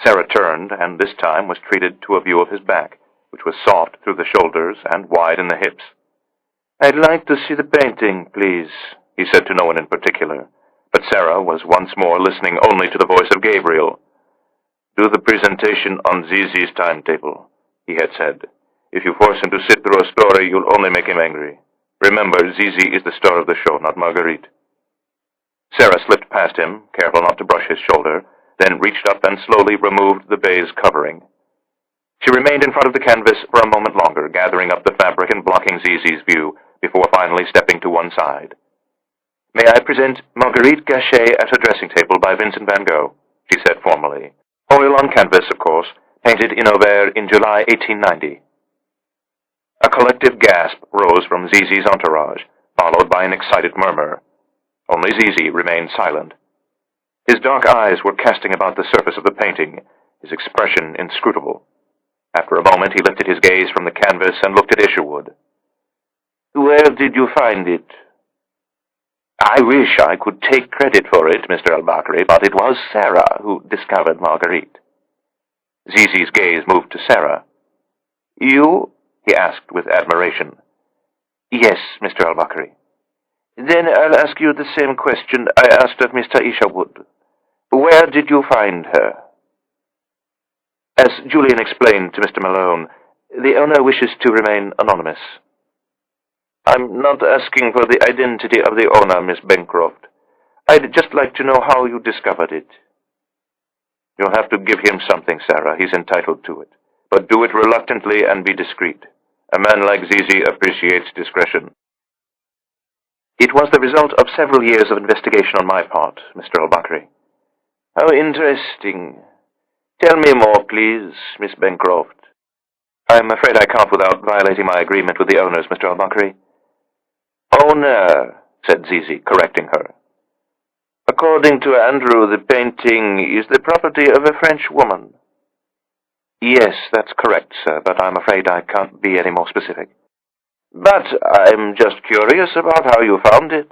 Sarah turned, and this time was treated to a view of his back, which was soft through the shoulders and wide in the hips. "I'd like to see the painting, please," he said to no one in particular, but Sarah was once more listening only to the voice of Gabriel. "Do the presentation on Zizi's timetable," he had said. "If you force him to sit through a story, you'll only make him angry. Remember, Zizi is the star of the show, not Marguerite." Sarah slipped past him, careful not to brush his shoulder, then reached up and slowly removed the baize covering. She remained in front of the canvas for a moment longer, gathering up the fabric and blocking Zizi's view, before finally stepping to one side. "May I present Marguerite Gachet at her dressing table by Vincent van Gogh," she said formally. "Oil on canvas, of course, painted in Auvers in July 1890. A collective gasp rose from Zizi's entourage, followed by an excited murmur. Only Zizi remained silent. His dark eyes were casting about the surface of the painting, his expression inscrutable. After a moment, he lifted his gaze from the canvas and looked at Isherwood. "Where did you find it?" "I wish I could take credit for it, Mr. al-Bakri, but it was Sarah who discovered Marguerite." Zizi's gaze moved to Sarah. "You?" he asked with admiration. "Yes, Mr. al-Bakri." "Then I'll ask you the same question I asked of Mr. Isherwood. Where did you find her?" As Julian explained to Mr. Malone, the owner wishes to remain anonymous. "I'm not asking for the identity of the owner, Miss Bancroft. I'd just like to know how you discovered it." "You'll have to give him something, Sarah. He's entitled to it. But do it reluctantly and be discreet. A man like Zizi appreciates discretion." "It was the result of several years of investigation on my part, Mr. al-Bakri." "How interesting. Tell me more, please, Miss Bancroft." "I'm afraid I can't without violating my agreement with the owners, Mr. al-Bakri." "Owner," said Zizi, correcting her. "According to Andrew, the painting is the property of a French woman." "Yes, that's correct, sir, but I'm afraid I can't be any more specific." "But I'm just curious about how you found it."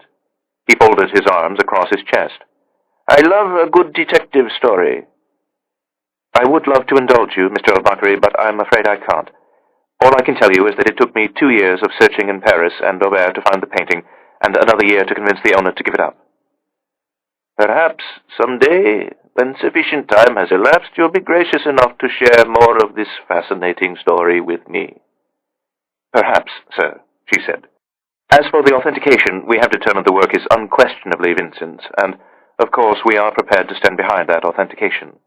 He folded his arms across his chest. "I love a good detective story." "I would love to indulge you, Mr. al-Bakri, but I'm afraid I can't. All I can tell you is that it took me 2 years of searching in Paris and Auvers to find the painting, and another year to convince the owner to give it up." "Perhaps someday When sufficient time has elapsed, you'll be gracious enough to share more of this fascinating story with me. Perhaps, sir, she said. As for the authentication, we have determined the work is unquestionably Vincent's, and, of course, we are prepared to stand behind that authentication.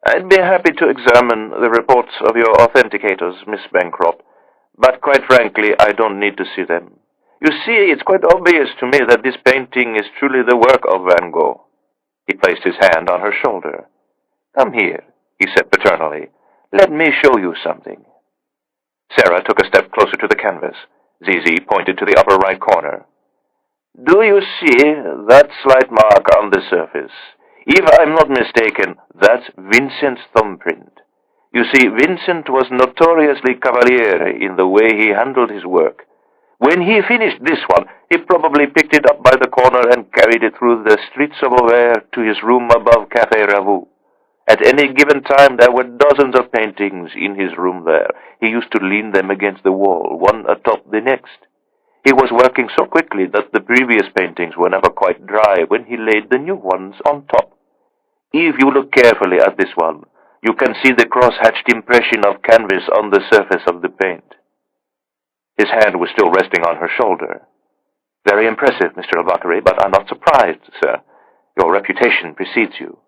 I'd be happy to examine the reports of your authenticators, Miss Bancroft, but quite frankly, I don't need to see them. You see, it's quite obvious to me that this painting is truly the work of Van Gogh. He placed his hand on her shoulder. Come here, he said paternally. Let me show you something. Sarah took a step closer to the canvas. Zizi pointed to the upper right corner. Do you see that slight mark on the surface? If I'm not mistaken, that's Vincent's thumbprint. You see, Vincent was notoriously cavaliere in the way he handled his work. When he finished this one, he probably picked it up by the corner and carried it through the streets of Auvers to his room above Café Ravoux. At any given time, there were dozens of paintings in his room there. He used to lean them against the wall, one atop the next. He was working so quickly that the previous paintings were never quite dry when he laid the new ones on top. If you look carefully at this one, you can see the cross-hatched impression of canvas on the surface of the paint. His hand was still resting on her shoulder. Very impressive, Mr. al-Bakri, but I'm not surprised, sir. Your reputation precedes you.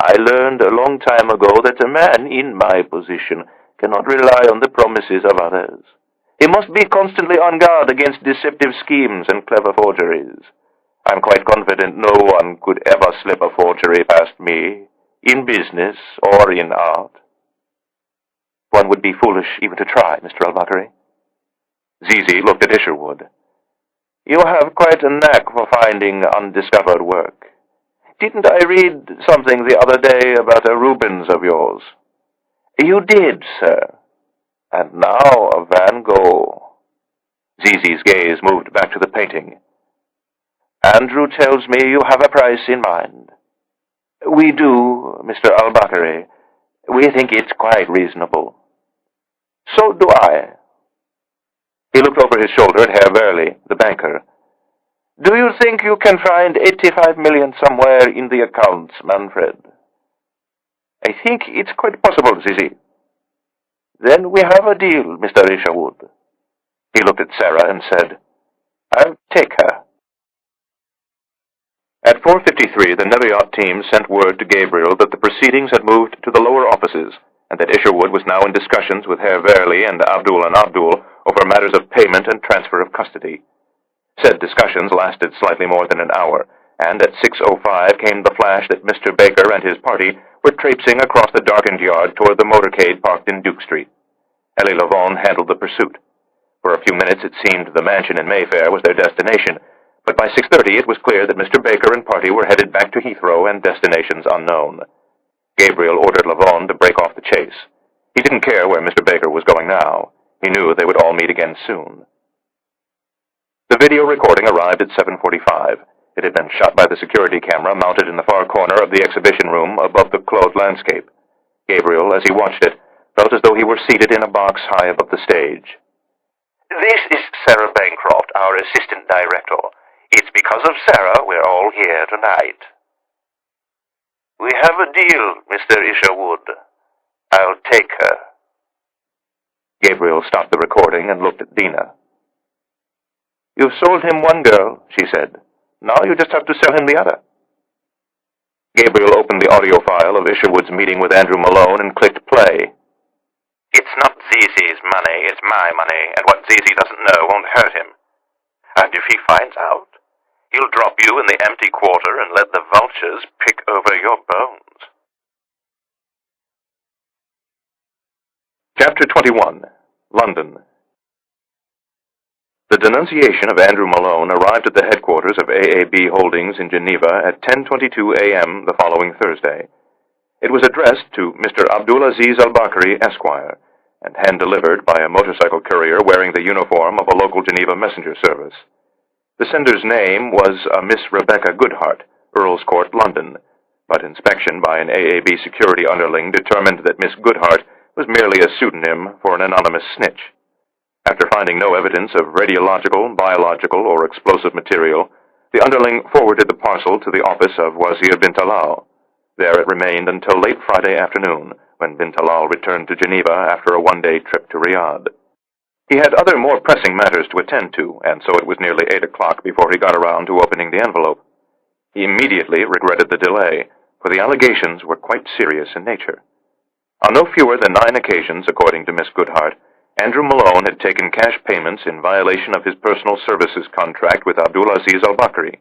I learned a long time ago that a man in my position cannot rely on the promises of others. He must be constantly on guard against deceptive schemes and clever forgeries. I'm quite confident no one could ever slip a forgery past me, in business or in art. One would be foolish even to try, Mr. al-Bakri. Zizi looked at Isherwood. You have quite a knack for finding undiscovered work. Didn't I read something the other day about a Rubens of yours? You did, sir. And now a Van Gogh. Zizi's gaze moved back to the painting. Andrew tells me you have a price in mind. We do, Mr. al-Bakri. We think it's quite reasonable. So do I. He looked over his shoulder at Herr Verley, the banker. Do you think you can find 85 million somewhere in the accounts, Manfred? I think it's quite possible, Zizi. Then we have a deal, Mr. Isherwood. He looked at Sarah and said, I'll take her. At 4:53, the Neviot team sent word to Gabriel that the proceedings had moved to the lower offices, and that Isherwood was now in discussions with Herr Verley and Abdul over matters of payment and transfer of custody. Said discussions lasted slightly more than an hour, and at 6:05 came the flash that Mr. Baker and his party were traipsing across the darkened yard toward the motorcade parked in Duke Street. Elie Lavon handled the pursuit. For a few minutes it seemed the mansion in Mayfair was their destination, but by 6:30 it was clear that Mr. Baker and party were headed back to Heathrow and destinations unknown. Gabriel ordered Lavon to break off the chase. He didn't care where Mr. Baker was going now. He knew they would all meet again soon. The video recording arrived at 7:45. It had been shot by the security camera mounted in the far corner of the exhibition room above the closed landscape. Gabriel, as he watched it, felt as though he were seated in a box high above the stage. This is Sarah Bancroft, our assistant director. It's because of Sarah we're all here tonight. We have a deal, Mr. Isherwood. I'll take her. Gabriel stopped the recording and looked at Dina. You've sold him one girl, she said. Now you just have to sell him the other. Gabriel opened the audio file of Isherwood's meeting with Andrew Malone and clicked play. It's not Zizi's money, it's my money, and what Zizi doesn't know won't hurt him. And if he finds out, he'll drop you in the empty quarter and let the vultures pick over your bones. Chapter 21. London. The denunciation of Andrew Malone arrived at the headquarters of AAB Holdings in Geneva at 10:22 a.m. the following Thursday. It was addressed to Mr. Abdulaziz al-Bakri, Esquire, and hand-delivered by a motorcycle courier wearing the uniform of a local Geneva messenger service. The sender's name was a Miss Rebecca Goodhart, Earl's Court, London, but inspection by an AAB security underling determined that Miss Goodhart was merely a pseudonym for an anonymous snitch. After finding no evidence of radiological, biological, or explosive material, The underling forwarded the parcel to the office of Wazir bin Talal. There it remained until late Friday afternoon, when bin Talal returned to Geneva after a one-day trip to Riyadh. He had other more pressing matters to attend to, and so it was nearly 8 o'clock before he got around to opening the envelope. He immediately regretted the delay, for the allegations were quite serious in nature. On no fewer than 9 occasions, according to Miss Goodhart, Andrew Malone had taken cash payments in violation of his personal services contract with Abdulaziz al-Bakri.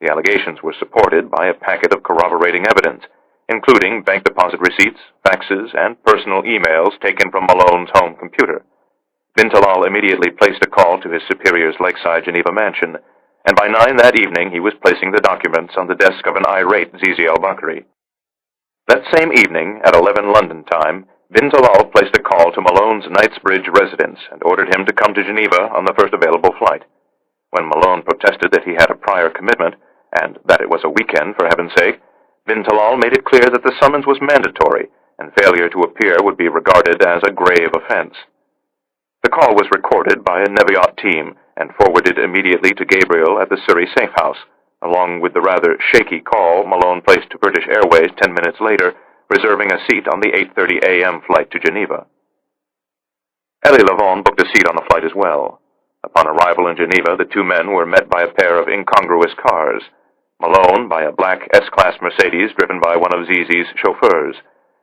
The allegations were supported by a packet of corroborating evidence, including bank deposit receipts, faxes, and personal emails taken from Malone's home computer. Bin Talal immediately placed a call to his superior's lakeside Geneva mansion, and by 9 that evening he was placing the documents on the desk of an irate Zizi al-Bakri. That same evening, at 11 London time, Bin Talal placed a call to Malone's Knightsbridge residence and ordered him to come to Geneva on the first available flight. When Malone protested that he had a prior commitment, and that it was a weekend for heaven's sake, Bin Talal made it clear that the summons was mandatory, and failure to appear would be regarded as a grave offense. The call was recorded by a Neviot team and forwarded immediately to Gabriel at the Surrey safe house, along with the rather shaky call Malone placed to British Airways 10 minutes later, reserving a seat on the 8:30 a.m. flight to Geneva. Elie Lavon booked a seat on the flight as well. Upon arrival in Geneva, the two men were met by a pair of incongruous cars, Malone by a black S-Class Mercedes driven by one of Zizi's chauffeurs,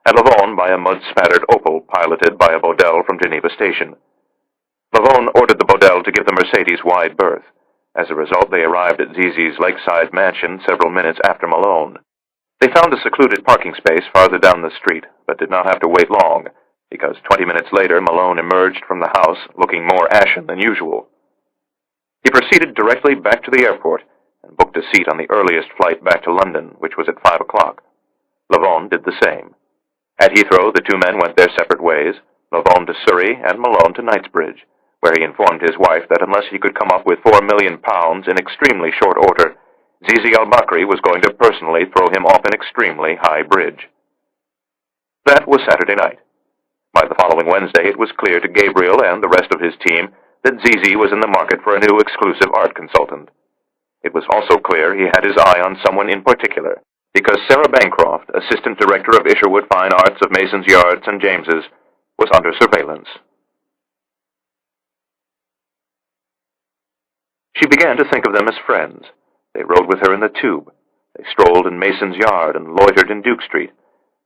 and Lavon by a mud-spattered Opel piloted by a Bodel from Geneva Station. Lavon ordered the Bodel to give the Mercedes wide berth. As a result, they arrived at Zizi's lakeside mansion several minutes after Malone. They found a secluded parking space farther down the street, but did not have to wait long, because 20 minutes later Malone emerged from the house looking more ashen than usual. He proceeded directly back to the airport and booked a seat on the earliest flight back to London, which was at 5 o'clock. Lavon did the same. At Heathrow, the two men went their separate ways, Lavon to Surrey and Malone to Knightsbridge, where he informed his wife that unless he could come up with £4 million in extremely short order, Zizi al-Bakri was going to personally throw him off an extremely high bridge. That was Saturday night. By the following Wednesday, it was clear to Gabriel and the rest of his team that Zizi was in the market for a new exclusive art consultant. It was also clear he had his eye on someone in particular, because Sarah Bancroft, Assistant Director of Isherwood Fine Arts of Mason's Yards and James's, was under surveillance. She began to think of them as friends. They rode with her in the tube. They strolled in Mason's Yard and loitered in Duke Street.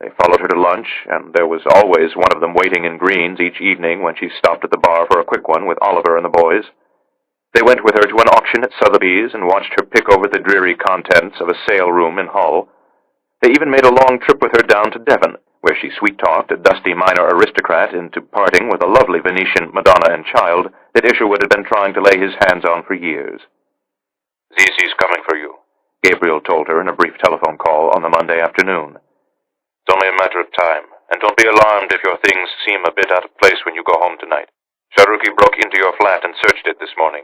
They followed her to lunch, and there was always one of them waiting in Green's each evening when she stopped at the bar for a quick one with Oliver and the boys. They went with her to an auction at Sotheby's and watched her pick over the dreary contents of a sale room in Hull. They even made a long trip with her down to Devon, where she sweet-talked a dusty minor aristocrat into parting with a lovely Venetian Madonna and Child that Isherwood had been trying to lay his hands on for years. Zizi's coming for you, Gabriel told her in a brief telephone call on the Monday afternoon. It's only a matter of time, and don't be alarmed if your things seem a bit out of place when you go home tonight. Sharuki broke into your flat and searched it this morning.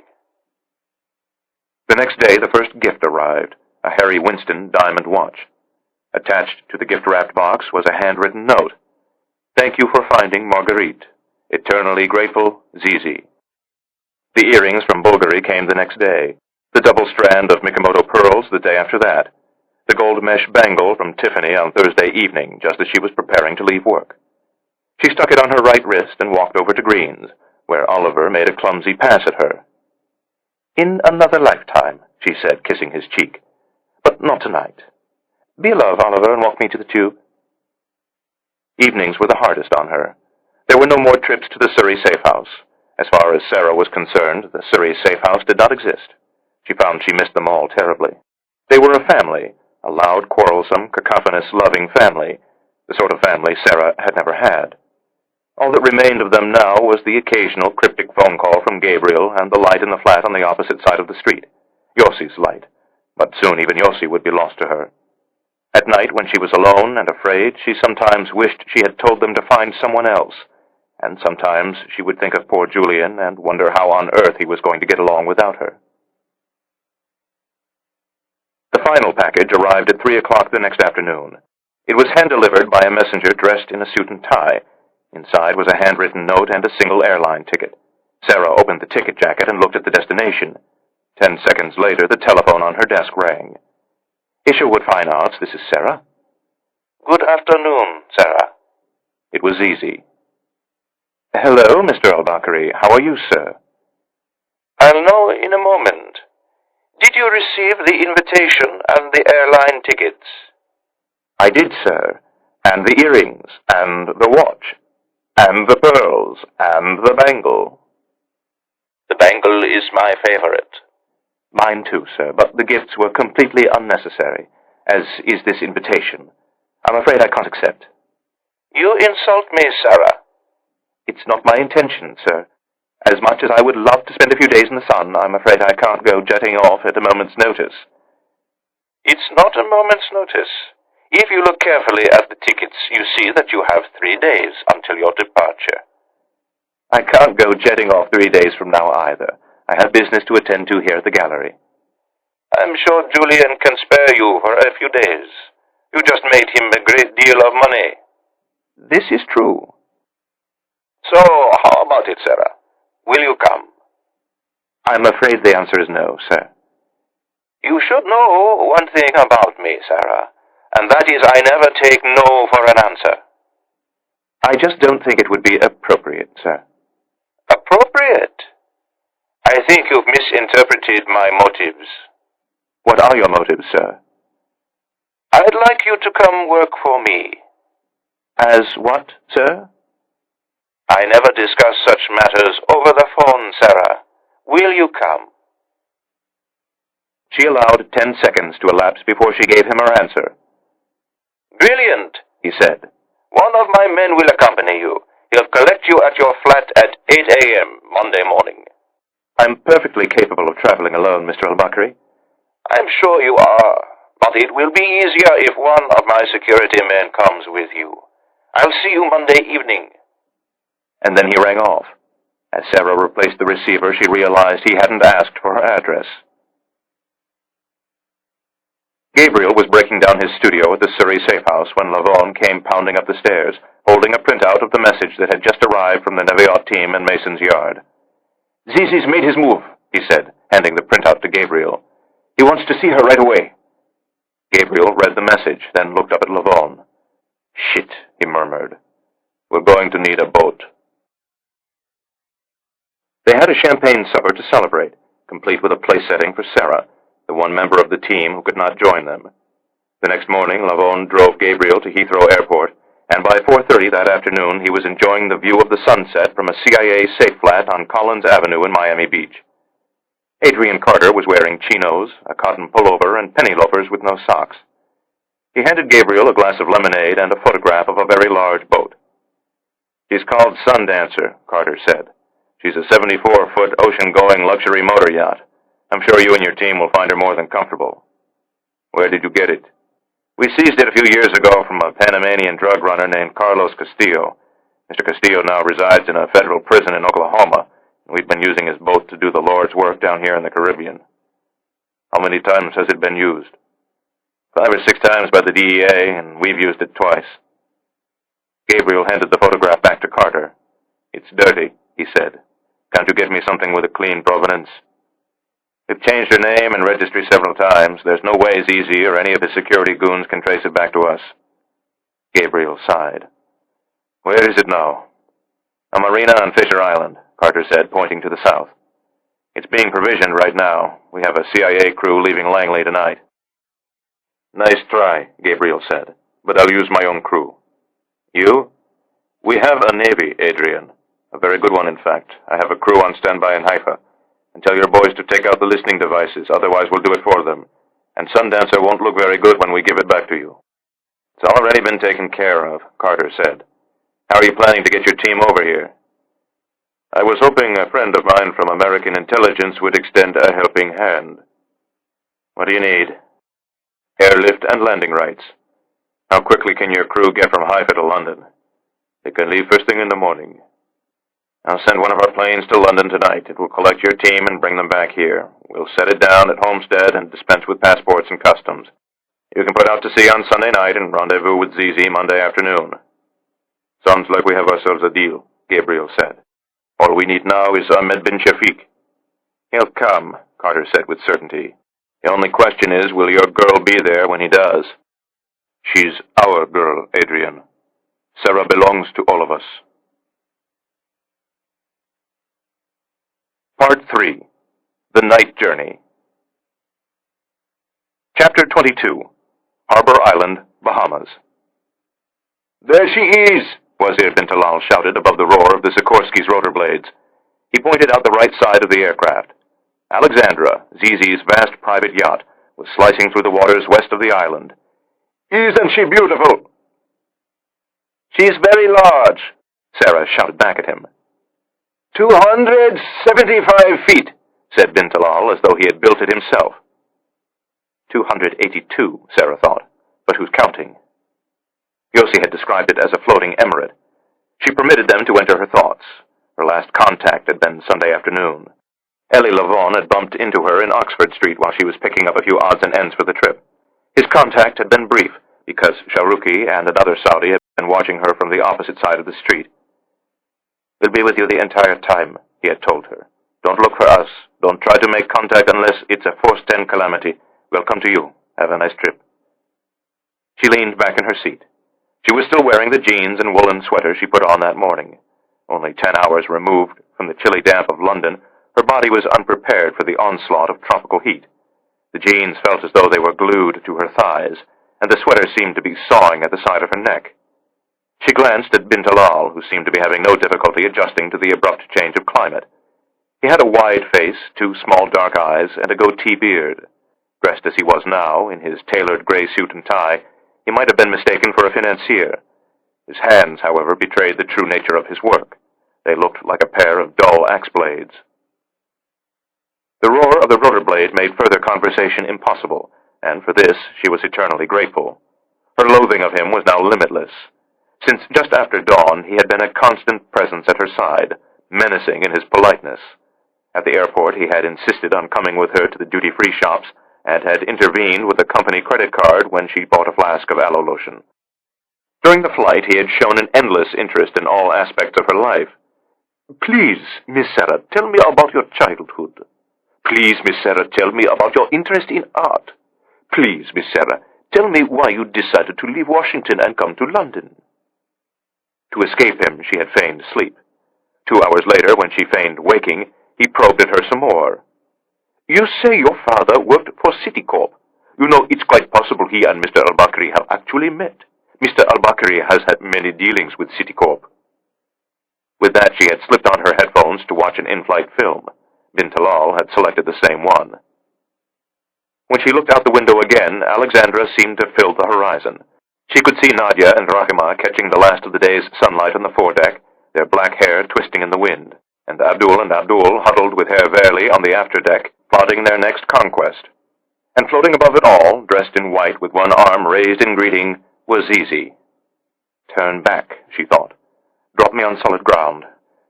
The next day, the first gift arrived, a Harry Winston diamond watch. Attached to the gift-wrapped box was a handwritten note. Thank you for finding Marguerite. Eternally grateful, Zizi. The earrings from Bulgari came the next day, the double strand of Mikimoto pearls the day after that, the gold mesh bangle from Tiffany on Thursday evening, just as she was preparing to leave work. She stuck it on her right wrist and walked over to Green's, where Oliver made a clumsy pass at her. In another lifetime, she said, kissing his cheek. But not tonight. Be a love, Oliver, and walk me to the tube. Evenings were the hardest on her. There were no more trips to the Surrey safe house. As far as Sarah was concerned, the Surrey safe house did not exist. She found she missed them all terribly. They were a family, a loud, quarrelsome, cacophonous, loving family, the sort of family Sarah had never had. All that remained of them now was the occasional cryptic phone call from Gabriel and the light in the flat on the opposite side of the street, Yossi's light, but soon even Yossi would be lost to her. At night, when she was alone and afraid, she sometimes wished she had told them to find someone else, and sometimes she would think of poor Julian and wonder how on earth he was going to get along without her. The final package arrived at 3 o'clock the next afternoon. It was hand-delivered by a messenger dressed in a suit and tie. Inside was a handwritten note and a single airline ticket. Sarah opened the ticket jacket and looked at the destination. 10 seconds later, the telephone on her desk rang. Isherwood Fine Arts, this is Sarah. Good afternoon, Sarah. It was easy. Hello, Mr. Al-Bakri. How are you, sir? I'll know in a moment. Did you receive the invitation and the airline tickets? I did, sir. And the earrings, and the watch, and the pearls, and the bangle. The bangle is my favorite. Mine too, sir, but the gifts were completely unnecessary, as is this invitation. I'm afraid I can't accept. You insult me, Sarah. It's not my intention, sir. As much as I would love to spend a few days in the sun, I'm afraid I can't go jetting off at a moment's notice. It's not a moment's notice. If you look carefully at the tickets, you see that you have 3 days until your departure. I can't go jetting off 3 days from now either. I have business to attend to here at the gallery. I'm sure Julian can spare you for a few days. You just made him a great deal of money. This is true. So, how about it, Sarah? Will you come? I'm afraid the answer is no, sir. You should know one thing about me, Sarah, and that is I never take no for an answer. I just don't think it would be appropriate, sir. Appropriate? I think you've misinterpreted my motives. What are your motives, sir? I'd like you to come work for me. As what, sir? I never discuss such matters over the phone, Sarah. Will you come? She allowed 10 seconds to elapse before she gave him her answer. Brilliant, he said. One of my men will accompany you. He'll collect you at your flat at 8 a.m. Monday morning. I'm perfectly capable of traveling alone, Mr. Al-Bakri. I'm sure you are, but it will be easier if one of my security men comes with you. I'll see you Monday evening. And then he rang off. As Sarah replaced the receiver, she realized he hadn't asked for her address. Gabriel was breaking down his studio at the Surrey safe house when Lavon came pounding up the stairs, holding a printout of the message that had just arrived from the Neviot team in Mason's yard. "Zizi's made his move," he said, handing the printout to Gabriel. "He wants to see her right away." Gabriel read the message, then looked up at Lavon. "Shit," he murmured. "We're going to need a boat." They had a champagne supper to celebrate, complete with a place setting for Sarah, the one member of the team who could not join them. The next morning, Lavon drove Gabriel to Heathrow Airport, and by 4:30 that afternoon he was enjoying the view of the sunset from a CIA safe flat on Collins Avenue in Miami Beach. Adrian Carter was wearing chinos, a cotton pullover, and penny loafers with no socks. He handed Gabriel a glass of lemonade and a photograph of a very large boat. "She's called Sundancer," Carter said. "She's a 74-foot ocean-going luxury motor yacht. I'm sure you and your team will find her more than comfortable." "Where did you get it?" "We seized it a few years ago from a Panamanian drug runner named Carlos Castillo. Mr. Castillo now resides in a federal prison in Oklahoma, and we've been using his boat to do the Lord's work down here in the Caribbean." "How many times has it been used?" 5 or 6 times by the DEA, and we've used it twice." Gabriel handed the photograph back to Carter. "It's dirty," he said. "Can't you get me something with a clean provenance?" "We've changed her name and registry several times. There's no way Zizi or any of his security goons can trace it back to us." Gabriel sighed. "Where is it now?" "A marina on Fisher Island," Carter said, pointing to the south. "It's being provisioned right now. We have a CIA crew leaving Langley tonight." "Nice try," Gabriel said, "but I'll use my own crew." "You?" "We have a Navy, Adrian. A very good one, in fact. I have a crew on standby in Haifa. And tell your boys to take out the listening devices, otherwise we'll do it for them. And Sundancer won't look very good when we give it back to you." "It's already been taken care of," Carter said. "How are you planning to get your team over here?" "I was hoping a friend of mine from American intelligence would extend a helping hand." "What do you need?" "Airlift and landing rights." "How quickly can your crew get from Haifa to London?" "They can leave first thing in the morning." "I'll send one of our planes to London tonight. It will collect your team and bring them back here. We'll set it down at Homestead and dispense with passports and customs. You can put out to sea on Sunday night and rendezvous with Zizi Monday afternoon." "Sounds like we have ourselves a deal," Gabriel said. "All we need now is Ahmed bin Shafiq." "He'll come," Carter said with certainty. "The only question is, will your girl be there when he does?" "She's our girl, Adrian. Sarah belongs to all of us." Part 3. The Night Journey. Chapter 22. Harbor Island, Bahamas. "There she is!" Wazir bin Talal shouted above the roar of the Sikorsky's rotor blades. He pointed out the right side of the aircraft. Alexandra, Zizi's vast private yacht, was slicing through the waters west of the island. "Isn't she beautiful?" "She's very large," Sarah shouted back at him. 275 feet, said bin Talal as though he had built it himself. 282, Sarah thought, but who's counting? Yossi had described it as a floating emirate. She permitted them to enter her thoughts. Her last contact had been Sunday afternoon. Elie Lavon had bumped into her in Oxford Street while she was picking up a few odds and ends for the trip. His contact had been brief, because Shahrukhi and another Saudi had been watching her from the opposite side of the street. "We'll be with you the entire time," he had told her. "Don't look for us. Don't try to make contact unless it's a Force 10 calamity. We'll come to you. Have a nice trip." She leaned back in her seat. She was still wearing the jeans and woolen sweater she put on that morning. Only 10 hours removed from the chilly damp of London, her body was unprepared for the onslaught of tropical heat. The jeans felt as though they were glued to her thighs, and the sweater seemed to be sawing at the side of her neck. She glanced at bin Talal, who seemed to be having no difficulty adjusting to the abrupt change of climate. He had a wide face, 2 small dark eyes, and a goatee beard. Dressed as he was now, in his tailored gray suit and tie, he might have been mistaken for a financier. His hands, however, betrayed the true nature of his work. They looked like a pair of dull axe blades. The roar of the rotor blade made further conversation impossible, and for this she was eternally grateful. Her loathing of him was now limitless. Since just after dawn, he had been a constant presence at her side, menacing in his politeness. At the airport, he had insisted on coming with her to the duty-free shops, and had intervened with a company credit card when she bought a flask of aloe lotion. During the flight, he had shown an endless interest in all aspects of her life. "Please, Miss Sarah, tell me about your childhood. Please, Miss Sarah, tell me about your interest in art. Please, Miss Sarah, tell me why you decided to leave Washington and come to London." To escape him, she had feigned sleep. 2 hours later, when she feigned waking, he probed at her some more. "You say your father worked for Citicorp. You know, it's quite possible he and Mr. al-Bakri have actually met. Mr. al-Bakri has had many dealings with Citicorp." With that, she had slipped on her headphones to watch an in-flight film. Bin Talal had selected the same one. When she looked out the window again, Alexandra seemed to fill the horizon. She could see Nadia and Rahima catching the last of the day's sunlight on the foredeck, their black hair twisting in the wind, and Abdul huddled with Herr Verli on the afterdeck, plotting their next conquest. And floating above it all, dressed in white with one arm raised in greeting, was Zizi. "Turn back," she thought. "Drop me on solid ground.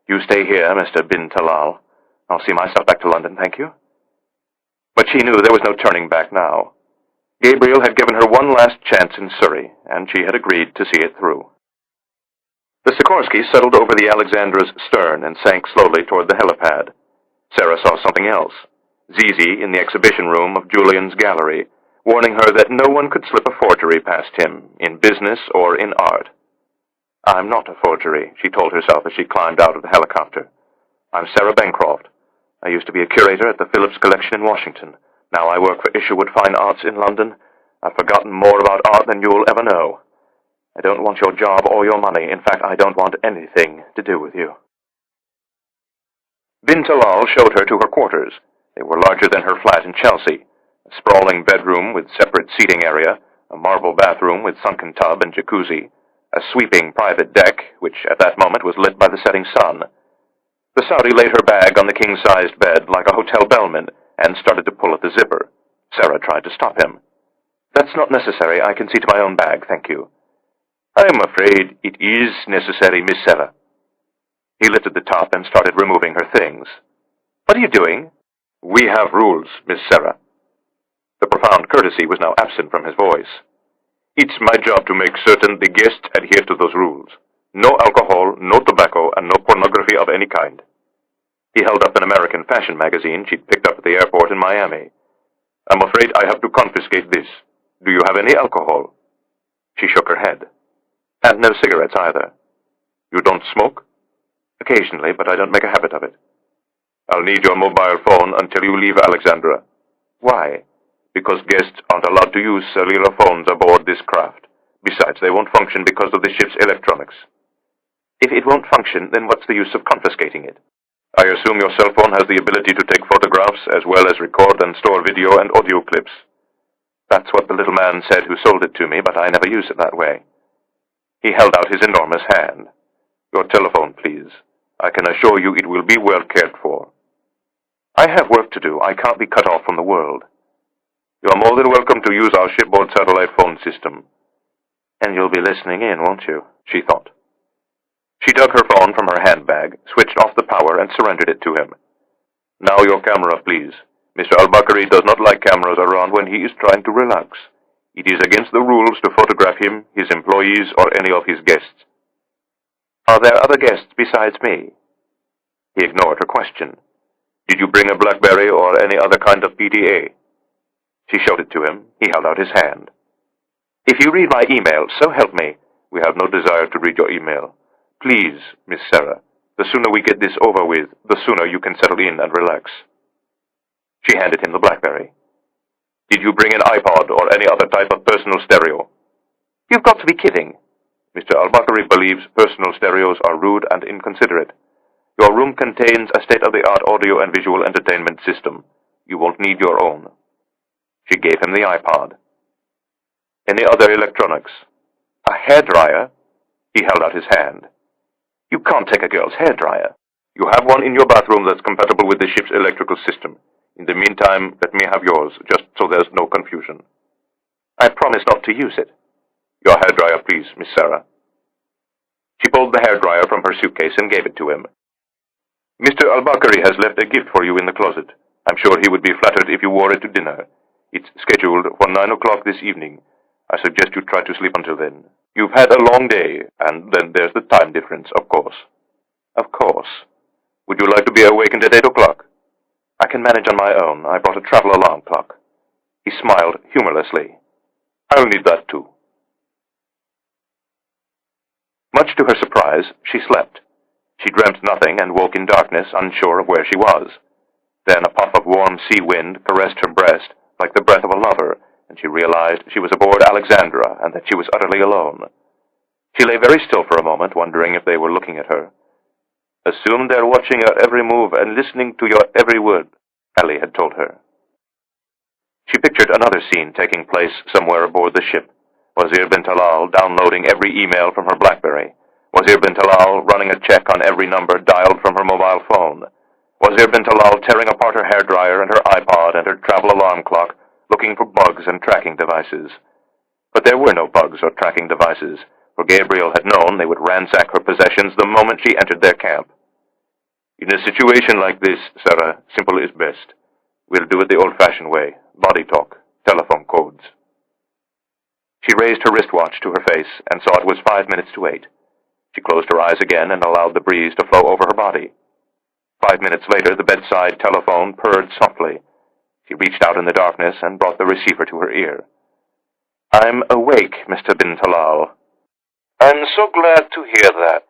You stay here, Mr. Bin Talal. I'll see myself back to London, thank you." But she knew there was no turning back now. Gabriel had given her one last chance in Surrey, and she had agreed to see it through. The Sikorsky settled over the Alexandra's stern and sank slowly toward the helipad. Sarah saw something else. Zizi in the exhibition room of Julian's gallery, warning her that no one could slip a forgery past him, in business or in art. "I'm not a forgery," she told herself as she climbed out of the helicopter. "I'm Sarah Bancroft. I used to be a curator at the Phillips Collection in Washington. Now I work for Isherwood Fine Arts in London. I've forgotten more about art than you'll ever know. I don't want your job or your money. In fact, I don't want anything to do with you." Bin Talal showed her to her quarters. They were larger than her flat in Chelsea. A sprawling bedroom with separate seating area, a marble bathroom with sunken tub and jacuzzi, a sweeping private deck, which at that moment was lit by the setting sun. The Saudi laid her bag on the king-sized bed like a hotel bellman and started to pull at the zipper. Sarah tried to stop him. "That's not necessary. I can see to my own bag, thank you." "I'm afraid it is necessary, Miss Sarah." He lifted the top and started removing her things. "What are you doing?" "We have rules, Miss Sarah." The profound courtesy was now absent from his voice. "It's my job to make certain the guests adhere to those rules. No alcohol, no tobacco, and no pornography of any kind." He held up an American fashion magazine she'd picked up at the airport in Miami. I'm afraid I have to confiscate this. Do you have any alcohol? She shook her head. And no cigarettes either. You don't smoke? Occasionally, but I don't make a habit of it. I'll need your mobile phone until you leave Alexandria. Why? Because guests aren't allowed to use cellular phones aboard this craft. Besides, they won't function because of the ship's electronics. If it won't function, then what's the use of confiscating it? I assume your cell phone has the ability to take photographs as well as record and store video and audio clips. That's what the little man said who sold it to me, but I never use it that way. He held out his enormous hand. Your telephone, please. I can assure you it will be well cared for. I have work to do. I can't be cut off from the world. You are more than welcome to use our shipboard satellite phone system. And you'll be listening in, won't you? She thought. She dug her phone from her handbag, switched off the power, and surrendered it to him. Now your camera, please. Mr. Al-Bakri does not like cameras around when he is trying to relax. It is against the rules to photograph him, his employees, or any of his guests. Are there other guests besides me? He ignored her question. Did you bring a BlackBerry or any other kind of PDA? She showed it to him. He held out his hand. If you read my email, so help me. We have no desire to read your email. Please, Miss Sarah, the sooner we get this over with, the sooner you can settle in and relax. She handed him the BlackBerry. Did you bring an iPod or any other type of personal stereo? You've got to be kidding. Mr. Al-Bakri believes personal stereos are rude and inconsiderate. Your room contains a state-of-the-art audio and visual entertainment system. You won't need your own. She gave him the iPod. Any other electronics? A hairdryer? He held out his hand. You can't take a girl's hairdryer. You have one in your bathroom that's compatible with the ship's electrical system. In the meantime, let me have yours, just so there's no confusion. I promise not to use it. Your hairdryer, please, Miss Sarah. She pulled the hairdryer from her suitcase and gave it to him. Mr. Al-Bakri has left a gift for you in the closet. I'm sure he would be flattered if you wore it to dinner. It's scheduled for 9 o'clock this evening. I suggest you try to sleep until then. You've had a long day, and then there's the time difference, of course. Of course. Would you like to be awakened at 8 o'clock? I can manage on my own. I brought a travel alarm clock. He smiled humorlessly. I'll need that too. Much to her surprise, she slept. She dreamt nothing and woke in darkness, unsure of where she was. Then a puff of warm sea wind caressed her breast like the breath of a lover, and she realized she was aboard Alexandria and that she was utterly alone. She lay very still for a moment, wondering if they were looking at her. Assume they're watching your every move and listening to your every word, Ellie had told her. She pictured another scene taking place somewhere aboard the ship. Wazir bin Talal downloading every email from her BlackBerry. Wazir bin Talal running a check on every number dialed from her mobile phone. Wazir bin Talal tearing apart her hairdryer and her iPod and her travel alarm clock, looking for bugs and tracking devices. But there were no bugs or tracking devices, for Gabriel had known they would ransack her possessions the moment she entered their camp. In a situation like this, Sarah, simple is best. We'll do it the old-fashioned way. Body talk, telephone codes. She raised her wristwatch to her face and saw it was 5 minutes to 8. She closed her eyes again and allowed the breeze to flow over her body. 5 minutes later, the bedside telephone purred softly. She reached out in the darkness and brought the receiver to her ear. I'm awake, Mr. bin Talal. I'm so glad to hear that.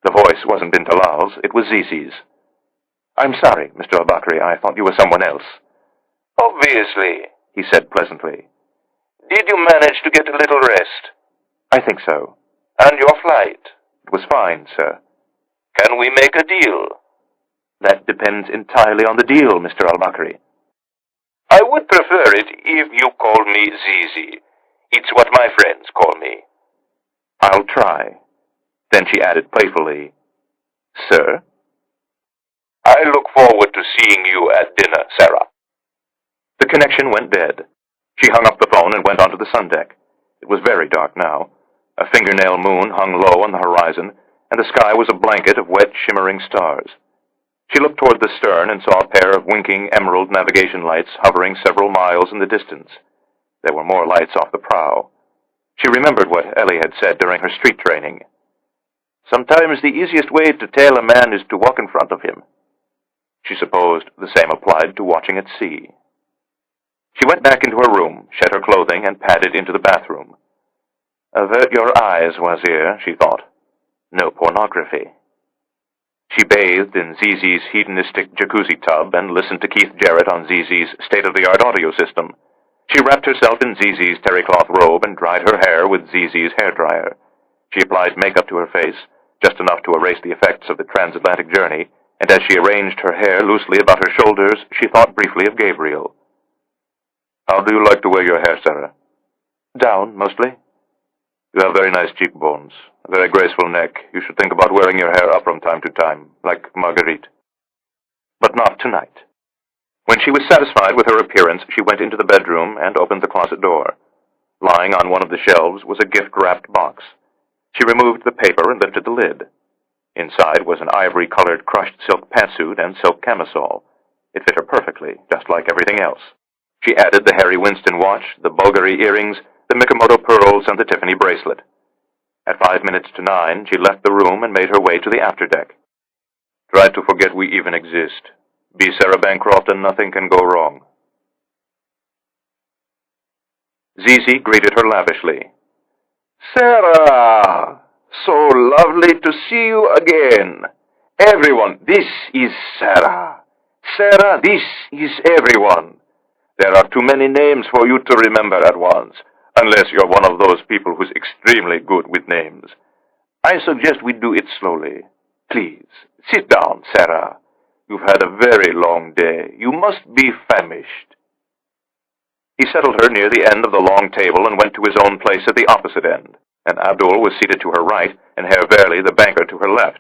The voice wasn't bin Talal's, it was Zizi's. I'm sorry, Mr. Al-Bakri, I thought you were someone else. Obviously, he said pleasantly. Did you manage to get a little rest? I think so. And your flight? It was fine, sir. Can we make a deal? That depends entirely on the deal, Mr. Al-Bakri. I would prefer it if you called me Zizi. It's what my friends call me. I'll try. Then she added playfully, Sir? I look forward to seeing you at dinner, Sarah. The connection went dead. She hung up the phone and went onto the sun deck. It was very dark now. A fingernail moon hung low on the horizon, and the sky was a blanket of wet, shimmering stars. She looked toward the stern and saw a pair of winking emerald navigation lights hovering several miles in the distance. There were more lights off the prow. She remembered what Ellie had said during her street training. Sometimes the easiest way to tail a man is to walk in front of him. She supposed the same applied to watching at sea. She went back into her room, shed her clothing, and padded into the bathroom. Avert your eyes, Wazir, she thought. No pornography. She bathed in ZZ's hedonistic jacuzzi tub and listened to Keith Jarrett on ZZ's state-of-the-art audio system. She wrapped herself in ZZ's terry-cloth robe and dried her hair with ZZ's hairdryer. She applied makeup to her face, just enough to erase the effects of the transatlantic journey, and as she arranged her hair loosely about her shoulders, she thought briefly of Gabriel. How do you like to wear your hair, Sarah? Down, mostly. You have very nice cheekbones, a very graceful neck. You should think about wearing your hair up from time to time, like Marguerite. But not tonight. When she was satisfied with her appearance, she went into the bedroom and opened the closet door. Lying on one of the shelves was a gift-wrapped box. She removed the paper and lifted the lid. Inside was an ivory-colored crushed silk pantsuit and silk camisole. It fit her perfectly, just like everything else. She added the Harry Winston watch, the Bulgari earrings, the Mikimoto pearls, and the Tiffany bracelet. At 9:05, she left the room and made her way to the afterdeck. Try to forget we even exist. Be Sarah Bancroft and nothing can go wrong. ZZ greeted her lavishly. Sarah! So lovely to see you again. Everyone, this is Sarah. Sarah, this is everyone. There are too many names for you to remember at once, unless you're one of those people who's extremely good with names. I suggest we do it slowly. Please, sit down, Sarah. You've had a very long day. You must be famished. He settled her near the end of the long table and went to his own place at the opposite end, and Abdul was seated to her right and Herr Verli, the banker, to her left.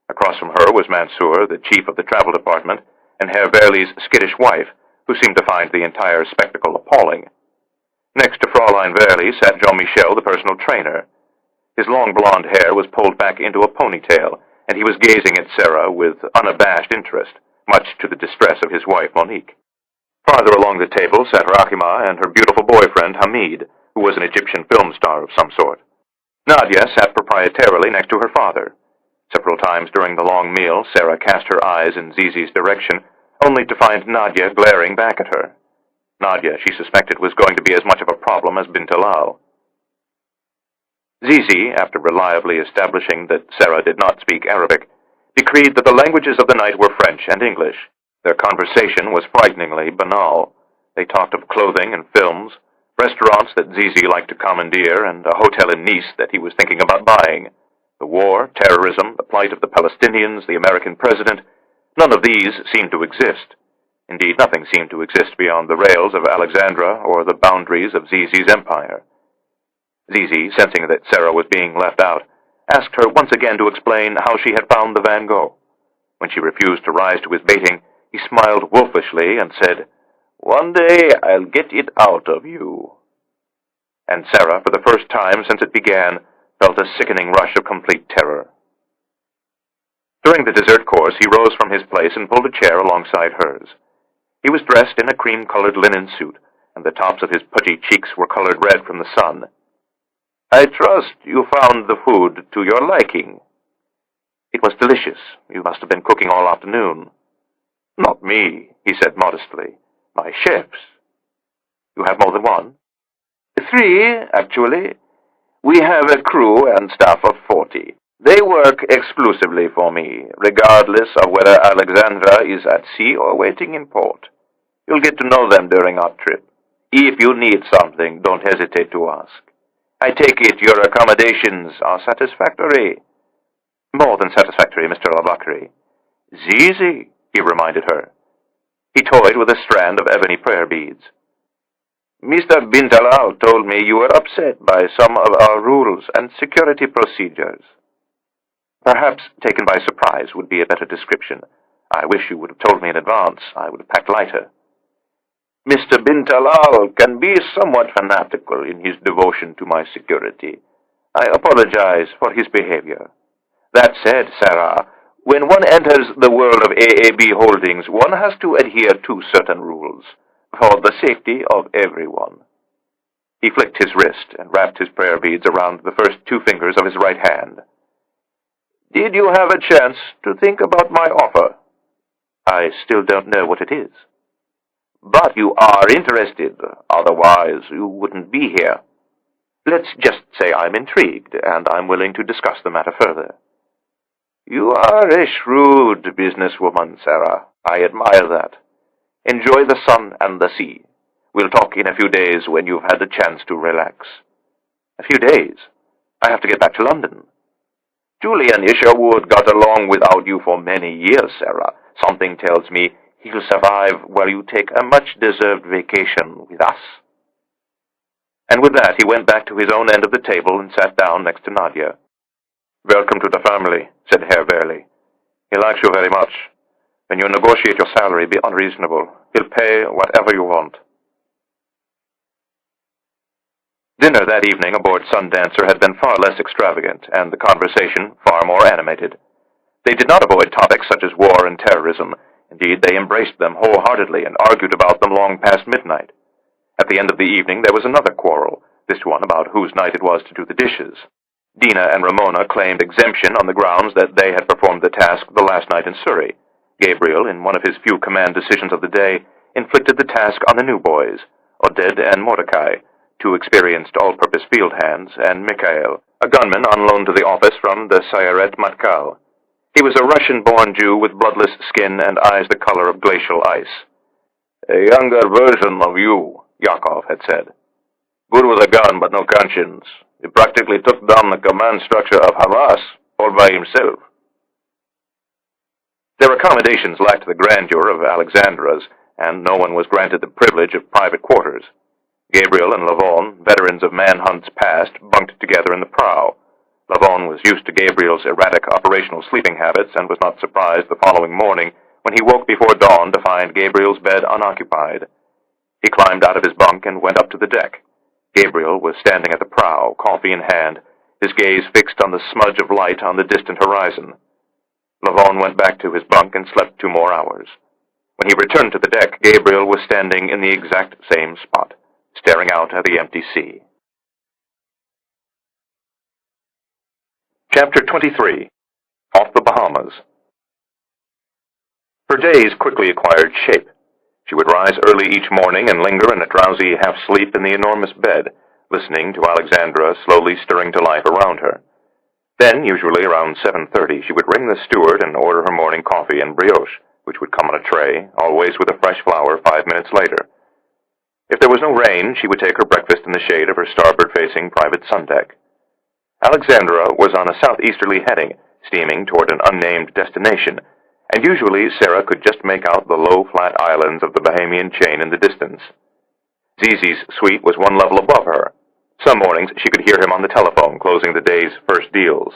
Across from her was Mansour, the chief of the travel department, and Herr Verli's skittish wife, who seemed to find the entire spectacle appalling. Next to Fraulein Verli sat Jean-Michel, the personal trainer. His long blonde hair was pulled back into a ponytail, and he was gazing at Sarah with unabashed interest, much to the distress of his wife, Monique. Farther along the table sat Rahima and her beautiful boyfriend, Hamid, who was an Egyptian film star of some sort. Nadia sat proprietarily next to her father. Several times during the long meal, Sarah cast her eyes in ZZ's direction, only to find Nadia glaring back at her. Nadia, she suspected, was going to be as much of a problem as Bint Alal. ZZ, after reliably establishing that Sarah did not speak Arabic, decreed that the languages of the night were French and English. Their conversation was frighteningly banal. They talked of clothing and films, restaurants that ZZ liked to commandeer, and a hotel in Nice that he was thinking about buying. The war, terrorism, the plight of the Palestinians, the American president, none of these seemed to exist. Indeed, nothing seemed to exist beyond the rails of Alexandra or the boundaries of ZZ's empire. ZZ, sensing that Sarah was being left out, asked her once again to explain how she had found the Van Gogh. When she refused to rise to his baiting, he smiled wolfishly and said, "One day I'll get it out of you." And Sarah, for the first time since it began, felt a sickening rush of complete terror. During the dessert course, he rose from his place and pulled a chair alongside hers. He was dressed in a cream-colored linen suit, and the tops of his pudgy cheeks were colored red from the sun. "I trust you found the food to your liking." "It was delicious. You must have been cooking all afternoon." "Not me," he said modestly. "My chefs." "You have more than one?" "3, actually. We have a crew and staff of 40. They work exclusively for me, regardless of whether Alexandra is at sea or waiting in port. You'll get to know them during our trip. If you need something, don't hesitate to ask. I take it your accommodations are satisfactory." "More than satisfactory, Mr. al-Bakri." "ZZ," he reminded her. He toyed with a strand of ebony prayer beads. "Mr. Bint Alal told me you were upset by some of our rules and security procedures." "Perhaps taken by surprise would be a better description. I wish you would have told me in advance. I would have packed lighter." "Mr. Bint Alal can be somewhat fanatical in his devotion to my security. I apologize for his behavior. That said, Sarah, when one enters the world of AAB Holdings, one has to adhere to certain rules, for the safety of everyone." He flicked his wrist and wrapped his prayer beads around the first 2 fingers of his right hand. "Did you have a chance to think about my offer?" I still don't know what it is. But you are interested, otherwise you wouldn't be here. Let's just say I'm intrigued, and I'm willing to discuss the matter further. You are a shrewd businesswoman, Sarah. I admire that. Enjoy the sun and the sea. We'll talk in a few days when you've had a chance to relax. A few days? I have to get back to London. Julian Isherwood got along without you for many years, Sarah. Something tells me he'll survive while you take a much-deserved vacation with us. And with that, he went back to his own end of the table and sat down next to Nadia. Welcome to the family, said Herr Verley. He likes you very much. When you negotiate your salary, be unreasonable. He'll pay whatever you want. Dinner that evening aboard Sundancer had been far less extravagant, and the conversation far more animated. They did not avoid topics such as war and terrorism. Indeed, they embraced them wholeheartedly and argued about them long past midnight. At the end of the evening, there was another quarrel, this one about whose night it was to do the dishes. Dina and Ramona claimed exemption on the grounds that they had performed the task the last night in Surrey. Gabriel, in one of his few command decisions of the day, inflicted the task on the new boys, Oded and Mordecai, two experienced all-purpose field hands, and Mikhail, a gunman on loan to the office from the Sayeret Matkal. He was a Russian-born Jew with bloodless skin and eyes the color of glacial ice. A younger version of you, Yakov had said. Good with a gun, but no conscience. He practically took down the command structure of Hamas all by himself. Their accommodations lacked the grandeur of Alexandra's, and no one was granted the privilege of private quarters. Gabriel and Lavon, veterans of manhunts past, bunked together in the prow. Lavon was used to Gabriel's erratic operational sleeping habits and was not surprised the following morning when he woke before dawn to find Gabriel's bed unoccupied. He climbed out of his bunk and went up to the deck. Gabriel was standing at the prow, coffee in hand, his gaze fixed on the smudge of light on the distant horizon. Lavon went back to his bunk and slept 2 more hours. When he returned to the deck, Gabriel was standing in the exact same spot, staring out at the empty sea. Chapter 23. Off the Bahamas. Her days quickly acquired shape. She would rise early each morning and linger in a drowsy half-sleep in the enormous bed, listening to Alexandra slowly stirring to life around her. Then, usually around 7:30, she would ring the steward and order her morning coffee and brioche, which would come on a tray, always with a fresh flower 5 minutes later. If there was no rain, she would take her breakfast in the shade of her starboard-facing private sun deck. Alexandra was on a southeasterly heading, steaming toward an unnamed destination, and usually Sarah could just make out the low, flat islands of the Bahamian chain in the distance. Zizi's suite was 1 level above her. Some mornings she could hear him on the telephone, closing the day's first deals.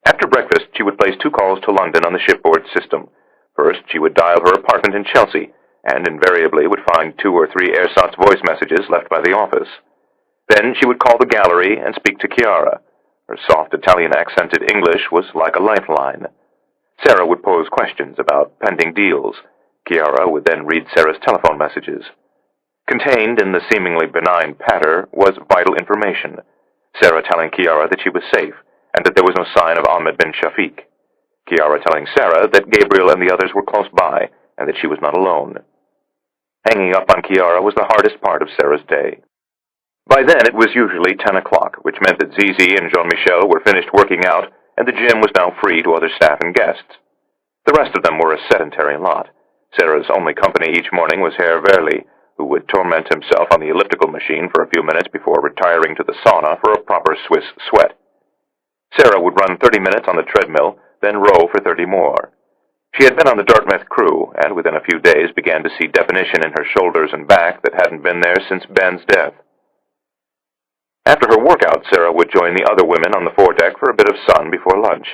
After breakfast, she would place 2 calls to London on the shipboard system. First, she would dial her apartment in Chelsea, and invariably would find 2 or 3 ersatz voice messages left by the office. Then she would call the gallery and speak to Chiara. Her soft Italian-accented English was like a lifeline. Sarah would pose questions about pending deals. Chiara would then read Sarah's telephone messages. Contained in the seemingly benign patter was vital information. Sarah telling Chiara that she was safe, and that there was no sign of Ahmed bin Shafiq. Chiara telling Sarah that Gabriel and the others were close by, and that she was not alone. Hanging up on Chiara was the hardest part of Sarah's day. By then it was usually 10 o'clock, which meant that Zizi and Jean-Michel were finished working out, and the gym was now free to other staff and guests. The rest of them were a sedentary lot. Sarah's only company each morning was Herr Verley, who would torment himself on the elliptical machine for a few minutes before retiring to the sauna for a proper Swiss sweat. Sarah would run 30 minutes on the treadmill, then row for 30 more. She had been on the Dartmouth crew, and within a few days began to see definition in her shoulders and back that hadn't been there since Ben's death. After her workout, Sarah would join the other women on the foredeck for a bit of sun before lunch.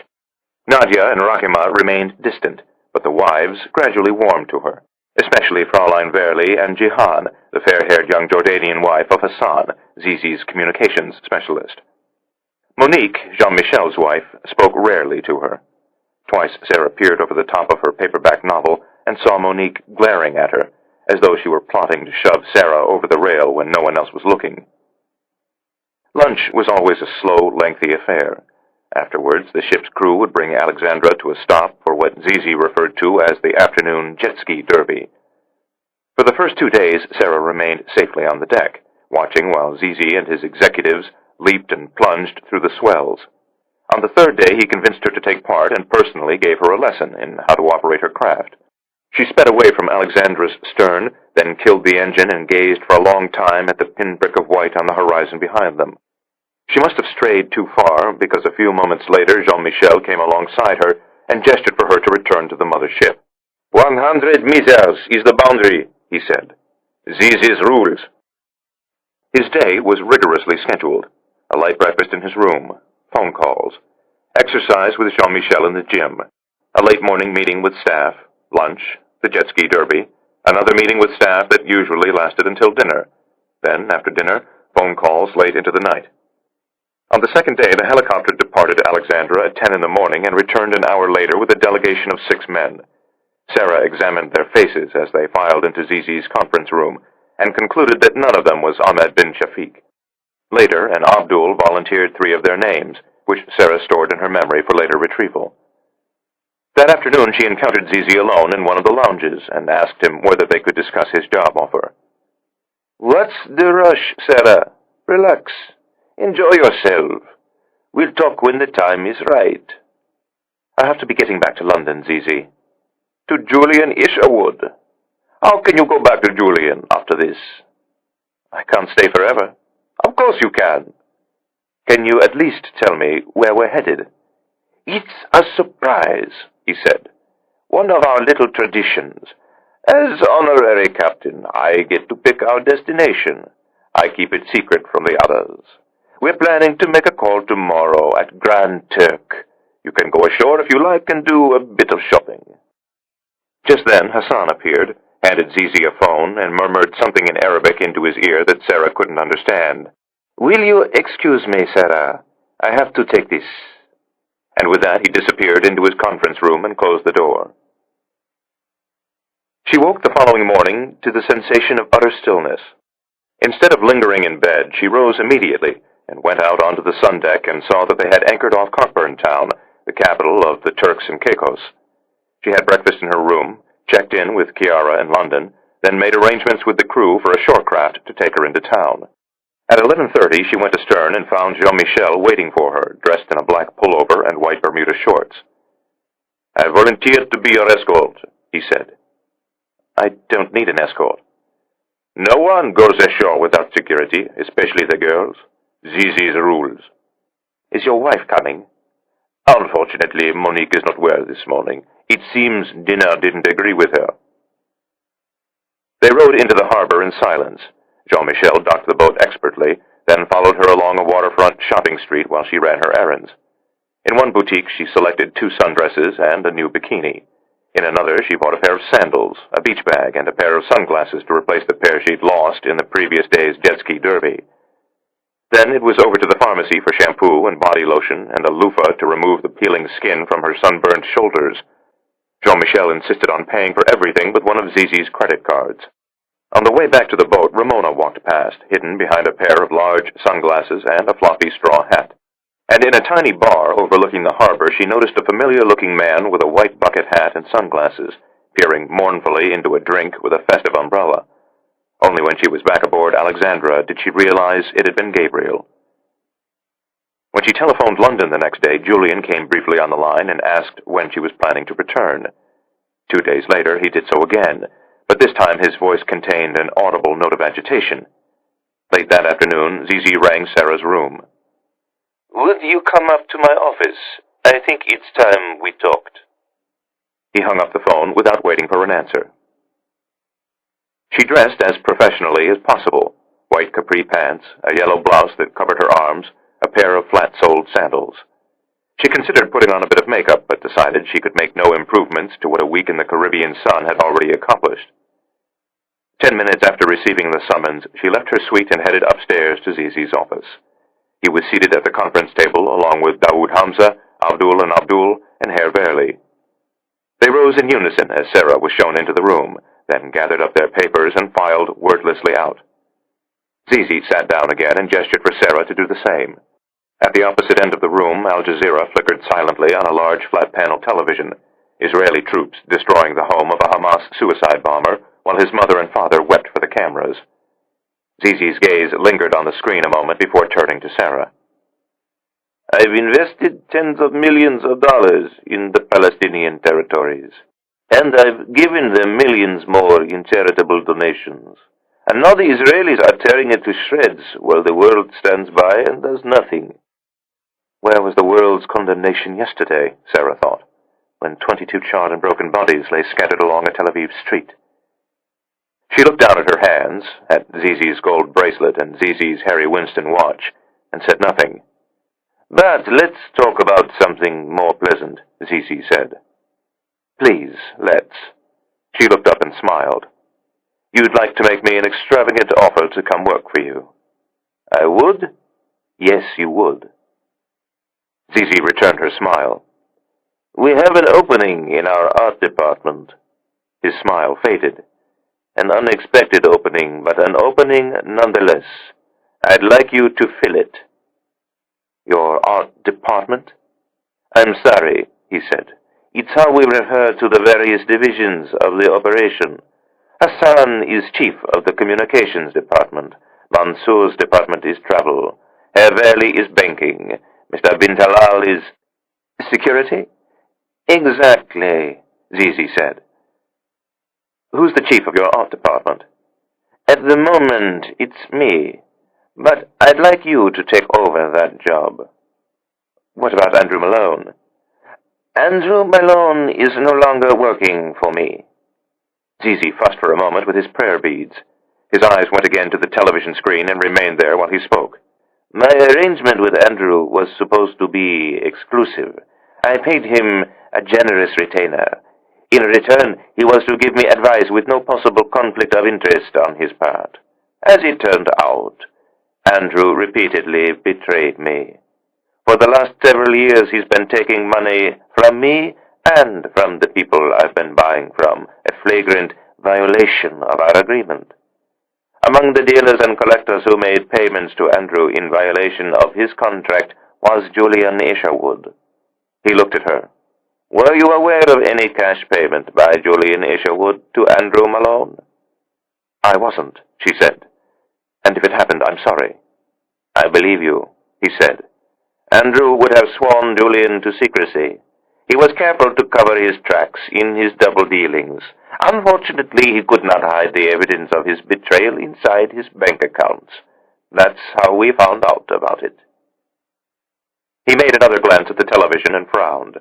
Nadia and Rahima remained distant, but the wives gradually warmed to her, especially Fraulein Verley and Jihan, the fair-haired young Jordanian wife of Hassan, Zizi's communications specialist. Monique, Jean-Michel's wife, spoke rarely to her. Twice Sarah peered over the top of her paperback novel and saw Monique glaring at her, as though she were plotting to shove Sarah over the rail when no one else was looking. Lunch was always a slow, lengthy affair. Afterwards, the ship's crew would bring Alexandra to a stop for what Zizi referred to as the afternoon jet ski derby. For the first 2 days, Sarah remained safely on the deck, watching while Zizi and his executives leaped and plunged through the swells. On the third day, he convinced her to take part and personally gave her a lesson in how to operate her craft. She sped away from Alexandra's stern, then killed the engine and gazed for a long time at the pinprick of white on the horizon behind them. She must have strayed too far, because a few moments later Jean-Michel came alongside her and gestured for her to return to the mother ship. 100 meters is the boundary, he said. Zizi's rules. His day was rigorously scheduled. A light breakfast in his room, phone calls, exercise with Jean-Michel in the gym, a late morning meeting with staff, lunch, the jet ski derby, another meeting with staff that usually lasted until dinner. Then, after dinner, phone calls late into the night. On the second day, the helicopter departed Alexandra at 10 in the morning and returned an hour later with a delegation of 6 men. Sarah examined their faces as they filed into Zizi's conference room and concluded that none of them was Ahmed bin Shafiq. Later, an Abdul volunteered 3 of their names, which Sarah stored in her memory for later retrieval. That afternoon, she encountered Zizi alone in one of the lounges and asked him whether they could discuss his job offer. What's the rush, Sarah? Relax. Enjoy yourself. We'll talk when the time is right. I have to be getting back to London, Zizi. To Julian Isherwood. How can you go back to Julian after this? I can't stay forever. Of course you can. Can you at least tell me where we're headed? It's a surprise, he said. One of our little traditions. As honorary captain, I get to pick our destination. I keep it secret from the others. We're planning to make a call tomorrow at Grand Turk. You can go ashore if you like and do a bit of shopping. Just then, Hassan appeared, handed Zizi a phone, and murmured something in Arabic into his ear that Sarah couldn't understand. Will you excuse me, Sarah? I have to take this. And with that, he disappeared into his conference room and closed the door. She woke the following morning to the sensation of utter stillness. Instead of lingering in bed, she rose immediately and went out onto the sun deck and saw that they had anchored off Cockburn Town, the capital of the Turks and Caicos. She had breakfast in her room, checked in with Chiara in London, then made arrangements with the crew for a shore craft to take her into town. At 11:30, she went astern and found Jean-Michel waiting for her, dressed in a black pullover and white Bermuda shorts. I volunteered to be your escort, he said. I don't need an escort. No one goes ashore without security, especially the girls. Zizi's rules. Is your wife coming? Unfortunately, Monique is not well this morning. It seems dinner didn't agree with her. They rowed into the harbor in silence. Jean-Michel docked the boat expertly, then followed her along a waterfront shopping street while she ran her errands. In one boutique, she selected 2 sundresses and a new bikini. In another, she bought a pair of sandals, a beach bag, and a pair of sunglasses to replace the pair she'd lost in the previous day's jet ski derby. Then it was over to the pharmacy for shampoo and body lotion and a loofah to remove the peeling skin from her sunburned shoulders. Jean-Michel insisted on paying for everything with one of Zizi's credit cards. On the way back to the boat, Ramona walked past, hidden behind a pair of large sunglasses and a floppy straw hat. And in a tiny bar overlooking the harbor, she noticed a familiar-looking man with a white bucket hat and sunglasses, peering mournfully into a drink with a festive umbrella. Only when she was back aboard Alexandra did she realize it had been Gabriel. When she telephoned London the next day, Julian came briefly on the line and asked when she was planning to return. 2 days later, he did so again, but this time his voice contained an audible note of agitation. Late that afternoon, Zizi rang Sarah's room. Would you come up to my office? I think it's time we talked. He hung up the phone without waiting for an answer. She dressed as professionally as possible, white capri pants, a yellow blouse that covered her arms, a pair of flat-soled sandals. She considered putting on a bit of makeup, but decided she could make no improvements to what a week in the Caribbean sun had already accomplished. 10 minutes after receiving the summons, she left her suite and headed upstairs to Zizi's office. He was seated at the conference table along with Daoud Hamza, Abdul and Herr Verli. They rose in unison as Sarah was shown into the room, then gathered up their papers and filed wordlessly out. Zizi sat down again and gestured for Sarah to do the same. At the opposite end of the room, Al Jazeera flickered silently on a large flat-panel television, Israeli troops destroying the home of a Hamas suicide bomber, while his mother and father wept for the cameras. Zizi's gaze lingered on the screen a moment before turning to Sarah. I've invested tens of millions of dollars in the Palestinian territories, and I've given them millions more in charitable donations. And now the Israelis are tearing it to shreds while the world stands by and does nothing. Where was the world's condemnation yesterday, Sarah thought, when 22 charred and broken bodies lay scattered along a Tel Aviv street? She looked down at her hands, at Zizi's gold bracelet and Zizi's Harry Winston watch, and said nothing. But let's talk about something more pleasant, Zizi said. Please, let's. She looked up and smiled. You'd like to make me an extravagant offer to come work for you. I would? Yes, you would. Zizi returned her smile. We have an opening in our art department. His smile faded. An unexpected opening, but an opening nonetheless. I'd like you to fill it. Your art department? I'm sorry, he said. It's how we refer to the various divisions of the operation. Hassan is chief of the communications department. Mansour's department is travel. Herveli is banking. Mr. Bintalal is... security? Exactly, Zizi said. Who's the chief of your art department? At the moment, it's me. But I'd like you to take over that job. What about Andrew Malone? Andrew Malone is no longer working for me. Zizi fussed for a moment with his prayer beads. His eyes went again to the television screen and remained there while he spoke. My arrangement with Andrew was supposed to be exclusive. I paid him a generous retainer. In return, he was to give me advice with no possible conflict of interest on his part. As it turned out, Andrew repeatedly betrayed me. For the last several years, he's been taking money from me and from the people I've been buying from, a flagrant violation of our agreement. Among the dealers and collectors who made payments to Andrew in violation of his contract was Julian Isherwood. He looked at her. Were you aware of any cash payment by Julian Isherwood to Andrew Malone? I wasn't, she said. And if it happened, I'm sorry. I believe you, he said. Andrew would have sworn Julian to secrecy. He was careful to cover his tracks in his double dealings. Unfortunately, he could not hide the evidence of his betrayal inside his bank accounts. That's how we found out about it. He made another glance at the television and frowned.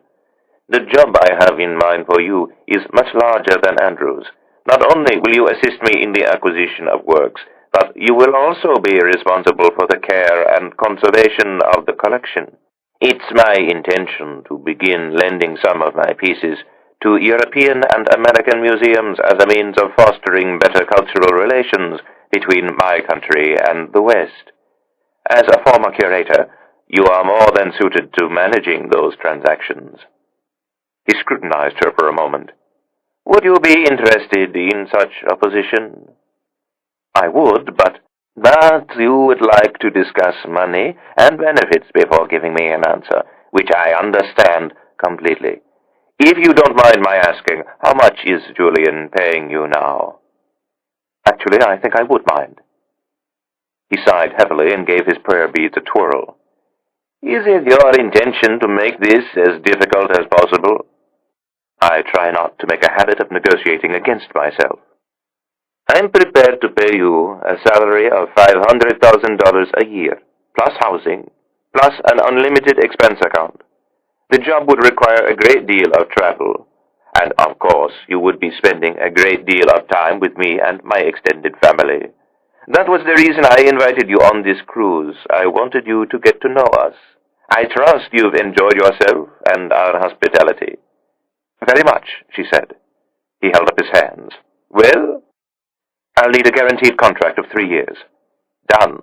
The job I have in mind for you is much larger than Andrew's. Not only will you assist me in the acquisition of works, but you will also be responsible for the care and conservation of the collection. It's my intention to begin lending some of my pieces to European and American museums as a means of fostering better cultural relations between my country and the West. As a former curator, you are more than suited to managing those transactions. He scrutinized her for a moment. Would you be interested in such a position? I would, but you would like to discuss money and benefits before giving me an answer, which I understand completely. If you don't mind my asking, how much is Julian paying you now? Actually, I think I would mind. He sighed heavily and gave his prayer beads a twirl. Is it your intention to make this as difficult as possible? I try not to make a habit of negotiating against myself. I'm prepared to pay you a salary of $500,000 a year, plus housing, plus an unlimited expense account. The job would require a great deal of travel, and of course you would be spending a great deal of time with me and my extended family. That was the reason I invited you on this cruise. I wanted you to get to know us. I trust you've enjoyed yourself and our hospitality. Very much, she said. He held up his hands. Well? I'll need a guaranteed contract of 3 years. Done.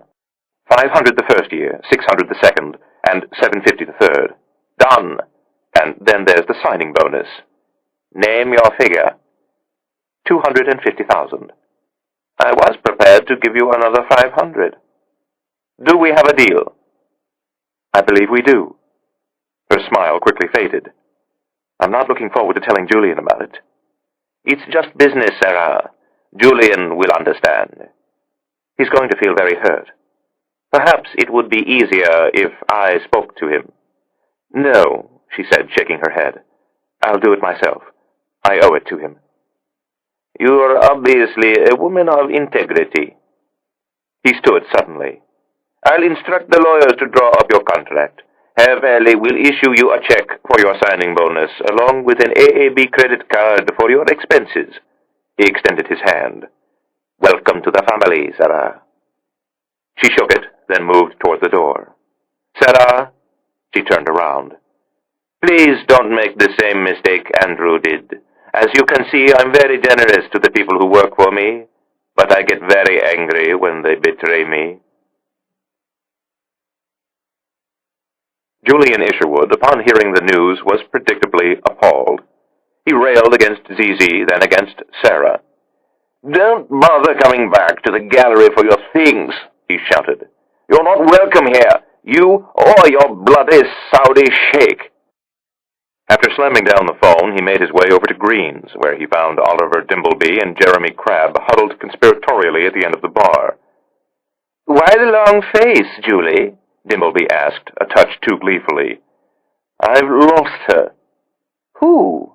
500 the first year, 600 the second, and 750 the third. Done. And then there's the signing bonus. Name your figure. 250,000. I was prepared to give you another 500. Do we have a deal? I believe we do. Her smile quickly faded. I'm not looking forward to telling Julian about it. It's just business, Sarah. Julian will understand. He's going to feel very hurt. Perhaps it would be easier if I spoke to him. No, she said, shaking her head. I'll do it myself. I owe it to him. You're obviously a woman of integrity. He stood suddenly. I'll instruct the lawyers to draw up your contract. Herr Valley will issue you a check for your signing bonus, along with an AAB credit card for your expenses. He extended his hand. Welcome to the family, Sarah. She shook it, then moved toward the door. Sarah, she turned around. Please don't make the same mistake Andrew did. As you can see, I'm very generous to the people who work for me, but I get very angry when they betray me. Julian Isherwood, upon hearing the news, was predictably appalled. He railed against Zizi, then against Sarah. Don't bother coming back to the gallery for your things, he shouted. You're not welcome here, you or your bloody Saudi sheikh. After slamming down the phone, he made his way over to Green's, where he found Oliver Dimbleby and Jeremy Crabb huddled conspiratorially at the end of the bar. Why the long face, Julie? Dimbleby asked, a touch too gleefully. I've lost her. Who?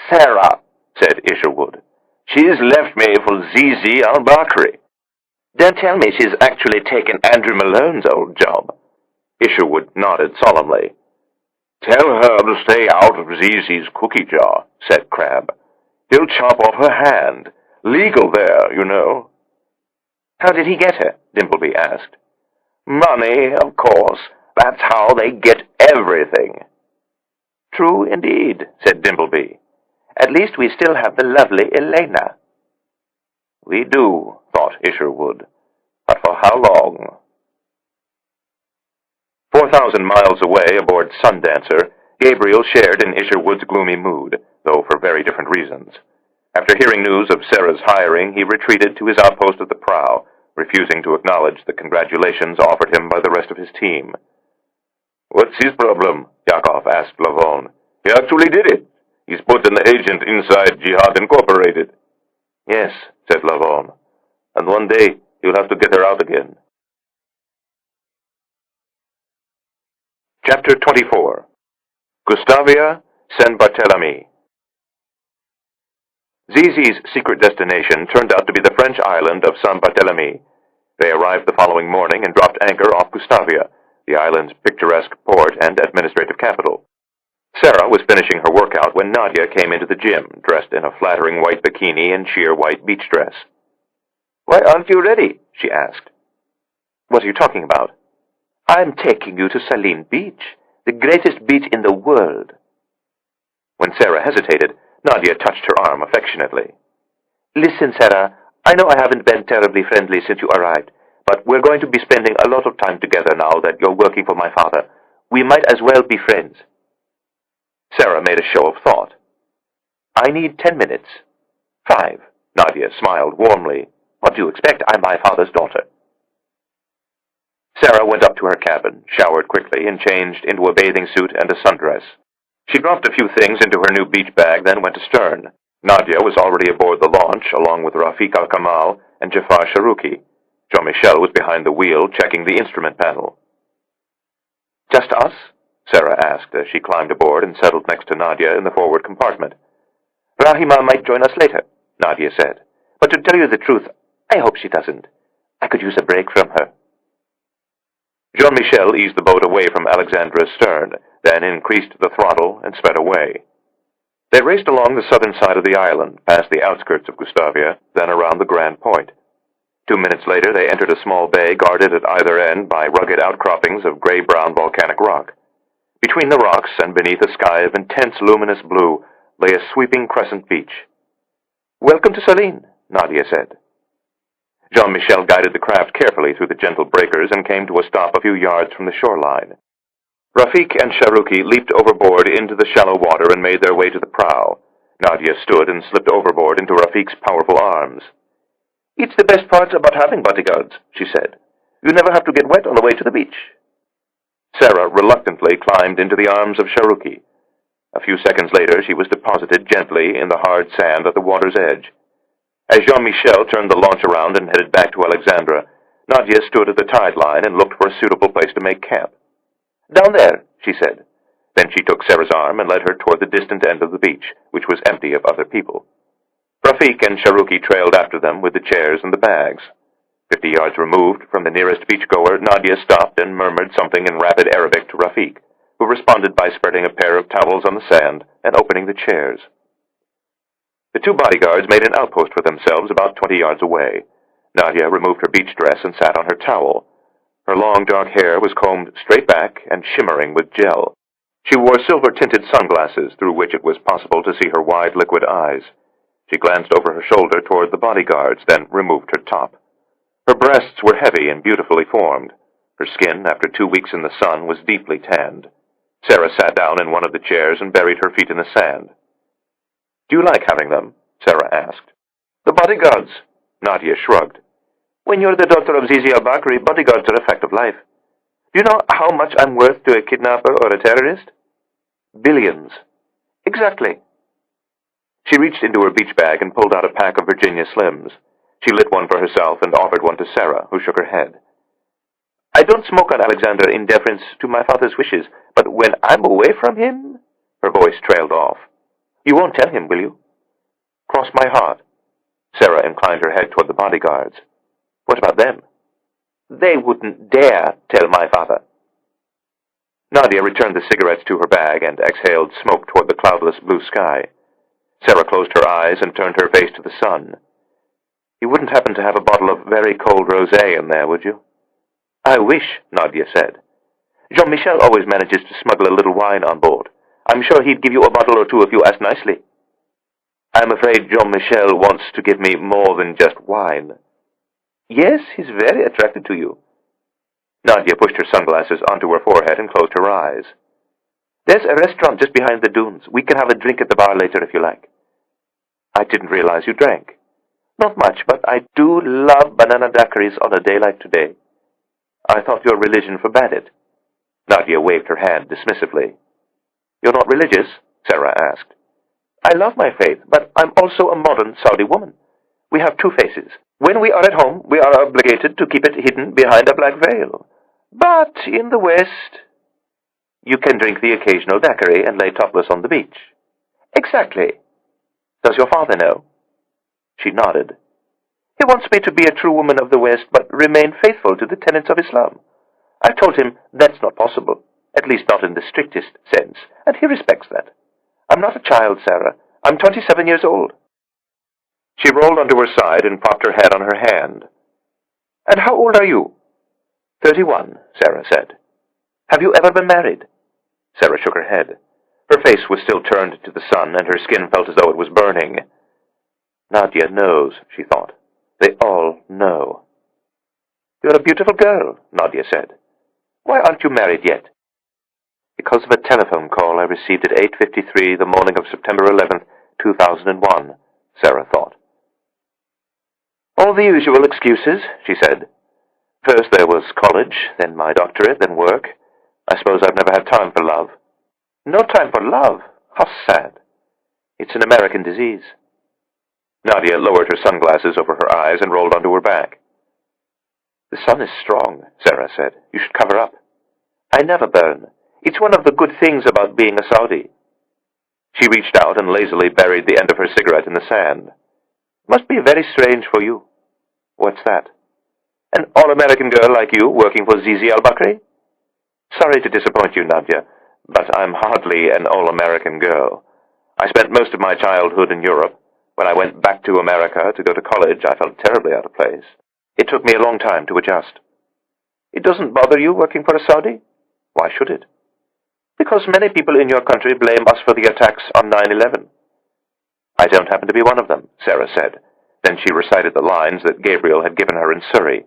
Sarah, said Isherwood. She's left me for Zizi al-Bakri. Don't tell me she's actually taken Andrew Malone's old job. Isherwood nodded solemnly. Tell her to stay out of Zizi's cookie jar, said Crabb. He'll chop off her hand. Legal there, you know. How did he get her? Dimbleby asked. Money, of course. That's how they get everything. True indeed, said Dimbleby. At least we still have the lovely Elena. We do, thought Isherwood. But for how long? 4,000 miles away aboard Sundancer, Gabriel shared in Isherwood's gloomy mood, though for very different reasons. After hearing news of Sarah's hiring, he retreated to his outpost at the prow, refusing to acknowledge the congratulations offered him by the rest of his team. What's his problem? Yakov asked Lavon. He actually did it. He's put an agent inside Jihad Incorporated. Yes, said Lavon. And one day he'll have to get her out again. Chapter 24. Gustavia, San Barthélemy. Zizi's secret destination turned out to be the French island of San Barthélemy. They arrived the following morning and dropped anchor off Gustavia, the island's picturesque port and administrative capital. Sarah was finishing her workout when Nadia came into the gym, dressed in a flattering white bikini and sheer white beach dress. Why aren't you ready? She asked. What are you talking about? I'm taking you to Saline Beach, the greatest beach in the world. When Sarah hesitated, Nadia touched her arm affectionately. Listen, Sarah, I know I haven't been terribly friendly since you arrived, but we're going to be spending a lot of time together now that you're working for my father. We might as well be friends. Sarah made a show of thought. I need 10 minutes. 5. Nadia smiled warmly. What do you expect? I'm my father's daughter. Sarah went up to her cabin, showered quickly, and changed into a bathing suit and a sundress. She dropped a few things into her new beach bag, then went astern. Nadia was already aboard the launch, along with Rafik al-Kamal and Jafar Sharuki. Jean-Michel was behind the wheel, checking the instrument panel. Just us? Sarah asked as she climbed aboard and settled next to Nadia in the forward compartment. Rahima might join us later, Nadia said. But to tell you the truth, I hope she doesn't. I could use a break from her. Jean-Michel eased the boat away from Alexandra's stern, then increased the throttle and sped away. They raced along the southern side of the island, past the outskirts of Gustavia, then around the Grand Point. 2 minutes later, they entered a small bay guarded at either end by rugged outcroppings of gray-brown volcanic rock. Between the rocks and beneath a sky of intense luminous blue lay a sweeping crescent beach. Welcome to Saline, Nadia said. Jean-Michel guided the craft carefully through the gentle breakers and came to a stop a few yards from the shoreline. Rafik and Sharuki leaped overboard into the shallow water and made their way to the prow. Nadia stood and slipped overboard into Rafik's powerful arms. It's the best part about having bodyguards, she said. You never have to get wet on the way to the beach. Sarah reluctantly climbed into the arms of Sharuki. A few seconds later, she was deposited gently in the hard sand at the water's edge. As Jean-Michel turned the launch around and headed back to Alexandra, Nadia stood at the tide line and looked for a suitable place to make camp. "Down there," she said. Then she took Sarah's arm and led her toward the distant end of the beach, which was empty of other people. Rafik and Sharuki trailed after them with the chairs and the bags. 50 yards removed from the nearest beachgoer, Nadia stopped and murmured something in rapid Arabic to Rafik, who responded by spreading a pair of towels on the sand and opening the chairs. The two bodyguards made an outpost for themselves about 20 yards away. Nadia removed her beach dress and sat on her towel. Her long dark hair was combed straight back and shimmering with gel. She wore silver-tinted sunglasses through which it was possible to see her wide liquid eyes. She glanced over her shoulder toward the bodyguards, then removed her top. Her breasts were heavy and beautifully formed. Her skin, after 2 weeks in the sun, was deeply tanned. Sarah sat down in one of the chairs and buried her feet in the sand. "Do you like having them?" Sarah asked. "The bodyguards," Nadia shrugged. "When you're the daughter of Zizi al-Bakri, bodyguards are a fact of life. Do you know how much I'm worth to a kidnapper or a terrorist? Billions." "Exactly." She reached into her beach bag and pulled out a pack of Virginia Slims. She lit one for herself and offered one to Sarah, who shook her head. "I don't smoke on Alexander in deference to my father's wishes, but when I'm away from him—" Her voice trailed off. "You won't tell him, will you?" "Cross my heart." Sarah inclined her head toward the bodyguards. "What about them?" "They wouldn't dare tell my father." Nadia returned the cigarettes to her bag and exhaled smoke toward the cloudless blue sky. Sarah closed her eyes and turned her face to the sun. "You wouldn't happen to have a bottle of very cold rosé in there, would you?" "I wish," Nadia said. "Jean-Michel always manages to smuggle a little wine on board. I'm sure he'd give you a bottle or two if you asked nicely." "I'm afraid Jean-Michel wants to give me more than just wine." "Yes, he's very attracted to you." Nadia pushed her sunglasses onto her forehead and closed her eyes. "There's a restaurant just behind the dunes. We can have a drink at the bar later if you like." "I didn't realize you drank." "Not much, but I do love banana daiquiris on a day like today." "I thought your religion forbade it." Nadia waved her hand dismissively. "You're not religious?" Sarah asked. "I love my faith, but I'm also a modern Saudi woman. We have two faces. When we are at home, we are obligated to keep it hidden behind a black veil. But in the West, you can drink the occasional daiquiri and lay topless on the beach." "Exactly. Does your father know?" She nodded. "He wants me to be a true woman of the West, but remain faithful to the tenets of Islam. I've told him that's not possible, at least not in the strictest sense, and he respects that. I'm not a child, Sarah. I'm 27 years old." She rolled onto her side and propped her head on her hand. "And how old are you?" 31, Sarah said. "Have you ever been married?" Sarah shook her head. Her face was still turned to the sun, and her skin felt as though it was burning. Nadia knows, she thought. They all know. "You're a beautiful girl," Nadia said. "Why aren't you married yet?" "Because of a telephone call I received at 8:53 the morning of September 11th, 2001, Sarah thought. "All the usual excuses," she said. "First there was college, then my doctorate, then work. I suppose I've never had time for love." "No time for love? How sad. It's an American disease." Nadia lowered her sunglasses over her eyes and rolled onto her back. "The sun is strong," Sarah said. "You should cover up." "I never burn. It's one of the good things about being a Saudi." She reached out and lazily buried the end of her cigarette in the sand. "Must be very strange for you." "What's that?" "An all-American girl like you working for Zizi al-Bakri?" "Sorry to disappoint you, Nadia, but I'm hardly an all-American girl. I spent most of my childhood in Europe. When I went back to America to go to college, I felt terribly out of place. It took me a long time to adjust." "It doesn't bother you working for a Saudi?" "Why should it?" "Because many people in your country blame us for the attacks on 9/11. "I don't happen to be one of them," Sarah said. Then she recited the lines that Gabriel had given her in Surrey.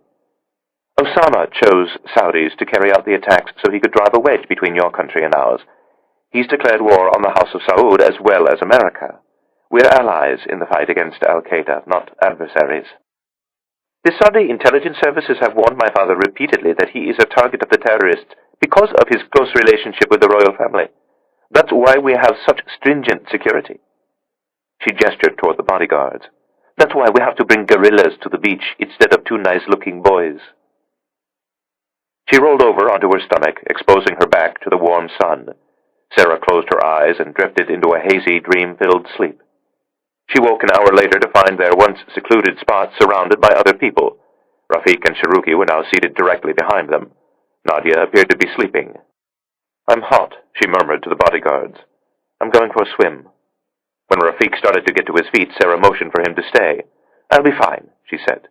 "Osama chose Saudis to carry out the attacks so he could drive a wedge between your country and ours. He's declared war on the House of Saud as well as America. We're allies in the fight against al-Qaeda, not adversaries." "The Saudi intelligence services have warned my father repeatedly that he is a target of the terrorists Because of his close relationship with the royal family. That's why we have such stringent security. She gestured toward the bodyguards. That's why we have to bring gorillas to the beach instead of two nice-looking boys. She rolled over onto her stomach, exposing her back to the warm sun. Sarah closed her eyes and drifted into a hazy, dream-filled sleep. She woke an hour later to find their once secluded spot surrounded by other people. Rafik and Sharuki were now seated directly behind them. Nadia appeared to be sleeping. "I'm hot," she murmured to the bodyguards. "I'm going for a swim." When Rafik started to get to his feet, Sarah motioned for him to stay. "I'll be fine," she said.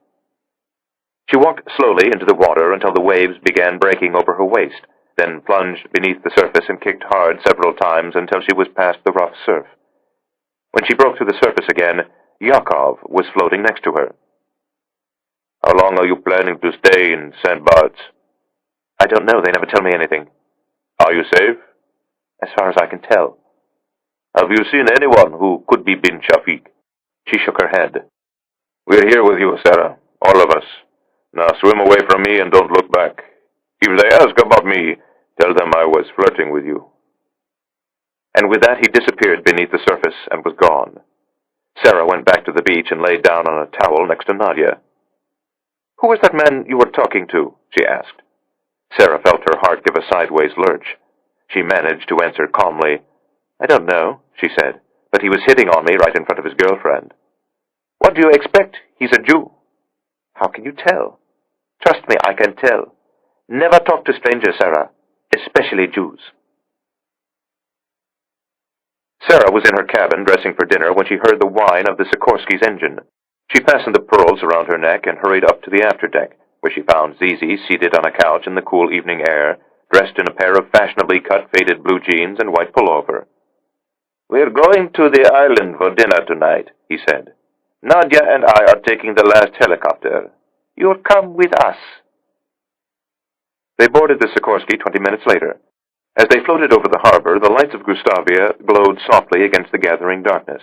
She walked slowly into the water until the waves began breaking over her waist, then plunged beneath the surface and kicked hard several times until she was past the rough surf. When she broke through the surface again, Yakov was floating next to her. "How long are you planning to stay in St. Bart's?" "I don't know. They never tell me anything." "Are you safe?" "As far as I can tell." "Have you seen anyone who could be bin Shafiq?" She shook her head. "We're here with you, Sarah. All of us. Now swim away from me and don't look back. If they ask about me, tell them I was flirting with you." And with that he disappeared beneath the surface and was gone. Sarah went back to the beach and laid down on a towel next to Nadia. "Who was that man you were talking to?" she asked. Sarah felt her heart give a sideways lurch. She managed to answer calmly. "I don't know," she said, "but he was hitting on me right in front of his girlfriend." "What do you expect? He's a Jew." "How can you tell?" "Trust me, I can tell. Never talk to strangers, Sarah, especially Jews." Sarah was in her cabin dressing for dinner when she heard the whine of the Sikorsky's engine. She fastened the pearls around her neck and hurried up to the afterdeck, where she found Zizi seated on a couch in the cool evening air, dressed in a pair of fashionably cut faded blue jeans and white pullover. "We're going to the island for dinner tonight," he said. "Nadia and I are taking the last helicopter. You'll come with us." They boarded the Sikorsky 20 minutes later. As they floated over the harbor, the lights of Gustavia glowed softly against the gathering darkness.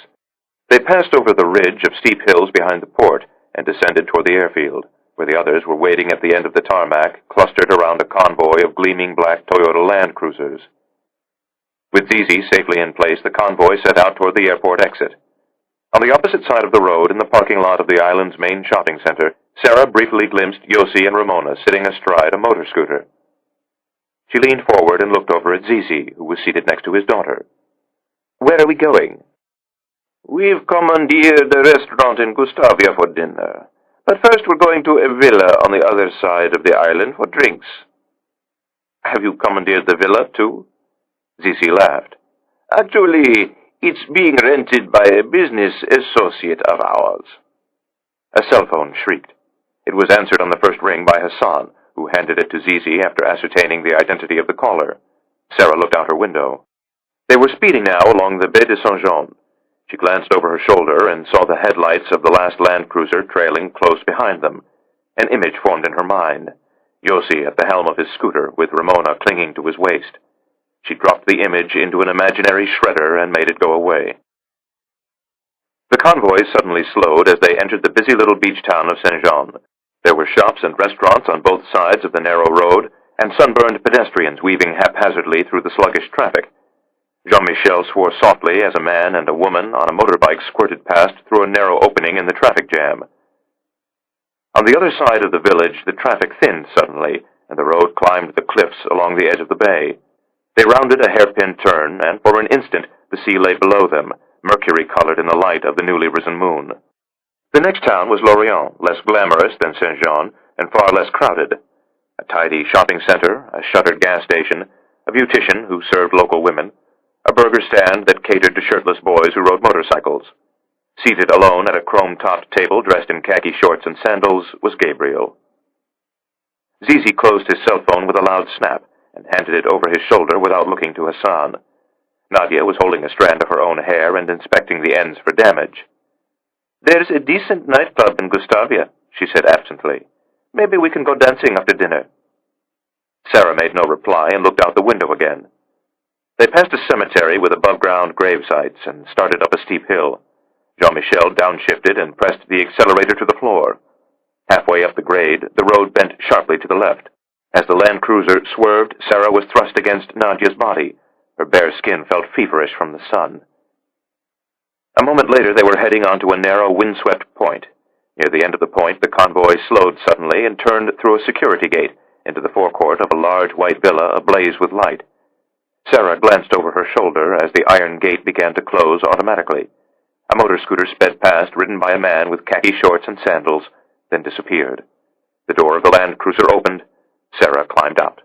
They passed over the ridge of steep hills behind the port and descended toward the airfield, where the others were waiting at the end of the tarmac, clustered around a convoy of gleaming black Toyota Land Cruisers. With Zizi safely in place, the convoy set out toward the airport exit. On the opposite side of the road, in the parking lot of the island's main shopping center, Sarah briefly glimpsed Yossi and Ramona sitting astride a motor scooter. She leaned forward and looked over at Zizi, who was seated next to his daughter. "Where are we going?" "We've commandeered a restaurant in Gustavia for dinner. But first we're going to a villa on the other side of the island for drinks." "Have you commandeered the villa, too?" Zizi laughed. "Actually, it's being rented by a business associate of ours." A cell phone shrieked. It was answered on the first ring by Hassan, who handed it to Zizi after ascertaining the identity of the caller. Sarah looked out her window. They were speeding now along the Baie de Saint-Jean. She glanced over her shoulder and saw the headlights of the last Land Cruiser trailing close behind them. An image formed in her mind. Yossi at the helm of his scooter, with Ramona clinging to his waist. She dropped the image into an imaginary shredder and made it go away. The convoy suddenly slowed as they entered the busy little beach town of Saint-Jean. There were shops and restaurants on both sides of the narrow road, and sunburned pedestrians weaving haphazardly through the sluggish traffic. Jean-Michel swore softly as a man and a woman on a motorbike squirted past through a narrow opening in the traffic jam. On the other side of the village, the traffic thinned suddenly, and the road climbed the cliffs along the edge of the bay. They rounded a hairpin turn, and for an instant the sea lay below them, mercury-colored in the light of the newly risen moon. The next town was Lorient, less glamorous than Saint-Jean, and far less crowded. A tidy shopping center, a shuttered gas station, a beautician who served local women, a burger stand that catered to shirtless boys who rode motorcycles. Seated alone at a chrome-topped table dressed in khaki shorts and sandals was Gabriel. Zizi closed his cell phone with a loud snap and handed it over his shoulder without looking to Hassan. Nadia was holding a strand of her own hair and inspecting the ends for damage. "There's a decent nightclub in Gustavia," she said absently. "Maybe we can go dancing after dinner." Sarah made no reply and looked out the window again. They passed a cemetery with above-ground grave sites and started up a steep hill. Jean-Michel downshifted and pressed the accelerator to the floor. Halfway up the grade, the road bent sharply to the left. As the Land Cruiser swerved, Sarah was thrust against Nadia's body. Her bare skin felt feverish from the sun. A moment later, they were heading onto a narrow, windswept point. Near the end of the point, the convoy slowed suddenly and turned through a security gate into the forecourt of a large white villa ablaze with light. Sarah glanced over her shoulder as the iron gate began to close automatically. A motor scooter sped past, ridden by a man with khaki shorts and sandals, then disappeared. The door of the Land Cruiser opened. Sarah climbed out.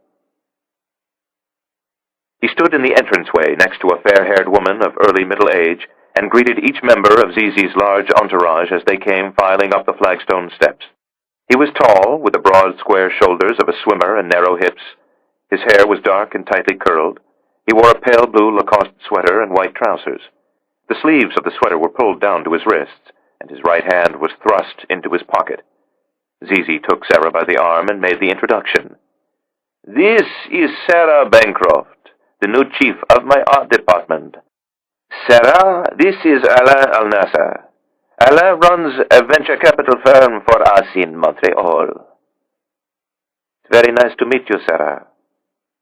He stood in the entranceway next to a fair-haired woman of early middle age and greeted each member of Zizi's large entourage as they came filing up the flagstone steps. He was tall, with the broad, square shoulders of a swimmer and narrow hips. His hair was dark and tightly curled. He wore a pale blue Lacoste sweater and white trousers. The sleeves of the sweater were pulled down to his wrists, and his right hand was thrust into his pocket. Zizi took Sarah by the arm and made the introduction. "This is Sarah Bancroft, the new chief of my art department. Sarah, this is Alain Al-Nasser. Alain runs a venture capital firm for us in Montreal." "It's very nice to meet you, Sarah."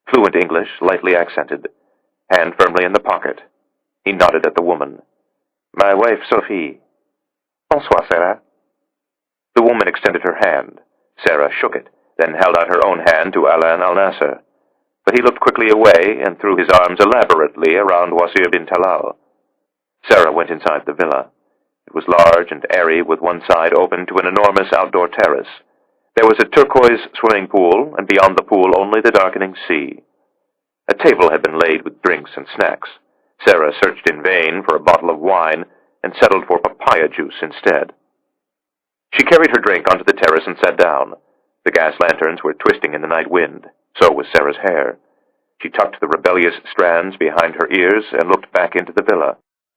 Fluent English, lightly accented, hand firmly in the pocket. He nodded at the woman. "My wife, Sophie." "Bonsoir, Sarah." The woman extended her hand. Sarah shook it, then held out her own hand to Alain Al-Nasser. But he looked quickly away and threw his arms elaborately around Wasir bin Talal. Sarah went inside the villa. It was large and airy, with one side open to an enormous outdoor terrace. There was a turquoise swimming pool, and beyond the pool only the darkening sea. A table had been laid with drinks and snacks. Sarah searched in vain for a bottle of wine and settled for papaya juice instead. She carried her drink onto the terrace and sat down. The gas lanterns were twisting in the night wind. So was Sarah's hair. She tucked the rebellious strands behind her ears and looked back into the villa.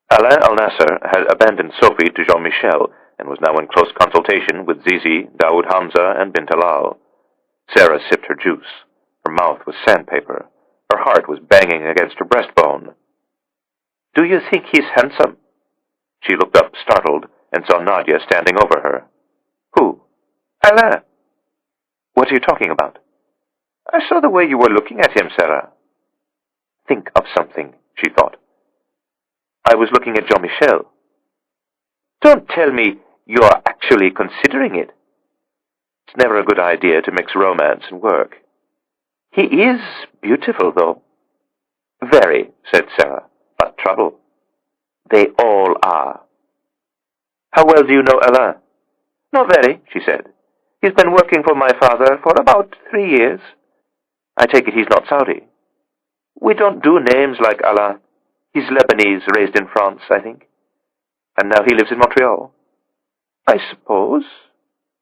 Alain Al-Nasser had abandoned Sophie to Jean-Michel and was now in close consultation with Zizi, Daoud Hamza, and Bintalal. Sarah sipped her juice. Her mouth was sandpaper. Her heart was banging against her breastbone. "Do you think he's handsome?" She looked up, startled, and saw Nadia standing over her. "Who?" "Alain." "What are you talking about?" "I saw the way you were looking at him, Sarah." Think of something, she thought. "I was looking at Jean-Michel." "Don't tell me you're actually considering it." It's never a good idea to mix romance and work. "He is beautiful, though." "Very," said Sarah, "but trouble." "They all are." "How well do you know Alain?" "Not very," she said. "He's been working for my father for about 3 years. I take it he's not Saudi." "We don't do names like Alain. He's Lebanese, raised in France, I think. And now he lives in Montreal." "I suppose."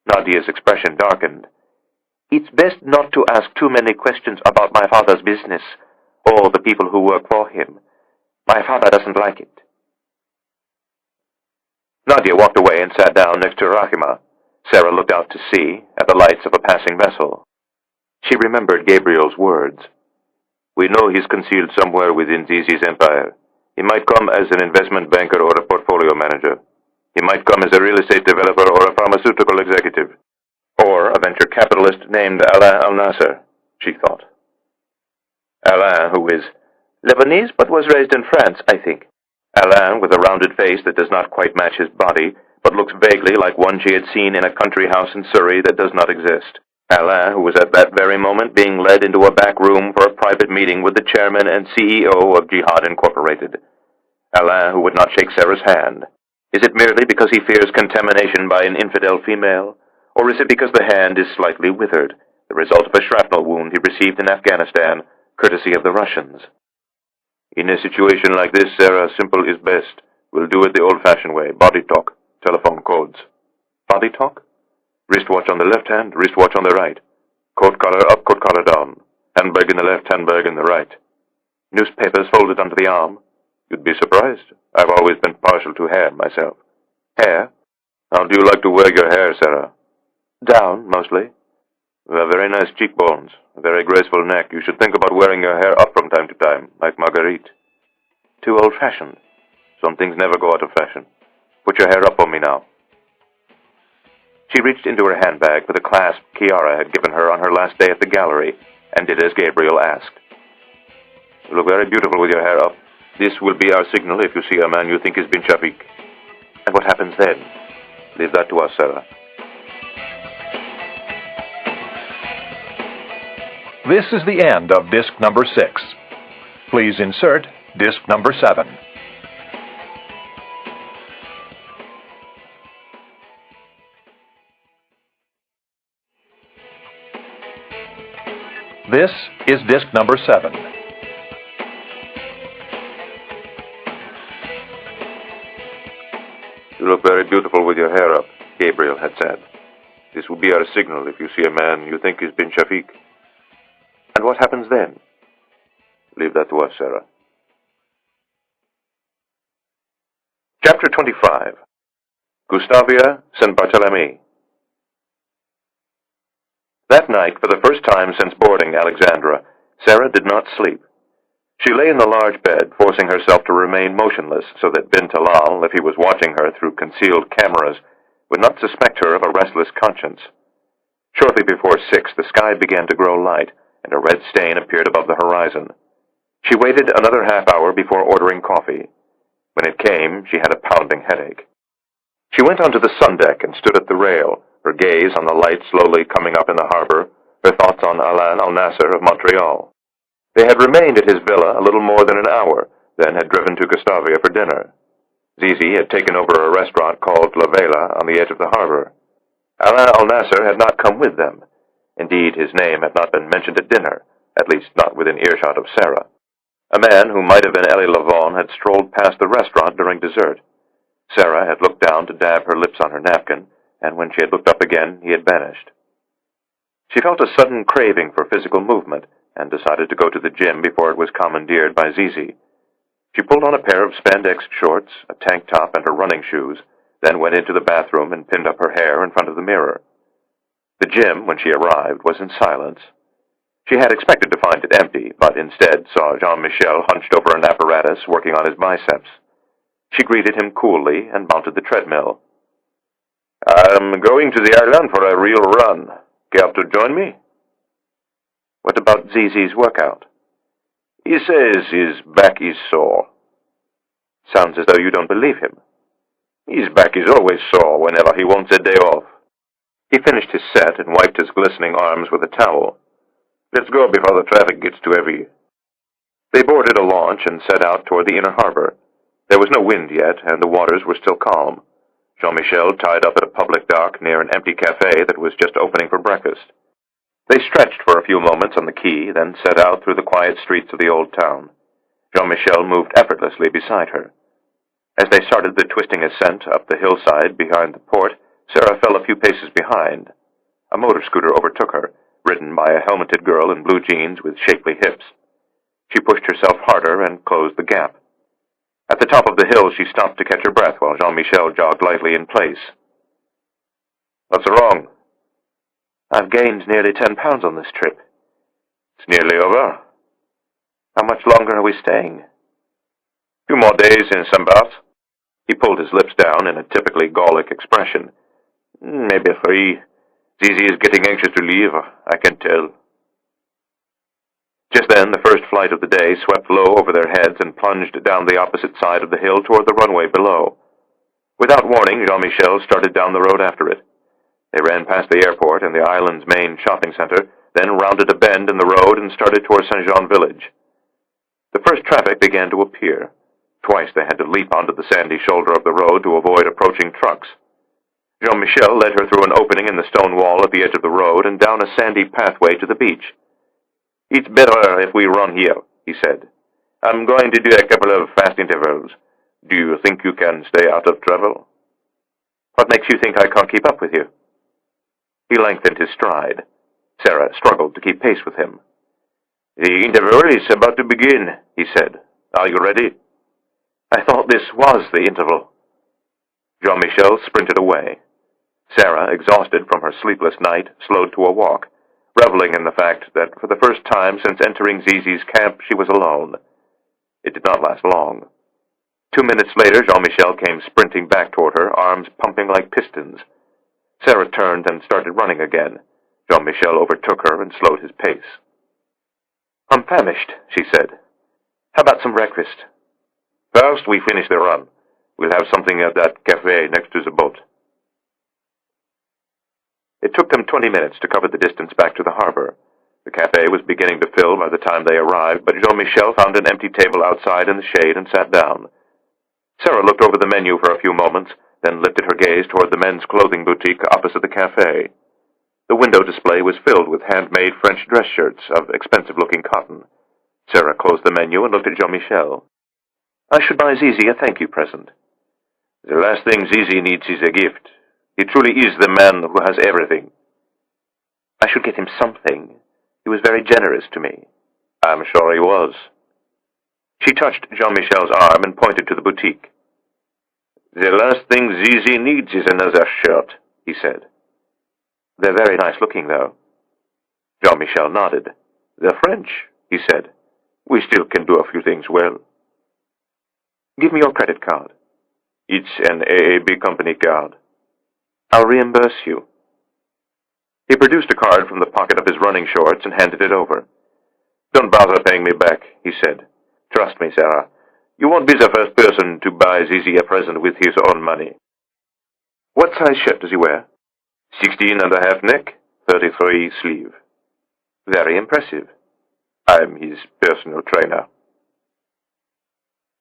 Nadia's expression darkened. "It's best not to ask too many questions about my father's business, or the people who work for him. My father doesn't like it." Nadia walked away and sat down next to Rahima. Sarah looked out to sea, at the lights of a passing vessel. She remembered Gabriel's words. "We know he's concealed somewhere within Zizi's empire. He might come as an investment banker or a portfolio manager. He might come as a real estate developer or a pharmaceutical executive. Or a venture capitalist named Alain Al-Nasser," she thought. Alain, who is Lebanese but was raised in France, I think. Alain, with a rounded face that does not quite match his body, but looks vaguely like one she had seen in a country house in Surrey that does not exist. Alain, who was at that very moment being led into a back room for a private meeting with the chairman and CEO of Jihad Incorporated. Alain, who would not shake Sarah's hand. Is it merely because he fears contamination by an infidel female? Or is it because the hand is slightly withered, the result of a shrapnel wound he received in Afghanistan, courtesy of the Russians? "In a situation like this, Sarah, simple is best. We'll do it the old-fashioned way. Body talk. Telephone codes." "Body talk?" "Wristwatch on the left hand, wristwatch on the right. Coat collar up, coat collar down. Handbag in the left, handbag in the right. Newspapers folded under the arm. You'd be surprised. I've always been partial to hair, myself." "Hair? How do you like to wear your hair, Sarah?" "Down, mostly." "You have very nice cheekbones, a very graceful neck. You should think about wearing your hair up from time to time, like Marguerite." "Too old-fashioned." "Some things never go out of fashion. Put your hair up for me now." She reached into her handbag for the clasp Chiara had given her on her last day at the gallery and did as Gabriel asked. "You look very beautiful with your hair up. This will be our signal if you see a man you think is bin Shafiq." "And what happens then?" "Leave that to us, Sarah." This is the end of disc number 6. Please insert disc number 7. This is disc number 7. "You look very beautiful with your hair up," Gabriel had said. "This will be our signal if you see a man you think is bin Shafiq." "And what happens then?" "Leave that to us, Sarah." Chapter 25. Gustavia St. Barthélemy. That night, for the first time since boarding Alexandra, Sarah did not sleep. She lay in the large bed, forcing herself to remain motionless so that bin Talal, if he was watching her through concealed cameras, would not suspect her of a restless conscience. Shortly before 6, the sky began to grow light, and a red stain appeared above the horizon. She waited another half hour before ordering coffee. When it came, she had a pounding headache. She went onto the sun deck and stood at the rail, her gaze on the light slowly coming up in the harbor, her thoughts on Alain al-Nasser of Montreal. They had remained at his villa a little more than an hour, then had driven to Gustavia for dinner. Zizi had taken over a restaurant called La Vela on the edge of the harbor. Alain al-Nasser had not come with them. Indeed, his name had not been mentioned at dinner, at least not within earshot of Sarah. A man who might have been Elie Lavon had strolled past the restaurant during dessert. Sarah had looked down to dab her lips on her napkin, and when she had looked up again, he had vanished. She felt a sudden craving for physical movement, and decided to go to the gym before it was commandeered by Zizi. She pulled on a pair of spandex shorts, a tank top, and her running shoes, then went into the bathroom and pinned up her hair in front of the mirror. The gym, when she arrived, was in silence. She had expected to find it empty, but instead saw Jean-Michel hunched over an apparatus working on his biceps. She greeted him coolly and mounted the treadmill. "I'm going to the island for a real run. Care to join me?" "What about Zizi's workout?" "He says his back is sore." "Sounds as though you don't believe him." "His back is always sore whenever he wants a day off." He finished his set and wiped his glistening arms with a towel. "Let's go before the traffic gets too heavy." They boarded a launch and set out toward the inner harbor. There was no wind yet, and the waters were still calm. Jean-Michel tied up at a public dock near an empty cafe that was just opening for breakfast. They stretched for a few moments on the quay, then set out through the quiet streets of the old town. Jean-Michel moved effortlessly beside her. As they started the twisting ascent up the hillside behind the port, Sarah fell a few paces behind. A motor scooter overtook her, ridden by a helmeted girl in blue jeans with shapely hips. She pushed herself harder and closed the gap. At the top of the hill, she stopped to catch her breath while Jean-Michel jogged lightly in place. "What's wrong?" "I've gained nearly 10 pounds on this trip." "It's nearly over." "How much longer are we staying?" "2 more days in Saint-Barth." He pulled his lips down in a typically Gallic expression. "Maybe 3. Zizi is getting anxious to leave, I can tell." Just then, the first flight of the day swept low over their heads and plunged down the opposite side of the hill toward the runway below. Without warning, Jean-Michel started down the road after it. They ran past the airport and the island's main shopping center, then rounded a bend in the road and started toward Saint-Jean village. The first traffic began to appear. Twice they had to leap onto the sandy shoulder of the road to avoid approaching trucks. Jean-Michel led her through an opening in the stone wall at the edge of the road and down a sandy pathway to the beach. "It's better if we run here," he said. "I'm going to do a couple of fast intervals. Do you think you can stay out of trouble?" "What makes you think I can't keep up with you?" He lengthened his stride. Sarah struggled to keep pace with him. "The interval is about to begin," he said. "Are you ready?" "I thought this was the interval." Jean-Michel sprinted away. Sarah, exhausted from her sleepless night, slowed to a walk, reveling in the fact that for the first time since entering Zizi's camp she was alone. It did not last long. 2 minutes later, Jean-Michel came sprinting back toward her, arms pumping like pistons. Sarah turned and started running again. Jean-Michel overtook her and slowed his pace. "I'm famished," she said. "How about some breakfast?" "First, we finish the run. We'll have something at that cafe next to the boat." It took them 20 minutes to cover the distance back to the harbor. The cafe was beginning to fill by the time they arrived, but Jean-Michel found an empty table outside in the shade and sat down. Sarah looked over the menu for a few moments, then lifted her gaze toward the men's clothing boutique opposite the cafe. The window display was filled with handmade French dress shirts of expensive-looking cotton. Sarah closed the menu and looked at Jean-Michel. "I should buy Zizi a thank-you present." "The last thing Zizi needs is a gift. He truly is the man who has everything." "I should get him something. He was very generous to me." "I'm sure he was." She touched Jean-Michel's arm and pointed to the boutique. "The last thing Zizi needs is another shirt," he said. "They're very nice-looking, though." Jean-Michel nodded. "They're French," he said. "We still can do a few things well." "Give me your credit card." "It's an AAB company card." "I'll reimburse you." He produced a card from the pocket of his running shorts and handed it over. "Don't bother paying me back," he said. "Trust me, Sarah. You won't be the first person to buy Zizi a present with his own money." "What size shirt does he wear?" 16.5 neck, 33 sleeve. "Very impressive." "I'm his personal trainer."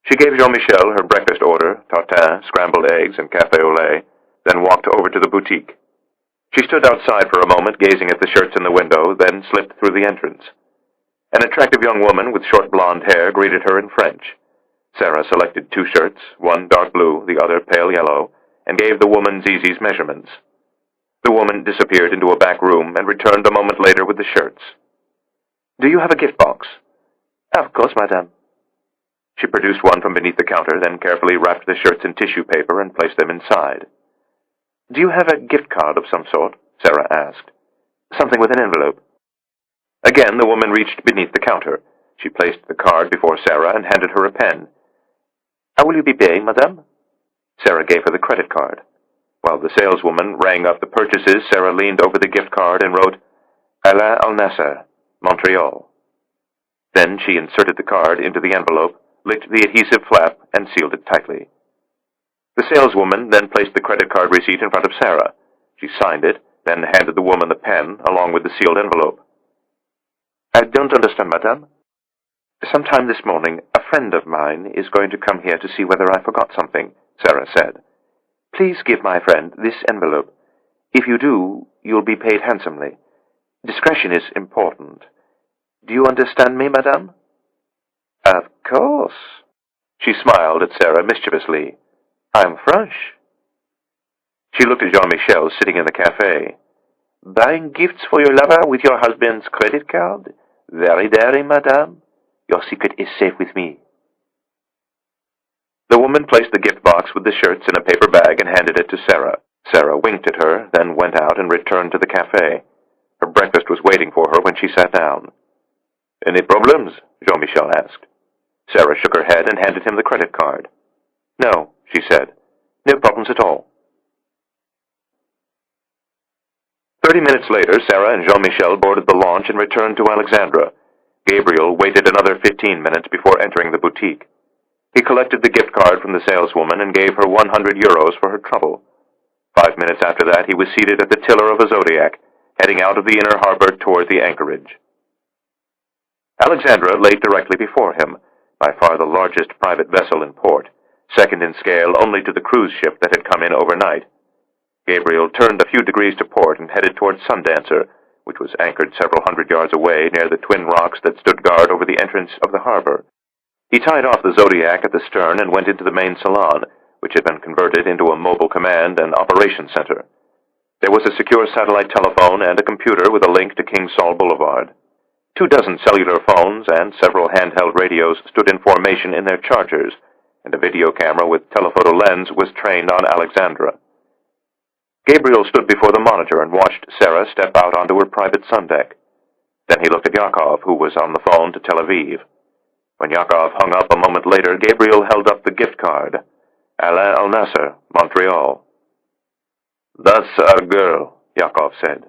She gave Jean-Michel her breakfast order, tartine, scrambled eggs, and café au lait, then walked over to the boutique. She stood outside for a moment, gazing at the shirts in the window, then slipped through the entrance. An attractive young woman with short blonde hair greeted her in French. Sarah selected 2 shirts, one dark blue, the other pale yellow, and gave the woman Zizi's measurements. The woman disappeared into a back room and returned a moment later with the shirts. "Do you have a gift box?" "Of course, madame." She produced one from beneath the counter, then carefully wrapped the shirts in tissue paper and placed them inside. "Do you have a gift card of some sort?" Sarah asked. "Something with an envelope." Again, the woman reached beneath the counter. She placed the card before Sarah and handed her a pen. "How will you be paying, madame?" Sarah gave her the credit card. While the saleswoman rang up the purchases, Sarah leaned over the gift card and wrote, "Alain Al-Nasser, Montreal." Then she inserted the card into the envelope, licked the adhesive flap, and sealed it tightly. The saleswoman then placed the credit card receipt in front of Sarah. She signed it, then handed the woman the pen, along with the sealed envelope. "I don't understand, madame." "Sometime this morning, a friend of mine is going to come here to see whether I forgot something," Sarah said. "Please give my friend this envelope. If you do, you'll be paid handsomely. Discretion is important. Do you understand me, madame?" "Of course." She smiled at Sarah mischievously. "I'm French." She looked at Jean-Michel sitting in the cafe. "Buying gifts for your lover with your husband's credit card? Very daring, madame. Your secret is safe with me." The woman placed the gift box with the shirts in a paper bag and handed it to Sarah. Sarah winked at her, then went out and returned to the cafe. Her breakfast was waiting for her when she sat down. "Any problems?" Jean-Michel asked. Sarah shook her head and handed him the credit card. "No," she said. "No problems at all." 30 minutes later, Sarah and Jean-Michel boarded the launch and returned to Alexandra. Gabriel waited another 15 minutes before entering the boutique. He collected the gift card from the saleswoman and gave her 100 euros for her trouble. 5 minutes after that, he was seated at the tiller of a Zodiac, heading out of the inner harbor toward the anchorage. Alexandra lay directly before him, by far the largest private vessel in port, second in scale only to the cruise ship that had come in overnight. Gabriel turned a few degrees to port and headed toward Sundancer, which was anchored several hundred yards away near the twin rocks that stood guard over the entrance of the harbor. He tied off the Zodiac at the stern and went into the main salon, which had been converted into a mobile command and operations center. There was a secure satellite telephone and a computer with a link to King Saul Boulevard. 24 cellular phones and several handheld radios stood in formation in their chargers, and a video camera with telephoto lens was trained on Alexandra. Gabriel stood before the monitor and watched Sarah step out onto her private sundeck. Then he looked at Yakov, who was on the phone to Tel Aviv. When Yakov hung up a moment later, Gabriel held up the gift card. Alain Al-Nasser, Montreal. That's our girl, Yakov said.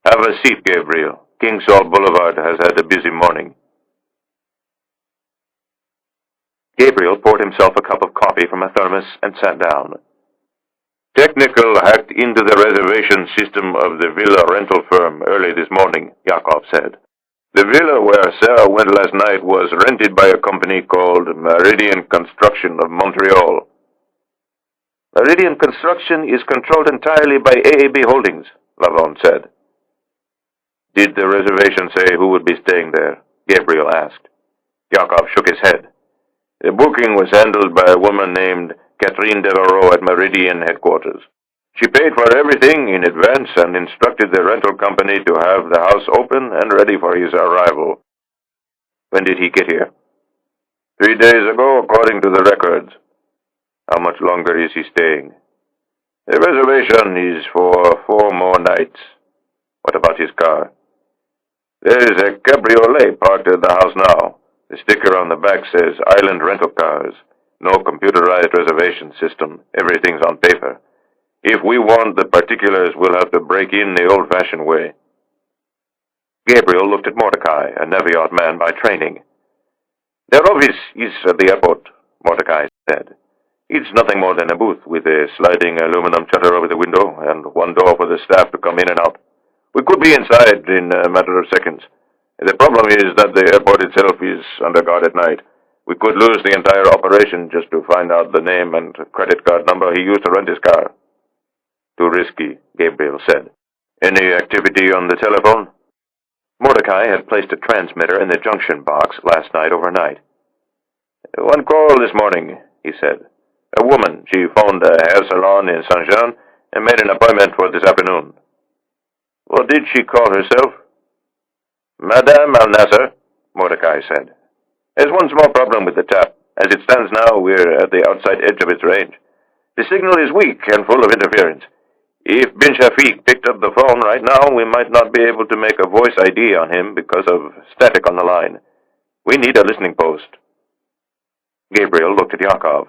Have a seat, Gabriel. King Saul Boulevard has had a busy morning. Gabriel poured himself a cup of coffee from a thermos and sat down. Technical hacked into the reservation system of the villa rental firm early this morning, Yakov said. The villa where Sarah went last night was rented by a company called Meridian Construction of Montreal. Meridian Construction is controlled entirely by AAB Holdings, Lavon said. Did the reservation say who would be staying there? Gabriel asked. Yakov shook his head. The booking was handled by a woman named Catherine Devereaux at Meridian headquarters. She paid for everything in advance and instructed the rental company to have the house open and ready for his arrival. When did he get here? 3 days ago, according to the records. How much longer is he staying? The reservation is for 4 more nights. What about his car? There is a cabriolet parked at the house now. The sticker on the back says Island Rental Cars. No computerized reservation system. Everything's on paper. If we want the particulars, we'll have to break in the old-fashioned way. Gabriel looked at Mordecai, a Neviot man by training. Their office is at the airport, Mordecai said. It's nothing more than a booth with a sliding aluminum shutter over the window and one door for the staff to come in and out. We could be inside in a matter of seconds. The problem is that the airport itself is under guard at night. We could lose the entire operation just to find out the name and credit card number he used to rent his car. Too risky, Gabriel said. Any activity on the telephone? Mordecai had placed a transmitter in the junction box last night overnight. One call this morning, he said. A woman. She phoned a hair salon in Saint-Jean and made an appointment for this afternoon. What did she call herself? Madame Al-Nasser, Mordecai said. There's one small problem with the tap. As it stands now, we're at the outside edge of its range. The signal is weak and full of interference. If bin Shafiq picked up the phone right now, we might not be able to make a voice ID on him because of static on the line. We need a listening post. Gabriel looked at Yakov.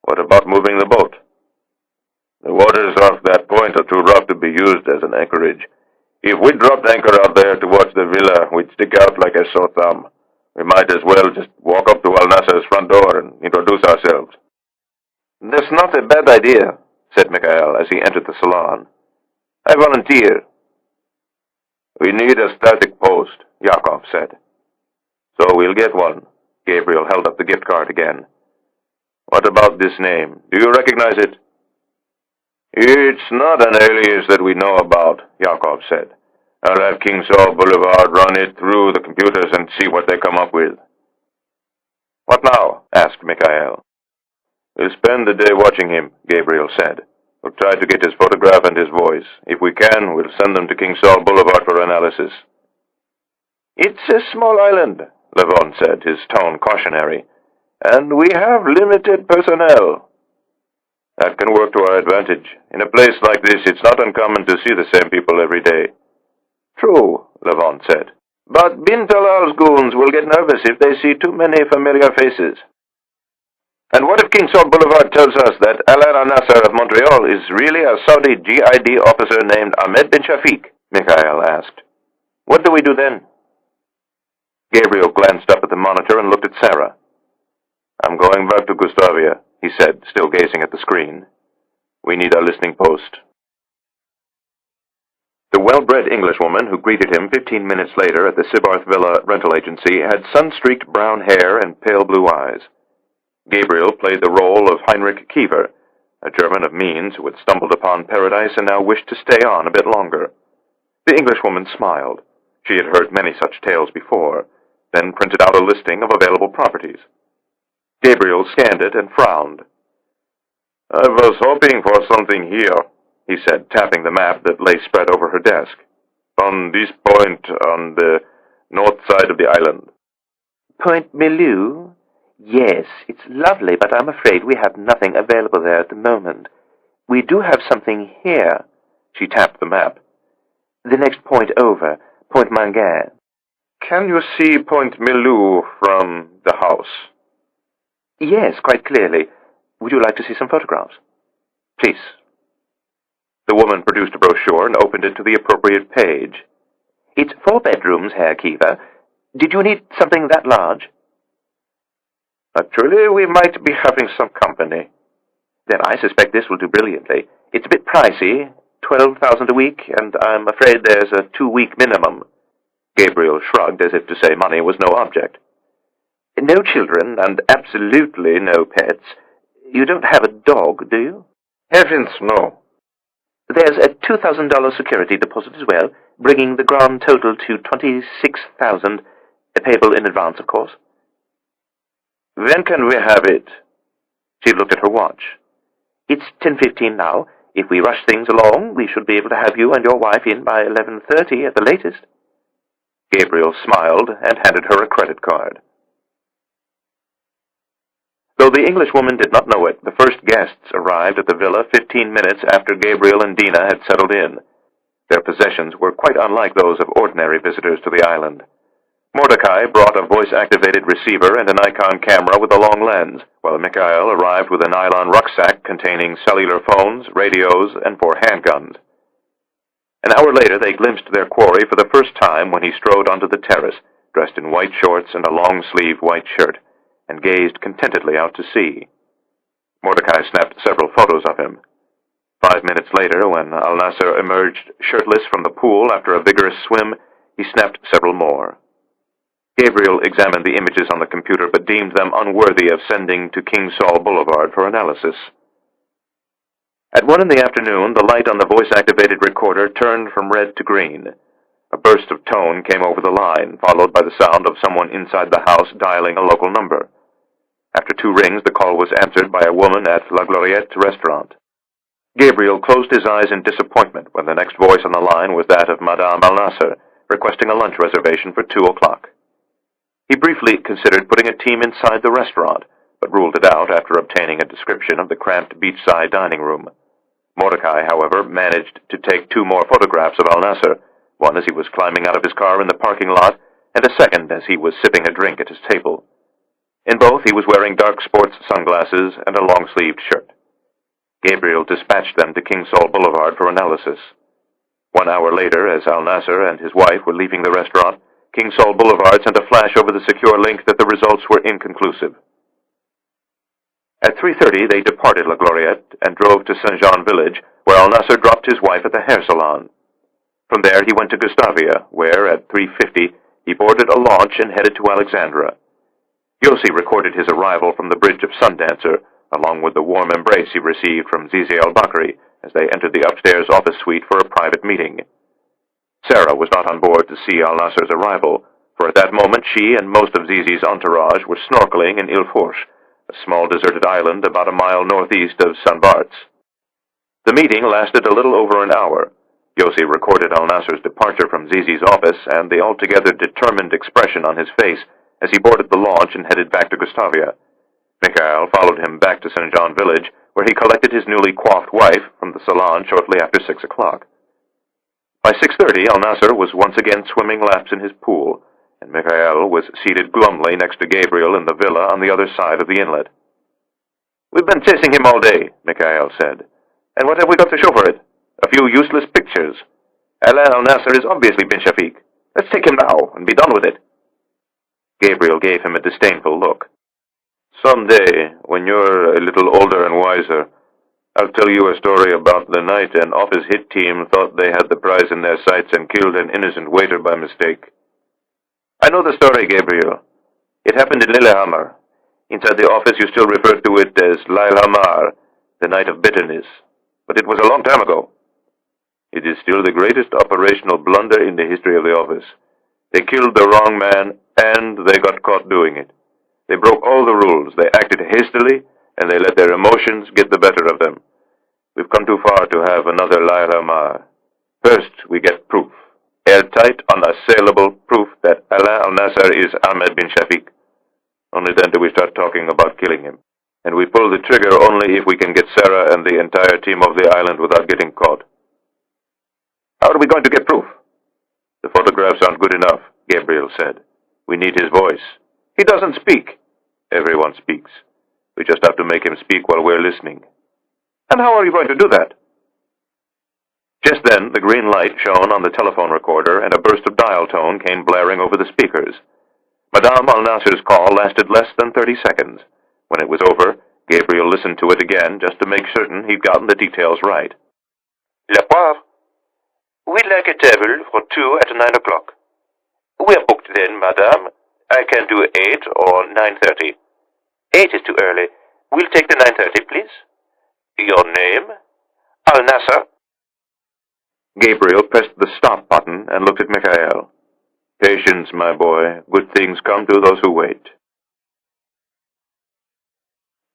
What about moving the boat? The waters off that point are too rough to be used as an anchorage. If we dropped anchor out there towards the villa, we'd stick out like a sore thumb. We might as well just walk up to Al-Nasser's front door and introduce ourselves. That's not a bad idea, said Mikhail as he entered the salon. I volunteer. We need a static post, Yakov said. So we'll get one. Gabriel held up the gift card again. What about this name? Do you recognize it? It's not an alias that we know about, Yakov said. I'll have King Saul Boulevard run it through the computers and see what they come up with. What now? Asked Mikhail. We'll spend the day watching him, Gabriel said. We'll try to get his photograph and his voice. If we can, we'll send them to King Saul Boulevard for analysis. It's a small island, Lavon said, his tone cautionary, and we have limited personnel. That can work to our advantage. In a place like this, it's not uncommon to see the same people every day. True, Lavon said. But Bin Talal's goons will get nervous if they see too many familiar faces. And what if King Saul Boulevard tells us that Alain al-Nasser of Montreal is really a Saudi GID officer named Ahmed bin Shafiq? Mikhail asked. What do we do then? Gabriel glanced up at the monitor and looked at Sarah. I'm going back to Gustavia, he said, still gazing at the screen. We need a listening post. The well-bred Englishwoman who greeted him 15 minutes later at the Sibarth Villa rental agency had sun-streaked brown hair and pale blue eyes. Gabriel played the role of Heinrich Kiefer, a German of means who had stumbled upon paradise and now wished to stay on a bit longer. The Englishwoman smiled. She had heard many such tales before, then printed out a listing of available properties. Gabriel scanned it and frowned. I was hoping for something here, he said, tapping the map that lay spread over her desk. On this point on the north side of the island. Point Milou? Yes, it's lovely, but I'm afraid we have nothing available there at the moment. We do have something here. She tapped the map. The next point over, Point Mangan. Can you see Point Milou from the house? Yes, quite clearly. Would you like to see some photographs? Please. The woman produced a brochure and opened it to the appropriate page. It's 4 bedrooms, Herr Kiefer. Did you need something that large? Actually, we might be having some company. Then I suspect this will do brilliantly. It's a bit pricey, $12,000 a week, and I'm afraid there's a 2-week minimum. Gabriel shrugged as if to say money was no object. No children, and absolutely no pets. You don't have a dog, do you? Heavens, no. There's a $2,000 security deposit as well, bringing the grand total to $26,000, payable in advance, of course. When can we have it? She looked at her watch. It's 10:15 now. If we rush things along, we should be able to have you and your wife in by 11:30 at the latest. Gabriel smiled and handed her a credit card. Though the Englishwoman did not know it, the first guests arrived at the villa 15 minutes after Gabriel and Dina had settled in. Their possessions were quite unlike those of ordinary visitors to the island. Mordecai brought a voice-activated receiver and a Nikon camera with a long lens, while Mikhail arrived with a nylon rucksack containing cellular phones, radios, and 4 handguns. An hour later, they glimpsed their quarry for the first time when he strode onto the terrace, dressed in white shorts and a long-sleeved white shirt, and gazed contentedly out to sea. Mordecai snapped several photos of him. 5 minutes later, when Al-Nasser emerged shirtless from the pool after a vigorous swim, he snapped several more. Gabriel examined the images on the computer but deemed them unworthy of sending to King Saul Boulevard for analysis. At 1 in the afternoon, the light on the voice-activated recorder turned from red to green. A burst of tone came over the line, followed by the sound of someone inside the house dialing a local number. After 2 rings, the call was answered by a woman at La Gloriette restaurant. Gabriel closed his eyes in disappointment when the next voice on the line was that of Madame Al-Nasser, requesting a lunch reservation for 2 o'clock. He briefly considered putting a team inside the restaurant, but ruled it out after obtaining a description of the cramped beachside dining room. Mordecai, however, managed to take 2 more photographs of Al-Nasser, one as he was climbing out of his car in the parking lot, and a second as he was sipping a drink at his table. In both, he was wearing dark sports sunglasses and a long-sleeved shirt. Gabriel dispatched them to King Saul Boulevard for analysis. 1 hour later, as Al-Nasser and his wife were leaving the restaurant, King Saul Boulevard sent a flash over the secure link that the results were inconclusive. At 3:30, they departed La Gloriette and drove to Saint-Jean village, where Al-Nasser dropped his wife at the hair salon. From there, he went to Gustavia, where, at 3:50, he boarded a launch and headed to Alexandra. Yossi recorded his arrival from the bridge of Sundancer, along with the warm embrace he received from Zizi al-Bakri as they entered the upstairs office suite for a private meeting. Sarah was not on board to see Al-Nasser's arrival, for at that moment she and most of Zizi's entourage were snorkeling in Ile-Fourche, a small deserted island about a mile northeast of St. Bart's. The meeting lasted a little over an hour. Yossi recorded Al-Nasser's departure from Zizi's office and the altogether determined expression on his face as he boarded the launch and headed back to Gustavia. Mikhail followed him back to St. Jean village, where he collected his newly coiffed wife from the salon shortly after 6 o'clock. By 6:30, Al-Nasser was once again swimming laps in his pool, and Mikhail was seated glumly next to Gabriel in the villa on the other side of the inlet. "We've been chasing him all day," Mikhail said. "And what have we got to show for it? A few useless pictures. Alain Al-Nasser is obviously bin Shafiq. Let's take him now and be done with it." Gabriel gave him a disdainful look. "Someday, when you're a little older and wiser, I'll tell you a story about the night an office hit team thought they had the prize in their sights and killed an innocent waiter by mistake." "I know the story, Gabriel. It happened in Lillehammer. Inside the office you still refer to it as Lillehammer, the night of bitterness. But it was a long time ago. It is still the greatest operational blunder in the history of the office. They killed the wrong man, and they got caught doing it. They broke all the rules, they acted hastily, and they let their emotions get the better of them. We've come too far to have another Lillehammer. First, we get proof. Airtight, unassailable proof that Alain Al-Nasser is Ahmed bin Shafiq. Only then do we start talking about killing him. And we pull the trigger only if we can get Sarah and the entire team off the island without getting caught." "How are we going to get proof?" "The photographs aren't good enough," Gabriel said. "We need his voice." "He doesn't speak." "Everyone speaks. We just have to make him speak while we're listening." "And how are you going to do that?" Just then, the green light shone on the telephone recorder, and a burst of dial tone came blaring over the speakers. Madame al-Nasser's call lasted less than 30 seconds. When it was over, Gabriel listened to it again just to make certain he'd gotten the details right. La Poivre, we'd like a table for 2 at 9 o'clock. We're booked then, madame. I can do 8 or 9:30. 8 is too early. We'll take the 9:30, please. Your name? Al-Nasser. Gabriel pressed the stop button and looked at Mikhail. Patience, my boy. Good things come to those who wait.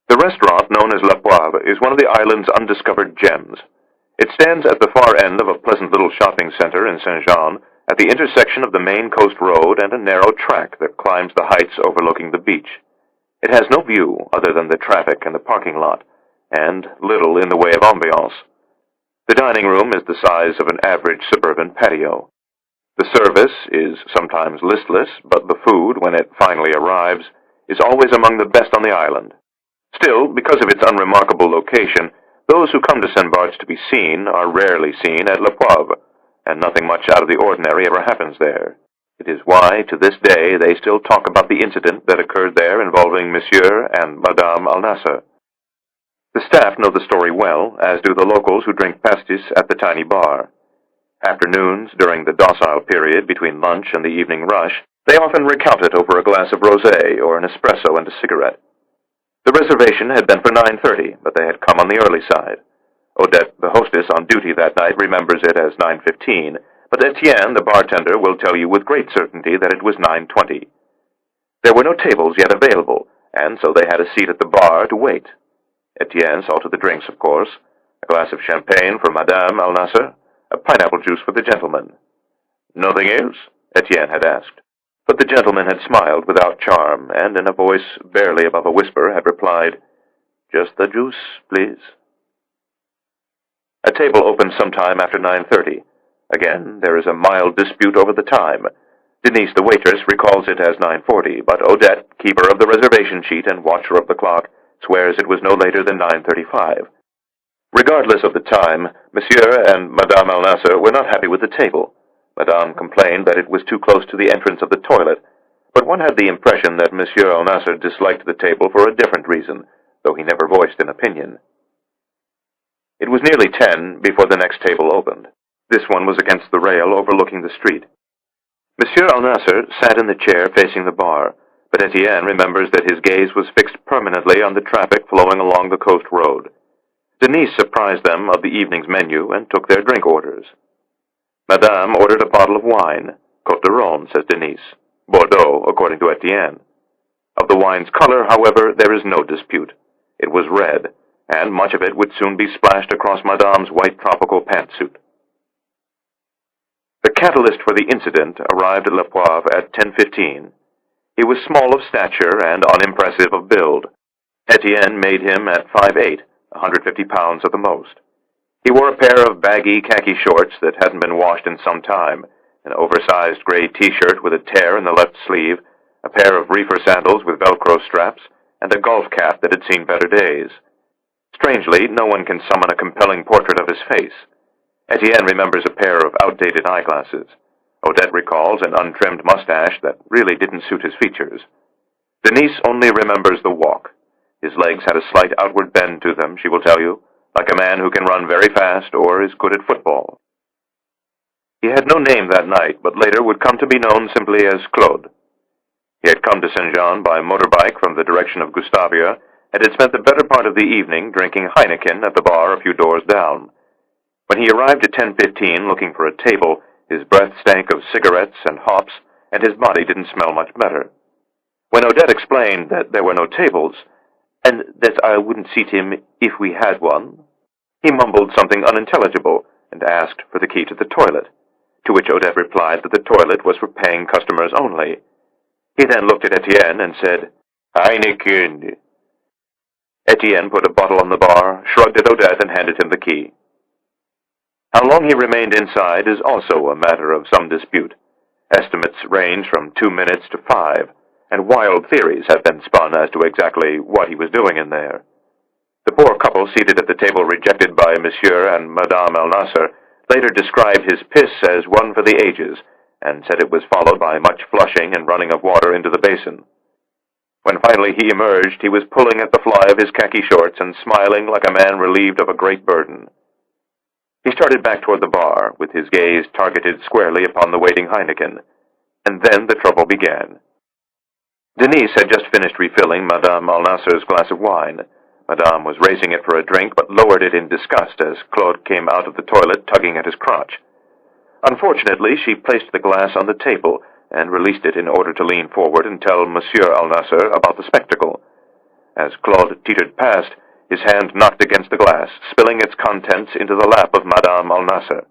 The restaurant, known as La Poivre, is one of the island's undiscovered gems. It stands at the far end of a pleasant little shopping center in Saint-Jean, at the intersection of the main coast road and a narrow track that climbs the heights overlooking the beach. It has no view other than the traffic and the parking lot, and little in the way of ambiance. The dining room is the size of an average suburban patio. The service is sometimes listless, but the food, when it finally arrives, is always among the best on the island. Still, because of its unremarkable location, those who come to St. Bart's to be seen are rarely seen at La Poivre, and nothing much out of the ordinary ever happens there. It is why, to this day, they still talk about the incident that occurred there involving Monsieur and Madame al-Nasser. The staff know the story well, as do the locals who drink pastis at the tiny bar. Afternoons, during the docile period between lunch and the evening rush, they often recount it over a glass of rosé or an espresso and a cigarette. The reservation had been for 9:30, but they had come on the early side. Odette, the hostess on duty that night, remembers it as 9:15, but Etienne, the bartender, will tell you with great certainty that it was 9:20. There were no tables yet available, and so they had a seat at the bar to wait. Etienne saw to the drinks, of course. A glass of champagne for Madame al-Nasser, a pineapple juice for the gentleman. Nothing else? Etienne had asked. But the gentleman had smiled without charm, and in a voice barely above a whisper had replied, "Just the juice, please." A table opens sometime after 9:30. Again, there is a mild dispute over the time. Denise, the waitress, recalls it as 9:40, but Odette, keeper of the reservation sheet and watcher of the clock, swears it was no later than 9:35. Regardless of the time, Monsieur and Madame al-Nasser were not happy with the table. Madame complained that it was too close to the entrance of the toilet, but one had the impression that Monsieur al-Nasser disliked the table for a different reason, though he never voiced an opinion. It was nearly 10 before the next table opened. This one was against the rail overlooking the street. Monsieur al-Nasser sat in the chair facing the bar, but Etienne remembers that his gaze was fixed permanently on the traffic flowing along the coast road. Denise surprised them of the evening's menu and took their drink orders. Madame ordered a bottle of wine. Côte de Rhône, says Denise. Bordeaux, according to Etienne. Of the wine's color, however, there is no dispute. It was red, and much of it would soon be splashed across Madame's white tropical pantsuit. The catalyst for the incident arrived at La Poivre at 10:15. He was small of stature and unimpressive of build. Etienne made him at 5'8", 150 pounds at the most. He wore a pair of baggy khaki shorts that hadn't been washed in some time, an oversized gray T-shirt with a tear in the left sleeve, a pair of reefer sandals with Velcro straps, and a golf cap that had seen better days. Strangely, no one can summon a compelling portrait of his face. Etienne remembers a pair of outdated eyeglasses. Odette recalls an untrimmed mustache that really didn't suit his features. Denise only remembers the walk. His legs had a slight outward bend to them, she will tell you, like a man who can run very fast or is good at football. He had no name that night, but later would come to be known simply as Claude. He had come to Saint-Jean by motorbike from the direction of Gustavia, and had spent the better part of the evening drinking Heineken at the bar a few doors down. When he arrived at 10:15 looking for a table, his breath stank of cigarettes and hops, and his body didn't smell much better. When Odette explained that there were no tables, and that I wouldn't seat him if we had one, he mumbled something unintelligible and asked for the key to the toilet, to which Odette replied that the toilet was for paying customers only. He then looked at Etienne and said, "Heineken." Etienne put a bottle on the bar, shrugged at Odette, and handed him the key. How long he remained inside is also a matter of some dispute. Estimates range from 2 minutes to 5, and wild theories have been spun as to exactly what he was doing in there. The poor couple seated at the table rejected by Monsieur and Madame al-Nasser later described his piss as one for the ages, and said it was followed by much flushing and running of water into the basin. When finally he emerged, he was pulling at the fly of his khaki shorts and smiling like a man relieved of a great burden. He started back toward the bar, with his gaze targeted squarely upon the waiting Heineken, and then the trouble began. Denise had just finished refilling Madame Al-Nasser's glass of wine. Madame was raising it for a drink, but lowered it in disgust as Claude came out of the toilet tugging at his crotch. Unfortunately, she placed the glass on the table and released it in order to lean forward and tell Monsieur Al-Nasser about the spectacle. As Claude teetered past, his hand knocked against the glass, spilling its contents into the lap of Madame Al-Nasser.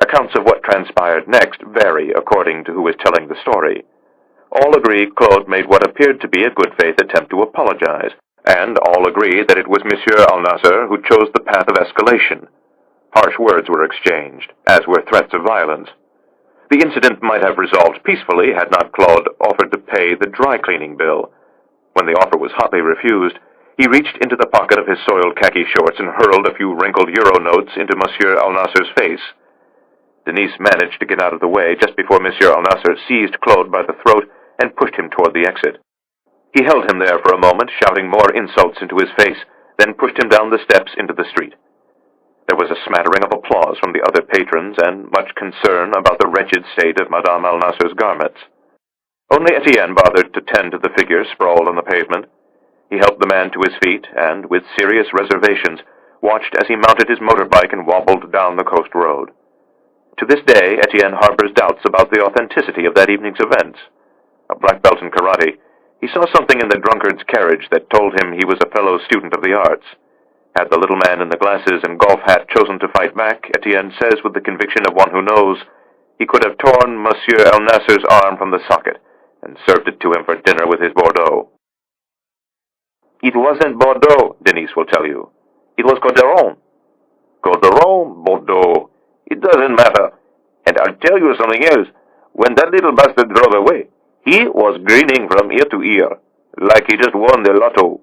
Accounts of what transpired next vary according to who is telling the story. All agree Claude made what appeared to be a good-faith attempt to apologize, and all agree that it was Monsieur Al-Nasser who chose the path of escalation. Harsh words were exchanged, as were threats of violence. The incident might have resolved peacefully had not Claude offered to pay the dry-cleaning bill. When the offer was hotly refused, he reached into the pocket of his soiled khaki shorts and hurled a few wrinkled euro notes into Monsieur Al-Nasser's face. Denise managed to get out of the way just before Monsieur Al-Nasser seized Claude by the throat and pushed him toward the exit. He held him there for a moment, shouting more insults into his face, then pushed him down the steps into the street. There was a smattering of applause from the other patrons and much concern about the wretched state of Madame Al-Nasser's garments. Only Etienne bothered to tend to the figure sprawled on the pavement. He helped the man to his feet and, with serious reservations, watched as he mounted his motorbike and wobbled down the coast road. To this day, Etienne harbors doubts about the authenticity of that evening's events. A black belt in karate, he saw something in the drunkard's carriage that told him he was a fellow student of the arts. Had the little man in the glasses and golf hat chosen to fight back, Etienne says with the conviction of one who knows, he could have torn Monsieur Al-Nasser's arm from the socket and served it to him for dinner with his Bordeaux. It wasn't Bordeaux, Denise will tell you. It was Corderon. Corderon, Bordeaux. It doesn't matter. And I'll tell you something else. When that little bastard drove away, he was grinning from ear to ear, like he just won the lotto.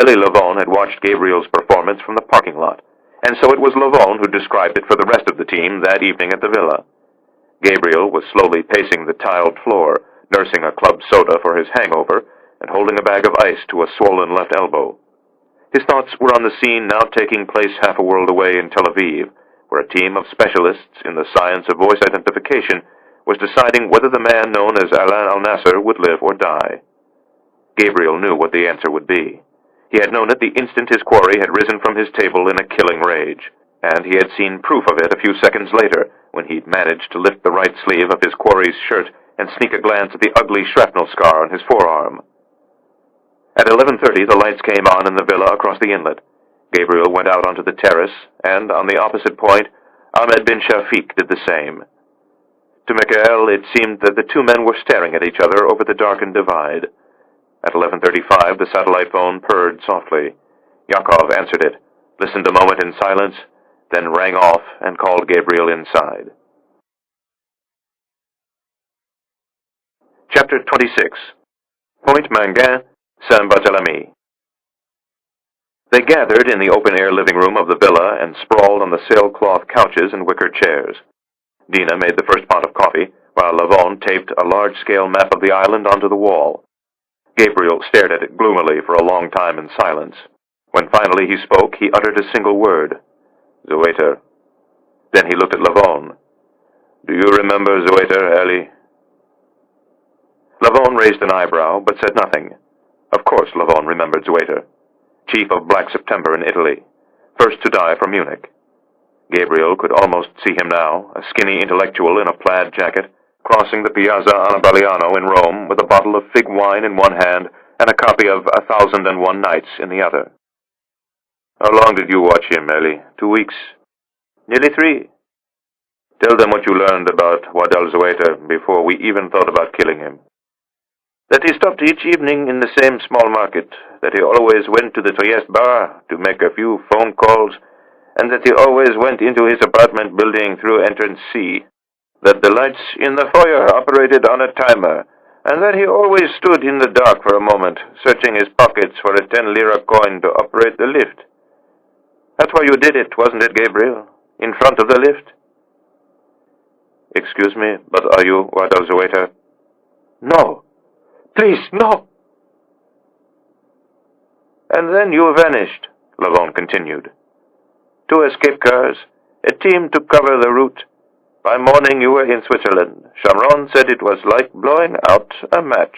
Elie Lavone had watched Gabriel's performance from the parking lot, and so it was Lavone who described it for the rest of the team that evening at the villa. Gabriel was slowly pacing the tiled floor, nursing a club soda for his hangover, and holding a bag of ice to a swollen left elbow. His thoughts were on the scene now taking place half a world away in Tel Aviv, where a team of specialists in the science of voice identification was deciding whether the man known as Alain Al-Nasser would live or die. Gabriel knew what the answer would be. He had known it the instant his quarry had risen from his table in a killing rage, and he had seen proof of it a few seconds later when he'd managed to lift the right sleeve of his quarry's shirt and sneak a glance at the ugly shrapnel scar on his forearm. At 11:30, the lights came on in the villa across the inlet. Gabriel went out onto the terrace, and on the opposite point, Ahmed bin Shafiq did the same. To Mikhail, it seemed that the two men were staring at each other over the darkened divide. At 11:35, the satellite phone purred softly. Yakov answered it, listened a moment in silence, then rang off and called Gabriel inside. Chapter 26. Point Mangan, Saint-Barthélemy. They gathered in the open-air living room of the villa and sprawled on the sailcloth couches and wicker chairs. Dina made the first pot of coffee, while Lavone taped a large-scale map of the island onto the wall. Gabriel stared at it gloomily for a long time in silence. When finally he spoke, he uttered a single word. Zoeter. Then he looked at Lavone. Do you remember Zoeter, Elie? Lavone raised an eyebrow, but said nothing. Of course Lavone remembered Zoeter, chief of Black September in Italy, first to die from Munich. Gabriel could almost see him now, a skinny intellectual in a plaid jacket, crossing the Piazza Annibaliano in Rome with a bottle of fig wine in one hand and a copy of 1001 Nights in the other. How long did you watch him, Elie? 2 weeks? Nearly 3. Tell them what you learned about Wadal Zoeter before we even thought about killing him. That he stopped each evening in the same small market, that he always went to the Trieste bar to make a few phone calls, and that he always went into his apartment building through entrance C, that the lights in the foyer operated on a timer, and that he always stood in the dark for a moment, searching his pockets for a 10-lira coin to operate the lift. That's why you did it, wasn't it, Gabriel? In front of the lift? Excuse me, but are you Guido's waiter? No. Please, no. And then you vanished, Lavon continued. 2 escape cars, a team to cover the route. By morning you were in Switzerland. Chamron said it was like blowing out a match.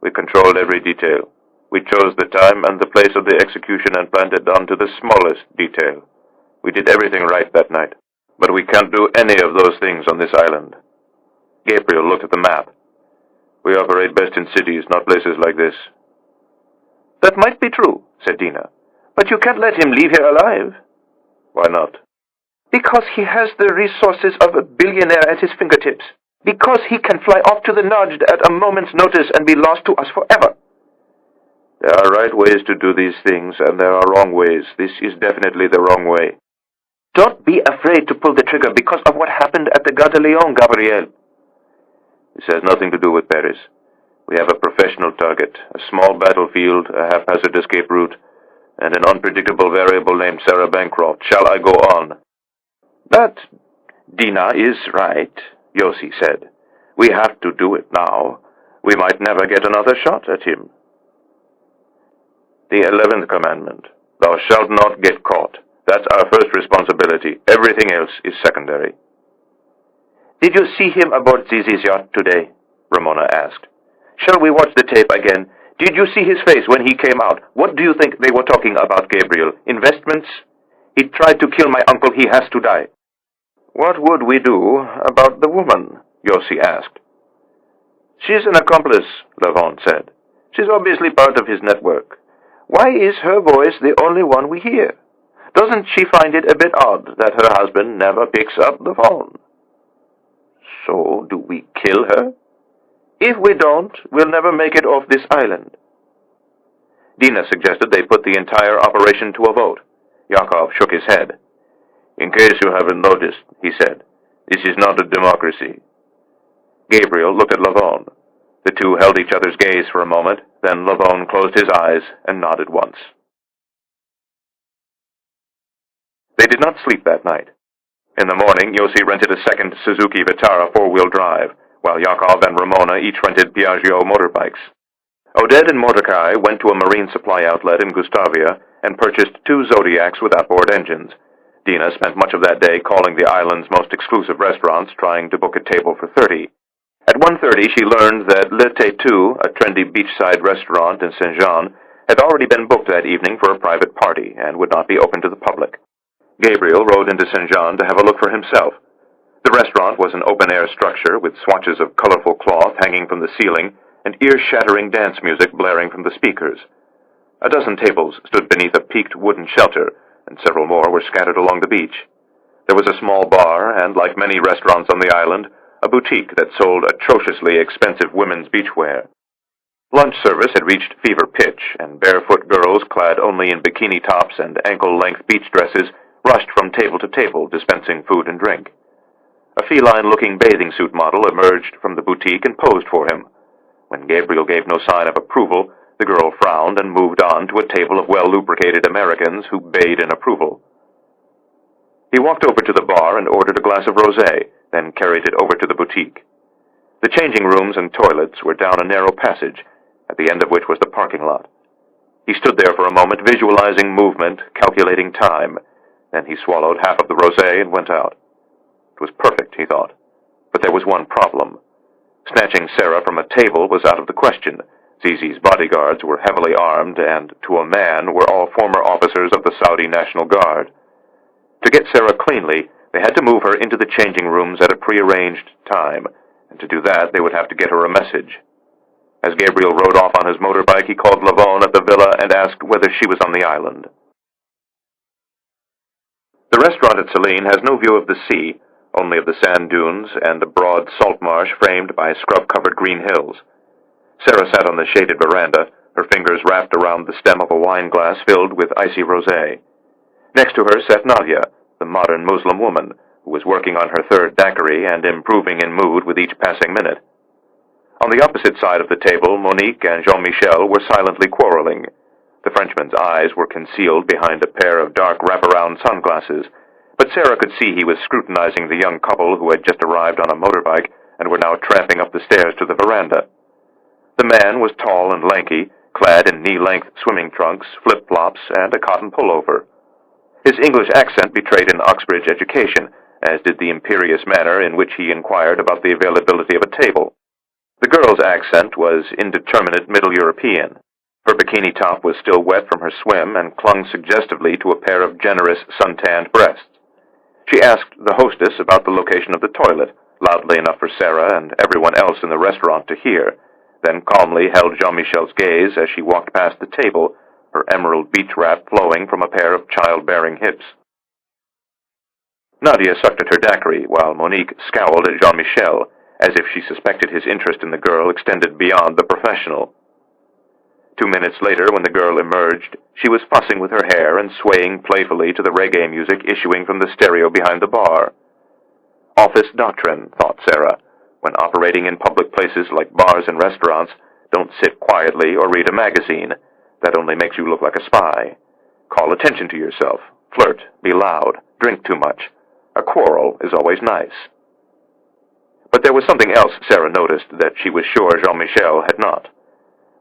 We controlled every detail. We chose the time and the place of the execution and planned it down to the smallest detail. We did everything right that night. But we can't do any of those things on this island. Gabriel looked at the map. We operate best in cities, not places like this. That might be true, said Dina. But you can't let him leave here alive. Why not? Because he has the resources of a billionaire at his fingertips. Because he can fly off to the Najd at a moment's notice and be lost to us forever. There are right ways to do these things, and there are wrong ways. This is definitely the wrong way. Don't be afraid to pull the trigger because of what happened at the Gare de Lyon, Gabriel. This has nothing to do with Paris. We have a professional target, a small battlefield, a haphazard escape route, and an unpredictable variable named Sarah Bancroft. Shall I go on? But Dina is right, Yossi said. We have to do it now. We might never get another shot at him. The 11th commandment. Thou shalt not get caught. That's our first responsibility. Everything else is secondary. Did you see him aboard Zizi's yacht today? Ramona asked. Shall we watch the tape again? Did you see his face when he came out? What do you think they were talking about, Gabriel? Investments? He tried to kill my uncle. He has to die. What would we do about the woman? Yossi asked. She's an accomplice, Lavon said. She's obviously part of his network. Why is her voice the only one we hear? Doesn't she find it a bit odd that her husband never picks up the phone? So, do we kill her? If we don't, we'll never make it off this island. Dina suggested they put the entire operation to a vote. Yakov shook his head. In case you haven't noticed, he said, this is not a democracy. Gabriel looked at Lavon. The two held each other's gaze for a moment, then Lavon closed his eyes and nodded once. They did not sleep that night. In the morning, Yossi rented a second Suzuki Vitara four-wheel drive, while Yakov and Ramona each rented Piaggio motorbikes. Oded and Mordecai went to a marine supply outlet in Gustavia and purchased 2 Zodiacs with outboard engines. Dina spent much of that day calling the island's most exclusive restaurants, trying to book a table for 30. At 1:30, she learned that Le Tétu, a trendy beachside restaurant in Saint-Jean, had already been booked that evening for a private party and would not be open to the public. Gabriel rode into Saint-Jean to have a look for himself. The restaurant was an open-air structure with swatches of colorful cloth hanging from the ceiling and ear-shattering dance music blaring from the speakers. A dozen tables stood beneath a peaked wooden shelter, and several more were scattered along the beach. There was a small bar and, like many restaurants on the island, a boutique that sold atrociously expensive women's beachwear. Lunch service had reached fever pitch, and barefoot girls clad only in bikini tops and ankle-length beach dresses rushed from table to table dispensing food and drink. A feline-looking bathing suit model emerged from the boutique and posed for him. When Gabriel gave no sign of approval, the girl frowned and moved on to a table of well-lubricated Americans who bayed in approval. He walked over to the bar and ordered a glass of rosé, then carried it over to the boutique. The changing rooms and toilets were down a narrow passage, at the end of which was the parking lot. He stood there for a moment, visualizing movement, calculating time. Then he swallowed half of the rosé and went out. It was perfect, he thought. But there was one problem. Snatching Sarah from a table was out of the question. Zizi's bodyguards were heavily armed, and, to a man, were all former officers of the Saudi National Guard. To get Sarah cleanly, they had to move her into the changing rooms at a prearranged time, and to do that they would have to get her a message. As Gabriel rode off on his motorbike, he called Lavon at the villa and asked whether she was on the island. The restaurant at Celine has no view of the sea, only of the sand dunes and a broad salt marsh framed by scrub-covered green hills. Sarah sat on the shaded veranda, her fingers wrapped around the stem of a wine glass filled with icy rosé. Next to her sat Nadia, the modern Muslim woman, who was working on her third daiquiri and improving in mood with each passing minute. On the opposite side of the table, Monique and Jean-Michel were silently quarreling. The Frenchman's eyes were concealed behind a pair of dark wraparound sunglasses, but Sarah could see he was scrutinizing the young couple who had just arrived on a motorbike and were now tramping up the stairs to the veranda. The man was tall and lanky, clad in knee-length swimming trunks, flip-flops, and a cotton pullover. His English accent betrayed an Oxbridge education, as did the imperious manner in which he inquired about the availability of a table. The girl's accent was indeterminate Middle European. Her bikini top was still wet from her swim and clung suggestively to a pair of generous, sun-tanned breasts. She asked the hostess about the location of the toilet, loudly enough for Sarah and everyone else in the restaurant to hear, then calmly held Jean-Michel's gaze as she walked past the table, her emerald beach wrap flowing from a pair of childbearing hips. Nadia sucked at her daiquiri, while Monique scowled at Jean-Michel, as if she suspected his interest in the girl extended beyond the professional. 2 minutes later, when the girl emerged, she was fussing with her hair and swaying playfully to the reggae music issuing from the stereo behind the bar. Office doctrine, thought Sarah. When operating in public places like bars and restaurants, don't sit quietly or read a magazine. That only makes you look like a spy. Call attention to yourself. Flirt. Be loud. Drink too much. A quarrel is always nice. But there was something else Sarah noticed that she was sure Jean-Michel had not.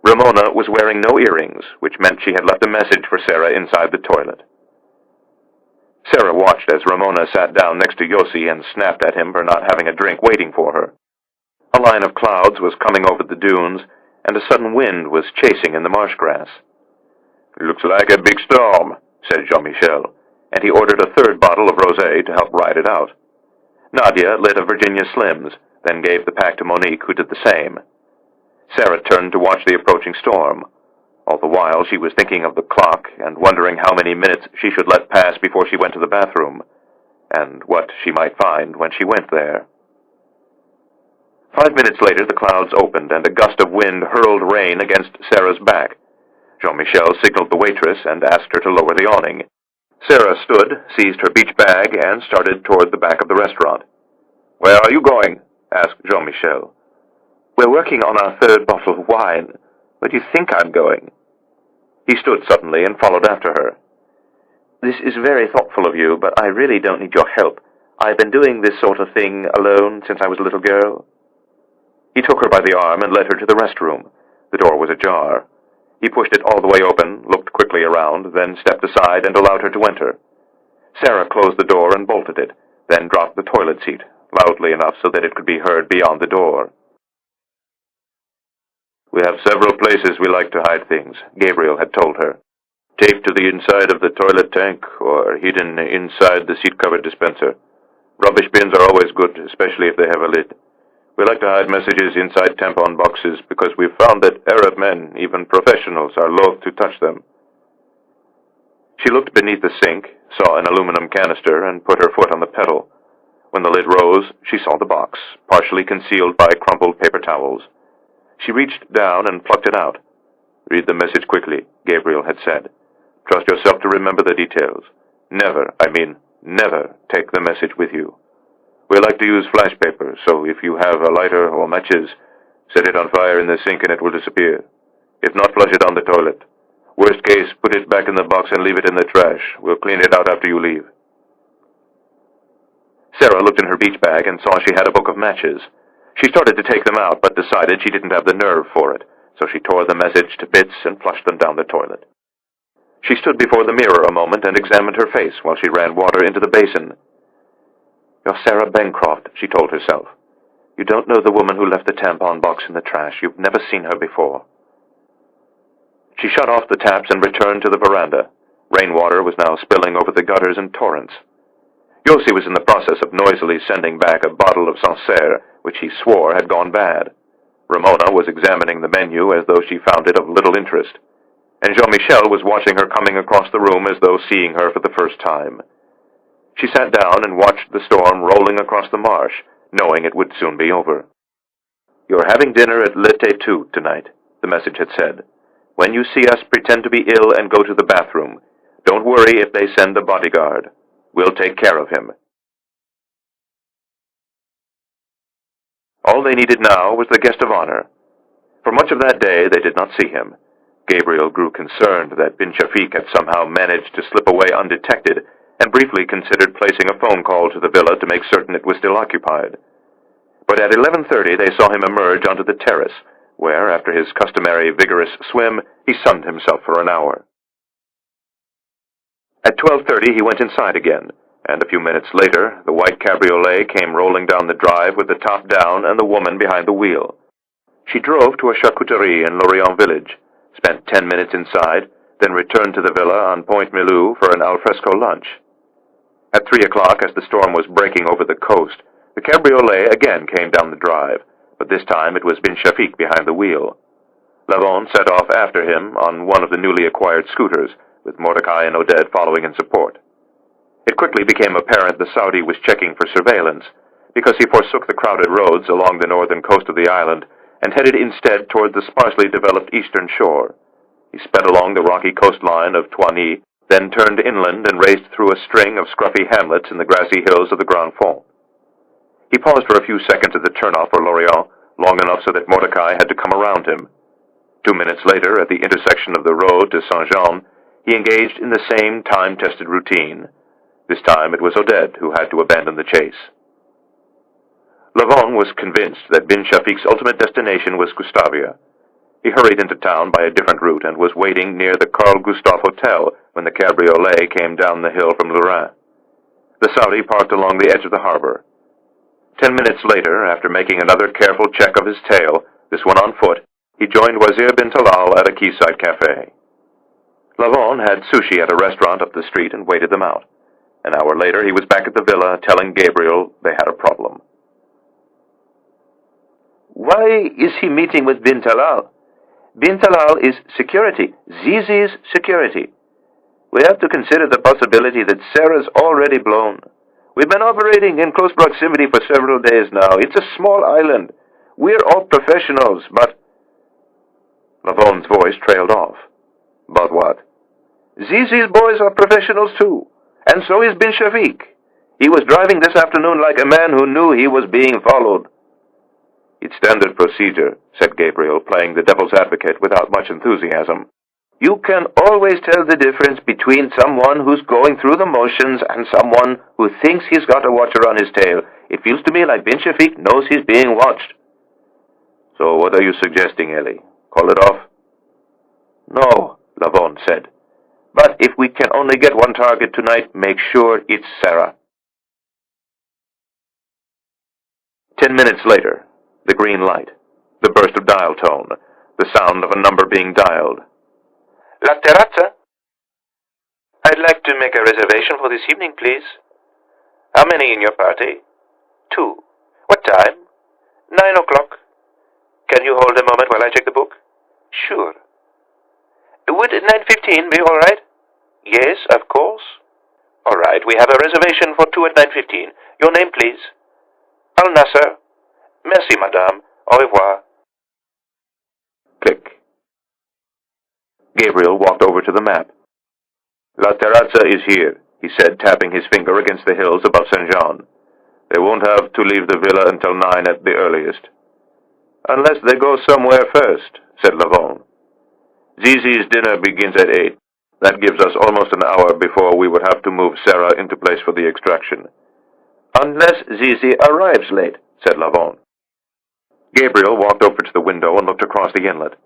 Ramona was wearing no earrings, which meant she had left a message for Sarah inside the toilet. Sarah watched as Ramona sat down next to Yossi and snapped at him for not having a drink waiting for her. A line of clouds was coming over the dunes, and a sudden wind was chasing in the marsh grass. "Looks like a big storm," said Jean-Michel, and he ordered a third bottle of rosé to help ride it out. Nadia lit a Virginia Slims, then gave the pack to Monique, who did the same. Sarah turned to watch the approaching storm. All the while she was thinking of the clock and wondering how many minutes she should let pass before she went to the bathroom, and what she might find when she went there. 5 minutes later the clouds opened and a gust of wind hurled rain against Sarah's back. Jean-Michel signaled the waitress and asked her to lower the awning. Sarah stood, seized her beach bag, and started toward the back of the restaurant. "Where are you going?" asked Jean-Michel. "We're working on our third bottle of wine. Where do you think I'm going?" He stood suddenly and followed after her. "This is very thoughtful of you, but I really don't need your help. I've been doing this sort of thing alone since I was a little girl." He took her by the arm and led her to the restroom. The door was ajar. He pushed it all the way open, looked quickly around, then stepped aside and allowed her to enter. Sarah closed the door and bolted it, then dropped the toilet seat, loudly enough so that it could be heard beyond the door. "We have several places we like to hide things," Gabriel had told her. "Taped to the inside of the toilet tank or hidden inside the seat-cover dispenser. Rubbish bins are always good, especially if they have a lid. We like to hide messages inside tampon boxes because we've found that Arab men, even professionals, are loath to touch them." She looked beneath the sink, saw an aluminum canister, and put her foot on the pedal. When the lid rose, she saw the box, partially concealed by crumpled paper towels. She reached down and plucked it out. "Read the message quickly," Gabriel had said. "Trust yourself to remember the details. Never, never take the message with you. We like to use flash paper, so if you have a lighter or matches, set it on fire in the sink and it will disappear. If not, flush it down the toilet. Worst case, put it back in the box and leave it in the trash. We'll clean it out after you leave." Sarah looked in her beach bag and saw she had a book of matches. She started to take them out, but decided she didn't have the nerve for it, so she tore the message to bits and flushed them down the toilet. She stood before the mirror a moment and examined her face while she ran water into the basin. "You're Sarah Bancroft," she told herself. "You don't know the woman who left the tampon box in the trash. You've never seen her before." She shut off the taps and returned to the veranda. Rainwater was now spilling over the gutters in torrents. Yossi was in the process of noisily sending back a bottle of Sancerre, which he swore had gone bad. Ramona was examining the menu as though she found it of little interest, and Jean-Michel was watching her coming across the room as though seeing her for the first time. She sat down and watched the storm rolling across the marsh, knowing it would soon be over. "You're having dinner at Le Tétu tonight," the message had said. "When you see us, pretend to be ill and go to the bathroom. Don't worry if they send a bodyguard. We'll take care of him." All they needed now was the guest of honor. For much of that day they did not see him. Gabriel grew concerned that bin Shafiq had somehow managed to slip away undetected and briefly considered placing a phone call to the villa to make certain it was still occupied. But at 11:30 they saw him emerge onto the terrace, where, after his customary vigorous swim, he sunned himself for an hour. At 12:30 he went inside again, and a few minutes later the white cabriolet came rolling down the drive with the top down and the woman behind the wheel. She drove to a charcuterie in Lorient village, spent 10 minutes inside, then returned to the villa on Point Milou for an alfresco lunch. At 3 o'clock, as the storm was breaking over the coast, the cabriolet again came down the drive, but this time it was bin Shafiq behind the wheel. Lavon set off after him on one of the newly acquired scooters, with Mordecai and Oded following in support. It quickly became apparent the Saudi was checking for surveillance, because he forsook the crowded roads along the northern coast of the island and headed instead toward the sparsely developed eastern shore. He sped along the rocky coastline of Toigny, then turned inland and raced through a string of scruffy hamlets in the grassy hills of the Grand Fond. He paused for a few seconds at the turnoff for Lorient, long enough so that Mordecai had to come around him. 2 minutes later, at the intersection of the road to Saint-Jean, he engaged in the same time-tested routine. This time it was Oded who had to abandon the chase. Lavon was convinced that bin Shafiq's ultimate destination was Gustavia. He hurried into town by a different route and was waiting near the Carl Gustave Hotel when the cabriolet came down the hill from Lourin. The Saudi parked along the edge of the harbor. 10 minutes later, after making another careful check of his tail, this one on foot, he joined Wazir bin Talal at a quayside cafe. Lavon had sushi at a restaurant up the street and waited them out. An hour later, he was back at the villa telling Gabriel they had a problem. Why is he meeting with bin Talal? Bin Talal is security, Zizi's security. We have to consider the possibility that Sarah's already blown. We've been operating in close proximity for several days now. It's a small island. We're all professionals, but... Lavon's voice trailed off. But what? Zizi's boys are professionals too, and so is bin Shafiq. He was driving this afternoon like a man who knew he was being followed. It's standard procedure, said Gabriel, playing the devil's advocate without much enthusiasm. You can always tell the difference between someone who's going through the motions and someone who thinks he's got a watcher on his tail. It feels to me like bin Shafiq knows he's being watched. So what are you suggesting, Ellie? Call it off? No, Lavon said. But if we can only get one target tonight, make sure it's Sarah. 10 minutes later, the green light, the burst of dial tone, the sound of a number being dialed. La Terrazza? I'd like to make a reservation for this evening, please. How many in your party? 2. What time? 9 o'clock. Can you hold a moment while I check the book? Sure. Would 9:15 be all right? Yes, of course. All right, we have a reservation for 2 at 9:15. Your name, please. Al-Nasser. Merci, madame. Au revoir. Click. Gabriel walked over to the map. La Terrazza is here, he said, tapping his finger against the hills above Saint-Jean. They won't have to leave the villa until 9 at the earliest. Unless they go somewhere first, said Lavon. Zizi's dinner begins at 8. That gives us almost an hour before we would have to move Sarah into place for the extraction. Unless Zizi arrives late, said Lavon. Gabriel walked over to the window and looked across the inlet.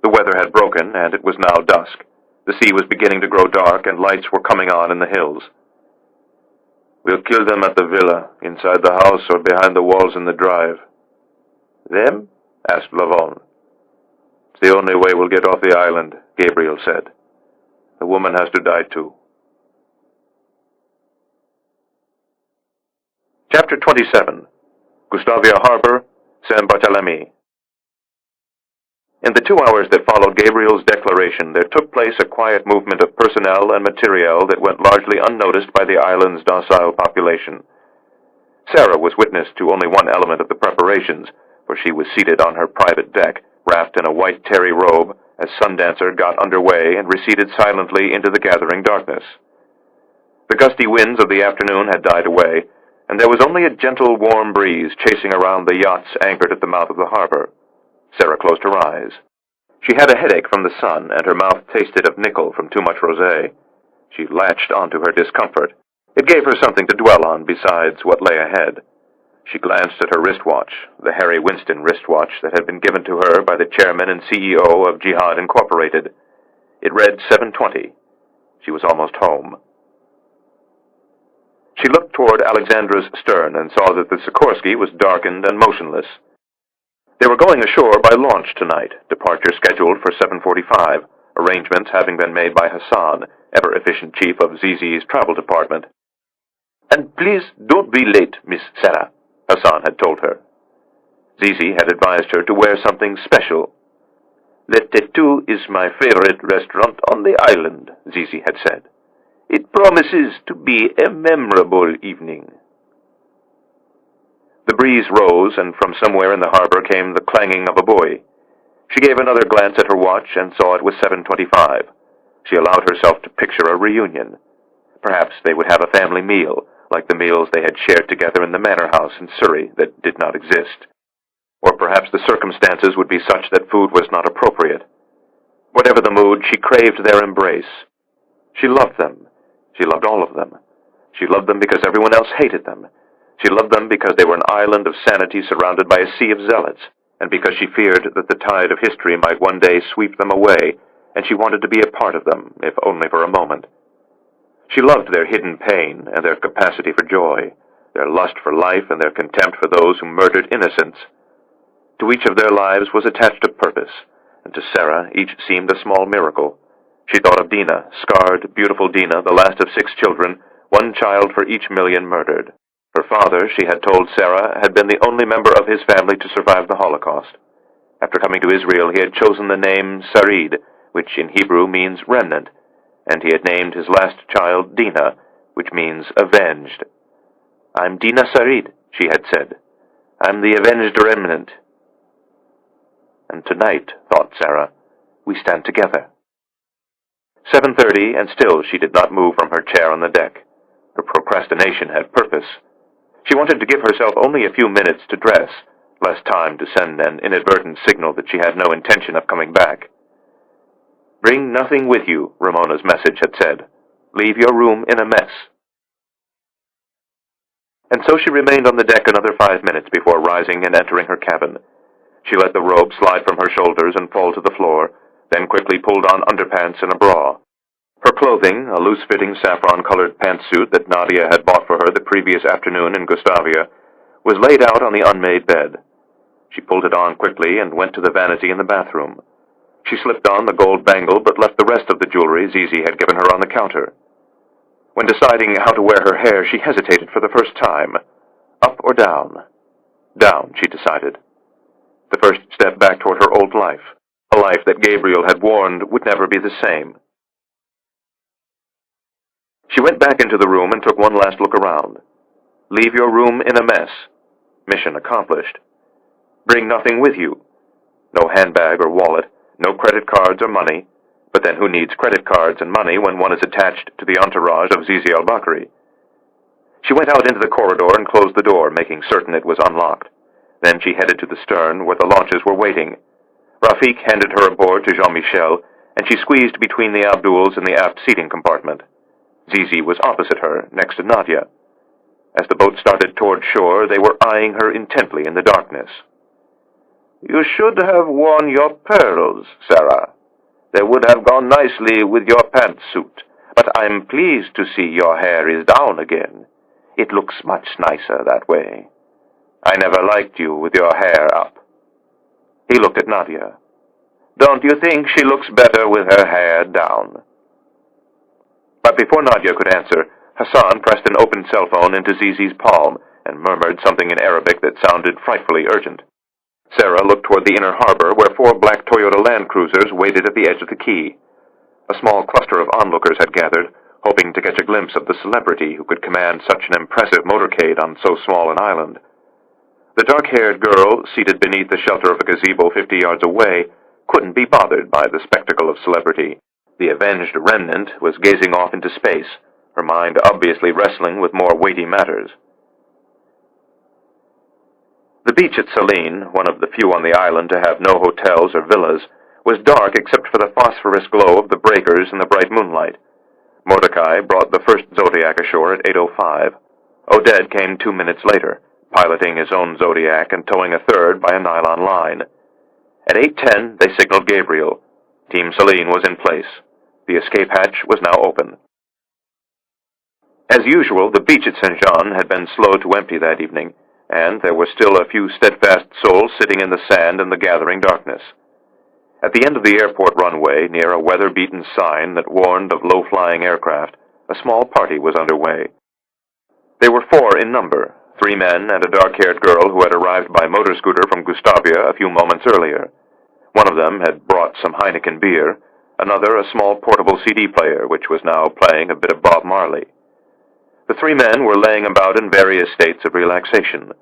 The weather had broken, and it was now dusk. The sea was beginning to grow dark, and lights were coming on in the hills. We'll kill them at the villa, inside the house or behind the walls in the drive. Them? Asked Lavon. It's the only way we'll get off the island, Gabriel said. The woman has to die too. Chapter 27. Gustavia Harbor, Saint-Barthélemy. In the 2 hours that followed Gabriel's declaration, there took place a quiet movement of personnel and materiel that went largely unnoticed by the island's docile population. Sarah was witness to only one element of the preparations, for she was seated on her private deck, wrapped in a white terry robe, as Sundancer got underway and receded silently into the gathering darkness. The gusty winds of the afternoon had died away, and there was only a gentle, warm breeze chasing around the yachts anchored at the mouth of the harbor. Sarah closed her eyes. She had a headache from the sun, and her mouth tasted of nickel from too much rosé. She latched onto her discomfort. It gave her something to dwell on besides what lay ahead. She glanced at her wristwatch, the Harry Winston wristwatch that had been given to her by the chairman and CEO of Jihad Incorporated. It read 7:20. She was almost home. She looked toward Alexandra's stern and saw that the Sikorsky was darkened and motionless. They were going ashore by launch tonight, departure scheduled for 7:45, arrangements having been made by Hassan, ever-efficient chief of ZZ's travel department. "And please don't be late, Miss Sarah," Hassan had told her. ZZ had advised her to wear something special. "Le Tattoo is my favorite restaurant on the island," ZZ had said. "It promises to be a memorable evening." The breeze rose, and from somewhere in the harbor came the clanging of a buoy. She gave another glance at her watch and saw it was 7:25. She allowed herself to picture a reunion. Perhaps they would have a family meal, like the meals they had shared together in the manor house in Surrey that did not exist. Or perhaps the circumstances would be such that food was not appropriate. Whatever the mood, she craved their embrace. She loved them. She loved all of them. She loved them because everyone else hated them. She loved them because they were an island of sanity surrounded by a sea of zealots, and because she feared that the tide of history might one day sweep them away, and she wanted to be a part of them, if only for a moment. She loved their hidden pain and their capacity for joy, their lust for life and their contempt for those who murdered innocents. To each of their lives was attached a purpose, and to Sarah each seemed a small miracle. She thought of Dina, scarred, beautiful Dina, the last of 6 children, 1 child for each million murdered. Her father, she had told Sarah, had been the only member of his family to survive the Holocaust. After coming to Israel, he had chosen the name Sarid, which in Hebrew means remnant, and he had named his last child Dina, which means avenged. "I'm Dina Sarid," she had said. "I'm the avenged remnant." And tonight, thought Sarah, we stand together. 7:30, and still she did not move from her chair on the deck. Her procrastination had purpose. She wanted to give herself only a few minutes to dress, less time to send an inadvertent signal that she had no intention of coming back. "Bring nothing with you," Ramona's message had said. "Leave your room in a mess." And so she remained on the deck another 5 minutes before rising and entering her cabin. She let the robe slide from her shoulders and fall to the floor, then quickly pulled on underpants and a bra. Her clothing, a loose-fitting saffron-colored pantsuit that Nadia had bought for her the previous afternoon in Gustavia, was laid out on the unmade bed. She pulled it on quickly and went to the vanity in the bathroom. She slipped on the gold bangle but left the rest of the jewelry ZZ had given her on the counter. When deciding how to wear her hair, she hesitated for the first time. Up or down? Down, she decided. The first step back toward her old life, a life that Gabriel had warned would never be the same. She went back into the room and took one last look around. Leave your room in a mess. Mission accomplished. Bring nothing with you. No handbag or wallet, no credit cards or money. But then who needs credit cards and money when one is attached to the entourage of Zizi al-Bakri? She went out into the corridor and closed the door, making certain it was unlocked. Then she headed to the stern, where the launches were waiting. Rafik handed her aboard to Jean-Michel, and she squeezed between the Abduls in the aft seating compartment. Zizi was opposite her, next to Nadia. As the boat started toward shore, they were eyeing her intently in the darkness. "You should have worn your pearls, Sarah. They would have gone nicely with your pantsuit, but I'm pleased to see your hair is down again. It looks much nicer that way. I never liked you with your hair up." He looked at Nadia. "Don't you think she looks better with her hair down?" But before Nadia could answer, Hassan pressed an open cell phone into Zizi's palm and murmured something in Arabic that sounded frightfully urgent. Sarah looked toward the inner harbor, where 4 black Toyota Land Cruisers waited at the edge of the quay. A small cluster of onlookers had gathered, hoping to catch a glimpse of the celebrity who could command such an impressive motorcade on so small an island. The dark-haired girl, seated beneath the shelter of a gazebo 50 yards away, couldn't be bothered by the spectacle of celebrity. The avenged remnant was gazing off into space, her mind obviously wrestling with more weighty matters. The beach at Saline, one of the few on the island to have no hotels or villas, was dark except for the phosphorus glow of the breakers in the bright moonlight. Mordecai brought the first Zodiac ashore at 8:05. Oded came 2 minutes later, piloting his own Zodiac and towing a third by a nylon line. At 8:10, they signaled Gabriel. Team Celine was in place. The escape hatch was now open. As usual, the beach at St. Jean had been slow to empty that evening, and there were still a few steadfast souls sitting in the sand in the gathering darkness. At the end of the airport runway, near a weather-beaten sign that warned of low-flying aircraft, a small party was underway. They were 4 in number, 3 men and a dark-haired girl who had arrived by motor scooter from Gustavia a few moments earlier. One of them had brought some Heineken beer, another a small portable CD player, which was now playing a bit of Bob Marley. The 3 men were laying about in various states of relaxation.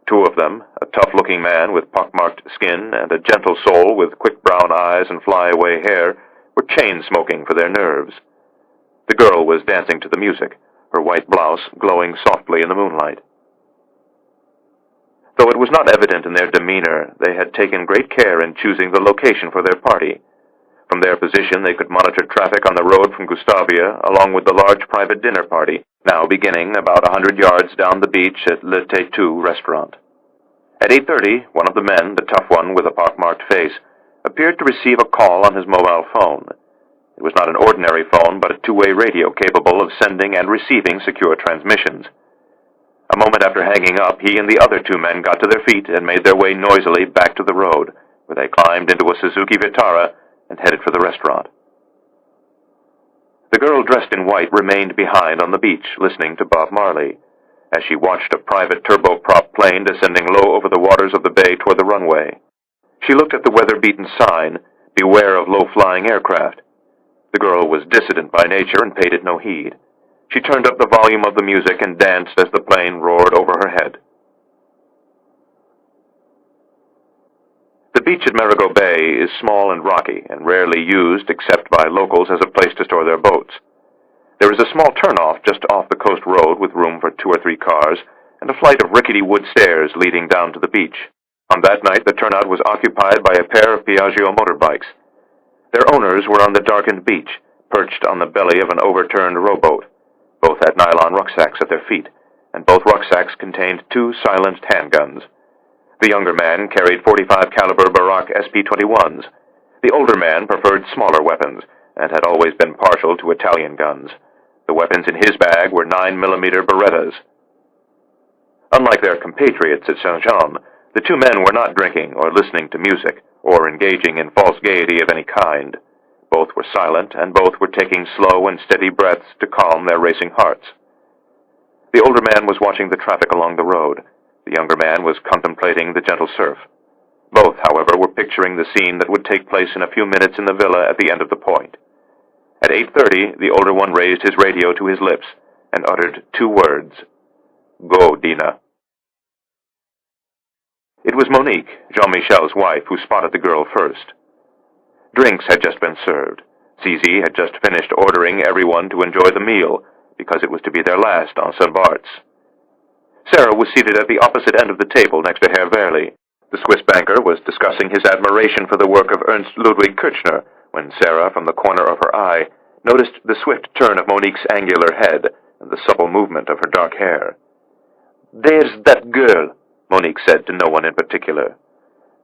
2 of them, a tough-looking man with pockmarked skin and a gentle soul with quick brown eyes and flyaway hair, were chain-smoking for their nerves. The girl was dancing to the music, her white blouse glowing softly in the moonlight. Though it was not evident in their demeanor, they had taken great care in choosing the location for their party. From their position, they could monitor traffic on the road from Gustavia, along with the large private dinner party, now beginning about 100 yards down the beach at Le Tattoo restaurant. At 8:30, one of the men, the tough one with a pockmarked face, appeared to receive a call on his mobile phone. It was not an ordinary phone, but a 2-way radio capable of sending and receiving secure transmissions. A moment after hanging up, he and the other 2 men got to their feet and made their way noisily back to the road, where they climbed into a Suzuki Vitara and headed for the restaurant. The girl dressed in white remained behind on the beach, listening to Bob Marley, as she watched a private turboprop plane descending low over the waters of the bay toward the runway. She looked at the weather-beaten sign, "Beware of low-flying aircraft." The girl was dissident by nature and paid it no heed. She turned up the volume of the music and danced as the plane roared over her head. The beach at Marigot Bay is small and rocky and rarely used except by locals as a place to store their boats. There is a small turnoff just off the coast road with room for 2 or 3 cars and a flight of rickety wood stairs leading down to the beach. On that night, the turnout was occupied by a pair of Piaggio motorbikes. Their owners were on the darkened beach, perched on the belly of an overturned rowboat. Both had nylon rucksacks at their feet, and both rucksacks contained 2 silenced handguns. The younger man carried .45 caliber Barak SP-21s. The older man preferred smaller weapons and had always been partial to Italian guns. The weapons in his bag were 9mm Berettas. Unlike their compatriots at Saint-Jean, the 2 men were not drinking or listening to music or engaging in false gaiety of any kind. Both were silent, and both were taking slow and steady breaths to calm their racing hearts. The older man was watching the traffic along the road. The younger man was contemplating the gentle surf. Both, however, were picturing the scene that would take place in a few minutes in the villa at the end of the point. At 8:30, the older one raised his radio to his lips and uttered 2 words. "Go, Dina." It was Monique, Jean-Michel's wife, who spotted the girl first. Drinks had just been served. Zizi had just finished ordering everyone to enjoy the meal, because it was to be their last on St. Bart's. Sarah was seated at the opposite end of the table next to Herr Verli. The Swiss banker was discussing his admiration for the work of Ernst Ludwig Kirchner when Sarah, from the corner of her eye, noticed the swift turn of Monique's angular head and the supple movement of her dark hair. "There's that girl," Monique said to no one in particular.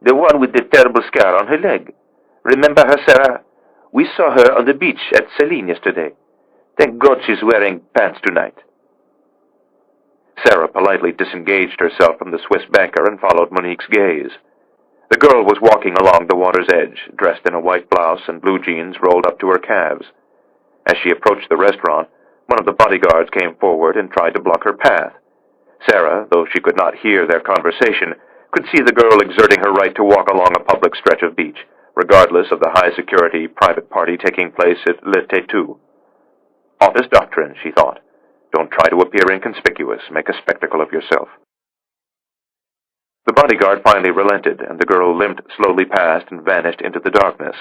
"The one with the terrible scar on her leg. Remember her, Sarah? We saw her on the beach at Celine yesterday. Thank God she's wearing pants tonight." Sarah politely disengaged herself from the Swiss banker and followed Monique's gaze. The girl was walking along the water's edge, dressed in a white blouse and blue jeans rolled up to her calves. As she approached the restaurant, one of the bodyguards came forward and tried to block her path. Sarah, though she could not hear their conversation, could see the girl exerting her right to walk along a public stretch of beach, regardless of the high-security private party taking place at Le Tattoo. Office doctrine, she thought. Don't try to appear inconspicuous. Make a spectacle of yourself. The bodyguard finally relented, and the girl limped slowly past and vanished into the darkness.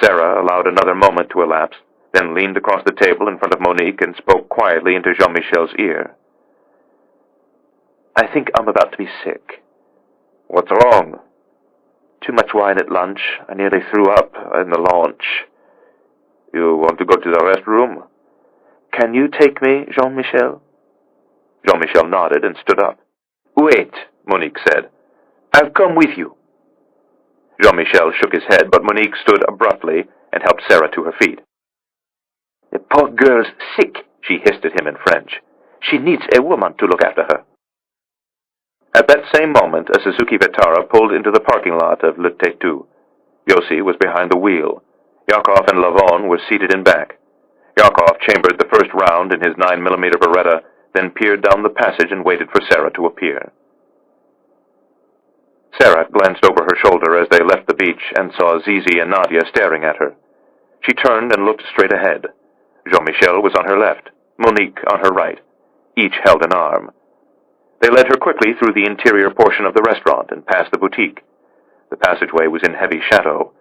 Sarah allowed another moment to elapse, then leaned across the table in front of Monique and spoke quietly into Jean-Michel's ear. "I think I'm about to be sick." "What's wrong?" Too much wine at lunch. I nearly threw up in the launch. You want to go to the restroom? Can you take me, Jean-Michel? Jean-Michel nodded and stood up. Wait, Monique said. I'll come with you. Jean-Michel shook his head, but Monique stood abruptly and helped Sarah to her feet. The poor girl's sick, she hissed at him in French. She needs a woman to look after her. At that same moment, a Suzuki Vitara pulled into the parking lot of Le Tétu. Yossi was behind the wheel. Yakov and Lavon were seated in back. Yakov chambered the first round in his 9mm Beretta, then peered down the passage and waited for Sarah to appear. Sarah glanced over her shoulder as they left the beach and saw Zizi and Nadia staring at her. She turned and looked straight ahead. Jean-Michel was on her left, Monique on her right. Each held an arm. They led her quickly through the interior portion of the restaurant and past the boutique. The passageway was in heavy shadow.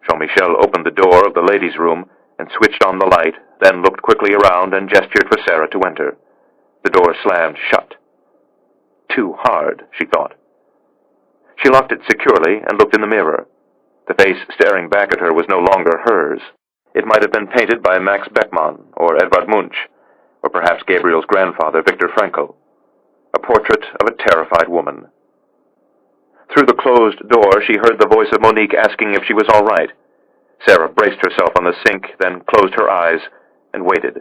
Jean-Michel opened the door of the ladies' room and switched on the light, then looked quickly around and gestured for Sarah to enter. The door slammed shut. Too hard, she thought. She locked it securely and looked in the mirror. The face staring back at her was no longer hers. It might have been painted by Max Beckmann or Edvard Munch, or perhaps Gabriel's grandfather, Viktor Frankl. A portrait of a terrified woman. Through the closed door, she heard the voice of Monique asking if she was all right. Sarah braced herself on the sink, then closed her eyes and waited.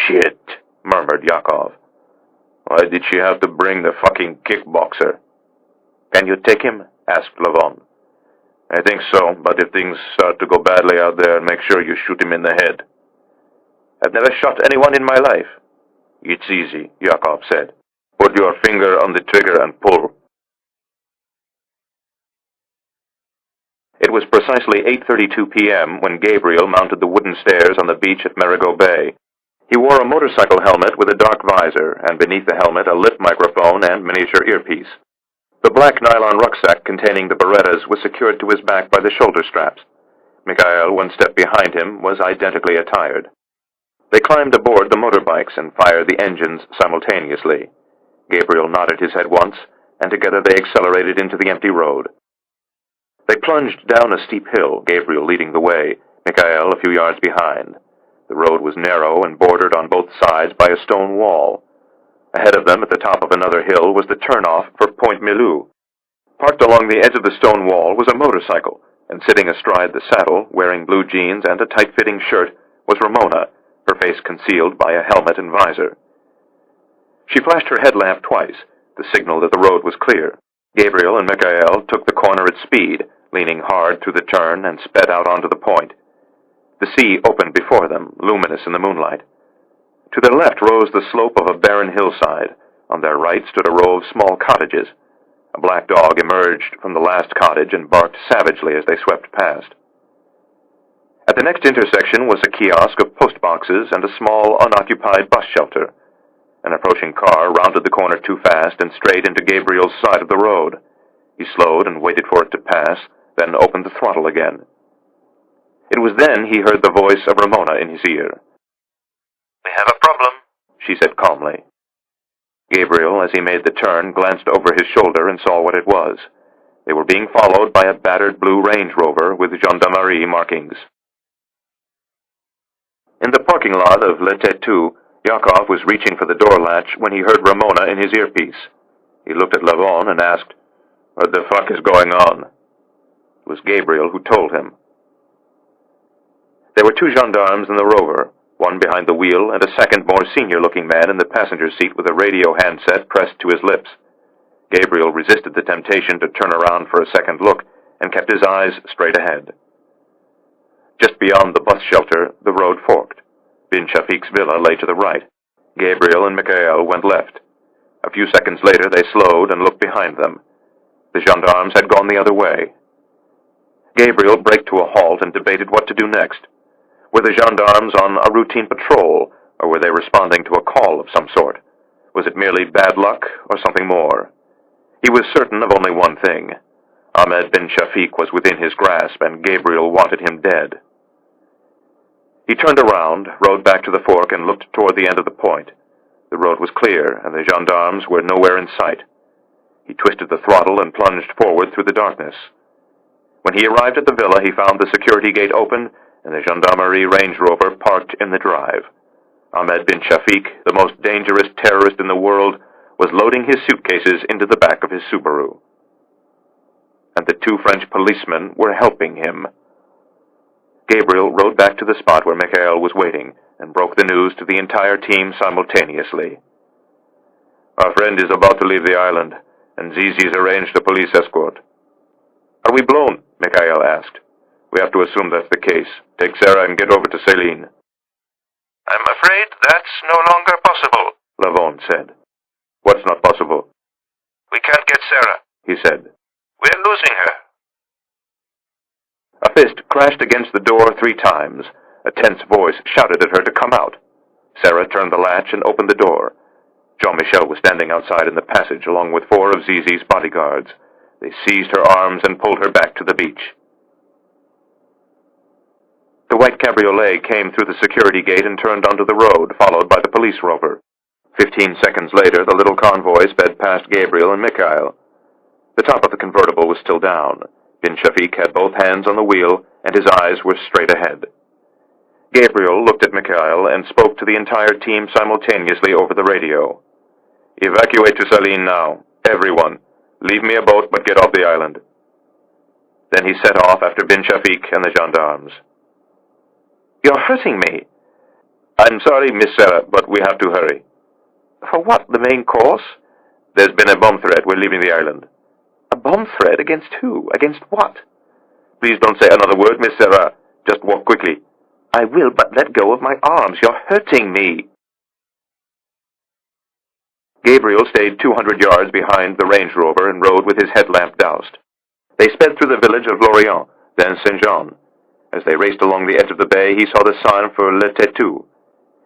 Shit, murmured Yakov. Why did she have to bring the fucking kickboxer? Can you take him? Asked Lavon. I think so, but if things start to go badly out there, make sure you shoot him in the head. I've never shot anyone in my life. It's easy, Yakov said. Put your finger on the trigger and pull. It was precisely 8:32 p.m. when Gabriel mounted the wooden stairs on the beach at Marigot Bay. He wore a motorcycle helmet with a dark visor, and beneath the helmet a lip microphone and miniature earpiece. The black nylon rucksack containing the Berettas was secured to his back by the shoulder straps. Mikhail, one step behind him, was identically attired. They climbed aboard the motorbikes and fired the engines simultaneously. Gabriel nodded his head once, and together they accelerated into the empty road. They plunged down a steep hill, Gabriel leading the way, Mikhail a few yards behind. The road was narrow and bordered on both sides by a stone wall. Ahead of them, at the top of another hill, was the turnoff for Point Milou. Parked along the edge of the stone wall was a motorcycle, and sitting astride the saddle, wearing blue jeans and a tight-fitting shirt, was Ramona, her face concealed by a helmet and visor. She flashed her headlamp twice, the signal that the road was clear. Gabriel and Mikhail took the corner at speed, leaning hard through the turn, and sped out onto the point. The sea opened before them, luminous in the moonlight. To their left rose the slope of a barren hillside. On their right stood a row of small cottages. A black dog emerged from the last cottage and barked savagely as they swept past. At the next intersection was a kiosk of post boxes and a small, unoccupied bus shelter. An approaching car rounded the corner too fast and strayed into Gabriel's side of the road. He slowed and waited for it to pass, then opened the throttle again. It was then he heard the voice of Ramona in his ear. "We have a problem," she said calmly. Gabriel, as he made the turn, glanced over his shoulder and saw what it was. They were being followed by a battered blue Range Rover with gendarmerie markings. In the parking lot of Le Tétu, Yakov was reaching for the door latch when he heard Ramona in his earpiece. He looked at Lavon and asked, "What the fuck is going on?" It was Gabriel who told him. There were two gendarmes in the Rover, one behind the wheel and a second, more senior-looking man in the passenger seat with a radio handset pressed to his lips. Gabriel resisted the temptation to turn around for a second look and kept his eyes straight ahead. Just beyond the bus shelter, the road forked. Bin Shafik's villa lay to the right. Gabriel and Mikhail went left. A few seconds later, they slowed and looked behind them. The gendarmes had gone the other way. Gabriel braked to a halt and debated what to do next. Were the gendarmes on a routine patrol, or were they responding to a call of some sort? Was it merely bad luck, or something more? He was certain of only one thing. Ahmed bin Shafik was within his grasp, and Gabriel wanted him dead. He turned around, rode back to the fork, and looked toward the end of the point. The road was clear, and the gendarmes were nowhere in sight. He twisted the throttle and plunged forward through the darkness. When he arrived at the villa, he found the security gate open and the Gendarmerie Range Rover parked in the drive. Ahmed bin Shafiq, the most dangerous terrorist in the world, was loading his suitcases into the back of his Subaru. And the two French policemen were helping him. Gabriel rode back to the spot where Mikhail was waiting and broke the news to the entire team simultaneously. Our friend is about to leave the island, and Zizi's arranged a police escort. Are we blown? Mikhail asked. We have to assume that's the case. Take Sarah and get over to Céline. I'm afraid that's no longer possible, Lavon said. What's not possible? We can't get Sarah, he said. We're losing her. A fist crashed against the door 3 times. A tense voice shouted at her to come out. Sarah turned the latch and opened the door. Jean-Michel was standing outside in the passage along with 4 of Zizi's bodyguards. They seized her arms and pulled her back to the beach. The white cabriolet came through the security gate and turned onto the road, followed by the police rover. 15 seconds later, the little convoy sped past Gabriel and Mikhail. The top of the convertible was still down. Bin Shafiq had both hands on the wheel, and his eyes were straight ahead. Gabriel looked at Mikhail and spoke to the entire team simultaneously over the radio. Evacuate to Céline now. Everyone. Leave me a boat, but get off the island. Then he set off after Bin Shafiq and the gendarmes. You're hurting me. I'm sorry, Miss Sarah, but we have to hurry. For what, the main course? There's been a bomb threat. We're leaving the island. A bomb threat? Against who? Against what? Please don't say another word, Miss Sarah. Just walk quickly. I will, but let go of my arms. You're hurting me. Gabriel stayed 200 yards behind the Range Rover and rode with his headlamp doused. They sped through the village of Lorient, then Saint-Jean. As they raced along the edge of the bay, he saw the sign for Le Tétu.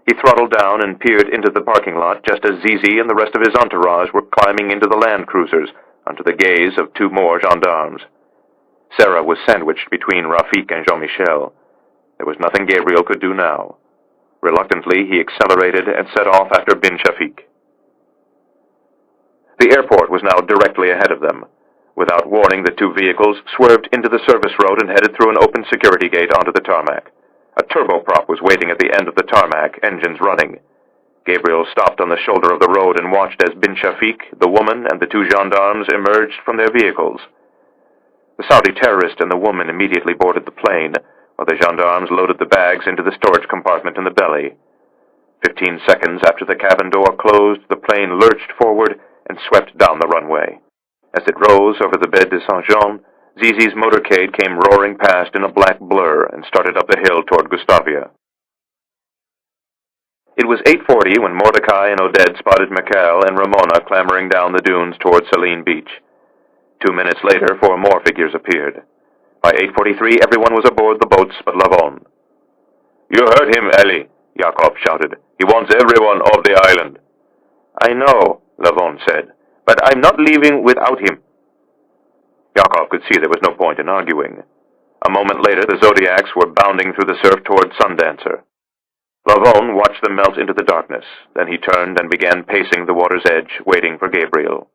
He throttled down and peered into the parking lot just as Zizi and the rest of his entourage were climbing into the land cruisers under the gaze of 2 more gendarmes. Sarah was sandwiched between Rafik and Jean-Michel. There was nothing Gabriel could do now. Reluctantly, he accelerated and set off after Bin Shafiq. The airport was now directly ahead of them. Without warning, the 2 vehicles swerved into the service road and headed through an open security gate onto the tarmac. A turboprop was waiting at the end of the tarmac, engines running. Gabriel stopped on the shoulder of the road and watched as Bin Shafiq, the woman, and the 2 gendarmes emerged from their vehicles. The Saudi terrorist and the woman immediately boarded the plane, while the gendarmes loaded the bags into the storage compartment in the belly. 15 seconds after the cabin door closed, the plane lurched forward and swept down the runway. As it rose over the Baie de Saint-Jean, Zizi's motorcade came roaring past in a black blur and started up the hill toward Gustavia. It was 8:40 when Mordecai and Oded spotted Mikhail and Ramona clambering down the dunes toward Céline Beach. 2 minutes later, 4 more figures appeared. By 8:43, everyone was aboard the boats but Lavon. You heard him, Ellie, Jacob shouted. He wants everyone off the island. I know, Lavon said, but I'm not leaving without him. Jacob could see there was no point in arguing. A moment later, the Zodiacs were bounding through the surf toward Sundancer. Lavon watched them melt into the darkness. Then he turned and began pacing the water's edge, waiting for Gabriel.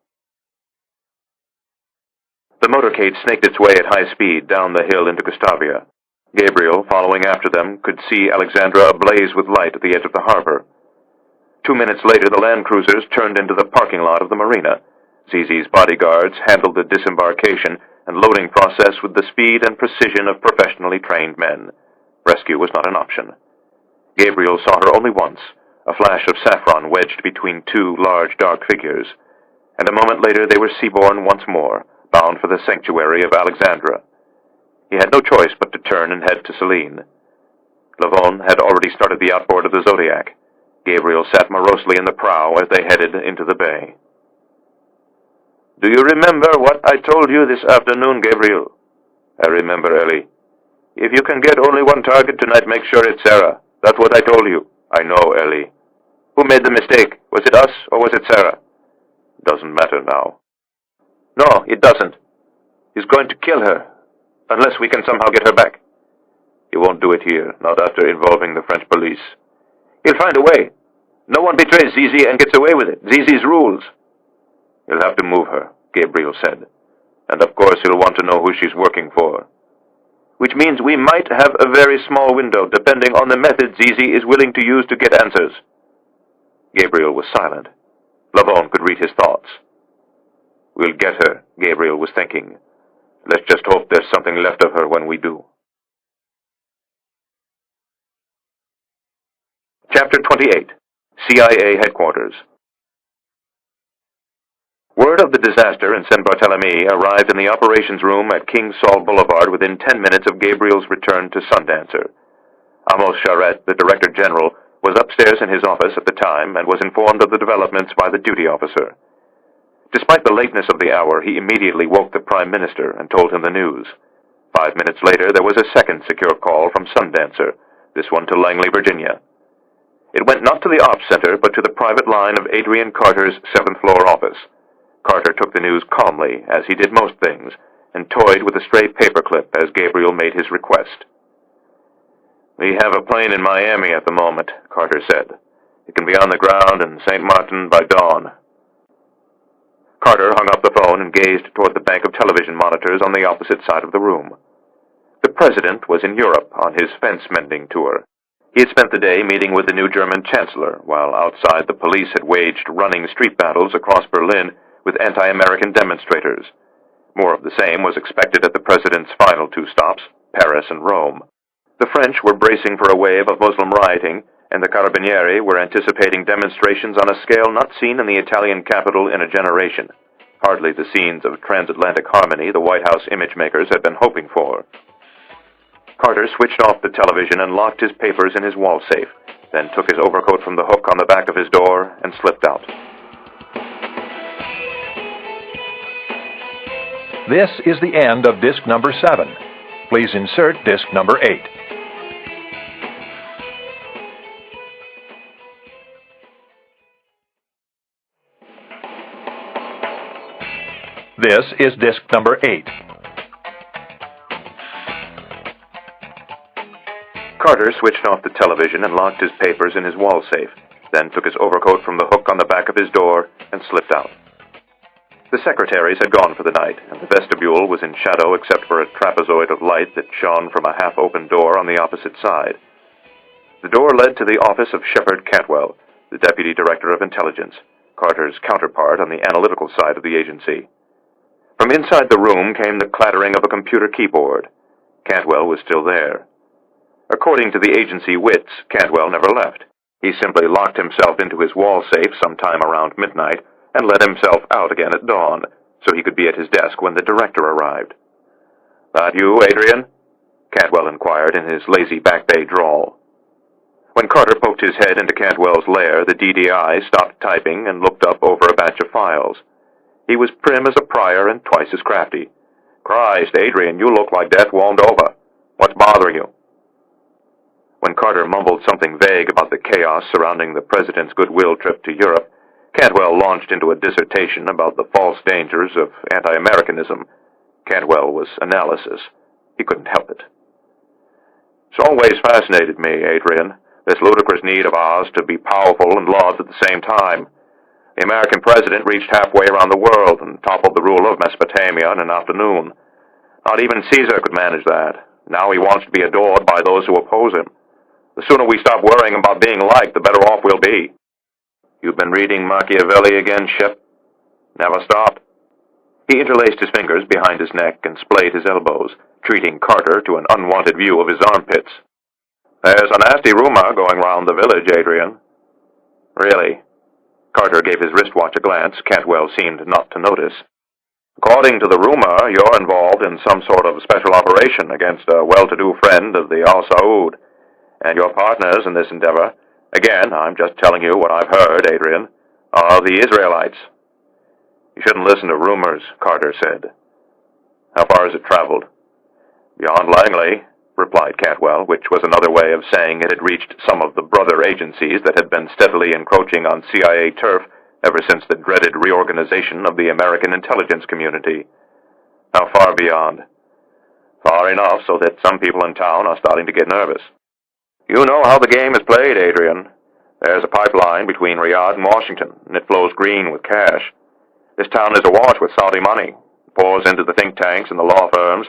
The motorcade snaked its way at high speed down the hill into Gustavia. Gabriel, following after them, could see Alexandra ablaze with light at the edge of the harbor. 2 minutes later, the land cruisers turned into the parking lot of the marina. Zizi's bodyguards handled the disembarkation and loading process with the speed and precision of professionally trained men. Rescue was not an option. Gabriel saw her only once, a flash of saffron wedged between 2 large dark figures, and a moment later they were seaborne once more, bound for the sanctuary of Alexandra. He had no choice but to turn and head to Céline. Lavon had already started the outboard of the Zodiac. Gabriel sat morosely in the prow as they headed into the bay. Do you remember what I told you this afternoon, Gabriel? I remember, Ellie. If you can get only one target tonight, make sure it's Sarah. That's what I told you. I know, Ellie. Who made the mistake? Was it us or was it Sarah? Doesn't matter now. No, it doesn't. He's going to kill her, unless we can somehow get her back. He won't do it here, not after involving the French police. He'll find a way. No one betrays Zizi and gets away with it. Zizi's rules. He'll have to move her. Gabriel said. "And of course he'll want to know who she's working for. Which means we might have a very small window, depending on the methods Zizi is willing to use to get answers." Gabriel was silent. Lavone could read his thoughts. "We'll get her," Gabriel was thinking. "Let's just hope there's something left of her when we do." Chapter 28. CIA Headquarters. Word of the disaster in San Bartolome arrived in the operations room at King Saul Boulevard within 10 minutes of Gabriel's return to Sundancer. Amos Charette, the Director General, was upstairs in his office at the time and was informed of the developments by the duty officer. Despite the lateness of the hour, he immediately woke the Prime Minister and told him the news. 5 minutes later, there was a second secure call from Sundancer, this one to Langley, Virginia. It went not to the ops center, but to the private line of Adrian Carter's 7th floor office. Carter took the news calmly, as he did most things, and toyed with a stray paperclip as Gabriel made his request. "We have a plane in Miami at the moment," Carter said. "It can be on the ground in St. Martin by dawn." Carter hung up the phone and gazed toward the bank of television monitors on the opposite side of the room. The President was in Europe on his fence-mending tour. He had spent the day meeting with the new German Chancellor, while outside the police had waged running street battles across Berlin with anti-American demonstrators. More of the same was expected at the President's final 2 stops, Paris and Rome. The French were bracing for a wave of Muslim rioting, and the Carabinieri were anticipating demonstrations on a scale not seen in the Italian capital in a generation, hardly the scenes of transatlantic harmony the White House image-makers had been hoping for. Carter switched off the television and locked his papers in his wall safe, then took his overcoat from the hook on the back of his door and slipped out. This is the end of disc number 7. Please insert disc number 8. This is disc number 8. Carter switched off the television and locked his papers in his wall safe, then took his overcoat from the hook on the back of his door and slipped out. The secretaries had gone for the night, and the vestibule was in shadow except for a trapezoid of light that shone from a half-open door on the opposite side. The door led to the office of Shepard Cantwell, the Deputy Director of Intelligence, Carter's counterpart on the analytical side of the agency. From inside the room came the clattering of a computer keyboard. Cantwell was still there. According to the agency wits, Cantwell never left. He simply locked himself into his wall safe sometime around midnight and let himself out again at dawn, so he could be at his desk when the director arrived. "That you, Adrian?" Cantwell inquired in his lazy Back Bay drawl. When Carter poked his head into Cantwell's lair, the DDI stopped typing and looked up over a batch of files. He was prim as a prior and twice as crafty. "Christ, Adrian, you look like death warmed over. What's bothering you?" When Carter mumbled something vague about the chaos surrounding the President's goodwill trip to Europe, Cantwell launched into a dissertation about the false dangers of anti-Americanism. Cantwell was analysis. He couldn't help it. "It's always fascinated me, Adrian, this ludicrous need of ours to be powerful and loved at the same time. The American president reached halfway around the world and toppled the ruler of Mesopotamia in an afternoon. Not even Caesar could manage that. Now he wants to be adored by those who oppose him. The sooner we stop worrying about being liked, the better off we'll be." "You've been reading Machiavelli again, Shep?" "Never stopped." He interlaced his fingers behind his neck and splayed his elbows, treating Carter to an unwanted view of his armpits. "There's a nasty rumor going round the village, Adrian." "Really?" Carter gave his wristwatch a glance Cantwell seemed not to notice. "According to the rumor, you're involved in some sort of special operation against a well-to-do friend of the Al Saud, and your partners in this endeavor, again, I'm just telling you what I've heard, Adrian, are the Israelites." "You shouldn't listen to rumors," Carter said. "How far has it traveled?" "Beyond Langley," replied Cantwell, which was another way of saying it had reached some of the brother agencies that had been steadily encroaching on CIA turf ever since the dreaded reorganization of the American intelligence community. "How far beyond?" "Far enough so that some people in town are starting to get nervous. You know how the game is played, Adrian. There's a pipeline between Riyadh and Washington, and it flows green with cash. This town is awash with Saudi money. It pours into the think tanks and the law firms.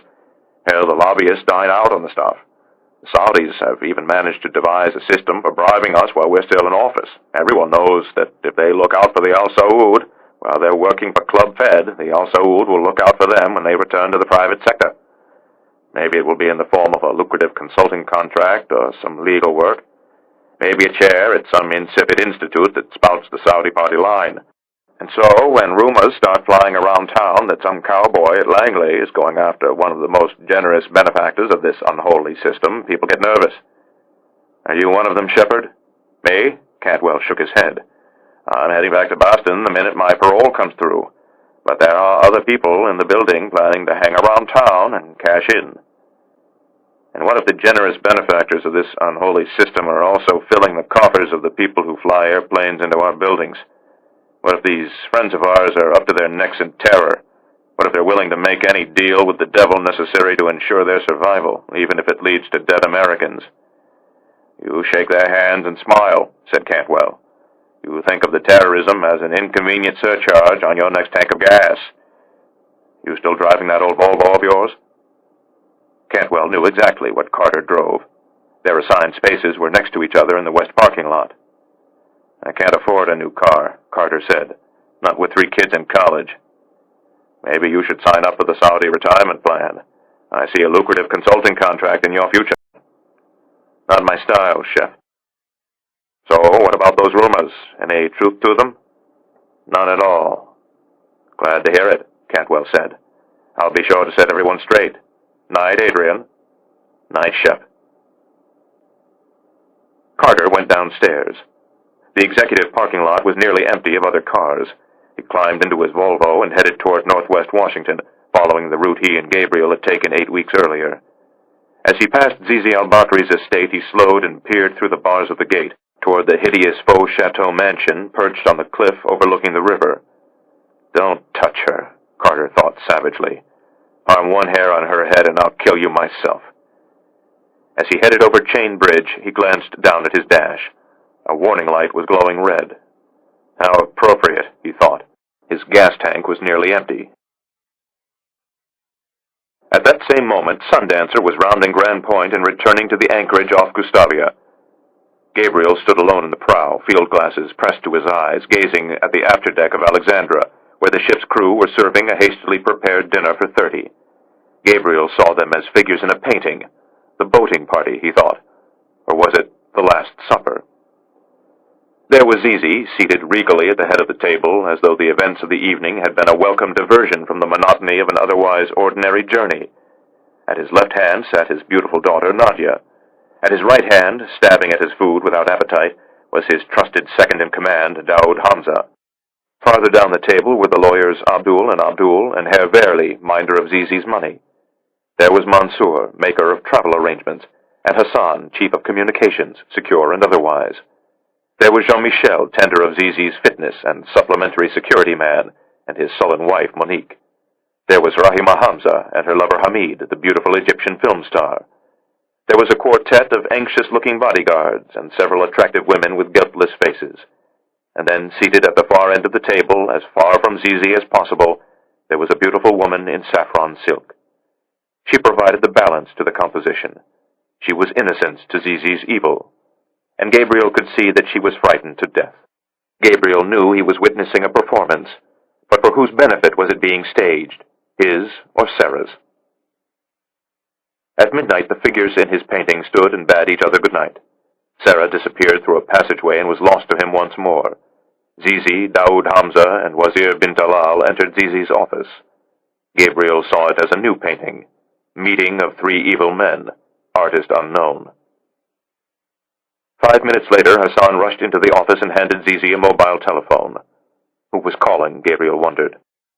Hell, the lobbyists dine out on the stuff. The Saudis have even managed to devise a system for bribing us while we're still in office. Everyone knows that if they look out for the Al Saud while they're working for Club Fed, the Al Saud will look out for them when they return to the private sector. Maybe it will be in the form of a lucrative consulting contract or some legal work. Maybe a chair at some insipid institute that spouts the Saudi party line. And so, when rumors start flying around town that some cowboy at Langley is going after one of the most generous benefactors of this unholy system, people get nervous. Are you one of them, Shepard? Me? Cantwell shook his head. I'm heading back to Boston the minute my parole comes through. But there are other people in the building planning to hang around town and cash in. And what if the generous benefactors of this unholy system are also filling the coffers of the people who fly airplanes into our buildings? What if these friends of ours are up to their necks in terror? What if they're willing to make any deal with the devil necessary to ensure their survival, even if it leads to dead Americans? You shake their hands and smile, said Cantwell. You think of the terrorism as an inconvenient surcharge on your next tank of gas. You still driving that old Volvo of yours? Cantwell knew exactly what Carter drove. Their assigned spaces were next to each other in the west parking lot. I can't afford a new car, Carter said, not with 3 kids in college. Maybe you should sign up for the Saudi retirement plan. I see a lucrative consulting contract in your future. Not my style, Chef. So, what about those rumors? Any truth to them? None at all. Glad to hear it, Cantwell said. I'll be sure to set everyone straight. Night, Adrian. Night, Shep. Carter went downstairs. The executive parking lot was nearly empty of other cars. He climbed into his Volvo and headed toward northwest Washington, following the route he and Gabriel had taken 8 weeks earlier. As he passed Zizi al-Bakri's estate, he slowed and peered through the bars of the gate toward the hideous faux chateau mansion perched on the cliff overlooking the river. Don't touch her, Carter thought savagely. Harm one hair on her head and I'll kill you myself. As he headed over Chain Bridge, he glanced down at his dash. A warning light was glowing red. How appropriate, he thought. His gas tank was nearly empty. At that same moment, Sundancer was rounding Grand Point and returning to the anchorage off Gustavia. Gabriel stood alone in the prow, field glasses pressed to his eyes, gazing at the afterdeck of Alexandra, where the ship's crew were serving a hastily prepared dinner for 30. Gabriel saw them as figures in a painting. The boating party, he thought. Or was it the Last Supper? There was Zizi, seated regally at the head of the table, as though the events of the evening had been a welcome diversion from the monotony of an otherwise ordinary journey. At his left hand sat his beautiful daughter, Nadia. At his right hand, stabbing at his food without appetite, was his trusted second-in-command, Daoud Hamza. Farther down the table were the lawyers Abdul and Herr Verli, minder of Zizi's money. There was Mansour, maker of travel arrangements, and Hassan, chief of communications, secure and otherwise. There was Jean-Michel, tender of Zizi's fitness and supplementary security man, and his sullen wife, Monique. There was Rahima Hamza and her lover Hamid, the beautiful Egyptian film star. There was a quartet of anxious-looking bodyguards and several attractive women with guiltless faces. And then, seated at the far end of the table, as far from Zizi as possible, there was a beautiful woman in saffron silk. She provided the balance to the composition. She was innocence to Zizi's evil. And Gabriel could see that she was frightened to death. Gabriel knew he was witnessing a performance, but for whose benefit was it being staged, his or Sarah's? At midnight, the figures in his painting stood and bade each other good night. Sarah disappeared through a passageway and was lost to him once more. Zizi, Daoud Hamza, and Wazir bin Talal entered Zizi's office. Gabriel saw it as a new painting, Meeting of Three Evil Men, artist unknown. 5 minutes later, Hassan rushed into the office and handed Zizi a mobile telephone. Who was calling, Gabriel wondered.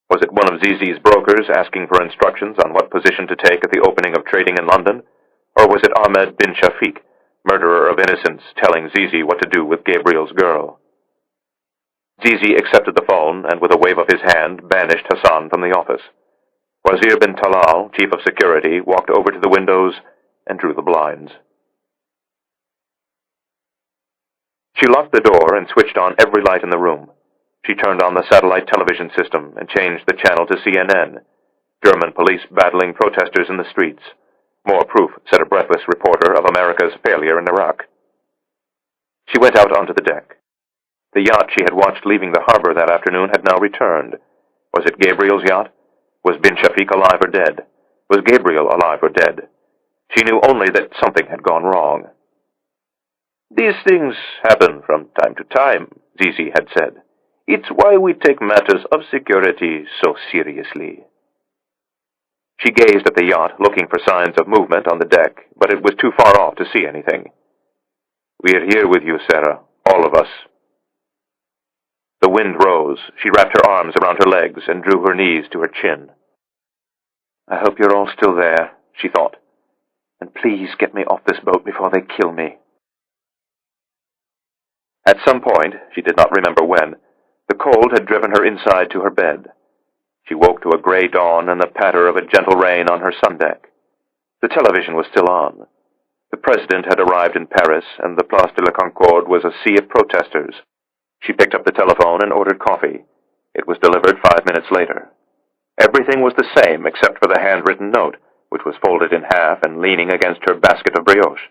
Was it one of Zizi's brokers asking for instructions on what position to take at the opening of trading in London? Or was it Ahmed bin Shafiq, murderer of innocents, telling Zizi what to do with Gabriel's girl? Zizi accepted the phone and, with a wave of his hand, banished Hassan from the office. Wazir bin Talal, chief of security, walked over to the windows and drew the blinds. She locked the door and switched on every light in the room. She turned on the satellite television system and changed the channel to CNN. German police battling protesters in the streets. More proof, said a breathless reporter, of America's failure in Iraq. She went out onto the deck. The yacht she had watched leaving the harbor that afternoon had now returned. Was it Gabriel's yacht? Was bin Shafiq alive or dead? Was Gabriel alive or dead? She knew only that something had gone wrong. These things happen from time to time, Zizi had said. It's why we take matters of security so seriously. She gazed at the yacht, looking for signs of movement on the deck, but it was too far off to see anything. "We're here with you, Sarah, all of us." The wind rose. She wrapped her arms around her legs and drew her knees to her chin. "I hope you're all still there," she thought. "And please get me off this boat before they kill me." At some point, she did not remember when, the cold had driven her inside to her bed. She woke to a gray dawn and the patter of a gentle rain on her sundeck. The television was still on. The president had arrived in Paris, and the Place de la Concorde was a sea of protesters. She picked up the telephone and ordered coffee. It was delivered 5 minutes later. Everything was the same except for the handwritten note, which was folded in half and leaning against her basket of brioche.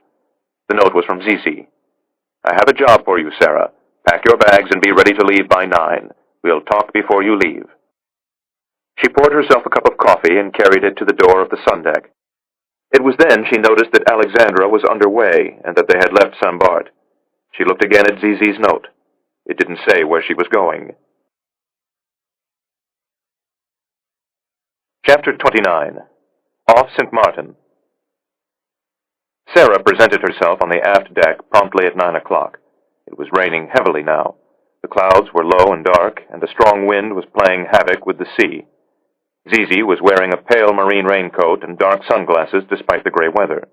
The note was from Zizi. "I have a job for you, Sarah. Pack your bags and be ready to leave by 9. We'll talk before you leave." She poured herself a cup of coffee and carried it to the door of the sundeck. It was then she noticed that Alexandra was underway and that they had left Saint-Barth. She looked again at Zizi's note. It didn't say where she was going. Chapter 29. Off St. Martin. Sarah presented herself on the aft deck promptly at 9 o'clock. It was raining heavily now. The clouds were low and dark, and a strong wind was playing havoc with the sea. Zizi was wearing a pale marine raincoat and dark sunglasses despite the gray weather.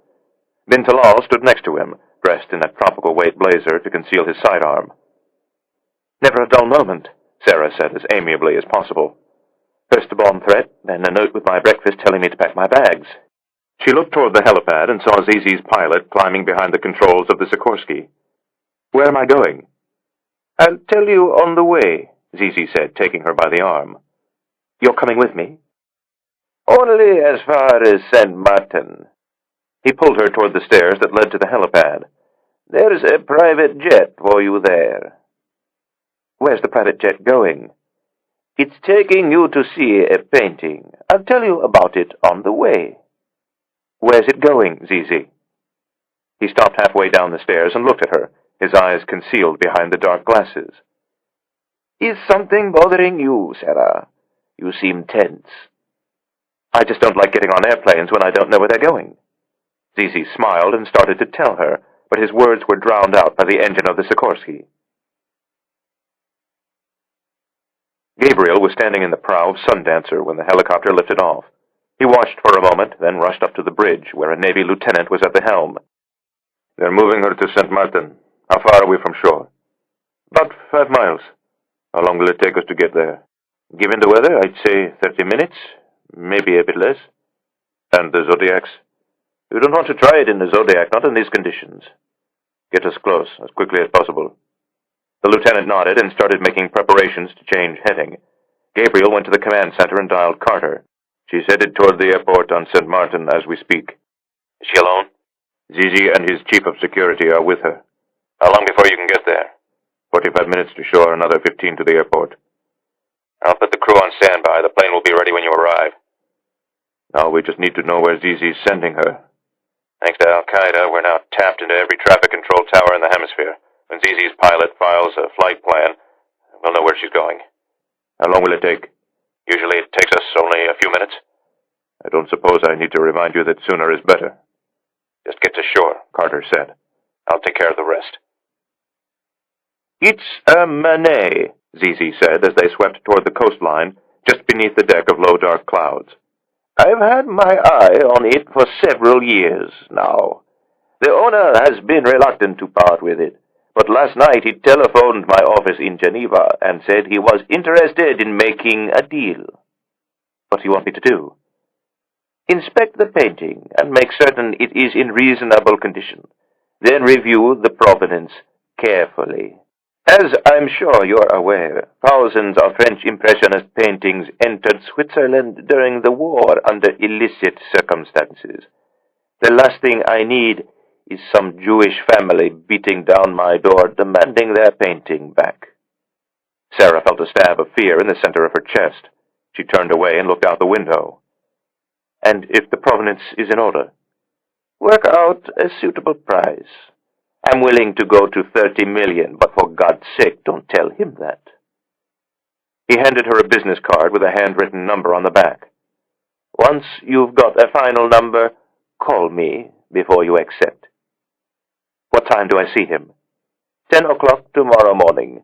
Bin Talal stood next to him, dressed in a tropical weight blazer to conceal his sidearm. "Never a dull moment," Sarah said as amiably as possible. "First a bomb threat, then a note with my breakfast telling me to pack my bags." She looked toward the helipad and saw Zizi's pilot climbing behind the controls of the Sikorsky. "Where am I going?" "I'll tell you on the way," Zizi said, taking her by the arm. "You're coming with me?" "Only as far as St. Martin." He pulled her toward the stairs that led to the helipad. "There's a private jet for you there." "Where's the private jet going?" "It's taking you to see a painting. I'll tell you about it on the way." "Where's it going, Zizi?" He stopped halfway down the stairs and looked at her, his eyes concealed behind the dark glasses. "Is something bothering you, Sarah? You seem tense." "I just don't like getting on airplanes when I don't know where they're going." Zizi smiled and started to tell her, but his words were drowned out by the engine of the Sikorsky. Gabriel was standing in the prow of Sundancer when the helicopter lifted off. He watched for a moment, then rushed up to the bridge, where a Navy lieutenant was at the helm. "They're moving her to St. Martin. How far are we from shore?" "About 5 miles. How long will it take us to get there?" Given the weather, I'd say 30 minutes, maybe a bit less." "And the Zodiacs?" "We don't want to try it in the Zodiac, not in these conditions." "Get us close, as quickly as possible." The lieutenant nodded and started making preparations to change heading. Gabriel went to the command center and dialed Carter. "She's headed toward the airport on St. Martin as we speak." "Is she alone?" "Zizi and his chief of security are with her." "How long before you can get there?" 45 minutes to shore, another 15 to the airport." "I'll put the crew on standby. The plane will be ready when you arrive." "Now we just need to know where Zizi's sending her." "Thanks to al-Qaeda, we're now tapped into every traffic control tower in the hemisphere. When Zizi's pilot files a flight plan, we'll know where she's going." "How long will it take?" "Usually it takes us only a few minutes." "I don't suppose I need to remind you that sooner is better." "Just get to shore," Carter said. "I'll take care of the rest." "It's a Manet," Zizi said as they swept toward the coastline, just beneath the deck of low dark clouds. "I've had my eye on it for several years now. The owner has been reluctant to part with it, but last night he telephoned my office in Geneva and said he was interested in making a deal." "What do you want me to do?" "Inspect the painting and make certain it is in reasonable condition. Then review the provenance carefully." As I'm sure you're aware, thousands of French Impressionist paintings entered Switzerland during the war under illicit circumstances. The last thing I need is some Jewish family beating down my door demanding their painting back. Sarah felt a stab of fear in the center of her chest. She turned away and looked out the window. And if the provenance is in order, work out a suitable price. I'm willing to go to 30 million, but for God's sake, don't tell him that. He handed her a business card with a handwritten number on the back. Once you've got a final number, call me before you accept. What time do I see him? 10 o'clock tomorrow morning.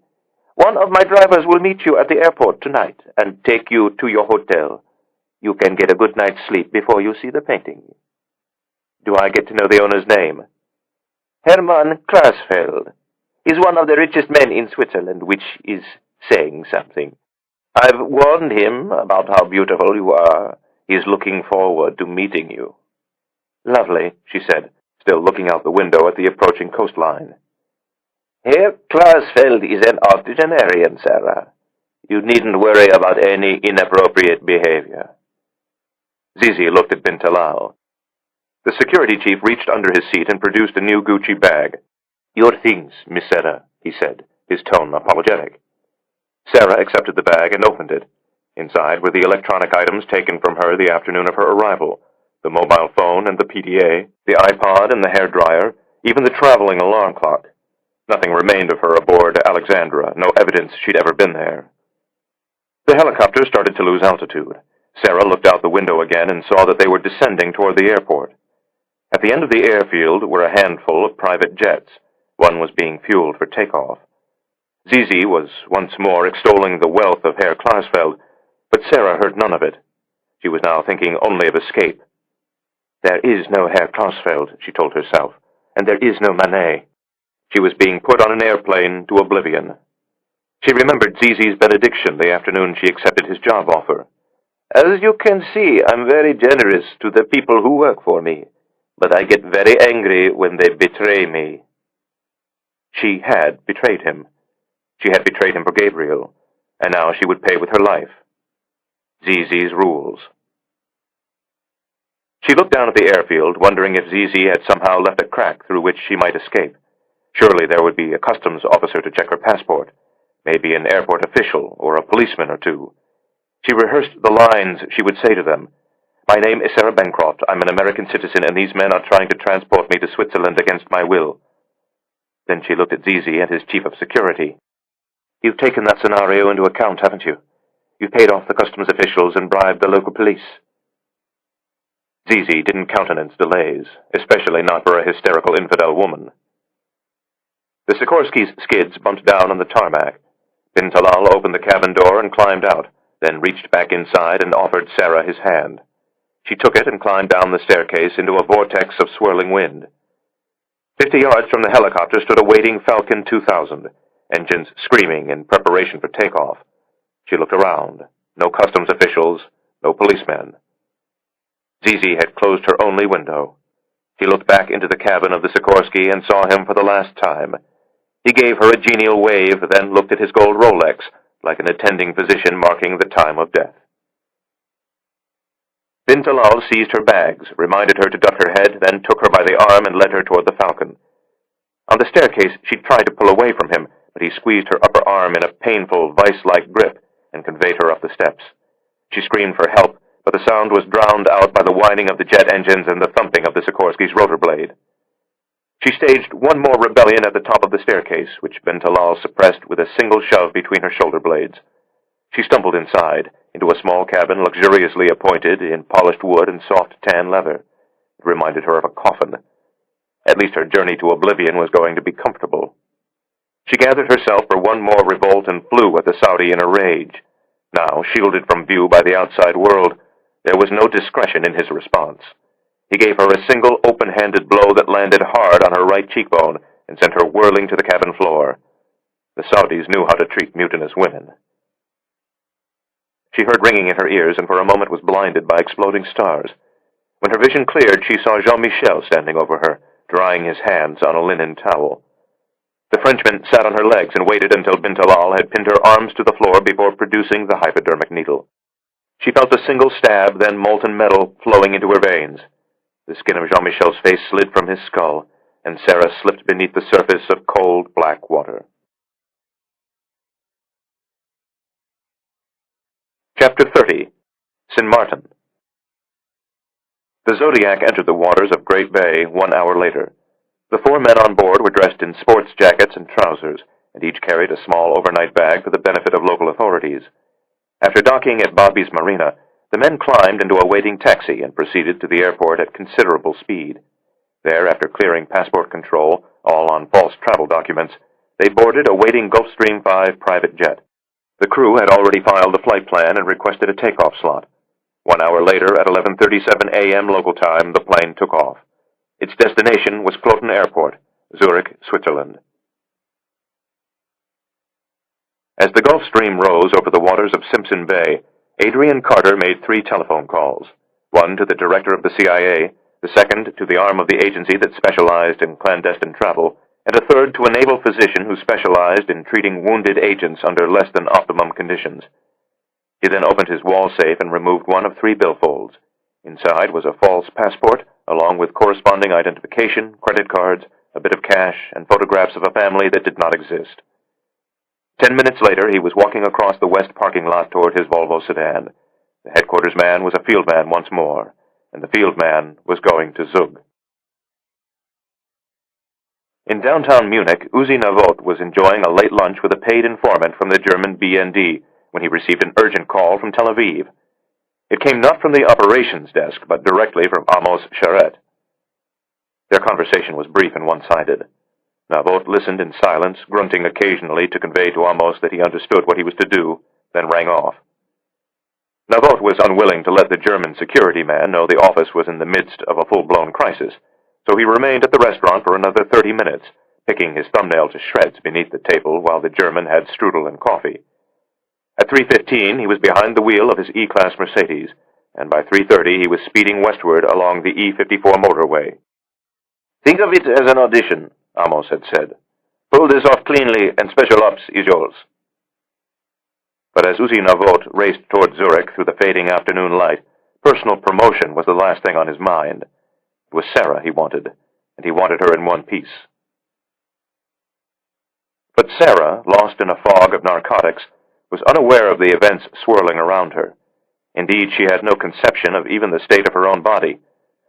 One of my drivers will meet you at the airport tonight and take you to your hotel. You can get a good night's sleep before you see the painting. Do I get to know the owner's name? Hermann Klarsfeld. He's one of the richest men in Switzerland, which is saying something. I've warned him about how beautiful you are. He's looking forward to meeting you. Lovely, she said, still looking out the window at the approaching coastline. Herr Klarsfeld is an octogenarian, Sarah. You needn't worry about any inappropriate behavior. Zizi looked at Bint Talal. The security chief reached under his seat and produced a new Gucci bag. Your things, Miss Sarah, he said, his tone apologetic. Sarah accepted the bag and opened it. Inside were the electronic items taken from her the afternoon of her arrival, the mobile phone and the PDA, the iPod and the hairdryer, even the traveling alarm clock. Nothing remained of her aboard Alexandra, no evidence she'd ever been there. The helicopter started to lose altitude. Sarah looked out the window again and saw that they were descending toward the airport. At the end of the airfield were a handful of private jets. One was being fueled for takeoff. Zizi was once more extolling the wealth of Herr Klarsfeld, but Sarah heard none of it. She was now thinking only of escape. There is no Herr Klarsfeld, she told herself, and there is no Manet. She was being put on an airplane to oblivion. She remembered Zizi's benediction the afternoon she accepted his job offer. As you can see, I'm very generous to the people who work for me, but I get very angry when they betray me. She had betrayed him. She had betrayed him for Gabriel, and now she would pay with her life. Zizi's rules. She looked down at the airfield, wondering if Zizi had somehow left a crack through which she might escape. Surely there would be a customs officer to check her passport, maybe an airport official or a policeman or two. She rehearsed the lines she would say to them. My name is Sarah Bancroft. I'm an American citizen, and these men are trying to transport me to Switzerland against my will. Then she looked at Zizi and his chief of security. You've taken that scenario into account, haven't you? You've paid off the customs officials and bribed the local police. Zizi didn't countenance delays, especially not for a hysterical infidel woman. The Sikorsky's skids bumped down on the tarmac. Bin Talal opened the cabin door and climbed out, then reached back inside and offered Sarah his hand. She took it and climbed down the staircase into a vortex of swirling wind. 50 yards from the helicopter stood a waiting Falcon 2000, engines screaming in preparation for takeoff. She looked around. No customs officials, no policemen. Zizi had closed her only window. She looked back into the cabin of the Sikorsky and saw him for the last time. He gave her a genial wave, then looked at his gold Rolex, like an attending physician marking the time of death. Bin Talal seized her bags, reminded her to duck her head, then took her by the arm and led her toward the Falcon. On the staircase, she tried to pull away from him, but he squeezed her upper arm in a painful, vice-like grip and conveyed her up the steps. She screamed for help, but the sound was drowned out by the whining of the jet engines and the thumping of the Sikorsky's rotor blade. She staged one more rebellion at the top of the staircase, which Ben Talal suppressed with a single shove between her shoulder blades. She stumbled inside, into a small cabin luxuriously appointed in polished wood and soft tan leather. It reminded her of a coffin. At least her journey to oblivion was going to be comfortable. She gathered herself for one more revolt and flew at the Saudi in a rage. Now, shielded from view by the outside world, there was no discretion in his response. He gave her a single open-handed blow that landed hard on her right cheekbone and sent her whirling to the cabin floor. The Saudis knew how to treat mutinous women. She heard ringing in her ears and for a moment was blinded by exploding stars. When her vision cleared, she saw Jean-Michel standing over her, drying his hands on a linen towel. The Frenchman sat on her legs and waited until Bint Alal had pinned her arms to the floor before producing the hypodermic needle. She felt a single stab, then molten metal flowing into her veins. The skin of Jean-Michel's face slid from his skull, and Sarah slipped beneath the surface of cold black water. Chapter 30. St. Martin. The Zodiac entered the waters of Great Bay 1 hour later. The 4 men on board were dressed in sports jackets and trousers, and each carried a small overnight bag for the benefit of local authorities. After docking at Bobby's Marina, the men climbed into a waiting taxi and proceeded to the airport at considerable speed. There, after clearing passport control, all on false travel documents, they boarded a waiting Gulfstream 5 private jet. The crew had already filed a flight plan and requested a takeoff slot. 1 hour later, at 11:37 a.m. local time, the plane took off. Its destination was Kloten Airport, Zurich, Switzerland. As the Gulf Stream rose over the waters of Simpson Bay, Adrian Carter made 3 telephone calls, one to the director of the CIA, the second to the arm of the agency that specialized in clandestine travel, and a third to a naval physician who specialized in treating wounded agents under less than optimum conditions. He then opened his wall safe and removed one of 3 billfolds. Inside was a false passport, along with corresponding identification, credit cards, a bit of cash, and photographs of a family that did not exist. 10 minutes later, he was walking across the west parking lot toward his Volvo sedan. The headquarters man was a field man once more, and the field man was going to Zug. In downtown Munich, Uzi Navot was enjoying a late lunch with a paid informant from the German BND when he received an urgent call from Tel Aviv. It came not from the operations desk, but directly from Amos Charette. Their conversation was brief and one-sided. Navot listened in silence, grunting occasionally to convey to Amos that he understood what he was to do, then rang off. Navot was unwilling to let the German security man know the office was in the midst of a full-blown crisis, so he remained at the restaurant for another 30 minutes, picking his thumbnail to shreds beneath the table while the German had strudel and coffee. At 3:15, he was behind the wheel of his E-Class Mercedes, and by 3:30 he was speeding westward along the E54 motorway. "Think of it as an audition," Amos had said. "Pull this off cleanly, and Special Ops is yours." But as Uzi Navot raced toward Zurich through the fading afternoon light, personal promotion was the last thing on his mind. It was Sarah he wanted, and he wanted her in one piece. But Sarah, lost in a fog of narcotics, was unaware of the events swirling around her. Indeed, she had no conception of even the state of her own body.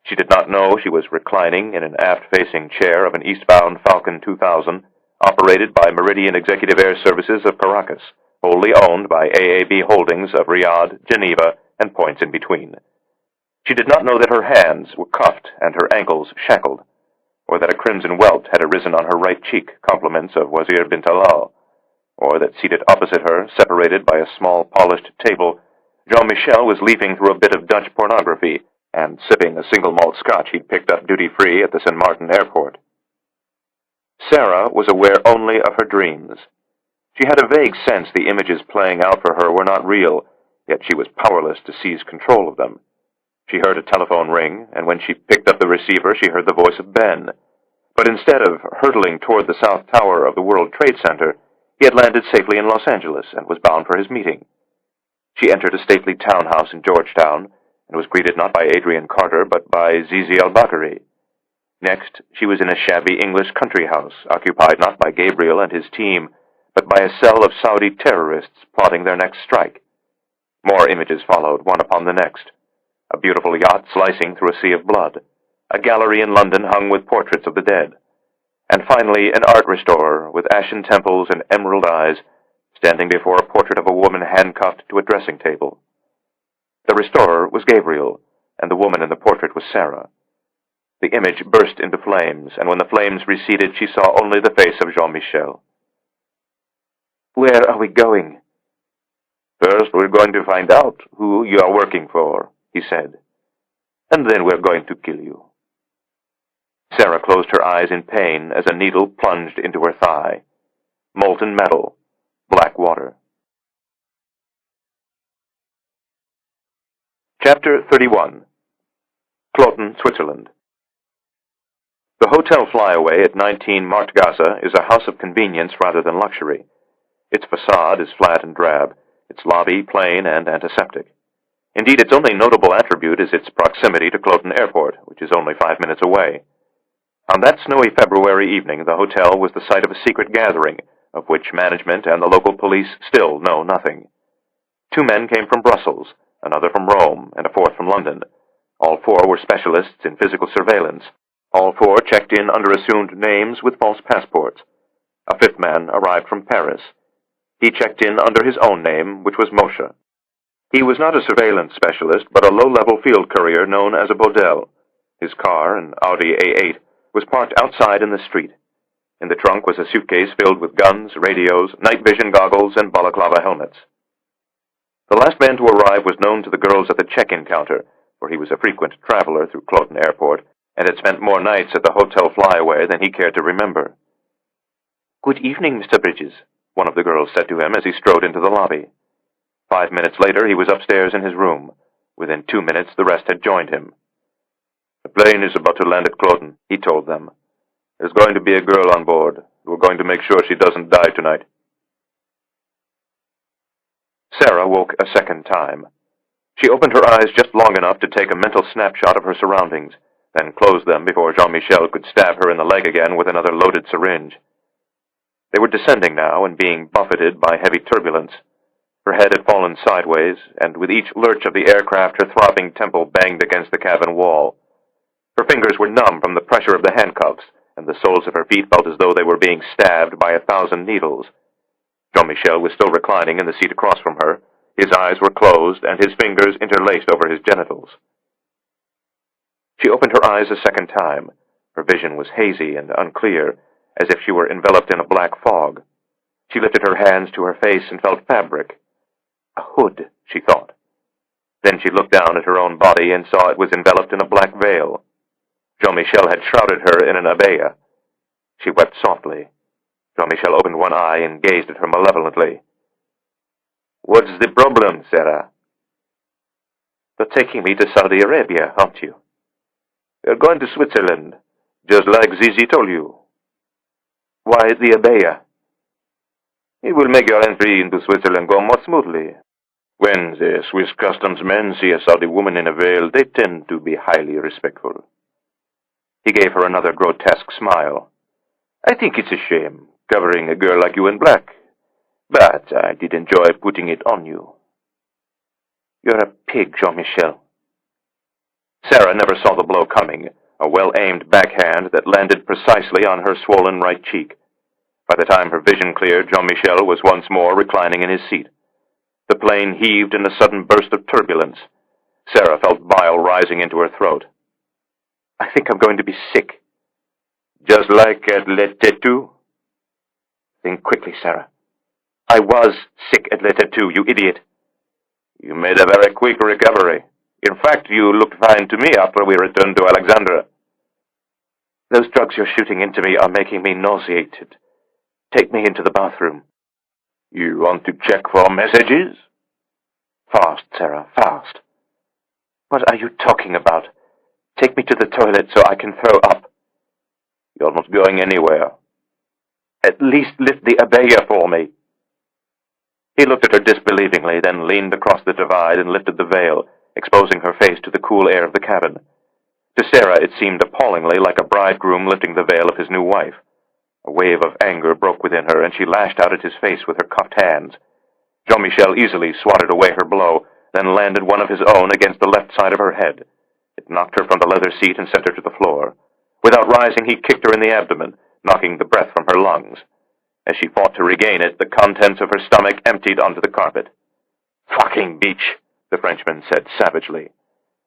She did not know she was reclining in an aft-facing chair of an eastbound Falcon 2000, operated by Meridian Executive Air Services of Caracas, wholly owned by AAB Holdings of Riyadh, Geneva, and points in between. She did not know that her hands were cuffed and her ankles shackled, or that a crimson welt had arisen on her right cheek, compliments of Wazir Bint Alal, or that seated opposite her, separated by a small polished table, Jean-Michel was leafing through a bit of Dutch pornography and sipping a single malt scotch he'd picked up duty-free at the St. Martin airport. Sarah was aware only of her dreams. She had a vague sense the images playing out for her were not real, yet she was powerless to seize control of them. She heard a telephone ring, and when she picked up the receiver, she heard the voice of Ben. But instead of hurtling toward the South Tower of the World Trade Center, he had landed safely in Los Angeles and was bound for his meeting. She entered a stately townhouse in Georgetown and was greeted not by Adrian Carter, but by Zizi al-Bakri. Next, she was in a shabby English country house, occupied not by Gabriel and his team, but by a cell of Saudi terrorists plotting their next strike. More images followed, one upon the next. A beautiful yacht slicing through a sea of blood, a gallery in London hung with portraits of the dead, and finally an art restorer with ashen temples and emerald eyes standing before a portrait of a woman handcuffed to a dressing table. The restorer was Gabriel, and the woman in the portrait was Sarah. The image burst into flames, and when the flames receded, she saw only the face of Jean-Michel. "Where are we going?" "First, we're going to find out who you are working for," he said. "And then we're going to kill you." Sarah closed her eyes in pain as a needle plunged into her thigh. Molten metal, black water. Chapter 31. Kloten, Switzerland. The Hotel Flyaway at 19 Marktgasse is a house of convenience rather than luxury. Its facade is flat and drab, its lobby plain and antiseptic. Indeed, its only notable attribute is its proximity to Cloten Airport, which is only 5 minutes away. On that snowy February evening, the hotel was the site of a secret gathering, of which management and the local police still know nothing. 2 men came from Brussels, another from Rome, and a fourth from London. All 4 were specialists in physical surveillance. All 4 checked in under assumed names with false passports. A 5th man arrived from Paris. He checked in under his own name, which was Moshe. He was not a surveillance specialist, but a low-level field courier known as a Bodel. His car, an Audi A8, was parked outside in the street. In the trunk was a suitcase filled with guns, radios, night vision goggles, and balaclava helmets. The last man to arrive was known to the girls at the check-in counter, for he was a frequent traveler through Cloten Airport, and had spent more nights at the Hotel Flyaway than he cared to remember. "Good evening, Mr. Bridges," one of the girls said to him as he strode into the lobby. 5 minutes later, he was upstairs in his room. Within 2 minutes, the rest had joined him. "The plane is about to land at Cloten," he told them. "There's going to be a girl on board. We're going to make sure she doesn't die tonight." Sarah woke a second time. She opened her eyes just long enough to take a mental snapshot of her surroundings, then closed them before Jean-Michel could stab her in the leg again with another loaded syringe. They were descending now and being buffeted by heavy turbulence. Her head had fallen sideways, and with each lurch of the aircraft, her throbbing temple banged against the cabin wall. Her fingers were numb from the pressure of the handcuffs, and the soles of her feet felt as though they were being stabbed by 1,000 needles. Jean-Michel was still reclining in the seat across from her. His eyes were closed, and his fingers interlaced over his genitals. She opened her eyes a second time. Her vision was hazy and unclear, as if she were enveloped in a black fog. She lifted her hands to her face and felt fabric. A hood, she thought. Then she looked down at her own body and saw it was enveloped in a black veil. Jean-Michel had shrouded her in an abaya. She wept softly. Jean-Michel opened one eye and gazed at her malevolently. "What's the problem, Sarah?" "You're taking me to Saudi Arabia, aren't you?" "You're going to Switzerland, just like Zizi told you." "Why the abaya?" "It will make your entry into Switzerland go more smoothly. When the Swiss customs men see a Saudi woman in a veil, they tend to be highly respectful." He gave her another grotesque smile. "I think it's a shame, covering a girl like you in black. But I did enjoy putting it on you." "You're a pig, Jean-Michel." Sarah never saw the blow coming, a well-aimed backhand that landed precisely on her swollen right cheek. By the time her vision cleared, Jean-Michel was once more reclining in his seat. The plane heaved in a sudden burst of turbulence. Sarah felt bile rising into her throat. "I think I'm going to be sick." "Just like at Le Tetou?" "Think quickly, Sarah." "I was sick at Le Tetou, you idiot." "You made a very quick recovery. In fact, you looked fine to me after we returned to Alexandria." "Those drugs you're shooting into me are making me nauseated. Take me into the bathroom." "You want to check for messages?" "Fast, Sarah, fast." "What are you talking about? Take me to the toilet so I can throw up." "You're not going anywhere." "At least lift the abaya for me." He looked at her disbelievingly, then leaned across the divide and lifted the veil, exposing her face to the cool air of the cabin. To Sarah, it seemed appallingly like a bridegroom lifting the veil of his new wife. A wave of anger broke within her, and she lashed out at his face with her cuffed hands. Jean-Michel easily swatted away her blow, then landed one of his own against the left side of her head. It knocked her from the leather seat and sent her to the floor. Without rising, he kicked her in the abdomen, knocking the breath from her lungs. As she fought to regain it, the contents of her stomach emptied onto the carpet. "Fucking bitch," the Frenchman said savagely.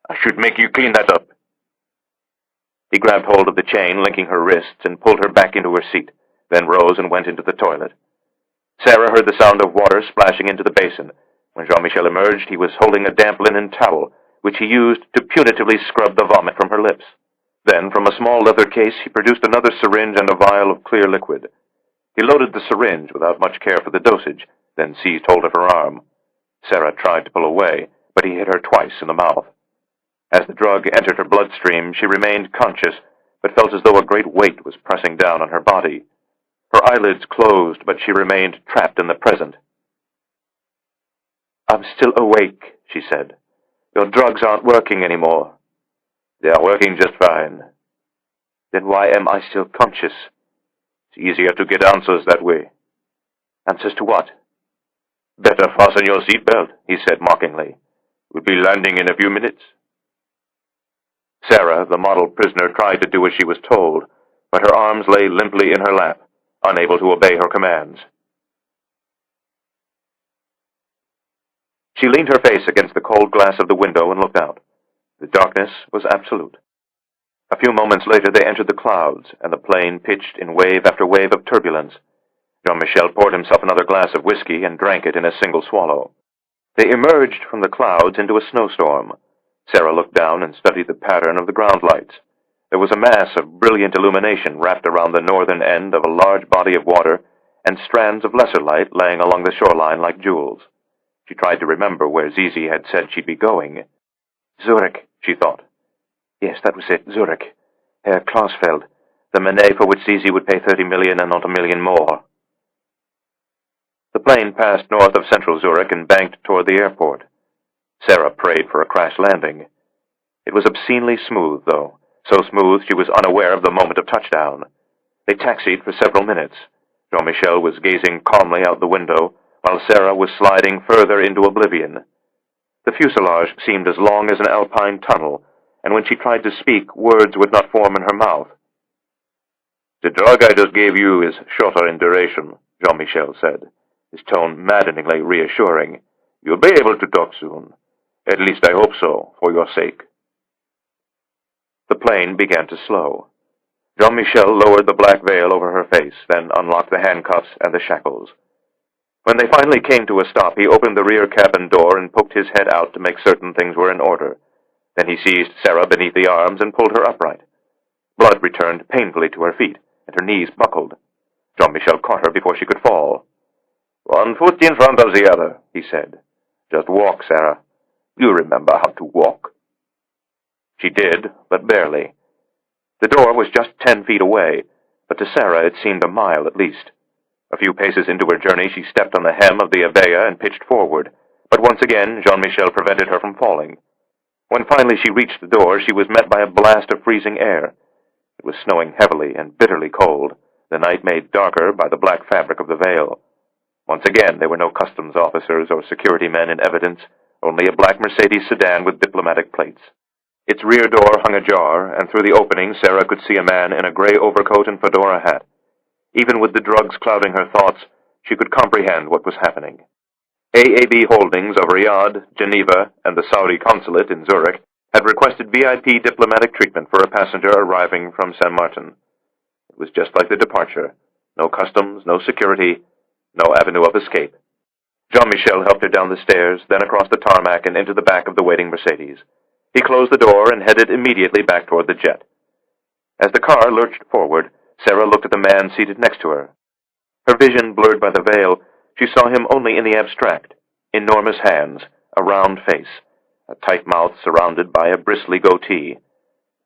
"I should make you clean that up." He grabbed hold of the chain linking her wrists and pulled her back into her seat, then rose and went into the toilet. Sarah heard the sound of water splashing into the basin. When Jean-Michel emerged, he was holding a damp linen towel, which he used to punitively scrub the vomit from her lips. Then, from a small leather case, he produced another syringe and a vial of clear liquid. He loaded the syringe without much care for the dosage, then seized hold of her arm. Sarah tried to pull away, but he hit her twice in the mouth. As the drug entered her bloodstream, she remained conscious, but felt as though a great weight was pressing down on her body. Her eyelids closed, but she remained trapped in the present. "I'm still awake," she said. "Your drugs aren't working anymore." "They are working just fine." "Then why am I still conscious?" "It's easier to get answers that way." "Answers to what?" "Better fasten your seatbelt," he said mockingly. "We'll be landing in a few minutes." Sarah, the model prisoner, tried to do as she was told, but her arms lay limply in her lap, unable to obey her commands. She leaned her face against the cold glass of the window and looked out. The darkness was absolute. A few moments later they entered the clouds, and the plane pitched in wave after wave of turbulence. Jean-Michel poured himself another glass of whiskey and drank it in a single swallow. They emerged from the clouds into a snowstorm. Sarah looked down and studied the pattern of the ground lights. There was a mass of brilliant illumination wrapped around the northern end of a large body of water, and strands of lesser light laying along the shoreline like jewels. She tried to remember where Zizi had said she'd be going. Zurich, she thought. Yes, that was it, Zurich. Herr Klausfeld, the Manet for which Zizi would pay 30 million and not 1 million more. The plane passed north of central Zurich and banked toward the airport. Sarah prayed for a crash landing. It was obscenely smooth, though, so smooth she was unaware of the moment of touchdown. They taxied for several minutes. Jean-Michel was gazing calmly out the window, while Sarah was sliding further into oblivion. The fuselage seemed as long as an alpine tunnel, and when she tried to speak, words would not form in her mouth. "The drug I just gave you is shorter in duration," Jean-Michel said, his tone maddeningly reassuring. "You'll be able to talk soon. At least I hope so, for your sake." The plane began to slow. Jean-Michel lowered the black veil over her face, then unlocked the handcuffs and the shackles. When they finally came to a stop, he opened the rear cabin door and poked his head out to make certain things were in order. Then he seized Sarah beneath the arms and pulled her upright. Blood returned painfully to her feet, and her knees buckled. Jean-Michel caught her before she could fall. "One foot in front of the other," he said. "Just walk, Sarah. You remember how to walk." She did, but barely. The door was just 10 feet away, but to Sarah it seemed a mile at least. A few paces into her journey, she stepped on the hem of the abaya and pitched forward, but once again Jean-Michel prevented her from falling. When finally she reached the door, she was met by a blast of freezing air. It was snowing heavily and bitterly cold, the night made darker by the black fabric of the veil. Once again, there were no customs officers or security men in evidence, only a black Mercedes sedan with diplomatic plates. Its rear door hung ajar, and through the opening Sarah could see a man in a gray overcoat and fedora hat. Even with the drugs clouding her thoughts, she could comprehend what was happening. AAB Holdings of Riyadh, Geneva, and the Saudi consulate in Zurich had requested VIP diplomatic treatment for a passenger arriving from Saint Martin. It was just like the departure. No customs, no security, no avenue of escape. Jean-Michel helped her down the stairs, then across the tarmac and into the back of the waiting Mercedes. He closed the door and headed immediately back toward the jet. As the car lurched forward, Sarah looked at the man seated next to her. Her vision blurred by the veil, she saw him only in the abstract. Enormous hands, a round face, a tight mouth surrounded by a bristly goatee.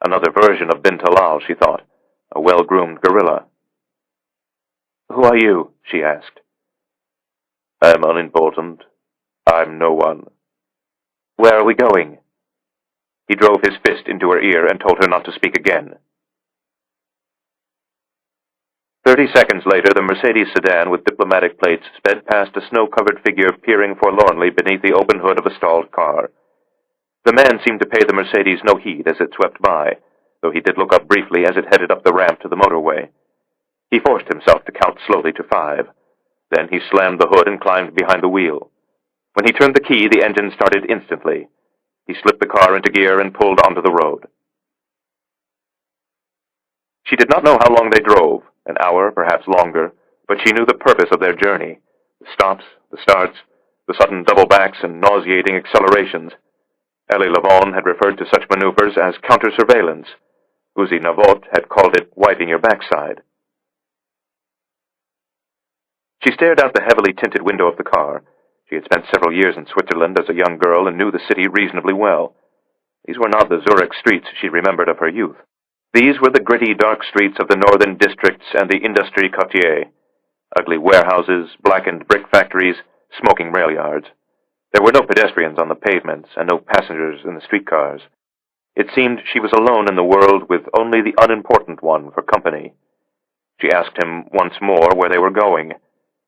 Another version of Bin Talal, she thought, a well-groomed gorilla. "Who are you?" she asked. "I'm unimportant. I'm no one." "Where are we going?" He drove his fist into her ear and told her not to speak again. 30 seconds later, the Mercedes sedan with diplomatic plates sped past a snow-covered figure peering forlornly beneath the open hood of a stalled car. The man seemed to pay the Mercedes no heed as it swept by, though he did look up briefly as it headed up the ramp to the motorway. He forced himself to count slowly to 5. Then he slammed the hood and climbed behind the wheel. When he turned the key, the engine started instantly. He slipped the car into gear and pulled onto the road. She did not know how long they drove, an hour, perhaps longer, but she knew the purpose of their journey. The stops, the starts, the sudden double-backs and nauseating accelerations. Elie Lavon had referred to such maneuvers as counter-surveillance. Uzi Navot had called it wiping your backside. She stared out the heavily tinted window of the car. She had spent several years in Switzerland as a young girl and knew the city reasonably well. These were not the Zurich streets she remembered of her youth. These were the gritty, dark streets of the northern districts and the Industrie Quartier. Ugly warehouses, blackened brick factories, smoking rail yards. There were no pedestrians on the pavements and no passengers in the streetcars. It seemed she was alone in the world with only the unimportant one for company. She asked him once more where they were going.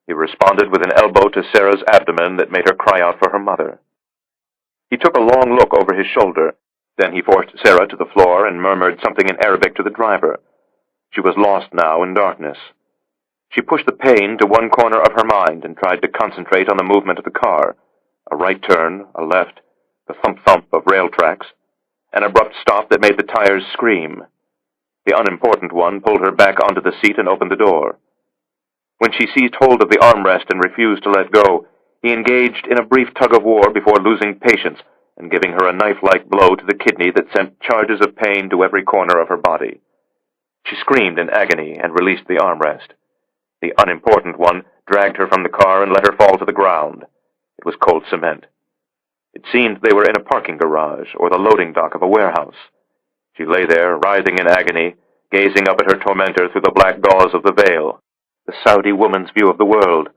He responded with an elbow to Sarah's abdomen that made her cry out for her mother. He took a long look over his shoulder. Then he forced Sarah to the floor and murmured something in Arabic to the driver. She was lost now in darkness. She pushed the pain to one corner of her mind and tried to concentrate on the movement of the car. A right turn, a left, the thump-thump of rail tracks, an abrupt stop that made the tires scream. The unimportant one pulled her back onto the seat and opened the door. When she seized hold of the armrest and refused to let go, he engaged in a brief tug-of-war before losing patience and giving her a knife-like blow to the kidney that sent charges of pain to every corner of her body. She screamed in agony and released the armrest. The unimportant one dragged her from the car and let her fall to the ground. It was cold cement. It seemed they were in a parking garage or the loading dock of a warehouse. She lay there, writhing in agony, gazing up at her tormentor through the black gauze of the veil, the Saudi woman's view of the world.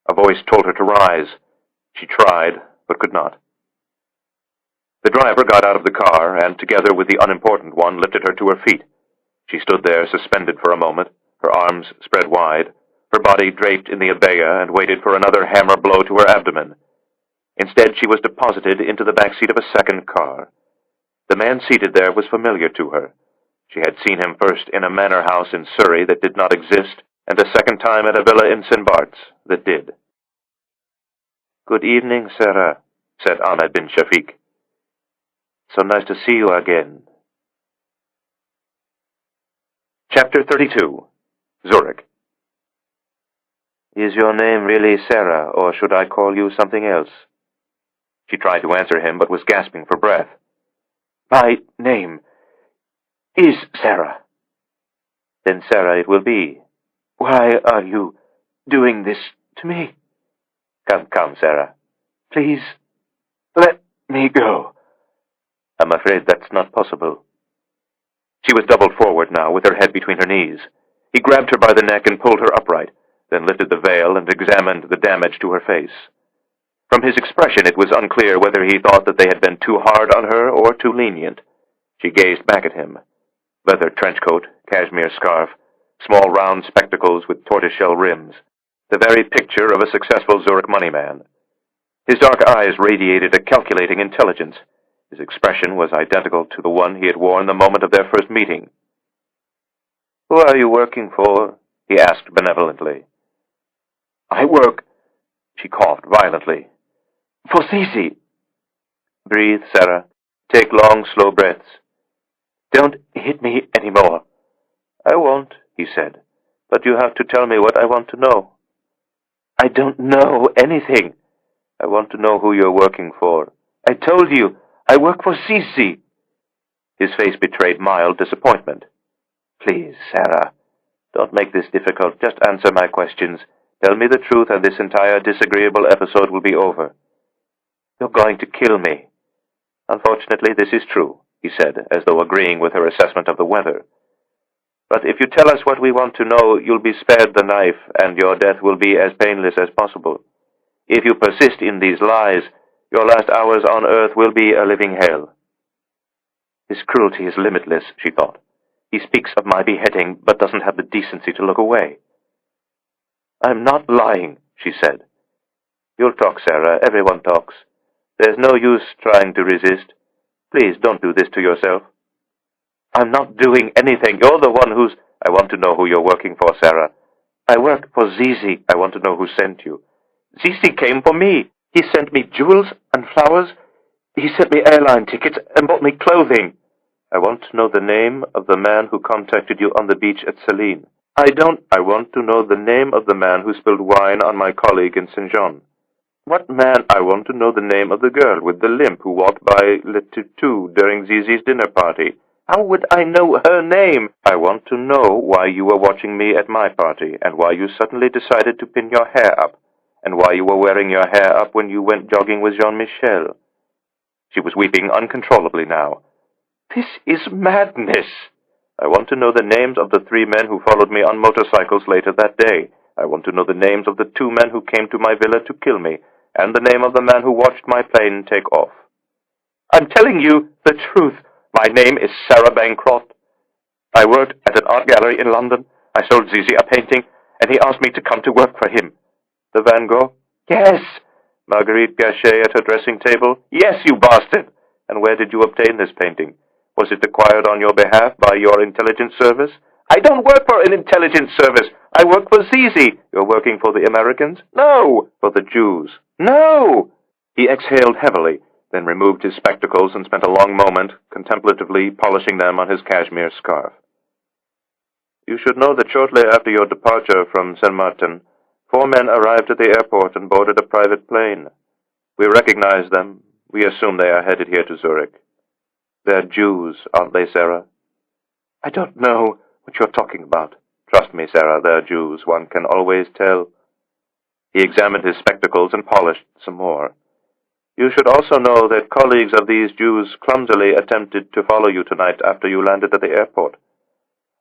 A voice told her to rise. She tried, but could not. The driver got out of the car and, together with the unimportant one, lifted her to her feet. She stood there, suspended for a moment, her arms spread wide, her body draped in the abaya, and waited for another hammer blow to her abdomen. Instead, she was deposited into the back seat of a second car. The man seated there was familiar to her. She had seen him first in a manor house in Surrey that did not exist, and a second time at a villa in St. Bart's that did. "Good evening, Sarah," said Ahmed bin Shafiq. "So nice to see you again." Chapter 32. Zurich. "Is your name really Sarah, or should I call you something else?" She tried to answer him, but was gasping for breath. "My name is Sarah." "Then Sarah it will be." "Why are you doing this to me?" Come, Sarah. Please, let me go." "I'm afraid that's not possible." She was doubled forward now, with her head between her knees. He grabbed her by the neck and pulled her upright, then lifted the veil and examined the damage to her face. From his expression, it was unclear whether he thought that they had been too hard on her or too lenient. She gazed back at him. Leather trenchcoat, cashmere scarf, small round spectacles with tortoiseshell rims. The very picture of a successful Zurich moneyman. His dark eyes radiated a calculating intelligence. His expression was identical to the one he had worn the moment of their first meeting. "Who are you working for?" he asked benevolently. "I work," she coughed violently, "for Zizi." "Breathe, Sarah. Take long, slow breaths." "Don't hit me anymore." "I won't," he said. "But you have to tell me what I want to know." "I don't know anything." "I want to know who you're working for." "I told you, I work for Zizi." His face betrayed mild disappointment. "Please, Sarah, don't make this difficult. Just answer my questions. Tell me the truth, and this entire disagreeable episode will be over." "You're going to kill me." "Unfortunately, this is true," he said, as though agreeing with her assessment of the weather. "But if you tell us what we want to know, you'll be spared the knife, and your death will be as painless as possible. If you persist in these lies, your last hours on earth will be a living hell." His cruelty is limitless, she thought. He speaks of my beheading, but doesn't have the decency to look away. "I'm not lying," she said. "You'll talk, Sarah. Everyone talks. There's no use trying to resist. Please don't do this to yourself." "I'm not doing anything. You're the one who's—" "I want to know who you're working for, Sarah." "I work for Zizi. I want to know who sent you." "Zizi came for me. He sent me jewels and flowers. He sent me airline tickets and bought me clothing." "I want to know the name of the man who contacted you on the beach at Celine." I want to know the name of the man who spilled wine on my colleague in St. Jean." "What man?" "I want to know the name of the girl with the limp who walked by Le Tutu during Zizi's dinner party." "How would I know her name?" "I want to know why you were watching me at my party, and why you suddenly decided to pin your hair up, and why you were wearing your hair up when you went jogging with Jean-Michel." She was weeping uncontrollably now. "This is madness." I want to know the names of the 3 men who followed me on motorcycles later that day. I want to know the names of the 2 men who came to my villa to kill me, and the name of the man who watched my plane take off. I'm telling you the truth. My name is Sarah Bancroft. I worked at an art gallery in London. I sold Zizi a painting, and he asked me to come to work for him. The Van Gogh? Yes. Marguerite Gachet at her dressing table? Yes, you bastard. And where did you obtain this painting? Was it acquired on your behalf by your intelligence service? I don't work for an intelligence service. I work for Zizi. You're working for the Americans? No. For the Jews? No. He exhaled heavily, then removed his spectacles and spent a long moment contemplatively polishing them on his cashmere scarf. You should know that shortly after your departure from Saint Martin, 4 men arrived at the airport and boarded a private plane. We recognize them. We assume they are headed here to Zurich. They're Jews, aren't they, Sarah? I don't know what you're talking about. Trust me, Sarah, they're Jews. One can always tell. He examined his spectacles and polished some more. You should also know that colleagues of these Jews clumsily attempted to follow you tonight after you landed at the airport.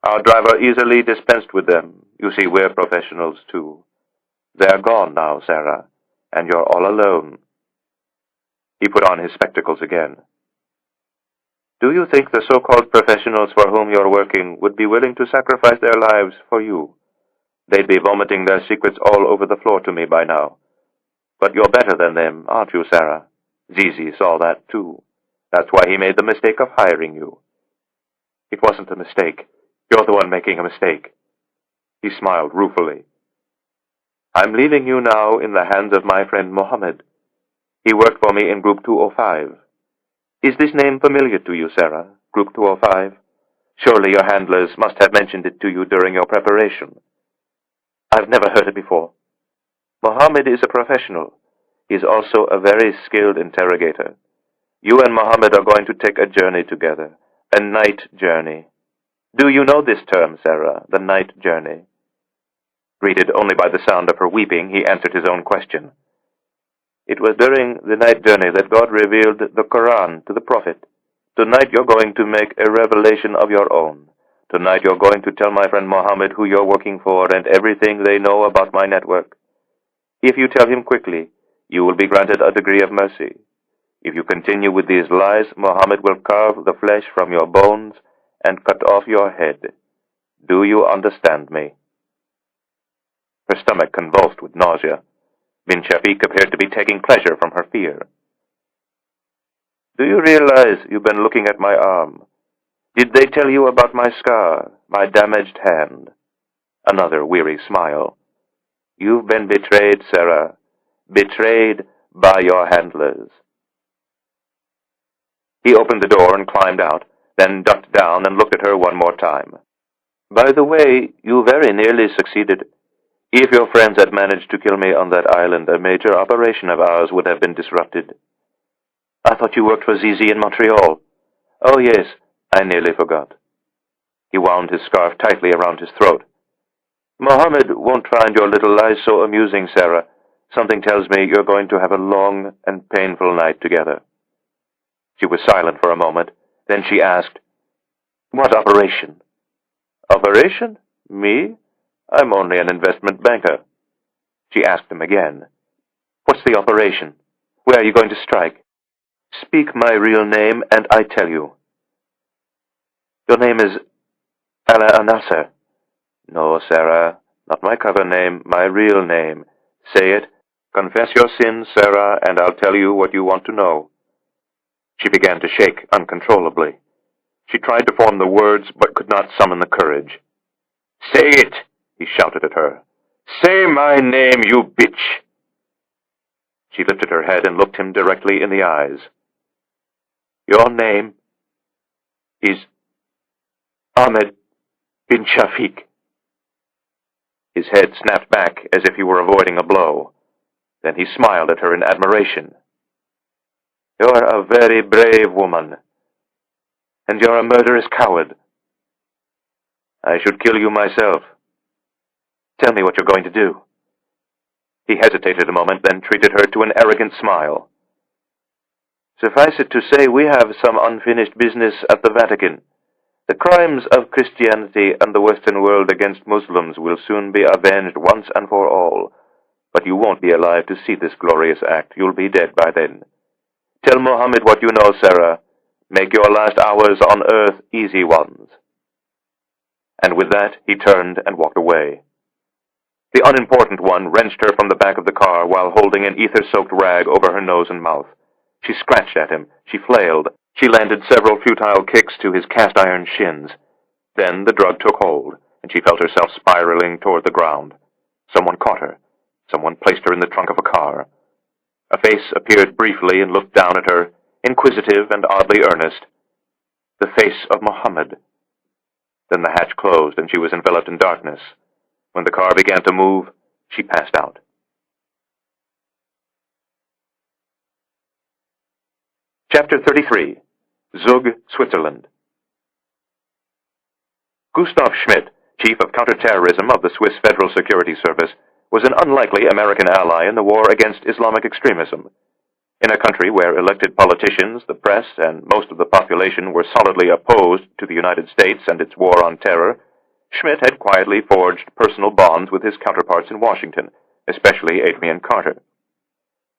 Our driver easily dispensed with them. You see, we're professionals, too. They're gone now, Sarah, and you're all alone. He put on his spectacles again. Do you think the so-called professionals for whom you're working would be willing to sacrifice their lives for you? They'd be vomiting their secrets all over the floor to me by now. But you're better than them, aren't you, Sarah? Zizi saw that, too. That's why he made the mistake of hiring you. It wasn't a mistake. You're the one making a mistake. He smiled ruefully. I'm leaving you now in the hands of my friend Mohammed. He worked for me in Group 205. Is this name familiar to you, Sarah? Group 205? Surely your handlers must have mentioned it to you during your preparation. I've never heard it before. Mohammed is a professional. He's also a very skilled interrogator. You and Mohammed are going to take a journey together. A night journey. Do you know this term, Sarah, the night journey? Greeted only by the sound of her weeping, he answered his own question. It was during the night journey that God revealed the Quran to the Prophet. Tonight you're going to make a revelation of your own. Tonight you're going to tell my friend Mohammed who you're working for and everything they know about my network. If you tell him quickly, you will be granted a degree of mercy. If you continue with these lies, Mohammed will carve the flesh from your bones and cut off your head. Do you understand me? Her stomach convulsed with nausea. Bin Shafiq appeared to be taking pleasure from her fear. Do you realize you've been looking at my arm? Did they tell you about my scar, my damaged hand? Another weary smile. You've been betrayed, Sarah. Betrayed by your handlers. He opened the door and climbed out, then ducked down and looked at her one more time. By the way, you very nearly succeeded. If your friends had managed to kill me on that island, a major operation of ours would have been disrupted. I thought you worked for Zizi in Montreal. Oh, yes, I nearly forgot. He wound his scarf tightly around his throat. Mohammed won't find your little lies so amusing, Sarah. Something tells me you're going to have a long and painful night together. She was silent for a moment. Then she asked, What operation? Operation? Me? I'm only an investment banker. She asked him again, What's the operation? Where are you going to strike? Speak my real name, and I tell you. Your name is al-Nasser. No, Sarah, not my cover name, my real name. Say it. Confess your sins, Sarah, and I'll tell you what you want to know. She began to shake uncontrollably. She tried to form the words, but could not summon the courage. Say it, he shouted at her. Say my name, you bitch! She lifted her head and looked him directly in the eyes. Your name is Ahmed bin Shafiq. His head snapped back as if he were avoiding a blow. Then he smiled at her in admiration. You're a very brave woman, and you're a murderous coward. I should kill you myself. Tell me what you're going to do. He hesitated a moment, then treated her to an arrogant smile. Suffice it to say, we have some unfinished business at the Vatican. The crimes of Christianity and the Western world against Muslims will soon be avenged once and for all. But you won't be alive to see this glorious act. You'll be dead by then. Tell Mohammed what you know, Sarah. Make your last hours on earth easy ones." And with that, he turned and walked away. The unimportant one wrenched her from the back of the car while holding an ether-soaked rag over her nose and mouth. She scratched at him. She flailed. She landed several futile kicks to his cast-iron shins. Then the drug took hold, and she felt herself spiraling toward the ground. Someone caught her. Someone placed her in the trunk of a car. A face appeared briefly and looked down at her, inquisitive and oddly earnest. The face of Mohammed. Then the hatch closed, and she was enveloped in darkness. When the car began to move, she passed out. Chapter 33. Zug, Switzerland. Gustav Schmidt, chief of counterterrorism of the Swiss Federal Security Service, was an unlikely American ally in the war against Islamic extremism. In a country where elected politicians, the press, and most of the population were solidly opposed to the United States and its war on terror, Schmidt had quietly forged personal bonds with his counterparts in Washington, especially Adrian Carter.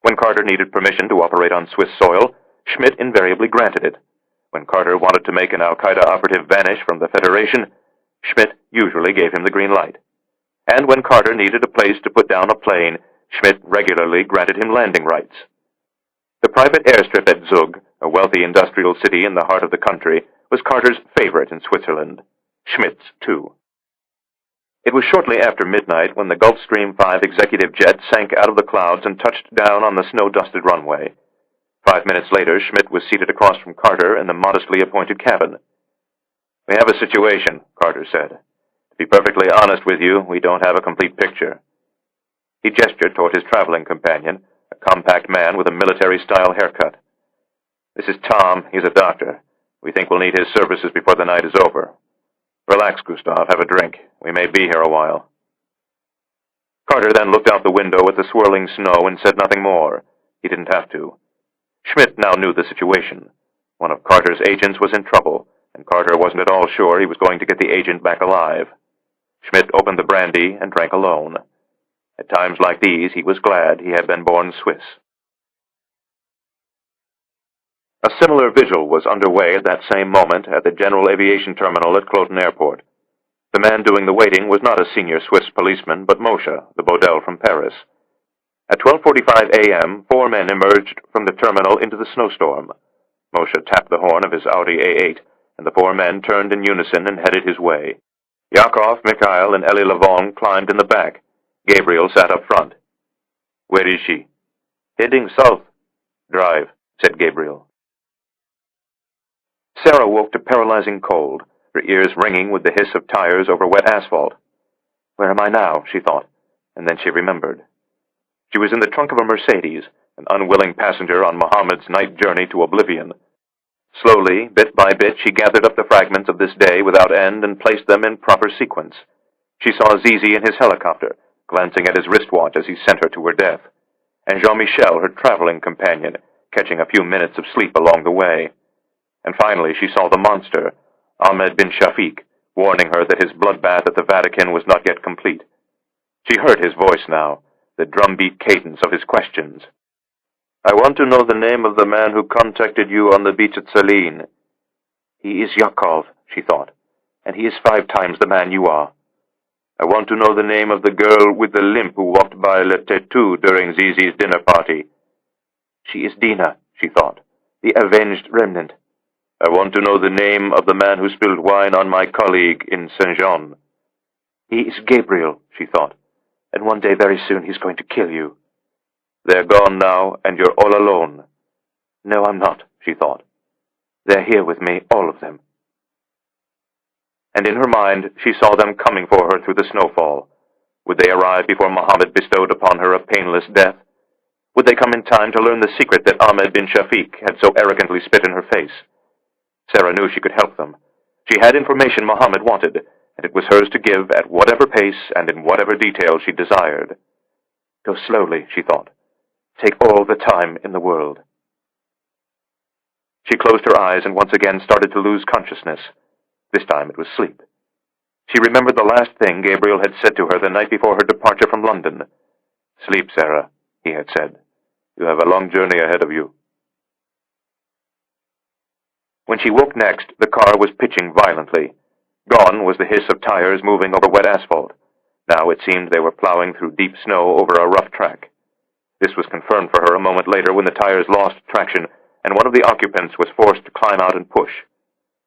When Carter needed permission to operate on Swiss soil, Schmidt invariably granted it. When Carter wanted to make an al-Qaeda operative vanish from the Federation, Schmidt usually gave him the green light. And when Carter needed a place to put down a plane, Schmidt regularly granted him landing rights. The private airstrip at Zug, a wealthy industrial city in the heart of the country, was Carter's favorite in Switzerland. Schmidt's, too. It was shortly after midnight when the Gulfstream 5 executive jet sank out of the clouds and touched down on the snow-dusted runway. 5 minutes later, Schmidt was seated across from Carter in the modestly appointed cabin. "We have a situation," Carter said. "To be perfectly honest with you, we don't have a complete picture." He gestured toward his traveling companion, a compact man with a military-style haircut. "This is Tom. He's a doctor. We think we'll need his services before the night is over. Relax, Gustav. Have a drink. We may be here a while." Carter then looked out the window at the swirling snow and said nothing more. He didn't have to. Schmidt now knew the situation. One of Carter's agents was in trouble, and Carter wasn't at all sure he was going to get the agent back alive. Schmidt opened the brandy and drank alone. At times like these, he was glad he had been born Swiss. A similar vigil was underway at that same moment at the General Aviation Terminal at Cloton Airport. The man doing the waiting was not a senior Swiss policeman, but Moshe, the Baudel from Paris. At 12:45 a.m., 4 men emerged from the terminal into the snowstorm. Moshe tapped the horn of his Audi A8, and the 4 men turned in unison and headed his way. Yakov, Mikhail, and Elie Lavon climbed in the back. Gabriel sat up front. "Where is she?" "Heading south." "Drive," said Gabriel. Sarah woke to paralyzing cold, her ears ringing with the hiss of tires over wet asphalt. "Where am I now?" she thought, and then she remembered. She was in the trunk of a Mercedes, an unwilling passenger on Mohammed's night journey to oblivion. Slowly, bit by bit, she gathered up the fragments of this day without end and placed them in proper sequence. She saw Zizi in his helicopter, glancing at his wristwatch as he sent her to her death, and Jean-Michel, her traveling companion, catching a few minutes of sleep along the way. And finally she saw the monster, Ahmed bin Shafiq, warning her that his bloodbath at the Vatican was not yet complete. She heard his voice now, the drumbeat cadence of his questions. "I want to know the name of the man who contacted you on the beach at Saline." "He is Yakov," she thought, "and he is 5 times the man you are." "I want to know the name of the girl with the limp who walked by Le Tetou during Zizi's dinner party." "She is Dina," she thought, "the avenged remnant." "I want to know the name of the man who spilled wine on my colleague in Saint-Jean." "He is Gabriel," she thought, "and one day very soon he's going to kill you." "They're gone now, and you're all alone." "No, I'm not," she thought. "They're here with me, all of them." And in her mind, she saw them coming for her through the snowfall. Would they arrive before Mohammed bestowed upon her a painless death? Would they come in time to learn the secret that Ahmed bin Shafiq had so arrogantly spit in her face? Sarah knew she could help them. She had information Mohammed wanted, and it was hers to give at whatever pace and in whatever detail she desired. Go slowly, she thought. Take all the time in the world. She closed her eyes and once again started to lose consciousness. This time it was sleep. She remembered the last thing Gabriel had said to her the night before her departure from London. "Sleep, Sarah," he had said. "You have a long journey ahead of you." When she woke next, the car was pitching violently. Gone was the hiss of tires moving over wet asphalt. Now it seemed they were plowing through deep snow over a rough track. This was confirmed for her a moment later when the tires lost traction and one of the occupants was forced to climb out and push.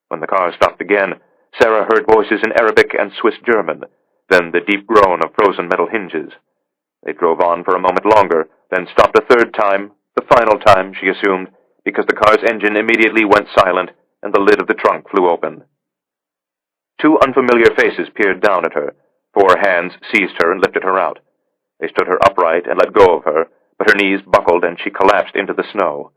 When the car stopped again, Sarah heard voices in Arabic and Swiss German, then the deep groan of frozen metal hinges. They drove on for a moment longer, then stopped a third time, the final time, she assumed, because the car's engine immediately went silent and the lid of the trunk flew open. Two unfamiliar faces peered down at her. 4 hands seized her and lifted her out. They stood her upright and let go of her, but her knees buckled and she collapsed into the snow.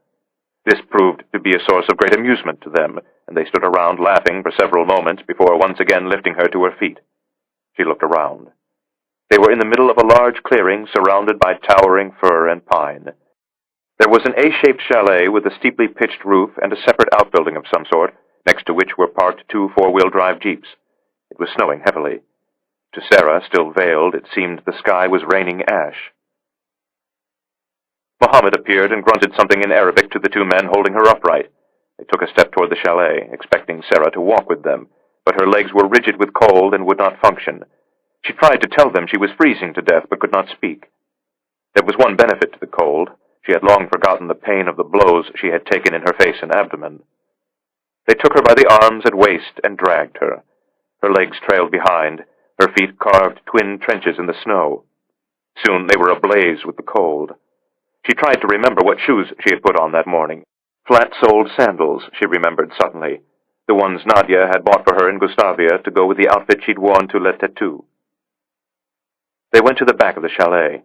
This proved to be a source of great amusement to them, and they stood around laughing for several moments before once again lifting her to her feet. She looked around. They were in the middle of a large clearing surrounded by towering fir and pine. There was an A-shaped chalet with a steeply pitched roof and a separate outbuilding of some sort, next to which were parked 2 4-wheel-drive jeeps. It was snowing heavily. To Sarah, still veiled, it seemed the sky was raining ash. Mohammed appeared and grunted something in Arabic to the 2 men holding her upright. They took a step toward the chalet, expecting Sarah to walk with them, but her legs were rigid with cold and would not function. She tried to tell them she was freezing to death but could not speak. There was one benefit to the cold. She had long forgotten the pain of the blows she had taken in her face and abdomen. They took her by the arms and waist and dragged her. Her legs trailed behind, her feet carved twin trenches in the snow. Soon they were ablaze with the cold. She tried to remember what shoes she had put on that morning. Flat-soled sandals, she remembered suddenly. The ones Nadia had bought for her in Gustavia to go with the outfit she'd worn to Le Tattoo. They went to the back of the chalet.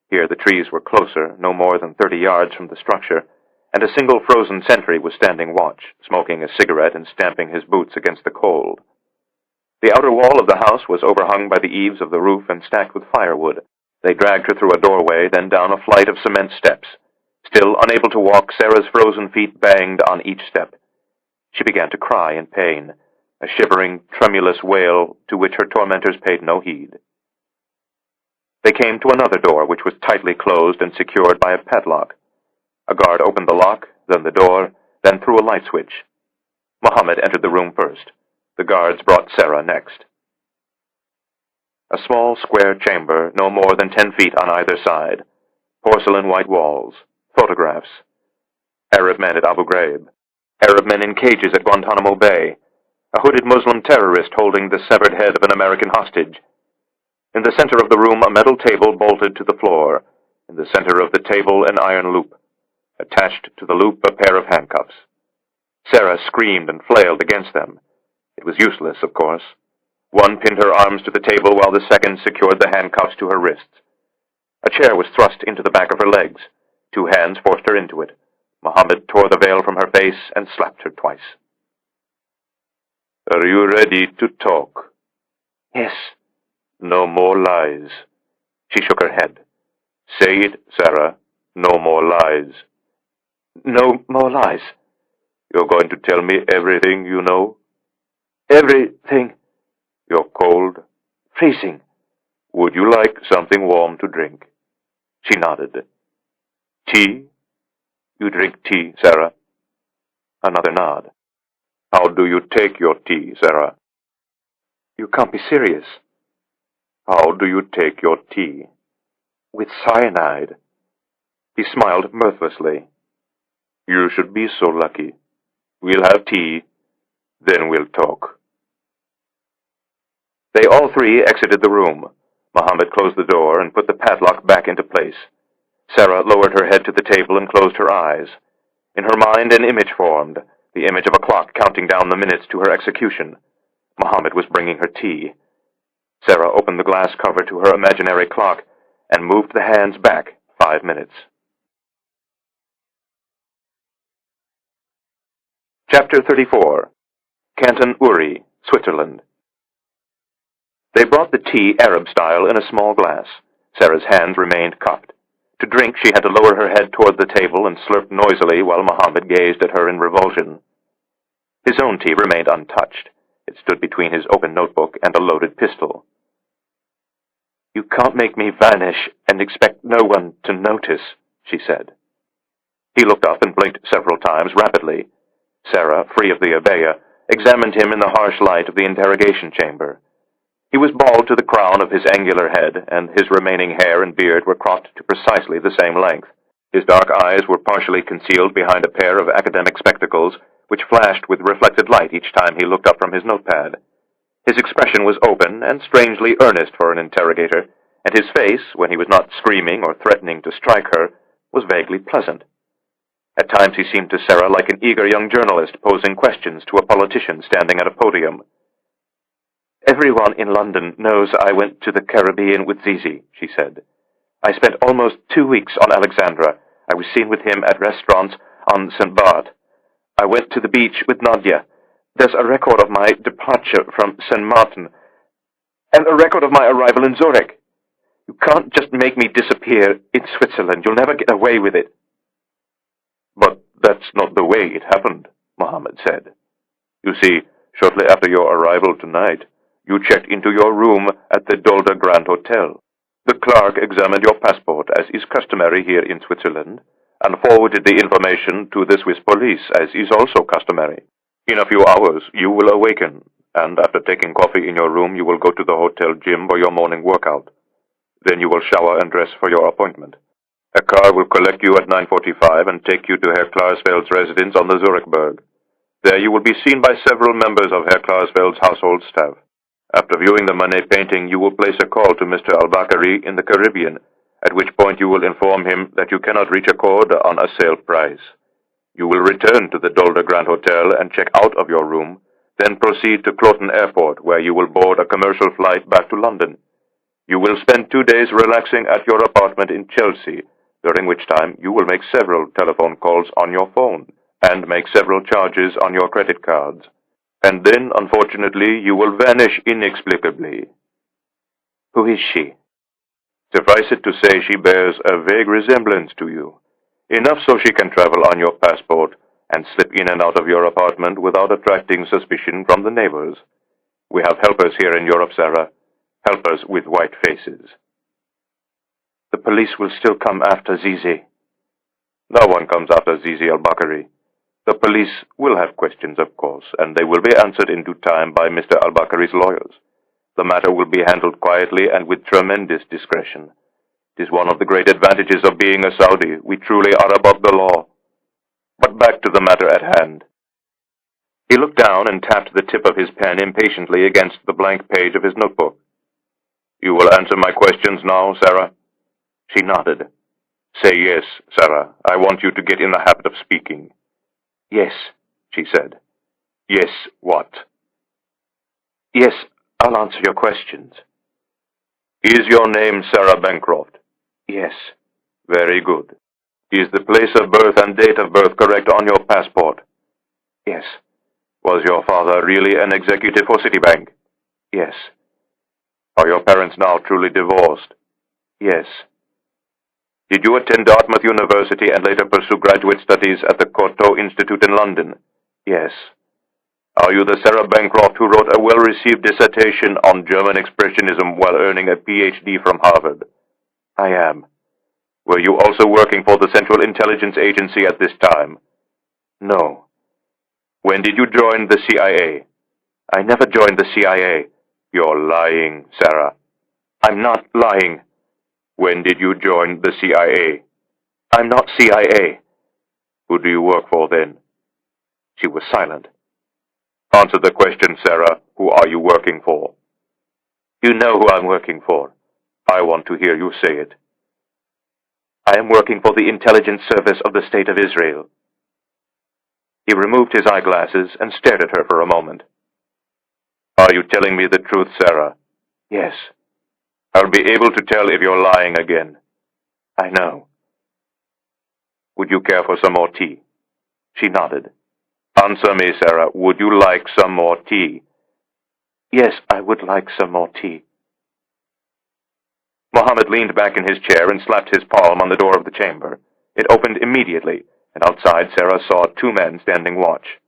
Here the trees were closer, no more than 30 yards from the structure, and a single frozen sentry was standing watch, smoking a cigarette and stamping his boots against the cold. The outer wall of the house was overhung by the eaves of the roof and stacked with firewood. They dragged her through a doorway, then down a flight of cement steps. Still unable to walk, Sarah's frozen feet banged on each step. She began to cry in pain, a shivering, tremulous wail to which her tormentors paid no heed. They came to another door, which was tightly closed and secured by a padlock. A guard opened the lock, then the door, then threw a light switch. Mohammed entered the room first. The guards brought Sarah next. A small square chamber, no more than 10 feet on either side. Porcelain white walls. Photographs. Arab men at Abu Ghraib. Arab men in cages at Guantanamo Bay. A hooded Muslim terrorist holding the severed head of an American hostage. In the center of the room, a metal table bolted to the floor. In the center of the table, an iron loop. Attached to the loop, a pair of handcuffs. Sarah screamed and flailed against them. It was useless, of course. One pinned her arms to the table while the second secured the handcuffs to her wrists. A chair was thrust into the back of her legs. 2 hands forced her into it. Mohammed tore the veil from her face and slapped her twice. "Are you ready to talk?" "Yes." "No more lies." She shook her head. "Say it, Sarah. No more lies." "No more lies." "You're going to tell me everything you know?" "Everything." "You're cold?" "Freezing." "Would you like something warm to drink?" She nodded. "Tea?" "You drink tea, Sarah?" Another nod. "How do you take your tea, Sarah?" "You can't be serious." "How do you take your tea?" "With cyanide." He smiled mirthlessly. "You should be so lucky. We'll have tea, then we'll talk." They all 3 exited the room. Mohammed closed the door and put the padlock back into place. Sarah lowered her head to the table and closed her eyes. In her mind an image formed, the image of a clock counting down the minutes to her execution. Mohammed was bringing her tea. Sarah opened the glass cover to her imaginary clock and moved the hands back 5 minutes. Chapter 34. Canton Uri, Switzerland. They brought the tea Arab style in a small glass. Sarah's hands remained cupped. To drink, she had to lower her head toward the table and slurp noisily while Mohammed gazed at her in revulsion. His own tea remained untouched. It stood between his open notebook and a loaded pistol. "You can't make me vanish and expect no one to notice," she said. He looked up and blinked several times rapidly. Sarah, free of the abaya, examined him in the harsh light of the interrogation chamber. He was bald to the crown of his angular head, and his remaining hair and beard were cropped to precisely the same length. His dark eyes were partially concealed behind a pair of academic spectacles, which flashed with reflected light each time he looked up from his notepad. His expression was open and strangely earnest for an interrogator, and his face, when he was not screaming or threatening to strike her, was vaguely pleasant. At times he seemed to Sarah like an eager young journalist posing questions to a politician standing at a podium. "Everyone in London knows I went to the Caribbean with Zizi," she said. "I spent almost 2 weeks on Alexandra. I was seen with him at restaurants on St. Barth. I went to the beach with Nadia. There's a record of my departure from St. Martin, and a record of my arrival in Zurich. You can't just make me disappear in Switzerland. You'll never get away with it." "But that's not the way it happened," Mohammed said. "You see, shortly after your arrival tonight, you checked into your room at the Dolder Grand Hotel. The clerk examined your passport, as is customary here in Switzerland, and forwarded the information to the Swiss police, as is also customary. In a few hours, you will awaken, and after taking coffee in your room, you will go to the hotel gym for your morning workout. Then you will shower and dress for your appointment. A car will collect you at 9:45 and take you to Herr Klarsfeld's residence on the Zurichberg. There you will be seen by several members of Herr Klarsfeld's household staff. After viewing the Manet painting, you will place a call to Mr. al-Bakari in the Caribbean, at which point you will inform him that you cannot reach accord on a sale price. You will return to the Dolder Grand Hotel and check out of your room, then proceed to Cloton Airport, where you will board a commercial flight back to London. You will spend 2 days relaxing at your apartment in Chelsea, during which time you will make several telephone calls on your phone, and make several charges on your credit cards. And then, unfortunately, you will vanish inexplicably." "Who is she?" "Suffice it to say she bears a vague resemblance to you, enough so she can travel on your passport and slip in and out of your apartment without attracting suspicion from the neighbors. We have helpers here in Europe, Sarah, helpers with white faces." "The police will still come after Zizi." "No one comes after Zizi al-Bakari. The police will have questions, of course, and they will be answered in due time by Mr. al-Bakari's lawyers. The matter will be handled quietly and with tremendous discretion. It is one of the great advantages of being a Saudi. We truly are above the law. But back to the matter at hand." He looked down and tapped the tip of his pen impatiently against the blank page of his notebook. "You will answer my questions now, Sarah?" She nodded. "Say yes, Sarah. I want you to get in the habit of speaking." "Yes," she said. "Yes, what?" "Yes, I'll answer your questions." "Is your name Sarah Bancroft?" "Yes." "Very good. Is the place of birth and date of birth correct on your passport?" "Yes." "Was your father really an executive for Citibank?" "Yes." "Are your parents now truly divorced?" "Yes." "Did you attend Dartmouth University and later pursue graduate studies at the Courtauld Institute in London?" "Yes." "Are you the Sarah Bancroft who wrote a well-received dissertation on German Expressionism while earning a PhD from Harvard?" "I am." "Were you also working for the Central Intelligence Agency at this time?" "No." "When did you join the CIA?" "I never joined the CIA." "You're lying, Sarah." "I'm not lying." "When did you join the CIA?" "I'm not CIA." "Who do you work for then?" She was silent. "Answer the question, Sarah. Who are you working for?" "You know who I'm working for." "I want to hear you say it." "I am working for the intelligence service of the State of Israel." He removed his eyeglasses and stared at her for a moment. "Are you telling me the truth, Sarah?" "Yes." "I'll be able to tell if you're lying again." "I know." "Would you care for some more tea?" She nodded. "Answer me, Sarah. Would you like some more tea?" "Yes, I would like some more tea." Mohammed leaned back in his chair and slapped his palm on the door of the chamber. It opened immediately, and outside Sarah saw 2 men standing watch.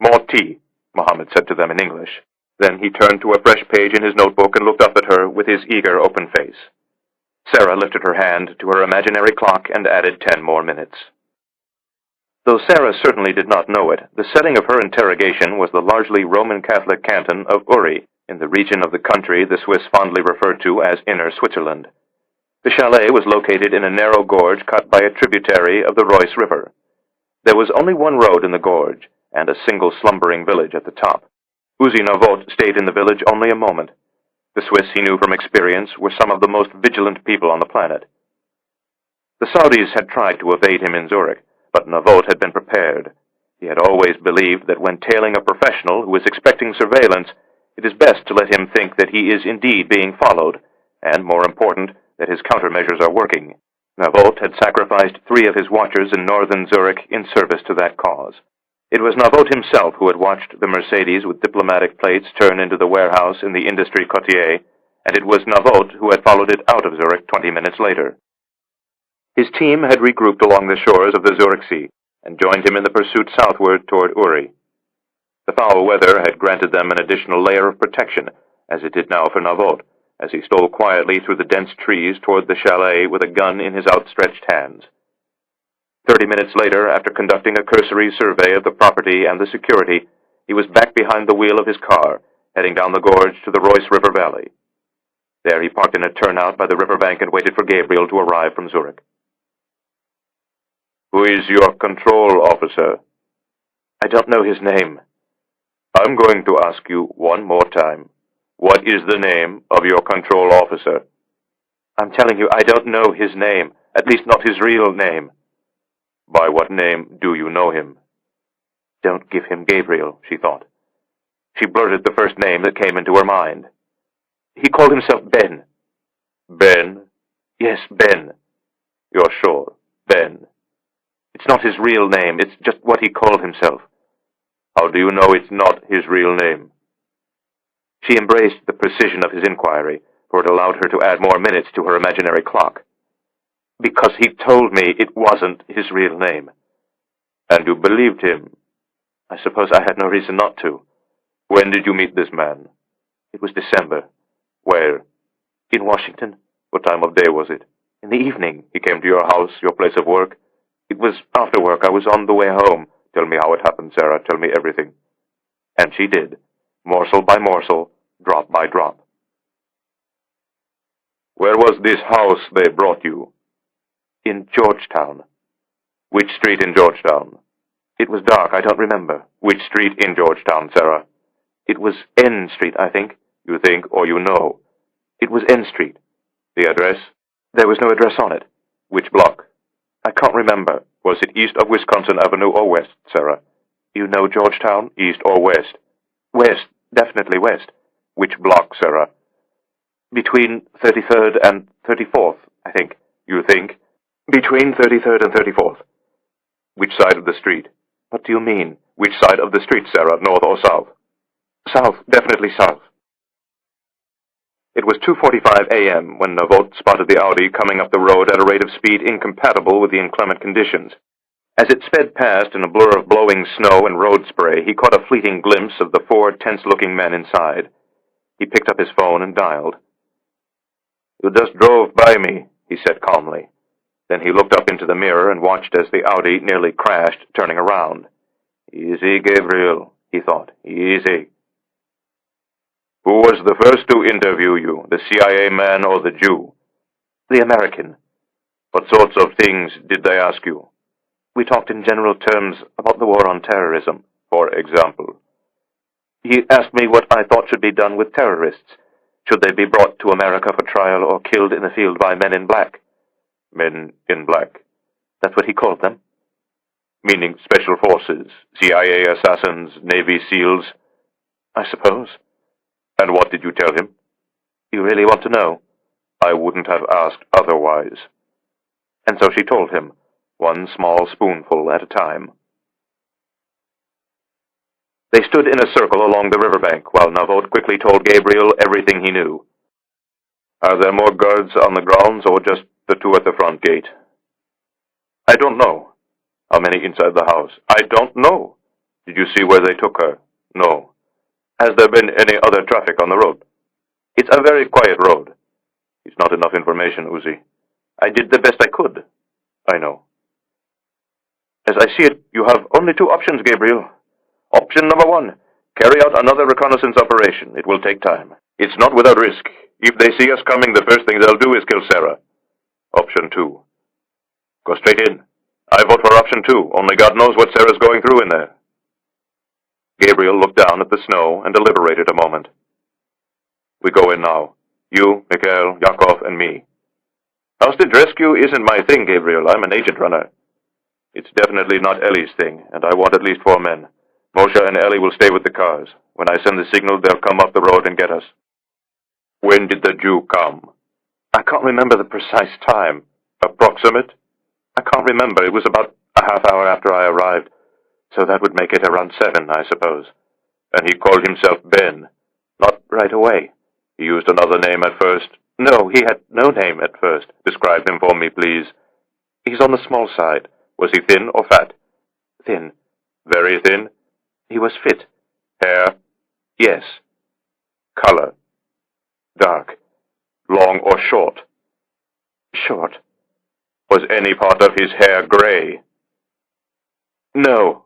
"More tea," Mohammed said to them in English. Then he turned to a fresh page in his notebook and looked up at her with his eager, open face. Sarah lifted her hand to her imaginary clock and added 10 more minutes. Though Sarah certainly did not know it, the setting of her interrogation was the largely Roman Catholic canton of Uri, in the region of the country the Swiss fondly referred to as Inner Switzerland. The chalet was located in a narrow gorge cut by a tributary of the Reuss River. There was only one road in the gorge, and a single slumbering village at the top. Uzi Navot stayed in the village only a moment. The Swiss, he knew from experience, were some of the most vigilant people on the planet. The Saudis had tried to evade him in Zurich, but Navot had been prepared. He had always believed that when tailing a professional who is expecting surveillance, it is best to let him think that he is indeed being followed, and, more important, that his countermeasures are working. Navot had sacrificed 3 of his watchers in northern Zurich in service to that cause. It was Navot himself who had watched the Mercedes with diplomatic plates turn into the warehouse in the Industrie Quartier, and it was Navot who had followed it out of Zurich 20 minutes later. His team had regrouped along the shores of the Zurich Sea and joined him in the pursuit southward toward Uri. The foul weather had granted them an additional layer of protection, as it did now for Navot, as he stole quietly through the dense trees toward the chalet with a gun in his outstretched hands. 30 minutes later, after conducting a cursory survey of the property and the security, he was back behind the wheel of his car, heading down the gorge to the Reuss River Valley. There he parked in a turnout by the riverbank and waited for Gabriel to arrive from Zurich. Who is your control officer? I don't know his name. I'm going to ask you one more time. What is the name of your control officer? I'm telling you, I don't know his name, at least not his real name. By what name do you know him? Don't give him Gabriel, she thought. She blurted the first name that came into her mind. He called himself Ben. Ben? Yes, Ben. You're sure? Ben? It's not his real name, it's just what he called himself. How do you know it's not his real name? She embraced the precision of his inquiry, for it allowed her to add more minutes to her imaginary clock. Because he told me it wasn't his real name. And you believed him? I suppose I had no reason not to. When did you meet this man? It was December. Where? In Washington. What time of day was it? In the evening. He came to your house, your place of work? It was after work. I was on the way home. Tell me how it happened, Sarah. Tell me everything. And she did. Morsel by morsel, drop by drop. Where was this house they brought you? In Georgetown. Which street in Georgetown? It was dark. I don't remember. Which street in Georgetown, Sarah? It was N Street, I think. You think or you know? It was N Street. The address? There was no address on it. Which block? I can't remember. Was it east of Wisconsin Avenue or west, Sarah? You know Georgetown? East or west? West. Definitely west. Which block, Sarah? Between 33rd and 34th, I think. You think? Between 33rd and 34th. Which side of the street? What do you mean? Which side of the street, Sarah, north or south? South, definitely south. It was 2:45 a.m. when Navot spotted the Audi coming up the road at a rate of speed incompatible with the inclement conditions. As it sped past in a blur of blowing snow and road spray, he caught a fleeting glimpse of the 4 tense-looking men inside. He picked up his phone and dialed. You just drove by me, he said calmly. Then he looked up into the mirror and watched as the Audi nearly crashed, turning around. Easy, Gabriel, he thought. Easy. Who was the first to interview you, the CIA man or the Jew? The American. What sorts of things did they ask you? We talked in general terms about the war on terrorism. For example? He asked me what I thought should be done with terrorists. Should they be brought to America for trial or killed in the field by men in black? Men in black? That's what he called them. Meaning special forces, CIA assassins, Navy SEALs? I suppose. And what did you tell him? You really want to know? I wouldn't have asked otherwise. And so she told him, one small spoonful at a time. They stood in a circle along the riverbank while Navot quickly told Gabriel everything he knew. Are there more guards on the grounds or just the 2 at the front gate? I don't know. How many inside the house? I don't know. Did you see where they took her? No. Has there been any other traffic on the road? It's a very quiet road. It's not enough information, Uzi. I did the best I could. I know. As I see it, you have only two options, Gabriel. Option number one, carry out another reconnaissance operation. It will take time. It's not without risk. If they see us coming, the first thing they'll do is kill Sarah. Option two, go straight in. I vote for option two. Only God knows what Sarah's going through in there. Gabriel looked down at the snow and deliberated a moment. We go in now. You, Mikhail, Yakov, and me. Hostage rescue isn't my thing, Gabriel. I'm an agent runner. It's definitely not Ellie's thing, and I want at least 4 men. Moshe and Ellie will stay with the cars. When I send the signal, they'll come up the road and get us. When did the Jew come? I can't remember the precise time. Approximate? I can't remember. It was about a half hour after I arrived. So that would make it around 7, I suppose. And he called himself Ben. Not right away. He used another name at first. No, he had no name at first. Describe him for me, please. He's on the small side. Was he thin or fat? Thin. Very thin? He was fit. Hair? Yes. Color? Dark. Long or short? Short. Was any part of his hair gray? No.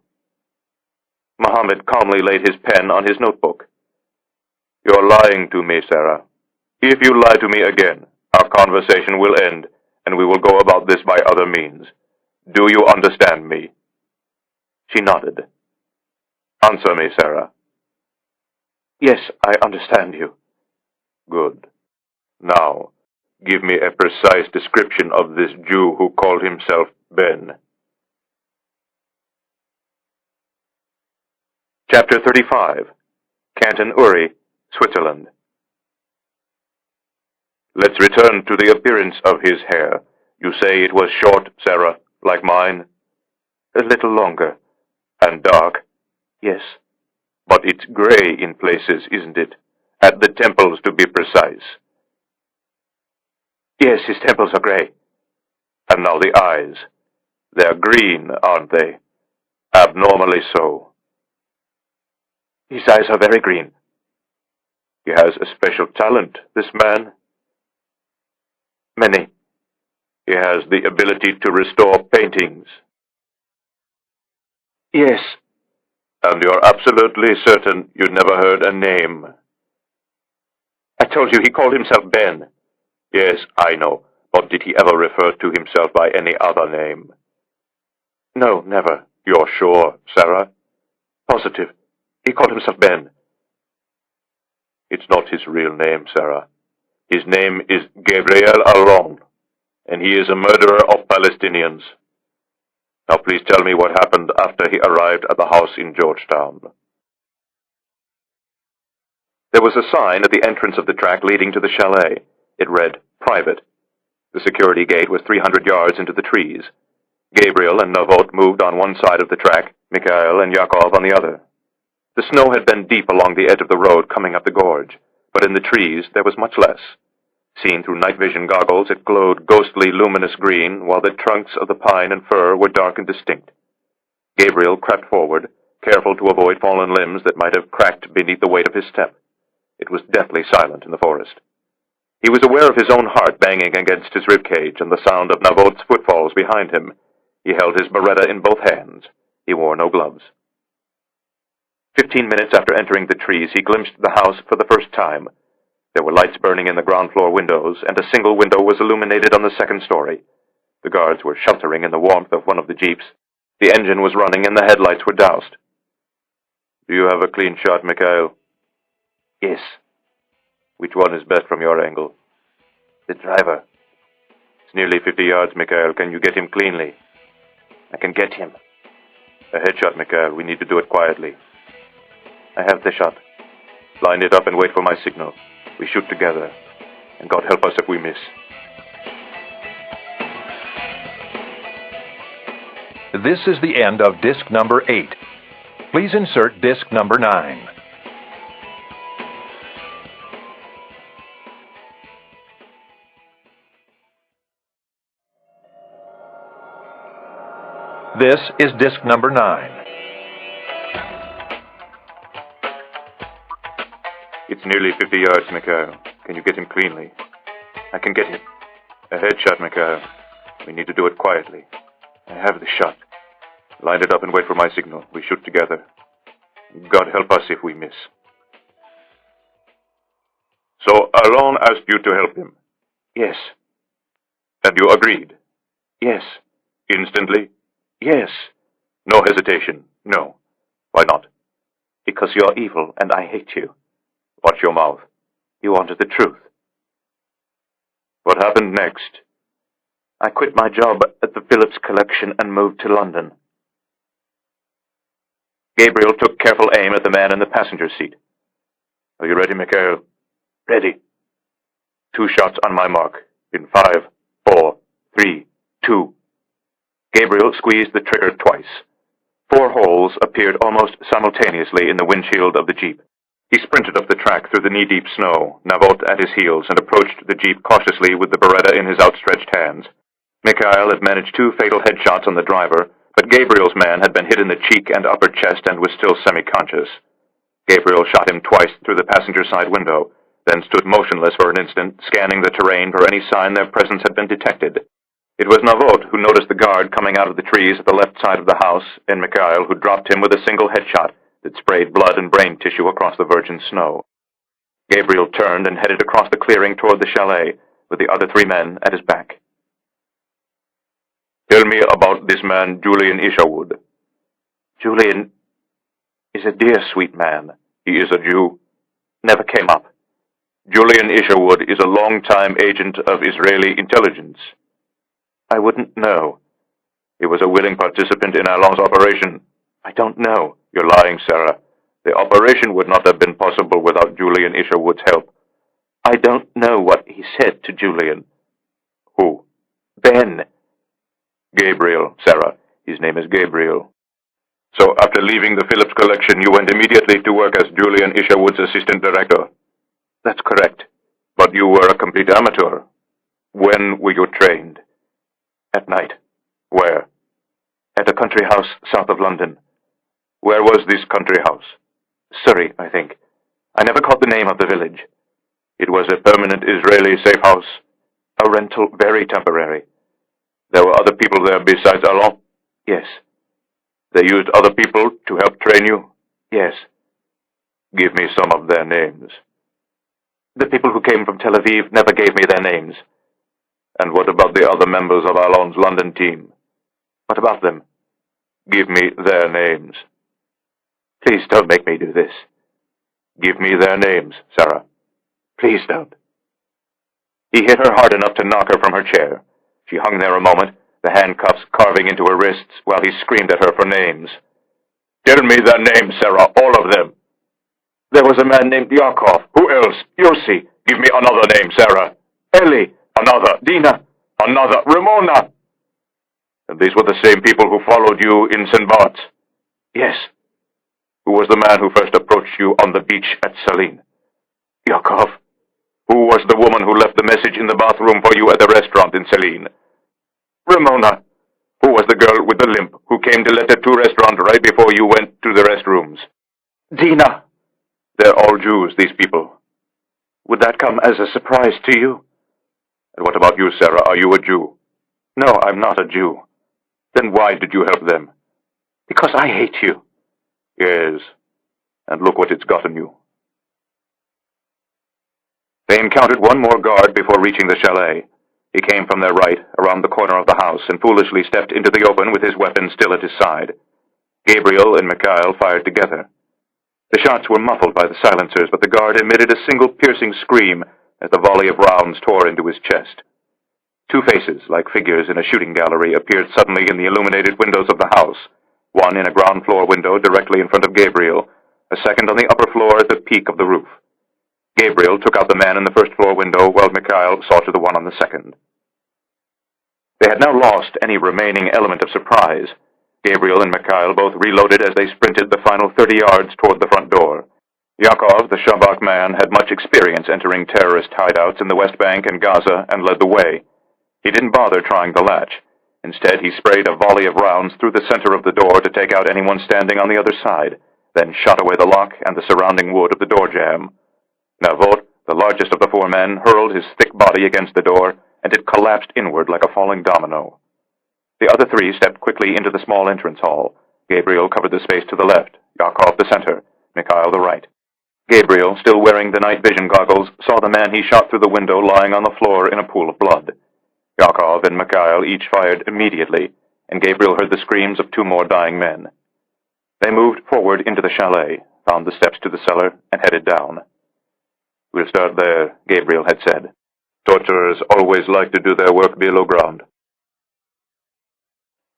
Mohammed calmly laid his pen on his notebook. You're lying to me, Sarah. If you lie to me again, our conversation will end, and we will go about this by other means. Do you understand me? She nodded. Answer me, Sarah. Yes, I understand you. Good. Now, give me a precise description of this Jew who called himself Ben. Chapter 35. Canton Uri, Switzerland. Let's return to the appearance of his hair. You say it was short, Sarah, like mine? A little longer. And dark? Yes. But it's gray in places, isn't it? At the temples, to be precise. Yes, his temples are gray. And now the eyes. They're green, aren't they? Abnormally so. His eyes are very green. He has a special talent, this man. Many. He has the ability to restore paintings. Yes. And you're absolutely certain you never heard a name? I told you he called himself Ben. Yes, I know. But did he ever refer to himself by any other name? No, never. You're sure, Sarah? Positive. He called himself Ben. It's not his real name, Sarah. His name is Gabriel Allon, and he is a murderer of Palestinians. Now please tell me what happened after he arrived at the house in Georgetown. There was a sign at the entrance of the track leading to the chalet. It read, Private. The security gate was 300 yards into the trees. Gabriel and Navot moved on one side of the track, Mikhail and Yakov on the other. The snow had been deep along the edge of the road coming up the gorge, but in the trees there was much less. Seen through night vision goggles, it glowed ghostly luminous green, while the trunks of the pine and fir were dark and distinct. Gabriel crept forward, careful to avoid fallen limbs that might have cracked beneath the weight of his step. It was deathly silent in the forest. He was aware of his own heart banging against his ribcage and the sound of Navot's footfalls behind him. He held his beretta in both hands. He wore no gloves. 15 minutes after entering the trees, he glimpsed the house for the first time. There were lights burning in the ground floor windows, and a single window was illuminated on the second story. The guards were sheltering in the warmth of one of the jeeps. The engine was running and the headlights were doused. Do you have a clean shot, Mikhail? Yes. Which one is best from your angle? The driver. It's nearly 50 yards, Mikhail. Can you get him cleanly? I can get him. A headshot, Mikhail. We need to do it quietly. I have the shot. Line it up and wait for my signal. We shoot together. And God help us if we miss. This is the end of disc number 8. Please insert disc number 9. This is disc number 9. It's nearly 50 yards, Mikhail. Can you get him cleanly? I can get him. A headshot, Mikhail. We need to do it quietly. I have the shot. Line it up and wait for my signal. We shoot together. God help us if we miss. So Allon asked you to help him? Yes. And you agreed? Yes. Instantly? Yes. No hesitation? No. Why not? Because you're evil and I hate you. Watch your mouth. You wanted the truth. What happened next? I quit my job at the Phillips Collection and moved to London. Gabriel took careful aim at the man in the passenger seat. Are you ready, Mikhail? Ready. 2 shots on my mark. In 5, 4, 3, 2. Gabriel squeezed the trigger twice. 4 holes appeared almost simultaneously in the windshield of the Jeep. He sprinted up the track through the knee-deep snow, Navot at his heels, and approached the Jeep cautiously with the Beretta in his outstretched hands. Mikhail had managed 2 fatal headshots on the driver, but Gabriel's man had been hit in the cheek and upper chest and was still semi-conscious. Gabriel shot him twice through the passenger side window, then stood motionless for an instant, scanning the terrain for any sign their presence had been detected. It was Navot who noticed the guard coming out of the trees at the left side of the house, and Mikhail who dropped him with a single headshot that sprayed blood and brain tissue across the virgin snow. Gabriel turned and headed across the clearing toward the chalet, with the other 3 men at his back. Tell me about this man, Julian Isherwood. Julian is a dear, sweet man. He is a Jew. Never came up. Julian Isherwood is a long-time agent of Israeli intelligence. I wouldn't know. He was a willing participant in Allon's operation. I don't know. You're lying, Sarah. The operation would not have been possible without Julian Isherwood's help. I don't know what he said to Julian. Who? Ben. Gabriel, Sarah. His name is Gabriel. So after leaving the Phillips Collection, you went immediately to work as Julian Isherwood's assistant director? That's correct. But you were a complete amateur. When were you trained? At night. Where? At a country house south of London. Where was this country house? Surrey, I think. I never caught the name of the village. It was a permanent Israeli safe house. A rental, very temporary. There were other people there besides Allon? Yes. They used other people to help train you? Yes. Give me some of their names. The people who came from Tel Aviv never gave me their names. And what about the other members of Allon's London team? What about them? Give me their names. Please don't make me do this. Give me their names, Sarah. Please don't. He hit her hard enough to knock her from her chair. She hung there a moment, the handcuffs carving into her wrists, while he screamed at her for names. Tell me their names, Sarah, all of them. There was a man named Yakov. Who else? Yossi. Give me another name, Sarah. Eli. Another. Dina. Another. Ramona. And these were the same people who followed you in St. Bart's? Yes. Who was the man who first approached you on the beach at Saline? Yakov. Who was the woman who left the message in the bathroom for you at the restaurant in Saline? Ramona. Who was the girl with the limp who came to let her to restaurant right before you went to the restrooms? Dina. They're all Jews, these people. Would that come as a surprise to you? And what about you, Sarah? Are you a Jew? No, I'm not a Jew. Then why did you help them? Because I hate you. Yes, and look what it's gotten you. They encountered one more guard before reaching the chalet. He came from their right, around the corner of the house, and foolishly stepped into the open with his weapon still at his side. Gabriel and Mikhail fired together. The shots were muffled by the silencers, but the guard emitted a single piercing scream as the volley of rounds tore into his chest. 2 faces, like figures in a shooting gallery, appeared suddenly in the illuminated windows of the house, one in a ground-floor window directly in front of Gabriel, a second on the upper floor at the peak of the roof. Gabriel took out the man in the first-floor window, while Mikhail saw to the one on the second. They had now lost any remaining element of surprise. Gabriel and Mikhail both reloaded as they sprinted the final 30 yards toward the front door. Yakov, the Shabak man, had much experience entering terrorist hideouts in the West Bank and Gaza and led the way. He didn't bother trying the latch. Instead, he sprayed a volley of rounds through the center of the door to take out anyone standing on the other side, then shot away the lock and the surrounding wood of the door jamb. Navot, the largest of the four men, hurled his thick body against the door, and it collapsed inward like a falling domino. The other three stepped quickly into the small entrance hall. Gabriel covered the space to the left, Yakov the center, Mikhail the right. Gabriel, still wearing the night vision goggles, saw the man he shot through the window lying on the floor in a pool of blood. Yakov and Mikhail each fired immediately, and Gabriel heard the screams of two more dying men. They moved forward into the chalet, found the steps to the cellar, and headed down. "We'll start there," Gabriel had said. "Torturers always like to do their work below ground."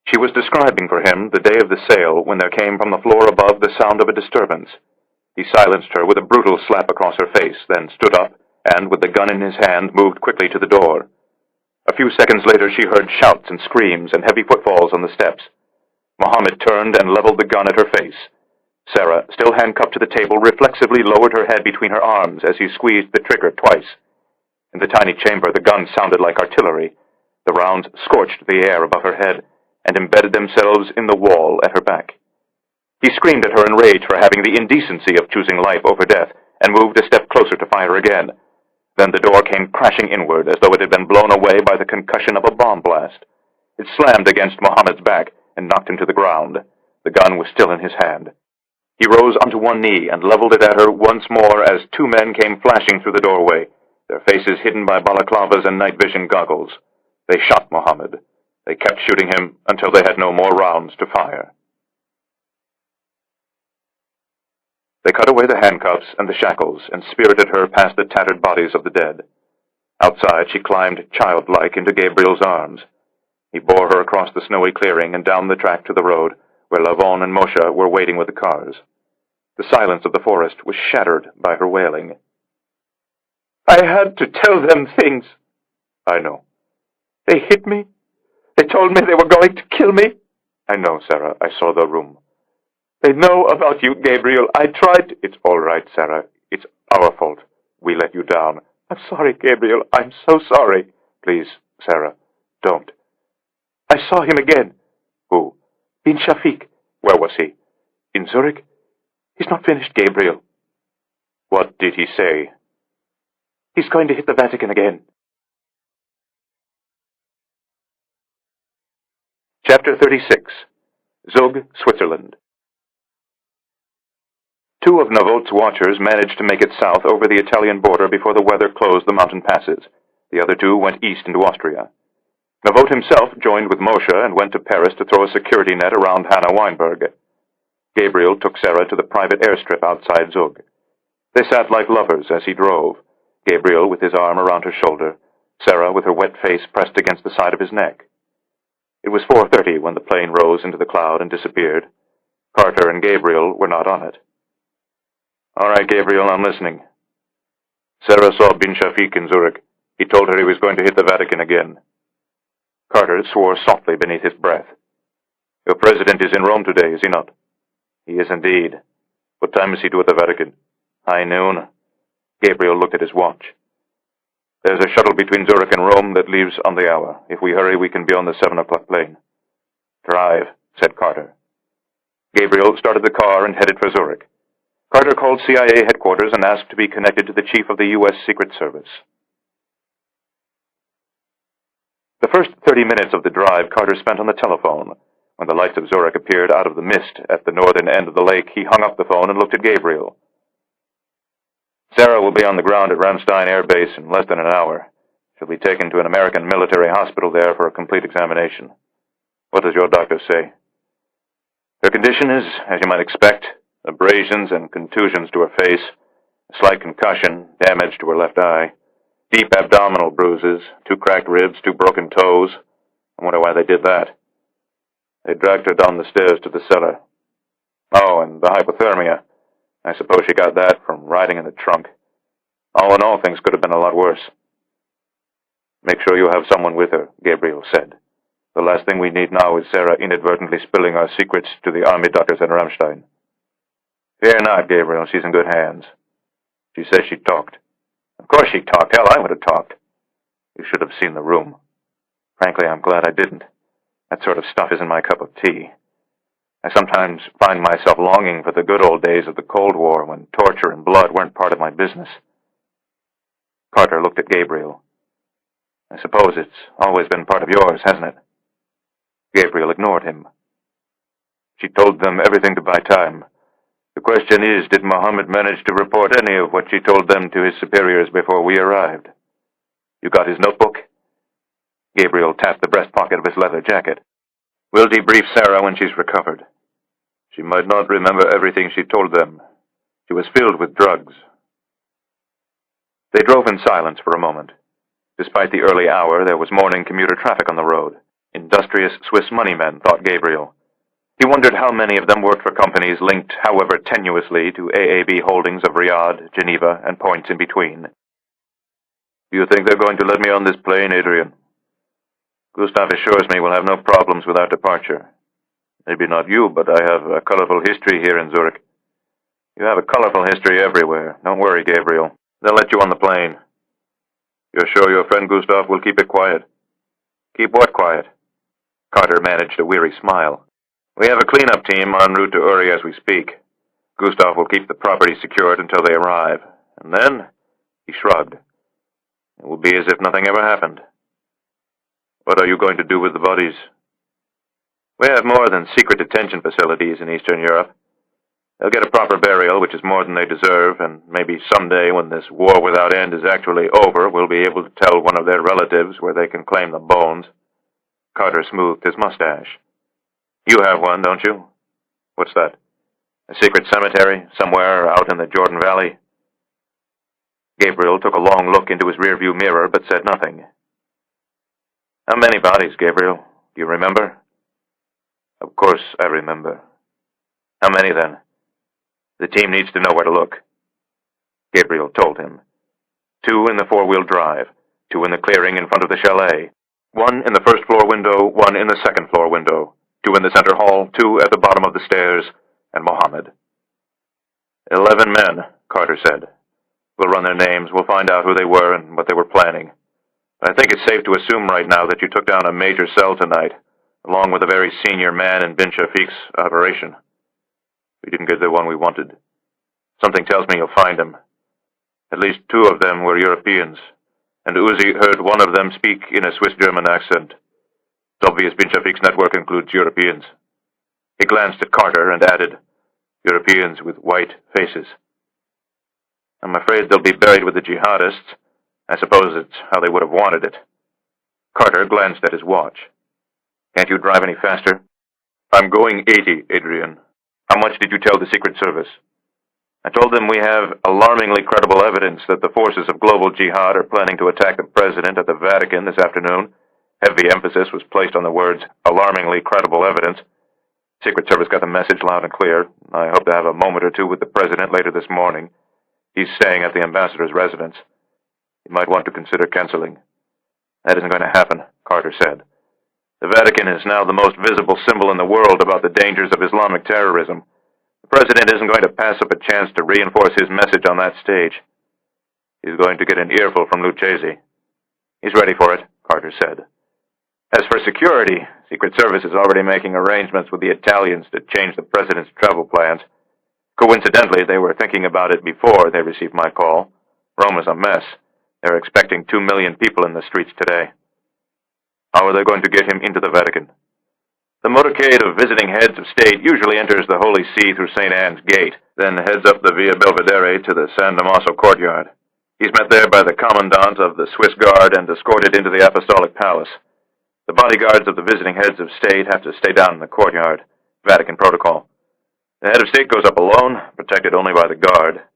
She was describing for him the day of the sale when there came from the floor above the sound of a disturbance. He silenced her with a brutal slap across her face, then stood up, and with the gun in his hand moved quickly to the door. A few seconds later she heard shouts and screams and heavy footfalls on the steps. Mohammed turned and leveled the gun at her face. Sarah, still handcuffed to the table, reflexively lowered her head between her arms as he squeezed the trigger twice. In the tiny chamber, the guns sounded like artillery. The rounds scorched the air above her head and embedded themselves in the wall at her back. He screamed at her in rage for having the indecency of choosing life over death and moved a step closer to fire again. Then the door came crashing inward as though it had been blown away by the concussion of a bomb blast. It slammed against Mohammed's back and knocked him to the ground. The gun was still in his hand. He rose onto one knee and leveled it at her once more as two men came flashing through the doorway, their faces hidden by balaclavas and night vision goggles. They shot Mohammed. They kept shooting him until they had no more rounds to fire. They cut away the handcuffs and the shackles and spirited her past the tattered bodies of the dead. Outside, she climbed childlike into Gabriel's arms. He bore her across the snowy clearing and down the track to the road, where Lavon and Moshe were waiting with the cars. The silence of the forest was shattered by her wailing. "I had to tell them things." "I know." "They hit me. They told me they were going to kill me." "I know, Sarah. I saw the room." "They know about you, Gabriel. I tried to—" "It's all right, Sarah. It's our fault. We let you down." "I'm sorry, Gabriel. I'm so sorry." "Please, Sarah, don't." "I saw him again." "Who?" "Bin Shafiq." "Where was he?" "In Zurich. He's not finished, Gabriel." "What did he say?" "He's going to hit the Vatican again." Chapter 36. Zug, Switzerland. Two of Navot's watchers managed to make it south over the Italian border before the weather closed the mountain passes. The other two went east into Austria. Navot himself joined with Moshe and went to Paris to throw a security net around Hannah Weinberg. Gabriel took Sarah to the private airstrip outside Zug. They sat like lovers as he drove, Gabriel with his arm around her shoulder, Sarah with her wet face pressed against the side of his neck. It was 4:30 when the plane rose into the cloud and disappeared. Carter and Gabriel were not on it. "All right, Gabriel, I'm listening." "Sarah saw Bin Shafiq in Zurich. He told her he was going to hit the Vatican again." Carter swore softly beneath his breath. "Your president is in Rome today, is he not?" "He is indeed." "What time is he due at the Vatican?" "High noon." Gabriel looked at his watch. "There's a shuttle between Zurich and Rome that leaves on the hour. If we hurry, we can be on the 7 o'clock plane." "Drive," said Carter. Gabriel started the car and headed for Zurich. Carter called CIA headquarters and asked to be connected to the chief of the U.S. Secret Service. The first 30 minutes of the drive Carter spent on the telephone. When the lights of Zurich appeared out of the mist at the northern end of the lake, he hung up the phone and looked at Gabriel. "Sarah will be on the ground at Ramstein Air Base in less than an hour. She'll be taken to an American military hospital there for a complete examination. What does your doctor say?" "Her condition is, as you might expect, abrasions and contusions to her face, a slight concussion, damage to her left eye, deep abdominal bruises, 2 cracked ribs, 2 broken toes. I wonder why they did that. They dragged her down the stairs to the cellar. Oh, and the hypothermia. I suppose she got that from riding in the trunk. All in all, things could have been a lot worse." "Make sure you have someone with her," Gabriel said. "The last thing we need now is Sarah inadvertently spilling our secrets to the army doctors at Ramstein." "Fear not, Gabriel. She's in good hands." "She says she talked." "Of course she talked. Hell, I would have talked." "You should have seen the room." "Frankly, I'm glad I didn't. That sort of stuff isn't my cup of tea. I sometimes find myself longing for the good old days of the Cold War when torture and blood weren't part of my business. Carter looked at Gabriel. I suppose it's always been part of yours, hasn't it? Gabriel ignored him. She told them everything to buy time. The question is, did Mohammed manage to report any of what she told them to his superiors before we arrived? You got his notebook? Gabriel tapped the breast pocket of his leather jacket. We'll debrief Sarah when she's recovered. She might not remember everything she told them. She was filled with drugs. They drove in silence for a moment. Despite the early hour, there was morning commuter traffic on the road. Industrious Swiss money men, thought Gabriel. He wondered how many of them worked for companies linked, however tenuously, to AAB holdings of Riyadh, Geneva, and points in between. Do you think they're going to let me on this plane, Adrian? Gustav assures me we'll have no problems with our departure. Maybe not you, but I have a colorful history here in Zurich. You have a colorful history everywhere. Don't worry, Gabriel. They'll let you on the plane. You're sure your friend Gustav will keep it quiet? Keep what quiet? Carter managed a weary smile. We have a cleanup team en route to Uri as we speak. Gustav will keep the property secured until they arrive. And then, he shrugged. It will be as if nothing ever happened. What are you going to do with the bodies? We have more than secret detention facilities in Eastern Europe. They'll get a proper burial, which is more than they deserve, and maybe someday when this war without end is actually over, we'll be able to tell one of their relatives where they can claim the bones. Carter smoothed his mustache. You have one, don't you? What's that? A secret cemetery, somewhere out in the Jordan Valley? Gabriel took a long look into his rearview mirror, but said nothing. How many bodies, Gabriel? Do you remember? Of course I remember. How many, then? The team needs to know where to look. Gabriel told him. 2 in the 4-wheel drive, 2 in the clearing in front of the chalet, 1 in the first-floor window, 1 in the second-floor window, 2 in the center hall, 2 at the bottom of the stairs, and Mohammed. 11 men, Carter said. We'll run their names, we'll find out who they were and what they were planning. I think it's safe to assume right now that you took down a major cell tonight, along with a very senior man in bin Shafiq's operation. We didn't get the one we wanted. Something tells me you'll find him. At least 2 of them were Europeans, and Uzi heard one of them speak in a Swiss-German accent. It's obvious bin Shafiq's network includes Europeans. He glanced at Carter and added, Europeans with white faces. I'm afraid they'll be buried with the jihadists. I suppose it's how they would have wanted it. Carter glanced at his watch. Can't you drive any faster? I'm going 80, Adrian. How much did you tell the Secret Service? I told them we have alarmingly credible evidence that the forces of global jihad are planning to attack the president at the Vatican this afternoon. Heavy emphasis was placed on the words, alarmingly credible evidence. Secret Service got the message loud and clear. I hope to have a moment or two with the president later this morning. He's staying at the ambassador's residence. You might want to consider canceling. That isn't going to happen, Carter said. The Vatican is now the most visible symbol in the world about the dangers of Islamic terrorism. The president isn't going to pass up a chance to reinforce his message on that stage. He's going to get an earful from Lucchesi. He's ready for it, Carter said. As for security, Secret Service is already making arrangements with the Italians to change the president's travel plans. Coincidentally, they were thinking about it before they received my call. Rome is a mess. They're expecting 2 million people in the streets today. How are they going to get him into the Vatican? The motorcade of visiting heads of state usually enters the Holy See through St. Anne's Gate, then heads up the Via Belvedere to the San Damaso courtyard. He's met there by the commandant of the Swiss Guard and escorted into the Apostolic Palace. The bodyguards of the visiting heads of state have to stay down in the courtyard. Vatican protocol. The head of state goes up alone, protected only by the guard.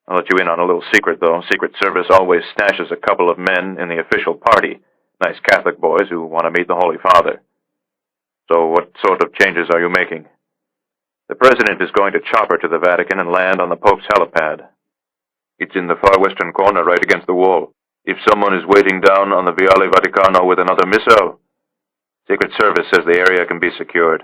I'll let you in on a little secret, though. Secret Service always stashes a couple of men in the official party, nice Catholic boys who want to meet the Holy Father. So what sort of changes are you making? The president is going to chopper to the Vatican and land on the Pope's helipad. It's in the far western corner, right against the wall. If someone is waiting down on the Viale Vaticano with another missile, Secret Service says the area can be secured.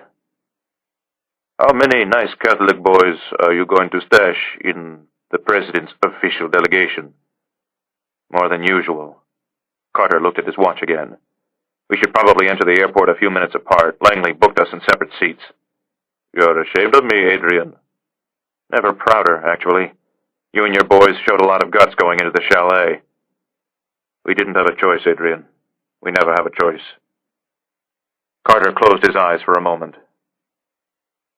How many nice Catholic boys are you going to stash in the president's official delegation? More than usual. Carter looked at his watch again. We should probably enter the airport a few minutes apart. Langley booked us in separate seats. You're ashamed of me, Adrian. Never prouder, actually. You and your boys showed a lot of guts going into the chalet. We didn't have a choice, Adrian. We never have a choice. Carter closed his eyes for a moment.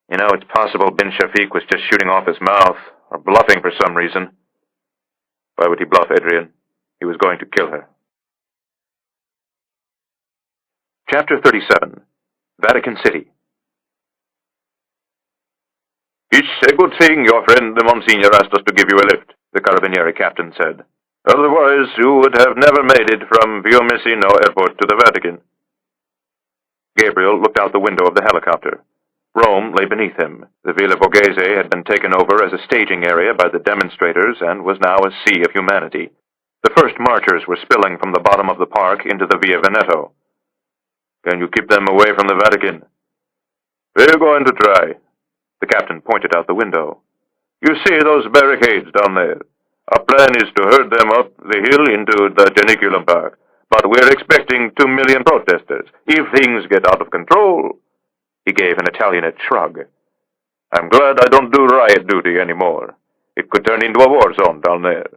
You know, it's possible bin Shafiq was just shooting off his mouth, or bluffing for some reason. Why would he bluff, Adrian? He was going to kill her. Chapter 37. Vatican City. It's a good thing your friend the Monsignor asked us to give you a lift, the Carabinieri captain said. Otherwise, you would have never made it from Fiumicino Airport to the Vatican. Gabriel looked out the window of the helicopter. Rome lay beneath him. The Villa Borghese had been taken over as a staging area by the demonstrators and was now a sea of humanity. The first marchers were spilling from the bottom of the park into the Via Veneto. Can you keep them away from the Vatican? We're going to try. The captain pointed out the window. You see those barricades down there? Our plan is to herd them up the hill into the Janiculum Park. But we're expecting 2 million protesters. If things get out of control... He gave an Italianate shrug. I'm glad I don't do riot duty anymore. It could turn into a war zone down there.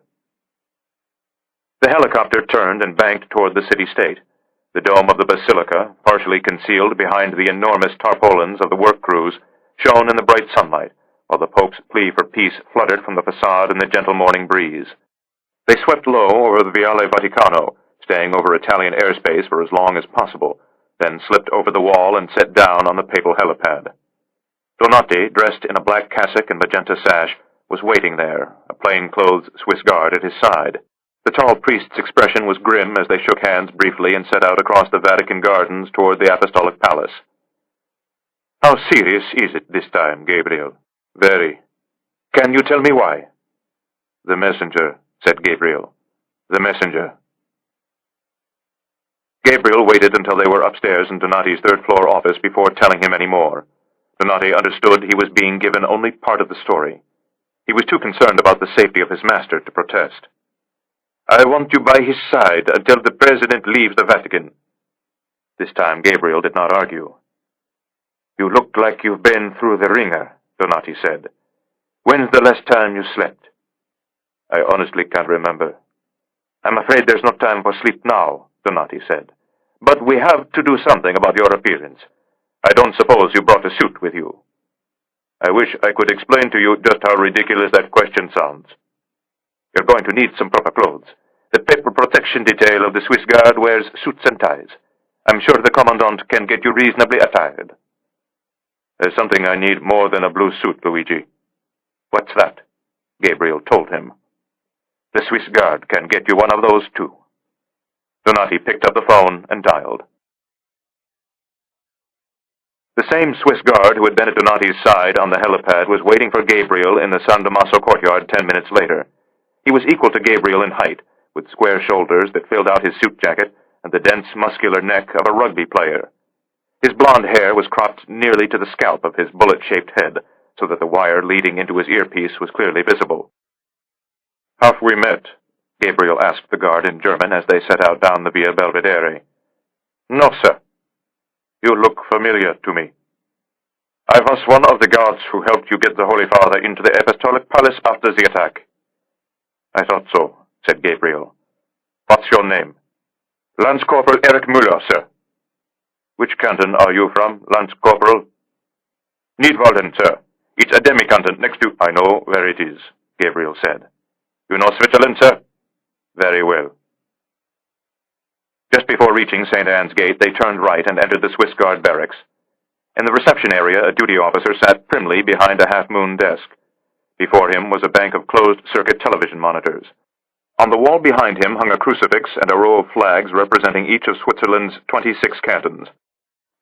The helicopter turned and banked toward the city-state. The dome of the basilica, partially concealed behind the enormous tarpaulins of the work crews, shone in the bright sunlight, while the Pope's plea for peace fluttered from the facade in the gentle morning breeze. They swept low over the Viale Vaticano, staying over Italian airspace for as long as possible, then slipped over the wall and set down on the papal helipad. Donati, dressed in a black cassock and magenta sash, was waiting there, a plain-clothes Swiss guard at his side. The tall priest's expression was grim as they shook hands briefly and set out across the Vatican gardens toward the Apostolic Palace. How serious is it this time, Gabriel? Very. Can you tell me why? The messenger, said Gabriel. The messenger. Gabriel waited until they were upstairs in Donati's third-floor office before telling him any more. Donati understood he was being given only part of the story. He was too concerned about the safety of his master to protest. I want you by his side until the president leaves the Vatican. This time Gabriel did not argue. You look like you've been through the ringer, Donati said. When's the last time you slept? I honestly can't remember. I'm afraid there's no time for sleep now, Donati said. But we have to do something about your appearance. I don't suppose you brought a suit with you. I wish I could explain to you just how ridiculous that question sounds. You're going to need some proper clothes. The paper protection detail of the Swiss Guard wears suits and ties. I'm sure the commandant can get you reasonably attired. There's something I need more than a blue suit, Luigi. What's that? Gabriel told him. The Swiss Guard can get you one of those, too. Donati picked up the phone and dialed. The same Swiss guard who had been at Donati's side on the helipad was waiting for Gabriel in the San Damaso courtyard 10 minutes later. He was equal to Gabriel in height, with square shoulders that filled out his suit jacket and the dense, muscular neck of a rugby player. His blond hair was cropped nearly to the scalp of his bullet-shaped head, so that the wire leading into his earpiece was clearly visible. Have we met? Gabriel asked the guard in German as they set out down the Via Belvedere. No, sir. You look familiar to me. I was one of the guards who helped you get the Holy Father into the Apostolic Palace after the attack. I thought so, said Gabriel. What's your name? Lance Corporal Erich Müller, sir. Which canton are you from, Lance Corporal? Nidwalden, sir. It's a demi-canton next to... I know where it is, Gabriel said. You know Switzerland, sir? Very well. Just before reaching St. Anne's Gate, they turned right and entered the Swiss Guard barracks. In the reception area, a duty officer sat primly behind a half-moon desk. Before him was a bank of closed-circuit television monitors. On the wall behind him hung a crucifix and a row of flags representing each of Switzerland's 26 cantons.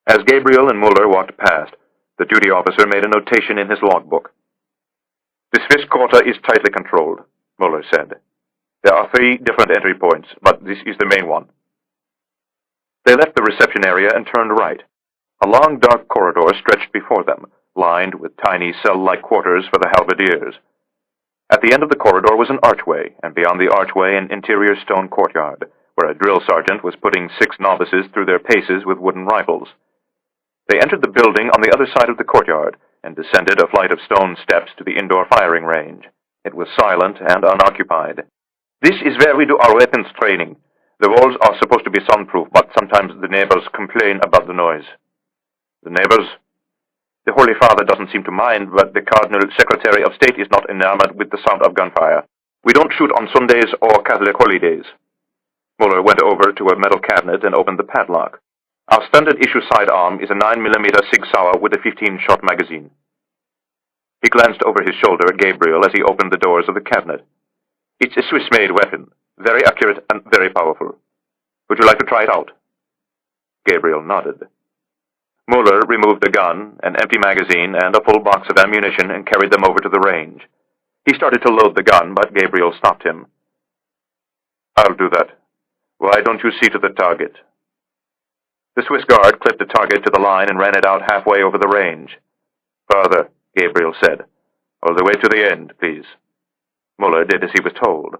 As Gabriel and Muller walked past, the duty officer made a notation in his logbook. The Swiss quarter is tightly controlled, Muller said. There are 3 different entry points, but this is the main one. They left the reception area and turned right. A long, dark corridor stretched before them, lined with tiny cell-like quarters for the halberdiers. At the end of the corridor was an archway, and beyond the archway an interior stone courtyard, where a drill sergeant was putting 6 novices through their paces with wooden rifles. They entered the building on the other side of the courtyard, and descended a flight of stone steps to the indoor firing range. It was silent and unoccupied. This is where we do our weapons training. The walls are supposed to be soundproof, but sometimes the neighbors complain about the noise. The neighbors? The Holy Father doesn't seem to mind, but the Cardinal Secretary of State is not enamored with the sound of gunfire. We don't shoot on Sundays or Catholic holidays. Muller went over to a metal cabinet and opened the padlock. Our standard issue sidearm is a 9mm Sig Sauer with a 15-shot magazine. He glanced over his shoulder at Gabriel as he opened the doors of the cabinet. It's a Swiss-made weapon, very accurate and very powerful. Would you like to try it out? Gabriel nodded. Muller removed the gun, an empty magazine, and a full box of ammunition and carried them over to the range. He started to load the gun, but Gabriel stopped him. I'll do that. Why don't you see to the target? The Swiss guard clipped the target to the line and ran it out halfway over the range. Farther, Gabriel said. All the way to the end, please. Muller did as he was told.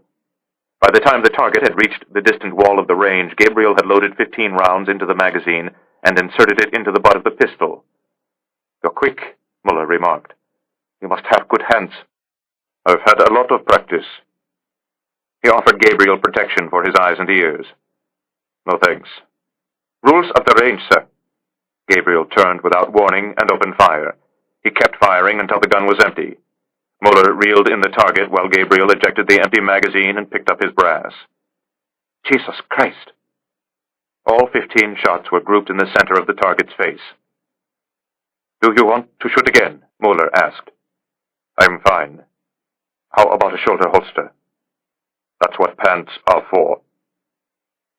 By the time the target had reached the distant wall of the range, Gabriel had loaded 15 rounds into the magazine and inserted it into the butt of the pistol. You're quick, Muller remarked. You must have good hands. I've had a lot of practice. He offered Gabriel protection for his eyes and ears. No thanks. Rules of the range, sir. Gabriel turned without warning and opened fire. He kept firing until the gun was empty. Muller reeled in the target while Gabriel ejected the empty magazine and picked up his brass. Jesus Christ! All 15 shots were grouped in the center of the target's face. Do you want to shoot again? Muller asked. I'm fine. How about a shoulder holster? That's what pants are for.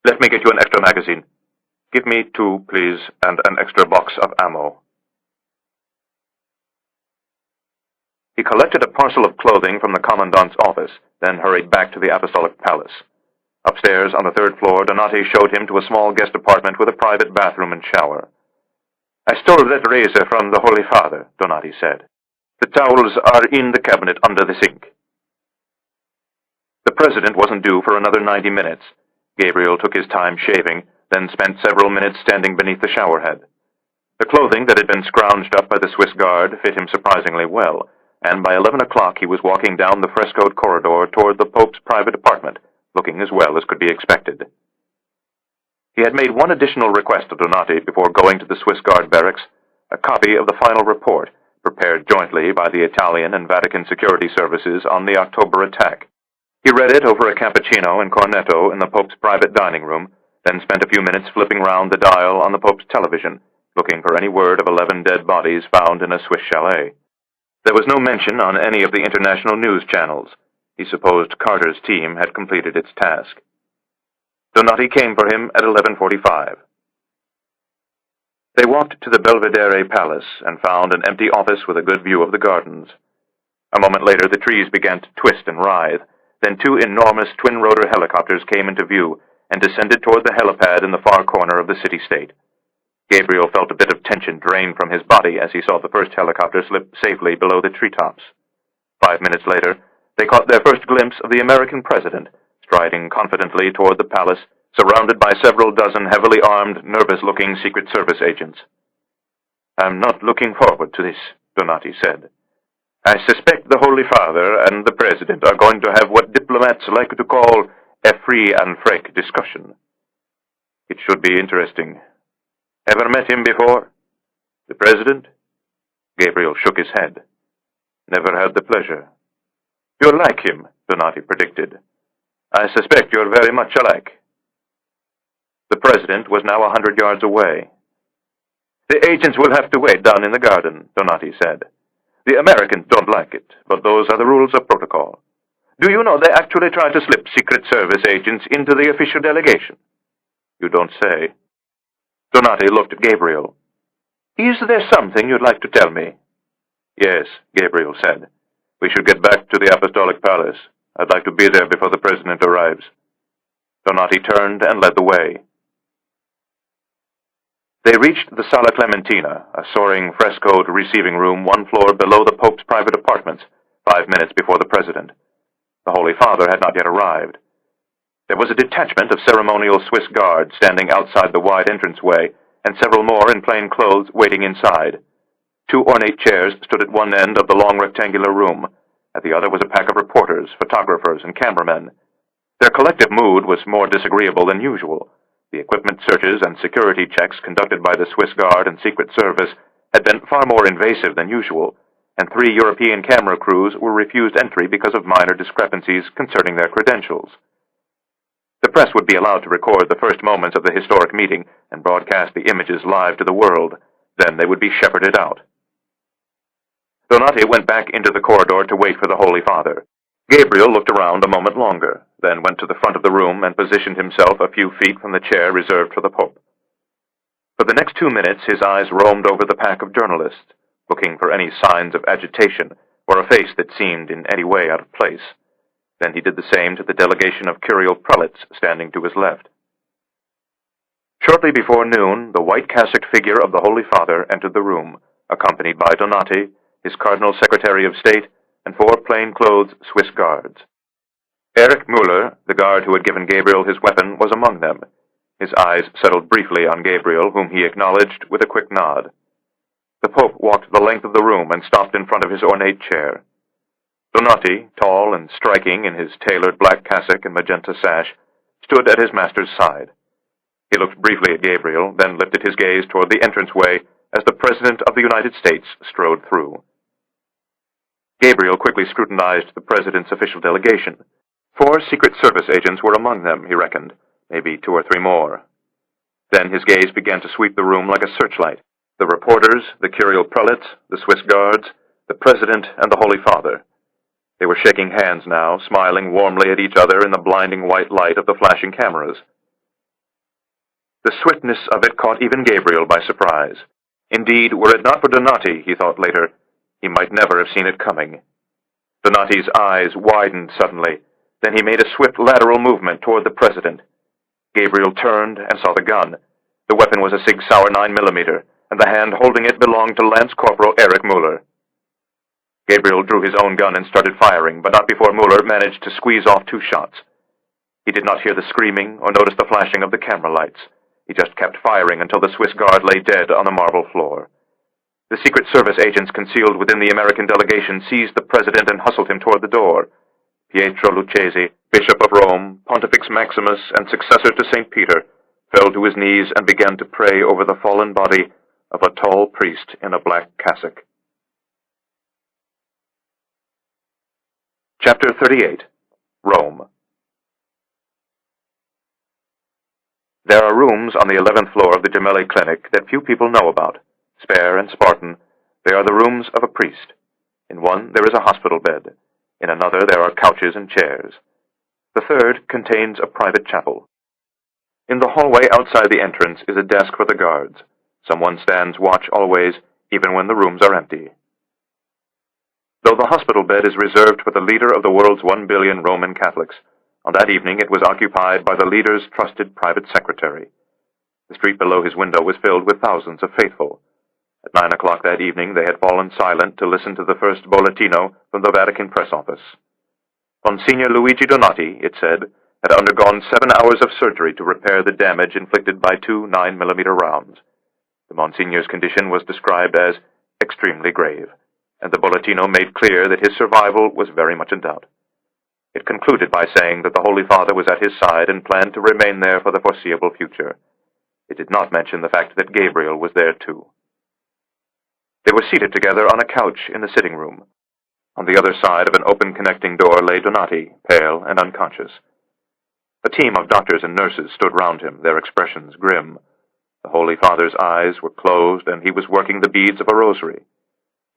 Let me get you an extra magazine. Give me 2, please, and an extra box of ammo. He collected a parcel of clothing from the commandant's office, then hurried back to the Apostolic Palace. Upstairs on the 3rd floor, Donati showed him to a small guest apartment with a private bathroom and shower. I stole that razor from the Holy Father, Donati said. The towels are in the cabinet under the sink. The president wasn't due for another 90 minutes. Gabriel took his time shaving, then spent several minutes standing beneath the showerhead. The clothing that had been scrounged up by the Swiss guard fit him surprisingly well, and by 11 o'clock he was walking down the frescoed corridor toward the Pope's private apartment, looking as well as could be expected. He had made one additional request of Donati before going to the Swiss Guard barracks, a copy of the final report, prepared jointly by the Italian and Vatican security services on the October attack. He read it over a cappuccino and cornetto in the Pope's private dining room, then spent a few minutes flipping round the dial on the Pope's television, looking for any word of 11 dead bodies found in a Swiss chalet. There was no mention on any of the international news channels. He supposed Carter's team had completed its task. Donati came for him at 11:45. They walked to the Belvedere Palace and found an empty office with a good view of the gardens. A moment later, the trees began to twist and writhe. Then 2 enormous twin-rotor helicopters came into view and descended toward the helipad in the far corner of the city-state. Gabriel felt a bit of tension drain from his body as he saw the first helicopter slip safely below the treetops. 5 minutes later, they caught their first glimpse of the American president, striding confidently toward the palace, surrounded by several dozen heavily armed, nervous-looking Secret Service agents. I'm not looking forward to this, Donati said. I suspect the Holy Father and the President are going to have what diplomats like to call a free and frank discussion. It should be interesting. Ever met him before? The President? Gabriel shook his head. Never had the pleasure. You'll like him, Donati predicted. I suspect you're very much alike. The President was now 100 yards away. The agents will have to wait down in the garden, Donati said. The Americans don't like it, but those are the rules of protocol. Do you know they actually try to slip Secret Service agents into the official delegation? You don't say. Donati looked at Gabriel. Is there something you'd like to tell me? Yes, Gabriel said. We should get back to the Apostolic Palace. I'd like to be there before the President arrives. Donati turned and led the way. They reached the Sala Clementina, a soaring frescoed receiving room 1 floor below the Pope's private apartments, 5 minutes before the President. The Holy Father had not yet arrived. There was a detachment of ceremonial Swiss guards standing outside the wide entranceway, and several more in plain clothes waiting inside. 2 ornate chairs stood at one end of the long rectangular room. At the other was a pack of reporters, photographers, and cameramen. Their collective mood was more disagreeable than usual. The equipment searches and security checks conducted by the Swiss Guard and Secret Service had been far more invasive than usual, and 3 European camera crews were refused entry because of minor discrepancies concerning their credentials. The press would be allowed to record the first moments of the historic meeting and broadcast the images live to the world. Then they would be shepherded out. Donati went back into the corridor to wait for the Holy Father. Gabriel looked around a moment longer, then went to the front of the room and positioned himself a few feet from the chair reserved for the Pope. For the next 2 minutes his eyes roamed over the pack of journalists, looking for any signs of agitation or a face that seemed in any way out of place. Then he did the same to the delegation of curial prelates standing to his left. Shortly before noon, the white-cassocked figure of the Holy Father entered the room, accompanied by Donati, his Cardinal Secretary of State, and 4 plain-clothes Swiss guards. Erich Müller, the guard who had given Gabriel his weapon, was among them. His eyes settled briefly on Gabriel, whom he acknowledged with a quick nod. The Pope walked the length of the room and stopped in front of his ornate chair. Donati, tall and striking in his tailored black cassock and magenta sash, stood at his master's side. He looked briefly at Gabriel, then lifted his gaze toward the entranceway as the President of the United States strode through. Gabriel quickly scrutinized the President's official delegation. 4 Secret Service agents were among them, he reckoned, maybe 2 or 3 more. Then his gaze began to sweep the room like a searchlight. The reporters, the curial prelates, the Swiss guards, the President, and the Holy Father. They were shaking hands now, smiling warmly at each other in the blinding white light of the flashing cameras. The swiftness of it caught even Gabriel by surprise. Indeed, were it not for Donati, he thought later, he might never have seen it coming. Donati's eyes widened suddenly. Then he made a swift lateral movement toward the President. Gabriel turned and saw the gun. The weapon was a Sig Sauer 9mm, and the hand holding it belonged to Lance Corporal Erich Müller. Gabriel drew his own gun and started firing, but not before Müller managed to squeeze off 2 shots. He did not hear the screaming or notice the flashing of the camera lights. He just kept firing until the Swiss guard lay dead on the marble floor. The Secret Service agents concealed within the American delegation seized the President and hustled him toward the door. Pietro Lucchesi, Bishop of Rome, Pontifex Maximus, and successor to St. Peter, fell to his knees and began to pray over the fallen body of a tall priest in a black cassock. Chapter 38. Rome. There are rooms on the 11th floor of the Gemelli Clinic that few people know about. Spare and Spartan, they are the rooms of a priest. In one there is a hospital bed. In another there are couches and chairs. The third contains a private chapel. In the hallway outside the entrance is a desk for the guards. Someone stands watch always, even when the rooms are empty. Though the hospital bed is reserved for the leader of the world's 1 billion Roman Catholics, on that evening it was occupied by the leader's trusted private secretary. The street below his window was filled with thousands of faithful. At 9 o'clock that evening they had fallen silent to listen to the first bollettino from the Vatican press office. Monsignor Luigi Donati, it said, had undergone 7 hours of surgery to repair the damage inflicted by 2 9mm rounds. The Monsignor's condition was described as extremely grave, and the bollettino made clear that his survival was very much in doubt. It concluded by saying that the Holy Father was at his side and planned to remain there for the foreseeable future. It did not mention the fact that Gabriel was there too. They were seated together on a couch in the sitting room. On the other side of an open connecting door lay Donati, pale and unconscious. A team of doctors and nurses stood round him, their expressions grim. The Holy Father's eyes were closed, and he was working the beads of a rosary.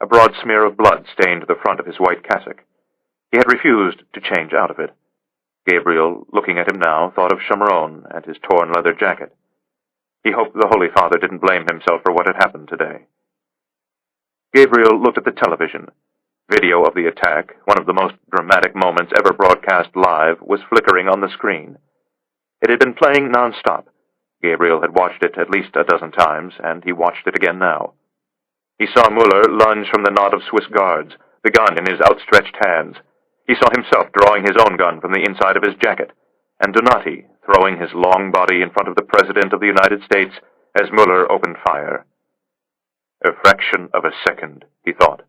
A broad smear of blood stained the front of his white cassock. He had refused to change out of it. Gabriel, looking at him now, thought of Chameron and his torn leather jacket. He hoped the Holy Father didn't blame himself for what had happened today. Gabriel looked at the television. Video of the attack, one of the most dramatic moments ever broadcast live, was flickering on the screen. It had been playing non-stop. Gabriel had watched it at least a dozen times, and he watched it again now. He saw Müller lunge from the knot of Swiss guards, the gun in his outstretched hands. He saw himself drawing his own gun from the inside of his jacket, and Donati throwing his long body in front of the President of the United States as Müller opened fire. A fraction of a second, he thought.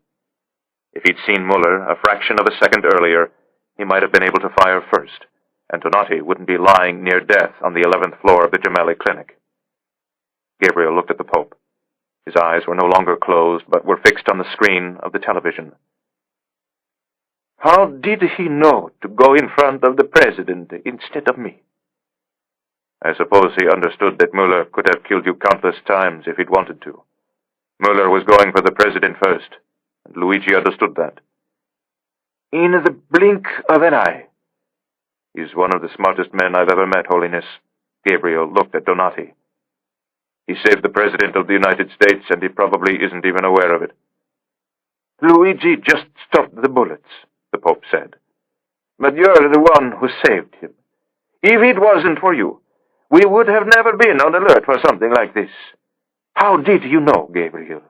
If he'd seen Müller a fraction of a second earlier, he might have been able to fire first. and Donati wouldn't be lying near death on the 11th floor of the Gemelli Clinic. Gabriel looked at the Pope. His eyes were no longer closed, but were fixed on the screen of the television. How did he know to go in front of the president instead of me? I suppose he understood that Mueller could have killed you countless times if he'd wanted to. Mueller was going for the president first, and Luigi understood that. In the blink of an eye. He's one of the smartest men I've ever met, Holiness. Gabriel looked at Donati. He saved the President of the United States, and he probably isn't even aware of it. Luigi just stopped the bullets, the Pope said. But you're the one who saved him. If it wasn't for you, we would have never been on alert for something like this. How did you know, Gabriel?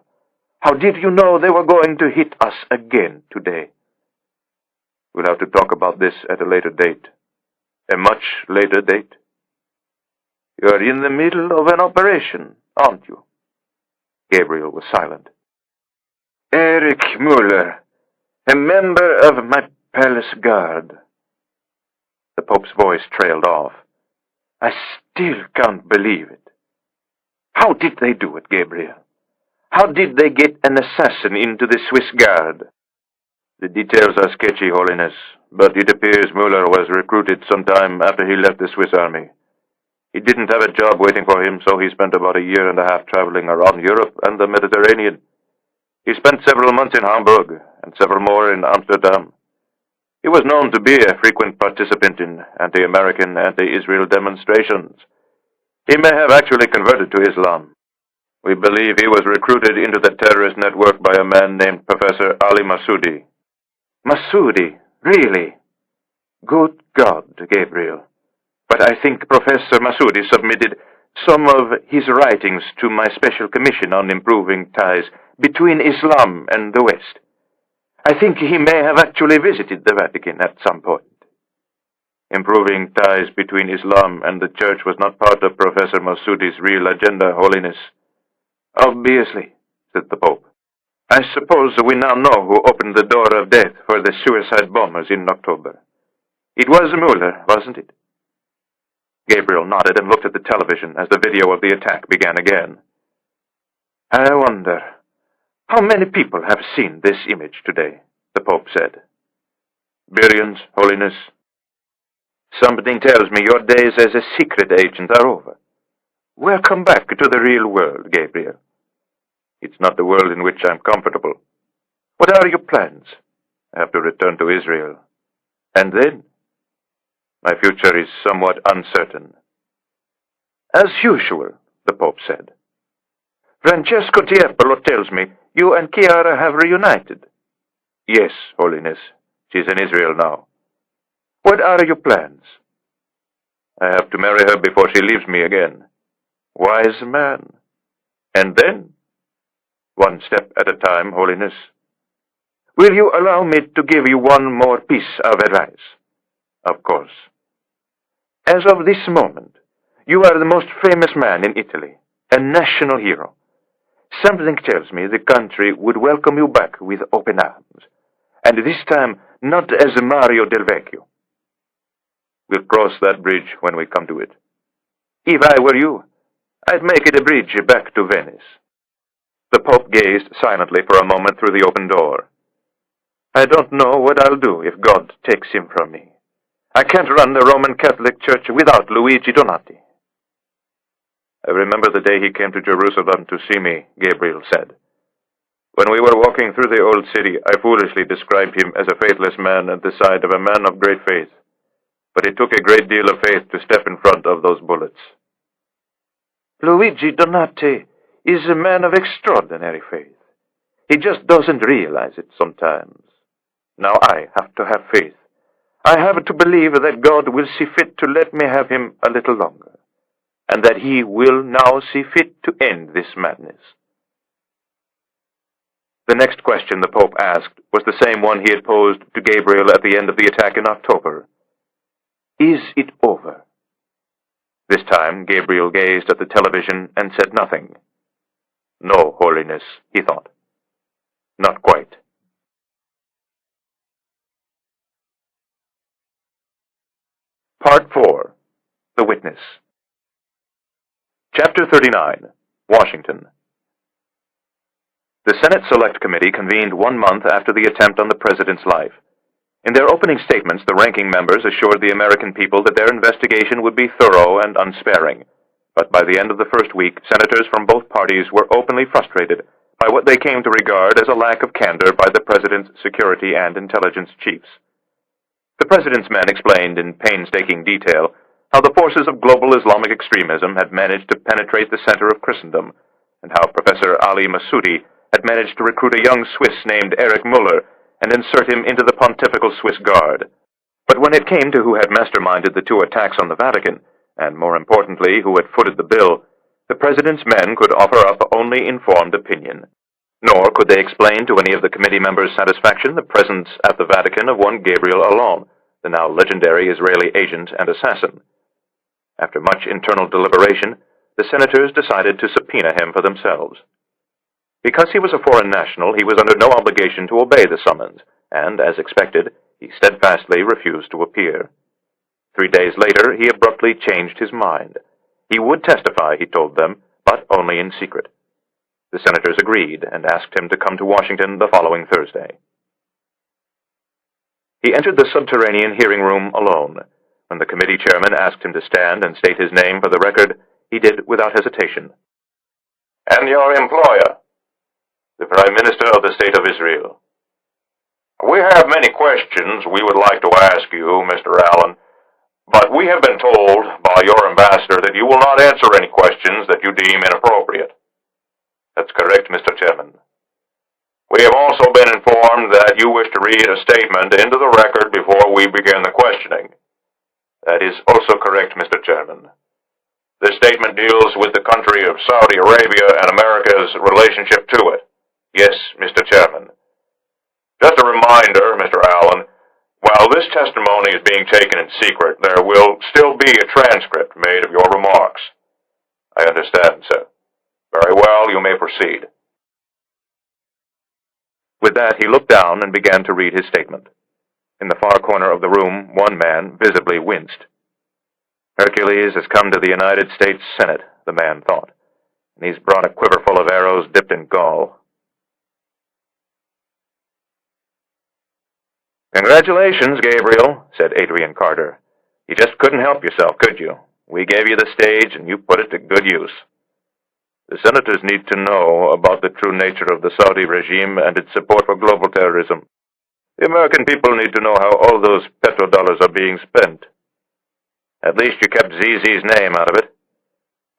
How did you know they were going to hit us again today? We'll have to talk about this at a later date. A much later date. You're in the middle of an operation, aren't you? Gabriel was silent. Erich Mueller, a member of my palace guard. The Pope's voice trailed off. I still can't believe it. How did they do it, Gabriel? How did they get an assassin into the Swiss Guard? The details are sketchy, Holiness, but it appears Mueller was recruited sometime after he left the Swiss army. He didn't have a job waiting for him, so he spent about a year and a half traveling around Europe and the Mediterranean. He spent several months in Hamburg and several more in Amsterdam. He was known to be a frequent participant in anti-American, anti-Israel demonstrations. He may have actually converted to Islam. We believe he was recruited into the terrorist network by a man named Professor Ali Massoudi. Massoudi? Really? Good God, Gabriel. But I think Professor Massoudi submitted some of his writings to my special commission on improving ties between Islam and the West. I think he may have actually visited the Vatican at some point. Improving ties between Islam and the Church was not part of Professor Massoudi's real agenda, Holiness. Obviously, said the Pope. I suppose we now know who opened the door of death for the suicide bombers in October. It was Mueller, wasn't it? Gabriel nodded and looked at the television as the video of the attack began again. I wonder, how many people have seen this image today? The Pope said. Billions, Holiness. Something tells me your days as a secret agent are over. Welcome back to the real world, Gabriel. It's not the world in which I'm comfortable. What are your plans? I have to return to Israel. And then? My future is somewhat uncertain. As usual, the Pope said. Francesco Tiepolo tells me you and Chiara have reunited. Yes, Holiness. She's in Israel now. What are your plans? I have to marry her before she leaves me again. Wise man. And then? One step at a time, Holiness. Will you allow me to give you one more piece of advice? Of course. As of this moment, you are the most famous man in Italy, a national hero. Something tells me the country would welcome you back with open arms, and this time not as Mario Del Vecchio. We'll cross that bridge when we come to it. If I were you, I'd make it a bridge back to Venice. The Pope gazed silently for a moment through the open door. I don't know what I'll do if God takes him from me. I can't run the Roman Catholic Church without Luigi Donati. I remember the day he came to Jerusalem to see me, Gabriel said. When we were walking through the old city, I foolishly described him as a faithless man at the side of a man of great faith. But it took a great deal of faith to step in front of those bullets. Luigi Donati is a man of extraordinary faith. He just doesn't realize it sometimes. Now I have to have faith. I have to believe that God will see fit to let me have him a little longer, and that he will now see fit to end this madness. The next question the Pope asked was the same one he had posed to Gabriel at the end of the attack in October. Is it over? This time, Gabriel gazed at the television and said nothing. No, Holiness, he thought. Not quite. Part 4. The Witness. Chapter 39. Washington. The Senate Select Committee convened 1 month after the attempt on the president's life. In their opening statements, the ranking members assured the American people that their investigation would be thorough and unsparing. But by the end of the first week, senators from both parties were openly frustrated by what they came to regard as a lack of candor by the president's security and intelligence chiefs. The president's men explained in painstaking detail how the forces of global Islamic extremism had managed to penetrate the center of Christendom, and how Professor Ali Massoudi had managed to recruit a young Swiss named Erich Müller and insert him into the Pontifical Swiss Guard. But when it came to who had masterminded the 2 attacks on the Vatican, and more importantly, who had footed the bill, the president's men could offer up only informed opinion. Nor could they explain to any of the committee members' satisfaction the presence at the Vatican of one Gabriel Allon, the now legendary Israeli agent and assassin. After much internal deliberation, the senators decided to subpoena him for themselves. Because he was a foreign national, he was under no obligation to obey the summons, and, as expected, he steadfastly refused to appear. 3 days later, he abruptly changed his mind. He would testify, he told them, but only in secret. The senators agreed and asked him to come to Washington the following Thursday. He entered the subterranean hearing room alone. When the committee chairman asked him to stand and state his name for the record, he did without hesitation. And your employer? The Prime Minister of the State of Israel. We have many questions we would like to ask you, Mr. Allon, but we have been told by your ambassador that you will not answer any questions that you deem inappropriate. That's correct, Mr. Chairman. We have also been informed that you wish to read a statement into the record before we begin the questioning. That is also correct, Mr. Chairman. This statement deals with the country of Saudi Arabia and America's relationship to it. Yes, Mr. Chairman. Just a reminder, Mr. Allon, while this testimony is being taken in secret, there will still be a transcript made of your remarks. I understand, sir. Very well, you may proceed. With that, he looked down and began to read his statement. In the far corner of the room, one man visibly winced. Hercules has come to the United States Senate, the man thought, and he's brought a quiver full of arrows dipped in gall. Congratulations, Gabriel, said Adrian Carter. You just couldn't help yourself, could you? We gave you the stage, and you put it to good use. The senators need to know about the true nature of the Saudi regime and its support for global terrorism. The American people need to know how all those petrodollars are being spent. At least you kept ZZ's name out of it.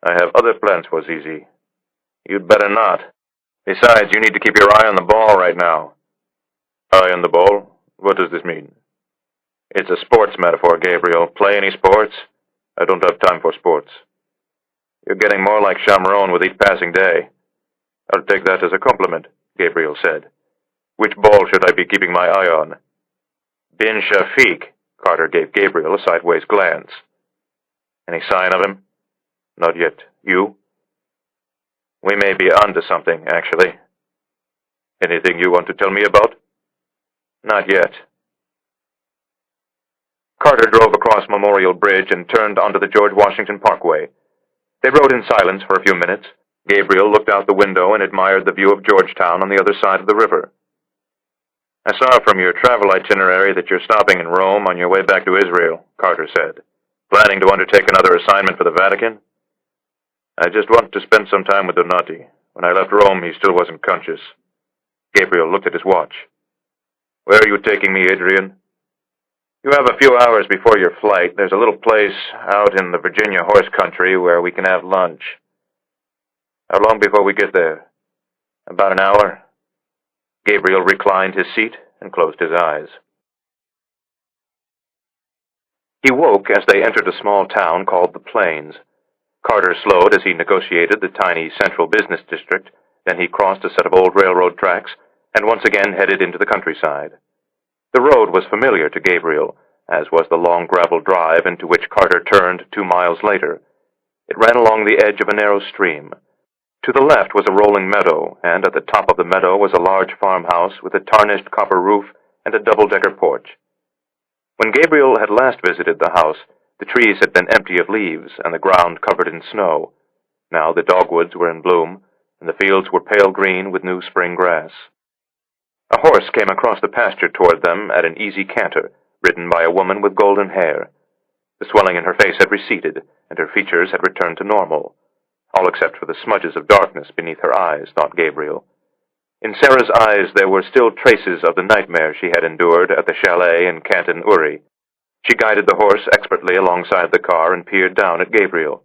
I have other plans for ZZ. You'd better not. Besides, you need to keep your eye on the ball right now. Eye on the ball? What does this mean? It's a sports metaphor, Gabriel. Play any sports? I don't have time for sports. You're getting more like Chamron with each passing day. I'll take that as a compliment, Gabriel said. Which ball should I be keeping my eye on? Bin Shafiq, Carter gave Gabriel a sideways glance. Any sign of him? Not yet. You? We may be on to something, actually. Anything you want to tell me about? Not yet. Carter drove across Memorial Bridge and turned onto the George Washington Parkway. They rode in silence for a few minutes. Gabriel looked out the window and admired the view of Georgetown on the other side of the river. I saw from your travel itinerary that you're stopping in Rome on your way back to Israel, Carter said. Planning to undertake another assignment for the Vatican? I just want to spend some time with Donati. When I left Rome, he still wasn't conscious. Gabriel looked at his watch. Where are you taking me, Adrian? You have a few hours before your flight. There's a little place out in the Virginia horse country where we can have lunch. How long before we get there? About an hour. Gabriel reclined his seat and closed his eyes. He woke as they entered a small town called the Plains. Carter slowed as he negotiated the tiny central business district. Then he crossed a set of old railroad tracks and once again headed into the countryside. The road was familiar to Gabriel, as was the long gravel drive into which Carter turned 2 miles later. It ran along the edge of a narrow stream. To the left was a rolling meadow, and at the top of the meadow was a large farmhouse with a tarnished copper roof and a double-decker porch. When Gabriel had last visited the house, The trees had been empty of leaves and the ground covered in snow. Now the dogwoods were in bloom, and the fields were pale green with new spring grass. A horse came across the pasture toward them at an easy canter, ridden by a woman with golden hair. The swelling in her face had receded, and her features had returned to normal, all except for the smudges of darkness beneath her eyes, thought Gabriel. In Sarah's eyes there were still traces of the nightmare she had endured at the chalet in Canton Uri. She guided the horse expertly alongside the car and peered down at Gabriel.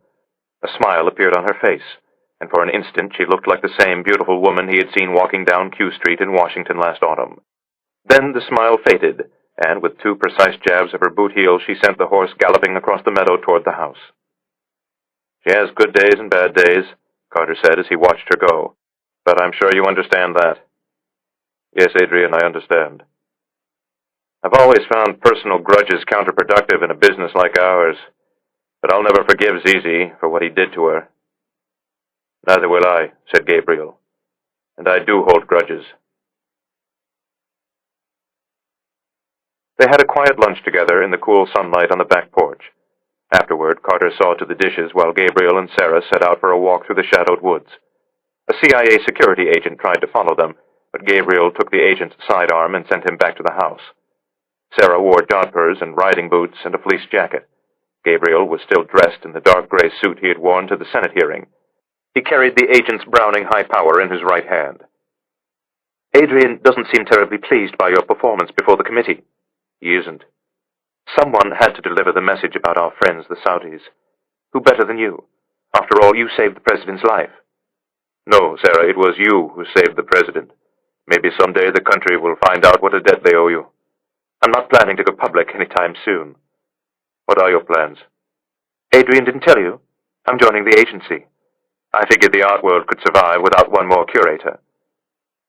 A smile appeared on her face, and for an instant she looked like the same beautiful woman he had seen walking down Q Street in Washington last autumn. Then the smile faded, and with 2 precise jabs of her boot heel she sent the horse galloping across the meadow toward the house. "She has good days and bad days," Carter said as he watched her go. "But I'm sure you understand that." "Yes, Adrian, I understand. I've always found personal grudges counterproductive in a business like ours, but I'll never forgive Zizi for what he did to her." "Neither will I," said Gabriel. "And I do hold grudges." They had a quiet lunch together in the cool sunlight on the back porch. Afterward, Carter saw to the dishes while Gabriel and Sarah set out for a walk through the shadowed woods. A CIA security agent tried to follow them, but Gabriel took the agent's sidearm and sent him back to the house. Sarah wore jodhpurs and riding boots and a fleece jacket. Gabriel was still dressed in the dark gray suit he had worn to the Senate hearing. He carried the agent's Browning high power in his right hand. "Adrian doesn't seem terribly pleased by your performance before the committee." "He isn't." "Someone had to deliver the message about our friends, the Saudis. Who better than you? After all, you saved the president's life." "No, Sarah, it was you who saved the president. Maybe someday the country will find out what a debt they owe you." "I'm not planning to go public anytime soon." "What are your plans?" "Adrian didn't tell you? I'm joining the agency. I figured the art world could survive without one more curator."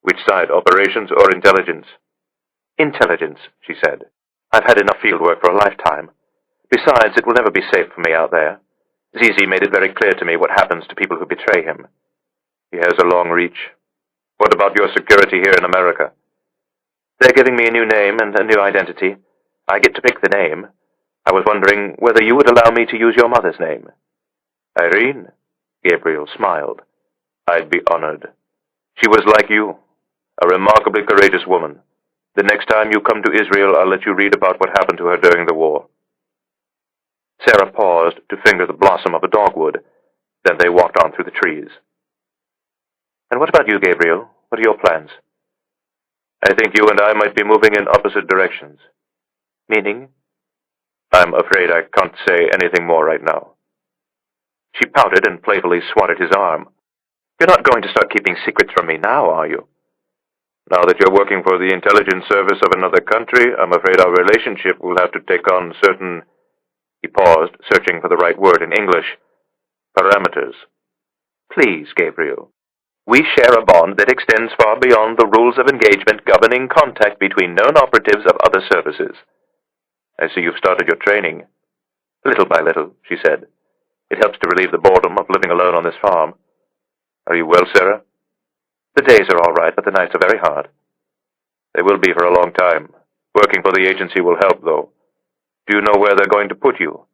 "Which side, operations or intelligence?" "Intelligence," she said. "I've had enough field work for a lifetime. Besides, it will never be safe for me out there. Zizi made it very clear to me what happens to people who betray him." "He has a long reach. What about your security here in America?" "They're giving me a new name and a new identity. I get to pick the name. I was wondering whether you would allow me to use your mother's name." "Irene?" Gabriel smiled. "I'd be honored. She was like you, a remarkably courageous woman. The next time you come to Israel, I'll let you read about what happened to her during the war." Sarah paused to finger the blossom of a dogwood. Then they walked on through the trees. "And what about you, Gabriel? What are your plans?" "I think you and I might be moving in opposite directions." "Meaning?" "I'm afraid I can't say anything more right now." She pouted and playfully swatted his arm. "You're not going to start keeping secrets from me now, are you?" "Now that you're working for the intelligence service of another country, I'm afraid our relationship will have to take on certain—" He paused, searching for the right word in English. "Parameters." "Please, Gabriel. We share a bond that extends far beyond the rules of engagement governing contact between known operatives of other services." "I see you've started your training." "Little by little," she said. "It helps to relieve the boredom of living alone on this farm." "Are you well, Sarah?" "The days are all right, but the nights are very hard." "They will be for a long time. Working for the agency will help, though. Do you know where they're going to put you?"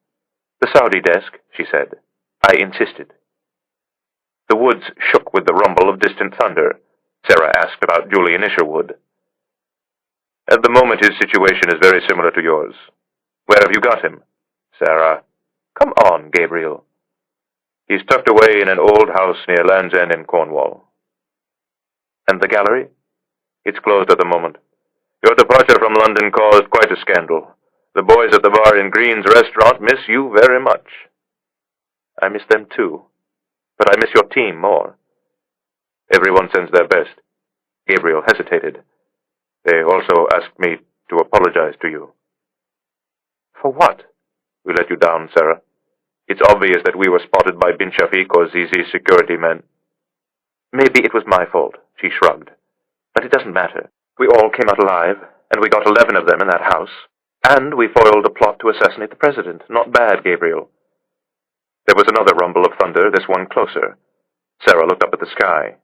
"The Saudi desk," she said. "I insisted." The woods shook with the rumble of distant thunder. Sarah asked about Julian Isherwood. "At the moment his situation is very similar to yours." "Where have you got him?" "Sarah." "Come on, Gabriel." "He's tucked away in an old house near Land's End in Cornwall." "And the gallery?" "It's closed at the moment. Your departure from London caused quite a scandal. The boys at the bar in Green's restaurant miss you very much." "I miss them too. But I miss your team more." "Everyone sends their best." Gabriel hesitated. "They also asked me to apologize to you." "For what?" "We let you down, Sarah. It's obvious that we were spotted by Bin Shafiq or Zizi's security men." "Maybe it was my fault," she shrugged. "But it doesn't matter. We all came out alive, and we got 11 of them in that house. And we foiled a plot to assassinate the president. Not bad, Gabriel." There was another rumble of thunder, this one closer. Sarah looked up at the sky.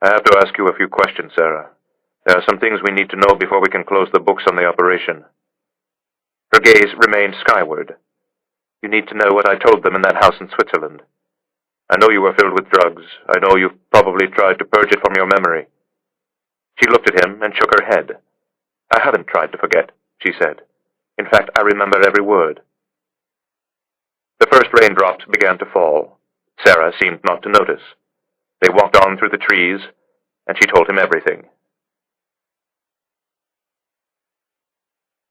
"I have to ask you a few questions, Sarah. There are some things we need to know before we can close the books on the operation." Her gaze remained skyward. You need to know what I told them in that house in Switzerland. I know you were filled with drugs. I know you've probably tried to purge it from your memory." She looked at him and shook her head. "I haven't tried to forget," she said. "In fact, I remember every word." The first raindrops began to fall. Sarah seemed not to notice. They walked on through the trees, and she told him everything.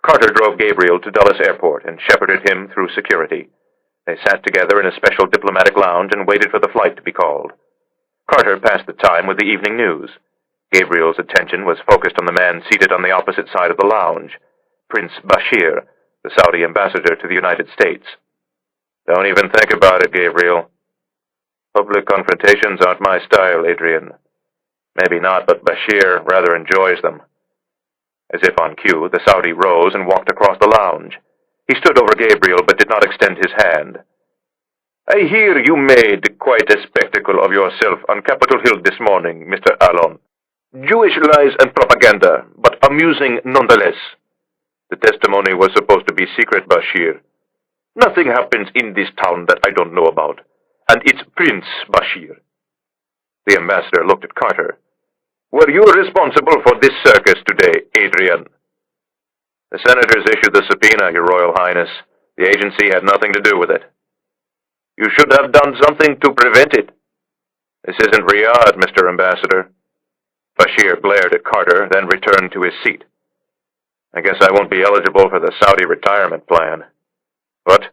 Carter drove Gabriel to Dulles Airport and shepherded him through security. They sat together in a special diplomatic lounge and waited for the flight to be called. Carter passed the time with the evening news. Gabriel's attention was focused on the man seated on the opposite side of the lounge, Prince Bashir, the Saudi ambassador to the United States. "Don't even think about it, Gabriel. Public confrontations aren't my style, Adrian. Maybe not, but Bashir rather enjoys them." As if on cue, the Saudi rose and walked across the lounge. He stood over Gabriel but did not extend his hand. "I hear you made quite a spectacle of yourself on Capitol Hill this morning, Mr. Allon. Jewish lies and propaganda, but amusing nonetheless. The testimony was supposed to be secret, Bashir. Nothing happens in this town that I don't know about, and it's Prince Bashir." The ambassador looked at Carter. "Were you responsible for this circus today, Adrian?" "The senators issued the subpoena, Your Royal Highness. The agency had nothing to do with it." "You should have done something to prevent it." "This isn't Riyadh, Mr. Ambassador." Bashir glared at Carter, then returned to his seat. "I guess I won't be eligible for the Saudi retirement plan." "What?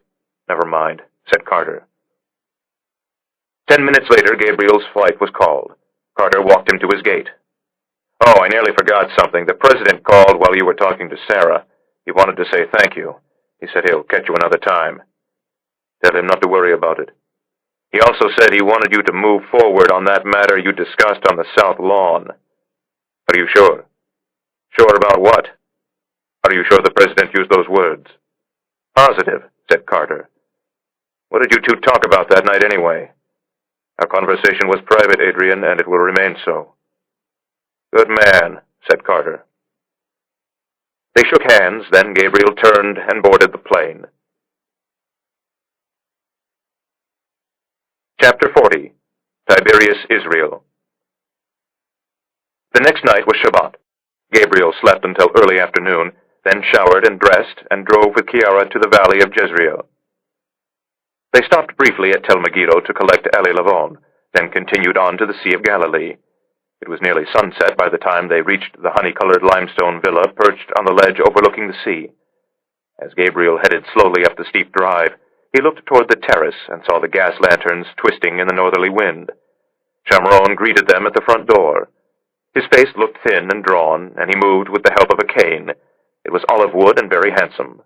Never mind," said Carter. 10 minutes later, Gabriel's flight was called. Carter walked him to his gate. "Oh, I nearly forgot something. The president called while you were talking to Sarah. He wanted to say thank you. He said he'll catch you another time. Tell him not to worry about it. He also said he wanted you to move forward on that matter you discussed on the South Lawn. Are you sure?" "Sure about what?" "Are you sure the president used those words?" "Positive," said Carter. "What did you two talk about that night anyway?" "Our conversation was private, Adrian, and it will remain so." "Good man," said Carter. They shook hands, then Gabriel turned and boarded the plane. Chapter 40. Tiberias, Israel. The next night was Shabbat. Gabriel slept until early afternoon, then showered and dressed, and drove with Chiara to the valley of Jezreel. They stopped briefly at Tel Megiddo to collect Ali Lavon, then continued on to the Sea of Galilee. It was nearly sunset by the time they reached the honey-colored limestone villa perched on the ledge overlooking the sea. As Gabriel headed slowly up the steep drive, he looked toward the terrace and saw the gas lanterns twisting in the northerly wind. Shamron greeted them at the front door. His face looked thin and drawn, and he moved with the help of a cane. It was olive wood and very handsome.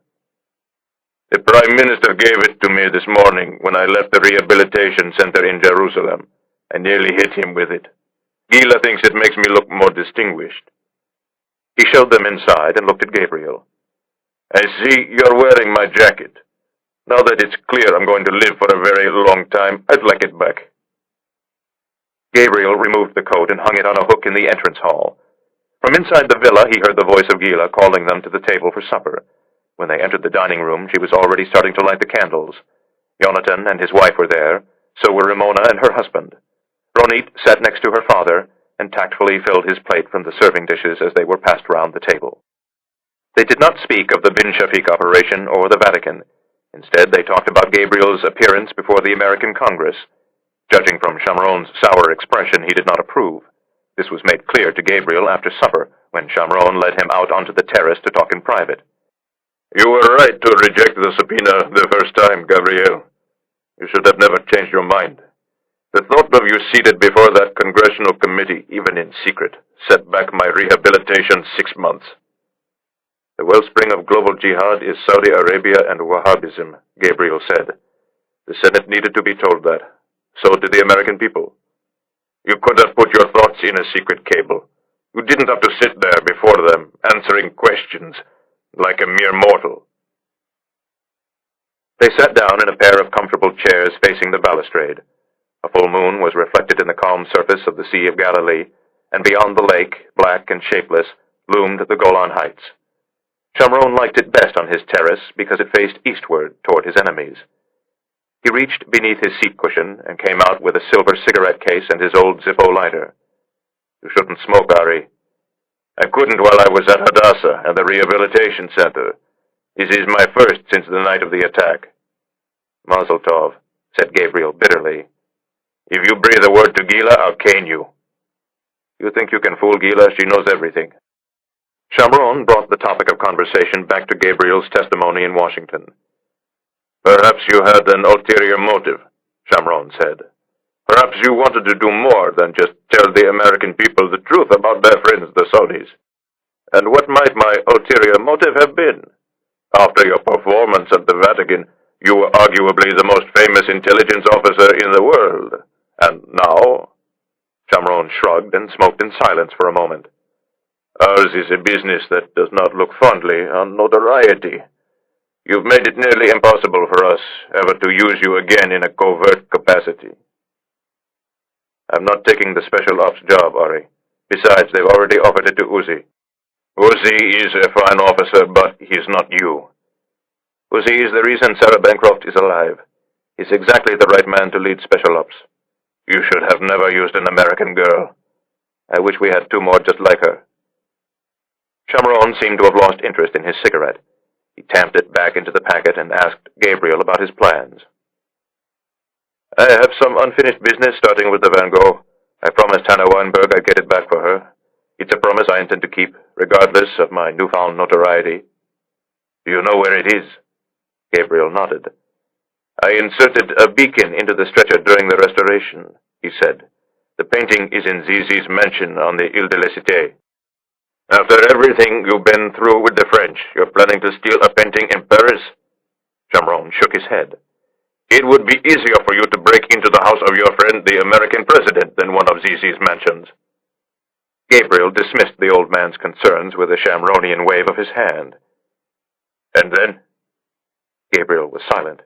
"The Prime Minister gave it to me this morning when I left the rehabilitation center in Jerusalem. I nearly hit him with it. Gila thinks it makes me look more distinguished." He showed them inside and looked at Gabriel. "I see you're wearing my jacket. Now that it's clear I'm going to live for a very long time, I'd like it back." Gabriel removed the coat and hung it on a hook in the entrance hall. From inside the villa, he heard the voice of Gila calling them to the table for supper. When they entered the dining room, she was already starting to light the candles. Jonathan and his wife were there, so were Ramona and her husband. Ronit sat next to her father and tactfully filled his plate from the serving dishes as they were passed round the table. They did not speak of the Bin Shafiq operation or the Vatican. Instead, they talked about Gabriel's appearance before the American Congress. Judging from Shamron's sour expression, he did not approve. This was made clear to Gabriel after supper, when Shamron led him out onto the terrace to talk in private. "You were right to reject the subpoena the first time, Gabriel. You should have never changed your mind. The thought of you seated before that congressional committee, even in secret, set back my rehabilitation 6 months." "The wellspring of global jihad is Saudi Arabia and Wahhabism," Gabriel said. "The Senate needed to be told that. So did the American people. You could have put your thoughts in a secret cable. You didn't have to sit there before them, answering questions, like a mere mortal." They sat down in a pair of comfortable chairs facing the balustrade. A full moon was reflected in the calm surface of the Sea of Galilee, and beyond the lake, black and shapeless, loomed the Golan Heights. Shamron liked it best on his terrace because it faced eastward toward his enemies. He reached beneath his seat cushion and came out with a silver cigarette case and his old Zippo lighter. "You shouldn't smoke, Ari." "I couldn't while I was at Hadassah and the rehabilitation center. This is my first since the night of the attack." "Mazel tov," said Gabriel bitterly. "If you breathe a word to Gila, I'll cane you." "You think you can fool Gila? She knows everything." Shamron brought the topic of conversation back to Gabriel's testimony in Washington. "Perhaps you had an ulterior motive," Shamron said. "Perhaps you wanted to do more than just tell the American people the truth about their friends, the Saudis. And what might my ulterior motive have been? After your performance at the Vatican, you were arguably the most famous intelligence officer in the world. And now?" Shamron shrugged and smoked in silence for a moment. "Ours is a business that does not look fondly on notoriety. You've made it nearly impossible for us ever to use you again in a covert capacity." "I'm not taking the special ops job, Ari. Besides, they've already offered it to Uzi." "Uzi is a fine officer, but he's not you." "Uzi is the reason Sarah Bancroft is alive. He's exactly the right man to lead special ops." "You should have never used an American girl." "I wish we had two more just like her." Shamron seemed to have lost interest in his cigarette. He tamped it back into the packet and asked Gabriel about his plans. "I have some unfinished business starting with the Van Gogh. I promised Hannah Weinberg I'd get it back for her. It's a promise I intend to keep, regardless of my newfound notoriety." "Do you know where it is?" Gabriel nodded. "I inserted a beacon into the stretcher during the restoration," he said. "The painting is in Zizi's mansion on the Ile de la Cité." "After everything you've been through with the French, you're planning to steal a painting in Paris?" Shamron shook his head. "It would be easier for you to break into the house of your friend, the American president, than one of Zizi's mansions." Gabriel dismissed the old man's concerns with a Shamronian wave of his hand. "And then?" Gabriel was silent.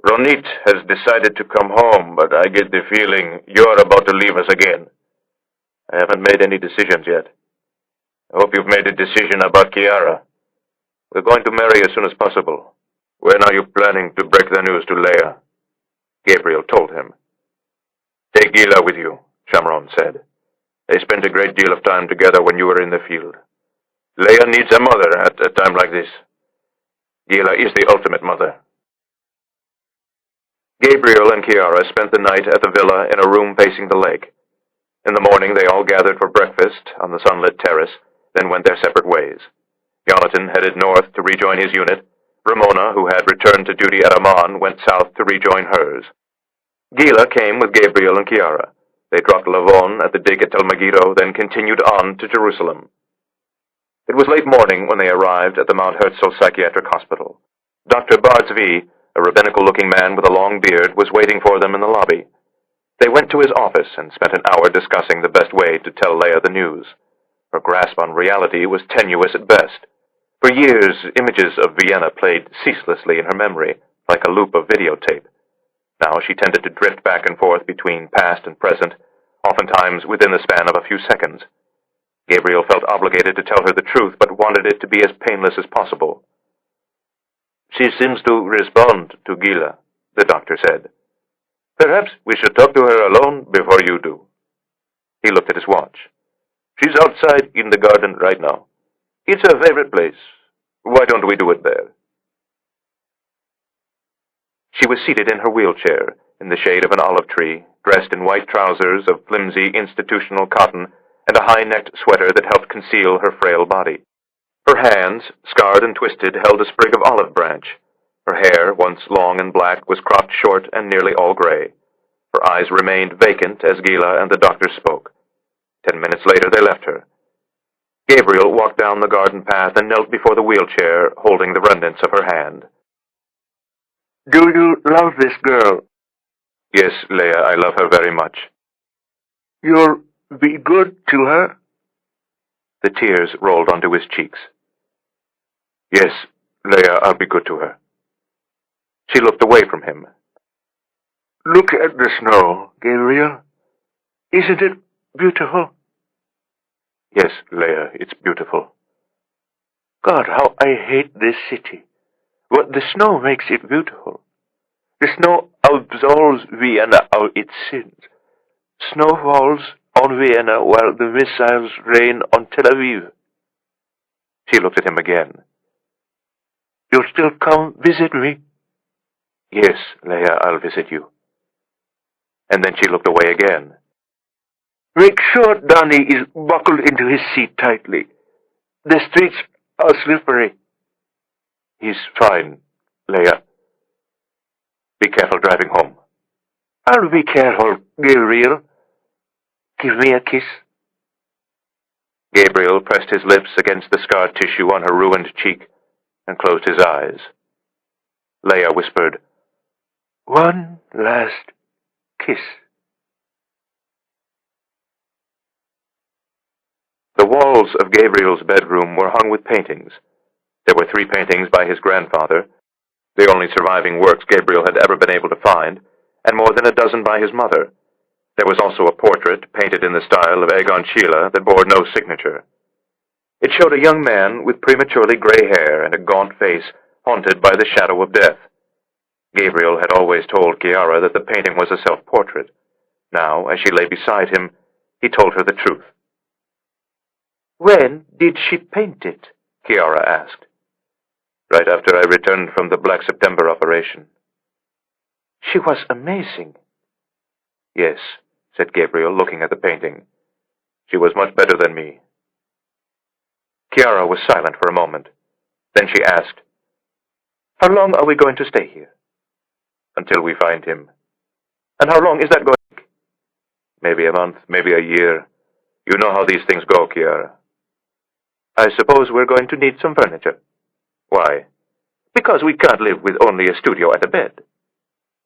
"Ronit has decided to come home, but I get the feeling you're about to leave us again." "I haven't made any decisions yet." "I hope you've made a decision about Kiara." "We're going to marry as soon as possible." "When are you planning to break the news to Leia?" Gabriel told him. "Take Gila with you," Shamron said. "They spent a great deal of time together when you were in the field. Leia needs a mother at a time like this. Gila is the ultimate mother." Gabriel and Kiara spent the night at the villa in a room facing the lake. In the morning they all gathered for breakfast on the sunlit terrace, then went their separate ways. Jonathan headed north to rejoin his unit. Ramona, who had returned to duty at Amman, went south to rejoin hers. Gila came with Gabriel and Kiara. They dropped Lavon at the dig at Tel Megiddo, then continued on to Jerusalem. It was late morning when they arrived at the Mount Herzl Psychiatric Hospital. Dr. Bardzvi, a rabbinical-looking man with a long beard, was waiting for them in the lobby. They went to his office and spent an hour discussing the best way to tell Leia the news. Her grasp on reality was tenuous at best. For years, images of Vienna played ceaselessly in her memory, like a loop of videotape. Now she tended to drift back and forth between past and present, oftentimes within the span of a few seconds. Gabriel felt obligated to tell her the truth, but wanted it to be as painless as possible. "She seems to respond to Gila," the doctor said. "Perhaps we should talk to her alone before you do." He looked at his watch. "She's outside in the garden right now. It's her favorite place. Why don't we do it there?" She was seated in her wheelchair, in the shade of an olive tree, dressed in white trousers of flimsy institutional cotton and a high-necked sweater that helped conceal her frail body. Her hands, scarred and twisted, held a sprig of olive branch. Her hair, once long and black, was cropped short and nearly all gray. Her eyes remained vacant as Gila and the doctor spoke. 10 minutes later they left her. Gabriel walked down the garden path and knelt before the wheelchair, holding the remnants of her hand. "Do you love this girl?" "Yes, Leia, I love her very much." "You'll be good to her?" The tears rolled onto his cheeks. "Yes, Leia, I'll be good to her." She looked away from him. "Look at the snow, Gabriel. Isn't it beautiful?" "Yes, Leia, it's beautiful." "God, how I hate this city. But the snow makes it beautiful. The snow absolves Vienna of its sins. Snow falls on Vienna while the missiles rain on Tel Aviv. She looked at him again. You'll still come visit me? Yes, Leia, I'll visit you. And then she looked away again. Make sure Donnie is buckled into his seat tightly. The streets are slippery. He's fine, Leia. Be careful driving home. I'll be careful, Gabriel. Give me a kiss. Gabriel pressed his lips against the scar tissue on her ruined cheek and closed his eyes. Leia whispered, "One last kiss." The walls of Gabriel's bedroom were hung with paintings. There were 3 paintings by his grandfather, the only surviving works Gabriel had ever been able to find, and more than a dozen by his mother. There was also a portrait, painted in the style of Egon Schiele, that bore no signature. It showed a young man with prematurely gray hair and a gaunt face, haunted by the shadow of death. Gabriel had always told Chiara that the painting was a self-portrait. Now, as she lay beside him, he told her the truth. "When did she paint it?" Chiara asked. "Right after I returned from the Black September operation." "She was amazing." "Yes," said Gabriel, looking at the painting. "She was much better than me." Chiara was silent for a moment. Then she asked, "How long are we going to stay here?" "Until we find him." "And how long is that going to take?" "Maybe a month, maybe a year. You know how these things go, Chiara." "I suppose we're going to need some furniture." "Why?" "Because we can't live with only a studio and a bed."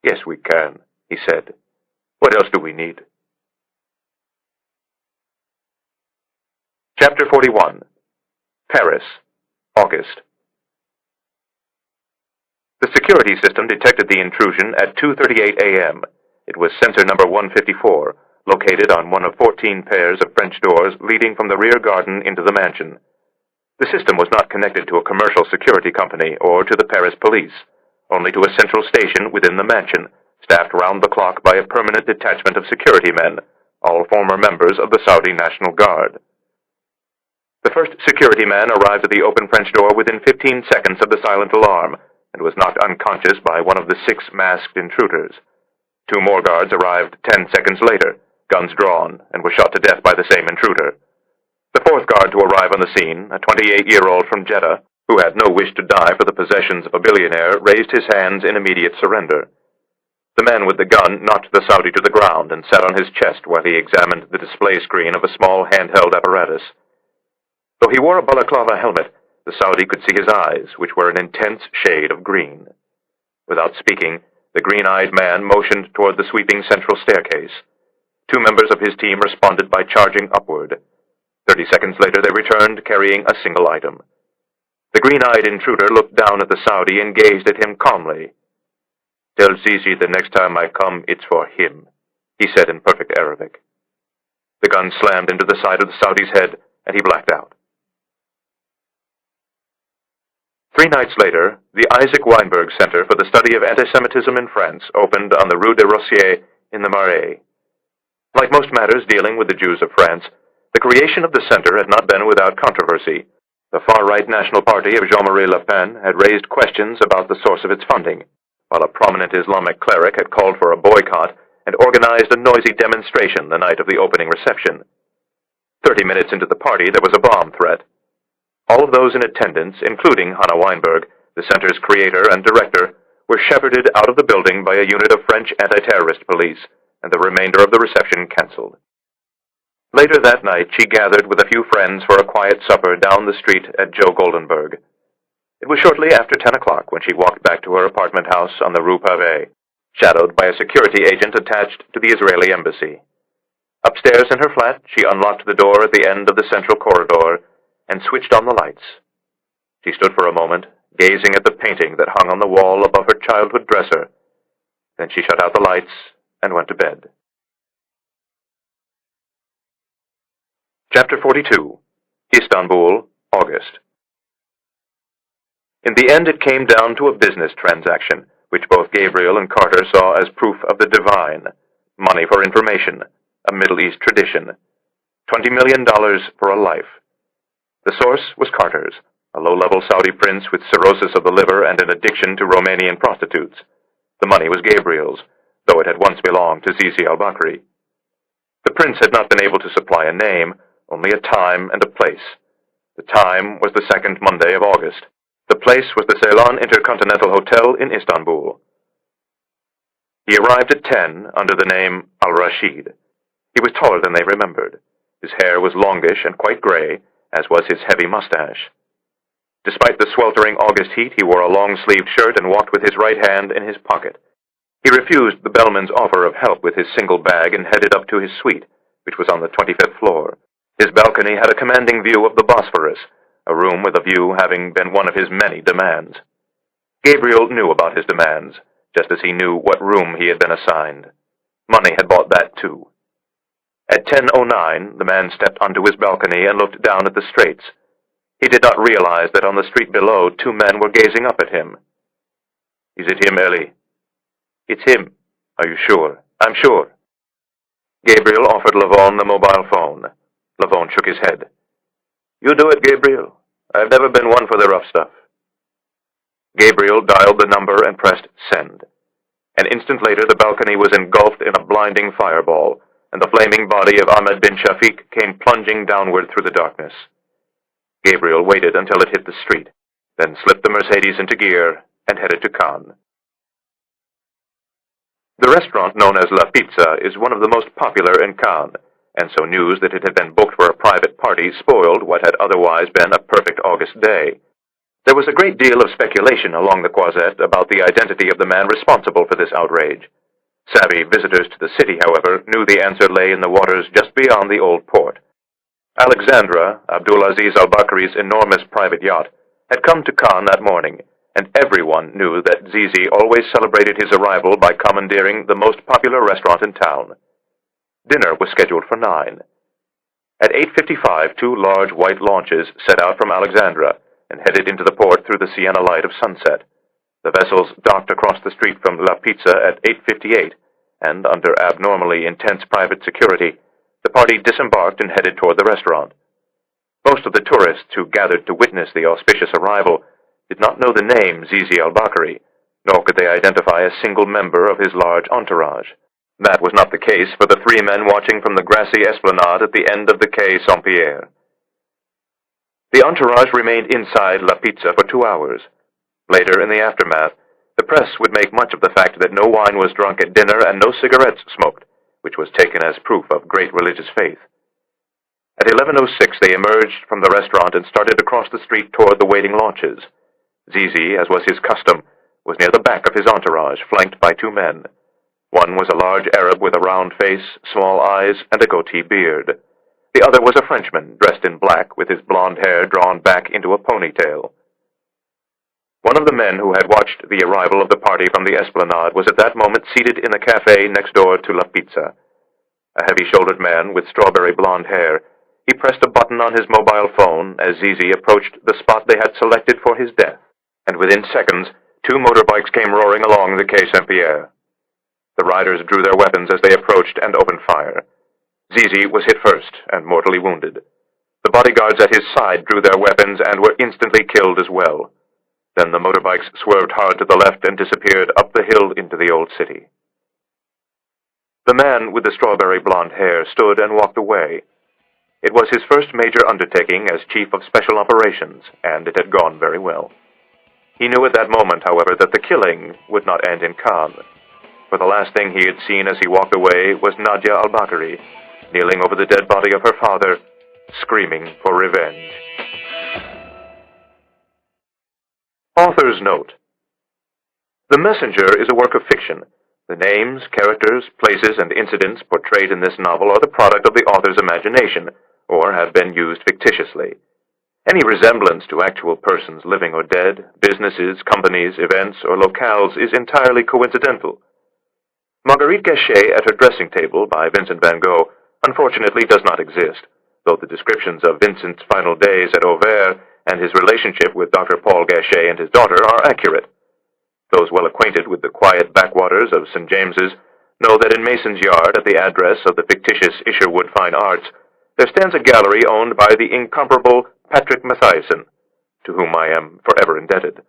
"Yes, we can," he said. "What else do we need?" Chapter 41. Paris, August. The security system detected the intrusion at 2:38 a.m. It was sensor number 154, located on one of 14 pairs of French doors leading from the rear garden into the mansion. The system was not connected to a commercial security company or to the Paris police, only to a central station within the mansion, staffed round the clock by a permanent detachment of security men, all former members of the Saudi National Guard. The first security man arrived at the open French door within 15 seconds of the silent alarm, and was knocked unconscious by one of the 6 masked intruders. 2 more guards arrived 10 seconds later, guns drawn, and were shot to death by the same intruder. The 4th guard to arrive on the scene, a 28-year-old from Jeddah, who had no wish to die for the possessions of a billionaire, raised his hands in immediate surrender. The man with the gun knocked the Saudi to the ground and sat on his chest while he examined the display screen of a small handheld apparatus. Though he wore a balaclava helmet, the Saudi could see his eyes, which were an intense shade of green. Without speaking, the green-eyed man motioned toward the sweeping central staircase. 2 members of his team responded by charging upward. 30 seconds later, they returned carrying a single item. The green-eyed intruder looked down at the Saudi and gazed at him calmly. "Tell Zizi the next time I come, it's for him," he said in perfect Arabic. The gun slammed into the side of the Saudi's head, and he blacked out. 3 nights later, the Isaac Weinberg Center for the Study of Antisemitism in France opened on the Rue des Rossiers in the Marais. Like most matters dealing with the Jews of France, the creation of the center had not been without controversy. The far-right National Party of Jean-Marie Le Pen had raised questions about the source of its funding, while a prominent Islamic cleric had called for a boycott and organized a noisy demonstration the night of the opening reception. 30 minutes into the party, there was a bomb threat. All of those in attendance, including Hannah Weinberg, the center's creator and director, were shepherded out of the building by a unit of French anti-terrorist police, and the remainder of the reception canceled. Later that night, she gathered with a few friends for a quiet supper down the street at Joe Goldenberg. It was shortly after 10 o'clock when she walked back to her apartment house on the Rue Pavée, shadowed by a security agent attached to the Israeli embassy. Upstairs in her flat, she unlocked the door at the end of the central corridor and switched on the lights. She stood for a moment, gazing at the painting that hung on the wall above her childhood dresser. Then she shut out the lights and went to bed. Chapter 42. Istanbul, August. In the end, it came down to a business transaction, which both Gabriel and Carter saw as proof of the divine. Money for information, a Middle East tradition. $20 million for a life. The source was Carter's, a low-level Saudi prince with cirrhosis of the liver and an addiction to Romanian prostitutes. The money was Gabriel's, though it had once belonged to Zizi al-Bakri. The prince had not been able to supply a name, only a time and a place. The time was the second Monday of August. The place was the Ceylan Intercontinental Hotel in Istanbul. He arrived at 10 under the name Al-Rashid. He was taller than they remembered. His hair was longish and quite gray, as was his heavy mustache. Despite the sweltering August heat, he wore a long-sleeved shirt and walked with his right hand in his pocket. He refused the bellman's offer of help with his single bag and headed up to his suite, which was on the 25th floor. His balcony had a commanding view of the Bosphorus, a room with a view having been one of his many demands. Gabriel knew about his demands, just as he knew what room he had been assigned. Money had bought that too. At 10:09, the man stepped onto his balcony and looked down at the straits. He did not realize that on the street below 2 men were gazing up at him. "Is it him, Ellie?" "It's him." "Are you sure?" "I'm sure." Gabriel offered Lavon the mobile phone. Lavon shook his head. "You do it, Gabriel. I've never been one for the rough stuff." Gabriel dialed the number and pressed send. An instant later, the balcony was engulfed in a blinding fireball, and the flaming body of Ahmed bin Shafiq came plunging downward through the darkness. Gabriel waited until it hit the street, then slipped the Mercedes into gear and headed to Cannes. The restaurant known as La Pizza is one of the most popular in Cannes, and so news that it had been booked for a private party spoiled what had otherwise been a perfect August day. There was a great deal of speculation along the Croisette about the identity of the man responsible for this outrage. Savvy visitors to the city, however, knew the answer lay in the waters just beyond the old port. Alexandra, Abdulaziz al-Bakri's enormous private yacht, had come to Cannes that morning, and everyone knew that Zizi always celebrated his arrival by commandeering the most popular restaurant in town. Dinner was scheduled for 9. At 8:55, 2 large white launches set out from Alexandra and headed into the port through the sienna light of sunset. The vessels docked across the street from La Pizza at 8:58, and under abnormally intense private security, the party disembarked and headed toward the restaurant. Most of the tourists who gathered to witness the auspicious arrival did not know the name Zizi al-Bakri, nor could they identify a single member of his large entourage. That was not the case for the 3 men watching from the grassy esplanade at the end of the Quai Saint-Pierre. The entourage remained inside La Pizza for 2 hours. Later, in the aftermath, the press would make much of the fact that no wine was drunk at dinner and no cigarettes smoked, which was taken as proof of great religious faith. At 11:06, they emerged from the restaurant and started across the street toward the waiting launches. Zizi, as was his custom, was near the back of his entourage, flanked by 2 men. One was a large Arab with a round face, small eyes, and a goatee beard. The other was a Frenchman, dressed in black, with his blond hair drawn back into a ponytail. One of the men who had watched the arrival of the party from the esplanade was at that moment seated in the cafe next door to La Pizza. A heavy-shouldered man with strawberry blonde hair, he pressed a button on his mobile phone as Zizi approached the spot they had selected for his death, and within seconds, 2 motorbikes came roaring along the Quai Saint-Pierre. The riders drew their weapons as they approached and opened fire. Zizi was hit first and mortally wounded. The bodyguards at his side drew their weapons and were instantly killed as well. Then the motorbikes swerved hard to the left and disappeared up the hill into the old city. The man with the strawberry blonde hair stood and walked away. It was his first major undertaking as Chief of Special Operations, and it had gone very well. He knew at that moment, however, that the killing would not end in Cannes. For the last thing he had seen as he walked away was Nadia al-Bakri, kneeling over the dead body of her father, screaming for revenge. Author's note. The Messenger is a work of fiction. The names, characters, places, and incidents portrayed in this novel are the product of the author's imagination, or have been used fictitiously. Any resemblance to actual persons living or dead, businesses, companies, events, or locales is entirely coincidental. Marguerite Gachet at her dressing table by Vincent van Gogh unfortunately does not exist, though the descriptions of Vincent's final days at Auvers and his relationship with Dr. Paul Gachet and his daughter are accurate. Those well acquainted with the quiet backwaters of St. James's know that in Mason's Yard, at the address of the fictitious Isherwood Fine Arts, there stands a gallery owned by the incomparable Patrick Matthiessen, to whom I am forever indebted.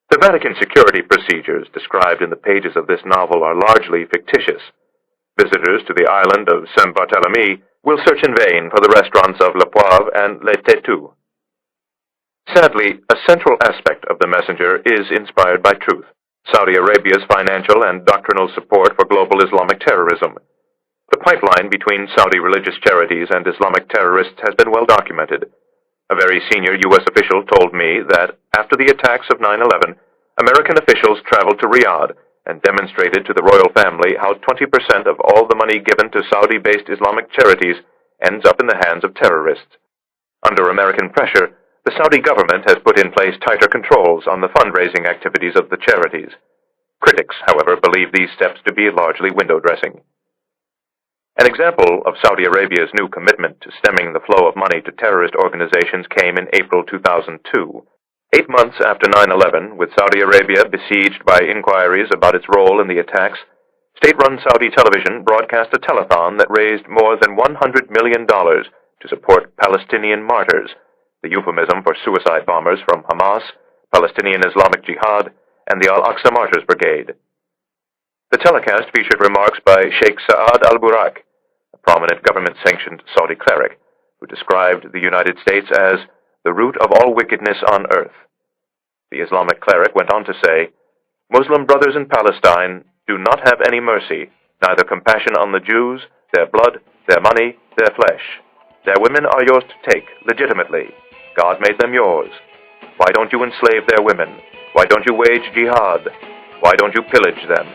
The Vatican security procedures described in the pages of this novel are largely fictitious. Visitors to the island of Saint Barthélemy will search in vain for the restaurants of Le Poivre and Le Tétu. Sadly, a central aspect of The Messenger is inspired by truth: Saudi Arabia's financial and doctrinal support for global Islamic terrorism. The pipeline between Saudi religious charities and Islamic terrorists has been well documented. A very senior U.S. official told me that after the attacks of 9/11, American officials traveled to Riyadh and demonstrated to the royal family how 20% of all the money given to Saudi-based Islamic charities ends up in the hands of terrorists. Under American pressure, the Saudi government has put in place tighter controls on the fundraising activities of the charities. Critics, however, believe these steps to be largely window dressing. An example of Saudi Arabia's new commitment to stemming the flow of money to terrorist organizations came in April 2002. 8 months after 9/11, with Saudi Arabia besieged by inquiries about its role in the attacks, state-run Saudi television broadcast a telethon that raised more than $100 million to support Palestinian martyrs, the euphemism for suicide bombers from Hamas, Palestinian Islamic Jihad, and the Al-Aqsa Martyrs Brigade. The telecast featured remarks by Sheikh Saad al-Burak, a prominent government-sanctioned Saudi cleric, who described the United States as the root of all wickedness on earth. The Islamic cleric went on to say, "Muslim brothers in Palestine do not have any mercy, neither compassion on the Jews, their blood, their money, their flesh. Their women are yours to take, legitimately. God made them yours. Why don't you enslave their women? Why don't you wage jihad? Why don't you pillage them?"